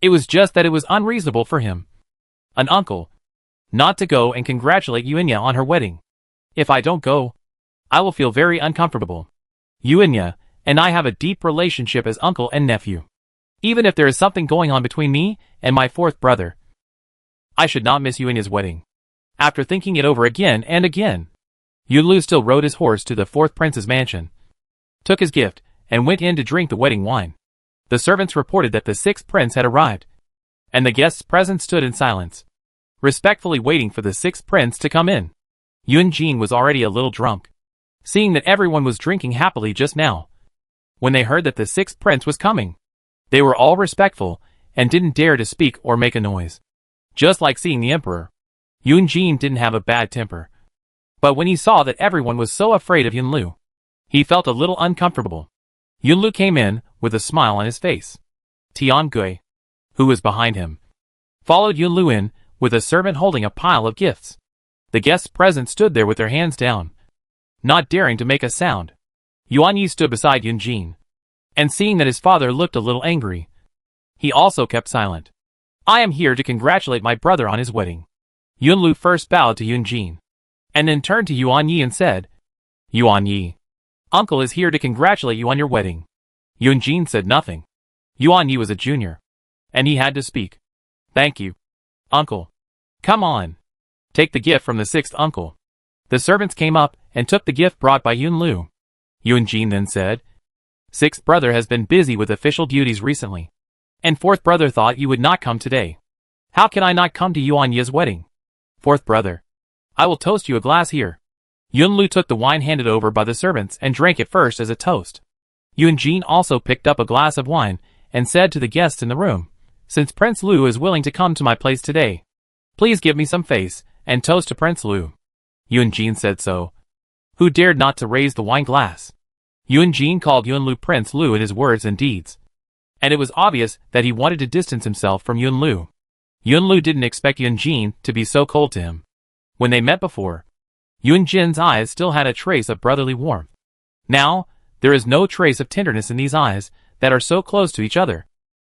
It was just that it was unreasonable for him, an uncle, not to go and congratulate Yuanya on her wedding. If I don't go, I will feel very uncomfortable. Yuanya and I have a deep relationship as uncle and nephew. Even if there is something going on between me and my fourth brother, I should not miss Yuanya's wedding. After thinking it over again and again, Yunlu still rode his horse to the fourth prince's mansion, took his gift, and went in to drink the wedding wine. The servants reported that the sixth prince had arrived, and the guests present stood in silence, respectfully waiting for the sixth prince to come in. Yunjin was already a little drunk, seeing that everyone was drinking happily just now. When they heard that the sixth prince was coming, they were all respectful and didn't dare to speak or make a noise. Just like seeing the emperor, Yunjin didn't have a bad temper. But when he saw that everyone was so afraid of Yunlu, he felt a little uncomfortable. Yunlu came in with a smile on his face. Tian Gui, who was behind him, followed Yunlu in with a servant holding a pile of gifts. The guests present stood there with their hands down, not daring to make a sound. Yuan Yi stood beside Yunjin, and seeing that his father looked a little angry, he also kept silent. I am here to congratulate my brother on his wedding. Yunlu first bowed to Yunjin, and then turned to Yuan Yi and said, Yuan Yi, uncle is here to congratulate you on your wedding. Yunjin said nothing. Yuan Yi was a junior, and he had to speak. Thank you, uncle. Come on. Take the gift from the sixth uncle. The servants came up and took the gift brought by Yunlu. Yunjin then said, Sixth brother has been busy with official duties recently, and fourth brother thought you would not come today. How can I not come to Yuan Yi's wedding? Fourth brother, I will toast you a glass here. Yunlu took the wine handed over by the servants and drank it first as a toast. Yunjin also picked up a glass of wine and said to the guests in the room, Since Prince Lu is willing to come to my place today, please give me some face and toast to Prince Lu. Yunjin said so. Who dared not to raise the wine glass? Yunjin called Yunlu Prince Lu in his words and deeds, and it was obvious that he wanted to distance himself from Yunlu. Yunlu didn't expect Yunjin to be so cold to him. When they met before, Yunjin's eyes still had a trace of brotherly warmth. Now, there is no trace of tenderness in these eyes that are so close to each other.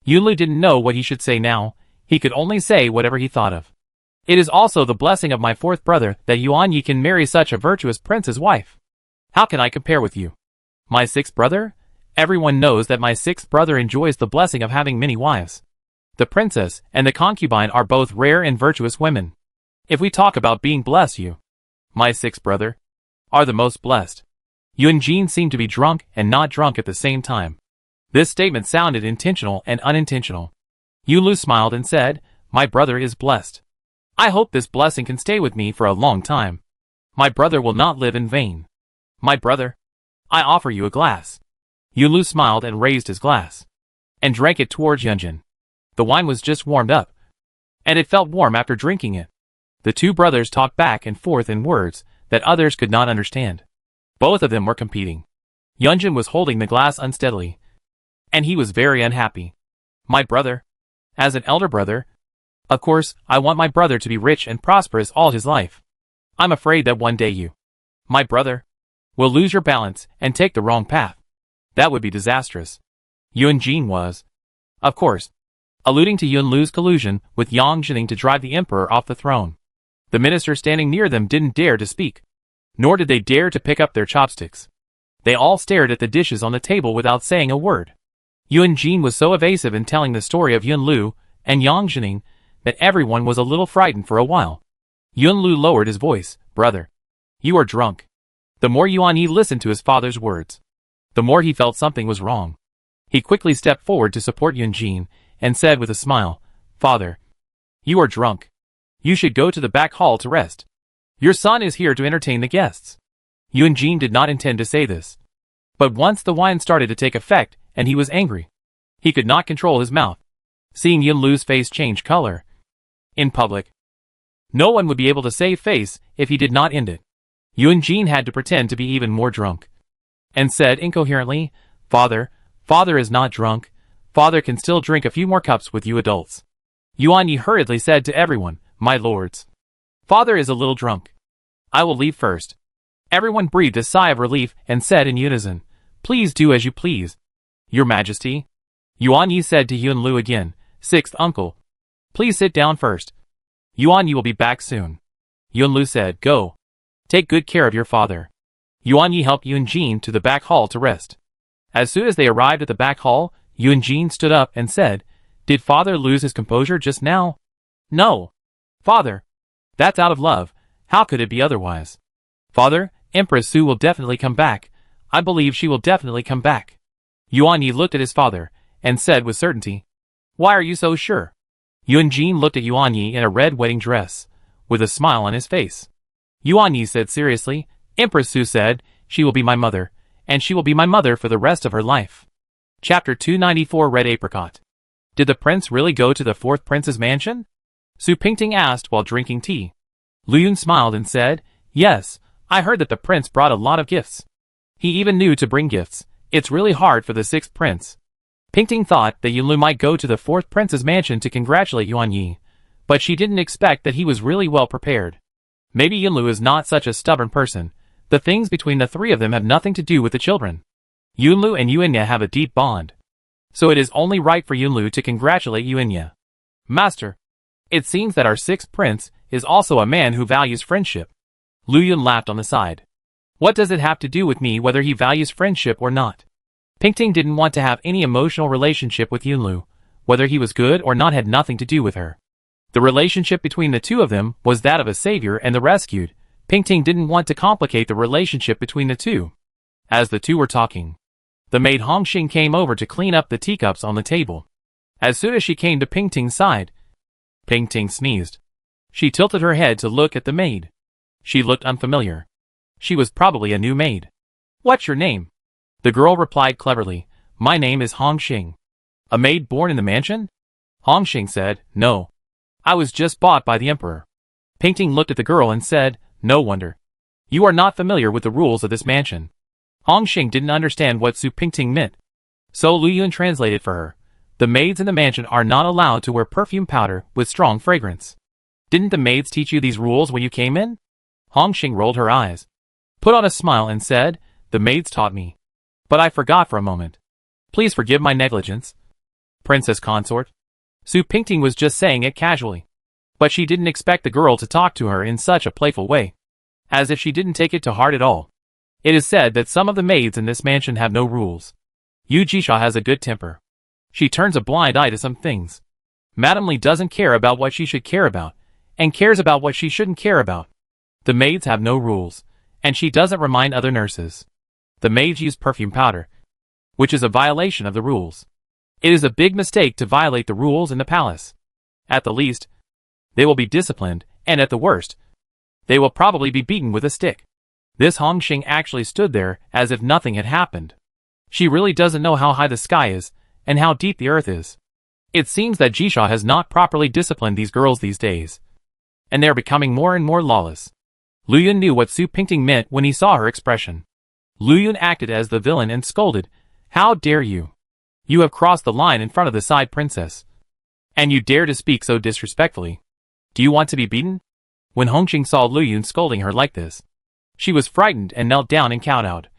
Yunlu didn't know what he should say now. He could only say whatever he thought of. It is also the blessing of my fourth brother that Yuan Yi can marry such a virtuous prince's wife. How can I compare with you? My sixth brother? Everyone knows that my sixth brother enjoys the blessing of having many wives. The princess and the concubine are both rare and virtuous women. If we talk about being blessed, you, my sixth brother, are the most blessed. Yunjin seemed to be drunk and not drunk at the same time. This statement sounded intentional and unintentional. Yunlu smiled and said, My brother is blessed. I hope this blessing can stay with me for a long time. My brother will not live in vain. My brother, I offer you a glass. Yunlu smiled and raised his glass, and drank it towards Yunjin. The wine was just warmed up, and it felt warm after drinking it. The two brothers talked back and forth in words that others could not understand. Both of them were competing. Yunjin was holding the glass unsteadily, and he was very unhappy. My brother, as an elder brother, of course, I want my brother to be rich and prosperous all his life. I'm afraid that one day you, my brother, will lose your balance and take the wrong path. That would be disastrous. Yunjin was, of course, alluding to Yunlu's collusion with Yang Jining to drive the emperor off the throne. The minister standing near them didn't dare to speak, nor did they dare to pick up their chopsticks. They all stared at the dishes on the table without saying a word. Yunjin was so evasive in telling the story of Yunlu and Yang Jining that everyone was a little frightened for a while. Yunlu lowered his voice, Brother, you are drunk. The more Yuan Yi listened to his father's words, the more he felt something was wrong. He quickly stepped forward to support Yunjin and said with a smile, Father, you are drunk. You should go to the back hall to rest. Your son is here to entertain the guests. Yunjin did not intend to say this, but once the wine started to take effect and he was angry, he could not control his mouth. Seeing Yunlu's face change color in public, no one would be able to save face if he did not end it. Yunjin had to pretend to be even more drunk, and said incoherently, Father is not drunk. Father can still drink a few more cups with you adults. Yuanyi hurriedly said to everyone, My lords, Father is a little drunk. I will leave first. Everyone breathed a sigh of relief and said in unison, Please do as you please. Your Majesty. Yuanyi said to Yunlu again, Sixth uncle. Please sit down first. Yuanyi will be back soon. Yunlu said, Go. Take good care of your father. Yuanyi helped Yunjin to the back hall to rest. As soon as they arrived at the back hall, Yunjin stood up and said, Did father lose his composure just now? No. Father. That's out of love. How could it be otherwise? Father, Empress Su will definitely come back. I believe she will definitely come back. Yuanyi looked at his father and said with certainty, Why are you so sure? Yunjin looked at Yuanyi in a red wedding dress, with a smile on his face. Yuanyi said seriously, Empress Su said, She will be my mother, and she will be my mother for the rest of her life. Chapter 294 Red Apricot. Did the prince really go to the fourth prince's mansion? Su Pingting asked while drinking tea. Luyun smiled and said, Yes, I heard that the prince brought a lot of gifts. He even knew to bring gifts. It's really hard for the sixth prince. Pingting thought that Yunlu might go to the fourth prince's mansion to congratulate Yuanyi, but she didn't expect that he was really well prepared. Maybe Yunlu is not such a stubborn person. The things between the three of them have nothing to do with the children. Yunlu and Yuanya have a deep bond. So it is only right for Yunlu to congratulate Yuanya. Master, it seems that our sixth prince is also a man who values friendship. Luyun laughed on the side. What does it have to do with me whether he values friendship or not? Pingting didn't want to have any emotional relationship with Yunlu. Whether he was good or not had nothing to do with her. The relationship between the two of them was that of a savior and the rescued. Pingting didn't want to complicate the relationship between the two. As the two were talking, the maid Hongxing came over to clean up the teacups on the table. As soon as she came to Pingting's side, Pingting sneezed. She tilted her head to look at the maid. She looked unfamiliar. She was probably a new maid. What's your name? The girl replied cleverly, My name is Hongxing. A maid born in the mansion? Hongxing said, No. I was just bought by the emperor. Pingting looked at the girl and said, No wonder. You are not familiar with the rules of this mansion. Hongxing didn't understand what Su Pingting meant. So Luyun translated for her. The maids in the mansion are not allowed to wear perfume powder with strong fragrance. Didn't the maids teach you these rules when you came in? Hongxing rolled her eyes, put on a smile and said, The maids taught me. But I forgot for a moment. Please forgive my negligence. Princess consort. Su Pingting was just saying it casually. But she didn't expect the girl to talk to her in such a playful way. As if she didn't take it to heart at all. It is said that some of the maids in this mansion have no rules. Yu Jisha has a good temper. She turns a blind eye to some things. Madame Li doesn't care about what she should care about, and cares about what she shouldn't care about. The maids have no rules, and she doesn't remind other nurses. The maids use perfume powder, which is a violation of the rules. It is a big mistake to violate the rules in the palace. At the least, they will be disciplined, and at the worst, they will probably be beaten with a stick. This Hongxing actually stood there as if nothing had happened. She really doesn't know how high the sky is, and how deep the earth is. It seems that Jisha has not properly disciplined these girls these days, and they are becoming more and more lawless. Luyun knew what Su Pingting meant when he saw her expression. Luyun acted as the villain and scolded, How dare you? You have crossed the line in front of the side princess. And you dare to speak so disrespectfully. Do you want to be beaten? When Hongxing saw Luyun scolding her like this, she was frightened and knelt down and kowtowed,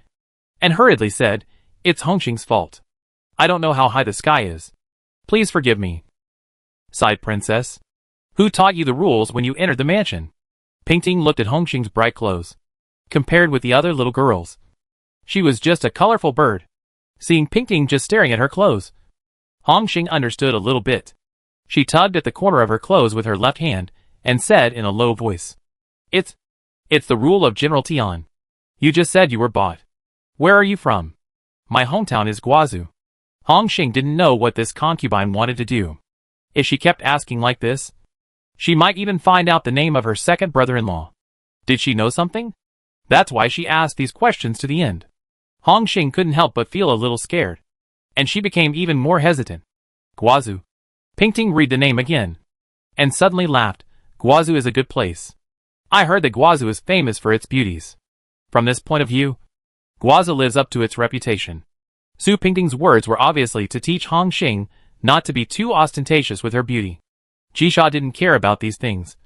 and hurriedly said, It's Hongxing's fault. I don't know how high the sky is. Please forgive me. Sighed Princess. Who taught you the rules when you entered the mansion? Pingting looked at Hongxing's bright clothes. Compared with the other little girls, she was just a colorful bird. Seeing Pingting just staring at her clothes, Hongxing understood a little bit. She tugged at the corner of her clothes with her left hand, and said in a low voice, It's the rule of General Tian. You just said you were bought. Where are you from? My hometown is Guazhou. Hongxing didn't know what this concubine wanted to do. If she kept asking like this, she might even find out the name of her second brother-in-law. Did she know something? That's why she asked these questions to the end. Hongxing couldn't help but feel a little scared, and she became even more hesitant. Guazhou. Pingting read the name again, and suddenly laughed. Guazhou is a good place. I heard that Guazhou is famous for its beauties. From this point of view, Guaza lives up to its reputation. Su Pingting's words were obviously to teach Hong Xing not to be too ostentatious with her beauty. Jisha didn't care about these things,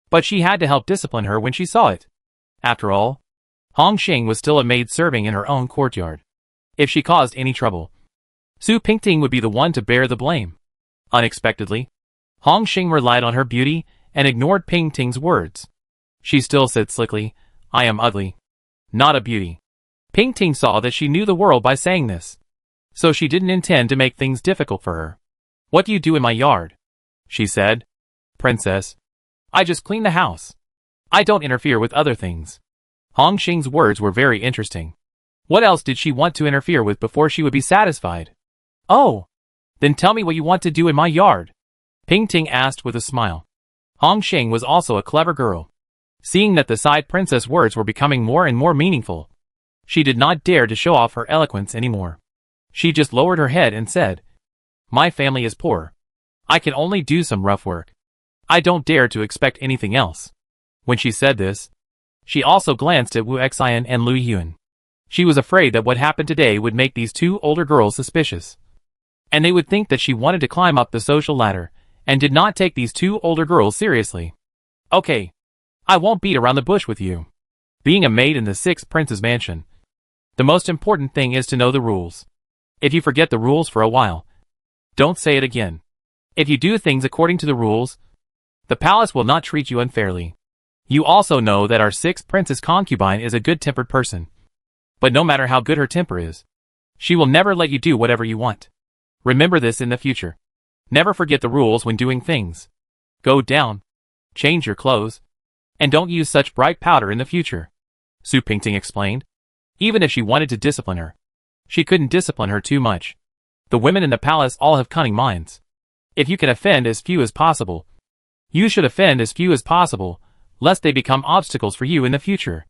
but she had to help discipline her when she saw it. After all, Hong Xing was still a maid serving in her own courtyard. If she caused any trouble, Su Pingting would be the one to bear the blame. Unexpectedly, Hong Xing relied on her beauty and ignored Pingting's words. She still said slickly, "I am ugly, not a beauty." Pingting saw that she knew the world by saying this, so she didn't intend to make things difficult for her. "What do you do in my yard?" she said. "Princess, I just clean the house. I don't interfere with other things." Hong Xing's words were very interesting. What else did she want to interfere with before she would be satisfied? "Oh, then tell me what you want to do in my yard," Pingting asked with a smile. Hong Xing was also a clever girl. Seeing that the side princess words were becoming more and more meaningful, she did not dare to show off her eloquence anymore. She just lowered her head and said, "My family is poor. I can only do some rough work. I don't dare to expect anything else." When she said this, she also glanced at Wu Xian and Lu Yun. She was afraid that what happened today would make these two older girls suspicious, and they would think that she wanted to climb up the social ladder and did not take these two older girls seriously. "Okay, I won't beat around the bush with you." Being a maid in the sixth prince's mansion, the most important thing is to know the rules. If you forget the rules for a while, don't say it again. If you do things according to the rules, the palace will not treat you unfairly. You also know that our sixth prince's concubine is a good-tempered person. But no matter how good her temper is, she will never let you do whatever you want. Remember this in the future. Never forget the rules when doing things. Go down, change your clothes, and don't use such bright powder in the future, Su Pingting explained. Even if she wanted to discipline her, she couldn't discipline her too much. The women in the palace all have cunning minds. If you can offend as few as possible, you should offend as few as possible, lest they become obstacles for you in the future.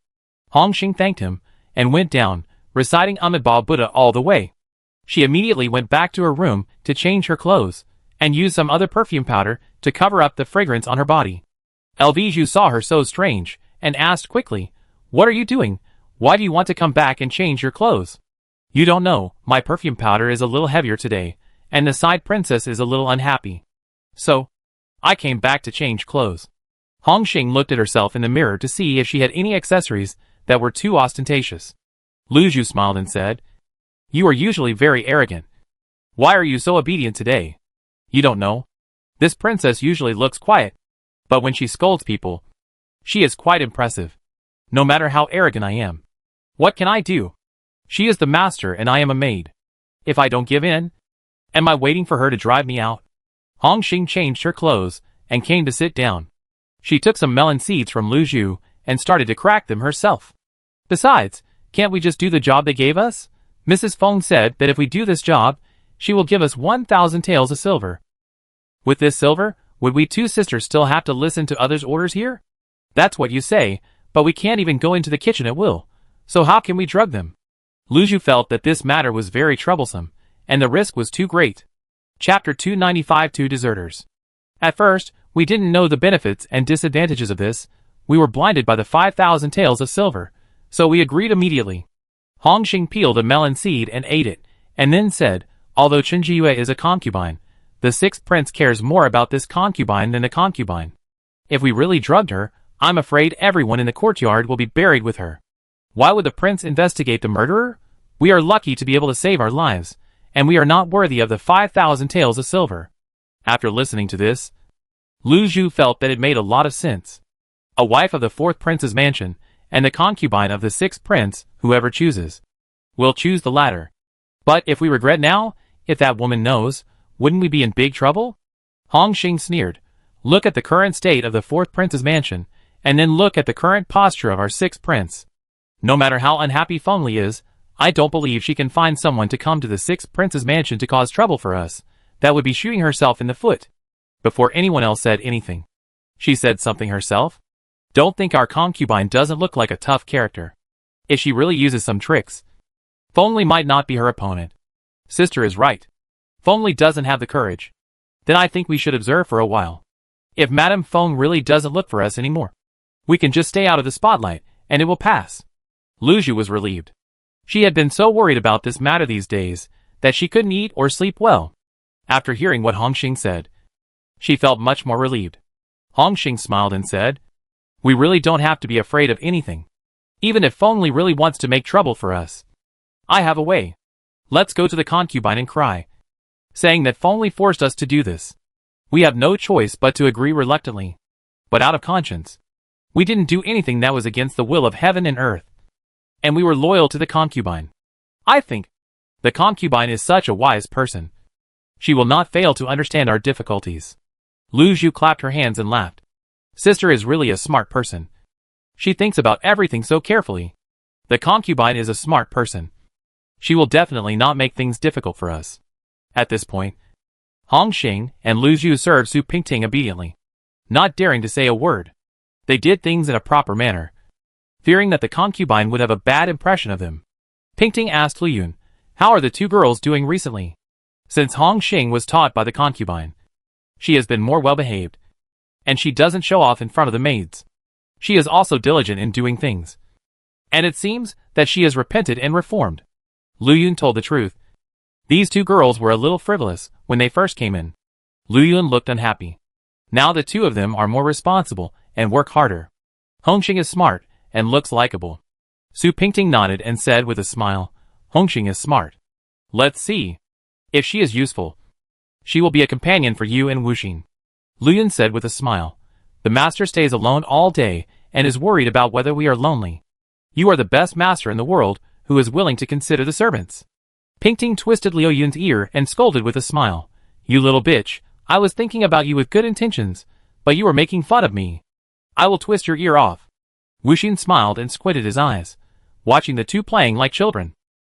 Hong Xing thanked him and went down, reciting Amitabha Buddha all the way. She immediately went back to her room to change her clothes and used some other perfume powder to cover up the fragrance on her body. Elviju saw her so strange and asked quickly, "What are you doing? Why do you want to come back and change your clothes?" "You don't know, my perfume powder is a little heavier today, and the side princess is a little unhappy. So, I came back to change clothes." Hong Xing looked at herself in the mirror to see if she had any accessories that were too ostentatious. Lu Zhu smiled and said, "You are usually very arrogant. Why are you so obedient today? You don't know? This princess usually looks quiet, but when she scolds people, she is quite impressive. No matter how arrogant I am. What can I do? She is the master and I am a maid. If I don't give in, am I waiting for her to drive me out?" Hong Xing changed her clothes and came to sit down. She took some melon seeds from Lu Zhu and started to crack them herself. "Besides, can't we just do the job they gave us? Mrs. Feng said that if we do this job, she will give us 1,000 taels of silver. With this silver, would we two sisters still have to listen to others' orders here? That's what you say, but we can't even go into the kitchen at will, so how can we drug them?" Lu Zhu felt that this matter was very troublesome, and the risk was too great. Chapter 295 Two Deserters. At first, we didn't know the benefits and disadvantages of this. We were blinded by the 5,000 taels of silver, so we agreed immediately. Hong Xing peeled a melon seed and ate it, and then said, "Although Chen Jiyue is a concubine, the sixth prince cares more about this concubine than the concubine. If we really drugged her, I'm afraid everyone in the courtyard will be buried with her. Why would the prince investigate the murderer? We are lucky to be able to save our lives, and we are not worthy of the 5,000 taels of silver." After listening to this, Lu Zhu felt that it made a lot of sense. A wife of the fourth prince's mansion, and the concubine of the sixth prince, whoever chooses, will choose the latter. But if we regret now, if that woman knows, wouldn't we be in big trouble? Hong Xing sneered. Look at the current state of the fourth prince's mansion, and then look at the current posture of our sixth prince. No matter how unhappy Feng Li is, I don't believe she can find someone to come to the sixth prince's mansion to cause trouble for us. That would be shooting herself in the foot. Before anyone else said anything, she said something herself. Don't think our concubine doesn't look like a tough character. If she really uses some tricks, Feng Li might not be her opponent. Sister is right. Feng Li doesn't have the courage. Then I think we should observe for a while. If Madame Feng really doesn't look for us anymore, we can just stay out of the spotlight, and it will pass. Lu Zhu was relieved. She had been so worried about this matter these days that she couldn't eat or sleep well. After hearing what Hongxing said, she felt much more relieved. Hongxing smiled and said, "We really don't have to be afraid of anything. Even if Fengli really wants to make trouble for us, I have a way. Let's go to the concubine and cry, saying that Fengli forced us to do this. We have no choice but to agree reluctantly, but out of conscience. We didn't do anything that was against the will of heaven and earth, and we were loyal to the concubine. I think the concubine is such a wise person. She will not fail to understand our difficulties." Lu Zhu clapped her hands and laughed. Sister is really a smart person. She thinks about everything so carefully. The concubine is a smart person. She will definitely not make things difficult for us. At this point, Hongxing and Lu Zhu served Su Pingting obediently, not daring to say a word. They did things in a proper manner, fearing that the concubine would have a bad impression of them. Pingting asked Lu Yun, "How are the two girls doing recently?" Since Hongxing was taught by the concubine, she has been more well-behaved, and she doesn't show off in front of the maids. She is also diligent in doing things, and it seems that she has repented and reformed. Lu Yun told the truth. These two girls were a little frivolous when they first came in. Lu Yun looked unhappy. Now the two of them are more responsible and work harder. Hongxing is smart and looks likable. Su Pingting nodded and said with a smile, "Hongxing is smart. Let's see. If she is useful, she will be a companion for you and Wuxing." Lu Yun said with a smile, "The master stays alone all day and is worried about whether we are lonely. You are the best master in the world who is willing to consider the servants." Pingting twisted Liu Yun's ear and scolded with a smile, "You little bitch, I was thinking about you with good intentions, but you were making fun of me. I will twist your ear off." Wuxing smiled and squinted his eyes, watching the two playing like children.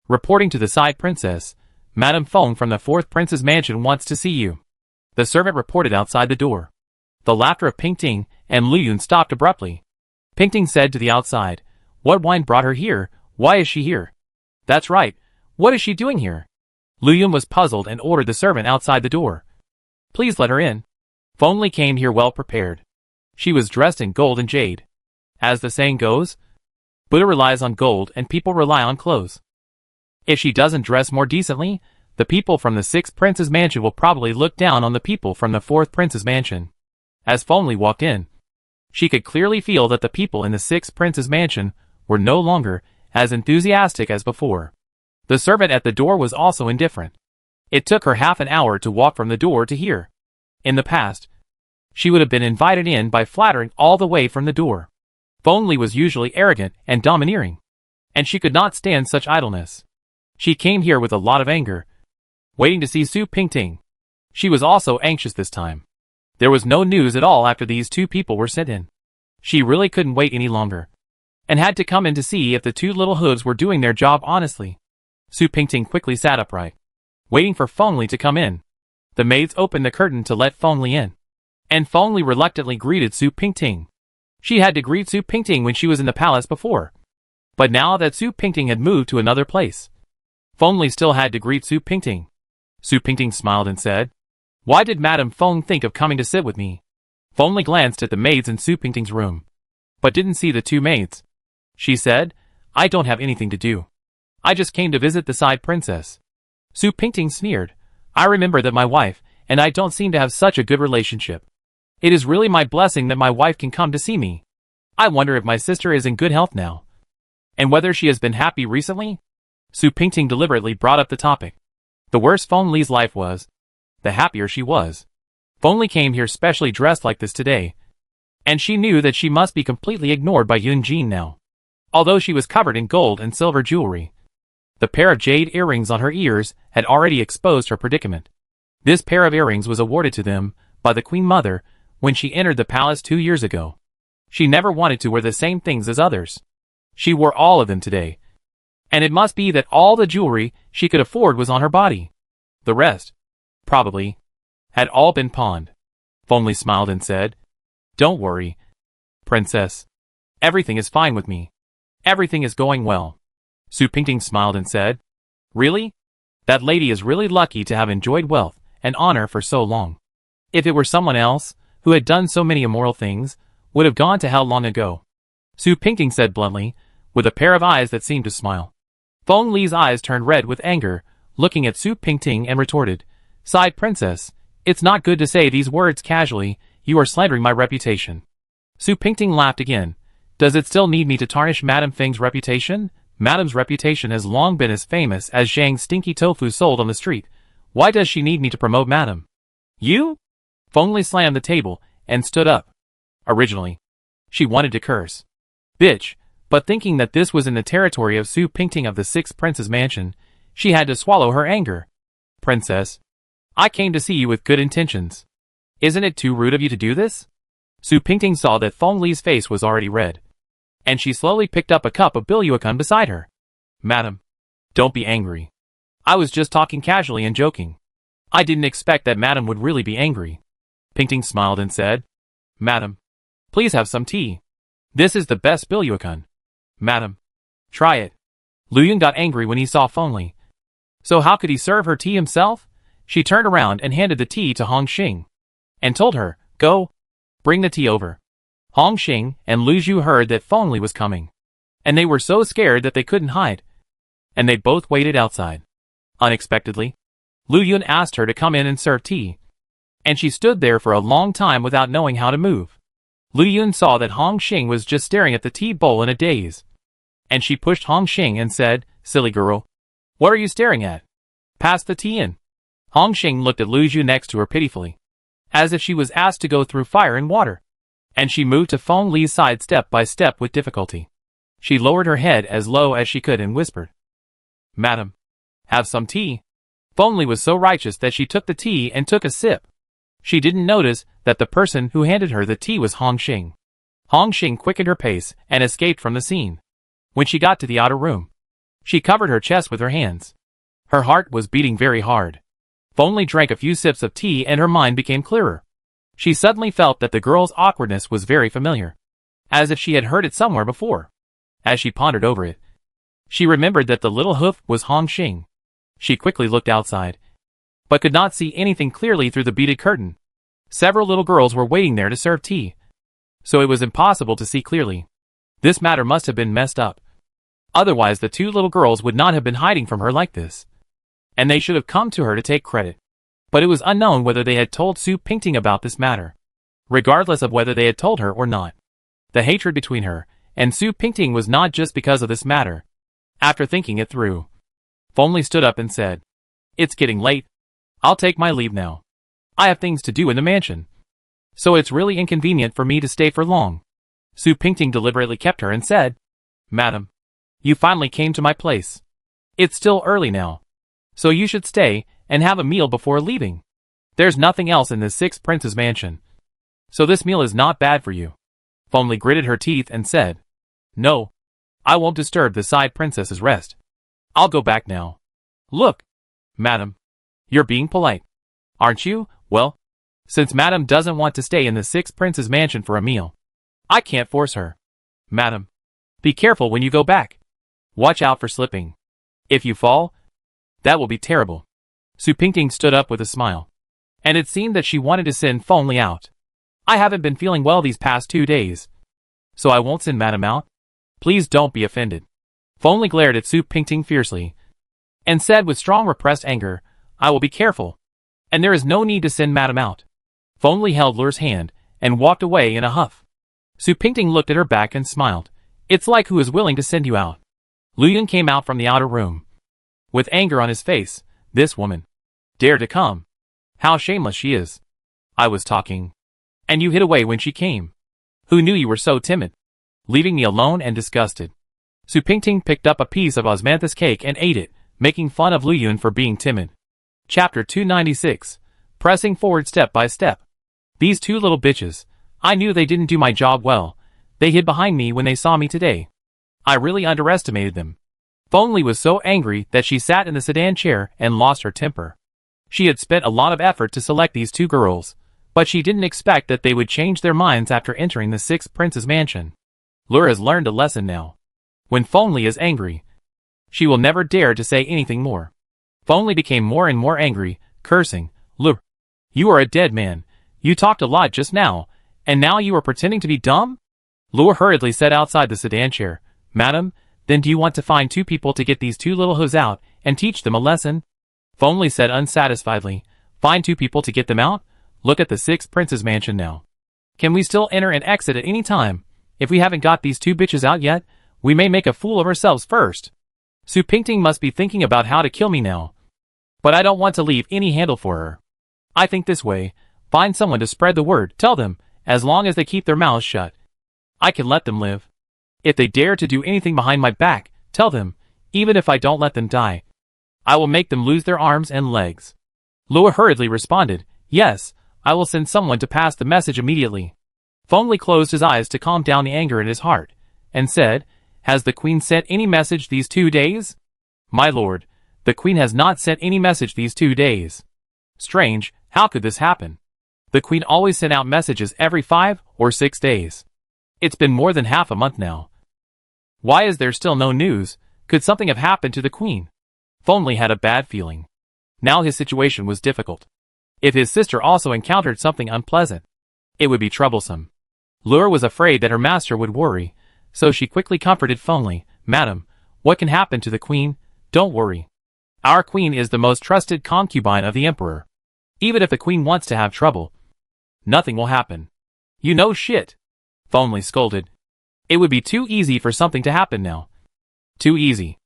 Reporting to the side princess, "Madame Feng from the 4th Prince's mansion wants to see you." The servant reported outside the door. The laughter of Pingting and Lu Yun stopped abruptly. Pingting said to the outside, "What wine brought her here? Why is she here?" "That's right. What is she doing here?" Lu Yun was puzzled and ordered the servant outside the door. "Please let her in." Fengli came here well prepared. She was dressed in gold and jade. As the saying goes, Buddha relies on gold and people rely on clothes. If she doesn't dress more decently, the people from the 6th Prince's mansion will probably look down on the people from the 4th Prince's mansion. As Fengli walked in, she could clearly feel that the people in the 6th Prince's mansion were no longer as enthusiastic as before. The servant at the door was also indifferent. It took her half an hour to walk from the door to here. In the past, she would have been invited in by flattering all the way from the door. Fengli was usually arrogant and domineering, and she could not stand such idleness. She came here with a lot of anger, waiting to see Su Pingting. She was also anxious this time. There was no news at all after these two people were sent in. She really couldn't wait any longer, and had to come in to see if the two little hooves were doing their job honestly. Su Pingting quickly sat upright, waiting for Fengli to come in. The maids opened the curtain to let Fengli in, and Fengli reluctantly greeted Su Pingting. She had to greet Su Pingting when she was in the palace before, but now that Su Pingting had moved to another place, Fengli still had to greet Su Pingting. Su Pingting smiled and said, "Why did Madame Feng think of coming to sit with me?" Fengli glanced at the maids in Su Pingting's room, but didn't see the two maids. She said, "I don't have anything to do. I just came to visit the side princess." Su Pingting sneered, "I remember that my wife and I don't seem to have such a good relationship. It is really my blessing that my wife can come to see me. I wonder if my sister is in good health now, and whether she has been happy recently." Su Pingting deliberately brought up the topic. The worse Fengli's life was, the happier she was. Fengli came here specially dressed like this today, and she knew that she must be completely ignored by Yun Jin now. Although she was covered in gold and silver jewelry, the pair of jade earrings on her ears had already exposed her predicament. This pair of earrings was awarded to them by the Queen Mother when she entered the palace 2 years ago. She never wanted to wear the same things as others. She wore all of them today, and it must be that all the jewelry she could afford was on her body. The rest, probably, had all been pawned. Fengli smiled and said, "Don't worry, Princess. Everything is fine with me. Everything is going well." Su Pingting smiled and said, "Really? That lady is really lucky to have enjoyed wealth and honor for so long. If it were someone else, who had done so many immoral things, would have gone to hell long ago." Su Pingting said bluntly, with a pair of eyes that seemed to smile. Feng Li's eyes turned red with anger, looking at Su Pingting and retorted, "Side princess, it's not good to say these words casually, you are slandering my reputation." Su Pingting laughed again. "Does it still need me to tarnish Madame Feng's reputation? Madame's reputation has long been as famous as Zhang's stinky tofu sold on the street. Why does she need me to promote Madame?" "You?" Feng Li slammed the table and stood up. Originally, she wanted to curse, "Bitch," but thinking that this was in the territory of Su Pingting of the Sixth Prince's mansion, she had to swallow her anger. "Princess, I came to see you with good intentions. Isn't it too rude of you to do this?" Su Pingting saw that Feng Li's face was already red, and she slowly picked up a cup of bilyuan beside her. "Madam, don't be angry. I was just talking casually and joking. I didn't expect that Madam would really be angry." Pingting smiled and said, "Madam, please have some tea. This is the best bilyuan. Madam, try it." Lu Yun got angry when he saw Feng Li. So how could he serve her tea himself? She turned around and handed the tea to Hong Xing, and told her, "Go, bring the tea over." Hong Xing and Lu Zhu heard that Feng Li was coming, and they were so scared that they couldn't hide, and they both waited outside. Unexpectedly, Lu Yun asked her to come in and serve tea, and she stood there for a long time without knowing how to move. Lu Yun saw that Hong Xing was just staring at the tea bowl in a daze, and she pushed Hong Xing and said, "Silly girl, what are you staring at? Pass the tea in." Hong Xing looked at Lu Zhu next to her pitifully, as if she was asked to go through fire and water, and she moved to Feng Li's side step by step with difficulty. She lowered her head as low as she could and whispered, "Madam, have some tea." Feng Li was so righteous that she took the tea and took a sip. She didn't notice that the person who handed her the tea was Hong Xing. Hong Xing quickened her pace and escaped from the scene. When she got to the outer room, she covered her chest with her hands. Her heart was beating very hard. Feng Li drank a few sips of tea and her mind became clearer. She suddenly felt that the girl's awkwardness was very familiar, as if she had heard it somewhere before. As she pondered over it, she remembered that the little hoof was Hong Xing. She quickly looked outside, but could not see anything clearly through the beaded curtain. Several little girls were waiting there to serve tea, so it was impossible to see clearly. This matter must have been messed up. Otherwise the two little girls would not have been hiding from her like this, and they should have come to her to take credit. But it was unknown whether they had told Su Pingting about this matter. Regardless of whether they had told her or not, the hatred between her and Su Pingting was not just because of this matter. After thinking it through, Feng Li stood up and said, "It's getting late. I'll take my leave now. I have things to do in the mansion, so it's really inconvenient for me to stay for long." Su Pingting deliberately kept her and said, "Madam, you finally came to my place. It's still early now, so you should stay and have a meal before leaving. There's nothing else in the Sixth Prince's mansion, so this meal is not bad for you." Feng Li gritted her teeth and said, "No, I won't disturb the side princess's rest. I'll go back now." "Look, madam, you're being polite, aren't you? Well, since madam doesn't want to stay in the Sixth Prince's mansion for a meal, I can't force her. Madam, be careful when you go back. Watch out for slipping. If you fall, that will be terrible." Su Pingting stood up with a smile, and it seemed that she wanted to send Feng Li out. "I haven't been feeling well these past 2 days, so I won't send madam out. Please don't be offended." Feng Li glared at Su Pingting fiercely, and said with strong repressed anger, "I will be careful, and there is no need to send madam out." Feng Li held Lure's hand, and walked away in a huff. Su Pingting looked at her back and smiled. "It's like who is willing to send you out." Lu Yun came out from the outer room, with anger on his face. "This woman dared to come. How shameless she is. I was talking, and you hid away when she came. Who knew you were so timid? Leaving me alone and disgusted." Su Pingting picked up a piece of osmanthus cake and ate it, making fun of Lu Yun for being timid. Chapter 296. Pressing forward step by step. "These two little bitches. I knew they didn't do my job well. They hid behind me when they saw me today. I really underestimated them." Feng Li was so angry that she sat in the sedan chair and lost her temper. She had spent a lot of effort to select these two girls, but she didn't expect that they would change their minds after entering the Sixth Prince's mansion. Lure has learned a lesson now. When Feng Li is angry, she will never dare to say anything more. Feng Li became more and more angry, cursing, "Lure, you are a dead man. You talked a lot just now, and now you are pretending to be dumb?" Lure hurriedly sat outside the sedan chair, Madam, then do you want to find 2 people to get these 2 little hoes out and teach them a lesson? Fonley said unsatisfiedly. Find 2 people to get them out? Look at the 6 princes mansion now. Can we still enter and exit at any time? If we haven't got these 2 bitches out yet, we may make a fool of ourselves first. Su Pingting must be thinking about how to kill me now. But I don't want to leave any handle for her. I think this way. Find someone to spread the word. Tell them, as long as they keep their mouths shut, I can let them live. If they dare to do anything behind my back, tell them, even if I don't let them die, I will make them lose their arms and legs. Lua hurriedly responded, yes, I will send someone to pass the message immediately. Fonley closed his eyes to calm down the anger in his heart, and said, has the queen sent any message these 2 days? My lord, the queen has not sent any message these 2 days. Strange, how could this happen? The queen always sent out messages every 5 or 6 days. It's been more than half a month now. Why is there still no news? Could something have happened to the queen? Fonley had a bad feeling. Now his situation was difficult. If his sister also encountered something unpleasant, it would be troublesome. Lure was afraid that her master would worry, so she quickly comforted Fonley. Madam, what can happen to the queen? Don't worry. Our queen is the most trusted concubine of the emperor. Even if the queen wants to have trouble, nothing will happen. You know shit. Fonley scolded. It would be too easy for something to happen now. Too easy.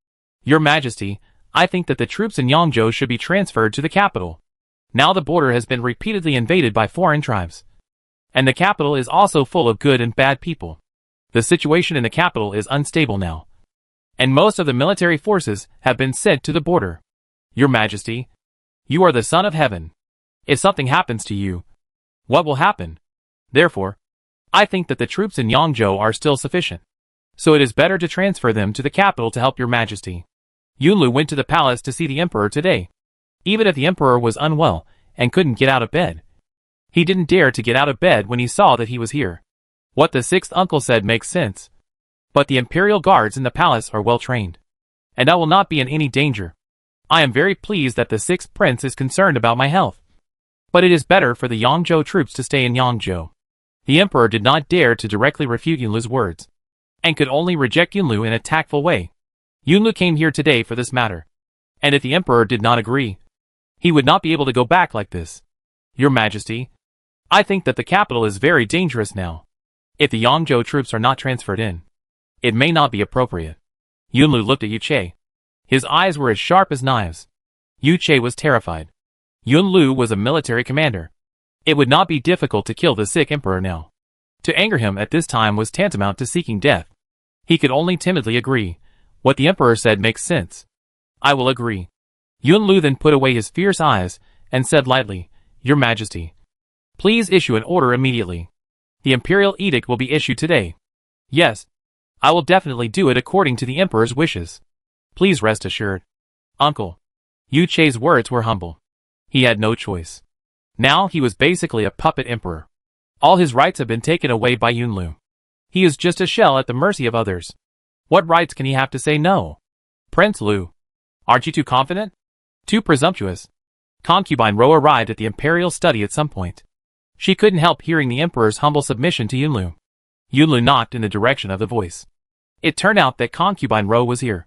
Your Majesty, I think that the troops in Yangzhou should be transferred to the capital. Now the border has been repeatedly invaded by foreign tribes. And the capital is also full of good and bad people. The situation in the capital is unstable now. And most of the military forces have been sent to the border. Your Majesty, you are the son of heaven. If something happens to you, what will happen? Therefore, I think that the troops in Yangzhou are still sufficient. So it is better to transfer them to the capital to help your Majesty. Yunlu went to the palace to see the emperor today. Even if the emperor was unwell and couldn't get out of bed, he didn't dare to get out of bed when he saw that he was here. What the 6th uncle said makes sense. But the imperial guards in the palace are well trained. And I will not be in any danger. I am very pleased that the 6th prince is concerned about my health. But it is better for the Yangzhou troops to stay in Yangzhou. The emperor did not dare to directly refute Yunlu's words, and could only reject Yunlu in a tactful way. Yunlu came here today for this matter. And if the emperor did not agree, he would not be able to go back like this. Your Majesty, I think that the capital is very dangerous now. If the Yangzhou troops are not transferred in, it may not be appropriate. Yunlu looked at Yuche. His eyes were as sharp as knives. Yuche was terrified. Yunlu was a military commander. It would not be difficult to kill the sick emperor now. To anger him at this time was tantamount to seeking death. He could only timidly agree. What the emperor said makes sense. I will agree. Yunlu then put away his fierce eyes and said lightly, Your Majesty, please issue an order immediately. The imperial edict will be issued today. Yes, I will definitely do it according to the emperor's wishes. Please rest assured. Uncle. Yuche's words were humble. He had no choice. Now he was basically a puppet emperor. All his rights have been taken away by Yunlu. He is just a shell at the mercy of others. What rights can he have to say no? Prince Lu, aren't you too confident? Too presumptuous? Concubine Ro arrived at the imperial study at some point. She couldn't help hearing the emperor's humble submission to Yunlu. Yunlu knocked in the direction of the voice. It turned out that Concubine Ro was here.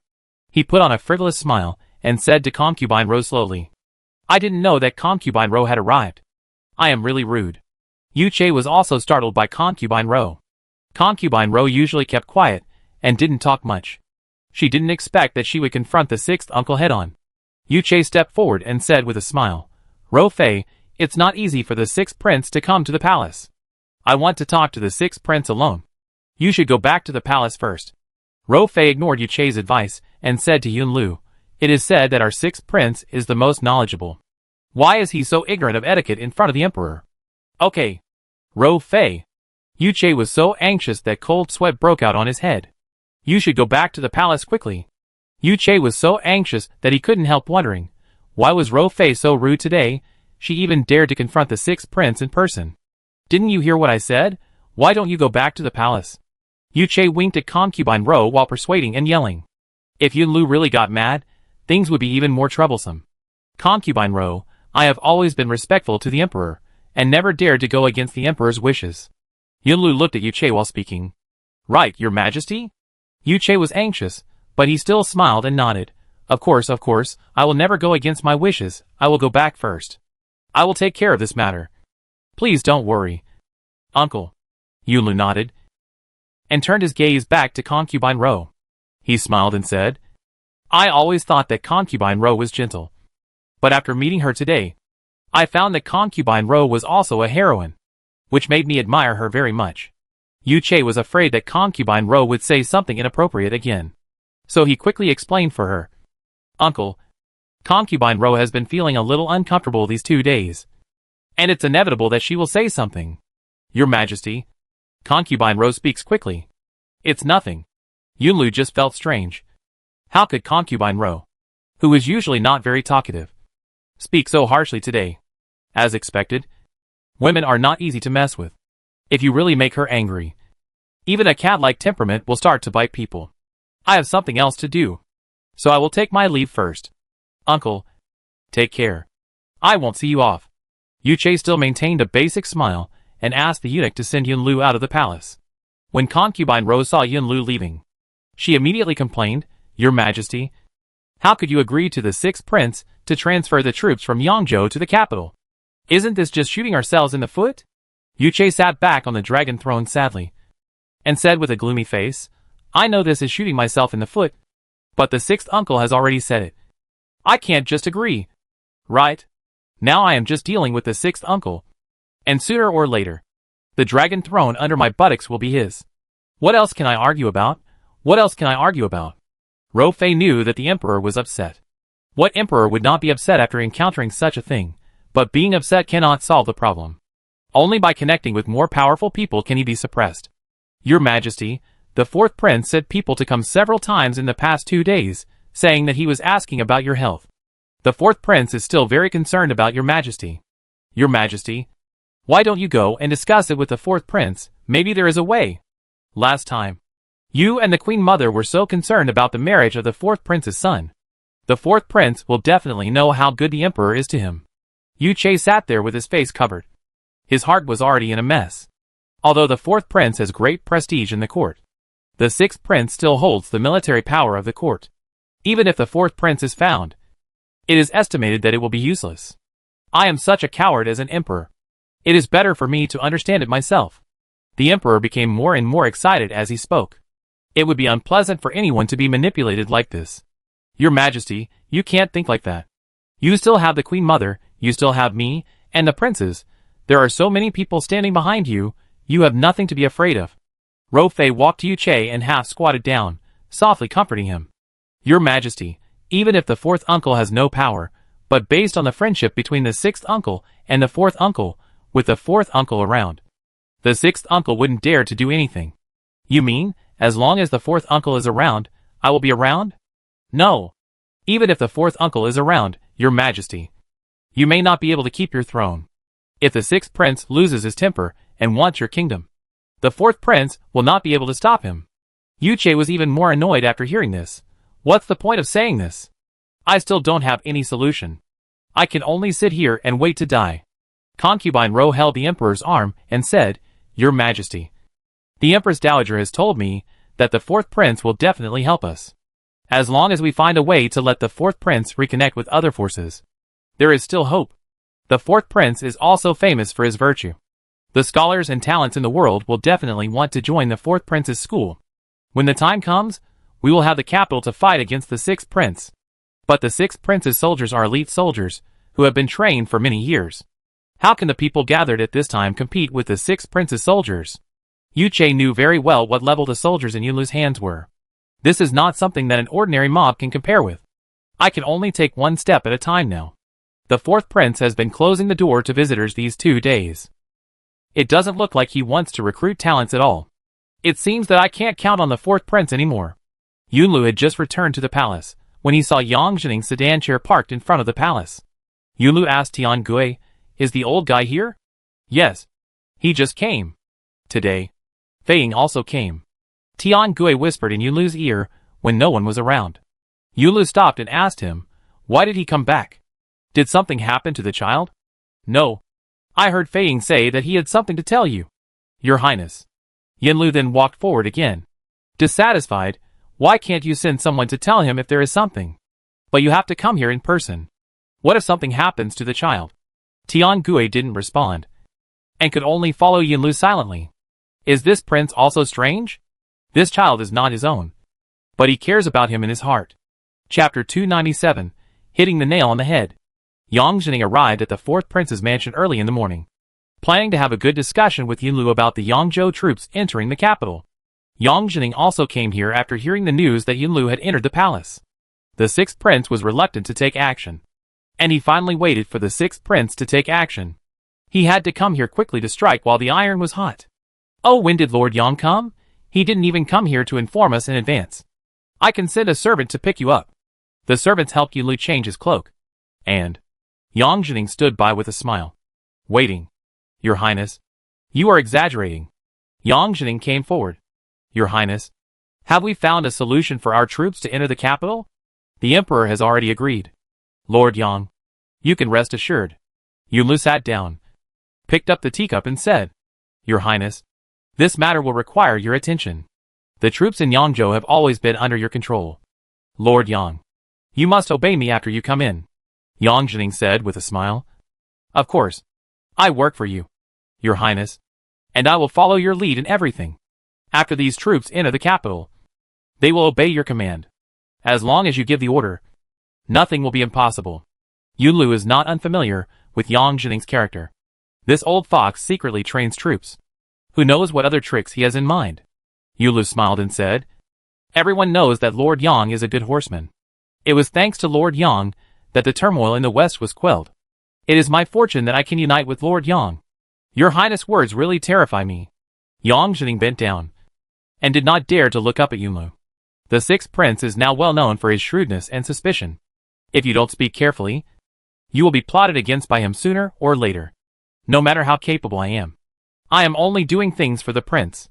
He put on a frivolous smile and said to Concubine Ro slowly, I didn't know that Concubine Ro had arrived. I am really rude. Yuche was also startled by Concubine Ro. Concubine Ro usually kept quiet and didn't talk much. She didn't expect that she would confront the 6th uncle head-on. Yuche stepped forward and said with a smile, Ro Fei, it's not easy for the 6th prince to come to the palace. I want to talk to the 6th prince alone. You should go back to the palace first. Ro Fei ignored Yuche's advice and said to Yunlu, It is said that our 6th prince is the most knowledgeable. Why is he so ignorant of etiquette in front of the emperor? Okay. Ro Fei. Yuche was so anxious that cold sweat broke out on his head. You should go back to the palace quickly. Yuche was so anxious that he couldn't help wondering, why was Ro Fei so rude today? She even dared to confront the 6th prince in person. Didn't you hear what I said? Why don't you go back to the palace? Yuche winked at Concubine Ro while persuading and yelling. If Yunlu really got mad, things would be even more troublesome. Concubine Ro, I have always been respectful to the emperor, and never dared to go against the emperor's wishes. Yunlu looked at Yuche while speaking. Right, your Majesty? Yu Che was anxious, but he still smiled and nodded. Of course, I will never go against my wishes. I will go back first. I will take care of this matter. Please don't worry. Uncle. Yunlu nodded and turned his gaze back to Concubine Ro. He smiled and said, I always thought that Concubine Ro was gentle. But after meeting her today, I found that Concubine Ro was also a heroine, which made me admire her very much. Yu Che was afraid that Concubine Ro would say something inappropriate again, so he quickly explained for her. Uncle, Concubine Ro has been feeling a little uncomfortable these 2 days, and it's inevitable that she will say something. Your Majesty. Concubine Ro speaks quickly. It's nothing. Yunlu just felt strange. How could Concubine Ro, who is usually not very talkative, speak so harshly today? As expected, women are not easy to mess with. If you really make her angry, even a cat-like temperament will start to bite people. I have something else to do, so I will take my leave first. Uncle, take care. I won't see you off. Yu Che still maintained a basic smile and asked the eunuch to send Yunlu out of the palace. When Concubine Ro saw Yunlu leaving, she immediately complained, Your Majesty, how could you agree to the 6th prince to transfer the troops from Yangzhou to the capital? Isn't this just shooting ourselves in the foot? Yu Che sat back on the dragon throne sadly and said with a gloomy face, I know this is shooting myself in the foot, but the 6th uncle has already said it. I can't just agree. Right? Now I am just dealing with the 6th uncle, and sooner or later, the dragon throne under my buttocks will be his. What else can I argue about? What else can I argue about? Ro Fei knew that the emperor was upset. What emperor would not be upset after encountering such a thing? But being upset cannot solve the problem. Only by connecting with more powerful people can he be suppressed. Your Majesty, the 4th prince said people to come several times in the past 2 days, saying that he was asking about your health. The 4th prince is still very concerned about Your Majesty. Your Majesty, why don't you go and discuss it with the 4th prince? Maybe there is a way. Last time, you and the Queen Mother were so concerned about the marriage of the 4th prince's son. The 4th prince will definitely know how good the emperor is to him. Yu Che sat there with his face covered. His heart was already in a mess. Although the 4th prince has great prestige in the court, the 6th prince still holds the military power of the court. Even if the 4th prince is found, it is estimated that it will be useless. I am such a coward as an emperor. It is better for me to understand it myself. The emperor became more and more excited as he spoke. It would be unpleasant for anyone to be manipulated like this. Your Majesty, you can't think like that. You still have the Queen Mother, you still have me, and the princes. There are so many people standing behind you, you have nothing to be afraid of. Ro Fei walked to Yu Che and half squatted down, softly comforting him. Your Majesty, even if the 4th uncle has no power, but based on the friendship between the 6th uncle and the 4th uncle, with the 4th uncle around, the 6th uncle wouldn't dare to do anything. You mean, as long as the 4th uncle is around, I will be around? No. Even if the 4th uncle is around, Your Majesty, you may not be able to keep your throne. If the 6th prince loses his temper and wants your kingdom, the 4th prince will not be able to stop him. Yu Che was even more annoyed after hearing this. What's the point of saying this? I still don't have any solution. I can only sit here and wait to die. Concubine Ro held the emperor's arm and said, Your Majesty, the Empress Dowager has told me that the 4th prince will definitely help us. As long as we find a way to let the 4th prince reconnect with other forces, there is still hope. The 4th prince is also famous for his virtue. The scholars and talents in the world will definitely want to join the 4th prince's school. When the time comes, we will have the capital to fight against the 6th prince. But the 6th prince's soldiers are elite soldiers, who have been trained for many years. How can the people gathered at this time compete with the 6th prince's soldiers? Yu Che knew very well what level the soldiers in Yunlu's hands were. This is not something that an ordinary mob can compare with. I can only take one step at a time now. The 4th prince has been closing the door to visitors these 2 days. It doesn't look like he wants to recruit talents at all. It seems that I can't count on the 4th prince anymore. Yunlu had just returned to the palace when he saw Yang Zhening's sedan chair parked in front of the palace. Yunlu asked Tian Gui, Is the old guy here? Yes. He just came. Today. Fei Ying also came. Tian Gui whispered in Yunlu's ear when no one was around. Yunlu stopped and asked him, Why did he come back? Did something happen to the child? No. I heard Fei Ying say that he had something to tell you. Your Highness. Yunlu then walked forward again. Dissatisfied, Why can't you send someone to tell him if there is something? But you have to come here in person. What if something happens to the child? Tian Gui didn't respond, and could only follow Yunlu silently. Is this prince also strange? This child is not his own, but he cares about him in his heart. Chapter 297, Hitting the Nail on the Head. Yang Jining arrived at the fourth prince's mansion early in the morning, planning to have a good discussion with Yunlu about the Yangzhou troops entering the capital. Yang Jining also came here after hearing the news that Yunlu had entered the palace. The sixth prince was reluctant to take action, and he finally waited for the sixth prince to take action. He had to come here quickly to strike while the iron was hot. Oh, when did Lord Yang come? He didn't even come here to inform us in advance. I can send a servant to pick you up. The servants helped Yunlu change his cloak, and Yang Jining stood by with a smile, waiting. Your Highness, you are exaggerating. Yang Jining came forward. Your Highness, have we found a solution for our troops to enter the capital? The Emperor has already agreed. Lord Yang, you can rest assured. Yunlu sat down, picked up the teacup and said, Your Highness, this matter will require your attention. The troops in Yangzhou have always been under your control. Lord Yang, you must obey me after you come in. Yang Jining said with a smile. Of course. I work for you, Your Highness, and I will follow your lead in everything. After these troops enter the capital, they will obey your command. As long as you give the order, nothing will be impossible. Yunlu is not unfamiliar with Yang Jining's character. This old fox secretly trains troops. Who knows what other tricks he has in mind? Yunlu smiled and said, Everyone knows that Lord Yang is a good horseman. It was thanks to Lord Yang that the turmoil in the west was quelled. It is my fortune that I can unite with Lord Yang. Your Highness' words really terrify me. Yang Jining bent down, and did not dare to look up at Yunlu. The sixth prince is now well known for his shrewdness and suspicion. If you don't speak carefully, you will be plotted against by him sooner or later. No matter how capable I am only doing things for the prince.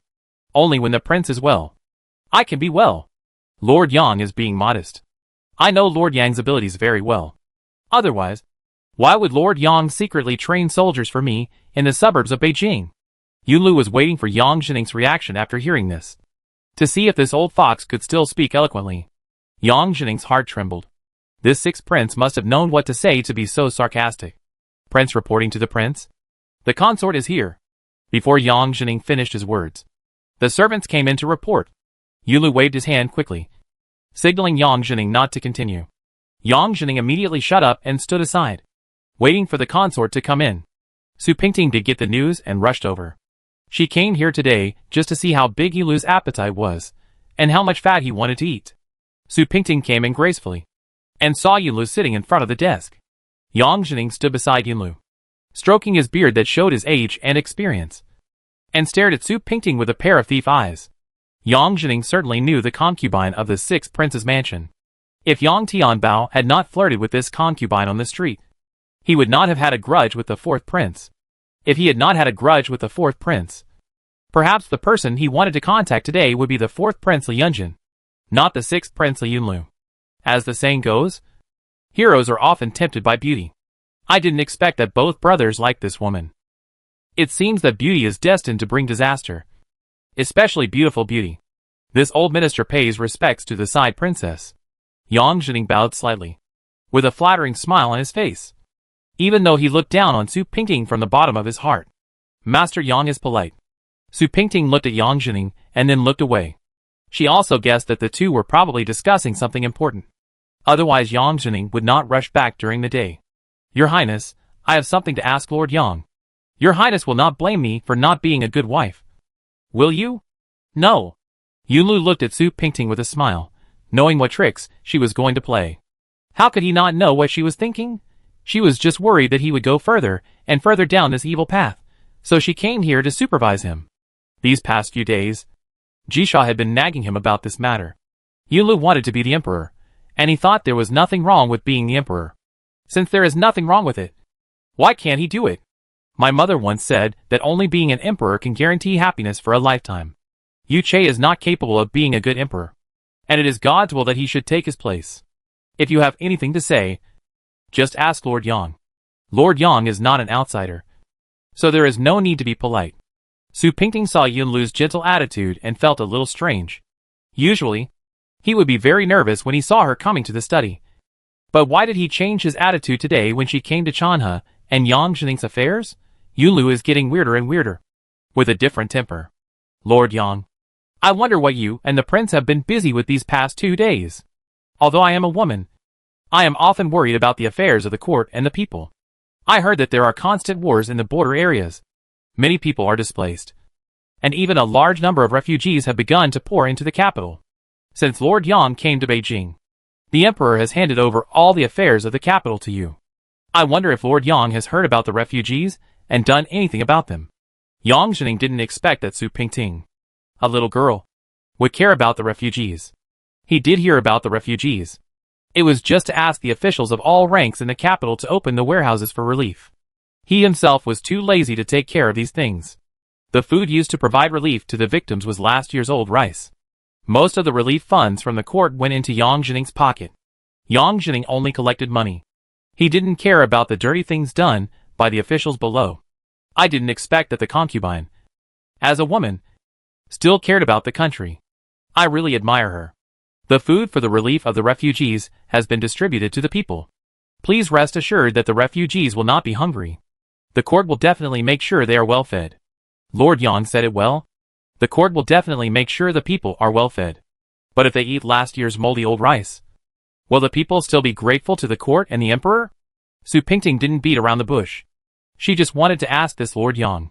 Only when the prince is well, I can be well. Lord Yang is being modest. I know Lord Yang's abilities very well. Otherwise, why would Lord Yang secretly train soldiers for me in the suburbs of Beijing? Yunlu was waiting for Yang Jining's reaction after hearing this, to see if this old fox could still speak eloquently. Yang Jining's heart trembled. This sixth prince must have known what to say to be so sarcastic. Prince reporting to the prince. The consort is here. Before Yang Jining finished his words, the servants came in to report. Yunlu waved his hand quickly, signaling Yang Jining not to continue. Yang Jining immediately shut up and stood aside, waiting for the consort to come in. Su Pingting did get the news and rushed over. She came here today just to see how big Yunlu's appetite was, and how much fat he wanted to eat. Su Pingting came in gracefully, and saw Yunlu sitting in front of the desk. Yang Jining stood beside Yunlu, stroking his beard that showed his age and experience, and stared at Su Pingting with a pair of thief eyes. Yang Jining certainly knew the concubine of the sixth prince's mansion. If Yang Tianbao had not flirted with this concubine on the street, he would not have had a grudge with the fourth prince. If he had not had a grudge with the fourth prince, perhaps the person he wanted to contact today would be the fourth prince Li Yunjin, not the sixth prince Li Yunlu. As the saying goes, heroes are often tempted by beauty. I didn't expect that both brothers liked this woman. It seems that beauty is destined to bring disaster. Especially beautiful beauty. This old minister pays respects to the side princess. Yang Jining bowed slightly, with a flattering smile on his face, even though he looked down on Su Pingting from the bottom of his heart. Master Yang is polite. Su Pingting looked at Yang Jining and then looked away. She also guessed that the two were probably discussing something important. Otherwise Yang Jining would not rush back during the day. Your Highness, I have something to ask Lord Yang. Your Highness will not blame me for not being a good wife. Will you? No. Yunlu looked at Su Pingting with a smile, knowing what tricks she was going to play. How could he not know what she was thinking? She was just worried that he would go further and further down this evil path, so she came here to supervise him. These past few days, Jisha had been nagging him about this matter. Yunlu wanted to be the emperor, and he thought there was nothing wrong with being the emperor. Since there is nothing wrong with it, why can't he do it? My mother once said that only being an emperor can guarantee happiness for a lifetime. Yu Che is not capable of being a good emperor, and it is God's will that he should take his place. If you have anything to say, just ask Lord Yang. Lord Yang is not an outsider, so there is no need to be polite. Su Pingting saw Yunlu's gentle attitude and felt a little strange. Usually, He would be very nervous when he saw her coming to the study. But why did he change his attitude today when she came to Chanhe and Yang Zhining's affairs? Yunlu is getting weirder and weirder. With a different temper. Lord Yang. I wonder what you and the prince have been busy with these past 2 days. Although I am a woman, I am often worried about the affairs of the court and the people. I heard that there are constant wars in the border areas. Many people are displaced. And even a large number of refugees have begun to pour into the capital. Since Lord Yang came to Beijing, the emperor has handed over all the affairs of the capital to you. I wonder if Lord Yang has heard about the refugees and done anything about them. Yang Zhining didn't expect that Su Pingting, a little girl, would care about the refugees. He did hear about the refugees. It was just to ask the officials of all ranks in the capital to open the warehouses for relief. He himself was too lazy to take care of these things. The food used to provide relief to the victims was last year's old rice. Most of the relief funds from the court went into Yang Zhining's pocket. Yang Zhining only collected money. He didn't care about the dirty things done by the officials below. I didn't expect that the concubine, as a woman, still cared about the country. I really admire her. The food for the relief of the refugees has been distributed to the people. Please rest assured that the refugees will not be hungry. The court will definitely make sure they are well fed. Lord Yang said it well. The court will definitely make sure the people are well fed. But if they eat last year's moldy old rice, will the people still be grateful to the court and the emperor? Su Pingting didn't beat around the bush. She just wanted to ask this Lord Yang.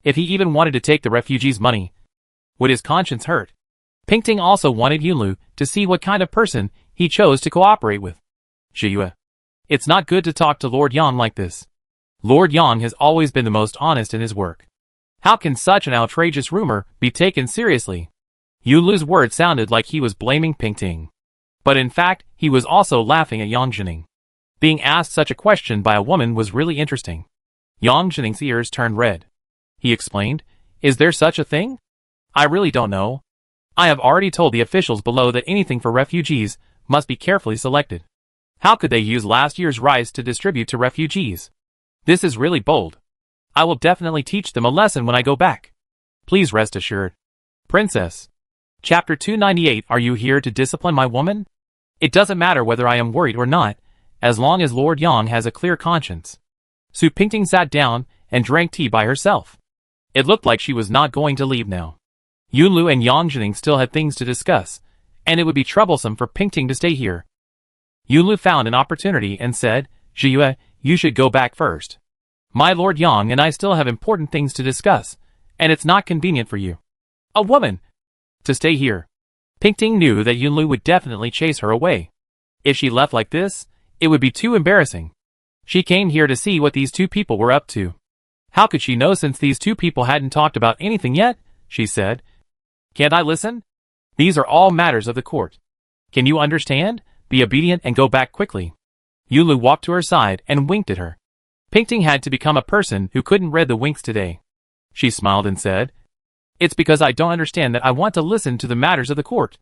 If he even wanted to take the refugees' money, would his conscience hurt? Pingting also wanted Yunlu to see what kind of person he chose to cooperate with. Zhiyue. It's not good to talk to Lord Yang like this. Lord Yang has always been the most honest in his work. How can such an outrageous rumor be taken seriously? Yunlu's words sounded like he was blaming Pingting. But in fact, he was also laughing at Yang Zhining. Being asked such a question by a woman was really interesting. Yang Zhining's ears turned red. He explained, "Is there such a thing? I really don't know. I have already told the officials below that anything for refugees must be carefully selected. How could they use last year's rice to distribute to refugees? This is really bold. I will definitely teach them a lesson when I go back. Please rest assured." Princess. Chapter 298. Are you here to discipline my woman? It doesn't matter whether I am worried or not, as long as Lord Yang has a clear conscience. Su Pingting sat down and drank tea by herself. It looked like she was not going to leave now. Yunlu and Yang Zhining still had things to discuss, and it would be troublesome for Pingting to stay here. Yunlu found an opportunity and said, "Zhiyue, you should go back first. My Lord Yang and I still have important things to discuss, and it's not convenient for you, a woman, to stay here." Pingting knew that Yunlu would definitely chase her away. If she left like this, it would be too embarrassing. She came here to see what these two people were up to. How could she know since these two people hadn't talked about anything yet? She said. "Can't I listen? These are all matters of the court. Can you understand? Be obedient and go back quickly." Yunlu walked to her side and winked at her. Pingting had to become a person who couldn't read the winks today. She smiled and said, "It's because I don't understand that I want to listen to the matters of the court.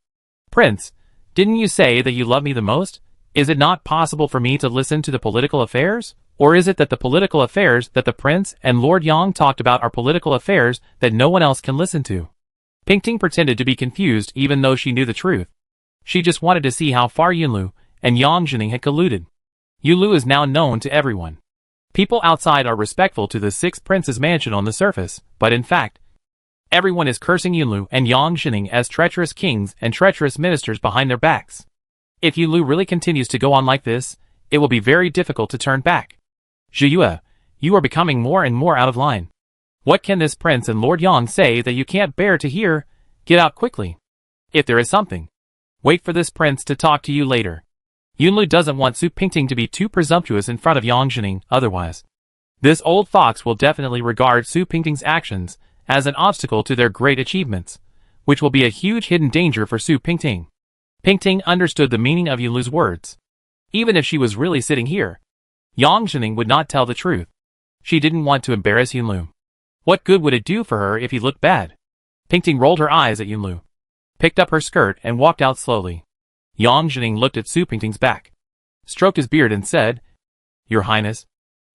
Prince, didn't you say that you love me the most? Is it not possible for me to listen to the political affairs? Or is it that the political affairs that the prince and Lord Yang talked about are political affairs that no one else can listen to?" Pingting pretended to be confused even though she knew the truth. She just wanted to see how far Yunlu and Yang Zhining had colluded. Yunlu is now known to everyone. People outside are respectful to the sixth prince's mansion on the surface, but in fact, everyone is cursing Yunlu and Yang Zhining as treacherous kings and treacherous ministers behind their backs. If Yunlu really continues to go on like this, it will be very difficult to turn back. "Zhiyue, you are becoming more and more out of line. What can this prince and Lord Yang say that you can't bear to hear? Get out quickly. If there is something, wait for this prince to talk to you later." Yunlu doesn't want Su Pingting to be too presumptuous in front of Yang Zhining, otherwise this old fox will definitely regard Su Pingting's actions as an obstacle to their great achievements, which will be a huge hidden danger for Su Pingting. Pingting understood the meaning of Yunlu's words. Even if she was really sitting here, Yang Zhining would not tell the truth. She didn't want to embarrass Yunlu. What good would it do for her if he looked bad? Pingting rolled her eyes at Yunlu, picked up her skirt and walked out slowly. Yang Zhining looked at Su Pingting's back, stroked his beard and said, "Your Highness,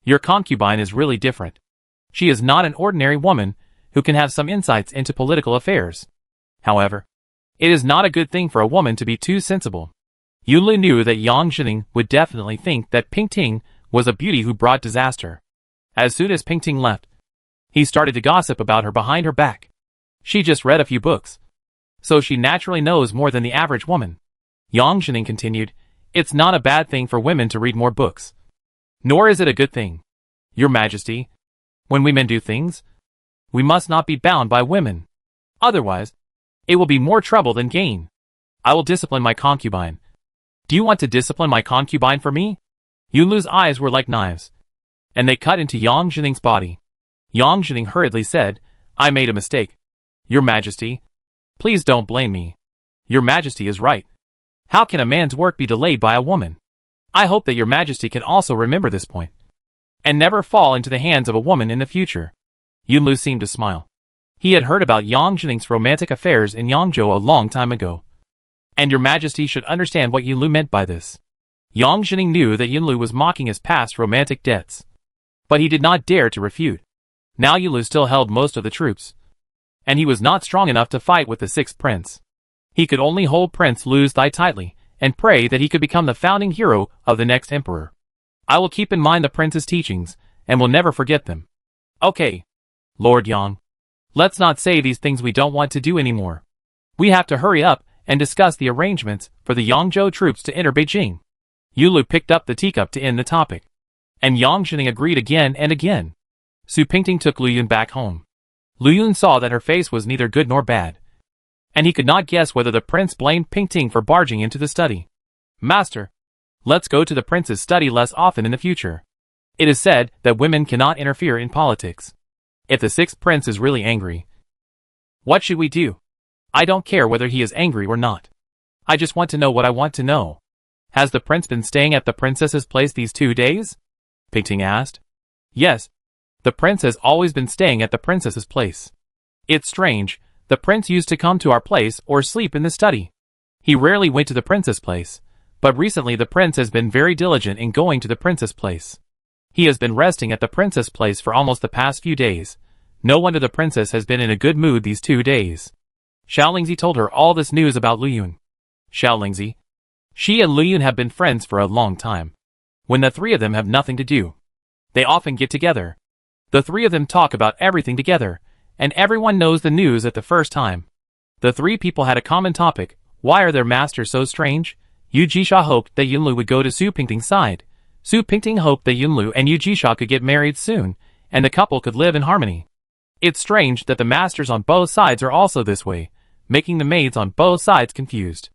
your concubine is really different. She is not an ordinary woman who can have some insights into political affairs. However, It is not a good thing for a woman to be too sensible. Yunlu knew that Yang Jining would definitely think that Pingting was a beauty who brought disaster. As soon as Pingting left, he started to gossip about her behind her back. She just read a few books, so she naturally knows more than the average woman. Yang Jining continued, "It's not a bad thing for women to read more books. Nor is it a good thing. Your Majesty, when we men do things, we must not be bound by women. Otherwise, it will be more trouble than gain. I will discipline my concubine." "Do you want to discipline my concubine for me?" Yunlu's eyes were like knives, and they cut into Yang Jining's body. Yang Jining hurriedly said, "I made a mistake. Your Majesty, please don't blame me. Your Majesty is right. How can a man's work be delayed by a woman? I hope that your Majesty can also remember this point, and never fall into the hands of a woman in the future." Yunlu seemed to smile. He had heard about Yang Jining's romantic affairs in Yangzhou a long time ago. And your Majesty should understand what Yunlu meant by this. Yang Jining knew that Yunlu was mocking his past romantic debts, but he did not dare to refute. Now Yunlu still held most of the troops, and he was not strong enough to fight with the sixth prince. He could only hold Prince Lu's thigh tightly, and pray that he could become the founding hero of the next emperor. "I will keep in mind the prince's teachings, and will never forget them." "Okay, Lord Yang. Let's not say these things we don't want to do anymore. We have to hurry up and discuss the arrangements for the Yangzhou troops to enter Beijing." Yunlu picked up the teacup to end the topic, and Yang Jining agreed again and again. Su Pingting took Lu Yun back home. Lu Yun saw that her face was neither good nor bad, and he could not guess whether the prince blamed Pingting for barging into the study. "Master, let's go to the prince's study less often in the future. It is said that women cannot interfere in politics. If the sixth prince is really angry, what should we do? I don't care whether he is angry or not. I just want to know what I want to know. Has the prince been staying at the princess's place these 2 days?" Pingting asked. "Yes, the prince has always been staying at the princess's place. It's strange, the prince used to come to our place or sleep in the study. He rarely went to the princess' place, but recently the prince has been very diligent in going to the princess' place. He has been resting at the princess' place for almost the past few days. No wonder the princess has been in a good mood these 2 days." Xiao Lingzi told her all this news about Lu Yun. Xiao Lingzi. She and Lu Yun have been friends for a long time. When the three of them have nothing to do, they often get together. The three of them talk about everything together, and everyone knows the news at the first time. The three people had a common topic: why are their masters so strange? Yu Jisha hoped that Yunlu would go to Su Pingting's side. Su Pingting hoped that Yunlu and Yu Jisha could get married soon, and the couple could live in harmony. It's strange that the masters on both sides are also this way, making the maids on both sides confused.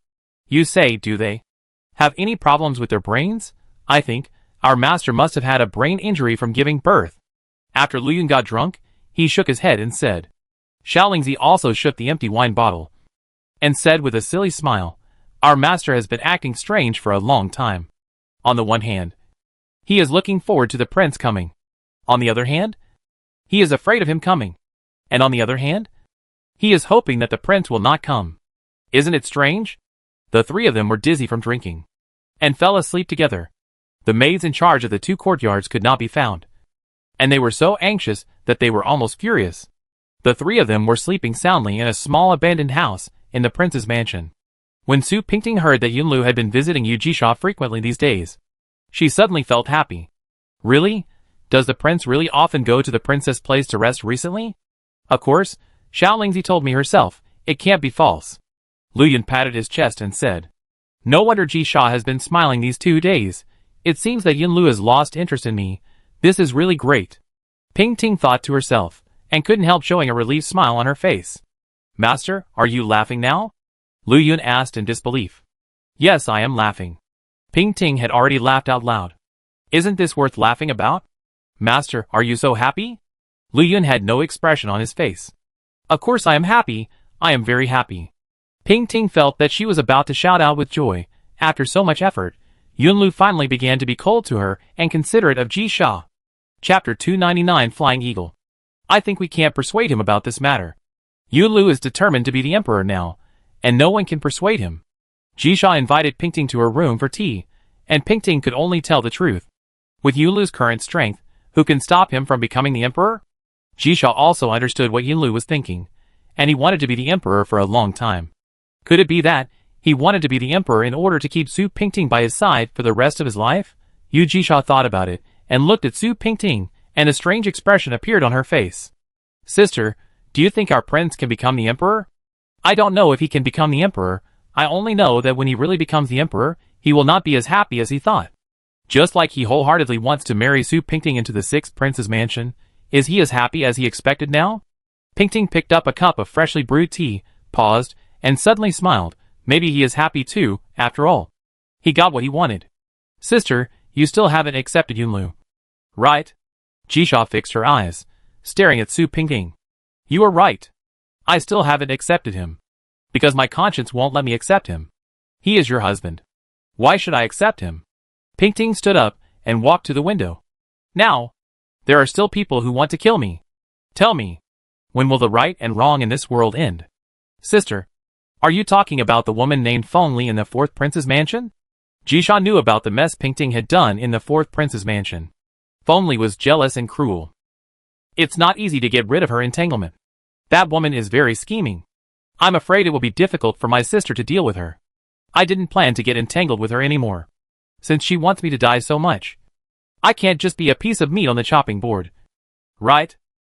You say, do they have any problems with their brains? I think our master must have had a brain injury from giving birth. After Lu Yun got drunk, he shook his head and said. Xiao Lingzi also shook the empty wine bottle and said with a silly smile, our master has been acting strange for a long time. On the one hand, he is looking forward to the prince coming. On the other hand, he is afraid of him coming. And on the other hand, he is hoping that the prince will not come. Isn't it strange? The three of them were dizzy from drinking and fell asleep together. The maids in charge of the 2 courtyards could not be found, and they were so anxious that they were almost furious. The three of them were sleeping soundly in a small abandoned house in the prince's mansion. When Su Pingting heard that Yunlu had been visiting Yu Jisha frequently these days, she suddenly felt happy. Really? Does the prince really often go to the princess' place to rest recently? Of course, Xiao Lingzi told me herself, it can't be false. Lu Yun patted his chest and said, no wonder Jisha has been smiling these 2 days. It seems that Yunlu has lost interest in me. This is really great. Pingting thought to herself, and couldn't help showing a relieved smile on her face. Master, are you laughing now? Lu Yun asked in disbelief. Yes, I am laughing. Pingting had already laughed out loud. Isn't this worth laughing about? Master, are you so happy? Lu Yun had no expression on his face. Of course I am happy, I am very happy. Pingting felt that she was about to shout out with joy. After so much effort, Yunlu finally began to be cold to her and considerate of Jisha. Chapter 299 Flying Eagle. I think we can't persuade him about this matter. Yunlu is determined to be the emperor now, and no one can persuade him. Jisha invited Pingting to her room for tea, and Pingting could only tell the truth. With Yunlu's current strength, who can stop him from becoming the emperor? Jisha also understood what Yunlu was thinking, and he wanted to be the emperor for a long time. Could it be that he wanted to be the emperor in order to keep Su Pingting by his side for the rest of his life? Yu Jisha thought about it and looked at Su Pingting, and a strange expression appeared on her face. Sister, do you think our prince can become the emperor? I don't know if he can become the emperor. I only know that when he really becomes the emperor, he will not be as happy as he thought. Just like he wholeheartedly wants to marry Su Pingting into the 6th prince's mansion, is he as happy as he expected now? Pingting picked up a cup of freshly brewed tea, paused, and suddenly smiled. Maybe he is happy too, after all. He got what he wanted. Sister, you still haven't accepted Yunlu. Right? Jisha fixed her eyes, staring at Su Pingting. You are right. I still haven't accepted him. Because my conscience won't let me accept him. He is your husband. Why should I accept him? Pingting stood up and walked to the window. Now, there are still people who want to kill me. Tell me, when will the right and wrong in this world end? Sister, are you talking about the woman named Fengli in the 4th prince's mansion? Jisha knew about the mess Pingting had done in the 4th prince's mansion. Fengli was jealous and cruel. It's not easy to get rid of her entanglement. That woman is very scheming. I'm afraid it will be difficult for my sister to deal with her. I didn't plan to get entangled with her anymore. Since she wants me to die so much. I can't just be a piece of meat on the chopping board. Right?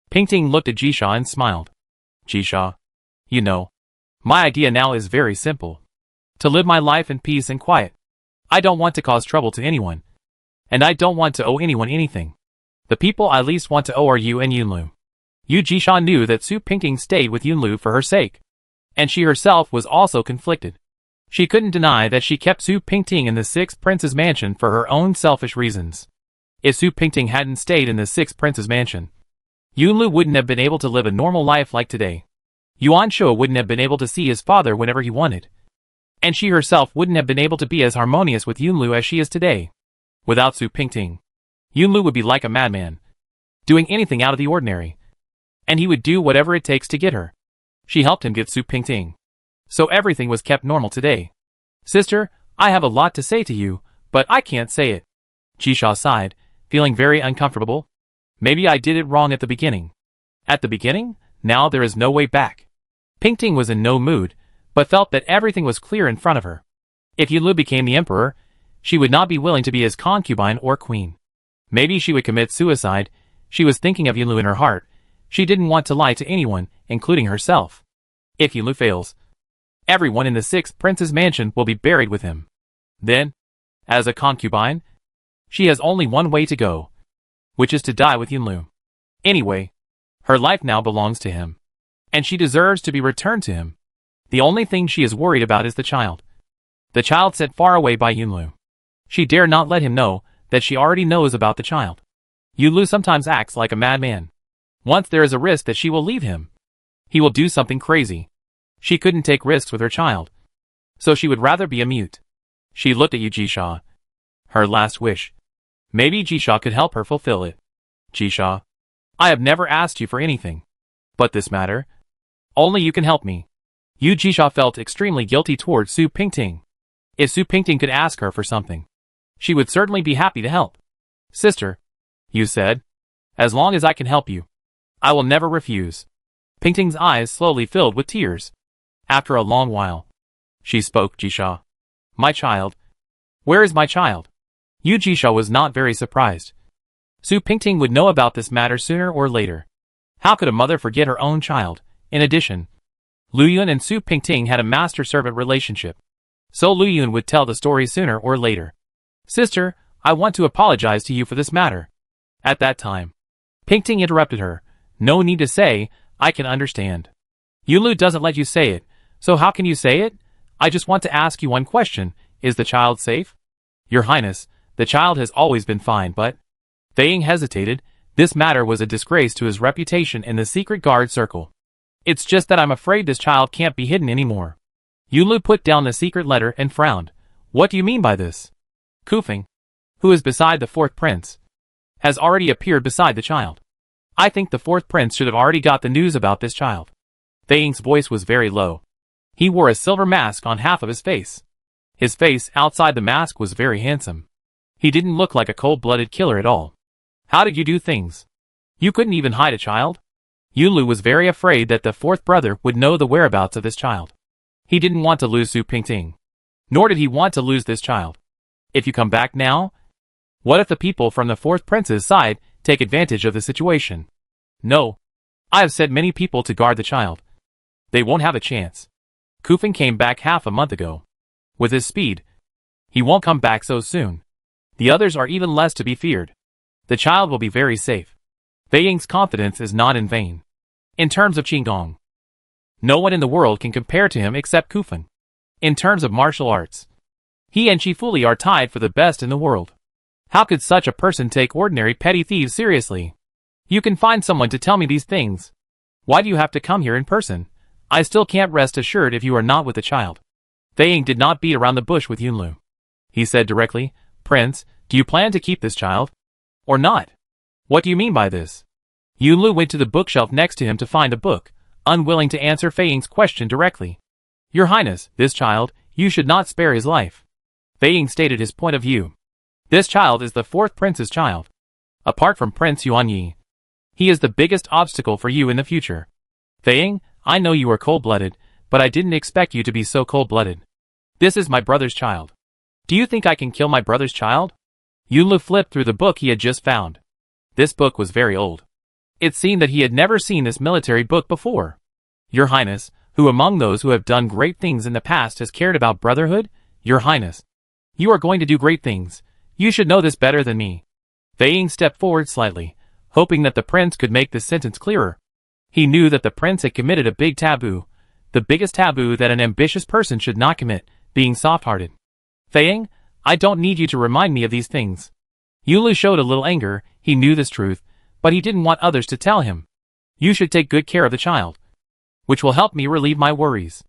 Pingting looked at Jisha and smiled. Jisha, you know, my idea now is very simple. To live my life in peace and quiet. I don't want to cause trouble to anyone. And I don't want to owe anyone anything. The people I least want to owe are you and Yunlu. Yu Jisha knew that Su Pingting stayed with Yunlu for her sake. And she herself was also conflicted. She couldn't deny that she kept Su Pingting in the 6th prince's mansion for her own selfish reasons. If Su Pingting hadn't stayed in the 6th prince's mansion, Yunlu wouldn't have been able to live a normal life like today. Yuan Shuo wouldn't have been able to see his father whenever he wanted. And she herself wouldn't have been able to be as harmonious with Yunlu as she is today. Without Su Pingting, Yunlu would be like a madman, doing anything out of the ordinary. And he would do whatever it takes to get her. She helped him get Su Pingting. So everything was kept normal today. Sister, I have a lot to say to you, but I can't say it. Jisha sighed, feeling very uncomfortable. Maybe I did it wrong at the beginning. At the beginning? Now there is no way back. Pingting was in no mood, but felt that everything was clear in front of her. If Yunlu became the emperor, she would not be willing to be his concubine or queen. Maybe she would commit suicide. She was thinking of Yunlu in her heart. She didn't want to lie to anyone, including herself. If Yunlu fails, everyone in the 6th prince's mansion will be buried with him. Then, as a concubine, she has only one way to go, which is to die with Yunlu. Anyway, her life now belongs to him, and she deserves to be returned to him. The only thing she is worried about is the child. The child set far away by Yunlu. She dare not let him know that she already knows about the child. Yunlu sometimes acts like a madman. Once there is a risk that she will leave him, he will do something crazy. She couldn't take risks with her child, so she would rather be a mute. She looked at Yu Jisha. Her last wish. Maybe Jisha could help her fulfill it. Jisha, I have never asked you for anything. But this matter, only you can help me. Yu Jisha felt extremely guilty towards Su Pingting. If Su Pingting could ask her for something, she would certainly be happy to help. Sister, you said, as long as I can help you, I will never refuse. Pingting's eyes slowly filled with tears. After a long while, she spoke. Jisha, my child. Where is my child? Yu Jisha was not very surprised. Su Pingting would know about this matter sooner or later. How could a mother forget her own child? In addition, Lu Yun and Su Pingting had a master-servant relationship. So Lu Yun would tell the story sooner or later. Sister, I want to apologize to you for this matter. At that time, Pingting interrupted her. No need to say, I can understand. Yunlu doesn't let you say it, so how can you say it? I just want to ask you one question. Is the child safe? Your Highness, the child has always been fine, but... Fei hesitated. This matter was a disgrace to his reputation in the secret guard circle. It's just that I'm afraid this child can't be hidden anymore. Yunlu put down the secret letter and frowned. What do you mean by this? Kufeng, who is beside the 4th prince, has already appeared beside the child. I think the 4th prince should have already got the news about this child. Fei Ying's voice was very low. He wore a silver mask on half of his face. His face outside the mask was very handsome. He didn't look like a cold-blooded killer at all. How did you do things? You couldn't even hide a child? Yunlu was very afraid that the 4th brother would know the whereabouts of this child. He didn't want to lose Su Pingting. Nor did he want to lose this child. If you come back now, what if the people from the fourth prince's side take advantage of the situation? No. I have sent many people to guard the child. They won't have a chance. Kufeng came back half a month ago. With his speed, he won't come back so soon. The others are even less to be feared. The child will be very safe. Fei Ying's confidence is not in vain. In terms of Qigong, no one in the world can compare to him except Kufeng. In terms of martial arts, he and Qi Fuli are tied for the best in the world. How could such a person take ordinary petty thieves seriously? You can find someone to tell me these things. Why do you have to come here in person? I still can't rest assured if you are not with the child. Fei Ying did not beat around the bush with Yunlu. He said directly, Prince, do you plan to keep this child? Or not? What do you mean by this? Yunlu went to the bookshelf next to him to find a book, unwilling to answer Fei Ying's question directly. Your Highness, this child, you should not spare his life. Fei Ying stated his point of view. This child is the fourth prince's child. Apart from Prince Yuanyi, he is the biggest obstacle for you in the future. Fei Ying, I know you are cold-blooded, but I didn't expect you to be so cold-blooded. This is my brother's child. Do you think I can kill my brother's child? Yunlu flipped through the book he had just found. This book was very old. It seemed that he had never seen this military book before. Your Highness, who among those who have done great things in the past has cared about brotherhood? Your Highness, you are going to do great things. You should know this better than me. Fei Ying stepped forward slightly, hoping that the prince could make this sentence clearer. He knew that the prince had committed a big taboo, the biggest taboo that an ambitious person should not commit, being soft-hearted. Fei Ying, I don't need you to remind me of these things. Yunlu showed a little anger. He knew this truth, but he didn't want others to tell him. You should take good care of the child, which will help me relieve my worries.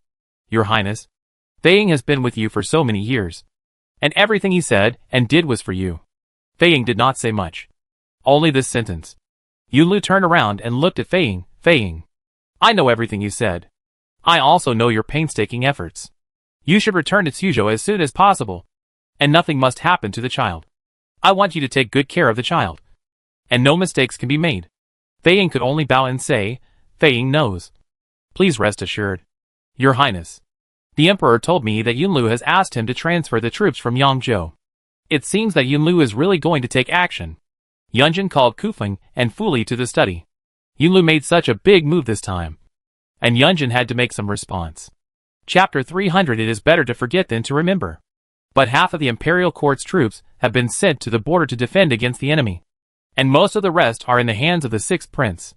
Your Highness, Fei Ying has been with you for so many years, and everything he said and did was for you. Fei Ying did not say much. Only this sentence. Yunlu turned around and looked at Fei Ying. Fei Ying, I know everything you said. I also know your painstaking efforts. You should return to Suzhou as soon as possible, and nothing must happen to the child. I want you to take good care of the child, and no mistakes can be made. Fei Ying could only bow and say, Fei Ying knows. Please rest assured. Your Highness, the Emperor told me that Yunlu has asked him to transfer the troops from Yangzhou. It seems that Yunlu is really going to take action. Yunjin called Kufeng and Fuli to the study. Yunlu made such a big move this time, and Yunjin had to make some response. Chapter 300. It is better to forget than to remember. But half of the imperial court's troops have been sent to the border to defend against the enemy, and most of the rest are in the hands of the sixth prince.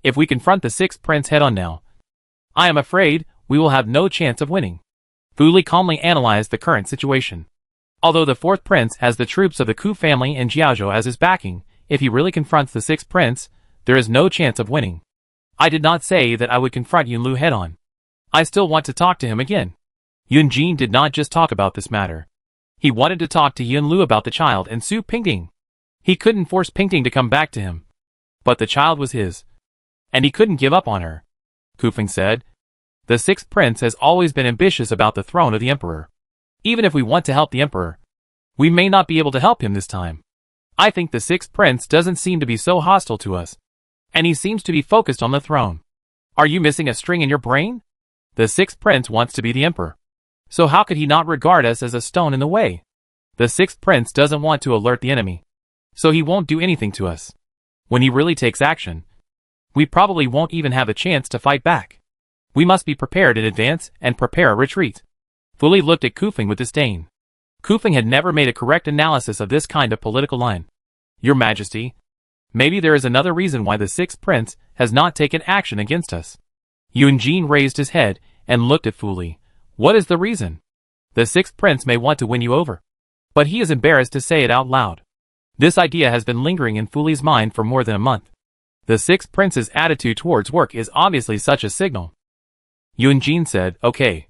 If we confront the sixth prince head-on now, I am afraid we will have no chance of winning. Fuli calmly analyzed the current situation. Although the fourth prince has the troops of the Ku family and Jiaozhou as his backing, if he really confronts the sixth prince, there is no chance of winning. I did not say that I would confront Yunlu head-on. I still want to talk to him again. Yunjin did not just talk about this matter. He wanted to talk to Yunlu about the child and Su Pingting. He couldn't force Pingting to come back to him. But the child was his, and he couldn't give up on her. Kufeng said, the sixth prince has always been ambitious about the throne of the emperor. Even if we want to help the emperor, we may not be able to help him this time. I think the sixth prince doesn't seem to be so hostile to us, and he seems to be focused on the throne. Are you missing a string in your brain? The sixth prince wants to be the emperor. So how could he not regard us as a stone in the way? The sixth prince doesn't want to alert the enemy, so he won't do anything to us. When he really takes action, we probably won't even have a chance to fight back. We must be prepared in advance and prepare a retreat. Fuli looked at Kufeng with disdain. Kufeng had never made a correct analysis of this kind of political line. Your Majesty, maybe there is another reason why the sixth prince has not taken action against us. Yunjin raised his head and looked at Fuli. What is the reason? The sixth prince may want to win you over, but he is embarrassed to say it out loud. This idea has been lingering in Fuli's mind for more than a month. The sixth prince's attitude towards work is obviously such a signal. Yunjin said, okay,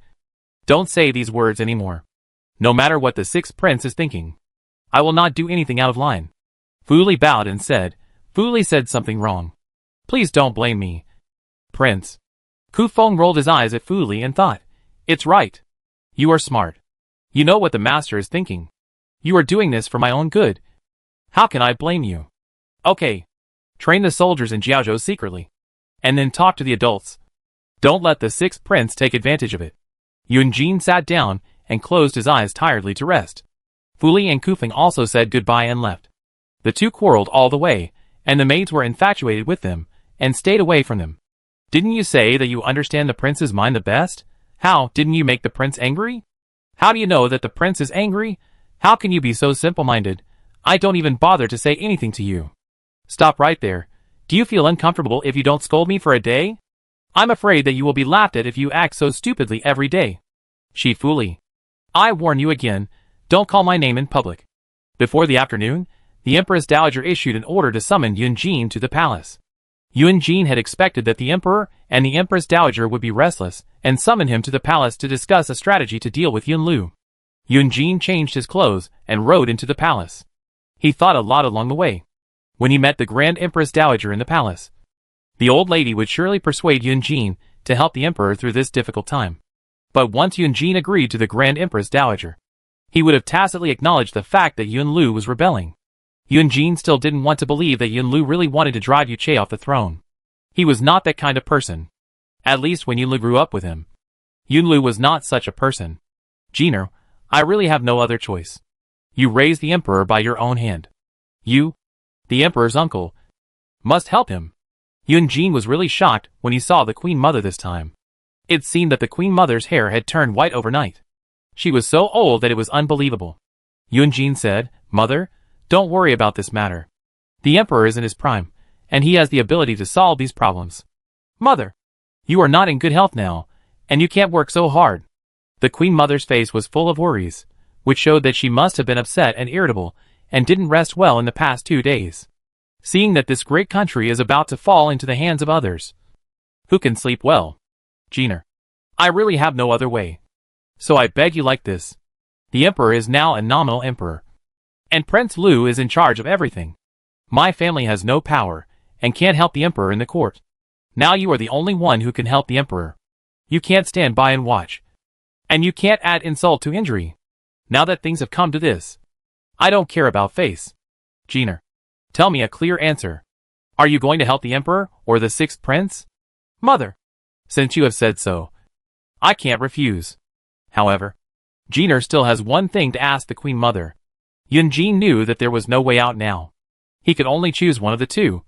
don't say these words anymore. No matter what the sixth prince is thinking, I will not do anything out of line. Fuli bowed and said, Fuli said something wrong. Please don't blame me. Prince. Kufeng rolled his eyes at Fuli and thought, it's right. You are smart. You know what the master is thinking. You are doing this for my own good. How can I blame you? Okay. Train the soldiers in Jiaozhou secretly, and then talk to the adults. Don't let the sixth prince take advantage of it. Yunjin sat down and closed his eyes tiredly to rest. Fuli and Kufeng also said goodbye and left. The two quarreled all the way, and the maids were infatuated with them, and stayed away from them. Didn't you say that you understand the prince's mind the best? How didn't you make the prince angry? How do you know that the prince is angry? How can you be so simple-minded? I don't even bother to say anything to you. Stop right there. Do you feel uncomfortable if you don't scold me for a day? I'm afraid that you will be laughed at if you act so stupidly every day. She Fuli. I warn you again, don't call my name in public. Before the afternoon, the Empress Dowager issued an order to summon Yunjin to the palace. Yunjin had expected that the Emperor and the Empress Dowager would be restless and summon him to the palace to discuss a strategy to deal with Yunlu. Yunjin changed his clothes and rode into the palace. He thought a lot along the way. When he met the Grand Empress Dowager in the palace, the old lady would surely persuade Yunjin to help the Emperor through this difficult time. But once Yunjin agreed to the Grand Empress Dowager, he would have tacitly acknowledged the fact that Yunlu was rebelling. Yunjin still didn't want to believe that Yunlu really wanted to drive Yuche off the throne. He was not that kind of person. At least when Yunlu grew up with him. Yunlu was not such a person. Jiner, I really have no other choice. You raised the Emperor by your own hand. You, the Emperor's uncle, must help him. Yunjin was really shocked when he saw the Queen Mother this time. It seemed that the Queen Mother's hair had turned white overnight. She was so old that it was unbelievable. Yunjin said, Mother, don't worry about this matter. The Emperor is in his prime, and he has the ability to solve these problems. Mother, you are not in good health now, and you can't work so hard. The Queen Mother's face was full of worries, which showed that she must have been upset and irritable, and didn't rest well in the past 2 days. Seeing that this great country is about to fall into the hands of others, who can sleep well? Jiner, I really have no other way. So I beg you like this. The Emperor is now a nominal Emperor. And Prince Lu is in charge of everything. My family has no power, and can't help the Emperor in the court. Now you are the only one who can help the Emperor. You can't stand by and watch. And you can't add insult to injury. Now that things have come to this, I don't care about face. Jiner, tell me a clear answer. Are you going to help the Emperor, or the 6th Prince? Mother, since you have said so, I can't refuse. However, Jiner still has one thing to ask the Queen Mother. Yunjin knew that there was no way out now. He could only choose one of the two.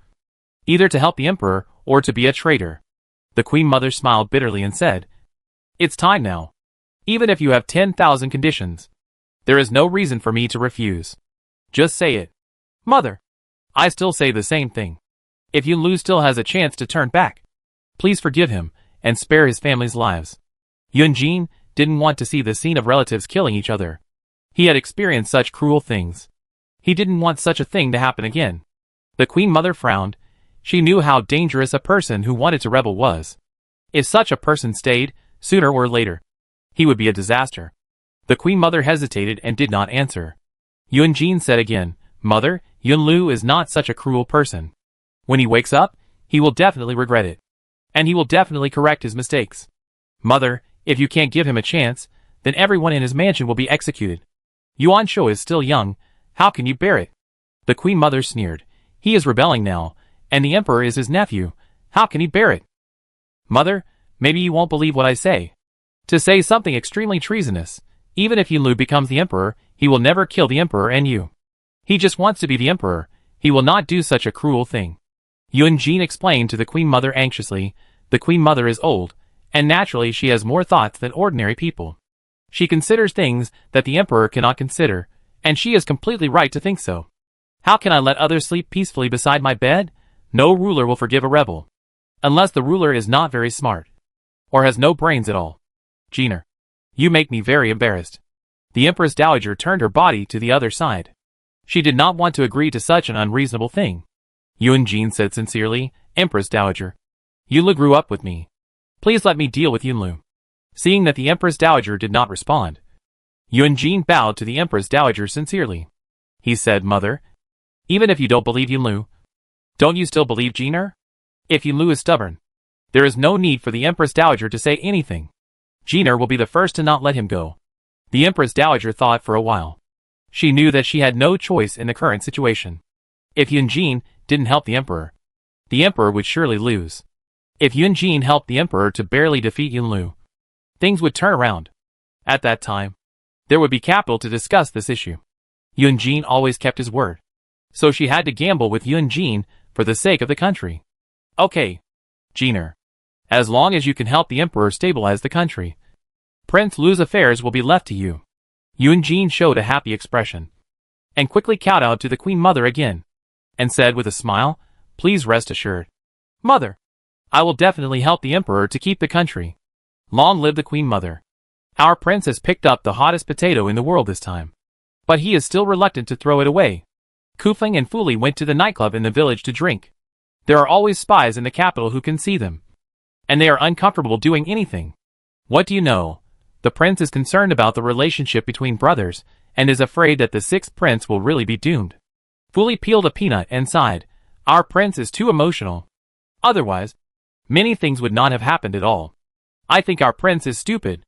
Either to help the Emperor, or to be a traitor. The Queen Mother smiled bitterly and said, It's time now. Even if you have 10,000 conditions, there is no reason for me to refuse. Just say it. Mother, I still say the same thing. If Yunlu still has a chance to turn back, please forgive him, and spare his family's lives. Yunjin didn't want to see the scene of relatives killing each other. He had experienced such cruel things. He didn't want such a thing to happen again. The Queen Mother frowned. She knew how dangerous a person who wanted to rebel was. If such a person stayed, sooner or later, he would be a disaster. The Queen Mother hesitated and did not answer. Yunjin said again, Mother, Yunlu is not such a cruel person. When he wakes up, he will definitely regret it. And he will definitely correct his mistakes. Mother, if you can't give him a chance, then everyone in his mansion will be executed. Yuan Shou is still young, how can you bear it? The Queen Mother sneered. He is rebelling now, and the Emperor is his nephew. How can he bear it? Mother, maybe you won't believe what I say. To say something extremely treasonous, even if Yunlu becomes the Emperor, he will never kill the Emperor and you. He just wants to be the Emperor. He will not do such a cruel thing. Yunjin explained to the Queen Mother anxiously. The Queen Mother is old, and naturally she has more thoughts than ordinary people. She considers things that the Emperor cannot consider, and she is completely right to think so. How can I let others sleep peacefully beside my bed? No ruler will forgive a rebel. Unless the ruler is not very smart. Or has no brains at all. Jiner, you make me very embarrassed. The Empress Dowager turned her body to the other side. She did not want to agree to such an unreasonable thing. Yunjin said sincerely, Empress Dowager, Yunlu grew up with me. Please let me deal with Yunlu. Seeing that the Empress Dowager did not respond, Yunjin bowed to the Empress Dowager sincerely. He said, Mother, even if you don't believe Yunlu, don't you still believe Jiner? If Yunlu is stubborn, there is no need for the Empress Dowager to say anything. Jiner will be the first to not let him go. The Empress Dowager thought for a while. She knew that she had no choice in the current situation. If Yunjin didn't help the Emperor would surely lose. If Yunjin helped the Emperor to barely defeat Yunlu, things would turn around. At that time, there would be capital to discuss this issue. Yunjin always kept his word. So she had to gamble with Yunjin for the sake of the country. Okay, Jiner. As long as you can help the emperor stabilize the country, Prince Lu's affairs will be left to you. Yunjin showed a happy expression, and quickly kowtowed to the Queen Mother again, and said with a smile, please rest assured, Mother, I will definitely help the emperor to keep the country. Long live the Queen Mother. Our prince has picked up the hottest potato in the world this time, but he is still reluctant to throw it away. Kufeng and Fuli went to the nightclub in the village to drink. There are always spies in the capital who can see them, and they are uncomfortable doing anything. What do you know? The prince is concerned about the relationship between brothers, and is afraid that the sixth prince will really be doomed. Fuli peeled a peanut and sighed. Our prince is too emotional. Otherwise, many things would not have happened at all. I think our prince is stupid.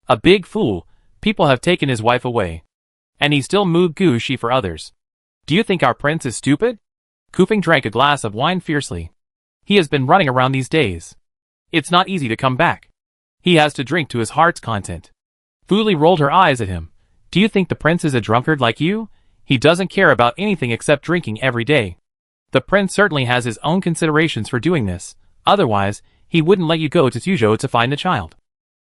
A big fool. People have taken his wife away, and he still moved Gushi for others. Do you think our prince is stupid? Kufeng drank a glass of wine fiercely. He has been running around these days. It's not easy to come back. He has to drink to his heart's content. Fuli rolled her eyes at him. Do you think the prince is a drunkard like you? He doesn't care about anything except drinking every day. The prince certainly has his own considerations for doing this. Otherwise, he wouldn't let you go to Suzhou to find the child.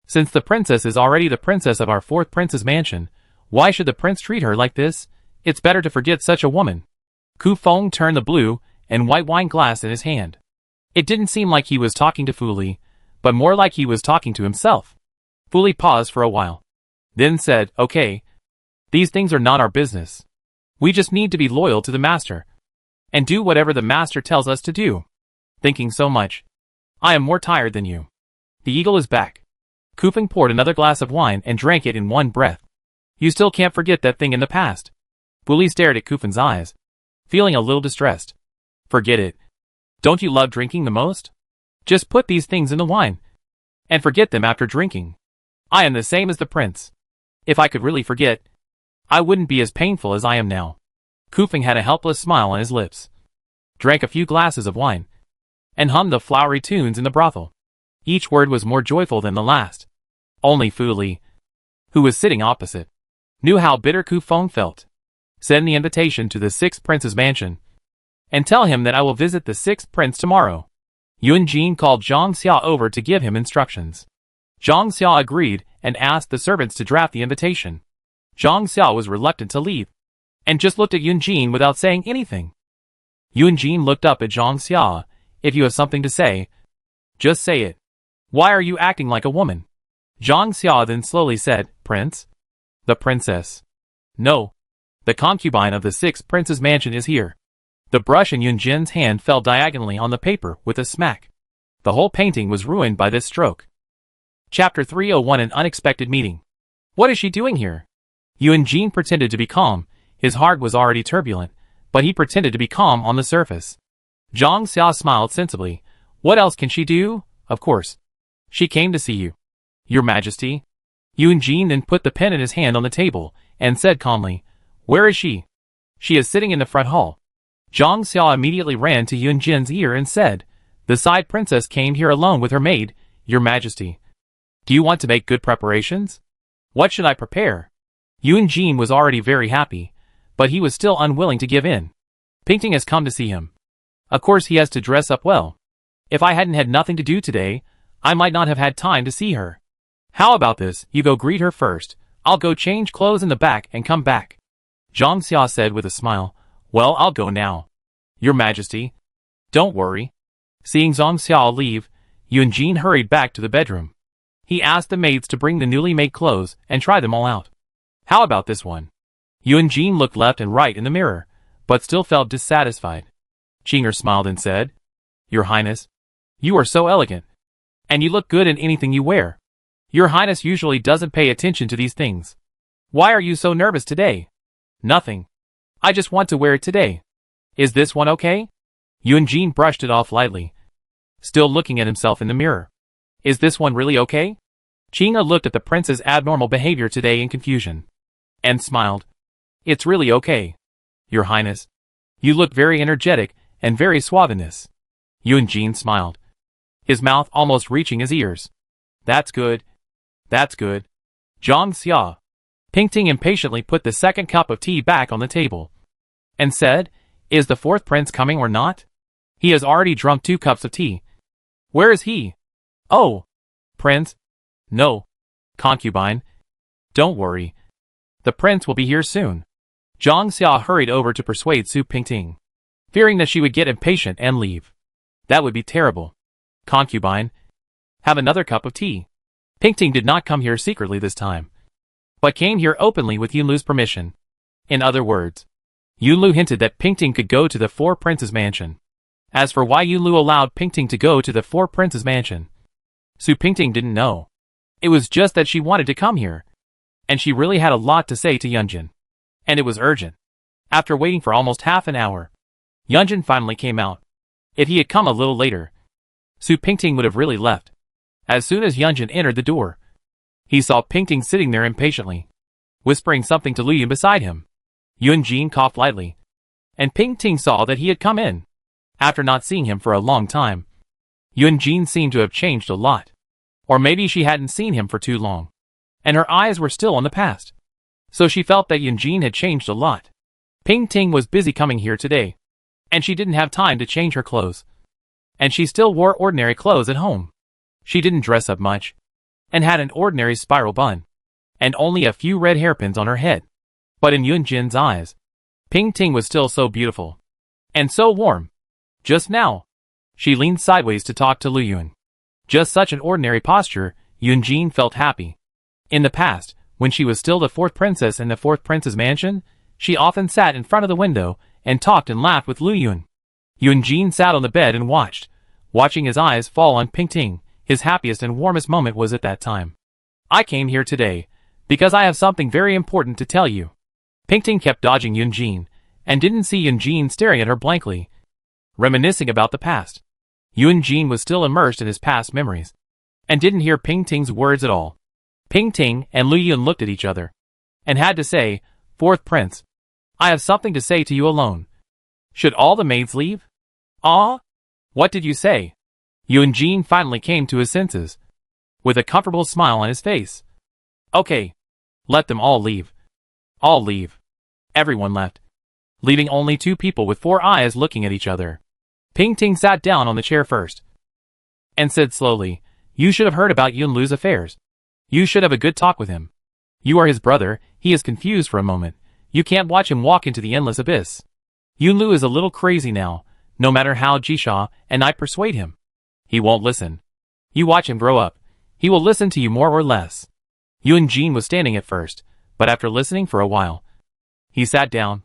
Since the princess is already the princess of our fourth prince's mansion, why should the prince treat her like this? It's better to forget such a woman. Kufeng turned the blue and white wine glass in his hand. It didn't seem like he was talking to Fuli, but more like he was talking to himself. Fuli paused for a while, then said, okay, these things are not our business. We just need to be loyal to the master, and do whatever the master tells us to do. Thinking so much, I am more tired than you. The eagle is back. Kufeng poured another glass of wine and drank it in one breath. You still can't forget that thing in the past. Fuli stared at Kufeng's eyes, feeling a little distressed. Forget it. Don't you love drinking the most? Just put these things in the wine, and forget them after drinking. I am the same as the prince. If I could really forget, I wouldn't be as painful as I am now. Kufeng had a helpless smile on his lips, drank a few glasses of wine, and hummed the flowery tunes in the brothel. Each word was more joyful than the last. Only Fuli, who was sitting opposite, knew how bitter Kufeng felt. Send the invitation to the sixth prince's mansion, and tell him that I will visit the sixth prince tomorrow. Yunjin called Zhang Xia over to give him instructions. Zhang Xia agreed and asked the servants to draft the invitation. Zhang Xia was reluctant to leave, and just looked at Yunjin without saying anything. Yunjin looked up at Zhang Xia. If you have something to say, just say it. Why are you acting like a woman? Zhang Xia then slowly said, Prince? The princess. No. The concubine of the sixth prince's mansion is here. The brush in Yunjin's hand fell diagonally on the paper with a smack. The whole painting was ruined by this stroke. Chapter 301 An Unexpected Meeting. What is she doing here? Yunjin pretended to be calm. His heart was already turbulent, but he pretended to be calm on the surface. Zhang Xia smiled sensibly. What else can she do? Of course. She came to see you, Your Majesty. Yunjin then put the pen in his hand on the table, and said calmly, Where is she? She is sitting in the front hall. Zhang Xia immediately ran to Yunjin's ear and said, The side princess came here alone with her maid, Your Majesty. Do you want to make good preparations? What should I prepare? Yunjin was already very happy, but he was still unwilling to give in. Pingting has come to see him. Of course he has to dress up well. If I hadn't had nothing to do today, I might not have had time to see her. How about this, you go greet her first, I'll go change clothes in the back and come back. Zhang Xia said with a smile, Well, I'll go now. Your Majesty. Don't worry. Seeing Zhang Xia leave, Yunjin hurried back to the bedroom. He asked the maids to bring the newly made clothes and try them all out. How about this one? Yunjin looked left and right in the mirror, but still felt dissatisfied. Qinger smiled and said, Your Highness, you are so elegant, and you look good in anything you wear. Your Highness usually doesn't pay attention to these things. Why are you so nervous today? Nothing. I just want to wear it today. Is this one okay? Yunjin brushed it off lightly, still looking at himself in the mirror. Is this one really okay? Qinger looked at the prince's abnormal behavior today in confusion, and smiled. It's really okay. Your Highness, you look very energetic and very suave in this. Yunjin smiled, his mouth almost reaching his ears. That's good. That's good. Zhang Xia. Pingting impatiently put the second cup of tea back on the table and said, "Is the fourth prince coming or not? He has already drunk 2 cups of tea. Where is he? Oh, prince? No. Concubine. Don't worry. The prince will be here soon." Zhang Xia hurried over to persuade Su Pingting, fearing that she would get impatient and leave. That would be terrible. Concubine, have another cup of tea. Pingting did not come here secretly this time, but came here openly with Yunlu's permission. In other words, Yunlu hinted that Pingting could go to the Four Princes' mansion. As for why Yunlu allowed Pingting to go to the Four Princes' mansion, Su Pingting didn't know. It was just that she wanted to come here, and she really had a lot to say to Yunjin. And it was urgent. After waiting for almost half an hour, Yunjin finally came out. If he had come a little later, Su Pingting would have really left. As soon as Yunjin entered the door, he saw Pingting sitting there impatiently, whispering something to Luyun beside him. Yunjin coughed lightly, and Pingting saw that he had come in. After not seeing him for a long time, Yunjin seemed to have changed a lot. Or maybe she hadn't seen him for too long, and her eyes were still on the past. So she felt that Yunjin had changed a lot. Pingting was busy coming here today, and she didn't have time to change her clothes. And she still wore ordinary clothes at home. She didn't dress up much, and had an ordinary spiral bun, and only a few red hairpins on her head. But in Yunjin's eyes, Pingting was still so beautiful, and so warm. Just now, she leaned sideways to talk to Luyun. Just such an ordinary posture, Yunjin felt happy. In the past, when she was still the fourth princess in the fourth prince's mansion, she often sat in front of the window and talked and laughed with Luyun. Yunjin sat on the bed and watching his eyes fall on Pingting. His happiest and warmest moment was at that time. "I came here today because I have something very important to tell you." Pingting kept dodging Yunjin, and didn't see Yunjin staring at her blankly, reminiscing about the past. Yunjin was still immersed in his past memories, and didn't hear Pingting's words at all. Pingting and Luyun looked at each other, and had to say, "Fourth prince, I have something to say to you alone. Should all the maids leave?" "Ah? What did you say?" Yunjin finally came to his senses, with a comfortable smile on his face. "Okay. Let them all leave." All leave. Everyone left, leaving only 2 people with 4 eyes looking at each other. Pingting sat down on the chair first, and said slowly, "You should have heard about Yunlu's affairs. You should have a good talk with him. You are his brother, he is confused for a moment. You can't watch him walk into the endless abyss. Yunlu is a little crazy now, no matter how Jisha and I persuade him. He won't listen. You watch him grow up. He will listen to you more or less." Yunjin was standing at first, but after listening for a while, he sat down.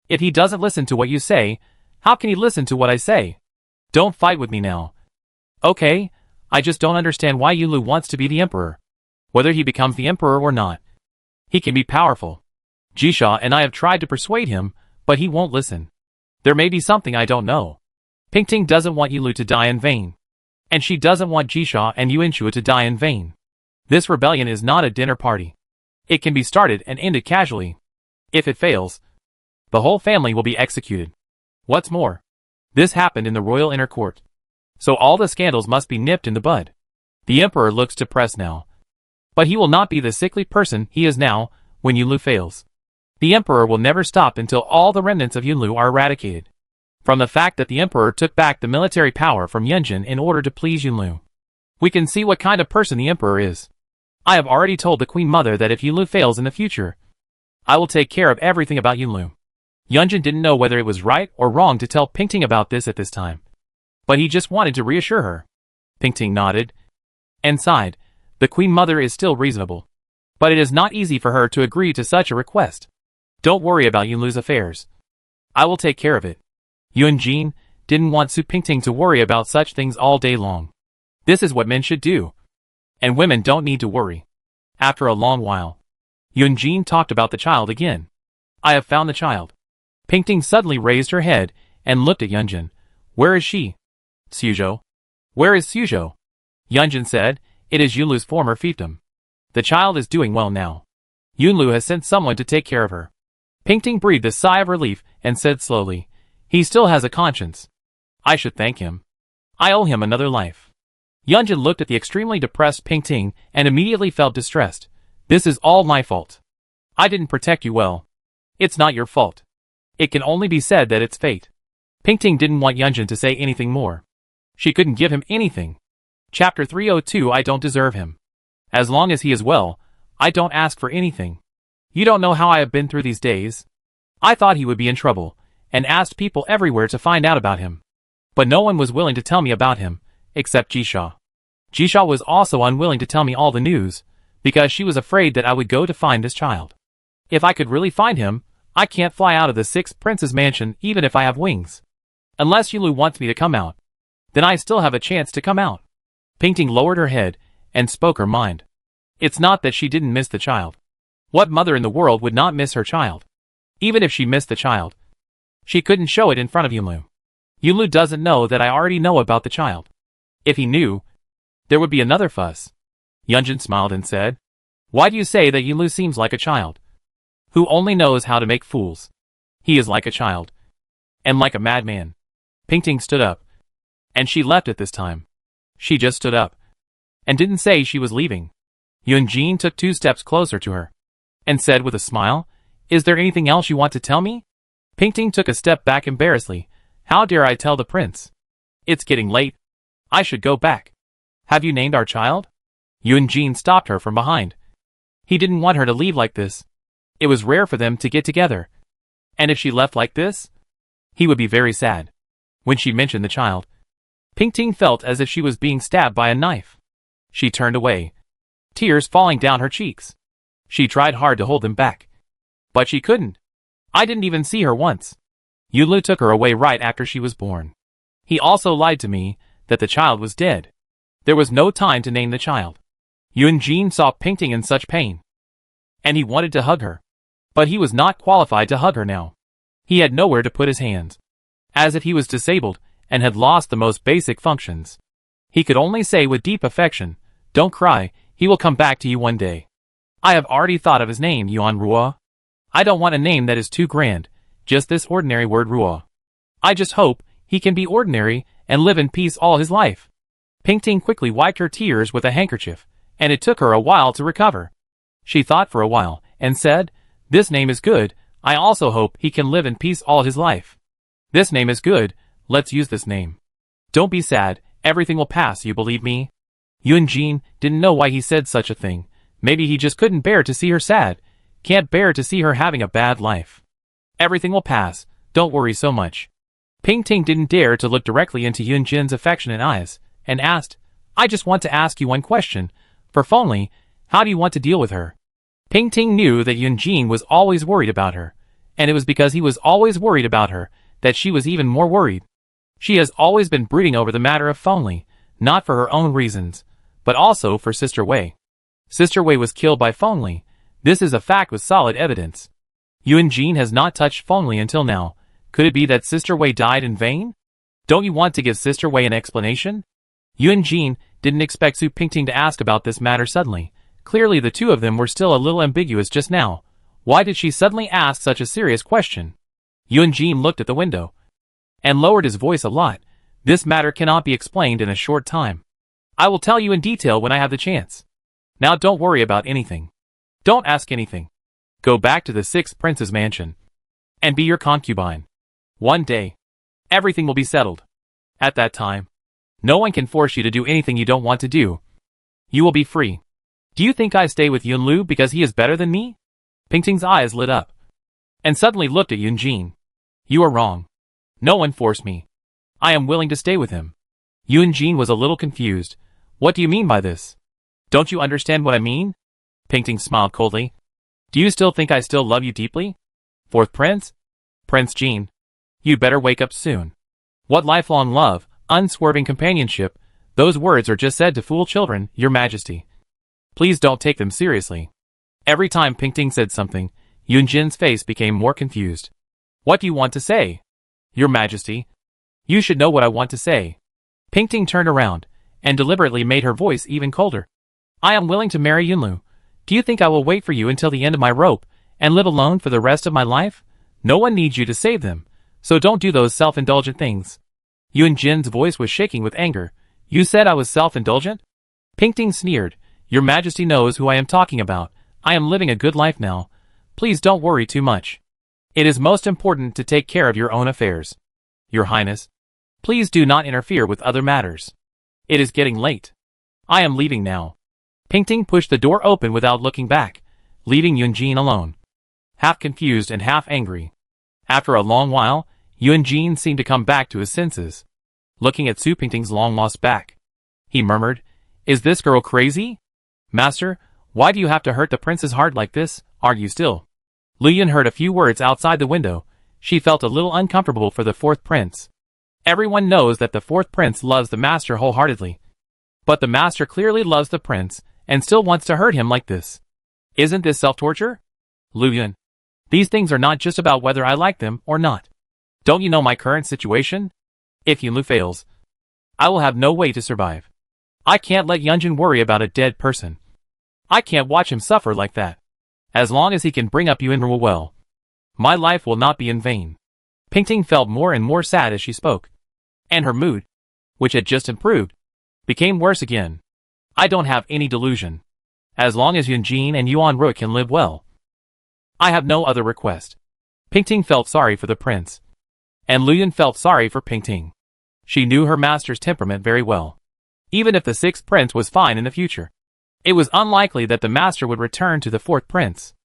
"If he doesn't listen to what you say, how can he listen to what I say? Don't fight with me now. Okay, I just don't understand why Yunlu wants to be the emperor. Whether he becomes the emperor or not, he can be powerful. Jisha and I have tried to persuade him, but he won't listen. There may be something I don't know. Pingting doesn't want Yunlu to die in vain, and she doesn't want Jisha and Yuanxue to die in vain. This rebellion is not a dinner party. It can be started and ended casually. If it fails, the whole family will be executed. What's more, this happened in the royal inner court, so all the scandals must be nipped in the bud. The emperor looks depressed now, but he will not be the sickly person he is now when Yunlu fails. The emperor will never stop until all the remnants of Yunlu are eradicated. From the fact that the emperor took back the military power from Yunjin in order to please Yunlu, we can see what kind of person the emperor is. I have already told the Queen Mother that if Yunlu fails in the future, I will take care of everything about Yunlu." Yunjin didn't know whether it was right or wrong to tell Pingting about this at this time, but he just wanted to reassure her. Pingting nodded and sighed. The Queen Mother is still reasonable, but it is not easy for her to agree to such a request. "Don't worry about Yunlu's affairs. I will take care of it." Yunjin didn't want Su Pingting to worry about such things all day long. This is what men should do, and women don't need to worry. After a long while, Yunjin talked about the child again. "I have found the child." Pingting suddenly raised her head and looked at Yunjin. "Where is she?" "Suzhou." "Where is Suzhou?" Yunjin said, "It is Yunlu's former fiefdom. The child is doing well now. Yunlu has sent someone to take care of her." Pingting breathed a sigh of relief and said slowly, "He still has a conscience. I should thank him. I owe him another life." Yunjin looked at the extremely depressed Pingting and immediately felt distressed. This is all my fault. I didn't protect you well. It's not your fault. It can only be said that it's fate. Pingting didn't want Yunjin to say anything more. She couldn't give him anything. Chapter 302 I don't deserve him. As long as he is well, I don't ask for anything. You don't know how I have been through these days. I thought he would be in trouble, and asked people everywhere to find out about him. But no one was willing to tell me about him, except Jisha. Jisha was also unwilling to tell me all the news, because she was afraid that I would go to find this child. If I could really find him, I can't fly out of the 6th Prince's mansion even if I have wings. Unless Yulu wants me to come out. Then I still have a chance to come out. Pingting lowered her head, and spoke her mind. It's not that she didn't miss the child. What mother in the world would not miss her child? Even if she missed the child, she couldn't show it in front of Yulu. Yulu doesn't know that I already know about the child. If he knew, there would be another fuss. Yunjin smiled and said, Why do you say that Yulu seems like a child? Who only knows how to make fools. He is like a child. And like a madman. Pingting stood up. And she left at this time. She just stood up. And didn't say she was leaving. Yunjin took 2 steps closer to her. And said with a smile, Is there anything else you want to tell me? Pingting took a step back embarrassedly. How dare I tell the prince? It's getting late. I should go back. Have you named our child? Yunjin stopped her from behind. He didn't want her to leave like this. It was rare for them to get together. And if she left like this, he would be very sad. When she mentioned the child, Pingting felt as if she was being stabbed by a knife. She turned away, tears falling down her cheeks. She tried hard to hold them back. But she couldn't. I didn't even see her once. Yulu took her away right after she was born. He also lied to me that the child was dead. There was no time to name the child. Yunjin saw Pingting in such pain. And he wanted to hug her. But he was not qualified to hug her now. He had nowhere to put his hands. As if he was disabled and had lost the most basic functions. He could only say with deep affection, Don't cry, he will come back to you one day. I have already thought of his name, Yuan Rua. I don't want a name that is too grand, just this ordinary word Rua. I just hope he can be ordinary and live in peace all his life. Pingting quickly wiped her tears with a handkerchief, and it took her a while to recover. She thought for a while, and said, This name is good, I also hope he can live in peace all his life. This name is good, let's use this name. Don't be sad, everything will pass, you believe me? Yunjin didn't know why he said such a thing. Maybe he just couldn't bear to see her sad, can't bear to see her having a bad life. Everything will pass, don't worry so much. Pingting didn't dare to look directly into Yunjin's affectionate eyes, and asked, I just want to ask you one question. For Fengli, how do you want to deal with her? Pingting knew that Yunjin was always worried about her, and it was because he was always worried about her that she was even more worried. She has always been brooding over the matter of Fengli, not for her own reasons, but also for Sister Wei. Sister Wei was killed by Fengli. This is a fact with solid evidence. Yunjin has not touched Fengli until now. Could it be that Sister Wei died in vain? Don't you want to give Sister Wei an explanation? Yunjin didn't expect Su Pingting to ask about this matter suddenly. Clearly the two of them were still a little ambiguous just now. Why did she suddenly ask such a serious question? Yunjin looked at the window and lowered his voice a lot. This matter cannot be explained in a short time. I will tell you in detail when I have the chance. Now don't worry about anything. Don't ask anything. Go back to the 6th Prince's mansion and be your concubine. One day, everything will be settled. At that time, no one can force you to do anything you don't want to do. You will be free. Do you think I stay with Yunlu because he is better than me? Pingting's eyes lit up and suddenly looked at Yunjin. You are wrong. No one forced me. I am willing to stay with him. Yunjin was a little confused. What do you mean by this? Don't you understand what I mean? Pingting smiled coldly. Do you still think I still love you deeply? 4th Prince? Prince Jean. You'd better wake up soon. What lifelong love, unswerving companionship, those words are just said to fool children, Your Majesty. Please don't take them seriously. Every time Pingting said something, Yunjin's face became more confused. What do you want to say? Your Majesty. You should know what I want to say. Pingting turned around, and deliberately made her voice even colder. I am willing to marry Yunlu. Do you think I will wait for you until the end of my rope, and live alone for the rest of my life? No one needs you to save them, so don't do those self-indulgent things. Yunjin's voice was shaking with anger. You said I was self-indulgent? Pingting sneered. Your Majesty knows who I am talking about. I am living a good life now. Please don't worry too much. It is most important to take care of your own affairs. Your Highness, please do not interfere with other matters. It is getting late. I am leaving now. Pingting pushed the door open without looking back, leaving Yunjin alone, half confused and half angry. After a long while, Yunjin seemed to come back to his senses. Looking at Su Pingting's long-lost back, he murmured, "Is this girl crazy? Master, why do you have to hurt the prince's heart like this? Argue still." Lu Yun heard a few words outside the window. She felt a little uncomfortable for the fourth prince. Everyone knows that the fourth prince loves the master wholeheartedly. But the master clearly loves the prince and still wants to hurt him like this. Isn't this self-torture? Lu Yun, these things are not just about whether I like them or not. Don't you know my current situation? If Yunlu fails, I will have no way to survive. I can't let Yunjin worry about a dead person. I can't watch him suffer like that. As long as he can bring up Yunru well, my life will not be in vain. Pingting felt more and more sad as she spoke. And her mood, which had just improved, became worse again. I don't have any delusion. As long as Yunjin and Yuan Ru can live well, I have no other request. Pingting felt sorry for the prince. And Lu Yun felt sorry for Pingting. She knew her master's temperament very well. Even if the sixth prince was fine in the future, it was unlikely that the master would return to the fourth prince.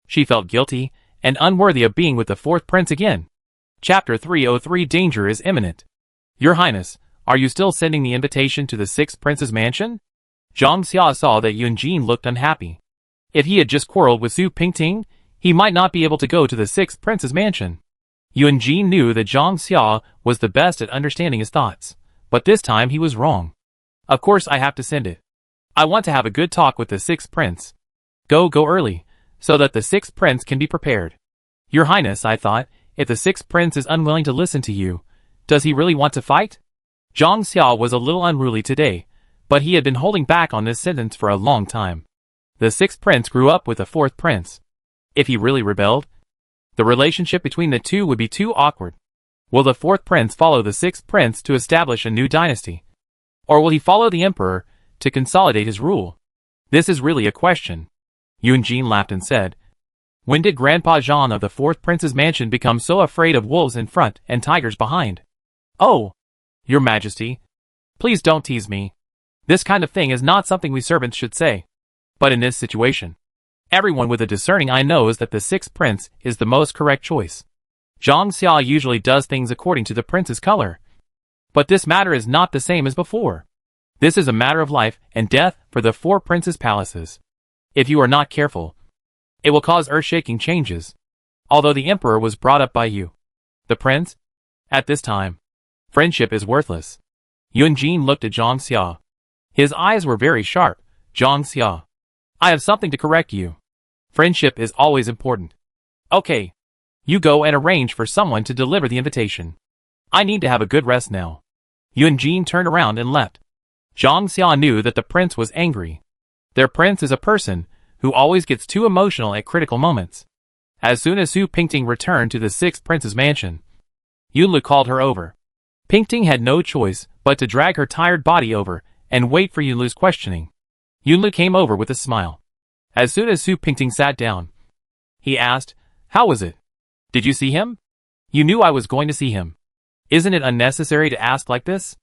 She felt guilty and unworthy of being with the fourth prince again. Chapter 303 Danger is imminent. Your Highness, are you still sending the invitation to the sixth prince's mansion? Zhang Xia saw that Yunjin looked unhappy. If he had just quarreled with Su Pingting, he might not be able to go to the sixth prince's mansion. Yunjin knew that Zhang Xia was the best at understanding his thoughts, but this time he was wrong. Of course I have to send it. I want to have a good talk with the sixth prince. Go early, so that the sixth prince can be prepared. Your Highness, I thought, if the sixth prince is unwilling to listen to you, does he really want to fight? Zhang Xia was a little unruly today, but he had been holding back on this sentence for a long time. The sixth prince grew up with the fourth prince. If he really rebelled, the relationship between the two would be too awkward. Will the fourth prince follow the sixth prince to establish a new dynasty? Or will he follow the emperor to consolidate his rule? This is really a question. Yunjin laughed and said, when did Grandpa Zhang of the fourth prince's mansion become so afraid of wolves in front and tigers behind? Oh, Your Majesty, please don't tease me. This kind of thing is not something we servants should say. But in this situation, everyone with a discerning eye knows that the sixth prince is the most correct choice. Zhang Xia usually does things according to the prince's color. But this matter is not the same as before. This is a matter of life and death for the four princes' palaces. If you are not careful, it will cause earth-shaking changes. Although the emperor was brought up by you, the prince, at this time, friendship is worthless. Yunjin looked at Zhang Xia. His eyes were very sharp. Zhang Xia, I have something to correct you. Friendship is always important. Okay. You go and arrange for someone to deliver the invitation. I need to have a good rest now. Yunjin turned around and left. Zhang Xia knew that the prince was angry. Their prince is a person who always gets too emotional at critical moments. As soon as Su Pingting returned to the sixth prince's mansion, Yunlu called her over. Pingting had no choice but to drag her tired body over and wait for Yunlu's questioning. Yunlu came over with a smile. As soon as Su Pingting sat down, he asked, how was it? Did you see him? You knew I was going to see him. Isn't it unnecessary to ask like this?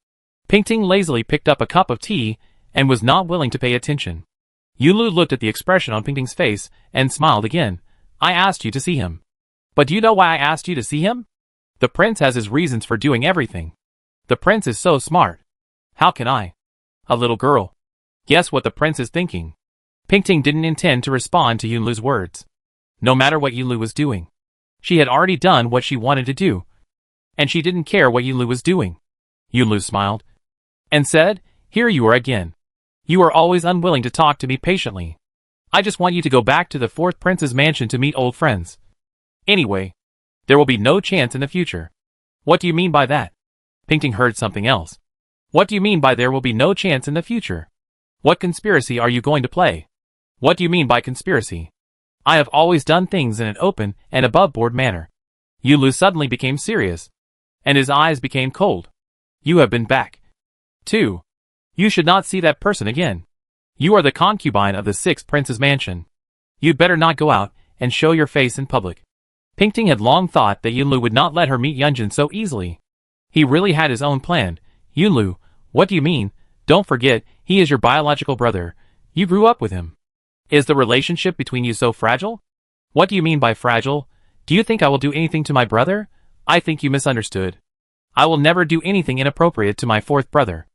Pingting lazily picked up a cup of tea and was not willing to pay attention. Yunlu looked at the expression on Pingting's face and smiled again. I asked you to see him. But do you know why I asked you to see him? The prince has his reasons for doing everything. The prince is so smart. How can I, a little girl, guess what the prince is thinking? Pingting didn't intend to respond to Yunlu's words. No matter what Yunlu was doing, she had already done what she wanted to do, and she didn't care what Yunlu was doing. Yunlu smiled and said, here you are again. You are always unwilling to talk to me patiently. I just want you to go back to the fourth prince's mansion to meet old friends. Anyway, there will be no chance in the future. What do you mean by that? Pingting heard something else. What do you mean by there will be no chance in the future? What conspiracy are you going to play? What do you mean by conspiracy? I have always done things in an open and above-board manner. Yunlu suddenly became serious, and his eyes became cold. You have been back, too. You should not see that person again. You are the concubine of the sixth prince's mansion. You'd better not go out and show your face in public. Pingting had long thought that Yunlu would not let her meet Yunjin so easily. He really had his own plan. Yunlu, what do you mean? Don't forget, he is your biological brother. You grew up with him. Is the relationship between you so fragile? What do you mean by fragile? Do you think I will do anything to my brother? I think you misunderstood. I will never do anything inappropriate to my fourth brother.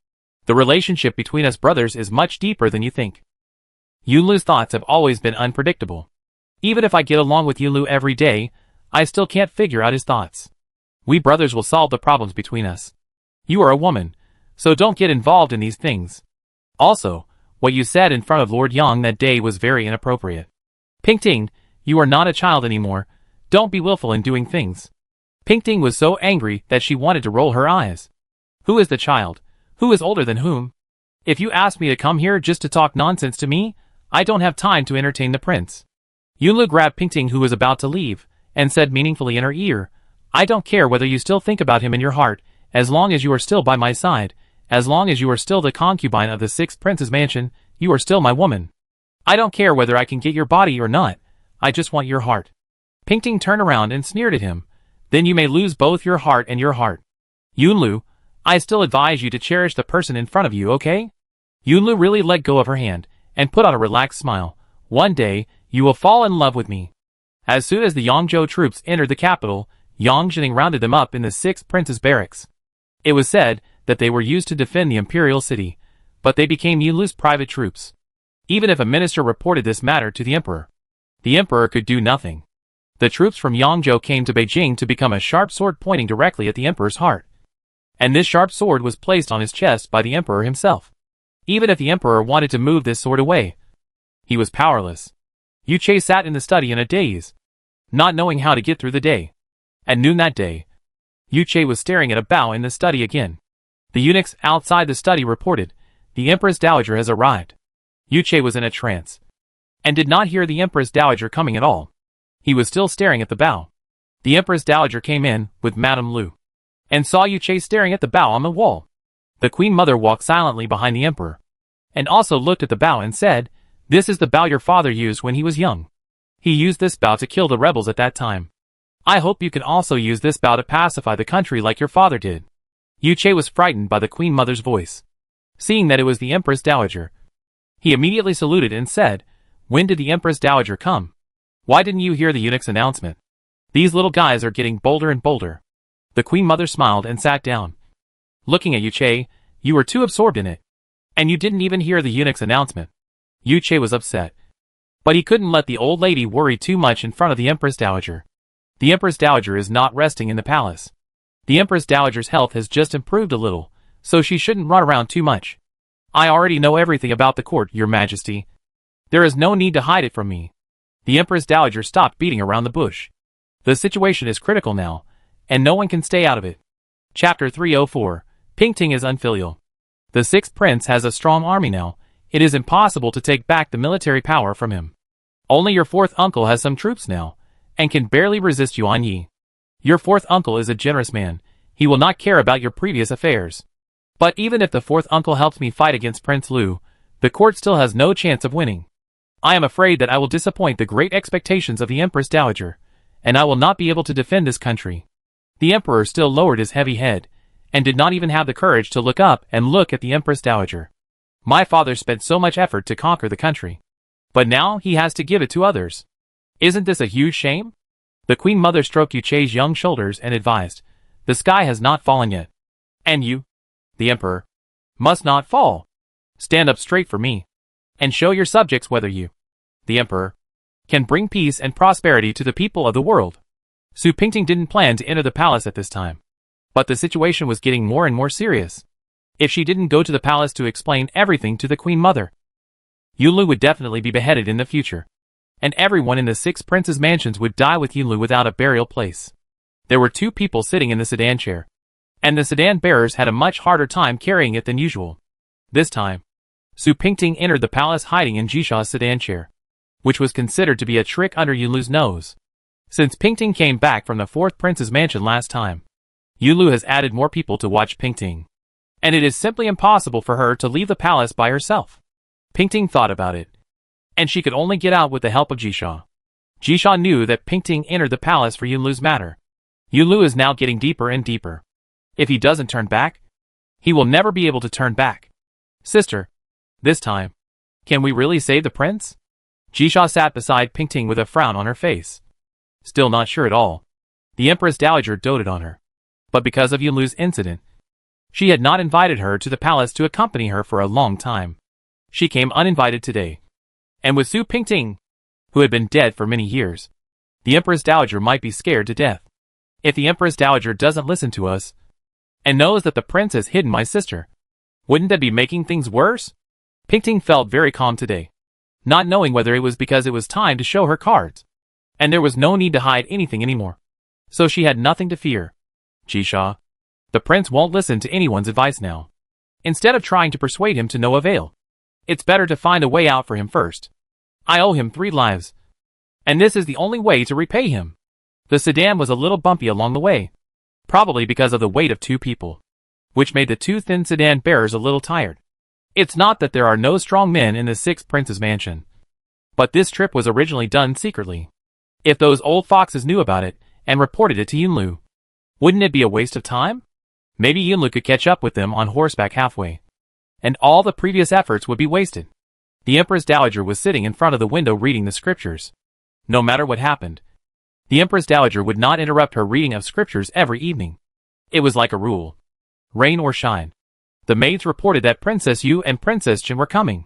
The relationship between us brothers is much deeper than you think. Yunlu's thoughts have always been unpredictable. Even if I get along with Yunlu every day, I still can't figure out his thoughts. We brothers will solve the problems between us. You are a woman, so don't get involved in these things. Also, what you said in front of Lord Yang that day was very inappropriate. Pingting, you are not a child anymore. Don't be willful in doing things. Pingting was so angry that she wanted to roll her eyes. Who is the child? Who is older than whom? If you ask me to come here just to talk nonsense to me, I don't have time to entertain the prince. Yunlu grabbed Pingting, who was about to leave, and said meaningfully in her ear, I don't care whether you still think about him in your heart, as long as you are still by my side, as long as you are still the concubine of the sixth prince's mansion, you are still my woman. I don't care whether I can get your body or not, I just want your heart. Pingting turned around and sneered at him. Then you may lose both your heart and your heart. Yunlu, I still advise you to cherish the person in front of you, okay? Yunlu really let go of her hand, and put on a relaxed smile. One day, you will fall in love with me. As soon as the Yangzhou troops entered the capital, Yang Zhining rounded them up in the sixth prince's barracks. It was said that they were used to defend the imperial city, but they became Yunlu's private troops. Even if a minister reported this matter to the emperor could do nothing. The troops from Yangzhou came to Beijing to become a sharp sword pointing directly at the emperor's heart. And this sharp sword was placed on his chest by the emperor himself. Even if the emperor wanted to move this sword away, he was powerless. Yu Che sat in the study in a daze, not knowing how to get through the day. At noon that day, Yu Che was staring at a bow in the study again. The eunuchs outside the study reported, the Empress Dowager has arrived. Yu Che was in a trance, and did not hear the Empress Dowager coming at all. He was still staring at the bow. The Empress Dowager came in, with Madame Lu, and saw Yu Che staring at the bow on the wall. The Queen Mother walked silently behind the emperor, and also looked at the bow and said, this is the bow your father used when he was young. He used this bow to kill the rebels at that time. I hope you can also use this bow to pacify the country like your father did. Yu Che was frightened by the Queen Mother's voice. Seeing that it was the Empress Dowager, he immediately saluted and said, when did the Empress Dowager come? Why didn't you hear the eunuch's announcement? These little guys are getting bolder and bolder. The Queen Mother smiled and sat down. Looking at Yu Che, you were too absorbed in it. And you didn't even hear the eunuch's announcement. Yu Che was upset. But he couldn't let the old lady worry too much in front of the Empress Dowager. The Empress Dowager is not resting in the palace. The Empress Dowager's health has just improved a little, so she shouldn't run around too much. I already know everything about the court, Your Majesty. There is no need to hide it from me. The Empress Dowager stopped beating around the bush. The situation is critical now, and no one can stay out of it. Chapter 304. Pingting is unfilial. The sixth prince has a strong army now. It is impossible to take back the military power from him. Only your fourth uncle has some troops now, and can barely resist Yuan Yi. Your fourth uncle is a generous man. He will not care about your previous affairs. But even if the fourth uncle helps me fight against Prince Lu, the court still has no chance of winning. I am afraid that I will disappoint the great expectations of the Empress Dowager, and I will not be able to defend this country. The emperor still lowered his heavy head, and did not even have the courage to look up and look at the Empress Dowager. My father spent so much effort to conquer the country. But now he has to give it to others. Isn't this a huge shame? The Queen Mother stroked Yu Che's young shoulders and advised, the sky has not fallen yet. And you, the emperor, must not fall. Stand up straight for me, and show your subjects whether you, the emperor, can bring peace and prosperity to the people of the world. Su Pingting didn't plan to enter the palace at this time. But the situation was getting more and more serious. If she didn't go to the palace to explain everything to the Queen Mother, Yunlu would definitely be beheaded in the future. And everyone in the six princes' mansions would die with Yunlu without a burial place. There were two people sitting in the sedan chair, and the sedan bearers had a much harder time carrying it than usual. This time, Su Pingting entered the palace hiding in Jisha's sedan chair, which was considered to be a trick under Yunlu's nose. Since Pingting came back from the fourth prince's mansion last time, Yunlu has added more people to watch Pingting. and it is simply impossible for her to leave the palace by herself. Pingting thought about it, and she could only get out with the help of Jisha. Jisha knew that Pingting entered the palace for Yunlu's matter. Yunlu is now getting deeper and deeper. If he doesn't turn back, he will never be able to turn back. Sister, this time, can we really save the prince? Jisha sat beside Pingting with a frown on her face. Still not sure at all. The Empress Dowager doted on her. But because of Yunlu's incident, she had not invited her to the palace to accompany her for a long time. She came uninvited today. And with Su Pingting, who had been dead for many years, the Empress Dowager might be scared to death. If the Empress Dowager doesn't listen to us, and knows that the prince has hidden my sister, wouldn't that be making things worse? Pingting felt very calm today, not knowing whether it was because it was time to show her cards, and there was no need to hide anything anymore. So she had nothing to fear. Jisha, the prince won't listen to anyone's advice now. Instead of trying to persuade him to no avail, it's better to find a way out for him first. I owe him 3 lives, and this is the only way to repay him. The sedan was a little bumpy along the way, probably because of the weight of 2 people, which made the 2 thin sedan bearers a little tired. It's not that there are no strong men in the 6th prince's mansion, but this trip was originally done secretly. If those old foxes knew about it and reported it to Yunlu, wouldn't it be a waste of time? Maybe Yunlu could catch up with them on horseback halfway, and all the previous efforts would be wasted. The Empress Dowager was sitting in front of the window reading the scriptures. No matter what happened, the Empress Dowager would not interrupt her reading of scriptures every evening. It was like a rule. Rain or shine. The maids reported that Princess Yu and Princess Jin were coming.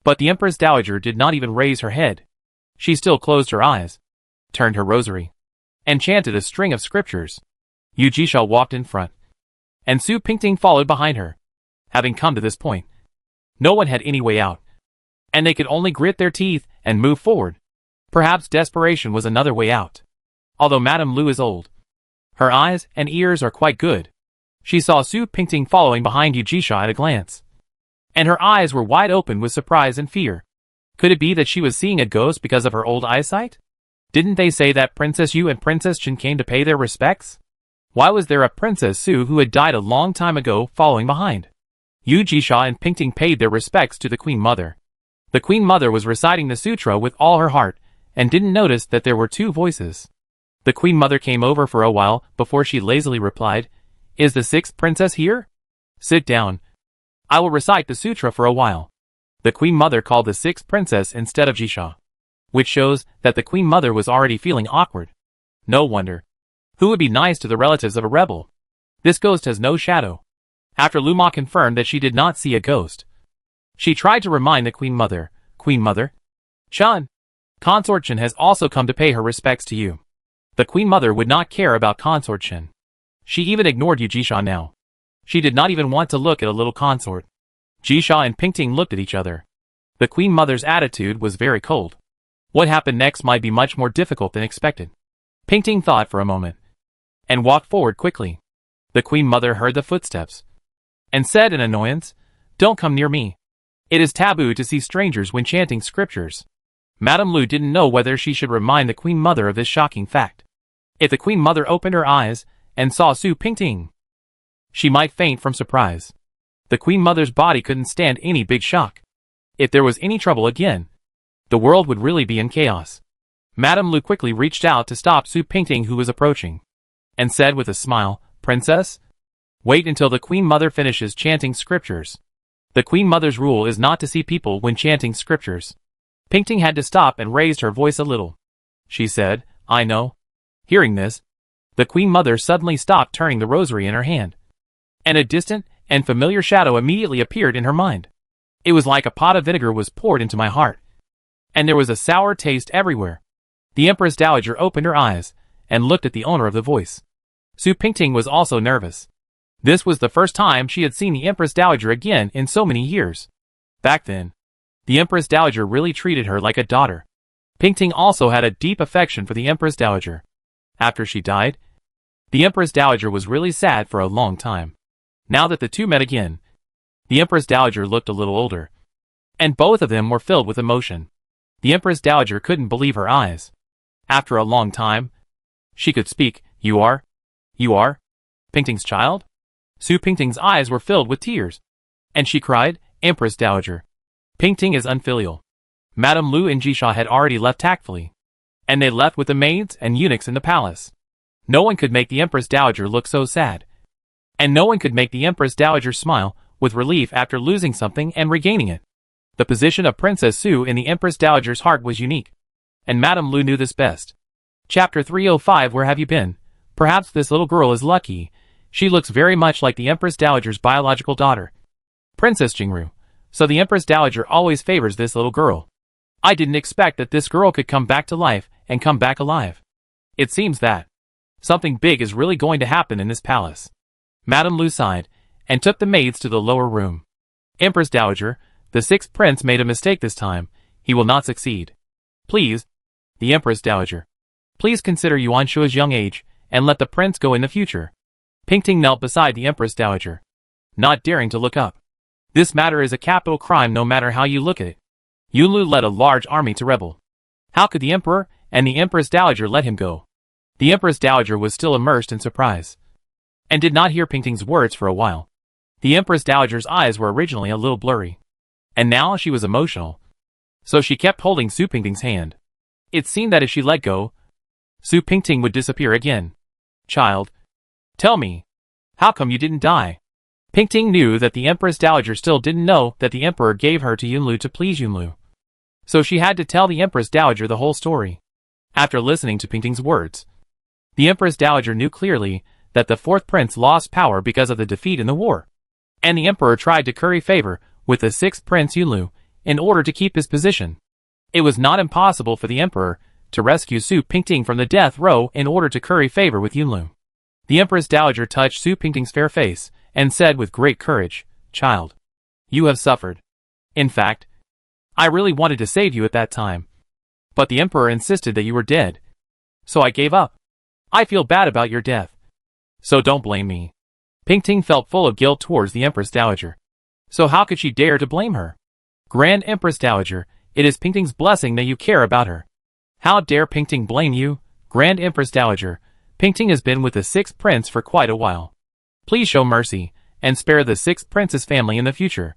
But the Empress Dowager did not even raise her head. She still closed her eyes, turned her rosary, and chanted a string of scriptures. Yu Jisha walked in front, and Su Pingting followed behind her. Having come to this point, no one had any way out, and they could only grit their teeth and move forward. Perhaps desperation was another way out. Although Madame Lu is old, her eyes and ears are quite good. She saw Su Pingting following behind Yu Jisha at a glance, and her eyes were wide open with surprise and fear. Could it be that she was seeing a ghost because of her old eyesight? Didn't they say that Princess Yu and Princess Jin came to pay their respects? Why was there a Princess Su who had died a long time ago following behind? Yu Jisha and Pingting paid their respects to the Queen Mother. The Queen Mother was reciting the sutra with all her heart, and didn't notice that there were 2 voices. The Queen Mother came over for a while before she lazily replied, "Is the 6th princess here? Sit down. I will recite the sutra for a while." The Queen Mother called the 6th princess instead of Jisha, which shows that the Queen Mother was already feeling awkward. No wonder. Who would be nice to the relatives of a rebel? This ghost has no shadow. After Luma confirmed that she did not see a ghost, she tried to remind the Queen Mother, "Queen Mother Chun, Consort Chen has also come to pay her respects to you." The Queen Mother would not care about Consort Chen. She even ignored Yu Jisha now. She did not even want to look at a little consort. Jisha and Pingting looked at each other. The Queen Mother's attitude was very cold. What happened next might be much more difficult than expected. Pingting thought for a moment, and walked forward quickly. The Queen Mother heard the footsteps, and said in annoyance, "Don't come near me. It is taboo to see strangers when chanting scriptures." Madame Lu didn't know whether she should remind the Queen Mother of this shocking fact. If the Queen Mother opened her eyes and saw Su Pingting, she might faint from surprise. The Queen Mother's body couldn't stand any big shock. If there was any trouble again, the world would really be in chaos. Madame Lu quickly reached out to stop Su Pingting, who was approaching, and said with a smile, "Princess, wait until the Queen Mother finishes chanting scriptures." The Queen Mother's rule is not to see people when chanting scriptures. Pingting had to stop and raised her voice a little. She said, "I know." Hearing this, the Queen Mother suddenly stopped turning the rosary in her hand, and a distant and familiar shadow immediately appeared in her mind. It was like a pot of vinegar was poured into my heart, and there was a sour taste everywhere. The Empress Dowager opened her eyes and looked at the owner of the voice. Su Pingting was also nervous. This was the first time she had seen the Empress Dowager again in so many years. Back then, the Empress Dowager really treated her like a daughter. Pingting also had a deep affection for the Empress Dowager. After she died, the Empress Dowager was really sad for a long time. Now that the two met again, the Empress Dowager looked a little older, and both of them were filled with emotion. The Empress Dowager couldn't believe her eyes. After a long time, she could speak. You are Pingting's child?" Su Pingting's eyes were filled with tears. And she cried, "Empress Dowager, Pingting is unfilial." Madame Lu and Jisha had already left tactfully, and they left with the maids and eunuchs in the palace. No one could make the Empress Dowager look so sad. And no one could make the Empress Dowager smile with relief after losing something and regaining it. The position of Princess Su in the Empress Dowager's heart was unique, and Madame Lu knew this best. Chapter 305. Where have you been? Perhaps this little girl is lucky. She looks very much like the Empress Dowager's biological daughter, Princess Jingru. So the Empress Dowager always favors this little girl. I didn't expect that this girl could come back to life and come back alive. It seems that something big is really going to happen in this palace. Madame Lu sighed and took the maids to the lower room. Empress Dowager, the sixth prince made a mistake this time. He will not succeed. Please, the Empress Dowager, please consider Yuan Shua's young age and let the prince go in the future. Pingting knelt beside the Empress Dowager, not daring to look up. This matter is a capital crime no matter how you look at it. Yunlu led a large army to rebel. How could the emperor and the Empress Dowager let him go? The Empress Dowager was still immersed in surprise, and did not hear Pingting's words for a while. The Empress Dowager's eyes were originally a little blurry, and now she was emotional. So she kept holding Su Pingting's hand. It seemed that if she let go, Su Pingting would disappear again. Child, tell me, how come you didn't die? Pingting knew that the Empress Dowager still didn't know that the Emperor gave her to Yunlu to please Yunlu. So she had to tell the Empress Dowager the whole story. After listening to Pingting's words, the Empress Dowager knew clearly that the fourth prince lost power because of the defeat in the war, and the Emperor tried to curry favor with the sixth prince Yunlu in order to keep his position. It was not impossible for the Emperor to rescue Su Pingting from the death row in order to curry favor with Yunlu. The Empress Dowager touched Su Pingting's fair face and said with great courage, "Child, you have suffered. In fact, I really wanted to save you at that time, but the Emperor insisted that you were dead. So I gave up. I feel bad about your death, so don't blame me." Pingting felt full of guilt towards the Empress Dowager. So how could she dare to blame her? Grand Empress Dowager, it is Pingting's blessing that you care about her. How dare Pingting blame you? Grand Empress Dowager, Pingting has been with the sixth prince for quite a while. Please show mercy and spare the sixth prince's family in the future.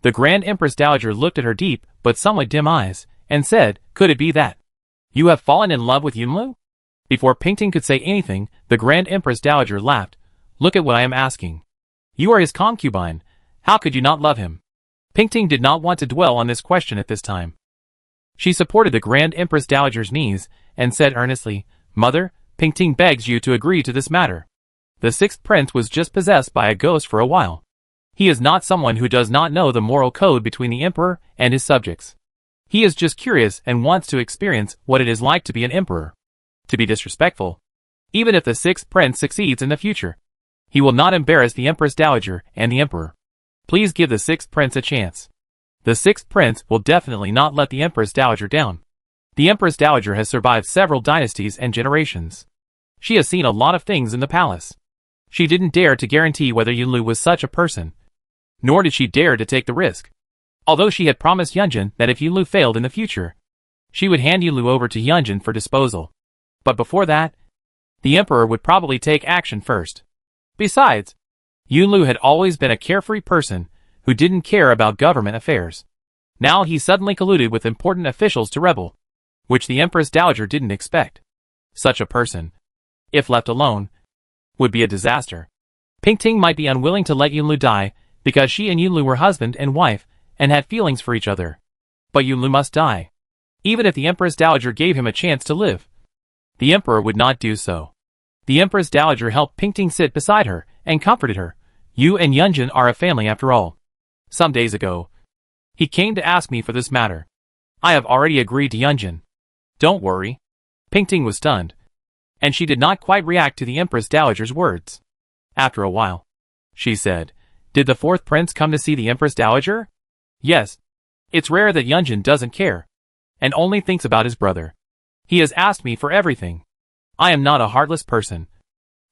The Grand Empress Dowager looked at her deep but somewhat dim eyes and said, "Could it be that you have fallen in love with Yunlu?" Before Pingting could say anything, the Grand Empress Dowager laughed. "Look at what I am asking. You are his concubine. How could you not love him?" Pingting did not want to dwell on this question at this time. She supported the Grand Empress Dowager's knees and said earnestly, "Mother, Pingting begs you to agree to this matter. The sixth prince was just possessed by a ghost for a while. He is not someone who does not know the moral code between the emperor and his subjects. He is just curious and wants to experience what it is like to be an emperor. To be disrespectful, even if the sixth prince succeeds in the future, he will not embarrass the Empress Dowager and the emperor. Please give the sixth prince a chance. The sixth prince will definitely not let the Empress Dowager down. The Empress Dowager has survived several dynasties and generations. She has seen a lot of things in the palace. She didn't dare to guarantee whether Yunlu was such a person, nor did she dare to take the risk. Although she had promised Yunjin that if Yunlu failed in the future, she would hand Yunlu over to Yunjin for disposal. But before that, the emperor would probably take action first. Besides, Yunlu had always been a carefree person who didn't care about government affairs. Now he suddenly colluded with important officials to rebel, which the Empress Dowager didn't expect. Such a person, if left alone, would be a disaster. Pingting might be unwilling to let Yunlu die because she and Yunlu were husband and wife and had feelings for each other. But Yunlu must die, even if the Empress Dowager gave him a chance to live. The emperor would not do so. The Empress Dowager helped Pingting sit beside her and comforted her. "You and Yunjin are a family after all. Some days ago, he came to ask me for this matter. I have already agreed to Yunjin. Don't worry." Pingting was stunned, and she did not quite react to the Empress Dowager's words. After a while, she said, "Did the fourth prince come to see the Empress Dowager?" "Yes. It's rare that Yunjin doesn't care, and only thinks about his brother. He has asked me for everything. I am not a heartless person,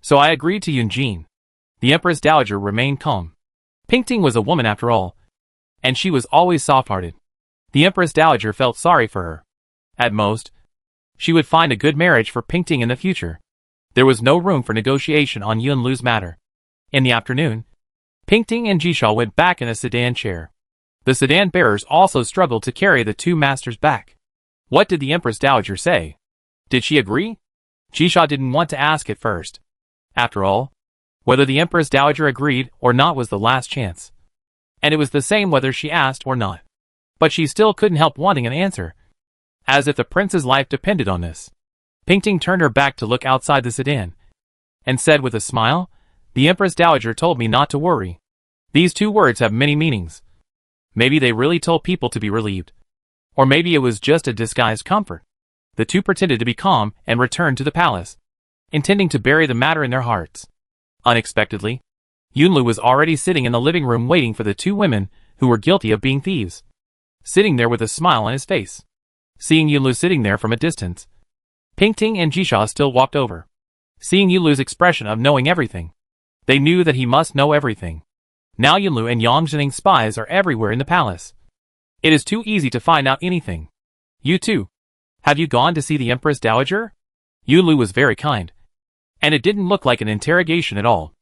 so I agreed to Yunjin." The Empress Dowager remained calm. Pingting was a woman after all, and she was always soft-hearted. The Empress Dowager felt sorry for her. At most, she would find a good marriage for Pingting in the future. There was no room for negotiation on Yunlu's matter. In the afternoon, Pingting and Jisha went back in a sedan chair. The sedan bearers also struggled to carry the two masters back. What did the Empress Dowager say? Did she agree? Jisha didn't want to ask at first. After all, whether the Empress Dowager agreed or not was the last chance. And it was the same whether she asked or not. But she still couldn't help wanting an answer. As if the prince's life depended on this. Pingting turned her back to look outside the sedan. And said with a smile, "The Empress Dowager told me not to worry." These two words have many meanings. Maybe they really told people to be relieved. Or maybe it was just a disguised comfort. The two pretended to be calm and returned to the palace, intending to bury the matter in their hearts. Unexpectedly, Yunlu was already sitting in the living room waiting for the two women who were guilty of being thieves. Sitting there with a smile on his face. Seeing Yunlu sitting there from a distance, Pingting and Jisha still walked over. Seeing Yunlu's expression of knowing everything, they knew that he must know everything. Now Yunlu and Yang Jining's spies are everywhere in the palace. It is too easy to find out anything. You too. Have you gone to see the Empress Dowager? Yunlu was very kind. And it didn't look like an interrogation at all.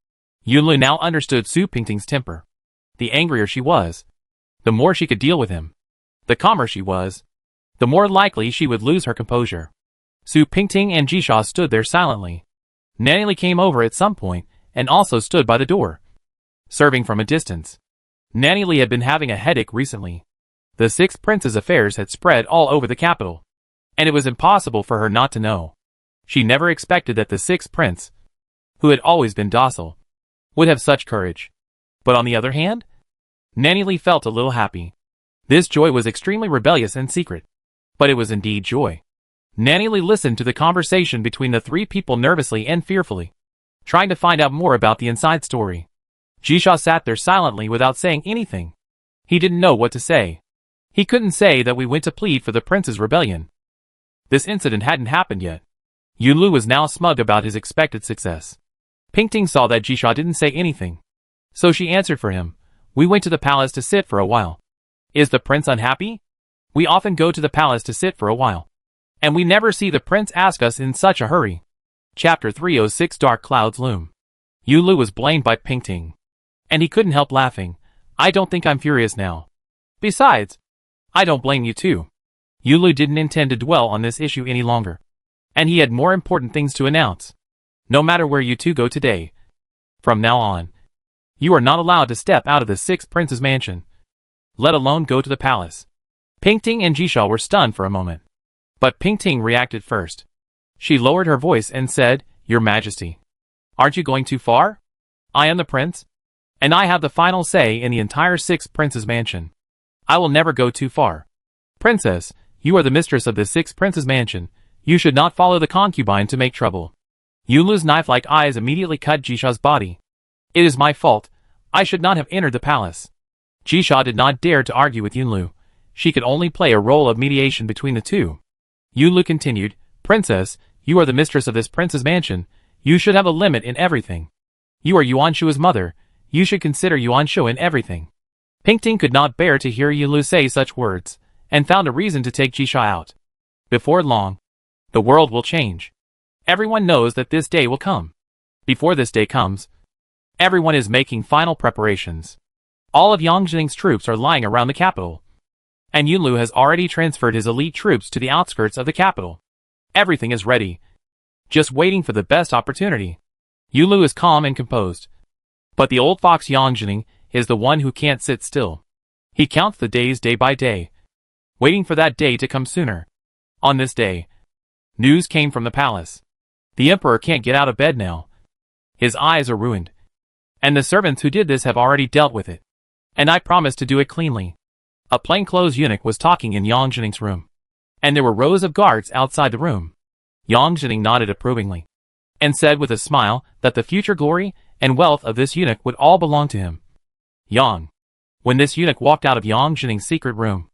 Yunlu now understood Su Pingting's temper. The angrier she was, the more she could deal with him. The calmer she was, the more likely she would lose her composure. Su Pingting and Jisha stood there silently. Nanny Li came over at some point and also stood by the door, serving from a distance. Nanny Li had been having a headache recently. The six princes' affairs had spread all over the capital, and it was impossible for her not to know. She never expected that the sixth prince, who had always been docile, would have such courage. But on the other hand, Nanny Li felt a little happy. This joy was extremely rebellious and secret, but it was indeed joy. Nanny Li listened to the conversation between the three people nervously and fearfully, trying to find out more about the inside story. Jisha sat there silently without saying anything. He didn't know what to say. He couldn't say that we went to plead for the prince's rebellion. This incident hadn't happened yet. Yunlu was now smug about his expected success. Pingting saw that Jisha didn't say anything, so she answered for him. We went to the palace to sit for a while. Is the prince unhappy? We often go to the palace to sit for a while, and we never see the prince ask us in such a hurry. Chapter 306 Dark Clouds Loom. Yunlu was blamed by Pingting, and he couldn't help laughing. I don't think I'm furious now. Besides, I don't blame you too. Yunlu didn't intend to dwell on this issue any longer, and he had more important things to announce. No matter where you two go today, from now on, you are not allowed to step out of the sixth prince's mansion, let alone go to the palace. Pingting and Jisha were stunned for a moment. But Pingting reacted first. She lowered her voice and said, Your Majesty, aren't you going too far? I am the prince, and I have the final say in the entire sixth prince's mansion. I will never go too far. Princess, you are the mistress of the sixth prince's mansion. You should not follow the concubine to make trouble. Yunlu's knife-like eyes immediately cut Jisha's body. It is my fault. I should not have entered the palace. Jisha did not dare to argue with Yunlu. She could only play a role of mediation between the two. Yunlu continued, Princess, you are the mistress of this prince's mansion. You should have a limit in everything. You are Yuanshu's mother. You should consider Yuanshu in everything. Pingting could not bear to hear Yunlu say such words, and found a reason to take Jisha out. Before long, the world will change. Everyone knows that this day will come. Before this day comes, everyone is making final preparations. All of Yang Jining's troops are lying around the capital, and Yunlu has already transferred his elite troops to the outskirts of the capital. Everything is ready, just waiting for the best opportunity. Yunlu is calm and composed, but the old fox Yang Jining is the one who can't sit still. He counts the days day by day, waiting for that day to come sooner. On this day, news came from the palace. The emperor can't get out of bed now. His eyes are ruined, and the servants who did this have already dealt with it, and I promised to do it cleanly. A plainclothes eunuch was talking in Yang Jining's room, and there were rows of guards outside the room. Yang Jining nodded approvingly, and said with a smile that the future glory and wealth of this eunuch would all belong to him. When this eunuch walked out of Yang Jining's secret room,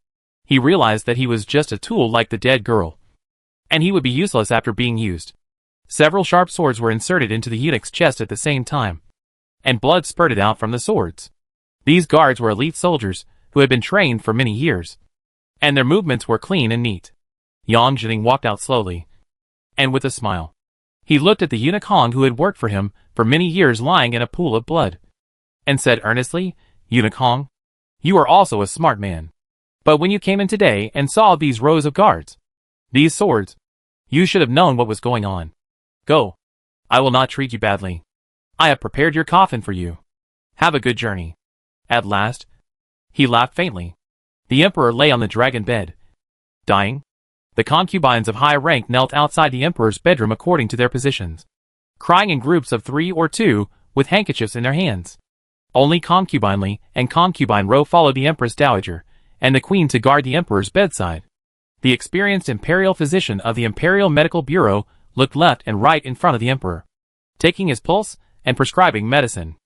he realized that he was just a tool like the dead girl, and he would be useless after being used. Several sharp swords were inserted into the eunuch's chest at the same time, and blood spurted out from the swords. These guards were elite soldiers who had been trained for many years, and their movements were clean and neat. Yang Jining walked out slowly, and with a smile, he looked at the eunuch Hong who had worked for him for many years lying in a pool of blood. and said earnestly, "Eunuch Hong, you are also a smart man. But when you came in today and saw these rows of guards, these swords, you should have known what was going on. Go. I will not treat you badly. I have prepared your coffin for you. Have a good journey." At last, he laughed faintly. The emperor lay on the dragon bed, dying. The concubines of high rank knelt outside the emperor's bedroom according to their positions, crying in groups of 3 or 2, with handkerchiefs in their hands. Only concubine Li and concubine Ro followed the empress dowager, and the queen to guard the emperor's bedside. The experienced imperial physician of the Imperial Medical Bureau looked left and right in front of the emperor, taking his pulse and prescribing medicine.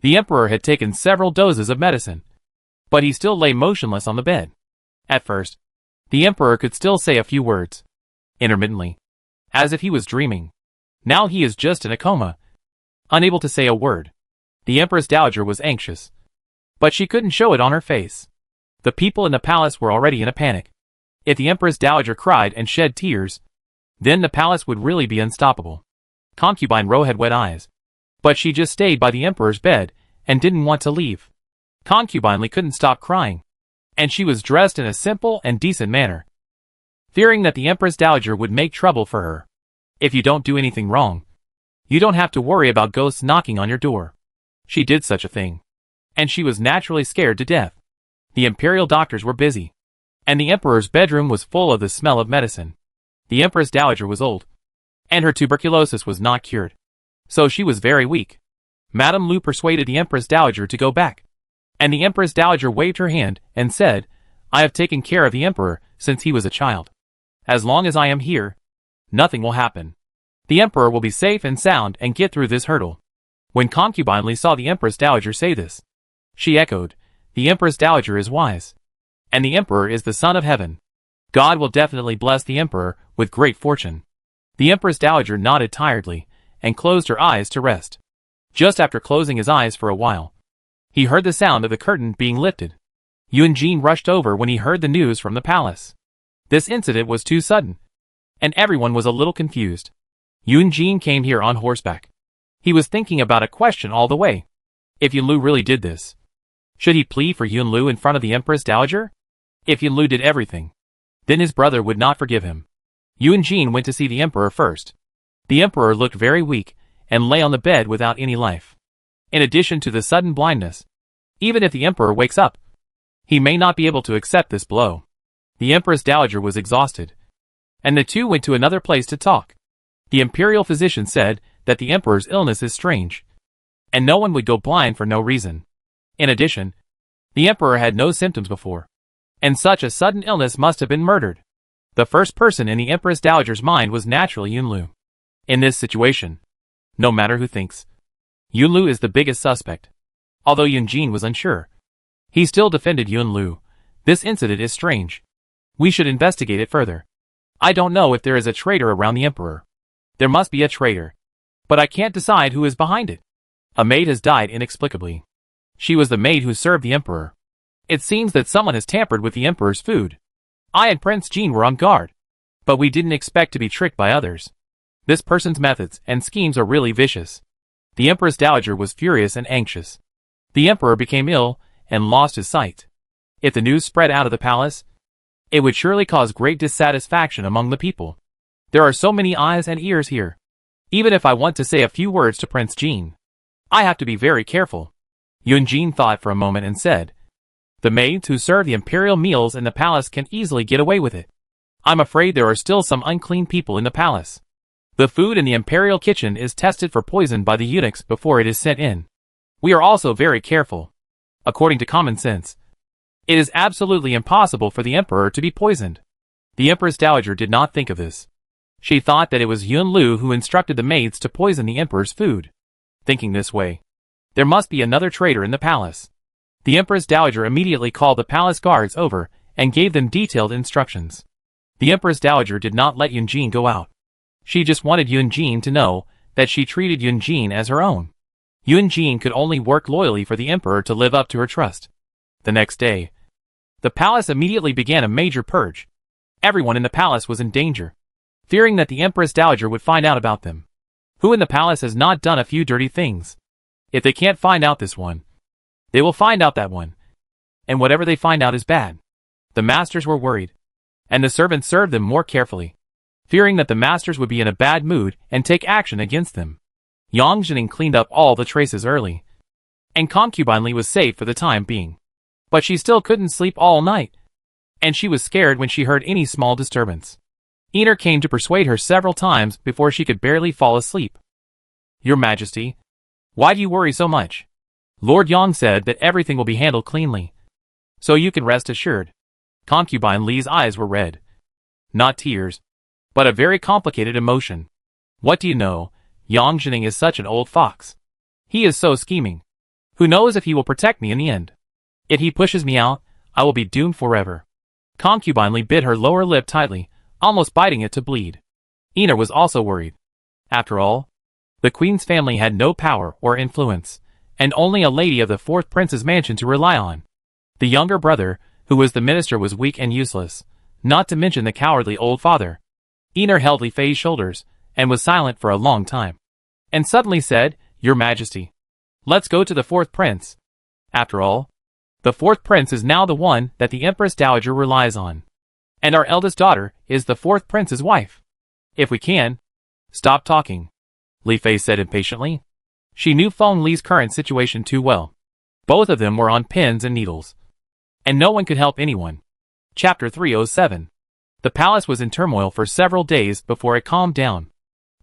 The emperor had taken several doses of medicine, but he still lay motionless on the bed. At first, the emperor could still say a few words, intermittently, as if he was dreaming. Now he is just in a coma, unable to say a word. The empress dowager was anxious, but she couldn't show it on her face. The people in the palace were already in a panic. If the empress dowager cried and shed tears, then the palace would really be unstoppable. Concubine Ro had wet eyes, but she just stayed by the emperor's bed and didn't want to leave. Concubine Li couldn't stop crying, and she was dressed in a simple and decent manner, fearing that the empress dowager would make trouble for her. If you don't do anything wrong, you don't have to worry about ghosts knocking on your door. She did such a thing, and she was naturally scared to death. The imperial doctors were busy, and the emperor's bedroom was full of the smell of medicine. The empress dowager was old, and her tuberculosis was not cured, so she was very weak. Madame Lu persuaded the empress dowager to go back, and the empress dowager waved her hand and said, "I have taken care of the emperor since he was a child. As long as I am here, nothing will happen. The emperor will be safe and sound and get through this hurdle." When concubine Li saw the empress dowager say this, she echoed, "The empress dowager is wise, and the emperor is the son of heaven. God will definitely bless the emperor with great fortune." The empress dowager nodded tiredly and closed her eyes to rest. Just after closing his eyes for a while, he heard the sound of the curtain being lifted. Yuan Jin rushed over when he heard the news from the palace. This incident was too sudden, and everyone was a little confused. Yuan Jin came here on horseback. He was thinking about a question all the way. If Yun Lu really did this, should he plead for Yun Lu in front of the empress dowager? If Yun Lu did everything, then his brother would not forgive him. Yuan Jin went to see the emperor first. The emperor looked very weak and lay on the bed without any life. In addition to the sudden blindness, even if the emperor wakes up, he may not be able to accept this blow. The empress dowager was exhausted, and the two went to another place to talk. The imperial physician said that the emperor's illness is strange, and no one would go blind for no reason. In addition, the emperor had no symptoms before, and such a sudden illness must have been murdered. The first person in the empress dowager's mind was naturally Yun Lu. In this situation, no matter who thinks, Yun Lu is the biggest suspect. Although Yun Jin was unsure, he still defended Yun Lu. "This incident is strange. We should investigate it further. I don't know if there is a traitor around the emperor. There must be a traitor, but I can't decide who is behind it. A maid has died inexplicably. She was the maid who served the emperor. It seems that someone has tampered with the emperor's food. I and Prince Jean were on guard, but we didn't expect to be tricked by others. This person's methods and schemes are really vicious." The empress dowager was furious and anxious. The emperor became ill and lost his sight. If the news spread out of the palace, it would surely cause great dissatisfaction among the people. There are so many eyes and ears here. Even if I want to say a few words to Prince Jean, I have to be very careful. Yun Jin thought for a moment and said, "The maids who serve the imperial meals in the palace can easily get away with it. I'm afraid there are still some unclean people in the palace. The food in the imperial kitchen is tested for poison by the eunuchs before it is sent in. We are also very careful. According to common sense, it is absolutely impossible for the emperor to be poisoned." The empress dowager did not think of this. She thought that it was Yun Lu who instructed the maids to poison the emperor's food. Thinking this way, there must be another traitor in the palace. The empress dowager immediately called the palace guards over and gave them detailed instructions. The empress dowager did not let Yun Jin go out. She just wanted Yun Jin to know that she treated Yun Jin as her own. Yun Jin could only work loyally for the emperor to live up to her trust. The next day, the palace immediately began a major purge. Everyone in the palace was in danger, fearing that the empress dowager would find out about them. Who in the palace has not done a few dirty things? If they can't find out this one, They will find out that one. And whatever they find out is bad. The masters were worried. And the servants served them more carefully, fearing that the masters would be in a bad mood and take action against them. Yang Jining cleaned up all the traces early. And concubine Li was safe for the time being. But she still couldn't sleep all night. And she was scared when she heard any small disturbance. Ener came to persuade her several times before she could barely fall asleep. Your Majesty, why do you worry so much? Lord Yang said that everything will be handled cleanly. So you can rest assured. Concubine Li's eyes were red. Not tears, but a very complicated emotion. What do you know? Yang Jining is such an old fox. He is so scheming. Who knows if he will protect me in the end? If he pushes me out, I will be doomed forever. Concubine Li bit her lower lip tightly, almost biting it to bleed. Ener was also worried. After all, the queen's family had no power or influence, and only a lady of the fourth prince's mansion to rely on. The younger brother, who was the minister, was weak and useless, not to mention the cowardly old father. Ener held Li Fei's shoulders, and was silent for a long time. And suddenly said, Your Majesty, let's go to the fourth prince. After all, the fourth prince is now the one that the Empress Dowager relies on. And our eldest daughter is the fourth prince's wife. If we can. Stop talking, Li Fei said impatiently. She knew Feng Li's current situation too well. Both of them were on pins and needles. And no one could help anyone. Chapter 307. The palace was in turmoil for several days before it calmed down.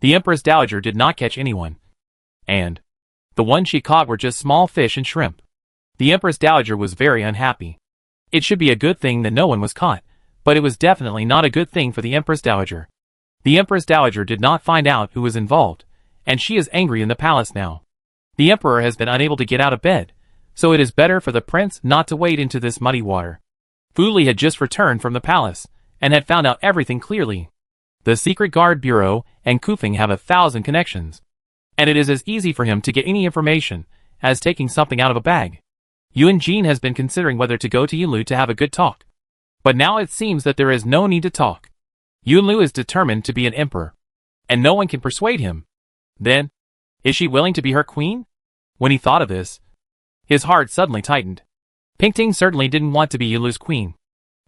The Empress Dowager did not catch anyone. And the ones she caught were just small fish and shrimp. The Empress Dowager was very unhappy. It should be a good thing that no one was caught, but it was definitely not a good thing for the Empress Dowager. The Empress Dowager did not find out who was involved, and she is angry in the palace now. The Emperor has been unable to get out of bed, so it is better for the prince not to wade into this muddy water. Fu Li had just returned from the palace, and had found out everything clearly. The Secret Guard Bureau and Kufeng have 1,000 connections, and it is as easy for him to get any information as taking something out of a bag. Yuan Jin has been considering whether to go to Yunlu to have a good talk. But now it seems that there is no need to talk. Yunlu is determined to be an emperor, and no one can persuade him. Then, is she willing to be her queen? When he thought of this, his heart suddenly tightened. Pingting certainly didn't want to be Yunlu's queen.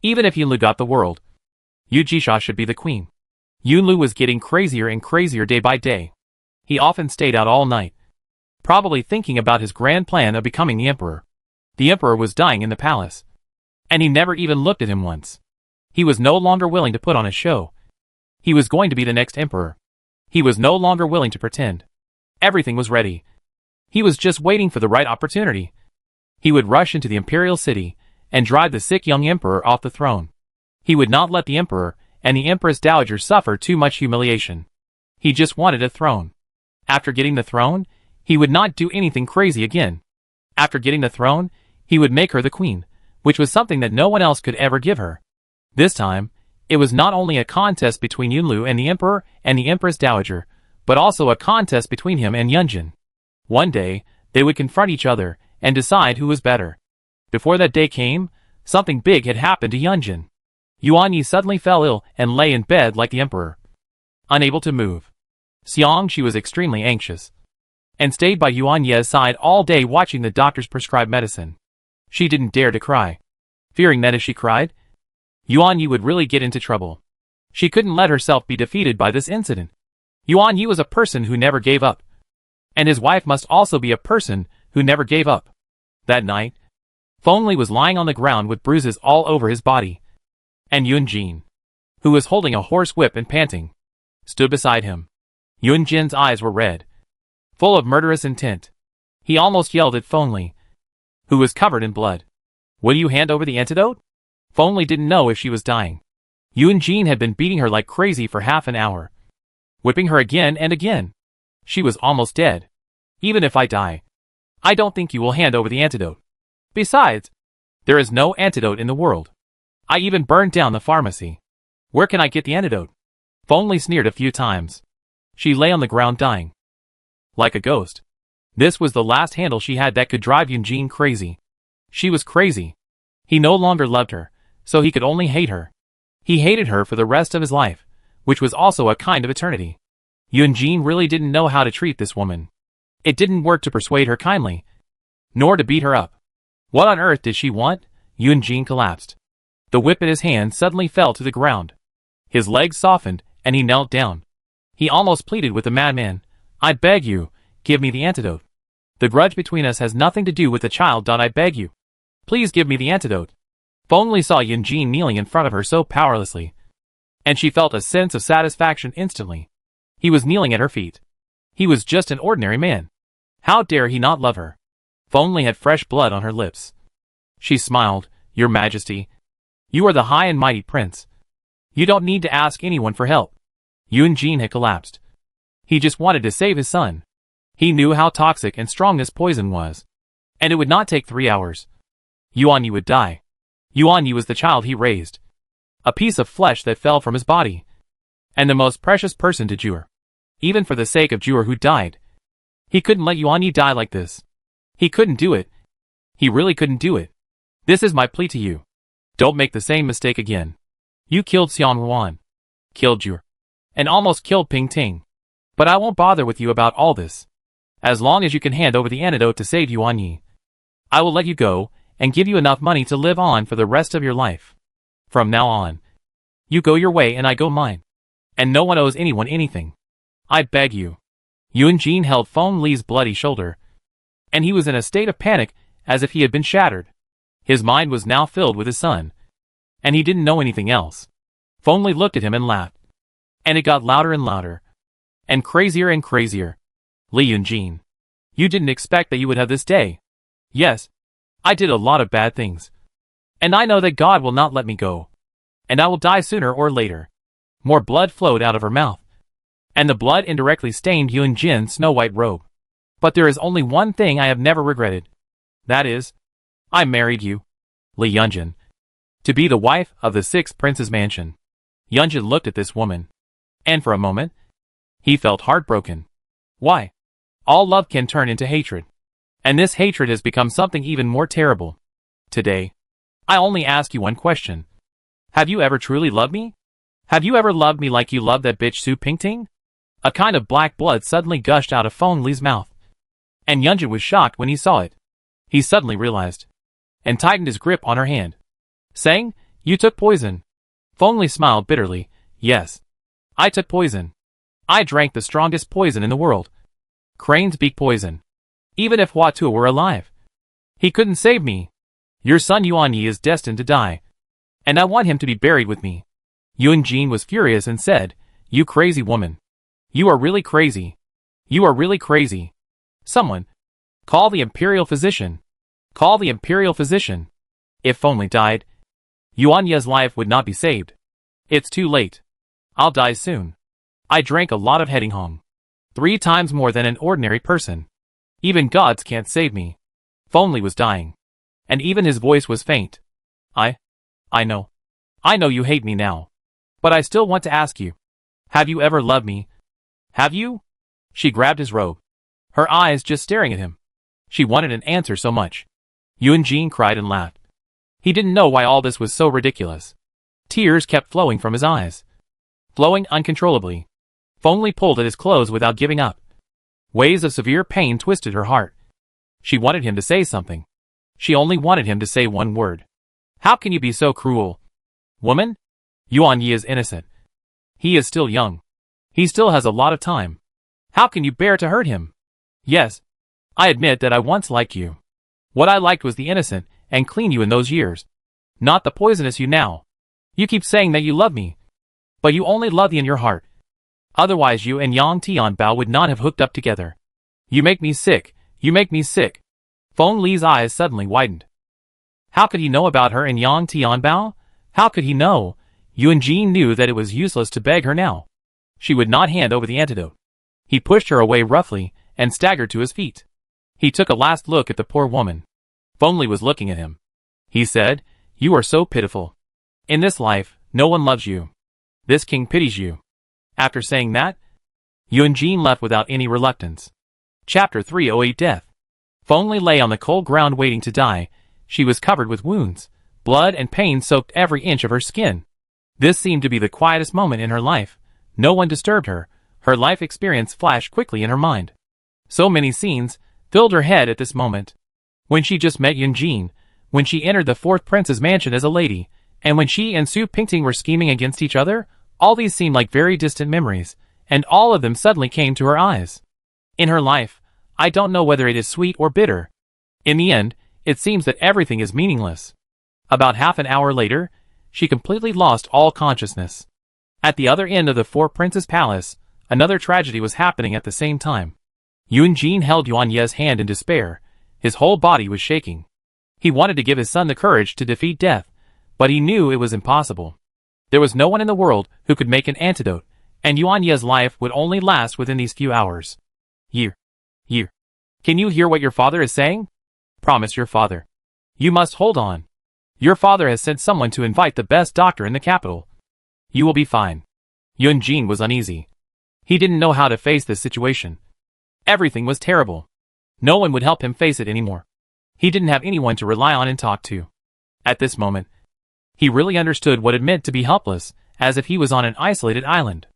Even if Yunlu got the world, Yu Jisha should be the queen. Yunlu was getting crazier and crazier day by day. He often stayed out all night, probably thinking about his grand plan of becoming the emperor. The emperor was dying in the palace, and he never even looked at him once. He was no longer willing to put on a show. He was going to be the next emperor. He was no longer willing to pretend. Everything was ready. He was just waiting for the right opportunity. He would rush into the imperial city and drive the sick young emperor off the throne. He would not let the emperor and the Empress Dowager suffer too much humiliation. He just wanted a throne. After getting the throne, he would not do anything crazy again. After getting the throne, he would make her the queen, which was something that no one else could ever give her. This time, it was not only a contest between Yunlu and the emperor and the Empress Dowager, but also a contest between him and Yunjin. One day, they would confront each other and decide who was better. Before that day came, something big had happened to Yunjin. Yuan Yi suddenly fell ill and lay in bed like the emperor, unable to move. Xiang, she was extremely anxious, and stayed by Yuan Ye's side all day watching the doctor's prescribed medicine. She didn't dare to cry, fearing that if she cried, Yuan Yi would really get into trouble. She couldn't let herself be defeated by this incident. Yuan Yi was a person who never gave up, and his wife must also be a person who never gave up. That night, Feng Li was lying on the ground with bruises all over his body, and Yun Jin, who was holding a horse whip and panting, stood beside him. Yun Jin's eyes were red, full of murderous intent. He almost yelled at Feng Li, who was covered in blood. Will you hand over the antidote? Feng Li didn't know if she was dying. Yun Jin had been beating her like crazy for half an hour, whipping her again and again. She was almost dead. Even if I die, I don't think you will hand over the antidote. Besides, there is no antidote in the world. I even burned down the pharmacy. Where can I get the antidote? Feng Li sneered a few times. She lay on the ground dying, like a ghost. This was the last handle she had that could drive Yun Jin crazy. She was crazy. He no longer loved her, so he could only hate her. He hated her for the rest of his life, which was also a kind of eternity. Yun Jin really didn't know how to treat this woman. It didn't work to persuade her kindly, nor to beat her up. What on earth did she want? Yunjin collapsed. The whip in his hand suddenly fell to the ground. His legs softened, and he knelt down. He almost pleaded with the madman. I beg you, give me the antidote. The grudge between us has nothing to do with the child. I beg you. Please give me the antidote. Feng saw Yunjin kneeling in front of her so powerlessly, and she felt a sense of satisfaction instantly. He was kneeling at her feet. He was just an ordinary man. How dare he not love her? Feng had fresh blood on her lips. She smiled. Your Majesty, you are the high and mighty prince. You don't need to ask anyone for help. Yunjin had collapsed. He just wanted to save his son. He knew how toxic and strong this poison was, and it would not take 3 hours. Yuanyi would die. Yuanyi was the child he raised, a piece of flesh that fell from his body, and the most precious person to Jur. Even for the sake of Jur who died, he couldn't let Yuanyi die like this. He couldn't do it. He really couldn't do it. This is my plea to you. Don't make the same mistake again. You killed Xian Ruan, killed Jur, and almost killed Ping Ting. But I won't bother with you about all this. As long as you can hand over the antidote to save Yuanyi, I will let you go and give you enough money to live on for the rest of your life. From now on, you go your way and I go mine. And no one owes anyone anything. I beg you. Yunjin held Feng Li's bloody shoulder, and he was in a state of panic as if he had been shattered. His mind was now filled with his son, and he didn't know anything else. Feng Li looked at him and laughed. And it got louder and louder, and crazier and crazier. Li Yunjin, you didn't expect that you would have this day. Yes, I did a lot of bad things. And I know that God will not let me go. And I will die sooner or later. More blood flowed out of her mouth, and the blood indirectly stained Yunjin's snow-white robe. But there is only one thing I have never regretted. That is, I married you, Li Yunjin, to be the wife of the 6th prince's mansion. Yunjin looked at this woman, and for a moment, he felt heartbroken. Why? All love can turn into hatred. And this hatred has become something even more terrible. Today, I only ask you one question. Have you ever truly loved me? Have you ever loved me like you love that bitch Su Pingting? A kind of black blood suddenly gushed out of Feng Li's mouth, and Yunjin was shocked when he saw it. He suddenly realized, and tightened his grip on her hand, saying, You took poison. Feng Li smiled bitterly. Yes, I took poison. I drank the strongest poison in the world. Crane's beak poison. Even if Hua Tuo were alive, he couldn't save me. Your son Yuanyi is destined to die, and I want him to be buried with me. Yunjin was furious and said, You crazy woman. You are really crazy. You are really crazy. Someone, call the imperial physician. Call the imperial physician. If Feng Li died, Yuanyi's life would not be saved. It's too late. I'll die soon. I drank a lot of Headinghong. 3 times more than an ordinary person. Even gods can't save me. Feng Li was dying, and even his voice was faint. I know. I know you hate me now. But I still want to ask you. Have you ever loved me? Have you? She grabbed his robe, her eyes just staring at him. She wanted an answer so much. Yunjin cried and laughed. He didn't know why all this was so ridiculous. Tears kept flowing from his eyes, flowing uncontrollably. Feng Li pulled at his clothes without giving up. Waves of severe pain twisted her heart. She wanted him to say something. She only wanted him to say one word. How can you be so cruel? Woman? Yuanyi is innocent. He is still young. He still has a lot of time. How can you bear to hurt him? Yes, I admit that I once liked you. What I liked was the innocent and clean you in those years, not the poisonous you now. You keep saying that you love me, but you only love me in your heart. Otherwise you and Yang Tianbao would not have hooked up together. You make me sick. You make me sick. Feng Li's eyes suddenly widened. How could he know about her and Yang Tianbao? How could he know? Yunjin knew that it was useless to beg her now. She would not hand over the antidote. He pushed her away roughly and staggered to his feet. He took a last look at the poor woman. Feng Li was looking at him. He said, You are so pitiful. In this life, no one loves you. This king pities you. After saying that, Yunjin left without any reluctance. Chapter 308 Death. Feng Li lay on the cold ground waiting to die. She was covered with wounds. Blood and pain soaked every inch of her skin. This seemed to be the quietest moment in her life. No one disturbed her. Her life experience flashed quickly in her mind. So many scenes filled her head at this moment. When she just met Yunjin, when she entered the fourth prince's mansion as a lady, and when she and Su Pingting were scheming against each other, all these seemed like very distant memories, and all of them suddenly came to her eyes. In her life, I don't know whether it is sweet or bitter. In the end, it seems that everything is meaningless. About half an hour later, she completely lost all consciousness. At the other end of the four princes' palace, another tragedy was happening at the same time. Yuan Jin held Yuan Ye's hand in despair. His whole body was shaking. He wanted to give his son the courage to defeat death, but he knew it was impossible. There was no one in the world who could make an antidote, and Yuan Ye's life would only last within these few hours. Year. Can you hear what your father is saying? Promise your father. You must hold on. Your father has sent someone to invite the best doctor in the capital. You will be fine. Yuan Jin was uneasy. He didn't know how to face this situation. Everything was terrible. No one would help him face it anymore. He didn't have anyone to rely on and talk to. At this moment, he really understood what it meant to be helpless, as if he was on an isolated island.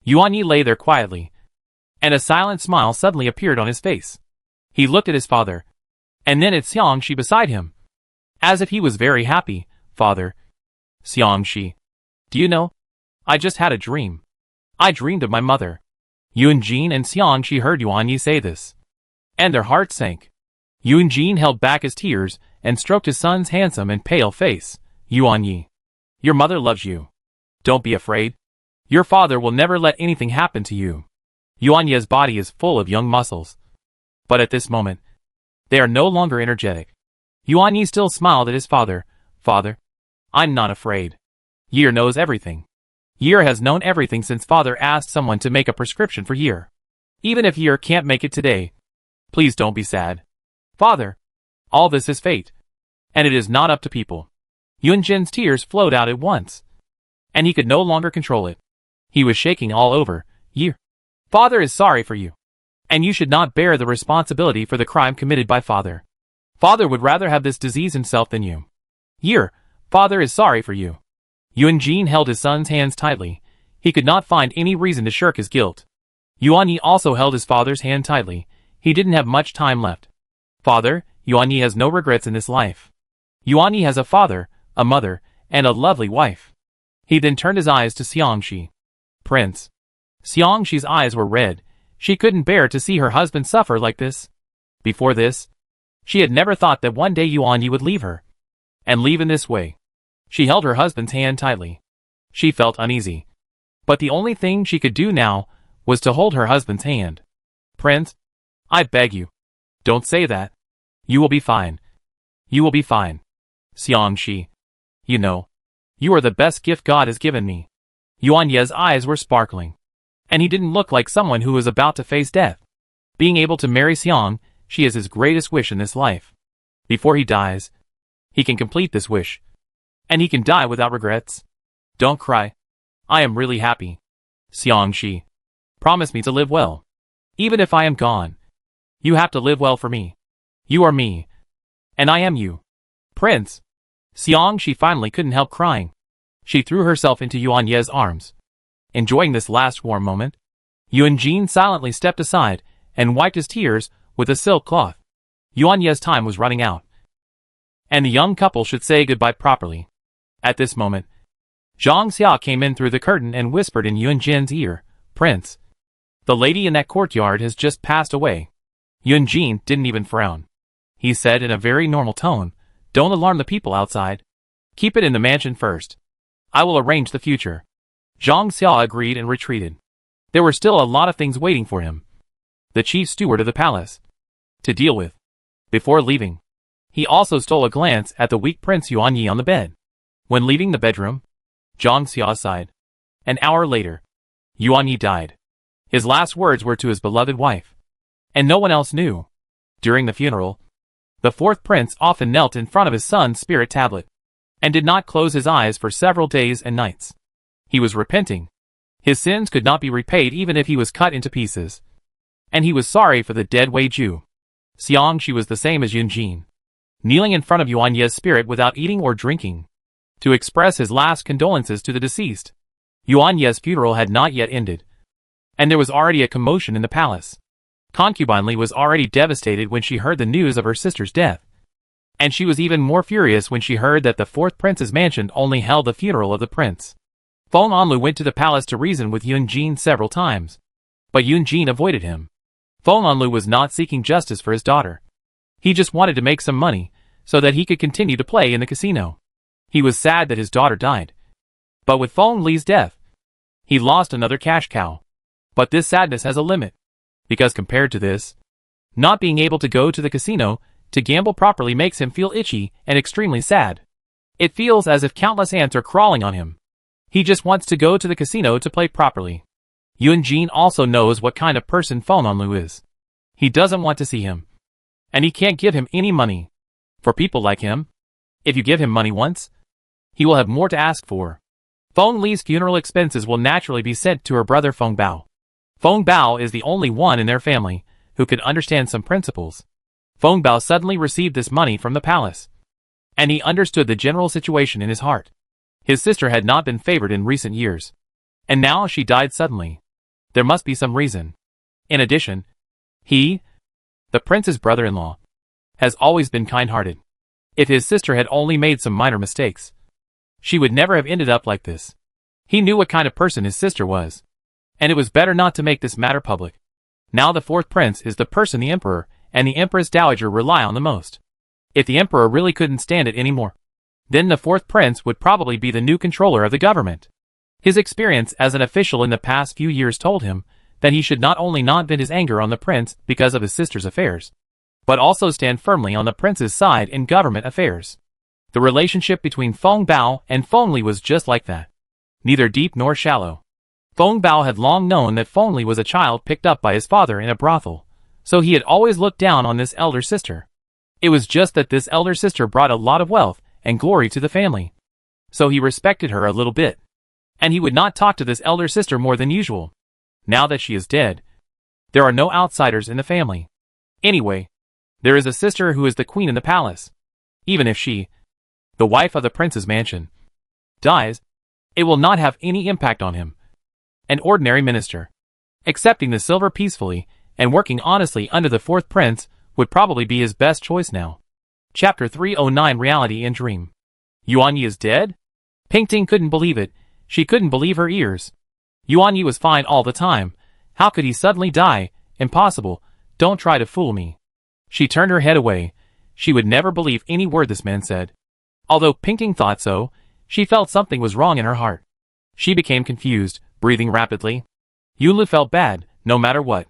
Yuan Yi lay there quietly, and a silent smile suddenly appeared on his face. He looked at his father, and then at Xiangxi beside him, as if he was very happy. Father. Xiangxi. Do you know? I just had a dream. I dreamed of my mother. Yuan Jin and Xiangxi heard Yuan Yi say this, and their hearts sank. Yuan Jin held back his tears and stroked his son's handsome and pale face. Yuan Yi. Your mother loves you. Don't be afraid. Your father will never let anything happen to you. Yuan Ye's body is full of young muscles. But at this moment, they are no longer energetic. Yuan Yi still smiled at his father. Father, I'm not afraid. Year knows everything. Year has known everything since father asked someone to make a prescription for Year. Even if Year can't make it today, please don't be sad. Father, all this is fate, and it is not up to people. Yuan Jin's tears flowed out at once, and he could no longer control it. He was shaking all over. Year. Father is sorry for you, and you should not bear the responsibility for the crime committed by father. Father would rather have this disease himself than you. Year, father is sorry for you. Yuan Jin held his son's hands tightly. He could not find any reason to shirk his guilt. Yuan Yi also held his father's hand tightly. He didn't have much time left. Father, Yuan Yi has no regrets in this life. Yuan Yi has a father, a mother, and a lovely wife. He then turned his eyes to Xiangxi. Prince. Xiangxi's eyes were red. She couldn't bear to see her husband suffer like this. Before this, she had never thought that one day Yuan Yi would leave her. And leave in this way. She held her husband's hand tightly. She felt uneasy. But the only thing she could do now was to hold her husband's hand. Prince, I beg you. Don't say that. You will be fine. You will be fine. Xiangxi. You know, you are the best gift God has given me. Yuan Ye's eyes were sparkling. And he didn't look like someone who was about to face death. Being able to marry Xiang, she is his greatest wish in this life. Before he dies, he can complete this wish. And he can die without regrets. Don't cry. I am really happy. Xiangxi. Promise me to live well. Even if I am gone. You have to live well for me. You are me. And I am you. Prince. Xiangxi finally couldn't help crying. She threw herself into Yuan Ye's arms. Enjoying this last warm moment, Yuan Jin silently stepped aside and wiped his tears with a silk cloth. Yuan Ye's time was running out, and the young couple should say goodbye properly. At this moment, Zhang Xia came in through the curtain and whispered in Yuan Jin's ear, Prince, the lady in that courtyard has just passed away. Yuan Jin didn't even frown. He said in a very normal tone, don't alarm the people outside. Keep it in the mansion first. I will arrange the future. Zhang Xia agreed and retreated. There were still a lot of things waiting for him. The chief steward of the palace to deal with. Before leaving, he also stole a glance at the weak Prince Yuan Yi on the bed. When leaving the bedroom, Zhang Xia sighed. An hour later, Yuan Yi died. His last words were to his beloved wife. And no one else knew. During the funeral, the fourth prince often knelt in front of his son's spirit tablet, and did not close his eyes for several days and nights. He was repenting. His sins could not be repaid even if he was cut into pieces. And he was sorry for the dead Wei Ju. Xiangxi was the same as Yuan Jin, kneeling in front of Yuan Ye's spirit without eating or drinking, to express his last condolences to the deceased. Yuan Ye's funeral had not yet ended, and there was already a commotion in the palace. Concubine Li was already devastated when she heard the news of her sister's death, And she was even more furious when she heard that the fourth prince's mansion only held the funeral of the prince. Feng Anlu went to the palace to reason with Yun Jin several times, but Yun Jin avoided him. Feng Anlu was not seeking justice for his daughter. He just wanted to make some money, so that he could continue to play in the casino. He was sad that his daughter died. But with Feng Li's death, he lost another cash cow. But this sadness has a limit. Because compared to this, not being able to go to the casino to gamble properly makes him feel itchy and extremely sad. It feels as if countless ants are crawling on him. He just wants to go to the casino to play properly. Yun Jin also knows what kind of person Feng Anlu is. He doesn't want to see him. And he can't give him any money. For people like him, if you give him money once, he will have more to ask for. Feng Li's funeral expenses will naturally be sent to her brother Feng Bao. Feng Bao is the only one in their family who could understand some principles. Feng Bao suddenly received this money from the palace, and he understood the general situation in his heart. His sister had not been favored in recent years, and now she died suddenly. There must be some reason. In addition, he, the prince's brother-in-law, has always been kind-hearted. If his sister had only made some minor mistakes, she would never have ended up like this. He knew what kind of person his sister was, and it was better not to make this matter public. Now the fourth prince is the person the emperor and the empress dowager rely on the most. If the emperor really couldn't stand it anymore, then the fourth prince would probably be the new controller of the government. His experience as an official in the past few years told him that he should not only not vent his anger on the prince because of his sister's affairs, but also stand firmly on the prince's side in government affairs. The relationship between Feng Bao and Feng Li was just like that. Neither deep nor shallow. Feng Bao had long known that Feng Li was a child picked up by his father in a brothel, so he had always looked down on this elder sister. It was just that this elder sister brought a lot of wealth and glory to the family, so he respected her a little bit. And he would not talk to this elder sister more than usual. Now that she is dead, there are no outsiders in the family. Anyway, there is a sister who is the queen in the palace. Even if she, the wife of the prince's mansion, dies, it will not have any impact on him. An ordinary minister, accepting the silver peacefully and working honestly under the fourth prince, would probably be his best choice now. Chapter 309 Reality and Dream. Yuan Yi is dead? Ping Ting couldn't believe it. She couldn't believe her ears. Yuan Yi was fine all the time. How could he suddenly die? Impossible. Don't try to fool me. She turned her head away. She would never believe any word this man said. Although Ping Ting thought so, she felt something was wrong in her heart. She became confused, breathing rapidly. Yunlu felt bad, no matter what.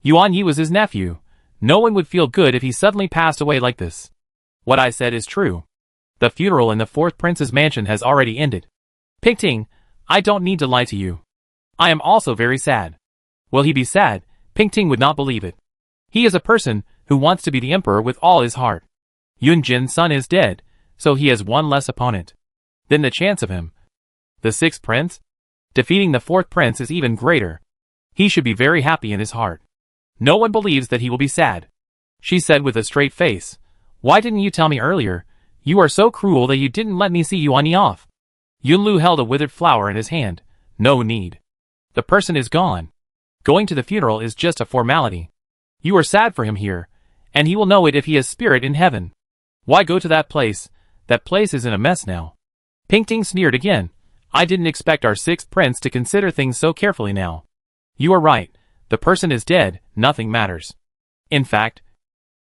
Yuan Yi was his nephew. No one would feel good if he suddenly passed away like this. What I said is true. The funeral in the fourth prince's mansion has already ended. Ping Ting, I don't need to lie to you. I am also very sad. Will he be sad? Ping Ting would not believe it. He is a person who wants to be the emperor with all his heart. Yun Jin's son is dead, so he has one less opponent. Then the chance of him, the sixth prince, defeating the fourth prince is even greater. He should be very happy in his heart. No one believes that he will be sad. She said with a straight face, "Why didn't you tell me earlier? You are so cruel that you didn't let me see Yuan Yi off." Yunlu held a withered flower in his hand. No need. The person is gone. Going to the funeral is just a formality. You are sad for him here, and he will know it if he has spirit in heaven. Why go to that place? That place is in a mess now. Ping Ting sneered again. I didn't expect our sixth prince to consider things so carefully now. You are right. The person is dead, nothing matters. In fact,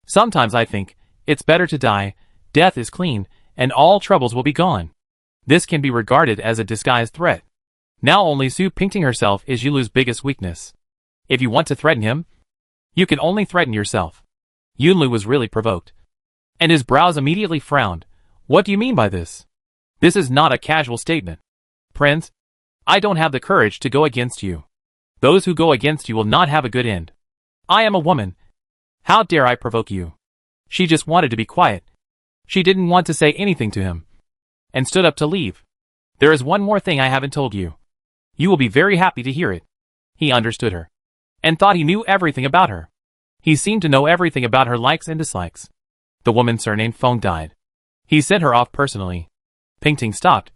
sometimes I think, it's better to die, death is clean, and all troubles will be gone. This can be regarded as a disguised threat. Now only Su Pingting herself is Yulu's biggest weakness. If you want to threaten him, you can only threaten yourself. Yunlu was really provoked. And his brows immediately frowned. What do you mean by this? This is not a casual statement. Prince, I don't have the courage to go against you. Those who go against you will not have a good end. I am a woman. How dare I provoke you? She just wanted to be quiet. She didn't want to say anything to him, and stood up to leave. There is one more thing I haven't told you. You will be very happy to hear it. He understood her, and thought he knew everything about her. He seemed to know everything about her likes and dislikes. The woman surnamed Feng died. He sent her off personally. Ping Ting stopped,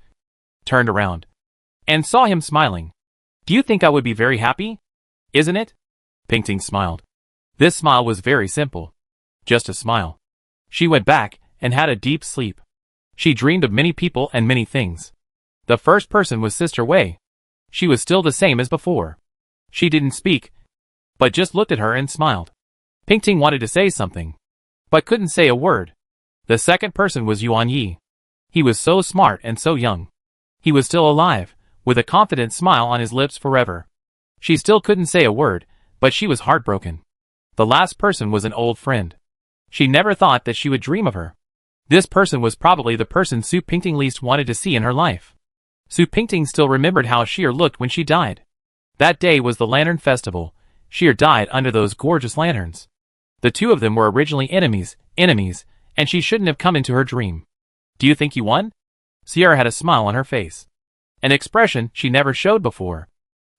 turned around, and saw him smiling. Do you think I would be very happy? Isn't it? Ping Ting smiled. This smile was very simple. Just a smile. She went back and had a deep sleep. She dreamed of many people and many things. The first person was Sister Wei. She was still the same as before. She didn't speak, but just looked at her and smiled. Pingting wanted to say something, but couldn't say a word. The second person was Yuan Yi. He was so smart and so young. He was still alive, with a confident smile on his lips forever. She still couldn't say a word, but she was heartbroken. The last person was an old friend. She never thought that she would dream of her. This person was probably the person Su Pingting least wanted to see in her life. Su Pingting still remembered how Sheer looked when she died. That day was the Lantern Festival. Sheer died under those gorgeous lanterns. The two of them were originally enemies, and she shouldn't have come into her dream. Do you think you won? Sierra had a smile on her face. An expression she never showed before.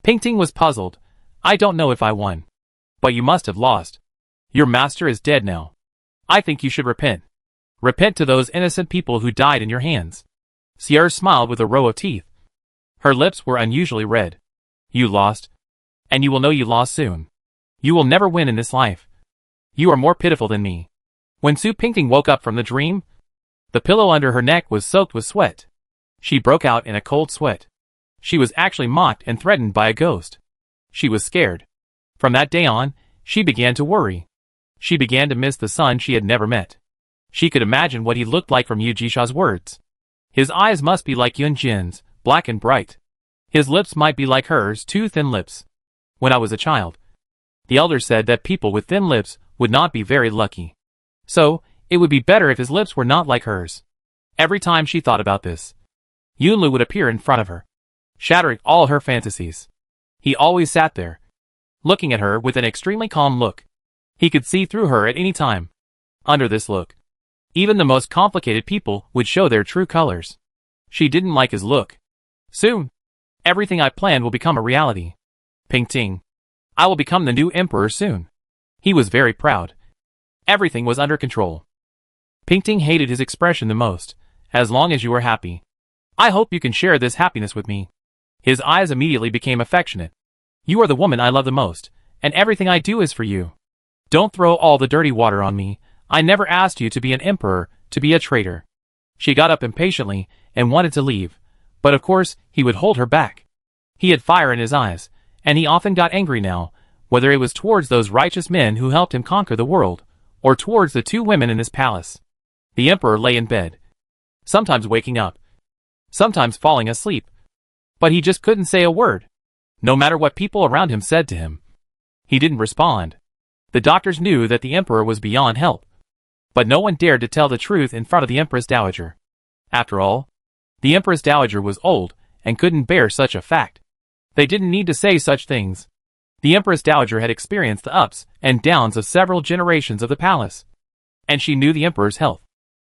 Pingting was puzzled. I don't know if I won. But you must have lost. Your master is dead now. I think you should repent. Repent to those innocent people who died in your hands. Sierra smiled with a row of teeth. Her lips were unusually red. You lost. And you will know you lost soon. You will never win in this life. You are more pitiful than me. When Su Pingting woke up from the dream, the pillow under her neck was soaked with sweat. She broke out in a cold sweat. She was actually mocked and threatened by a ghost. She was scared. From that day on, she began to worry. She began to miss the son she had never met. She could imagine what he looked like from Yu Jisha's words. His eyes must be like Yun Jin's, black and bright. His lips might be like hers, two thin lips. When I was a child, the elders said that people with thin lips would not be very lucky. So, it would be better if his lips were not like hers. Every time she thought about this, Yunlu would appear in front of her, shattering all her fantasies. He always sat there, looking at her with an extremely calm look. He could see through her at any time. Under this look, even the most complicated people would show their true colors. She didn't like his look. Soon, everything I planned will become a reality. Pingting. I will become the new emperor soon. He was very proud. Everything was under control. Pingting hated his expression the most. As long as you are happy. I hope you can share this happiness with me. His eyes immediately became affectionate. You are the woman I love the most, and everything I do is for you. Don't throw all the dirty water on me. I never asked you to be an emperor, to be a traitor. She got up impatiently and wanted to leave, but of course he would hold her back. He had fire in his eyes, and he often got angry now, whether it was towards those righteous men who helped him conquer the world, or towards the two women in his palace. The emperor lay in bed, sometimes waking up, sometimes falling asleep. But he just couldn't say a word. No matter what people around him said to him, he didn't respond. The doctors knew that the emperor was beyond help. But no one dared to tell the truth in front of the Empress Dowager. After all, the Empress Dowager was old and couldn't bear such a fact. They didn't need to say such things. The Empress Dowager had experienced the ups and downs of several generations of the palace. And she knew the emperor's health.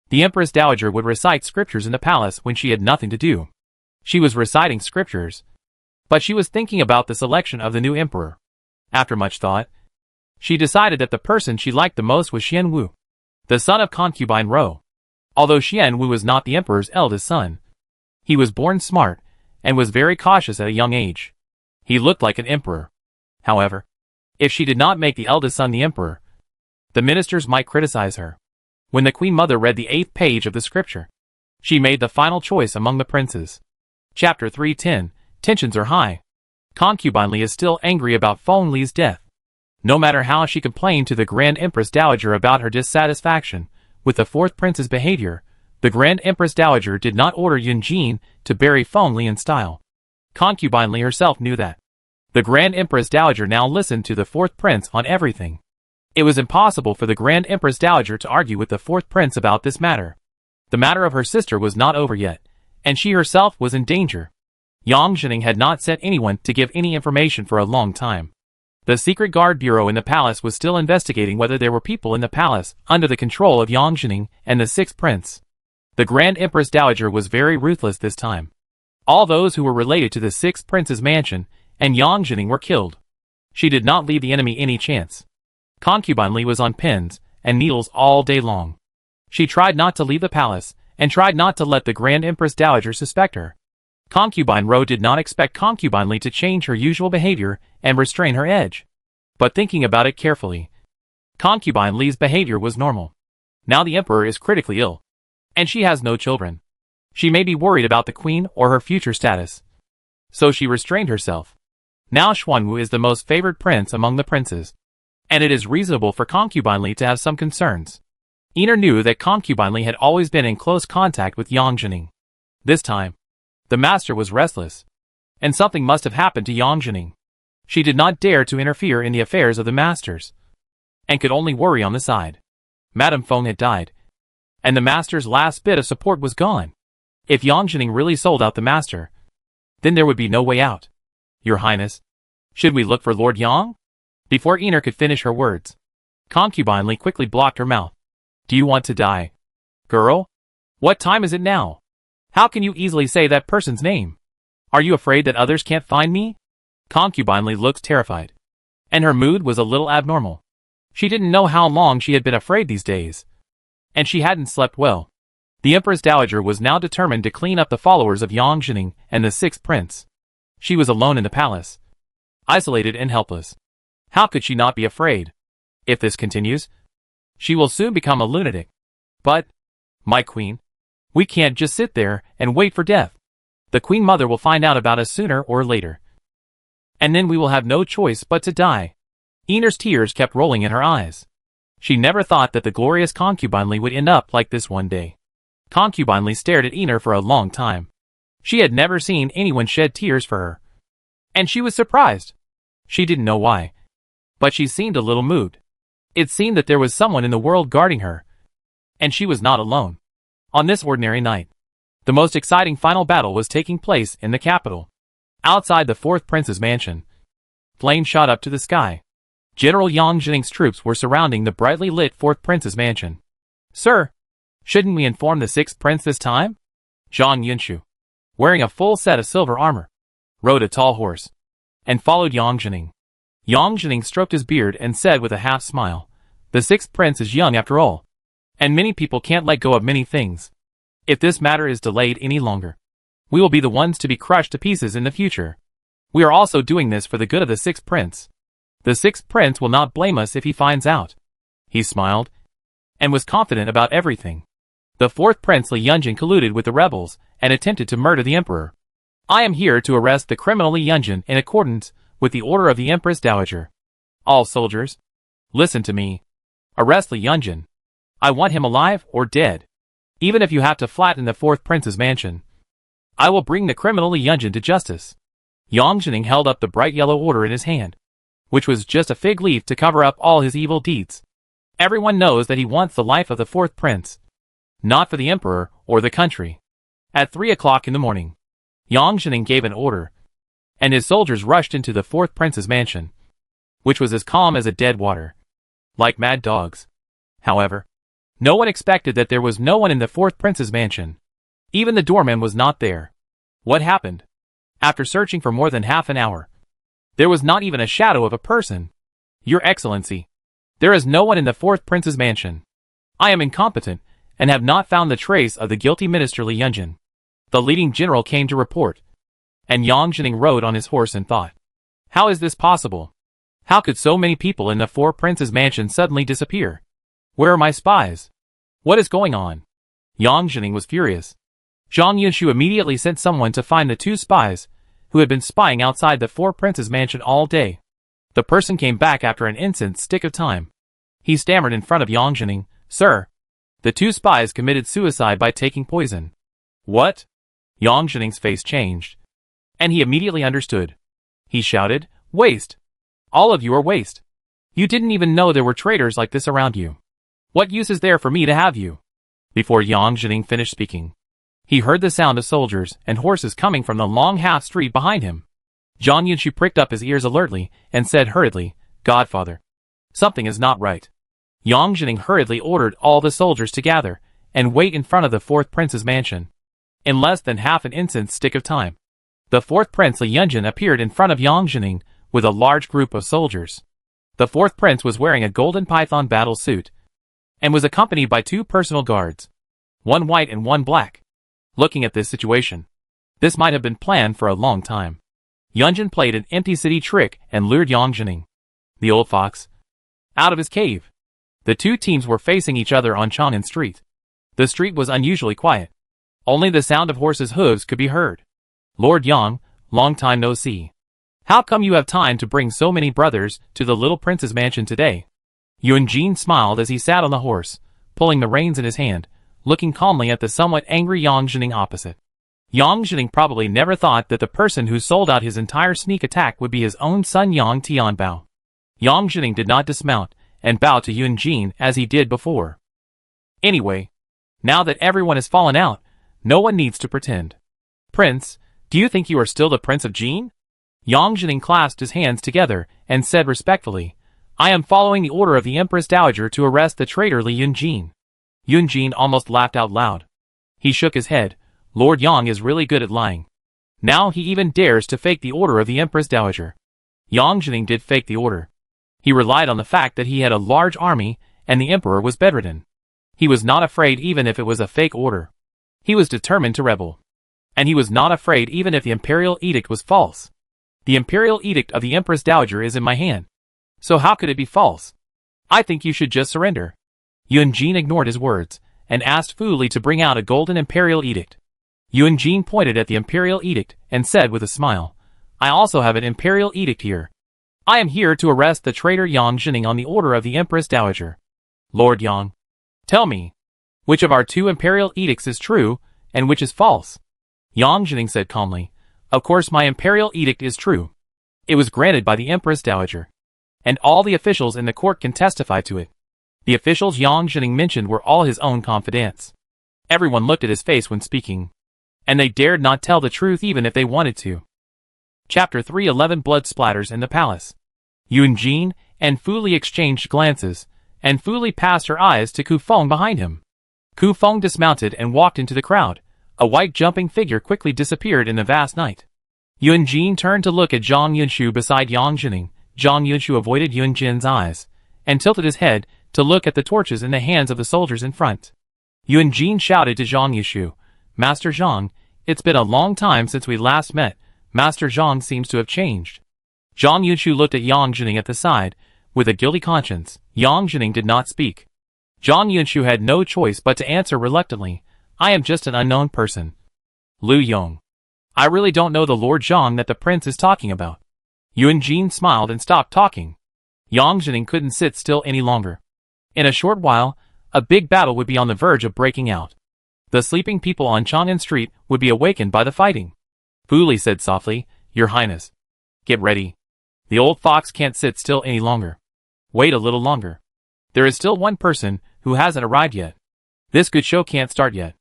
The Empress Dowager would recite scriptures in the palace when she had nothing to do. She was reciting scriptures, but she was thinking about the selection of the new emperor. After much thought, she decided that the person she liked the most was Xian Wu, the son of concubine Ro. Although Xian Wu was not the emperor's eldest son, he was born smart and was very cautious at a young age. He looked like an emperor. However, if she did not make the eldest son the emperor, the ministers might criticize her. When the Queen Mother read the 8th page of the scripture, she made the final choice among the princes. Chapter 310, Tensions are high. Concubine Li is still angry about Feng Li's death. No matter how she complained to the Grand Empress Dowager about her dissatisfaction with the 4th prince's behavior, the Grand Empress Dowager did not order Yun Jin to bury Feng Li in style. Concubine Li herself knew that. The Grand Empress Dowager now listened to the 4th prince on everything. It was impossible for the Grand Empress Dowager to argue with the 4th prince about this matter. The matter of her sister was not over yet, and she herself was in danger. Yang Zhining had not sent anyone to give any information for a long time. The Secret Guard Bureau in the palace was still investigating whether there were people in the palace under the control of Yang Zhining and the 6th prince. The Grand Empress Dowager was very ruthless this time. All those who were related to the 6th prince's mansion and Yang Zhining were killed. She did not leave the enemy any chance. Concubine Li was on pins and needles all day long. She tried not to leave the palace and tried not to let the Grand Empress Dowager suspect her. Concubine Ro did not expect Concubine Li to change her usual behavior and restrain her edge. But thinking about it carefully, Concubine Li's behavior was normal. Now the emperor is critically ill, and she has no children. She may be worried about the queen or her future status. So she restrained herself. Now Xuanwu is the most favored prince among the princes, and it is reasonable for Concubine Li to have some concerns. Yinar knew that Concubine Li had always been in close contact with Yang Jining. This time, the master was restless, and something must have happened to Yang Jining. She did not dare to interfere in the affairs of the masters, and could only worry on the side. Madame Feng had died, and the master's last bit of support was gone. If Yang Jining really sold out the master, then there would be no way out. Your Highness, should we look for Lord Yang? Before Yinar could finish her words, Concubine Li quickly blocked her mouth. Do you want to die? Girl? What time is it now? How can you easily say that person's name? Are you afraid that others can't find me? Concubine Li looked terrified, and her mood was a little abnormal. She didn't know how long she had been afraid these days, and she hadn't slept well. The Empress Dowager was now determined to clean up the followers of Yang Jining and the sixth prince. She was alone in the palace, isolated and helpless. How could she not be afraid? If this continues, she will soon become a lunatic. But, my queen, we can't just sit there and wait for death. The queen mother will find out about us sooner or later, and then we will have no choice but to die. Yinar's tears kept rolling in her eyes. She never thought that the glorious Concubine Li would end up like this one day. Concubine Li stared at Yinar for a long time. She had never seen anyone shed tears for her, and she was surprised. She didn't know why, but she seemed a little moved. It seemed that there was someone in the world guarding her, and she was not alone. On this ordinary night, the most exciting final battle was taking place in the capital. Outside the fourth prince's mansion, flames shot up to the sky. General Yang Jining's troops were surrounding the brightly lit fourth prince's mansion. Sir, shouldn't we inform the sixth prince this time? Zhang Yunshu, wearing a full set of silver armor, rode a tall horse, and followed Yang Jining. Yang Jining stroked his beard and said with a half smile, the sixth prince is young after all, and many people can't let go of many things. If this matter is delayed any longer, we will be the ones to be crushed to pieces in the future. We are also doing this for the good of the sixth prince. The sixth prince will not blame us if he finds out. He smiled, and was confident about everything. The fourth prince Li Yunjin colluded with the rebels, and attempted to murder the emperor. I am here to arrest the criminal Li Yunjin in accordance with the order of the Empress Dowager. All soldiers, listen to me. Arrest Li Yunjin. I want him alive or dead. Even if you have to flatten the fourth prince's mansion, I will bring the criminal Li Yunjin to justice. Yang Jining held up the bright yellow order in his hand, which was just a fig leaf to cover up all his evil deeds. Everyone knows that he wants the life of the fourth prince, not for the emperor or the country. At 3 o'clock in the morning, Yang Jining gave an order, and his soldiers rushed into the fourth prince's mansion, which was as calm as a dead water, like mad dogs. However, no one expected that there was no one in the fourth prince's mansion. Even the doorman was not there. What happened? After searching for more than half an hour, there was not even a shadow of a person. Your Excellency, there is no one in the fourth prince's mansion. I am incompetent, and have not found the trace of the guilty minister Li Yunjin. The leading general came to report, and Yang Jining rode on his horse and thought, how is this possible? How could so many people in the four princes' mansion suddenly disappear? Where are my spies? What is going on? Yang Jining was furious. Zhang Yunshu immediately sent someone to find the two spies, who had been spying outside the four princes' mansion all day. The person came back after an instant stick of time. He stammered in front of Yang Jining, Sir, the two spies committed suicide by taking poison. What? Yang Jining's face changed, and he immediately understood. He shouted, Waste! All of you are waste. You didn't even know there were traitors like this around you. What use is there for me to have you? Before Yang Jining finished speaking, he heard the sound of soldiers and horses coming from the long half-street behind him. Zhang Yunshu pricked up his ears alertly and said hurriedly, Godfather, something is not right. Yang Jining hurriedly ordered all the soldiers to gather and wait in front of the fourth prince's mansion. In less than half an instant's stick of time, the fourth prince Li Yunjin appeared in front of Yang Jining with a large group of soldiers. The fourth prince was wearing a golden python battle suit, and was accompanied by two personal guards, one white and one black. Looking at this situation, this might have been planned for a long time. Yunjin played an empty city trick and lured Yang Jining, the old fox, out of his cave. The two teams were facing each other on Chang'an Street. The street was unusually quiet. Only the sound of horses' hooves could be heard. Lord Yang, long time no see. How come you have time to bring so many brothers to the little prince's mansion today? Yuan Jin smiled as he sat on the horse, pulling the reins in his hand, looking calmly at the somewhat angry Yang Jining opposite. Yang Jining probably never thought that the person who sold out his entire sneak attack would be his own son Yang Tianbao. Yang Jining did not dismount and bow to Yuan Jin as he did before. Anyway, now that everyone has fallen out, no one needs to pretend. Prince, do you think you are still the Prince of Jin? Yang Jining clasped his hands together and said respectfully, I am following the order of the Empress Dowager to arrest the traitor Li Yunjin. Yunjin almost laughed out loud. He shook his head. Lord Yang is really good at lying. Now he even dares to fake the order of the Empress Dowager. Yang Jining did fake the order. He relied on the fact that he had a large army and the emperor was bedridden. He was not afraid even if it was a fake order. He was determined to rebel. And he was not afraid even if the imperial edict was false. The imperial edict of the Empress Dowager is in my hand. So how could it be false? I think you should just surrender. Yuan Jin ignored his words and asked Fu Li to bring out a golden imperial edict. Yuan Jin pointed at the imperial edict and said with a smile, I also have an imperial edict here. I am here to arrest the traitor Yang Jining on the order of the Empress Dowager. Lord Yang, tell me, which of our two imperial edicts is true and which is false? Yang Jining said calmly, Of course my imperial edict is true. It was granted by the Empress Dowager. And all the officials in the court can testify to it. The officials Yang Jining mentioned were all his own confidants. Everyone looked at his face when speaking. And they dared not tell the truth even if they wanted to. Chapter 311 Blood Splatters in the Palace. Yuan Jin and Fu Li exchanged glances, and Fu Li passed her eyes to Ku Feng behind him. Ku Feng dismounted and walked into the crowd. A white jumping figure quickly disappeared in the vast night. Yuan Jin turned to look at Zhang Yunshu beside Yang Jining. Zhang Yunshu avoided Yuan Jin's eyes, and tilted his head to look at the torches in the hands of the soldiers in front. Yuan Jin shouted to Zhang Yunshu, Master Zhang, it's been a long time since we last met. Master Zhang seems to have changed. Zhang Yunshu looked at Yang Jining at the side, with a guilty conscience. Yang Jining did not speak. Zhang Yunshu had no choice but to answer reluctantly, I am just an unknown person. Lu Yong. I really don't know the Lord Zhang that the prince is talking about. Yuan Jin smiled and stopped talking. Yang Jining couldn't sit still any longer. In a short while, a big battle would be on the verge of breaking out. The sleeping people on Chang'an Street would be awakened by the fighting. Fu Li said softly, Your Highness. Get ready. The old fox can't sit still any longer. Wait a little longer. There is still one person who hasn't arrived yet. This good show can't start yet.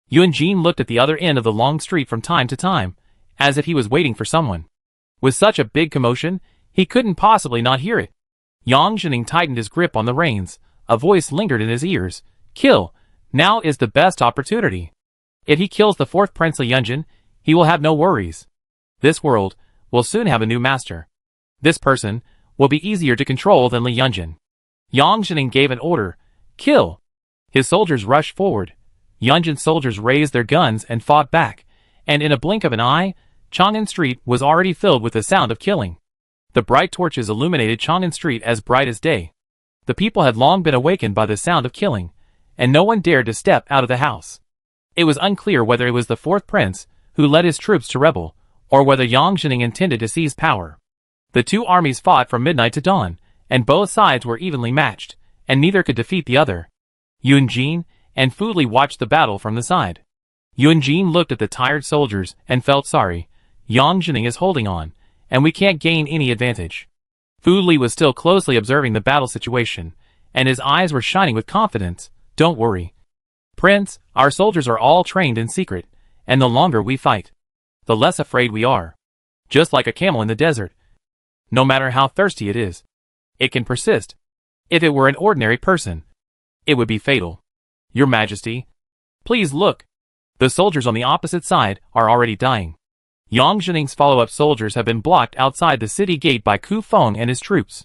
Yuan Jin looked at the other end of the long street from time to time, as if he was waiting for someone. With such a big commotion, he couldn't possibly not hear it. Yang Jining tightened his grip on the reins. A voice lingered in his ears. Kill. Now is the best opportunity. If he kills the fourth Prince Li Yunjin, he will have no worries. This world will soon have a new master. This person will be easier to control than Li Yunjin. Yang Jining gave an order. Kill. His soldiers rushed forward. Yunjin's soldiers raised their guns and fought back, and in a blink of an eye, Chang'an Street was already filled with the sound of killing. The bright torches illuminated Chang'an Street as bright as day. The people had long been awakened by the sound of killing, and no one dared to step out of the house. It was unclear whether it was the fourth prince who led his troops to rebel, or whether Yang Jining intended to seize power. The two armies fought from midnight to dawn, and both sides were evenly matched, and neither could defeat the other. Yuan Jin and Fu Li watched the battle from the side. Yuan Jin looked at the tired soldiers and felt sorry. Yang Jining is holding on, and we can't gain any advantage. Fu Li was still closely observing the battle situation, and his eyes were shining with confidence. Don't worry. Prince, our soldiers are all trained in secret, and the longer we fight, the less afraid we are. Just like a camel in the desert. No matter how thirsty it is, it can persist. If it were an ordinary person, it would be fatal. Your Majesty, please look. The soldiers on the opposite side are already dying. Yang Jining's follow-up soldiers have been blocked outside the city gate by Ku Feng and his troops.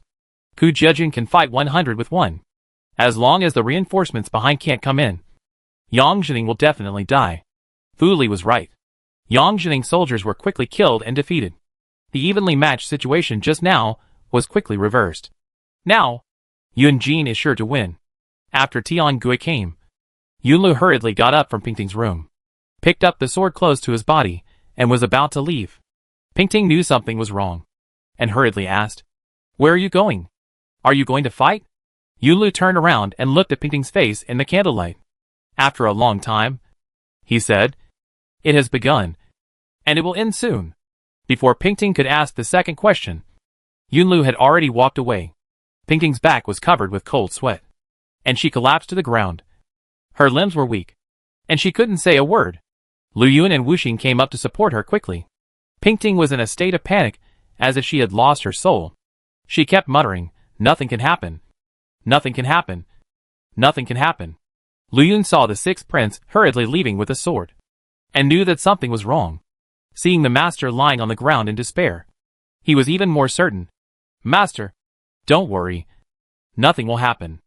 Ku Jiejun can fight 100 with 1. As long as the reinforcements behind can't come in, Yang Jining will definitely die. Fu Li was right. Yang Jining's soldiers were quickly killed and defeated. The evenly matched situation just now was quickly reversed. Now, Yuan Jin is sure to win. After Tian Gui came, Yunlu hurriedly got up from Pingting's room, picked up the sword close to his body, and was about to leave. Pingting knew something was wrong, and hurriedly asked, "Where are you going? Are you going to fight?" Yunlu turned around and looked at Pingting's face in the candlelight. After a long time, he said, "It has begun, and it will end soon." Before Pingting could ask the second question, Yunlu had already walked away. Pingting's back was covered with cold sweat, and she collapsed to the ground. Her limbs were weak, and she couldn't say a word. Lu Yun and Wuxing came up to support her quickly. Pingting was in a state of panic, as if she had lost her soul. She kept muttering, "Nothing can happen. Nothing can happen. Nothing can happen." Lu Yun saw the sixth prince hurriedly leaving with a sword, and knew that something was wrong. Seeing the master lying on the ground in despair, he was even more certain. "Master, don't worry. Nothing will happen.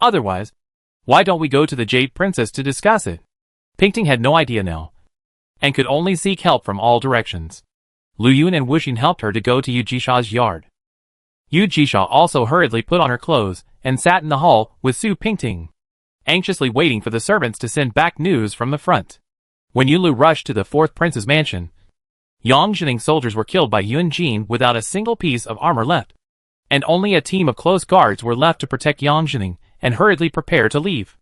Otherwise, why don't we go to the Jade Princess to discuss it?" Pingting had no idea now, and could only seek help from all directions. Lu Yun and Wuxing helped her to go to Yu Jisha's yard. Yu Jisha also hurriedly put on her clothes and sat in the hall with Su Pingting, anxiously waiting for the servants to send back news from the front. When Yunlu rushed to the fourth prince's mansion, Yang Jining's soldiers were killed by Yun Jin without a single piece of armor left, and only a team of close guards were left to protect Yang Jining and hurriedly prepare to leave.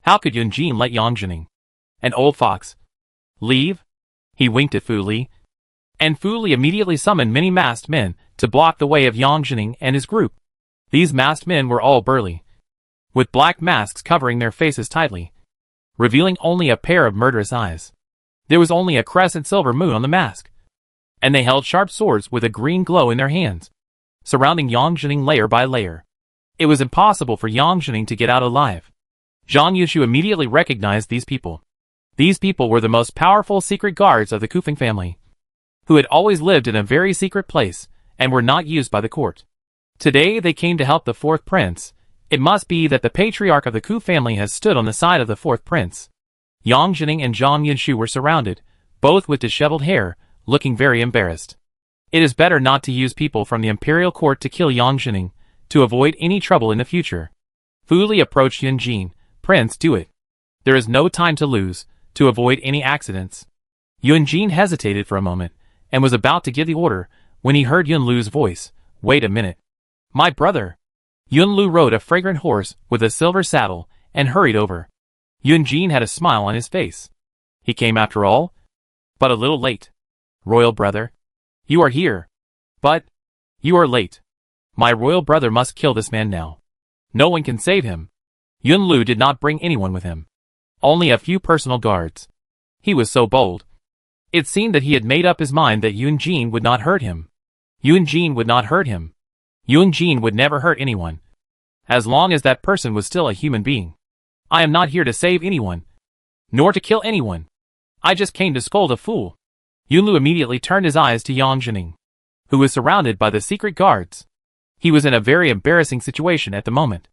How could Yun Jin let Yang Jining, an old fox, leave? He winked at Fu Li, and Fu Li immediately summoned many masked men to block the way of Yang Jining and his group. These masked men were all burly, with black masks covering their faces tightly, revealing only a pair of murderous eyes. There was only a crescent silver moon on the mask, and they held sharp swords with a green glow in their hands, surrounding Yang Jining layer by layer. It was impossible for Yang Jining to get out alive. Zhang Yushu immediately recognized these people. These people were the most powerful secret guards of the Kufeng family, who had always lived in a very secret place and were not used by the court. Today they came to help the fourth prince. It must be that the patriarch of the Ku family has stood on the side of the fourth prince. Yang Jining and Zhang Yushu were surrounded, both with disheveled hair, looking very embarrassed. It is better not to use people from the imperial court to kill Yang Jining, to avoid any trouble in the future. Fu Li approached Yun Jin. "Prince, do it. There is no time to lose, to avoid any accidents." Yun Jin hesitated for a moment, and was about to give the order, when he heard Yun Lu's voice. "Wait a minute. My brother." Yun Lu rode a fragrant horse with a silver saddle, and hurried over. Yun Jin had a smile on his face. He came after all, but a little late. "Royal brother, you are here. But you are late. My royal brother must kill this man now. No one can save him." Yun Lu did not bring anyone with him. Only a few personal guards. He was so bold. It seemed that he had made up his mind that Yun Jin would not hurt him. Yun Jin would not hurt him. Yun Jin would never hurt anyone, as long as that person was still a human being. "I am not here to save anyone, nor to kill anyone. I just came to scold a fool." Yun Lu immediately turned his eyes to Yang Jining, who was surrounded by the secret guards. He was in a very embarrassing situation at the moment.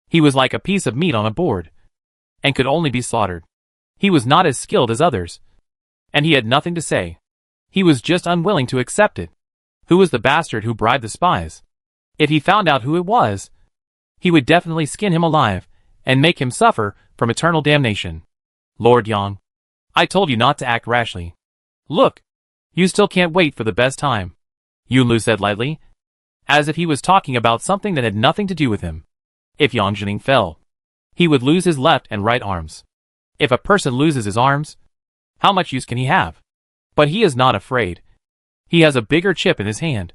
He was like a piece of meat on a board, and could only be slaughtered. He was not as skilled as others, and he had nothing to say. He was just unwilling to accept it. Who was the bastard who bribed the spies? If he found out who it was, he would definitely skin him alive, and make him suffer from eternal damnation. "Lord Yang, I told you not to act rashly. Look, you still can't wait for the best time," Yun Lu said lightly, as if he was talking about something that had nothing to do with him. If Yang Jining fell, he would lose his left and right arms. If a person loses his arms, how much use can he have? But he is not afraid. He has a bigger chip in his hand.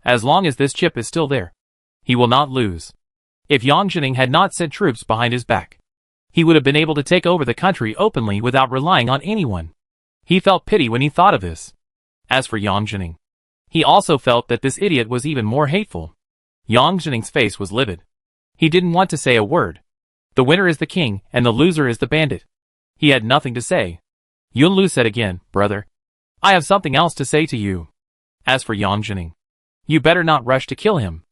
As long as this chip is still there, he will not lose. If Yang Jining had not sent troops behind his back, he would have been able to take over the country openly without relying on anyone. He felt pity when he thought of this. As for Yang Jining, he also felt that this idiot was even more hateful. Yang Jining's face was livid. He didn't want to say a word. The winner is the king, and the loser is the bandit. He had nothing to say. Yun Lu said again, "Brother, I have something else to say to you. As for Yang Jining, you better not rush to kill him."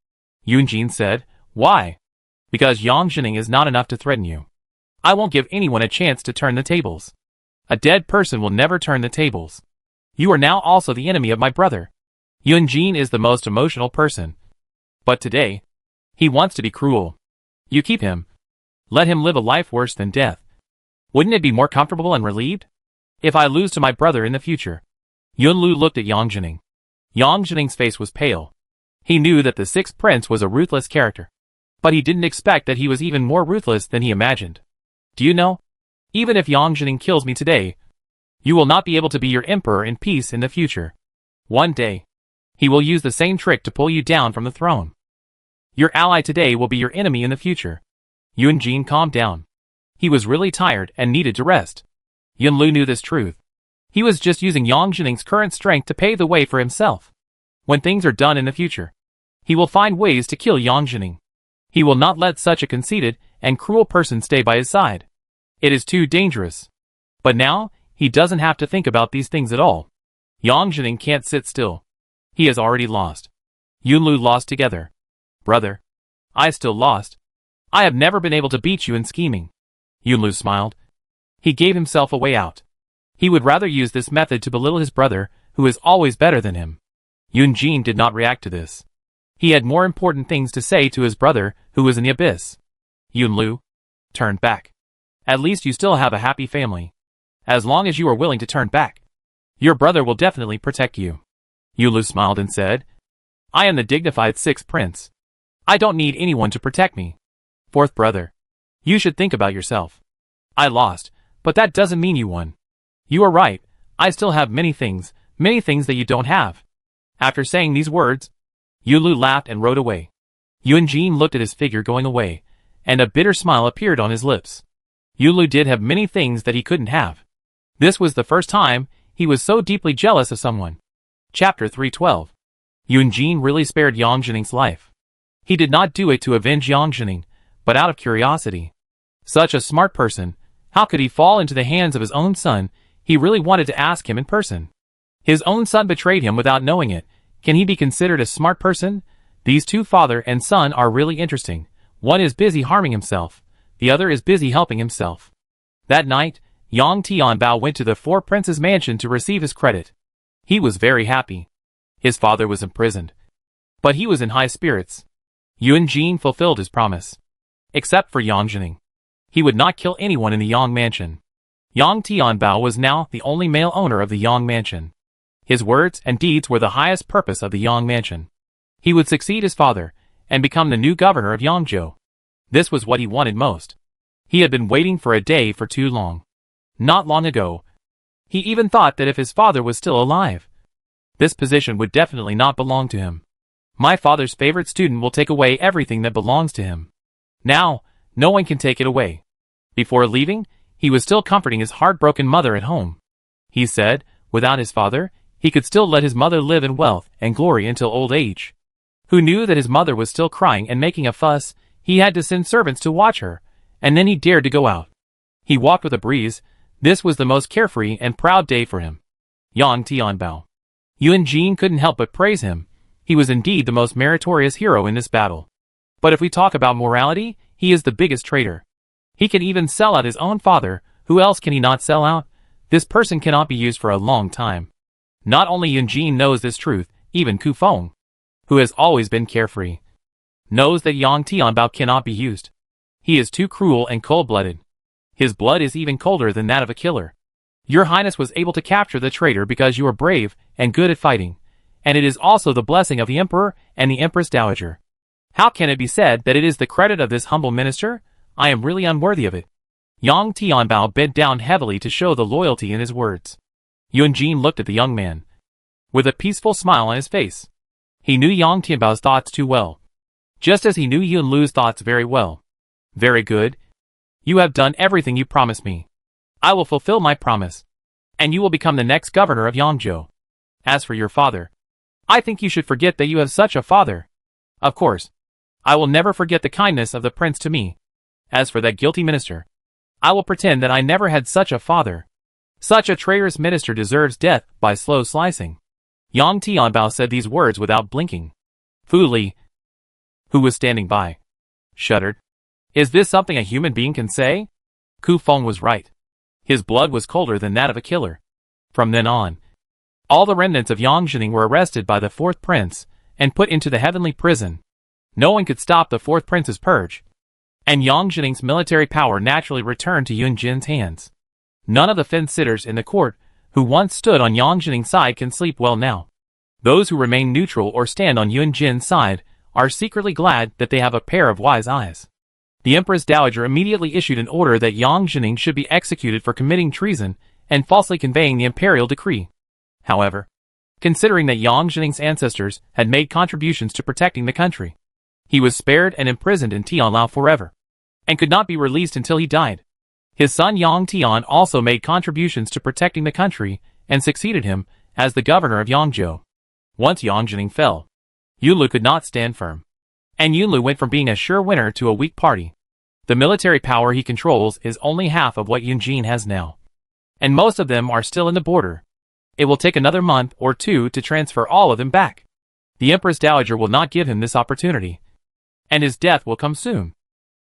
Yun Jin said, "Why?" "Because Yang Jining is not enough to threaten you. I won't give anyone a chance to turn the tables. A dead person will never turn the tables. You are now also the enemy of my brother. Yun Jin is the most emotional person. But today, he wants to be cruel. You keep him. Let him live a life worse than death. Wouldn't it be more comfortable and relieved? If I lose to my brother in the future. Yunlu looked at Yang Jining. Yang Jining's face was pale. He knew that the sixth prince was a ruthless character. But he didn't expect that he was even more ruthless than he imagined. Do you know? Even if Yang Jining kills me today, you will not be able to be your emperor in peace in the future. One day, he will use the same trick to pull you down from the throne. Your ally today will be your enemy in the future. Yun Jin calmed down. He was really tired and needed to rest. Yunlu knew this truth. He was just using Yang Jining's current strength to pave the way for himself. When things are done in the future, he will find ways to kill Yang Jining. He will not let such a conceited and cruel person stay by his side. It is too dangerous. But now, he doesn't have to think about these things at all. Yang Jining can't sit still. He has already lost. Yunlu lost together. Brother. I still lost. I have never been able to beat you in scheming. Yunlu smiled. He gave himself a way out. He would rather use this method to belittle his brother, who is always better than him. Yun Jin did not react to this. He had more important things to say to his brother, who was in the abyss. Yunlu, turn back. At least you still have a happy family. As long as you are willing to turn back, your brother will definitely protect you. Yunlu smiled and said, I am the dignified sixth prince. I don't need anyone to protect me. Fourth brother, you should think about yourself. I lost, but that doesn't mean you won. You are right, I still have many things that you don't have. After saying these words, Yunlu laughed and rode away. Yun Jin looked at his figure going away, and a bitter smile appeared on his lips. Yunlu did have many things that he couldn't have. This was the first time he was so deeply jealous of someone. Chapter 312. Yun Jin really spared Yang Jining's life. He did not do it to avenge Yang Jining, but out of curiosity. Such a smart person, how could he fall into the hands of his own son? He really wanted to ask him in person. His own son betrayed him without knowing it. Can he be considered a smart person? These two father and son are really interesting. One is busy harming himself. The other is busy helping himself. That night, Yang Tianbao went to the Four Princes' mansion to receive his credit. He was very happy. His father was imprisoned. But he was in high spirits. Yun Jin fulfilled his promise. Except for Yang Jining. He would not kill anyone in the Yang mansion. Yang Tianbao was now the only male owner of the Yang mansion. His words and deeds were the highest purpose of the Yang mansion. He would succeed his father, and become the new governor of Yangzhou. This was what he wanted most. He had been waiting for a day for too long. Not long ago, he even thought that if his father was still alive, this position would definitely not belong to him. My father's favorite student will take away everything that belongs to him. Now, no one can take it away. Before leaving, he was still comforting his heartbroken mother at home. He said, without his father, he could still let his mother live in wealth and glory until old age. Who knew that his mother was still crying and making a fuss? He had to send servants to watch her, and then he dared to go out. He walked with a breeze. This was the most carefree and proud day for him. Yang Tianbao. Yun Jin couldn't help but praise him. He was indeed the most meritorious hero in this battle. But if we talk about morality, he is the biggest traitor. He can even sell out his own father. Who else can he not sell out? This person cannot be used for a long time. Not only Yun Jin knows this truth, even Ku Feng, who has always been carefree, knows that Yang Tianbao cannot be used. He is too cruel and cold-blooded. His blood is even colder than that of a killer. Your Highness was able to capture the traitor because you are brave and good at fighting, and it is also the blessing of the Emperor and the Empress Dowager. How can it be said that it is the credit of this humble minister? I am really unworthy of it. Yang Tianbao bent down heavily to show the loyalty in his words. Yun Jin looked at the young man with a peaceful smile on his face. He knew Yang Tianbao's thoughts too well, just as he knew Yun Lu's thoughts very well. Very good. You have done everything you promised me. I will fulfill my promise, and you will become the next governor of Yangzhou. As for your father, I think you should forget that you have such a father. Of course, I will never forget the kindness of the prince to me. As for that guilty minister, I will pretend that I never had such a father. Such a traitorous minister deserves death by slow slicing. Yang Tianbao said these words without blinking. Fu Li, who was standing by, shuddered. Is this something a human being can say? Ku Feng was right. His blood was colder than that of a killer. From then on, all the remnants of Yang Jining were arrested by the fourth prince and put into the heavenly prison. No one could stop the fourth prince's purge. and Yang Jining's military power naturally returned to Yun Jin's hands. None of the fence-sitters in the court who once stood on Yang Jining's side can sleep well now. Those who remain neutral or stand on Yun Jin's side are secretly glad that they have a pair of wise eyes. The Empress Dowager immediately issued an order that Yang Jining should be executed for committing treason and falsely conveying the imperial decree. However, considering that Yang Jining's ancestors had made contributions to protecting the country, he was spared and imprisoned in Tianlao forever, and could not be released until he died. His son Yang Tian also made contributions to protecting the country and succeeded him as the governor of Yangzhou. Once Yang Jining fell, Yunlu could not stand firm, and Yunlu went from being a sure winner to a weak party. The military power he controls is only half of what Yun Jin has now, and most of them are still in the border. It will take another month or two to transfer all of them back. The Empress Dowager will not give him this opportunity, and his death will come soon.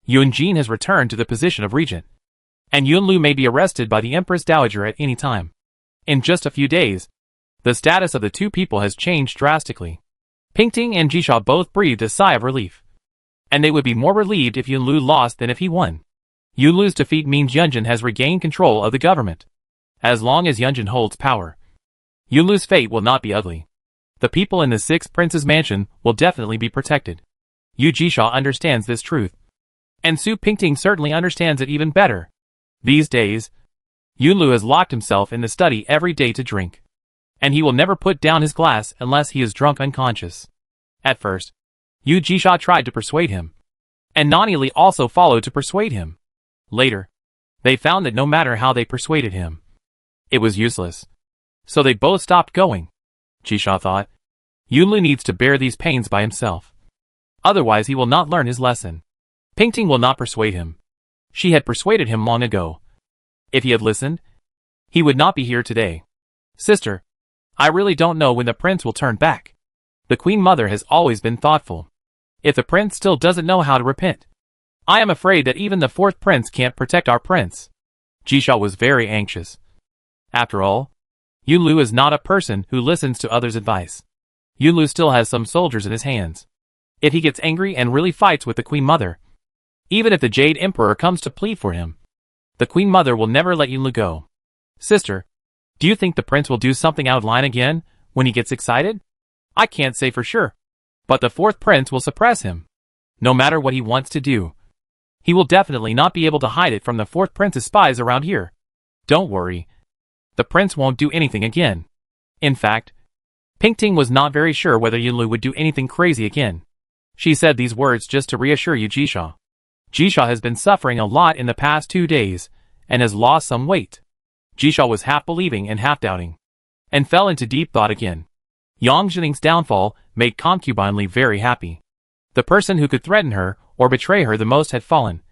Yun Jin has returned to the position of regent, and Yunlu may be arrested by the Empress Dowager at any time. In just a few days, the status of the two people has changed drastically. Pingting and Jisha both breathed a sigh of relief, and they would be more relieved if Yunlu lost than if he won. Yunlu's defeat means Yunjin has regained control of the government. As long as Yunjin holds power, Yunlu's fate will not be ugly. The people in the Sixth Prince's mansion will definitely be protected. Yu Jisha understands this truth, and Su Pingting certainly understands it even better. These days, Yunlu has locked himself in the study every day to drink, and he will never put down his glass unless he is drunk unconscious. At first, Yu Jisha tried to persuade him, and Nani Li also followed to persuade him. Later, they found that no matter how they persuaded him, it was useless. So they both stopped going. Jisha thought, Yunlu needs to bear these pains by himself. Otherwise he will not learn his lesson. Pingting will not persuade him. She had persuaded him long ago. If he had listened, he would not be here today. Sister, I really don't know when the prince will turn back. The Queen Mother has always been thoughtful. If the prince still doesn't know how to repent, I am afraid that even the fourth prince can't protect our prince. Jisha was very anxious. After all, Yunlu is not a person who listens to others' advice. Yunlu still has some soldiers in his hands. If he gets angry and really fights with the Queen Mother, even if the Jade Emperor comes to plead for him, the Queen Mother will never let Yunlu go. Sister, do you think the prince will do something out of line again when he gets excited? I can't say for sure, but the fourth prince will suppress him. No matter what he wants to do, he will definitely not be able to hide it from the fourth prince's spies around here. Don't worry. The prince won't do anything again. In fact, Pingting was not very sure whether Yunlu would do anything crazy again. She said these words just to reassure Yu Jisha. Jisha has been suffering a lot in the past 2 days, and has lost some weight. Jisha was half believing and half doubting, and fell into deep thought again. Yang Jining's downfall made Concubine Li very happy. The person who could threaten her or betray her the most had fallen,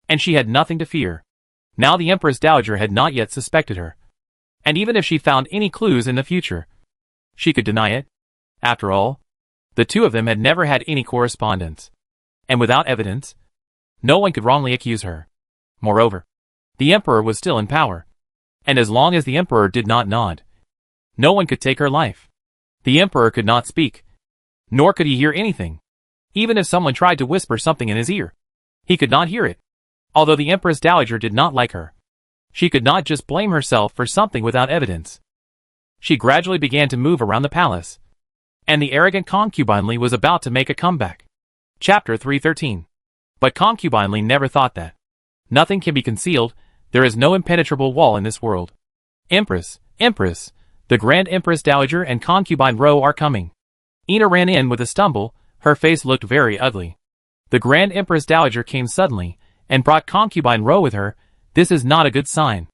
and she had nothing to fear. Now the Empress Dowager had not yet suspected her, and even if she found any clues in the future, she could deny it. After all, the two of them had never had any correspondence, and without evidence, no one could wrongly accuse her. Moreover, the Emperor was still in power, and as long as the Emperor did not nod, no one could take her life. The Emperor could not speak, nor could he hear anything. Even if someone tried to whisper something in his ear, he could not hear it. Although the Empress Dowager did not like her, she could not just blame herself for something without evidence. She gradually began to move around the palace, and the arrogant Concubine Li was about to make a comeback. Chapter 313. But Concubine Li never thought that. Nothing can be concealed, there is no impenetrable wall in this world. Empress, Empress, the Grand Empress Dowager and Concubine Ro are coming. Ina ran in with a stumble, her face looked very ugly. The Grand Empress Dowager came suddenly, and brought Concubine Ro with her. This is not a good sign.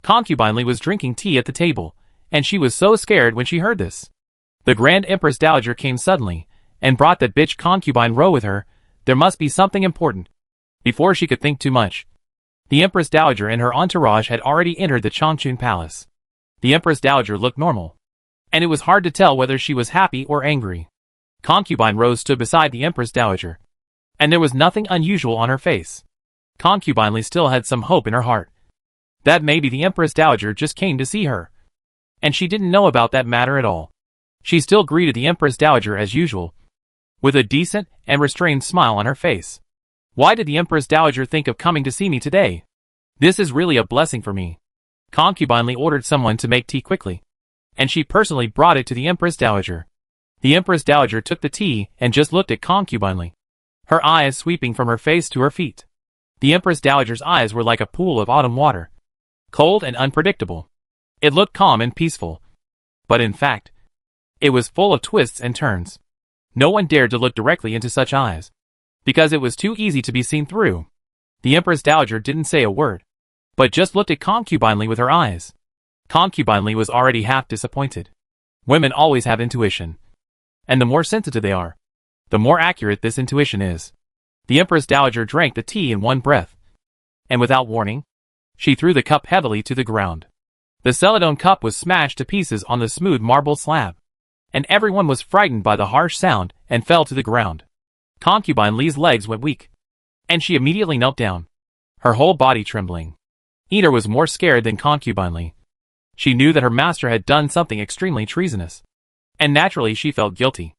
Concubine Li was drinking tea at the table, and she was so scared when she heard this. The Grand Empress Dowager came suddenly, and brought that bitch Concubine Ro with her. There must be something important. Before she could think too much, the Empress Dowager and her entourage had already entered the Changchun Palace. The Empress Dowager looked normal, and it was hard to tell whether she was happy or angry. Concubine Ro stood beside the Empress Dowager, and there was nothing unusual on her face. Concubine Li still had some hope in her heart that maybe the Empress Dowager just came to see her, and she didn't know about that matter at all. She still greeted the Empress Dowager as usual, with a decent and restrained smile on her face. Why did the Empress Dowager think of coming to see me today? This is really a blessing for me. Concubinely ordered someone to make tea quickly, and she personally brought it to the Empress Dowager. The Empress Dowager took the tea and just looked at concubinely, her eyes sweeping from her face to her feet. The Empress Dowager's eyes were like a pool of autumn water, cold and unpredictable. It looked calm and peaceful, but in fact, it was full of twists and turns. No one dared to look directly into such eyes, because it was too easy to be seen through. The Empress Dowager didn't say a word, but just looked at concubinely with her eyes. Concubinely was already half disappointed. Women always have intuition, and the more sensitive they are, the more accurate this intuition is. The Empress Dowager drank the tea in one breath, and without warning, she threw the cup heavily to the ground. The Celadon cup was smashed to pieces on the smooth marble slab, and everyone was frightened by the harsh sound and fell to the ground. Concubine Lee's legs went weak, and she immediately knelt down, her whole body trembling. Eater was more scared than Concubine Lee. She knew that her master had done something extremely treasonous, and naturally she felt guilty.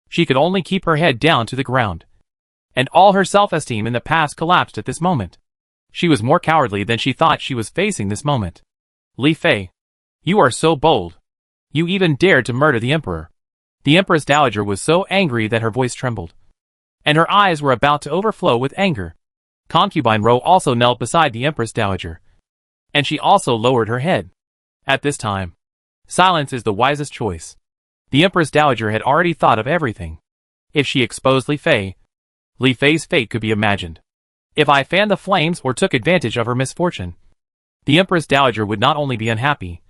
She could only keep her head down to the ground, and all her self-esteem in the past collapsed at this moment. She was more cowardly than she thought she was facing this moment. Li Fei, you are so bold. You even dared to murder the Emperor. The Empress Dowager was so angry that her voice trembled, and her eyes were about to overflow with anger. Concubine Ro also knelt beside the Empress Dowager, and she also lowered her head. At this time, silence is the wisest choice. The Empress Dowager had already thought of everything. If she exposed Li Fei's fate could be imagined. If I fanned the flames or took advantage of her misfortune, the Empress Dowager would not only be unhappy,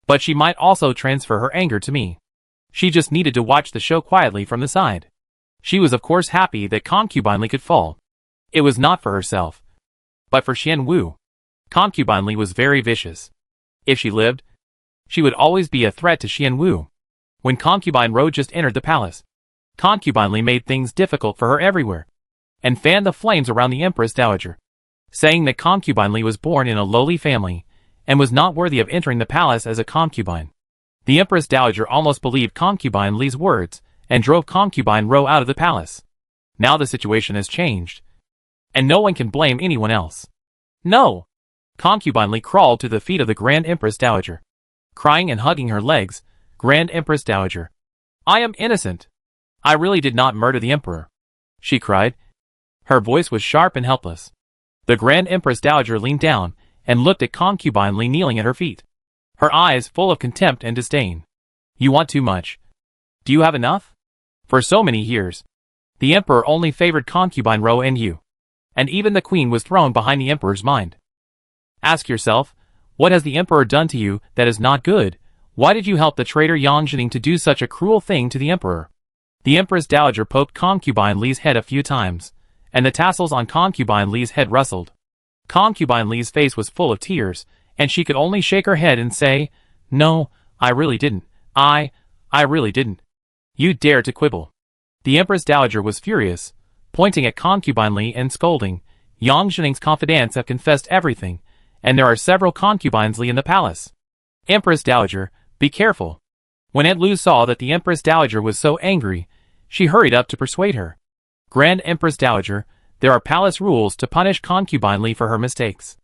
but she might also transfer her anger to me. She just needed to watch the show quietly from the side. She was of course happy that Concubine Li could fall. It was not for herself, but for Xian Wu. Concubine Li was very vicious. If she lived, she would always be a threat to Xian Wu. When Concubine Ro just entered the palace, Concubine Li made things difficult for her everywhere, and fanned the flames around the Empress Dowager, saying that Concubine Li was born in a lowly family, and was not worthy of entering the palace as a concubine. The Empress Dowager almost believed Concubine Li's words, and drove Concubine Ro out of the palace. Now the situation has changed, and no one can blame anyone else. No! Concubine Li crawled to the feet of the Grand Empress Dowager, crying and hugging her legs. Grand Empress Dowager, I am innocent. I really did not murder the Emperor, she cried. Her voice was sharp and helpless. The Grand Empress Dowager leaned down and looked at Concubine Li kneeling at her feet, her eyes full of contempt and disdain. You want too much. Do you have enough? For so many years, the Emperor only favored Concubine Ro and you, and even the Queen was thrown behind the Emperor's mind. Ask yourself, what has the Emperor done to you that is not good? Why did you help the traitor Yang Jining to do such a cruel thing to the Emperor? The Empress Dowager poked Concubine Li's head a few times, and the tassels on Concubine Li's head rustled. Concubine Li's face was full of tears, and she could only shake her head and say, No, I really didn't. I really didn't. You dared to quibble. The Empress Dowager was furious, pointing at Concubine Li and scolding. Yang Jining's confidants have confessed everything, and there are several concubines Li in the palace. Empress Dowager, be careful. When Aunt Lu saw that the Empress Dowager was so angry, she hurried up to persuade her. Grand Empress Dowager, there are palace rules to punish Concubine Li for her mistakes.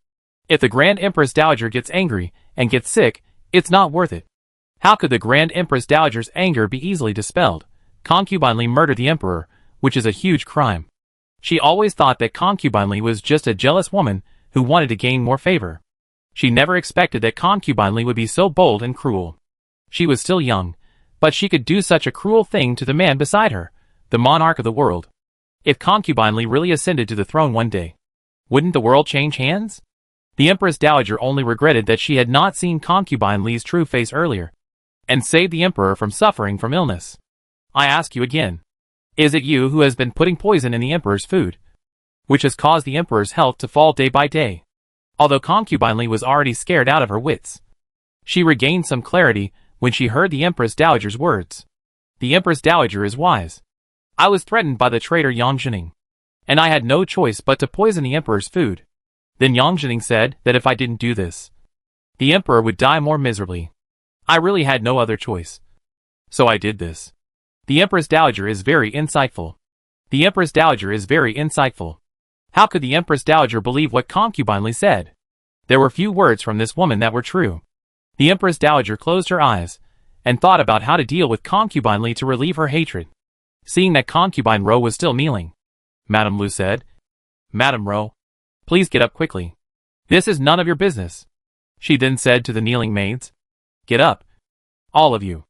If the Grand Empress Dowager gets angry and gets sick, it's not worth it. How could the Grand Empress Dowager's anger be easily dispelled? Concubine Li murdered the Emperor, which is a huge crime. She always thought that Concubine Li was just a jealous woman who wanted to gain more favor. She never expected that Concubine Li would be so bold and cruel. She was still young, but she could do such a cruel thing to the man beside her, the monarch of the world. If Concubine Li really ascended to the throne one day, wouldn't the world change hands? The Empress Dowager only regretted that she had not seen Concubine Li's true face earlier, and saved the Emperor from suffering from illness. I ask you again, is it you who has been putting poison in the Emperor's food, which has caused the Emperor's health to fall day by day? Although Concubine Li was already scared out of her wits, she regained some clarity when she heard the Empress Dowager's words. The Empress Dowager is wise. I was threatened by the traitor Yang Jining, and I had no choice but to poison the Emperor's food. Then Yang Jining said that if I didn't do this, the Emperor would die more miserably. I really had no other choice, so I did this. The Empress Dowager is very insightful. The Empress Dowager is very insightful. How could the Empress Dowager believe what Concubine Li said? There were few words from this woman that were true. The Empress Dowager closed her eyes and thought about how to deal with Concubine Li to relieve her hatred. Seeing that Concubine Ro was still kneeling, Madame Lu said, "Madame Ro, please get up quickly. This is none of your business." She then said to the kneeling maids, "Get up. All of you.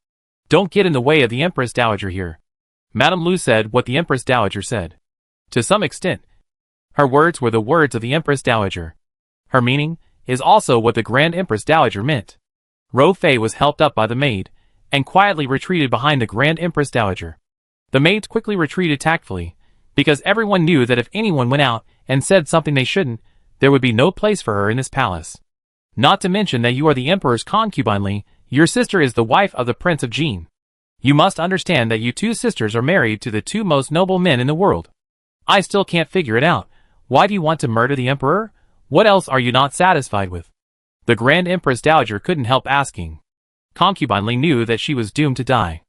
Don't get in the way of the Empress Dowager here." Madame Lu said what the Empress Dowager said. To some extent, her words were the words of the Empress Dowager. Her meaning is also what the Grand Empress Dowager meant. Ro Fei was helped up by the maid and quietly retreated behind the Grand Empress Dowager. The maids quickly retreated tactfully, because everyone knew that if anyone went out and said something they shouldn't, there would be no place for her in this palace. Not to mention that you are the Emperor's concubine Li, your sister is the wife of the Prince of Jin. You must understand that you two sisters are married to the two most noble men in the world. I still can't figure it out. Why do you want to murder the Emperor? What else are you not satisfied with? The Grand Empress Dowager couldn't help asking. Concubine Li knew that she was doomed to die.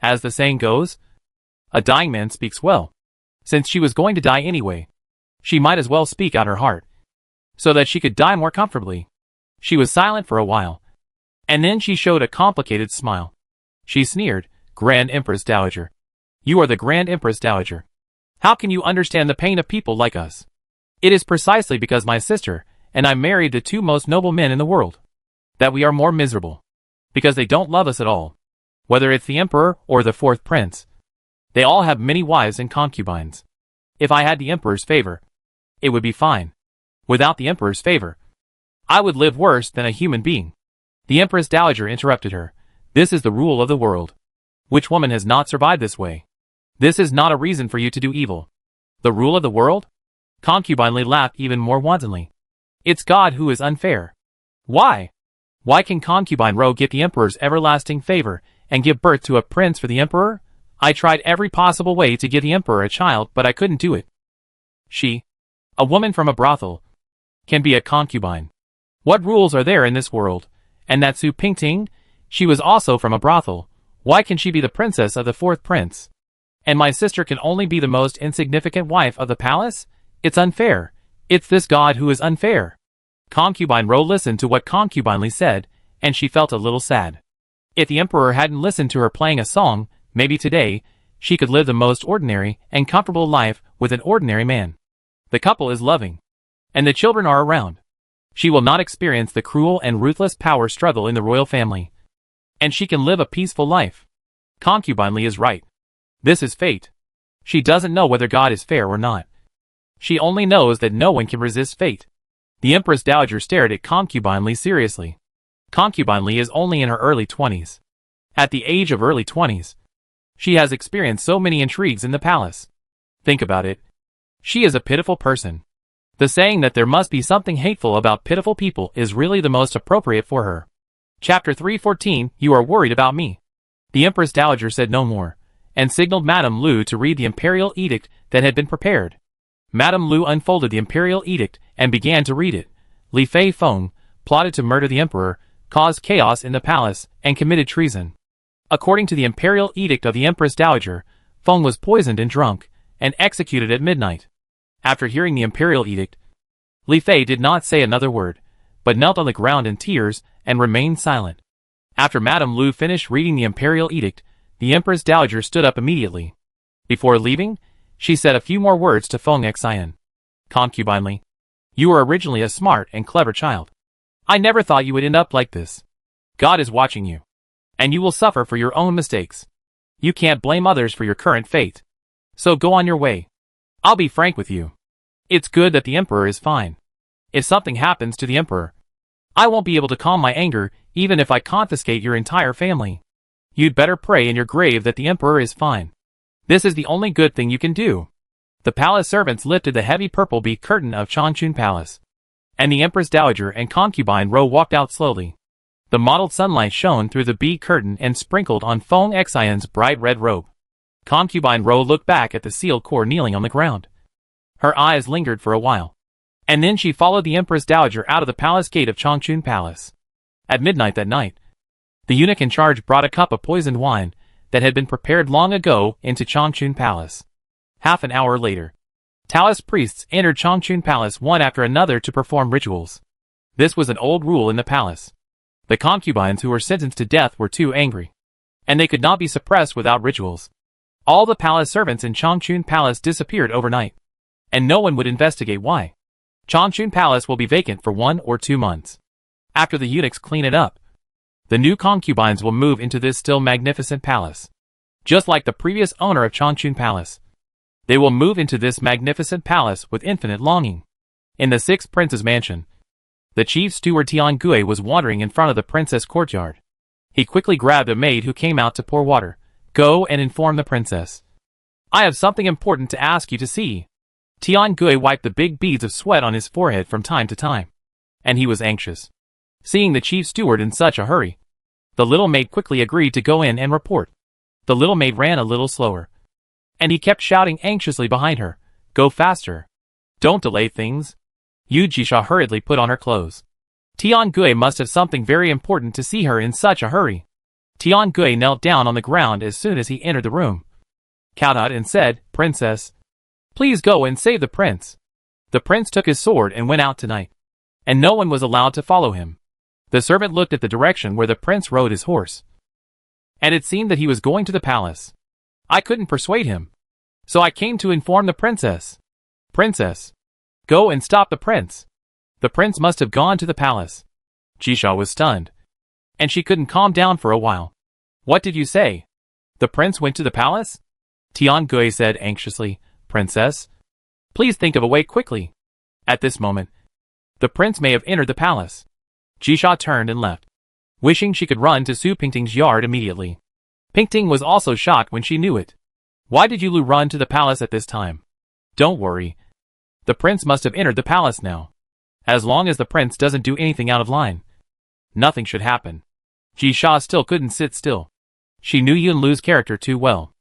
As the saying goes, a dying man speaks well. Since she was going to die anyway, she might as well speak out her heart, so that she could die more comfortably. She was silent for a while, and then she showed a complicated smile. She sneered, "Grand Empress Dowager. You are the Grand Empress Dowager. How can you understand the pain of people like us? It is precisely because my sister and I married the two most noble men in the world that we are more miserable. Because they don't love us at all. Whether it's the Emperor or the fourth prince, they all have many wives and concubines. If I had the Emperor's favor, it would be fine. Without the Emperor's favor, I would live worse than a human being." The Empress Dowager interrupted her. "This is the rule of the world. Which woman has not survived this way? This is not a reason for you to do evil." "The rule of the world?" Concubine Li laughed even more wantonly. "It's God who is unfair." "Why? Why can Concubine Ro get the Emperor's everlasting favor and give birth to a prince for the Emperor? I tried every possible way to give the Emperor a child, but I couldn't do it. She, a woman from a brothel, can be a concubine. What rules are there in this world? And that Su Pingting, she was also from a brothel. Why can she be the princess of the fourth prince? And my sister can only be the most insignificant wife of the palace? It's unfair. It's this God who is unfair." Concubine Ro listened to what Concubine Li said, and she felt a little sad. If the Emperor hadn't listened to her playing a song, maybe today, she could live the most ordinary and comfortable life with an ordinary man. The couple is loving, and the children are around. She will not experience the cruel and ruthless power struggle in the royal family, and she can live a peaceful life. Concubine Li is right. This is fate. She doesn't know whether God is fair or not. She only knows that no one can resist fate. The Empress Dowager stared at Concubine Li seriously. Concubine Li is only in her early 20s. At the age of early 20s, she has experienced so many intrigues in the palace. Think about it. She is a pitiful person. The saying that there must be something hateful about pitiful people is really the most appropriate for her. Chapter 314, You Are Worried About Me. The Empress Dowager said no more, and signaled Madame Lu to read the imperial edict that had been prepared. Madame Lu unfolded the imperial edict and began to read it. Li Fei Feng plotted to murder the emperor, caused chaos in the palace, and committed treason. According to the imperial edict of the Empress Dowager, Feng was poisoned and drunk, and executed at midnight. After hearing the imperial edict, Li Fei did not say another word, but knelt on the ground in tears and remained silent. After Madame Lu finished reading the imperial edict, the Empress Dowager stood up immediately. Before leaving, she said a few more words to Feng Xian. "Concubine Li, you were originally a smart and clever child. I never thought you would end up like this. God is watching you, and you will suffer for your own mistakes. You can't blame others for your current fate. So go on your way. I'll be frank with you. It's good that the Emperor is fine. If something happens to the Emperor, I won't be able to calm my anger even if I confiscate your entire family. You'd better pray in your grave that the Emperor is fine. This is the only good thing you can do." The palace servants lifted the heavy purple bead curtain of Changchun Palace, and the Empress Dowager and Concubine Ro walked out slowly. The mottled sunlight shone through the bead curtain and sprinkled on Feng Xian's bright red robe. Concubine Ro looked back at the sealed core kneeling on the ground. Her eyes lingered for a while, and then she followed the Empress Dowager out of the palace gate of Changchun Palace. At midnight that night, the eunuch in charge brought a cup of poisoned wine that had been prepared long ago into Changchun Palace. Half an hour later, Taoist priests entered Changchun Palace one after another to perform rituals. This was an old rule in the palace. The concubines who were sentenced to death were too angry, and they could not be suppressed without rituals. All the palace servants in Changchun Palace disappeared overnight, and no one would investigate why. Changchun Palace will be vacant for 1 or 2 months. After the eunuchs clean it up, the new concubines will move into this still magnificent palace. Just like the previous owner of Changchun Palace, they will move into this magnificent palace with infinite longing. In the 6th prince's mansion, the chief steward Tian Gui was wandering in front of the princess courtyard. He quickly grabbed a maid who came out to pour water. Go and inform the princess. I have something important to ask you to see. Tian Gui wiped the big beads of sweat on his forehead from time to time, and he was anxious. Seeing the chief steward in such a hurry, the little maid quickly agreed to go in and report. The little maid ran a little slower, and he kept shouting anxiously behind her, Go faster. Don't delay things. Yu Jisha hurriedly put on her clothes. Tian Gui must have something very important to see her in such a hurry. Tian Gui knelt down on the ground as soon as he entered the room, kowed and said, Princess, please go and save the prince. The prince took his sword and went out tonight, and no one was allowed to follow him. The servant looked at the direction where the prince rode his horse, and it seemed that he was going to the palace. I couldn't persuade him, so I came to inform the princess. Princess, go and stop the prince. The prince must have gone to the palace. Jisha was stunned, and she couldn't calm down for a while. What did you say? The prince went to the palace? Tian Gui said anxiously, Princess, please think of a way quickly. At this moment, the prince may have entered the palace. Jisha turned and left, wishing she could run to Su Pingting's yard immediately. Pingting was also shocked when she knew it. Why did Yulu run to the palace at this time? Don't worry. The prince must have entered the palace now. As long as the prince doesn't do anything out of line, nothing should happen. Jisha still couldn't sit still. She knew Yunlu's character too well.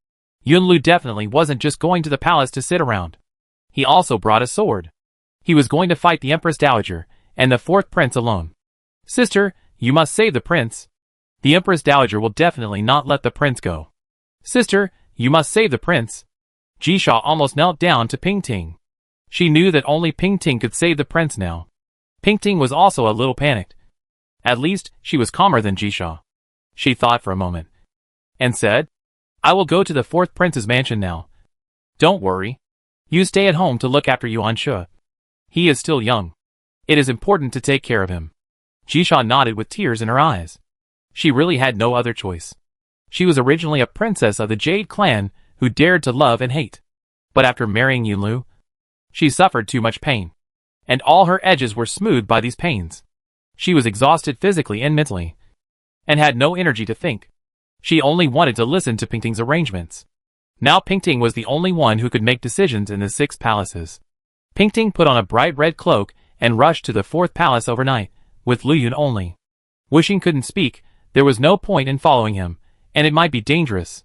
Yunlu definitely wasn't just going to the palace to sit around. He also brought a sword. He was going to fight the Empress Dowager and the 4th prince alone. Sister, you must save the prince. The Empress Dowager will definitely not let the prince go. Sister, you must save the prince. Jisha almost knelt down to Pingting. She knew that only Pingting could save the prince now. Pingting was also a little panicked. At least, she was calmer than Jisha. She thought for a moment, and said, I will go to the 4th prince's mansion now. Don't worry. You stay at home to look after Yuan Shu. He is still young. It is important to take care of him. Jisha nodded with tears in her eyes. She really had no other choice. She was originally a princess of the Jade clan who dared to love and hate. But after marrying Yunlu, she suffered too much pain, and all her edges were smoothed by these pains. She was exhausted physically and mentally, and had no energy to think. She only wanted to listen to Pingting's arrangements. Now Pingting was the only one who could make decisions in the 6 palaces. Pingting put on a bright red cloak and rushed to the 4th palace overnight, with Lu Yun only. Wishing couldn't speak, there was no point in following him, and it might be dangerous.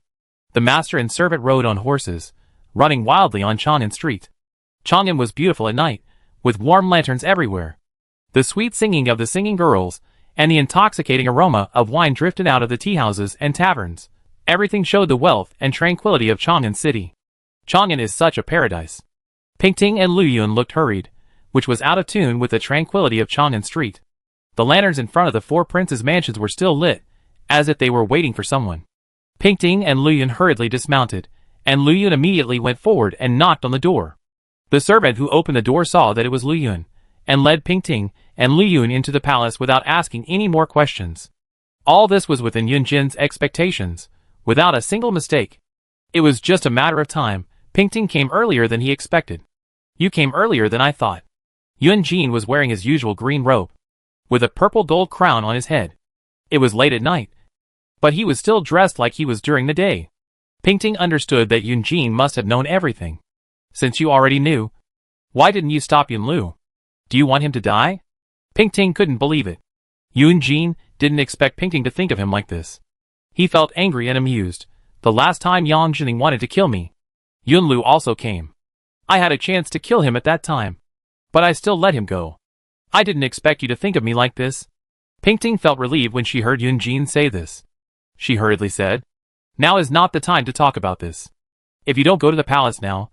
The master and servant rode on horses, running wildly on Chang'an Street. Chang'an was beautiful at night, with warm lanterns everywhere. The sweet singing of the singing girls, and the intoxicating aroma of wine drifted out of the teahouses and taverns. Everything showed the wealth and tranquility of Chang'an City. Chang'an is such a paradise. Pingting and Lu Yun looked hurried, which was out of tune with the tranquility of Chang'an Street. The lanterns in front of the 4 princes' mansions were still lit, as if they were waiting for someone. Pingting and Lu Yun hurriedly dismounted, and Lu Yun immediately went forward and knocked on the door. The servant who opened the door saw that it was Lu Yun, and led Pingting and Lu Yun into the palace without asking any more questions. All this was within Yun Jin's expectations, without a single mistake. It was just a matter of time. Pingting came earlier than he expected. You came earlier than I thought. Yun Jin was wearing his usual green robe, with a purple gold crown on his head. It was late at night, but he was still dressed like he was during the day. Pingting understood that Yun Jin must have known everything. Since you already knew, why didn't you stop Yun Lu? Do you want him to die? Pingting couldn't believe it. Yun Jin didn't expect Pingting to think of him like this. He felt angry and amused. The last time Yang Jining wanted to kill me, Yun Lu also came. I had a chance to kill him at that time, but I still let him go. I didn't expect you to think of me like this. Pingting felt relieved when she heard Yun Jin say this. She hurriedly said, Now is not the time to talk about this. If you don't go to the palace now,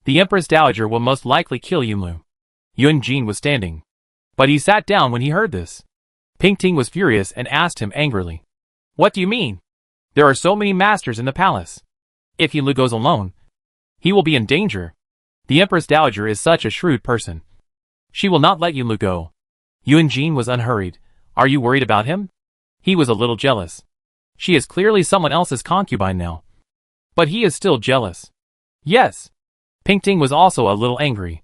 The Empress Dowager will most likely kill Yunlu. Yunjin was standing. But he sat down when he heard this. Pingting was furious and asked him angrily. What do you mean? There are so many masters in the palace. If Yunlu goes alone, he will be in danger. The Empress Dowager is such a shrewd person. She will not let Yunlu go. Yunjin was unhurried. Are you worried about him? He was a little jealous. She is clearly someone else's concubine now. But he is still jealous. Yes. Pingting was also a little angry.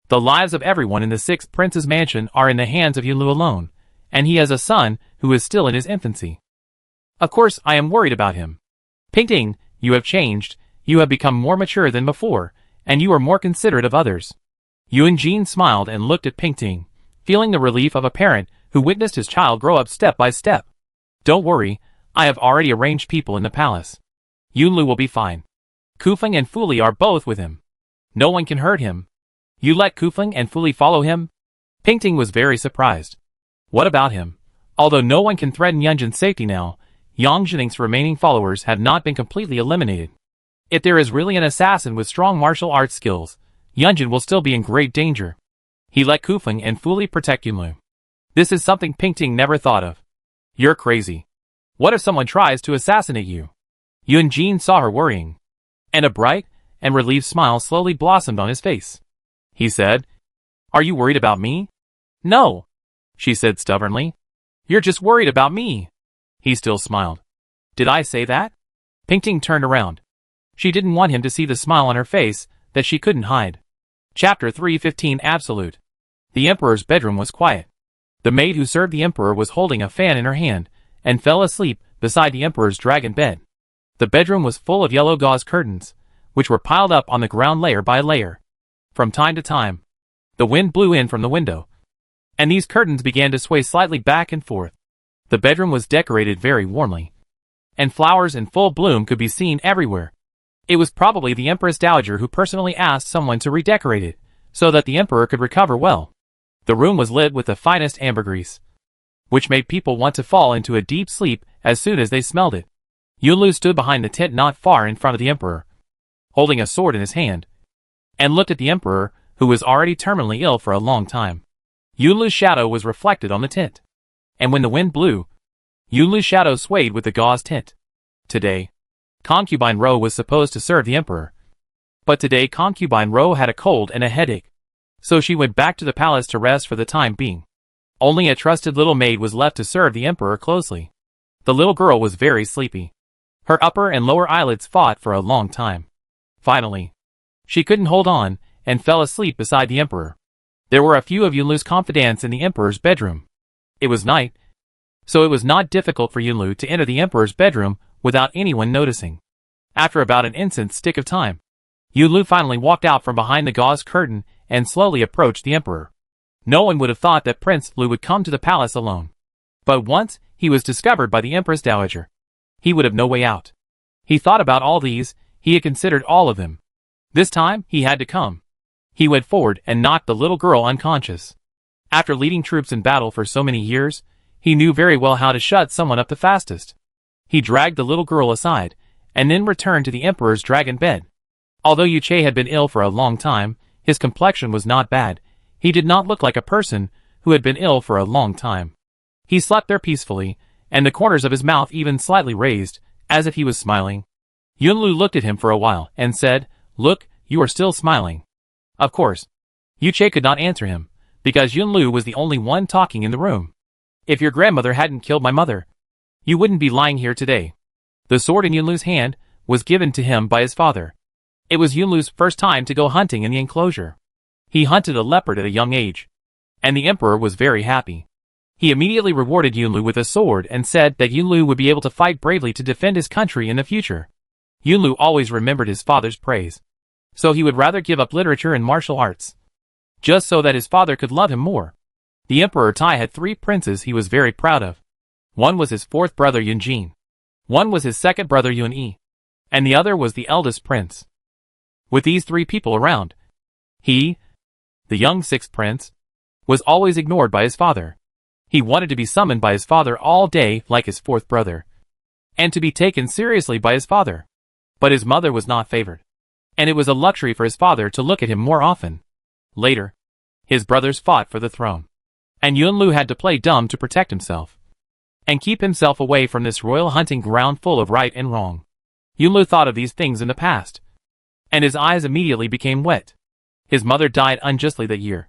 The lives of everyone in the 6th prince's mansion are in the hands of Yunlu alone, and he has a son who is still in his infancy. Of course I am worried about him. Pingting, you have changed, you have become more mature than before, and you are more considerate of others. Yunjin smiled and looked at Pingting, feeling the relief of a parent who witnessed his child grow up step by step. Don't worry, I have already arranged people in the palace. Yunlu will be fine. Kufling and Fuli are both with him. No one can hurt him. You let Kufling and Fuli follow him? Pingting was very surprised. What about him? Although no one can threaten Yunjin's safety now, Yang Jining's remaining followers have not been completely eliminated. If there is really an assassin with strong martial arts skills, Yunjin will still be in great danger. He let Kufling and Fuli protect Yunlu. This is something Pingting never thought of. You're crazy. What if someone tries to assassinate you? Yunjin saw her worrying. And a bright and relieved smile slowly blossomed on his face. He said, Are you worried about me? No, she said stubbornly. You're just worried about me. He still smiled. Did I say that? Pingting turned around. She didn't want him to see the smile on her face that she couldn't hide. Chapter 315 Absolute. The Emperor's bedroom was quiet. The maid who served the Emperor was holding a fan in her hand and fell asleep beside the Emperor's dragon bed. The bedroom was full of yellow gauze curtains, which were piled up on the ground layer by layer. From time to time, the wind blew in from the window, and these curtains began to sway slightly back and forth. The bedroom was decorated very warmly, and flowers in full bloom could be seen everywhere. It was probably the Empress Dowager who personally asked someone to redecorate it, so that the Emperor could recover well. The room was lit with the finest ambergris, which made people want to fall into a deep sleep as soon as they smelled it. Yunlu stood behind the tent not far in front of the Emperor, holding a sword in his hand, and looked at the Emperor, who was already terminally ill for a long time. Yunlu's shadow was reflected on the tent, and when the wind blew, Yunlu's shadow swayed with the gauze tent. Today, Concubine Ro was supposed to serve the Emperor, but today Concubine Ro had a cold and a headache, so she went back to the palace to rest for the time being. Only a trusted little maid was left to serve the Emperor closely. The little girl was very sleepy. Her upper and lower eyelids fought for a long time. Finally, she couldn't hold on and fell asleep beside the Emperor. There were a few of Yunlu's confidants in the Emperor's bedroom. It was night, so it was not difficult for Yunlu to enter the Emperor's bedroom without anyone noticing. After about an instant's stick of time, Yunlu finally walked out from behind the gauze curtain and slowly approached the Emperor. No one would have thought that Prince Lu would come to the palace alone. But once he was discovered by the Empress Dowager, he would have no way out. He thought about all these, he had considered all of them. This time, he had to come. He went forward and knocked the little girl unconscious. After leading troops in battle for so many years, he knew very well how to shut someone up the fastest. He dragged the little girl aside, and then returned to the Emperor's dragon bed. Although Yu Che had been ill for a long time, his complexion was not bad. He did not look like a person who had been ill for a long time. He slept there peacefully, and the corners of his mouth even slightly raised, as if he was smiling. Yunlu looked at him for a while and said, "Look, you are still smiling." Of course, Yu Che could not answer him, because Yunlu was the only one talking in the room. "If your grandmother hadn't killed my mother, you wouldn't be lying here today." The sword in Yunlu's hand was given to him by his father. It was Yunlu's first time to go hunting in the enclosure. He hunted a leopard at a young age, and the Emperor was very happy. He immediately rewarded Yunlu with a sword and said that Yunlu would be able to fight bravely to defend his country in the future. Yunlu always remembered his father's praise, so he would rather give up literature and martial arts, just so that his father could love him more. The Emperor Tai had 3 princes he was very proud of. One was his 4th brother Yunjin, one was his 2nd brother Yun-Yi, and the other was the eldest prince. With these 3 people around, he, the young 6th prince, was always ignored by his father. He wanted to be summoned by his father all day like his 4th brother, and to be taken seriously by his father. But his mother was not favored. and it was a luxury for his father to look at him more often. Later, his brothers fought for the throne, and Yunlu had to play dumb to protect himself and keep himself away from this royal hunting ground full of right and wrong. Yunlu thought of these things in the past, and his eyes immediately became wet. His mother died unjustly that year,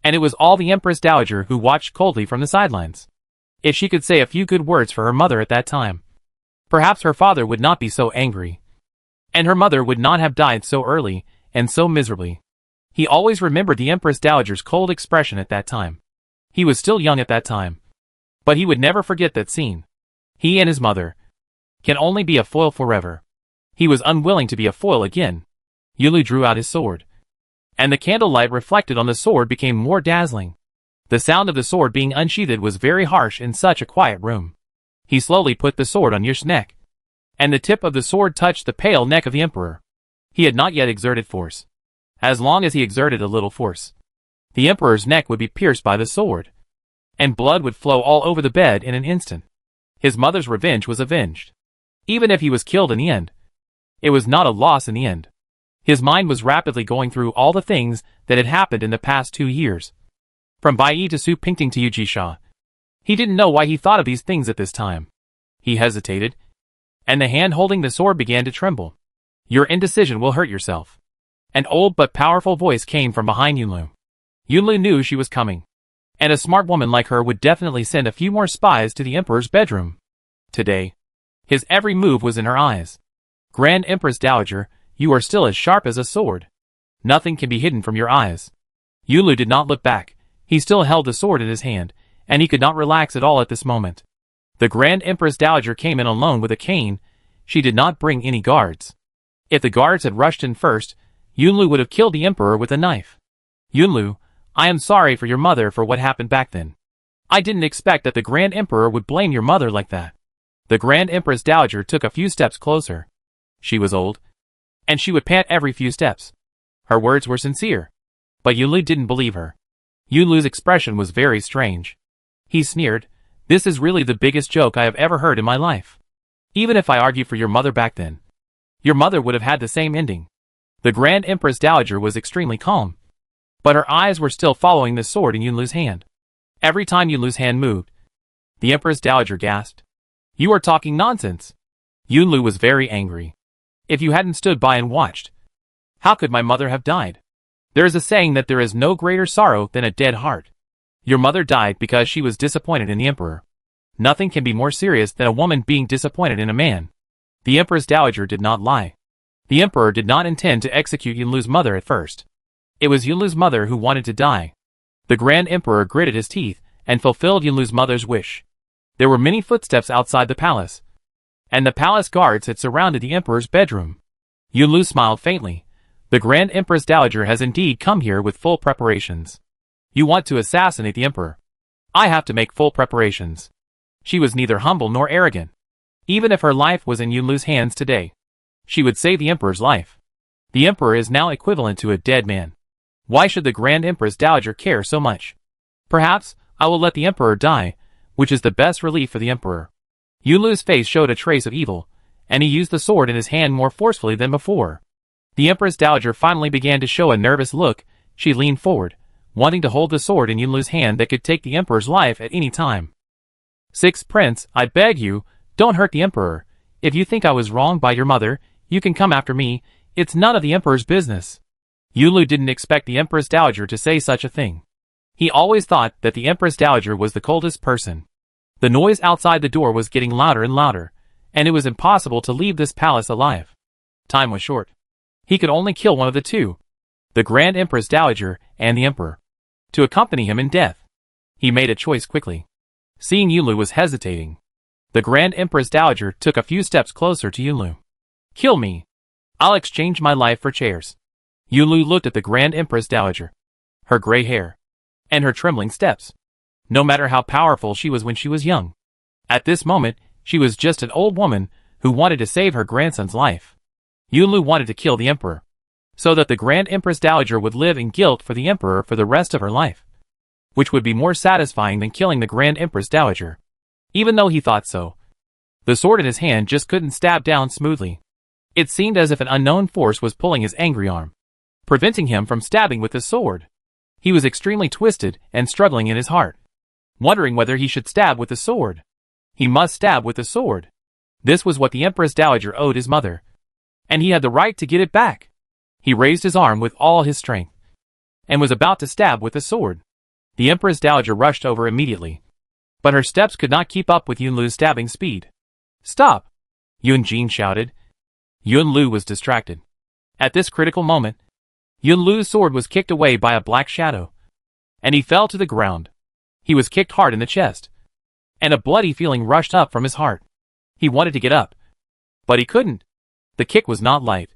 and it was all the Empress Dowager who watched coldly from the sidelines. If she could say a few good words for her mother at that time, perhaps her father would not be so angry, and her mother would not have died so early and so miserably. He always remembered the Empress Dowager's cold expression at that time. He was still young at that time, but he would never forget that scene. He and his mother can only be a foil forever. He was unwilling to be a foil again. Yunlu drew out his sword, and the candlelight reflected on the sword became more dazzling. The sound of the sword being unsheathed was very harsh in such a quiet room. He slowly put the sword on Yu's neck, and the tip of the sword touched the pale neck of the emperor. He had not yet exerted force. As long as he exerted a little force, the emperor's neck would be pierced by the sword, and blood would flow all over the bed in an instant. His mother's revenge was avenged. Even if he was killed in the end, it was not a loss in the end. His mind was rapidly going through all the things that had happened in the past 2 years. From Bai to Su Pingting to Yujisha. He didn't know why he thought of these things at this time. He hesitated, and the hand holding the sword began to tremble. Your indecision will hurt yourself. An old but powerful voice came from behind Yunlu. Yunlu knew she was coming, and a smart woman like her would definitely send a few more spies to the emperor's bedroom. Today, his every move was in her eyes. Grand Empress Dowager, you are still as sharp as a sword. Nothing can be hidden from your eyes. Yunlu did not look back. He still held the sword in his hand, and he could not relax at all at this moment. The Grand Empress Dowager came in alone with a cane. She did not bring any guards. If the guards had rushed in first, Yunlu would have killed the emperor with a knife. Yunlu, I am sorry for your mother for what happened back then. I didn't expect that the Grand Emperor would blame your mother like that. The Grand Empress Dowager took a few steps closer. She was old, and she would pant every few steps. Her words were sincere, but Yunlu didn't believe her. Yunlu's expression was very strange. He sneered, this is really the biggest joke I have ever heard in my life. Even if I argued for your mother back then, your mother would have had the same ending. The Grand Empress Dowager was extremely calm, but her eyes were still following the sword in Yunlu's hand. Every time Yunlu's hand moved, the Empress Dowager gasped. You are talking nonsense. Yunlu was very angry. If you hadn't stood by and watched, how could my mother have died? There is a saying that there is no greater sorrow than a dead heart. Your mother died because she was disappointed in the emperor. Nothing can be more serious than a woman being disappointed in a man. The Empress Dowager did not lie. The emperor did not intend to execute Yunlu's mother at first. It was Yunlu's mother who wanted to die. The Grand Emperor gritted his teeth and fulfilled Yunlu's mother's wish. There were many footsteps outside the palace, and the palace guards had surrounded the emperor's bedroom. Yunlu smiled faintly. The Grand Empress Dowager has indeed come here with full preparations. You want to assassinate the emperor. I have to make full preparations. She was neither humble nor arrogant. Even if her life was in Yunlu's hands today, she would save the emperor's life. The emperor is now equivalent to a dead man. Why should the Grand Empress Dowager care so much? Perhaps I will let the emperor die, which is the best relief for the emperor. Yunlu's face showed a trace of evil, and he used the sword in his hand more forcefully than before. The Empress Dowager finally began to show a nervous look. She leaned forward, wanting to hold the sword in Yunlu's hand that could take the emperor's life at any time. Sixth Prince, I beg you, don't hurt the emperor. If you think I was wronged by your mother, you can come after me. It's none of the emperor's business. Yunlu didn't expect the Empress Dowager to say such a thing. He always thought that the Empress Dowager was the coldest person. The noise outside the door was getting louder and louder, and it was impossible to leave this palace alive. Time was short. He could only kill one of the two, the Grand Empress Dowager and the Emperor, to accompany him in death. He made a choice quickly. Seeing Yunlu was hesitating, the Grand Empress Dowager took a few steps closer to Yunlu. Kill me. I'll exchange my life for chairs. Yunlu looked at the Grand Empress Dowager, her gray hair, and her trembling steps. No matter how powerful she was when she was young, at this moment, she was just an old woman who wanted to save her grandson's life. Yunlu wanted to kill the emperor, so that the Grand Empress Dowager would live in guilt for the emperor for the rest of her life, which would be more satisfying than killing the Grand Empress Dowager. Even though he thought so, the sword in his hand just couldn't stab down smoothly. It seemed as if an unknown force was pulling his angry arm, preventing him from stabbing with his sword. He was extremely twisted and struggling in his heart, wondering whether he should stab with the sword. He must stab with the sword. This was what the Empress Dowager owed his mother, and he had the right to get it back. He raised his arm with all his strength, and was about to stab with the sword. The Empress Dowager rushed over immediately, but her steps could not keep up with Yunlu's stabbing speed. "Stop!" Yunjin shouted. Yunlu was distracted. At this critical moment, Yunlu's sword was kicked away by a black shadow, and he fell to the ground. He was kicked hard in the chest, and a bloody feeling rushed up from his heart. He wanted to get up, but he couldn't. The kick was not light,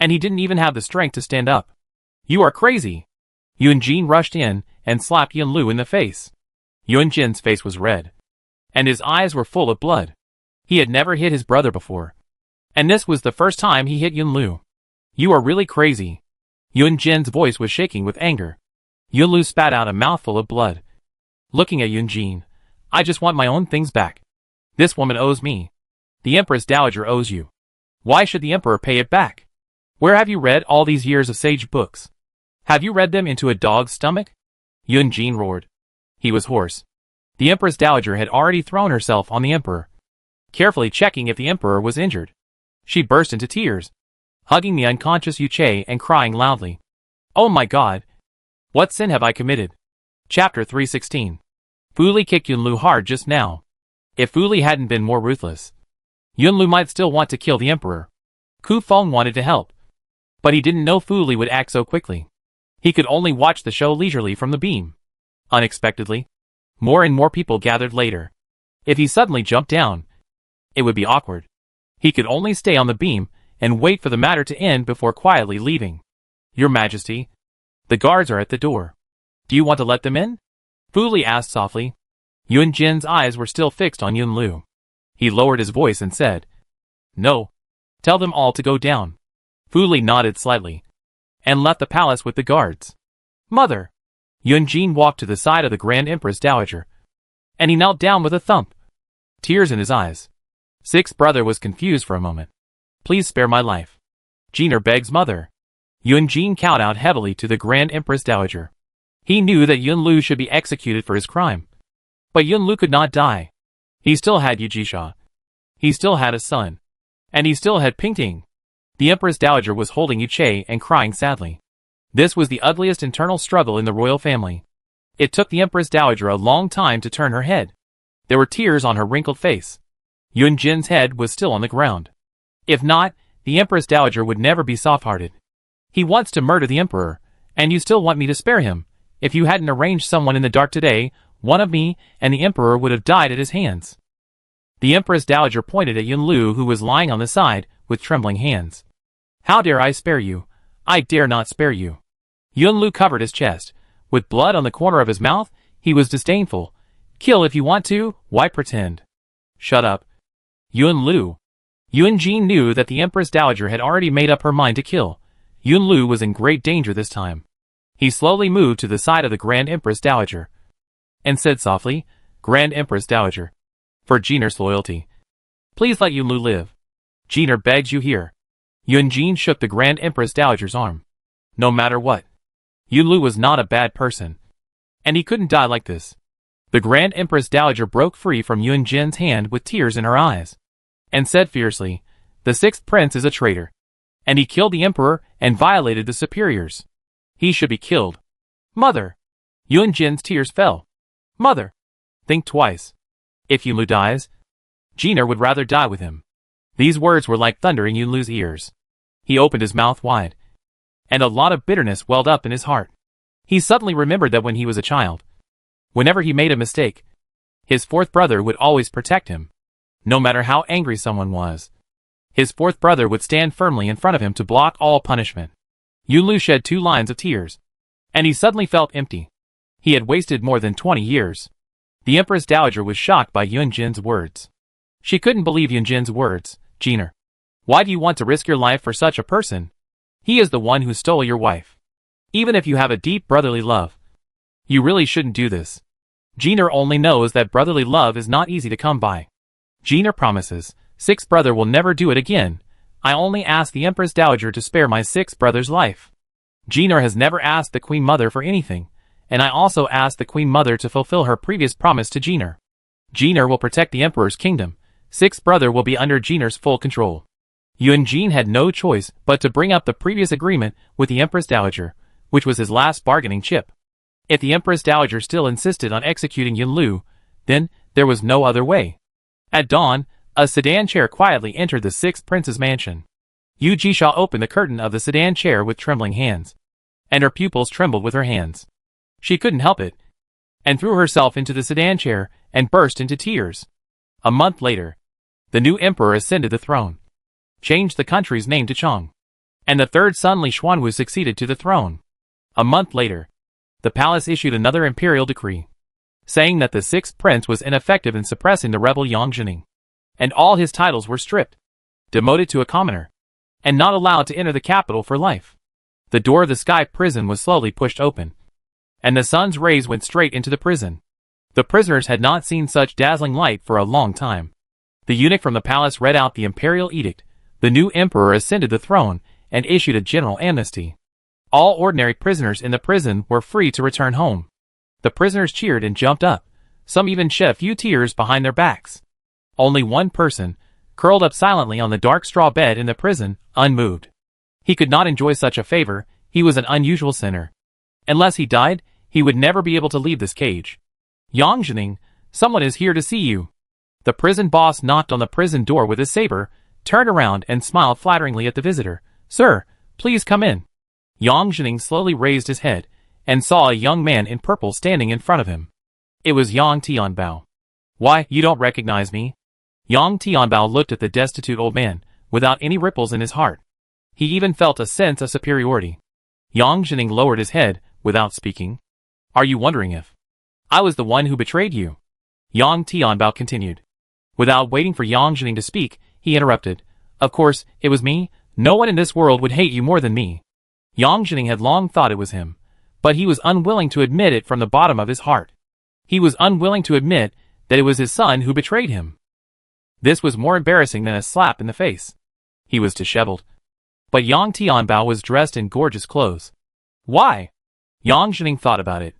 and he didn't even have the strength to stand up. "You are crazy!" Yunjin rushed in and slapped Yunlu in the face. Yunjin's face was red, and his eyes were full of blood. He had never hit his brother before, and this was the first time he hit Yunlu. "You are really crazy." Yunjin's voice was shaking with anger. Yunlu spat out a mouthful of blood. Looking at Yunjin, "I just want my own things back. This woman owes me. The Empress Dowager owes you. Why should the Emperor pay it back? Where have you read all these years of sage books? Have you read them into a dog's stomach?" Yunjin roared. He was hoarse. The Empress Dowager had already thrown herself on the Emperor, carefully checking if the Emperor was injured. She burst into tears, hugging the unconscious Yuche and crying loudly. "Oh my God! What sin have I committed?" Chapter 316. Fu Li kicked Yunlu hard just now. If Fu Li hadn't been more ruthless, Yunlu might still want to kill the Emperor. Ku Feng wanted to help, but he didn't know Fu Li would act so quickly. He could only watch the show leisurely from the beam. Unexpectedly, more and more people gathered later. If he suddenly jumped down, it would be awkward. He could only stay on the beam and wait for the matter to end before quietly leaving. "Your Majesty, the guards are at the door. Do you want to let them in?" Fu Li asked softly. Yunjin's eyes were still fixed on Yunlu. He lowered his voice and said, "No. Tell them all to go down." Fu Li nodded slightly, and left the palace with the guards. "Mother!" Yunjin walked to the side of the Grand Empress Dowager, and he knelt down with a thump, tears in his eyes. Sixth brother was confused for a moment. "Please spare my life. Jeaner begs mother." Yunjin kowed out heavily to the Grand Empress Dowager. He knew that Yunlu should be executed for his crime, but Yunlu could not die. He still had Yujisha. He still had a son. And he still had Pingting. The Empress Dowager was holding Yuche and crying sadly. This was the ugliest internal struggle in the royal family. It took the Empress Dowager a long time to turn her head. There were tears on her wrinkled face. Yunjin's head was still on the ground. If not, the Empress Dowager would never be soft-hearted. "He wants to murder the Emperor, and you still want me to spare him. If you hadn't arranged someone in the dark today, one of me and the Emperor would have died at his hands." The Empress Dowager pointed at Yunlu, who was lying on the side, with trembling hands. "How dare I spare you? I dare not spare you." Yunlu covered his chest. With blood on the corner of his mouth, he was disdainful. "Kill if you want to, why pretend?" "Shut up." Yunlu. Yunjin knew that the Empress Dowager had already made up her mind to kill. Yunlu was in great danger this time. He slowly moved to the side of the Grand Empress Dowager, and said softly, "Grand Empress Dowager, for Jeaner's loyalty, please let Yunlu live. Jeaner begs you here." Yunjin shook the Grand Empress Dowager's arm. No matter what, Yunlu was not a bad person, and he couldn't die like this. The Grand Empress Dowager broke free from Yunjin's hand with tears in her eyes, and said fiercely, "The sixth prince is a traitor, and he killed the Emperor and violated the superiors. He should be killed." "Mother!" Yunjin's tears fell. "Mother! Think twice. If Yunlu dies, Jeaner would rather die with him." These words were like thunder in Yunlu's ears. He opened his mouth wide, and a lot of bitterness welled up in his heart. He suddenly remembered that when he was a child, whenever he made a mistake, his fourth brother would always protect him. No matter how angry someone was, his fourth brother would stand firmly in front of him to block all punishment. Yunlu shed 2 lines of tears, and he suddenly felt empty. He had wasted more than 20 years. The Empress Dowager was shocked by Yunjin's words. She couldn't believe Yunjin's words. "Jeaner, why do you want to risk your life for such a person? He is the one who stole your wife. Even if you have a deep brotherly love, you really shouldn't do this. Jeaner only knows that brotherly love is not easy to come by. Jeaner promises, sixth brother will never do it again. I only asked the Empress Dowager to spare my 6th brother's life. Jinner has never asked the Queen Mother for anything, and I also asked the Queen Mother to fulfill her previous promise to Jinner. Jinner will protect the Emperor's kingdom. 6th brother will be under Jinner's full control. Yuan Jin had no choice but to bring up the previous agreement with the Empress Dowager, which was his last bargaining chip. If the Empress Dowager still insisted on executing Yun Lu, then there was no other way. At dawn, a sedan chair quietly entered the 6th prince's mansion. Yu Jisha opened the curtain of the sedan chair with trembling hands, and her pupils trembled with her hands. She couldn't help it, and threw herself into the sedan chair and burst into tears. A month later, the new emperor ascended the throne, changed the country's name to Chong, and the 3rd son Li Xuanwu succeeded to the throne. A month later, the palace issued another imperial decree, saying that the 6th prince was ineffective in suppressing the rebel Yang Jining, and all his titles were stripped, demoted to a commoner, and not allowed to enter the capital for life. The door of the sky prison was slowly pushed open, and the sun's rays went straight into the prison. The prisoners had not seen such dazzling light for a long time. The eunuch from the palace read out the imperial edict. The new emperor ascended the throne and issued a general amnesty. All ordinary prisoners in the prison were free to return home. The prisoners cheered and jumped up. Some even shed a few tears behind their backs. Only one person, curled up silently on the dark straw bed in the prison, unmoved. He could not enjoy such a favor. He was an unusual sinner. Unless he died, he would never be able to leave this cage. Yang Jining, someone is here to see you. The prison boss knocked on the prison door with his saber, turned around and smiled flatteringly at the visitor. Sir, please come in. Yang Jining slowly raised his head and saw a young man in purple standing in front of him. It was Yang Tianbao. Why, you don't recognize me? Yang Tianbao looked at the destitute old man, without any ripples in his heart. He even felt a sense of superiority. Yang Jining lowered his head, without speaking. Are you wondering if I was the one who betrayed you? Yang Tianbao continued. Without waiting for Yang Jining to speak, he interrupted. Of course, it was me. No one in this world would hate you more than me. Yang Jining had long thought it was him, but he was unwilling to admit it from the bottom of his heart. He was unwilling to admit that it was his son who betrayed him. This was more embarrassing than a slap in the face. He was disheveled. But Yang Tianbao was dressed in gorgeous clothes. Why? Yang Jining thought about it,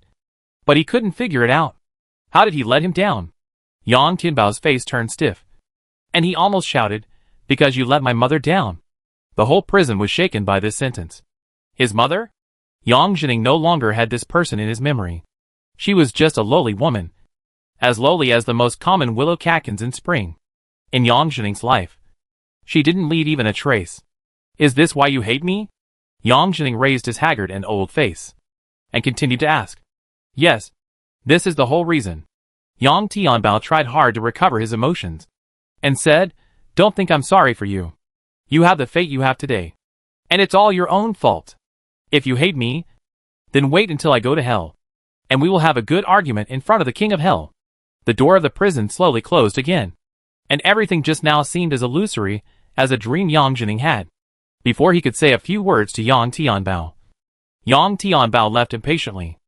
but he couldn't figure it out. How did he let him down? Yang Tianbao's face turned stiff, and he almost shouted, because you let my mother down. The whole prison was shaken by this sentence. His mother? Yang Jining no longer had this person in his memory. She was just a lowly woman, as lowly as the most common willow catkins in spring. In Yang Jining's life, she didn't leave even a trace. Is this why you hate me? Yang Jining raised his haggard and old face, and continued to ask. Yes, this is the whole reason. Yang Tianbao tried hard to recover his emotions, and said, Don't think I'm sorry for you. You have the fate you have today, and it's all your own fault. If you hate me, then wait until I go to hell, and we will have a good argument in front of the king of hell. The door of the prison slowly closed again, and everything just now seemed as illusory as a dream Yang Jining had. Before he could say a few words to Yang Tianbao, Yang Tianbao left impatiently.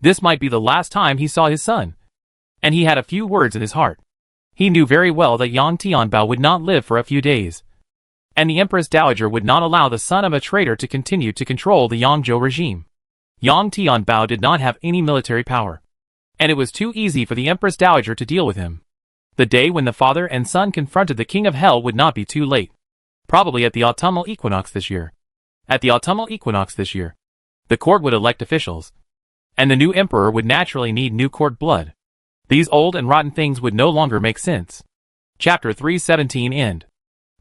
This might be the last time he saw his son, and he had a few words in his heart. He knew very well that Yang Tianbao would not live for a few days, and the Empress Dowager would not allow the son of a traitor to continue to control the Yangzhou regime. Yang Tianbao did not have any military power, and it was too easy for the Empress Dowager to deal with him. The day when the father and son confronted the King of Hell would not be too late. Probably at the autumnal equinox this year. At the autumnal equinox this year, the court would elect officials, and the new emperor would naturally need new court blood. These old and rotten things would no longer make sense. Chapter 317 End.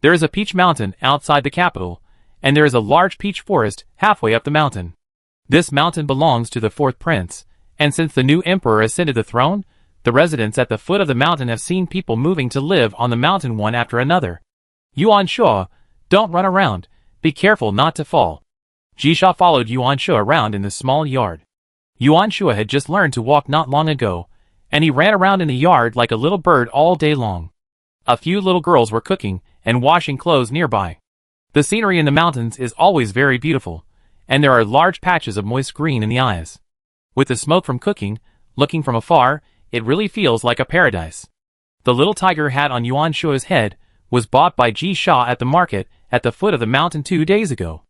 There is a peach mountain outside the capital, and there is a large peach forest halfway up the mountain. This mountain belongs to the 4th prince, and since the new emperor ascended the throne, the residents at the foot of the mountain have seen people moving to live on the mountain one after another. Yuan Shuo, don't run around, be careful not to fall. Jisha followed Yuan Shuo around in the small yard. Yuan Shuo had just learned to walk not long ago, and he ran around in the yard like a little bird all day long. A few little girls were cooking and washing clothes nearby. The scenery in the mountains is always very beautiful, and there are large patches of moist green in the eyes. With the smoke from cooking, looking from afar, it really feels like a paradise. The little tiger hat on Yuan Shuo's head was bought by Ji Sha at the market at the foot of the mountain 2 days ago.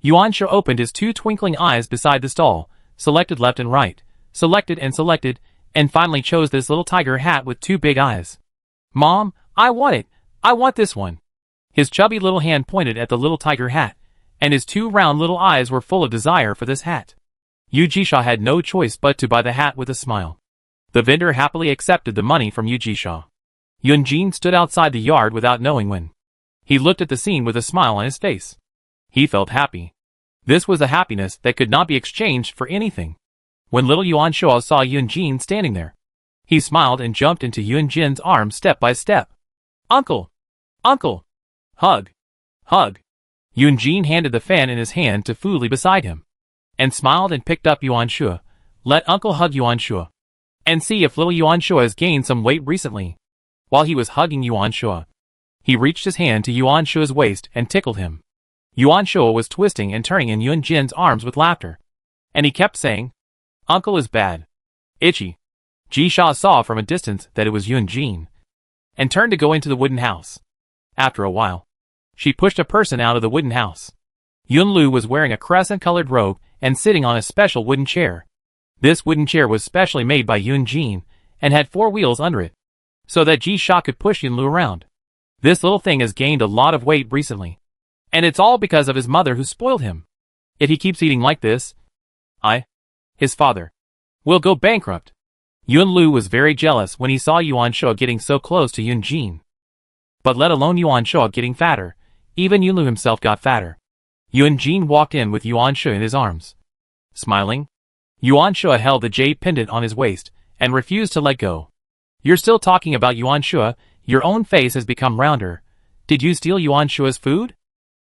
Yuanshu opened his 2 twinkling eyes beside the stall, selected left and right, selected, and finally chose this little tiger hat with 2 big eyes. Mom, I want it. I want this one. His chubby little hand pointed at the little tiger hat, and his 2 round little eyes were full of desire for this hat. Yujisha had no choice but to buy the hat with a smile. The vendor happily accepted the money from Yujisha. Yunjin stood outside the yard without knowing when. He looked at the scene with a smile on his face. He felt happy. This was a happiness that could not be exchanged for anything. When little Yuanshu saw Yunjin standing there, he smiled and jumped into Yunjin's arms step by step. Uncle! Uncle! Hug! Hug! Yunjin handed the fan in his hand to Fu Li beside him, and smiled and picked up Yuanshu. Let Uncle hug Yuanshu, and see if little Yuanshu has gained some weight recently. While he was hugging Yuanshu, he reached his hand to Yuanshu's waist and tickled him. Yuanshu was twisting and turning in Yunjin's arms with laughter, and he kept saying, Uncle is bad. Itchy. Jisha saw from a distance that it was Yunjin, and turned to go into the wooden house. After a while, she pushed a person out of the wooden house. Yunlu was wearing a crescent-colored robe and sitting on a special wooden chair. This wooden chair was specially made by Yunjin and had 4 wheels under it, so that Jisha could push Yunlu around. This little thing has gained a lot of weight recently, and it's all because of his mother who spoiled him. If he keeps eating like this, his father, will go bankrupt. Yunlu was very jealous when he saw Yuanshu getting so close to Yunjin. But let alone Yuanshu getting fatter, even Yunlu himself got fatter. Yunjin walked in with Yuanshu in his arms. Smiling, Yuanshu held the jade pendant on his waist and refused to let go. You're still talking about Yuanshu, your own face has become rounder. Did you steal Yuanshu's food?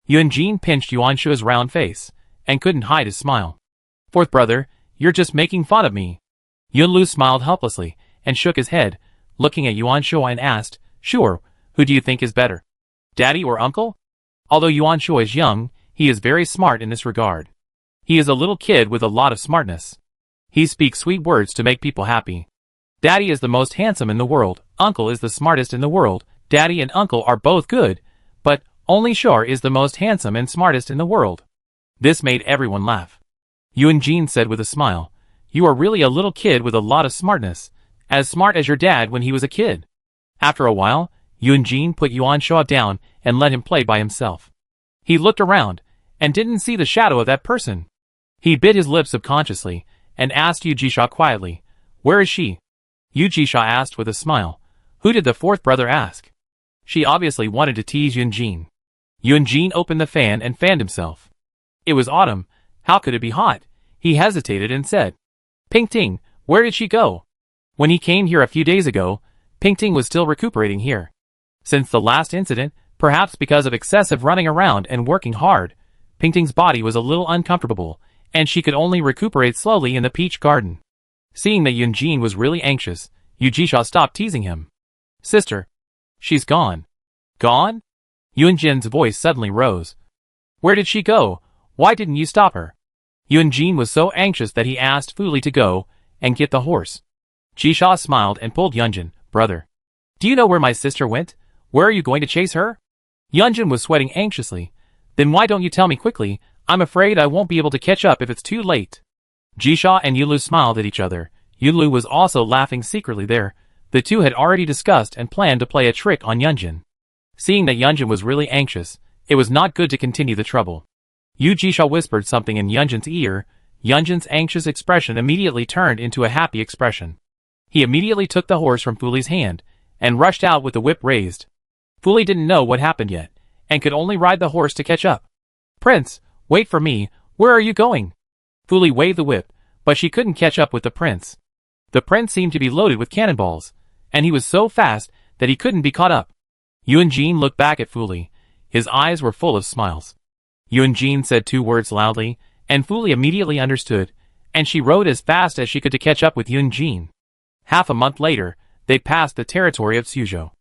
Yunjin pinched Yuanshu's round face, and couldn't hide his smile. Fourth brother, you're just making fun of me. Yunlu smiled helplessly, and shook his head, looking at Yuanshu and asked, Sure, who do you think is better? Daddy or uncle? Although Yuanshu is young, he is very smart in this regard. He is a little kid with a lot of smartness. He speaks sweet words to make people happy. Daddy is the most handsome in the world, uncle is the smartest in the world, daddy and uncle are both good, but only Shore is the most handsome and smartest in the world. This made everyone laugh. Yunjin said with a smile, You are really a little kid with a lot of smartness, as smart as your dad when he was a kid. After a while, Yunjin put Yuanshu down and let him play by himself. He looked around, and didn't see the shadow of that person. He bit his lip subconsciously, and asked Yujisha quietly, Where is she? Yujisha asked with a smile, Who did the fourth brother ask? She obviously wanted to tease Yunjin. Yunjin opened the fan and fanned himself. It was autumn, how could it be hot? He hesitated and said, Pingting, where did she go? When he came here a few days ago, Pingting was still recuperating here. Since the last incident, perhaps because of excessive running around and working hard, Pingting's body was a little uncomfortable, and she could only recuperate slowly in the peach garden. Seeing that Yunjin was really anxious, Yujisha stopped teasing him. Sister. She's gone. Gone? Yunjin's voice suddenly rose. Where did she go? Why didn't you stop her? Yunjin was so anxious that he asked Fu Li to go and get the horse. Jisha smiled and pulled Yunjin, Brother. Do you know where my sister went? Where are you going to chase her? Yunjin was sweating anxiously. Then why don't you tell me quickly? I'm afraid I won't be able to catch up if it's too late. Jisha and Yunlu smiled at each other. Yunlu was also laughing secretly there. The two had already discussed and planned to play a trick on Yunjin. Seeing that Yunjin was really anxious, it was not good to continue the trouble. Yujisha whispered something in Yunjin's ear. Yunjin's anxious expression immediately turned into a happy expression. He immediately took the horse from Fu Li's hand, and rushed out with the whip raised. Fu Li didn't know what happened yet, and could only ride the horse to catch up. Prince, wait for me, where are you going? Fu Li waved the whip, but she couldn't catch up with the prince. The prince seemed to be loaded with cannonballs, and he was so fast that he couldn't be caught up. Yunjin looked back at Fu Li. His eyes were full of smiles. Yunjin said 2 words loudly, and Fu Li immediately understood, and she rode as fast as she could to catch up with Yunjin. Half a month later, they passed the territory of Suzhou.